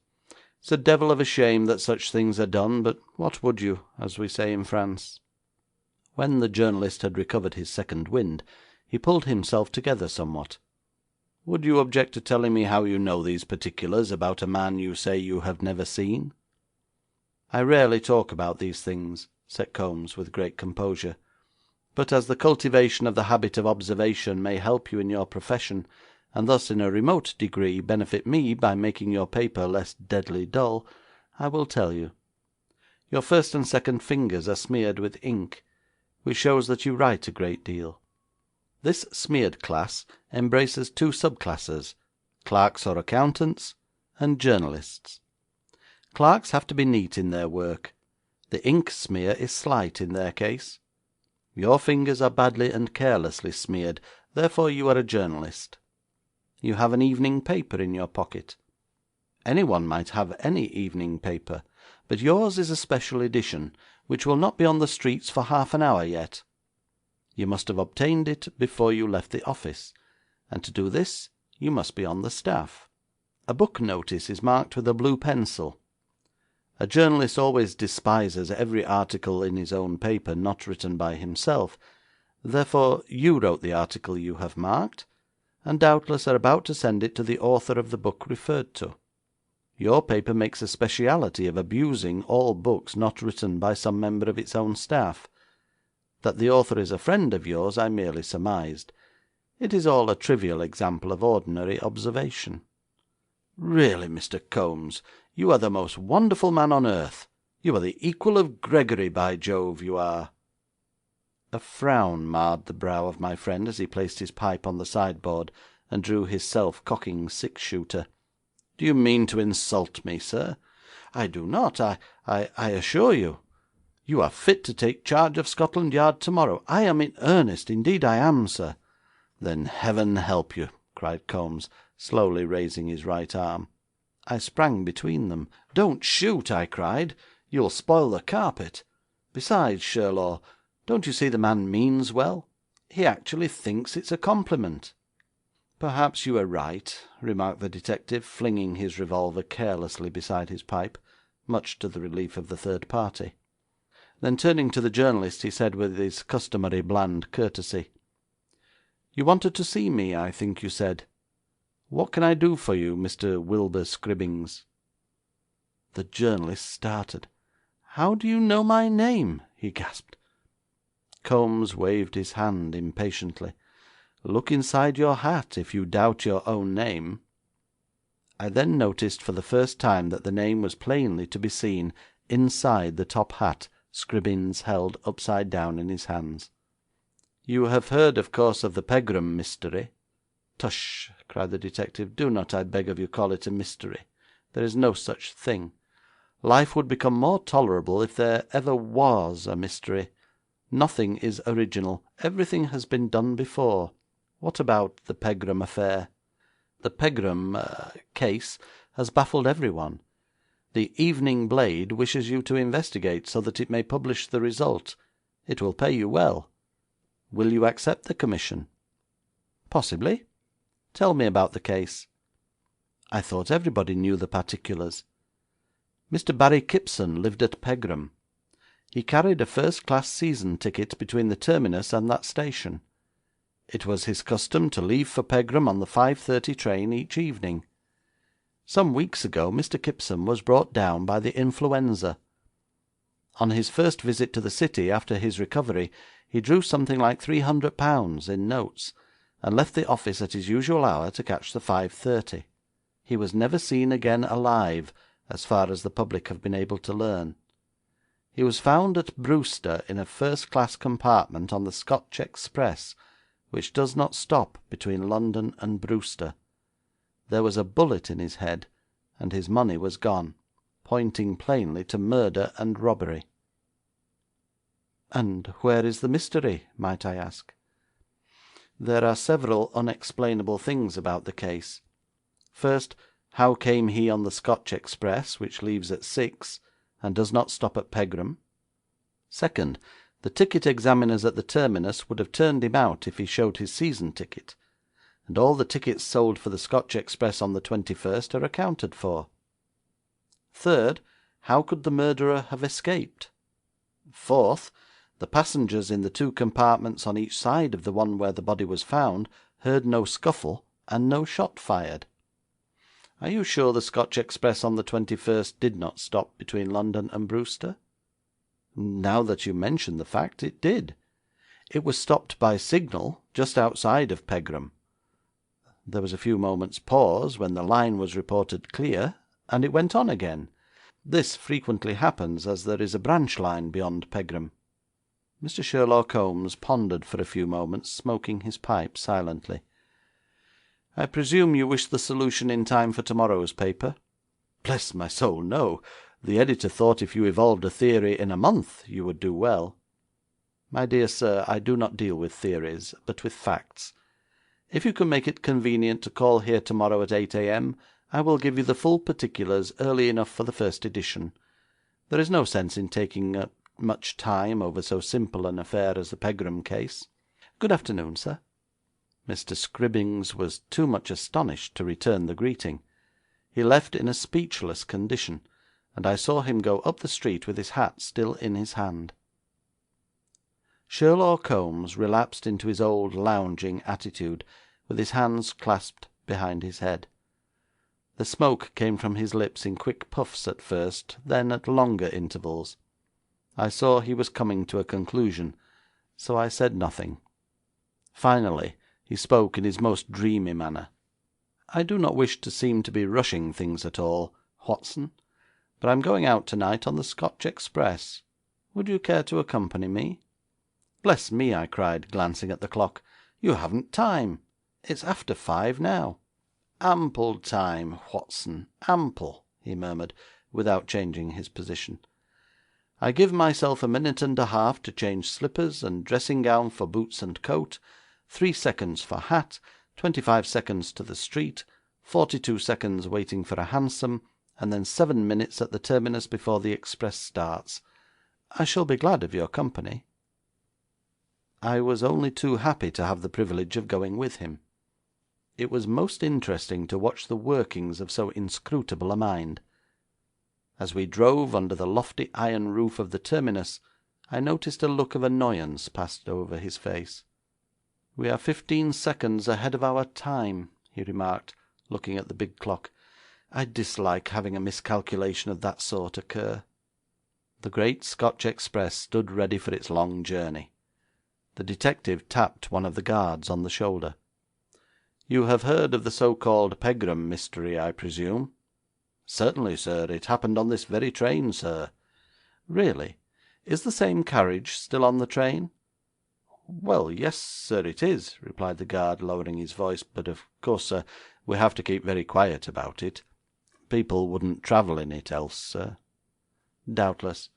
"It's a devil of a shame that such things are done, but what would you, as we say in France?" When the journalist had recovered his second wind, he pulled himself together somewhat. "Would you object to telling me how you know these particulars about a man you say you have never seen?" "I rarely talk about these things," said Kombs, with great composure, "but as the cultivation of the habit of observation may help you in your profession, and thus in a remote degree benefit me by making your paper less deadly dull, I will tell you. Your first and second fingers are smeared with ink, which shows that you write a great deal. This smeared class embraces two subclasses, clerks or accountants, and journalists. Clerks have to be neat in their work. The ink smear is slight in their case. Your fingers are badly and carelessly smeared, therefore you are a journalist. You have an evening paper in your pocket. Anyone might have any evening paper, but yours is a special edition, which will not be on the streets for half an hour yet. You must have obtained it before you left the office, and to do this you must be on the staff. A book notice is marked with a blue pencil. A journalist always despises every article in his own paper not written by himself, therefore you wrote the article you have marked, and doubtless are about to send it to the author of the book referred to. Your paper makes a speciality of abusing all books not written by some member of its own staff. That the author is a friend of yours I merely surmised. It is all a trivial example of ordinary observation.' 'Really, Mr. Kombs, you are the most wonderful man on earth. You are the equal of Gregory, by Jove, you are.' A frown marred the brow of my friend as he placed his pipe on the sideboard and drew his self-cocking six-shooter. 'Do you mean to insult me, sir?' 'I do not. I assure you. You are fit to take charge of Scotland Yard tomorrow. I am in earnest. Indeed I am, sir.' 'Then Heaven help you!' cried Kombs, slowly raising his right arm. I sprang between them. 'Don't shoot!' I cried. 'You'll spoil the carpet. Besides, Sherlaw, don't you see the man means well? He actually thinks it's a compliment.' 'Perhaps you are right,' remarked the detective, flinging his revolver carelessly beside his pipe, much to the relief of the third party. Then, turning to the journalist, he said with his customary bland courtesy, 'You wanted to see me, I think you said. What can I do for you, Mr. Wilbur Scribbings?' The journalist started. 'How do you know my name?' he gasped. Kombs waved his hand impatiently. 'Look inside your hat, if you doubt your own name.' I then noticed for the first time that the name was plainly to be seen inside the top hat Scribbings held upside down in his hands. 'You have heard, of course, of the Pegram mystery?' 'Tush!' cried the detective. 'Do not, I beg of you, call it a mystery. There is no such thing. Life would become more tolerable if there ever was a mystery. Nothing is original. Everything has been done before. What about the Pegram affair?' 'The Pegram case has baffled everyone. The Evening Blade wishes you to investigate, so that it may publish the result. It will pay you well. Will you accept the commission?' 'Possibly. Tell me about the case.' 'I thought everybody knew the particulars. Mr. Barry Kipson lived at Pegram. He carried a first-class season ticket between the terminus and that station. It was his custom to leave for Pegram on the 5:30 train each evening. Some weeks ago Mr. Kipson was brought down by the influenza. On his first visit to the city after his recovery he drew something like £300 in notes, and left the office at his usual hour to catch the 5:30. He was never seen again alive, as far as the public have been able to learn. He was found at Brewster in a first-class compartment on the Scotch Express, which does not stop between London and Brewster. There was a bullet in his head, and his money was gone, pointing plainly to murder and robbery.' 'And where is the mystery, might I ask?' 'There are several unexplainable things about the case. First, how came he on the Scotch Express, which leaves at 6, and does not stop at Pegram? Second, the ticket examiners at the terminus would have turned him out if he showed his season ticket, and all the tickets sold for the Scotch Express on the 21st are accounted for. Third, how could the murderer have escaped? Fourth, the passengers in the two compartments on each side of the one where the body was found heard no scuffle and no shot fired. Are you sure the Scotch Express on the 21st did not stop between London and Brewster?' 'Now that you mention the fact, it did. It was stopped by signal just outside of Pegram. There was a few moments' pause when the line was reported clear, and it went on again. This frequently happens, as there is a branch line beyond Pegram.' Mr. Sherlock Holmes pondered for a few moments, smoking his pipe silently. 'I presume you wish the solution in time for tomorrow's paper?' 'Bless my soul, no. The editor thought if you evolved a theory in a month you would do well.' 'My dear sir, I do not deal with theories, but with facts. If you can make it convenient to call here tomorrow at 8 a.m., I will give you the full particulars early enough for the first edition. There is no sense in taking up much time over so simple an affair as the Pegram case. Good afternoon, sir.' Mr. Scribbings was too much astonished to return the greeting. He left in a speechless condition, and I saw him go up the street with his hat still in his hand. Sherlock Holmes relapsed into his old lounging attitude, with his hands clasped behind his head. The smoke came from his lips in quick puffs at first, then at longer intervals. I saw he was coming to a conclusion, so I said nothing. Finally, he spoke in his most dreamy manner. "I do not wish to seem to be rushing things at all, Watson, but I am going out tonight on the Scotch express. Would you care to accompany me?" "Bless me!" I cried, glancing at the clock. "You haven't time. It's after 5 now." "Ample time, Watson, ample," he murmured, without changing his position. "I give myself a minute and a half to change slippers and dressing gown for boots and coat, 3 seconds for hat, 25 seconds to the street, 42 seconds waiting for a hansom, and then 7 minutes at the terminus before the express starts. I shall be glad of your company." I was only too happy to have the privilege of going with him. It was most interesting to watch the workings of so inscrutable a mind. As we drove under the lofty iron roof of the terminus, I noticed a look of annoyance pass over his face. "We are 15 seconds ahead of our time," he remarked, looking at the big clock. "I dislike having a miscalculation of that sort occur." The great Scotch express stood ready for its long journey. The detective tapped one of the guards on the shoulder. "You have heard of the so-called Pegram mystery, I presume?" "Certainly, sir. It happened on this very train, sir." "Really? Is the same carriage still on the train?" "Well, yes, sir, it is," replied the guard, lowering his voice, "but of course, sir, we have to keep very quiet about it. People wouldn't travel in it else, sir." "Doubtless.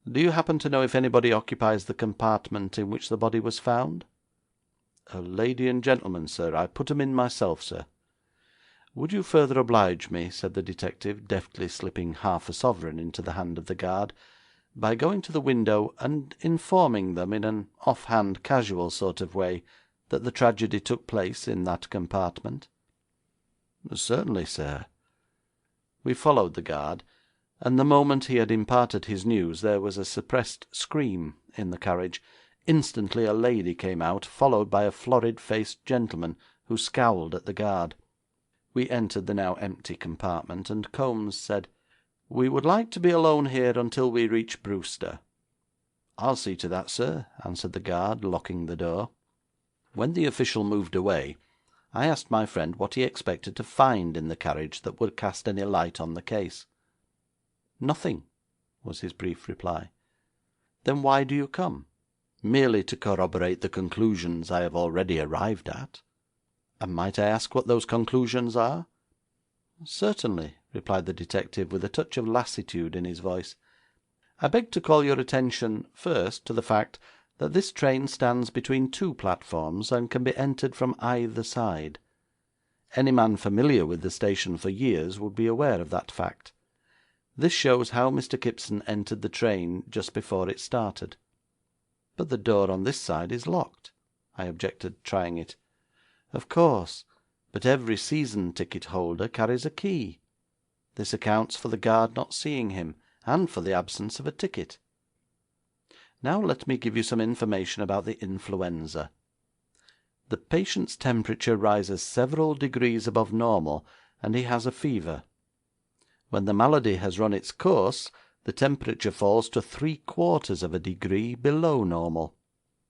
Do you happen to know if anybody occupies the compartment in which the body was found?" "A lady and gentleman, sir. I put 'em in myself, sir." "Would you further oblige me," said the detective, deftly slipping half a sovereign into the hand of the guard, "by going to the window and informing them in an off-hand, casual sort of way that the tragedy took place in that compartment?" "Certainly, sir." We followed the guard, and the moment he had imparted his news there was a suppressed scream in the carriage. Instantly a lady came out, followed by a florid-faced gentleman, who scowled at the guard. We entered the now empty compartment, and Kombs said, "We would like to be alone here until we reach Brewster." "I'll see to that, sir," answered the guard, locking the door. When the official moved away, I asked my friend what he expected to find in the carriage that would cast any light on the case. "Nothing," was his brief reply. "Then why do you come?" "Merely to corroborate the conclusions I have already arrived at." "And might I ask what those conclusions are?" "Certainly," replied the detective, with a touch of lassitude in his voice. "I beg to call your attention, first, to the fact that this train stands between 2 platforms, and can be entered from either side. Any man familiar with the station for years would be aware of that fact. This shows how Mr. Kipson entered the train just before it started." "But the door on this side is locked," I objected, trying it. "Of course, but every season ticket holder carries a key. This accounts for the guard not seeing him, and for the absence of a ticket. Now let me give you some information about the influenza. The patient's temperature rises several degrees above normal, and he has a fever. When the malady has run its course, the temperature falls to 3/4 of a degree below normal.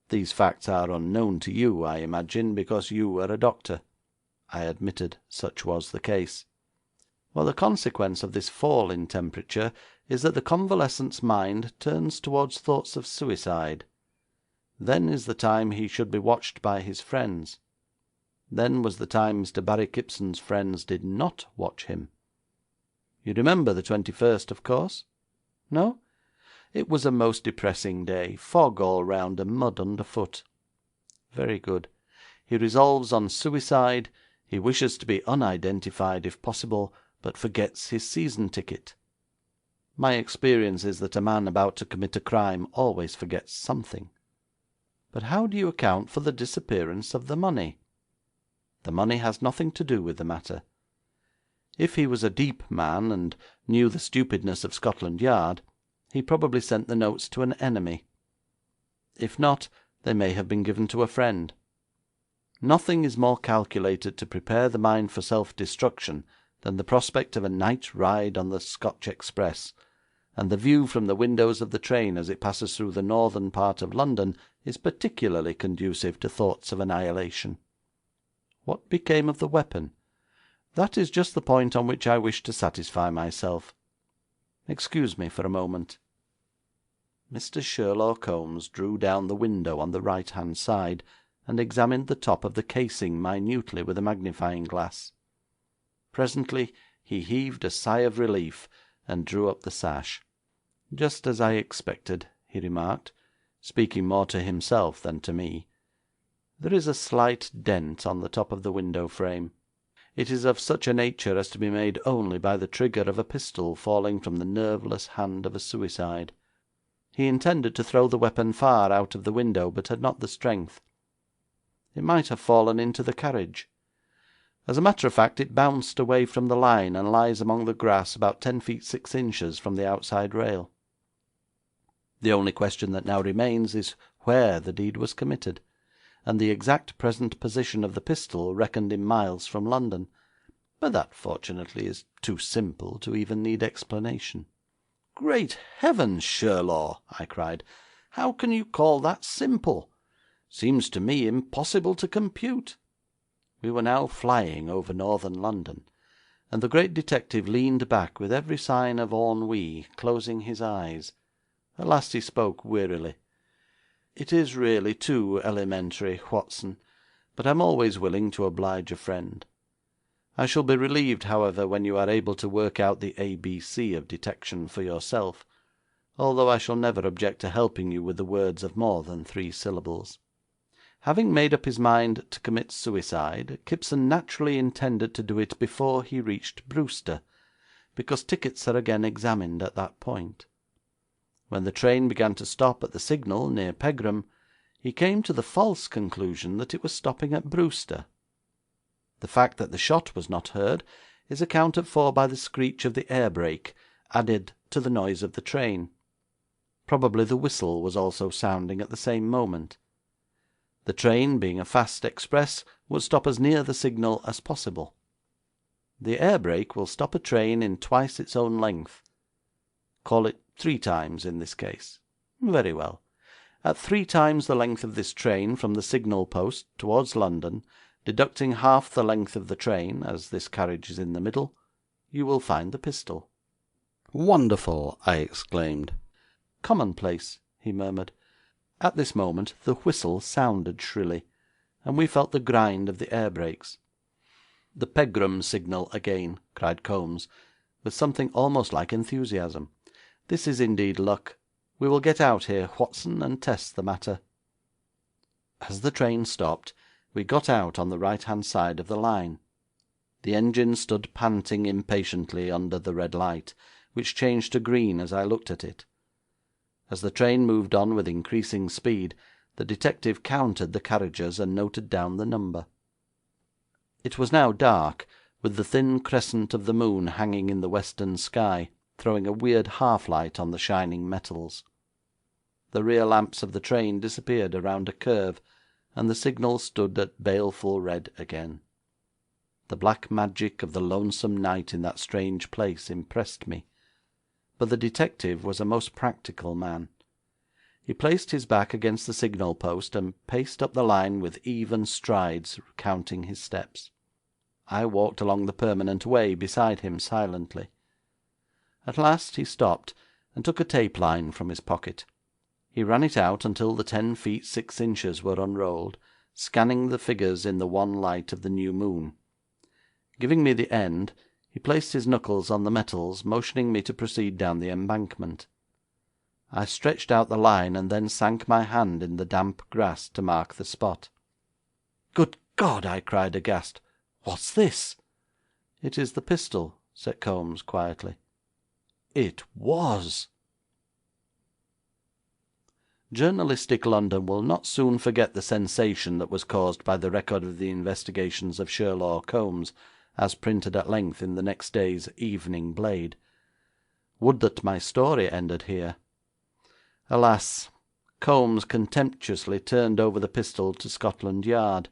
These facts are unknown to you, I imagine, because you are a doctor." I admitted such was the case. "Well, the consequence of this fall in temperature is that the convalescent's mind turns towards thoughts of suicide. Then is the time he should be watched by his friends. Then was the time Mr. Barry Kipson's friends did not watch him. You remember the 21st, of course? No? It was a most depressing day, fog all round and mud underfoot. Very good. He resolves on suicide. He wishes to be unidentified if possible, but forgets his season ticket. My experience is that a man about to commit a crime always forgets something. But how do you account for the disappearance of the money?" "The money has nothing to do with the matter. If he was a deep man, and knew the stupidness of Scotland Yard, he probably sent the notes to an enemy. If not, they may have been given to a friend. Nothing is more calculated to prepare the mind for self-destruction than the prospect of a night ride on the Scotch Express, and the view from the windows of the train as it passes through the northern part of London is particularly conducive to thoughts of annihilation. What became of the weapon? That is just the point on which I wish to satisfy myself. Excuse me for a moment.' Mr. Sherlock Holmes drew down the window on the right-hand side, and examined the top of the casing minutely with a magnifying glass. Presently he heaved a sigh of relief, and drew up the sash. 'Just as I expected,' he remarked, speaking more to himself than to me. 'There is a slight dent on the top of the window frame. It is of such a nature as to be made only by the trigger of a pistol falling from the nerveless hand of a suicide. He intended to throw the weapon far out of the window, but had not the strength. It might have fallen into the carriage. As a matter of fact, it bounced away from the line, and lies among the grass about 10 feet 6 inches from the outside rail. The only question that now remains is where the deed was committed, and the exact present position of the pistol reckoned in miles from London, but that fortunately is too simple to even need explanation.' 'Great heavens, Sherlaw!' I cried. 'How can you call that simple? Seems to me impossible to compute.' We were now flying over northern London, and the great detective leaned back with every sign of ennui, closing his eyes. At last he spoke wearily. 'It is really too elementary, Watson, but I am always willing to oblige a friend. I shall be relieved, however, when you are able to work out the ABC of detection for yourself, although I shall never object to helping you with the words of more than 3 syllables. Having made up his mind to commit suicide, Kipson naturally intended to do it before he reached Brewster, because tickets are again examined at that point. When the train began to stop at the signal near Pegram, he came to the false conclusion that it was stopping at Brewster. The fact that the shot was not heard is accounted for by the screech of the air brake added to the noise of the train. Probably the whistle was also sounding at the same moment. The train, being a fast express, would stop as near the signal as possible. The air brake will stop a train in twice its own length. Call it 3 times in this case. Very well. At 3 times the length of this train from the signal post towards London, deducting half the length of the train, as this carriage is in the middle, you will find the pistol.' 'Wonderful!' I exclaimed. 'Commonplace,' he murmured. At this moment the whistle sounded shrilly, and we felt the grind of the air brakes. 'The Pegram signal again,' cried Kombs, with something almost like enthusiasm. 'This is indeed luck. We will get out here, Watson, and test the matter.' As the train stopped, we got out on the right-hand side of the line. The engine stood panting impatiently under the red light, which changed to green as I looked at it. As the train moved on with increasing speed, the detective counted the carriages and noted down the number. It was now dark, with the thin crescent of the moon hanging in the western sky, throwing a weird half-light on the shining metals. The rear lamps of the train disappeared around a curve, and the signal stood at baleful red again. The black magic of the lonesome night in that strange place impressed me, but the detective was a most practical man. He placed his back against the signal post, and paced up the line with even strides, counting his steps. I walked along the permanent way beside him silently. At last he stopped, and took a tape line from his pocket. He ran it out until the 10 feet 6 inches were unrolled, scanning the figures in the wan light of the new moon. Giving me the end, he placed his knuckles on the metals, motioning me to proceed down the embankment. I stretched out the line, and then sank my hand in the damp grass to mark the spot. 'Good God!' I cried aghast. 'What's this?' 'It is the pistol,' said Kombs quietly. It was. Journalistic London will not soon forget the sensation that was caused by the record of the investigations of Sherlock Holmes, as printed at length in the next day's Evening Blade. Would that my story ended here. Alas! Kombs contemptuously turned over the pistol to Scotland Yard.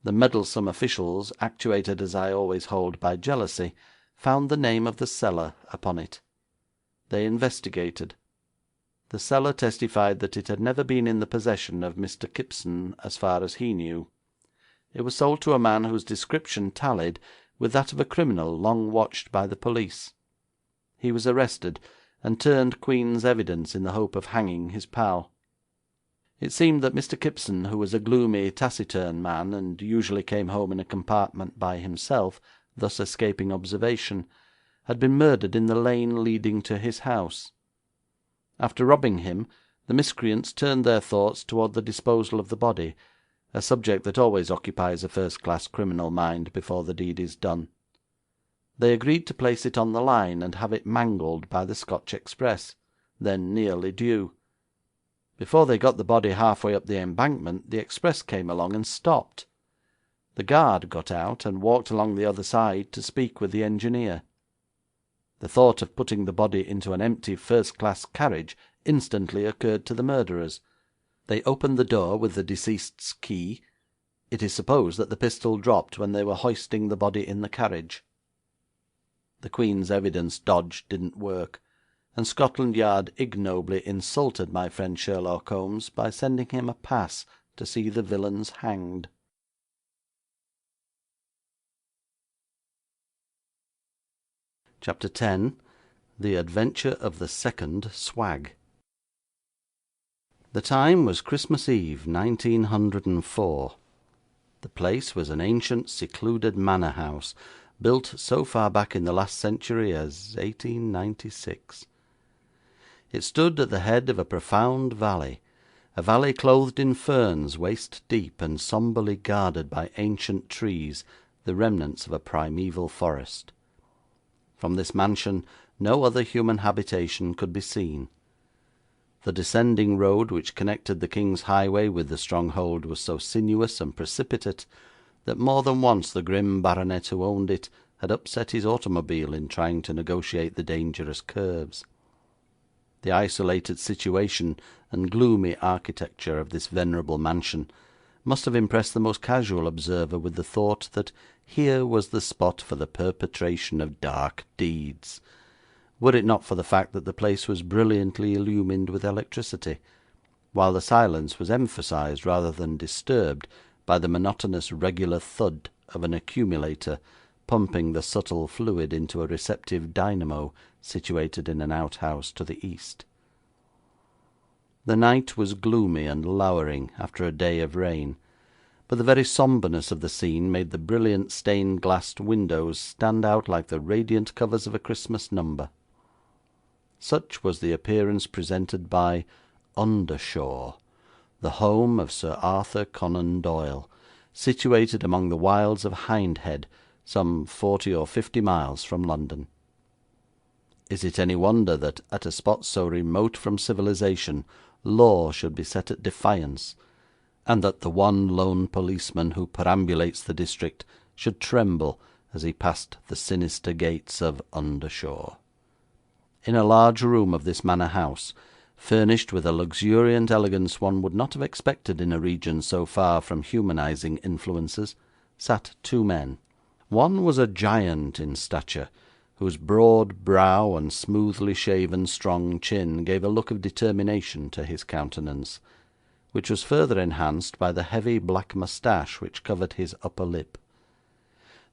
The meddlesome officials, actuated as I always hold by jealousy, found the name of the seller upon it. They investigated. The seller testified that it had never been in the possession of Mr. Kipson as far as he knew. It was sold to a man whose description tallied with that of a criminal long watched by the police. He was arrested, and turned Queen's evidence in the hope of hanging his pal. It seemed that Mr. Kipson, who was a gloomy, taciturn man, and usually came home in a compartment by himself, thus escaping observation, had been murdered in the lane leading to his house. After robbing him, the miscreants turned their thoughts toward the disposal of the body, a subject that always occupies a first-class criminal mind before the deed is done. They agreed to place it on the line and have it mangled by the Scotch express, then nearly due. Before they got the body half-way up the embankment, the express came along and stopped. The guard got out and walked along the other side to speak with the engineer. The thought of putting the body into an empty first-class carriage instantly occurred to the murderers. They opened the door with the deceased's key. It is supposed that the pistol dropped when they were hoisting the body in the carriage. The Queen's evidence dodge didn't work, and Scotland Yard ignobly insulted my friend Sherlock Holmes by sending him a pass to see the villains hanged. Chapter 10. The Adventure of the Second Swag. The time was Christmas Eve, 1904. The place was an ancient, secluded manor house, built so far back in the last century as 1896. It stood at the head of a profound valley, a valley clothed in ferns waist deep and sombrely guarded by ancient trees, the remnants of a primeval forest. From this mansion no other human habitation could be seen. The descending road which connected the King's Highway with the stronghold was so sinuous and precipitate that more than once the grim baronet who owned it had upset his automobile in trying to negotiate the dangerous curves. The isolated situation and gloomy architecture of this venerable mansion must have impressed the most casual observer with the thought that here was the spot for the perpetration of dark deeds, were it not for the fact that the place was brilliantly illumined with electricity, while the silence was emphasised rather than disturbed by the monotonous regular thud of an accumulator pumping the subtle fluid into a receptive dynamo situated in an outhouse to the east. The night was gloomy and lowering after a day of rain, but the very sombreness of the scene made the brilliant stained-glassed windows stand out like the radiant covers of a Christmas number. Such was the appearance presented by Undershaw, the home of Sir Arthur Conan Doyle, situated among the wilds of Hindhead, some 40 or 50 miles from London. Is it any wonder that, at a spot so remote from civilization, law should be set at defiance, and that the one lone policeman who perambulates the district should tremble as he passed the sinister gates of Undershaw? In a large room of this manor house, furnished with a luxuriant elegance one would not have expected in a region so far from humanizing influences, sat two men. One was a giant in stature, whose broad brow and smoothly shaven strong chin gave a look of determination to his countenance, which was further enhanced by the heavy black moustache which covered his upper lip.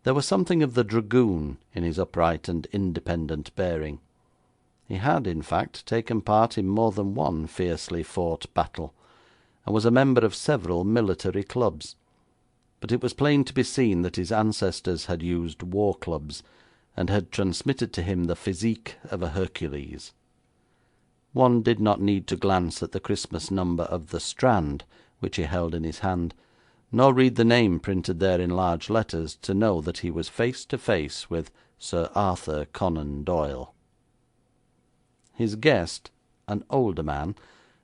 There was something of the dragoon in his upright and independent bearing. He had, in fact, taken part in more than one fiercely fought battle, and was a member of several military clubs, but it was plain to be seen that his ancestors had used war clubs, and had transmitted to him the physique of a Hercules. One did not need to glance at the Christmas number of the Strand, which he held in his hand, nor read the name printed there in large letters, to know that he was face to face with Sir Arthur Conan Doyle. His guest, an older man,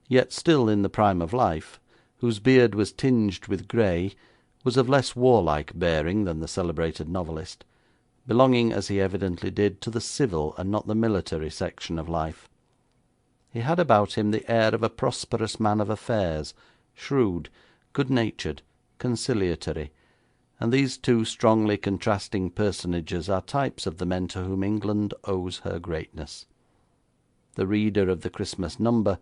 yet still in the prime of life, whose beard was tinged with grey, was of less warlike bearing than the celebrated novelist, belonging, as he evidently did, to the civil and not the military section of life. He had about him the air of a prosperous man of affairs, shrewd, good-natured, conciliatory, and these two strongly contrasting personages are types of the men to whom England owes her greatness. The reader of the Christmas number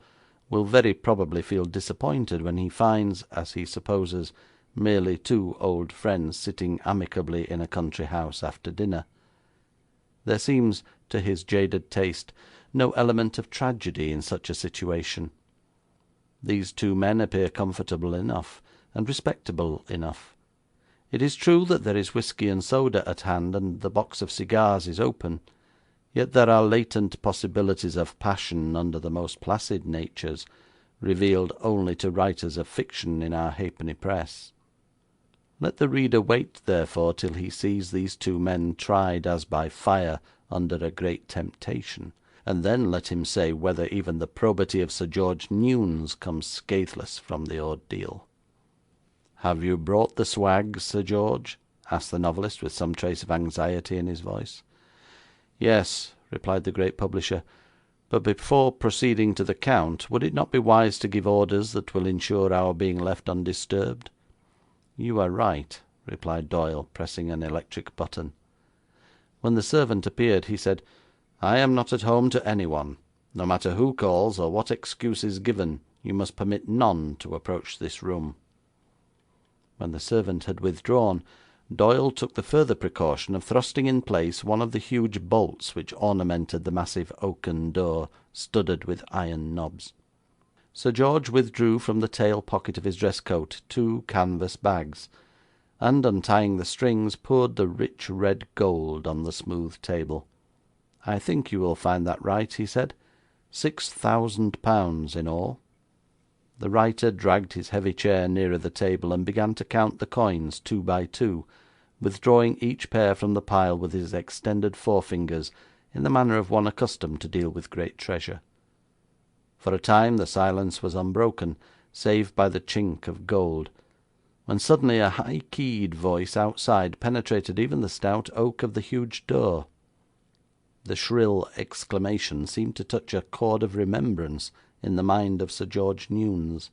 will very probably feel disappointed when he finds, as he supposes, merely two old friends sitting amicably in a country house after dinner. There seems, to his jaded taste, no element of tragedy in such a situation. These two men appear comfortable enough, and respectable enough. It is true that there is whisky and soda at hand, and the box of cigars is open, yet there are latent possibilities of passion under the most placid natures, revealed only to writers of fiction in our halfpenny press. Let the reader wait, therefore, till he sees these two men tried as by fire under a great temptation, and then let him say whether even the probity of Sir George Newnes comes scatheless from the ordeal. "Have you brought the swag, Sir George?" asked the novelist, with some trace of anxiety in his voice. "Yes," replied the great publisher, "but before proceeding to the count, would it not be wise to give orders that will ensure our being left undisturbed?" "You are right," replied Doyle, pressing an electric button. When the servant appeared, he said, "I am not at home to anyone. No matter who calls, or what excuse is given, you must permit none to approach this room." When the servant had withdrawn, Doyle took the further precaution of thrusting in place one of the huge bolts which ornamented the massive oaken door, studded with iron knobs. Sir George withdrew from the tail pocket of his dress coat 2 canvas bags, and, untying the strings, poured the rich red gold on the smooth table. "I think you will find that right," he said. £6,000 in all." The writer dragged his heavy chair nearer the table, and began to count the coins 2 by 2, withdrawing each pair from the pile with his extended forefingers in the manner of one accustomed to deal with great treasure. For a time the silence was unbroken, save by the chink of gold, when suddenly a high-keyed voice outside penetrated even the stout oak of the huge door. The shrill exclamation seemed to touch a chord of remembrance in the mind of Sir George Newnes.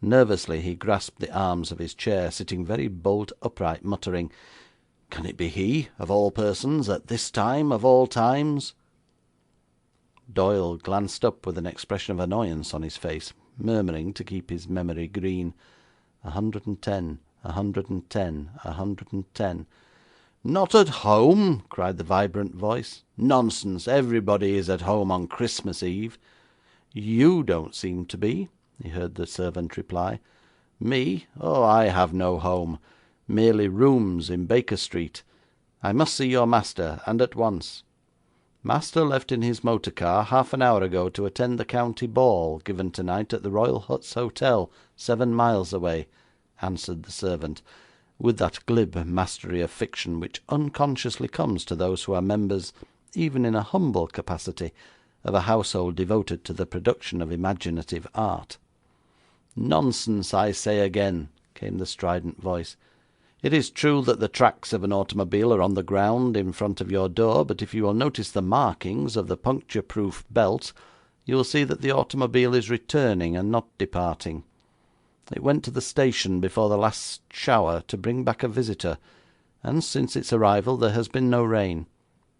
Nervously he grasped the arms of his chair, sitting very bolt upright, muttering, "Can it be he, of all persons, at this time of all times?" Doyle glanced up with an expression of annoyance on his face, murmuring, to keep his memory green, 110, 110, 110. "Not at home!" cried the vibrant voice. "Nonsense! Everybody is at home on Christmas Eve." "You don't seem to be," he heard the servant reply. "Me? Oh, I have no home. Merely rooms in Baker Street. I must see your master, and at once." "Master left in his motor car half an hour ago to attend the county ball given tonight at the Royal Huts Hotel, 7 miles away," answered the servant, with that glib mastery of fiction which unconsciously comes to those who are members, even in a humble capacity, of a household devoted to the production of imaginative art. "Nonsense, I say again," came the strident voice. "It is true that the tracks of an automobile are on the ground in front of your door, but if you will notice the markings of the puncture-proof belt, you will see that the automobile is returning and not departing. It went to the station before the last shower to bring back a visitor, and since its arrival there has been no rain.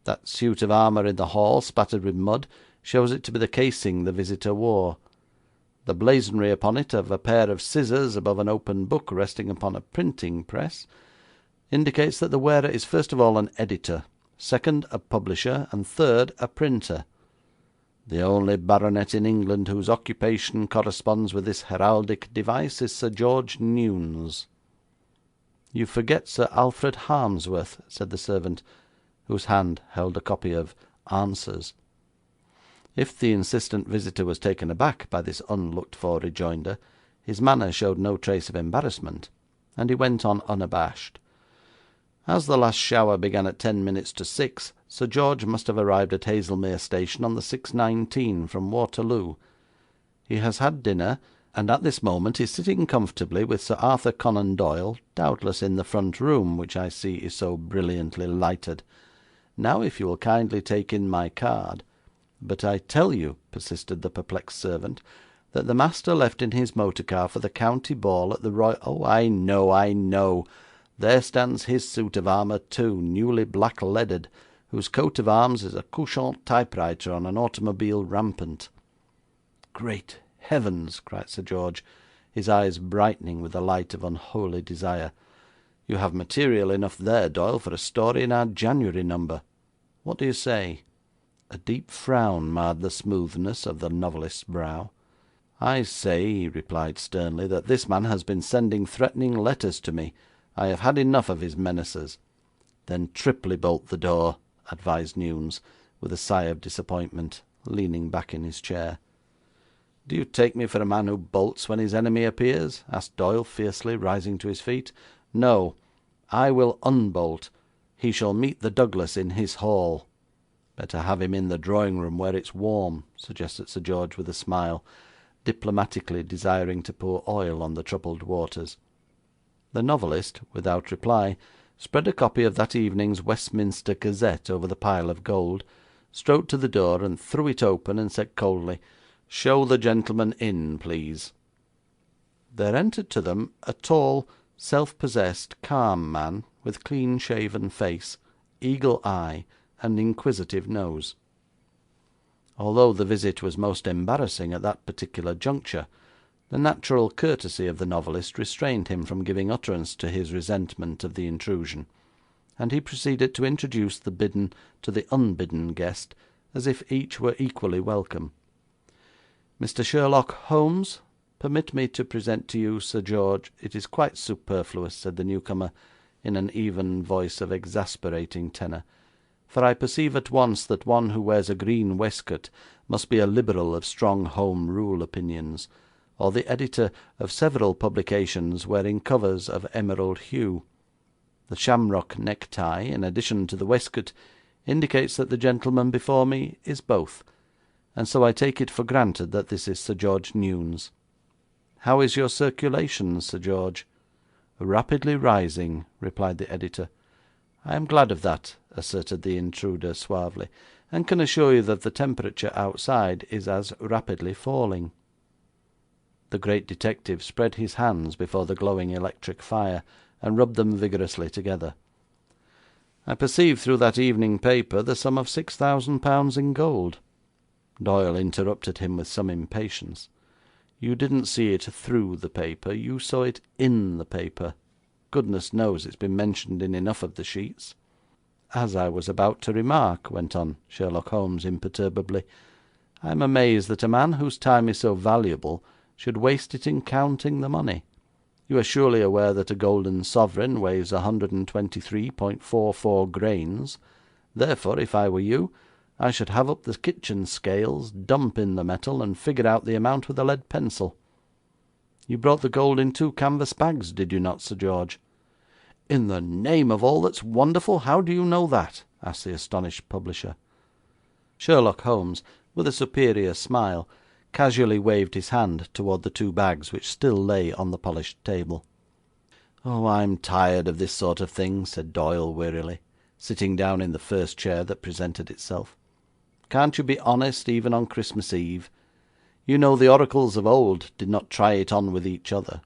That suit of armour in the hall, spattered with mud, shows it to be the casing the visitor wore. The blazonry upon it of a pair of scissors above an open book resting upon a printing press indicates that the wearer is first of all an editor, second a publisher, and third a printer. The only baronet in England whose occupation corresponds with this heraldic device is Sir George Newnes." "You forget Sir Alfred Harmsworth," said the servant, whose hand held a copy of Answers. If the insistent visitor was taken aback by this unlooked-for rejoinder, his manner showed no trace of embarrassment, and he went on unabashed. "As the last shower began at 10 minutes to 6, Sir George must have arrived at Haslemere Station on the 6:19 from Waterloo. He has had dinner, and at this moment is sitting comfortably with Sir Arthur Conan Doyle, doubtless in the front room, which I see is so brilliantly lighted. Now, if you will kindly take in my card—" "But I tell you," persisted the perplexed servant, "that the master left in his motor car for the county ball at the Royal—" "Oh, I know, I know. There stands his suit of armour too, newly black-leaded, whose coat of arms is a couchant typewriter on an automobile rampant.' 'Great heavens!' cried Sir George, his eyes brightening with the light of unholy desire. 'You have material enough there, Doyle, for a story in our January number. What do you say?' A deep frown marred the smoothness of the novelist's brow. 'I say,' he replied sternly, 'that this man has been sending threatening letters to me. I have had enough of his menaces.' 'Then triply bolt the door,' advised Newnes, with a sigh of disappointment, leaning back in his chair. 'Do you take me for a man who bolts when his enemy appears?' asked Doyle fiercely, rising to his feet. 'No, I will unbolt. He shall meet the Douglas in his hall.' 'Better have him in the drawing room where it's warm,' suggested Sir George with a smile, diplomatically desiring to pour oil on the troubled waters. The novelist, without reply, spread a copy of that evening's Westminster Gazette over the pile of gold, strode to the door, and threw it open, and said coldly, 'Show the gentleman in, please.' There entered to them a tall, self-possessed, calm man, with clean-shaven face, eagle eye, and inquisitive nose. Although the visit was most embarrassing at that particular juncture, the natural courtesy of the novelist restrained him from giving utterance to his resentment of the intrusion, and he proceeded to introduce the bidden to the unbidden guest, as if each were equally welcome. 'Mr. Sherlock Holmes, permit me to present to you Sir George.' 'It is quite superfluous,' said the newcomer, in an even voice of exasperating tenor, 'for I perceive at once that one who wears a green waistcoat must be a liberal of strong Home Rule opinions, or the editor of several publications wearing covers of emerald hue. The shamrock necktie, in addition to the waistcoat, indicates that the gentleman before me is both, and so I take it for granted that this is Sir George Newnes. How is your circulation, Sir George?' 'Rapidly rising,' replied the editor. 'I am glad of that,' asserted the intruder suavely, 'and can assure you that the temperature outside is as rapidly falling.' The great detective spread his hands before the glowing electric fire, and rubbed them vigorously together. 'I perceive through that evening paper the sum of £6,000 in gold.' Doyle interrupted him with some impatience. 'You didn't see it through the paper, you saw it in the paper. Goodness knows it's been mentioned in enough of the sheets.' 'As I was about to remark,' went on Sherlock Holmes imperturbably, 'I am amazed that a man whose time is so valuable should waste it in counting the money. You are surely aware that a golden sovereign weighs 123.44 grains. Therefore, if I were you, I should have up the kitchen scales, dump in the metal, and figure out the amount with a lead pencil. You brought the gold in 2 canvas bags, did you not, Sir George?' 'In the name of all that's wonderful, how do you know that?' asked the astonished publisher. Sherlock Holmes, with a superior smile, casually waved his hand toward the 2 bags which still lay on the polished table. 'Oh, I'm tired of this sort of thing,' said Doyle wearily, sitting down in the first chair that presented itself. 'Can't you be honest even on Christmas Eve? You know the oracles of old did not try it on with each other.'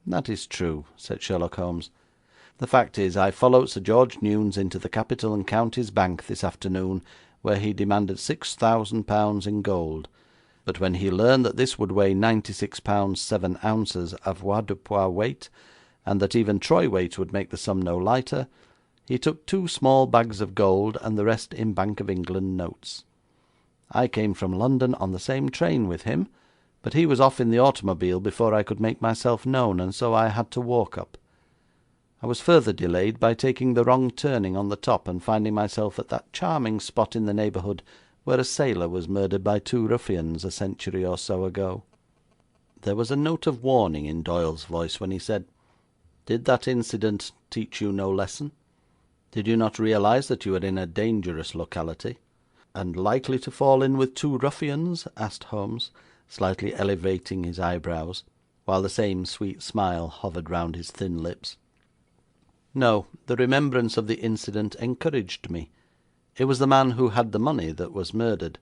'That is true,' said Sherlock Holmes. 'The fact is, I followed Sir George Newnes into the Capital and Counties Bank this afternoon, where he demanded £6,000 in gold, but when he learned that this would weigh 96 pounds 7 ounces avoirdupois weight, and that even troy weight would make the sum no lighter, he took 2 small bags of gold and the rest in Bank of England notes. I came from London on the same train with him, but he was off in the automobile before I could make myself known, and so I had to walk up. I was further delayed by taking the wrong turning on the top, and finding myself at that charming spot in the neighbourhood where a sailor was murdered by 2 ruffians a century or so ago.' There was a note of warning in Doyle's voice when he said, 'Did that incident teach you no lesson? Did you not realise that you were in a dangerous locality?' 'And likely to fall in with 2 ruffians?' asked Holmes, slightly elevating his eyebrows, while the same sweet smile hovered round his thin lips. 'No, the remembrance of the incident encouraged me. It was the man who had the money that was murdered.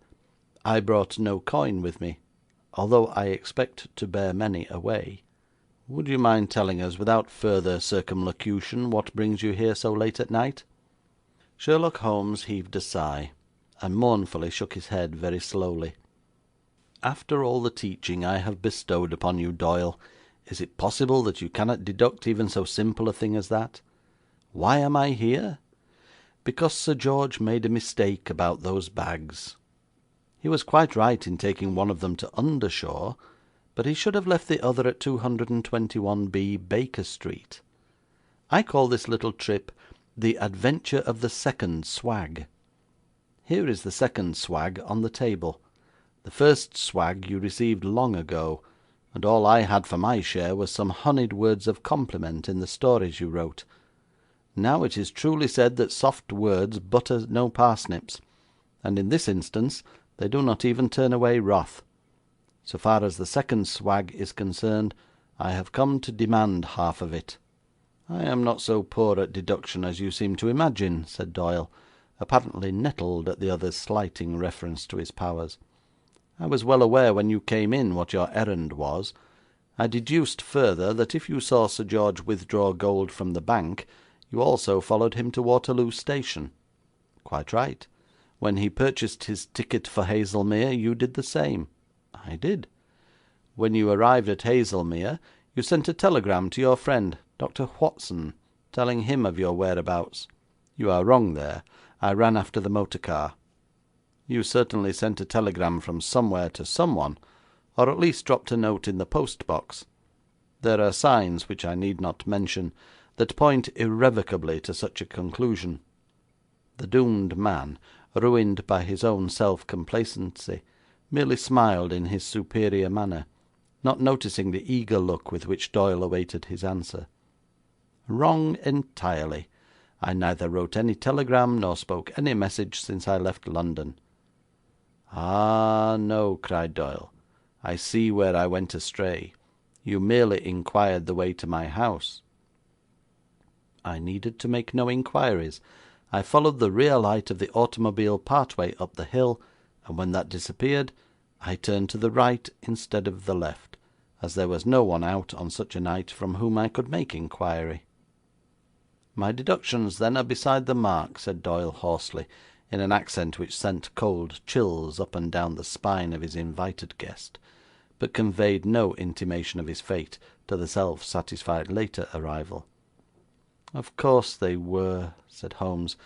I brought no coin with me, although I expect to bear many away.' Would you mind telling us, without further circumlocution, what brings you here so late at night?' Sherlock Holmes heaved a sigh, and mournfully shook his head very slowly. 'After all the teaching I have bestowed upon you, Doyle, is it possible that you cannot deduct even so simple a thing as that? Why am I here? Because Sir George made a mistake about those bags. He was quite right in taking one of them to Undershaw, but he should have left the other at 221B Baker Street. I call this little trip the adventure of the second swag. Here is the second swag on the table. The first swag you received long ago, and all I had for my share was some honeyed words of compliment in the stories you wrote. Now it is truly said that soft words butter no parsnips, and in this instance they do not even turn away wrath. So far as the second swag is concerned, I have come to demand half of it.' 'I am not so poor at deduction as you seem to imagine,' said Doyle, apparently nettled at the other's slighting reference to his powers. 'I was well aware when you came in what your errand was. I deduced further that if you saw Sir George withdraw gold from the bank, you also followed him to Waterloo Station.' 'Quite right. When he purchased his ticket for Haslemere, you did the same.' 'I did.' 'When you arrived at Haslemere, you sent a telegram to your friend, Dr. Watson, telling him of your whereabouts.' 'You are wrong there. I ran after the motor car.' 'You certainly sent a telegram from somewhere to someone, or at least dropped a note in the post box. There are signs, which I need not mention, that point irrevocably to such a conclusion.' The doomed man, ruined by his own self-complacency, merely smiled in his superior manner, not noticing the eager look with which Doyle awaited his answer. 'Wrong entirely. I neither wrote any telegram nor spoke any message since I left London.' 'Ah, no,' cried Doyle. 'I see where I went astray. You merely inquired the way to my house.' 'I needed to make no inquiries. I followed the rear light of the automobile part way up the hill, and when that disappeared, I turned to the right instead of the left, as there was no one out on such a night from whom I could make inquiry.' 'My deductions, then, are beside the mark,' said Doyle hoarsely, in an accent which sent cold chills up and down the spine of his invited guest, but conveyed no intimation of his fate to the self-satisfied later arrival. 'Of course they were,' said Holmes,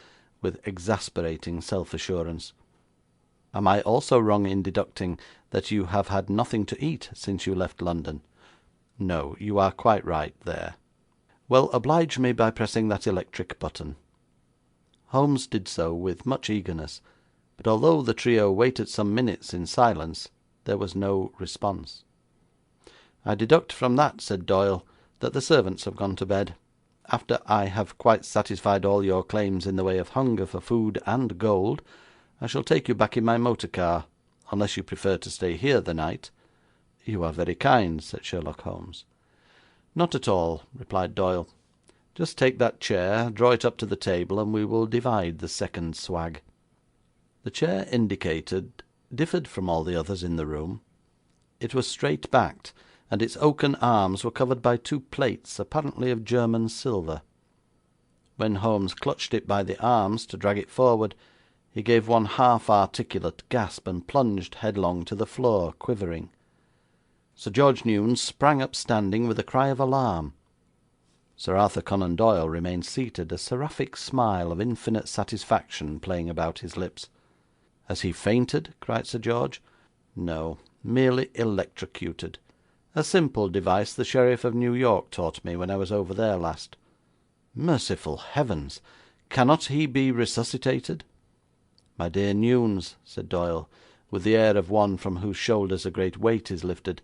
with exasperating self-assurance. 'Am I also wrong in deducting that you have had nothing to eat since you left London?' 'No, you are quite right there.' 'Well, oblige me by pressing that electric button.' Holmes did so with much eagerness, but although the trio waited some minutes in silence, there was no response. 'I deduct from that,' said Doyle, 'that the servants have gone to bed. After I have quite satisfied all your claims in the way of hunger for food and gold, I shall take you back in my motor car, unless you prefer to stay here the night.' 'You are very kind,' said Sherlock Holmes. 'Not at all,' replied Doyle. 'Just take that chair, draw it up to the table, and we will divide the second swag.' The chair indicated differed from all the others in the room. It was straight backed, and its oaken arms were covered by two plates, apparently of German silver. When Holmes clutched it by the arms to drag it forward, he gave one half articulate gasp, and plunged headlong to the floor, quivering. Sir George Newnes sprang up standing with a cry of alarm. Sir Arthur Conan Doyle remained seated, a seraphic smile of infinite satisfaction playing about his lips. 'Has he fainted?' cried Sir George. 'No, merely electrocuted. A simple device the Sheriff of New York taught me when I was over there last.' 'Merciful heavens! Cannot he be resuscitated?' 'My dear Newnes,' said Doyle, with the air of one from whose shoulders a great weight is lifted,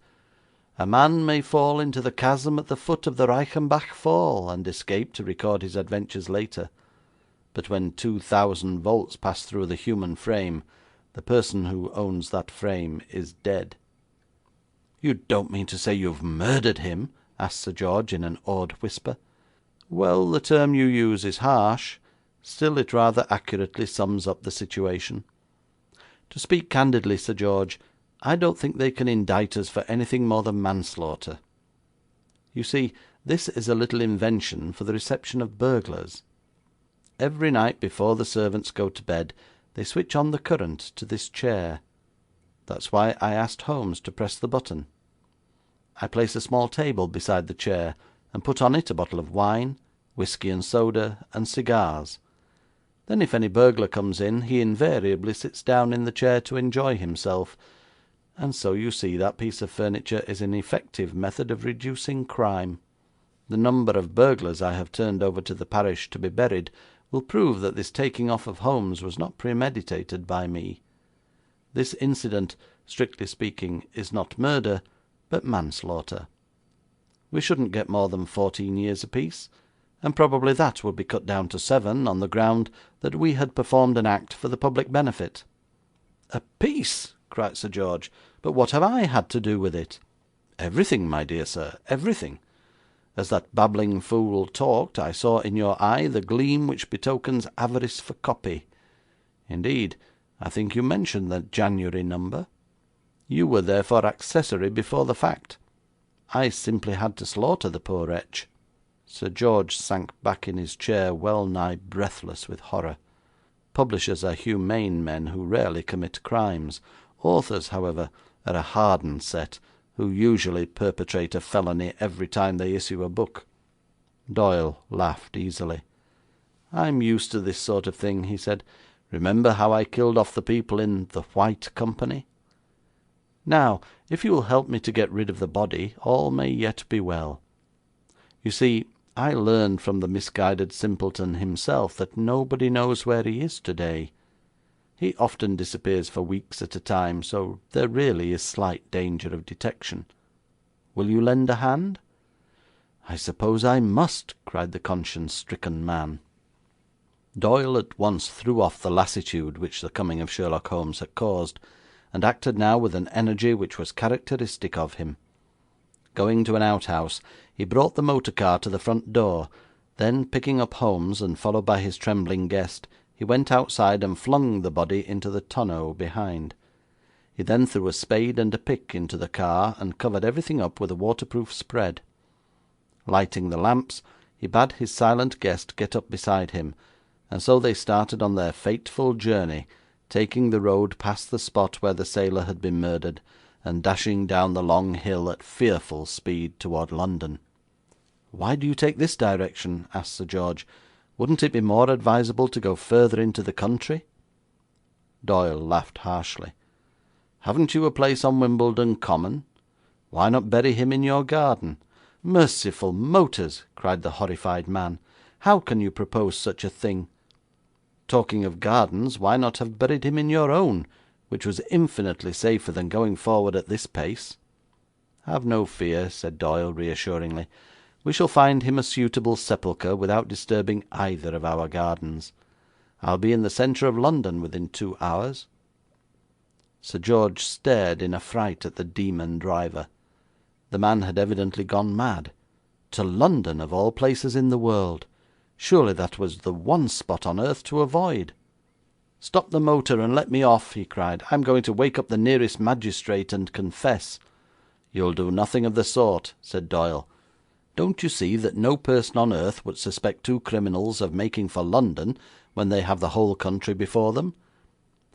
'a man may fall into the chasm at the foot of the Reichenbach Fall, and escape to record his adventures later, but when 2,000 volts pass through the human frame, the person who owns that frame is dead.' 'You don't mean to say you have murdered him?' asked Sir George in an awed whisper. 'Well, the term you use is harsh, still it rather accurately sums up the situation. To speak candidly, Sir George, I don't think they can indict us for anything more than manslaughter.' You see, this is a little invention for the reception of burglars. Every night before the servants go to bed, they switch on the current to this chair. That's why I asked Holmes to press the button. I place a small table beside the chair, and put on it a bottle of wine, whisky and soda, and cigars. Then if any burglar comes in, he invariably sits down in the chair to enjoy himself, and so you see that piece of furniture is an effective method of reducing crime. The number of burglars I have turned over to the parish to be buried will prove that this taking off of Holmes was not premeditated by me. This incident, strictly speaking, is not murder, but manslaughter. We shouldn't get more than 14 years apiece, and probably that would be cut down to 7 on the ground that we had performed an act for the public benefit.' 'A piece!' cried Sir George. 'But what have I had to do with it?' 'Everything, my dear sir, everything. As that babbling fool talked, I saw in your eye the gleam which betokens avarice for copy. Indeed, I think you mentioned the January number. You were therefore accessory before the fact. I simply had to slaughter the poor wretch.' Sir George sank back in his chair, well nigh breathless with horror. Publishers are humane men who rarely commit crimes. Authors, however, are a hardened set, who usually perpetrate a felony every time they issue a book. Doyle laughed easily. 'I'm used to this sort of thing,' he said. 'Remember how I killed off the people in the White Company? Now, if you will help me to get rid of the body, all may yet be well. You see, I learned from the misguided simpleton himself that nobody knows where he is today. He often disappears for weeks at a time, so there really is slight danger of detection. Will you lend a hand?' 'I suppose I must,' cried the conscience-stricken man. Doyle at once threw off the lassitude which the coming of Sherlock Holmes had caused, and acted now with an energy which was characteristic of him. Going to an outhouse, he brought the motor car to the front door, then picking up Holmes, and followed by his trembling guest, he went outside and flung the body into the tonneau behind. He then threw a spade and a pick into the car, and covered everything up with a waterproof spread. Lighting the lamps, he bade his silent guest get up beside him, and so they started on their fateful journey, taking the road past the spot where the sailor had been murdered, and dashing down the long hill at fearful speed toward London. 'Why do you take this direction?' asked Sir George. 'Wouldn't it be more advisable to go further into the country?' Doyle laughed harshly. 'Haven't you a place on Wimbledon Common? Why not bury him in your garden?' 'Merciful motors!' cried the horrified man. 'How can you propose such a thing? Talking of gardens, why not have buried him in your own, which was infinitely safer than going forward at this pace?' 'Have no fear,' said Doyle reassuringly. 'We shall find him a suitable sepulchre without disturbing either of our gardens. I'll be in the centre of London within 2 hours.' Sir George stared in affright at the demon driver. The man had evidently gone mad. To London, of all places in the world! Surely that was the one spot on earth to avoid. 'Stop the motor and let me off!' he cried. 'I'm going to wake up the nearest magistrate and confess.' 'You'll do nothing of the sort,' said Doyle. 'Don't you see that no person on earth would suspect two criminals of making for London when they have the whole country before them?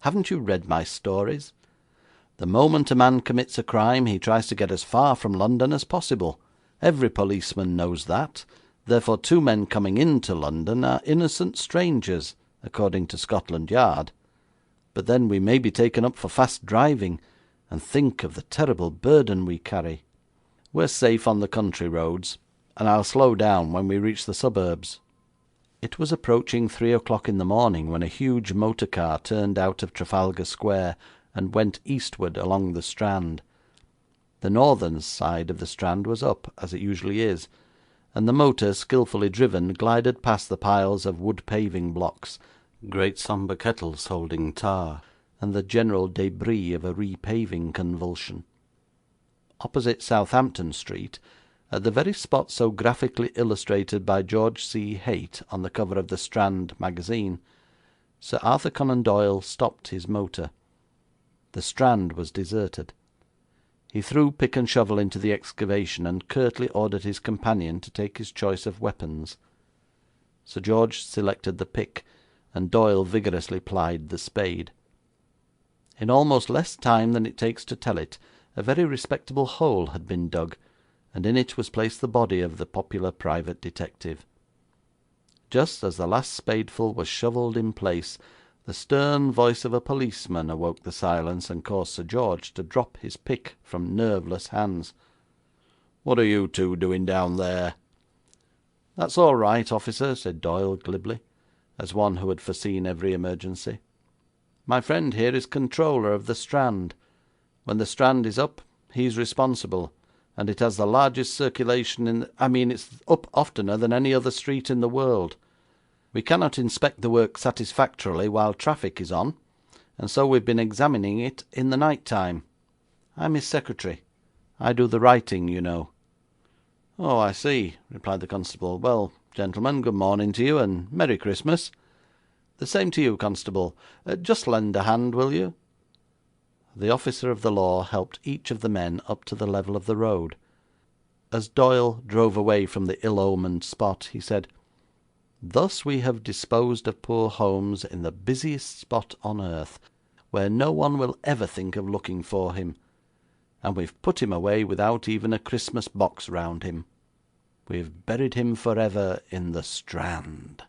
Haven't you read my stories? The moment a man commits a crime, he tries to get as far from London as possible. Every policeman knows that. Therefore, two men coming into London are innocent strangers, according to Scotland Yard. But then we may be taken up for fast driving, and think of the terrible burden we carry. We're safe on the country roads, and I'll slow down when we reach the suburbs.' It was approaching 3 o'clock in the morning when a huge motor car turned out of Trafalgar Square and went eastward along the Strand. The northern side of the Strand was up, as it usually is, and the motor, skilfully driven, glided past the piles of wood paving blocks, great sombre kettles holding tar, and the general débris of a repaving convulsion. Opposite Southampton Street, at the very spot so graphically illustrated by George C. Haight on the cover of the Strand magazine, Sir Arthur Conan Doyle stopped his motor. The Strand was deserted. He threw pick and shovel into the excavation, and curtly ordered his companion to take his choice of weapons. Sir George selected the pick, and Doyle vigorously plied the spade. In almost less time than it takes to tell it, a very respectable hole had been dug, and in it was placed the body of the popular private detective. Just as the last spadeful was shovelled in place, the stern voice of a policeman awoke the silence, and caused Sir George to drop his pick from nerveless hands. "What are you two doing down there?" "That's all right, officer," said Doyle glibly, as one who had foreseen every emergency. "My friend here is controller of the Strand. When the Strand is up, he's responsible, and it has the largest circulation it's up oftener than any other street in the world. We cannot inspect the work satisfactorily while traffic is on, and so we've been examining it in the night time. I'm his secretary. I do the writing, you know." "Oh, I see," replied the constable. "Well, gentlemen, good morning to you, and Merry Christmas." "The same to you, constable. Just lend a hand, will you?" The officer of the law helped each of the men up to the level of the road. As Doyle drove away from the ill-omened spot, he said, "Thus we have disposed of poor Holmes in the busiest spot on earth, where no one will ever think of looking for him, and we've put him away without even a Christmas box round him. We've buried him for ever in the Strand."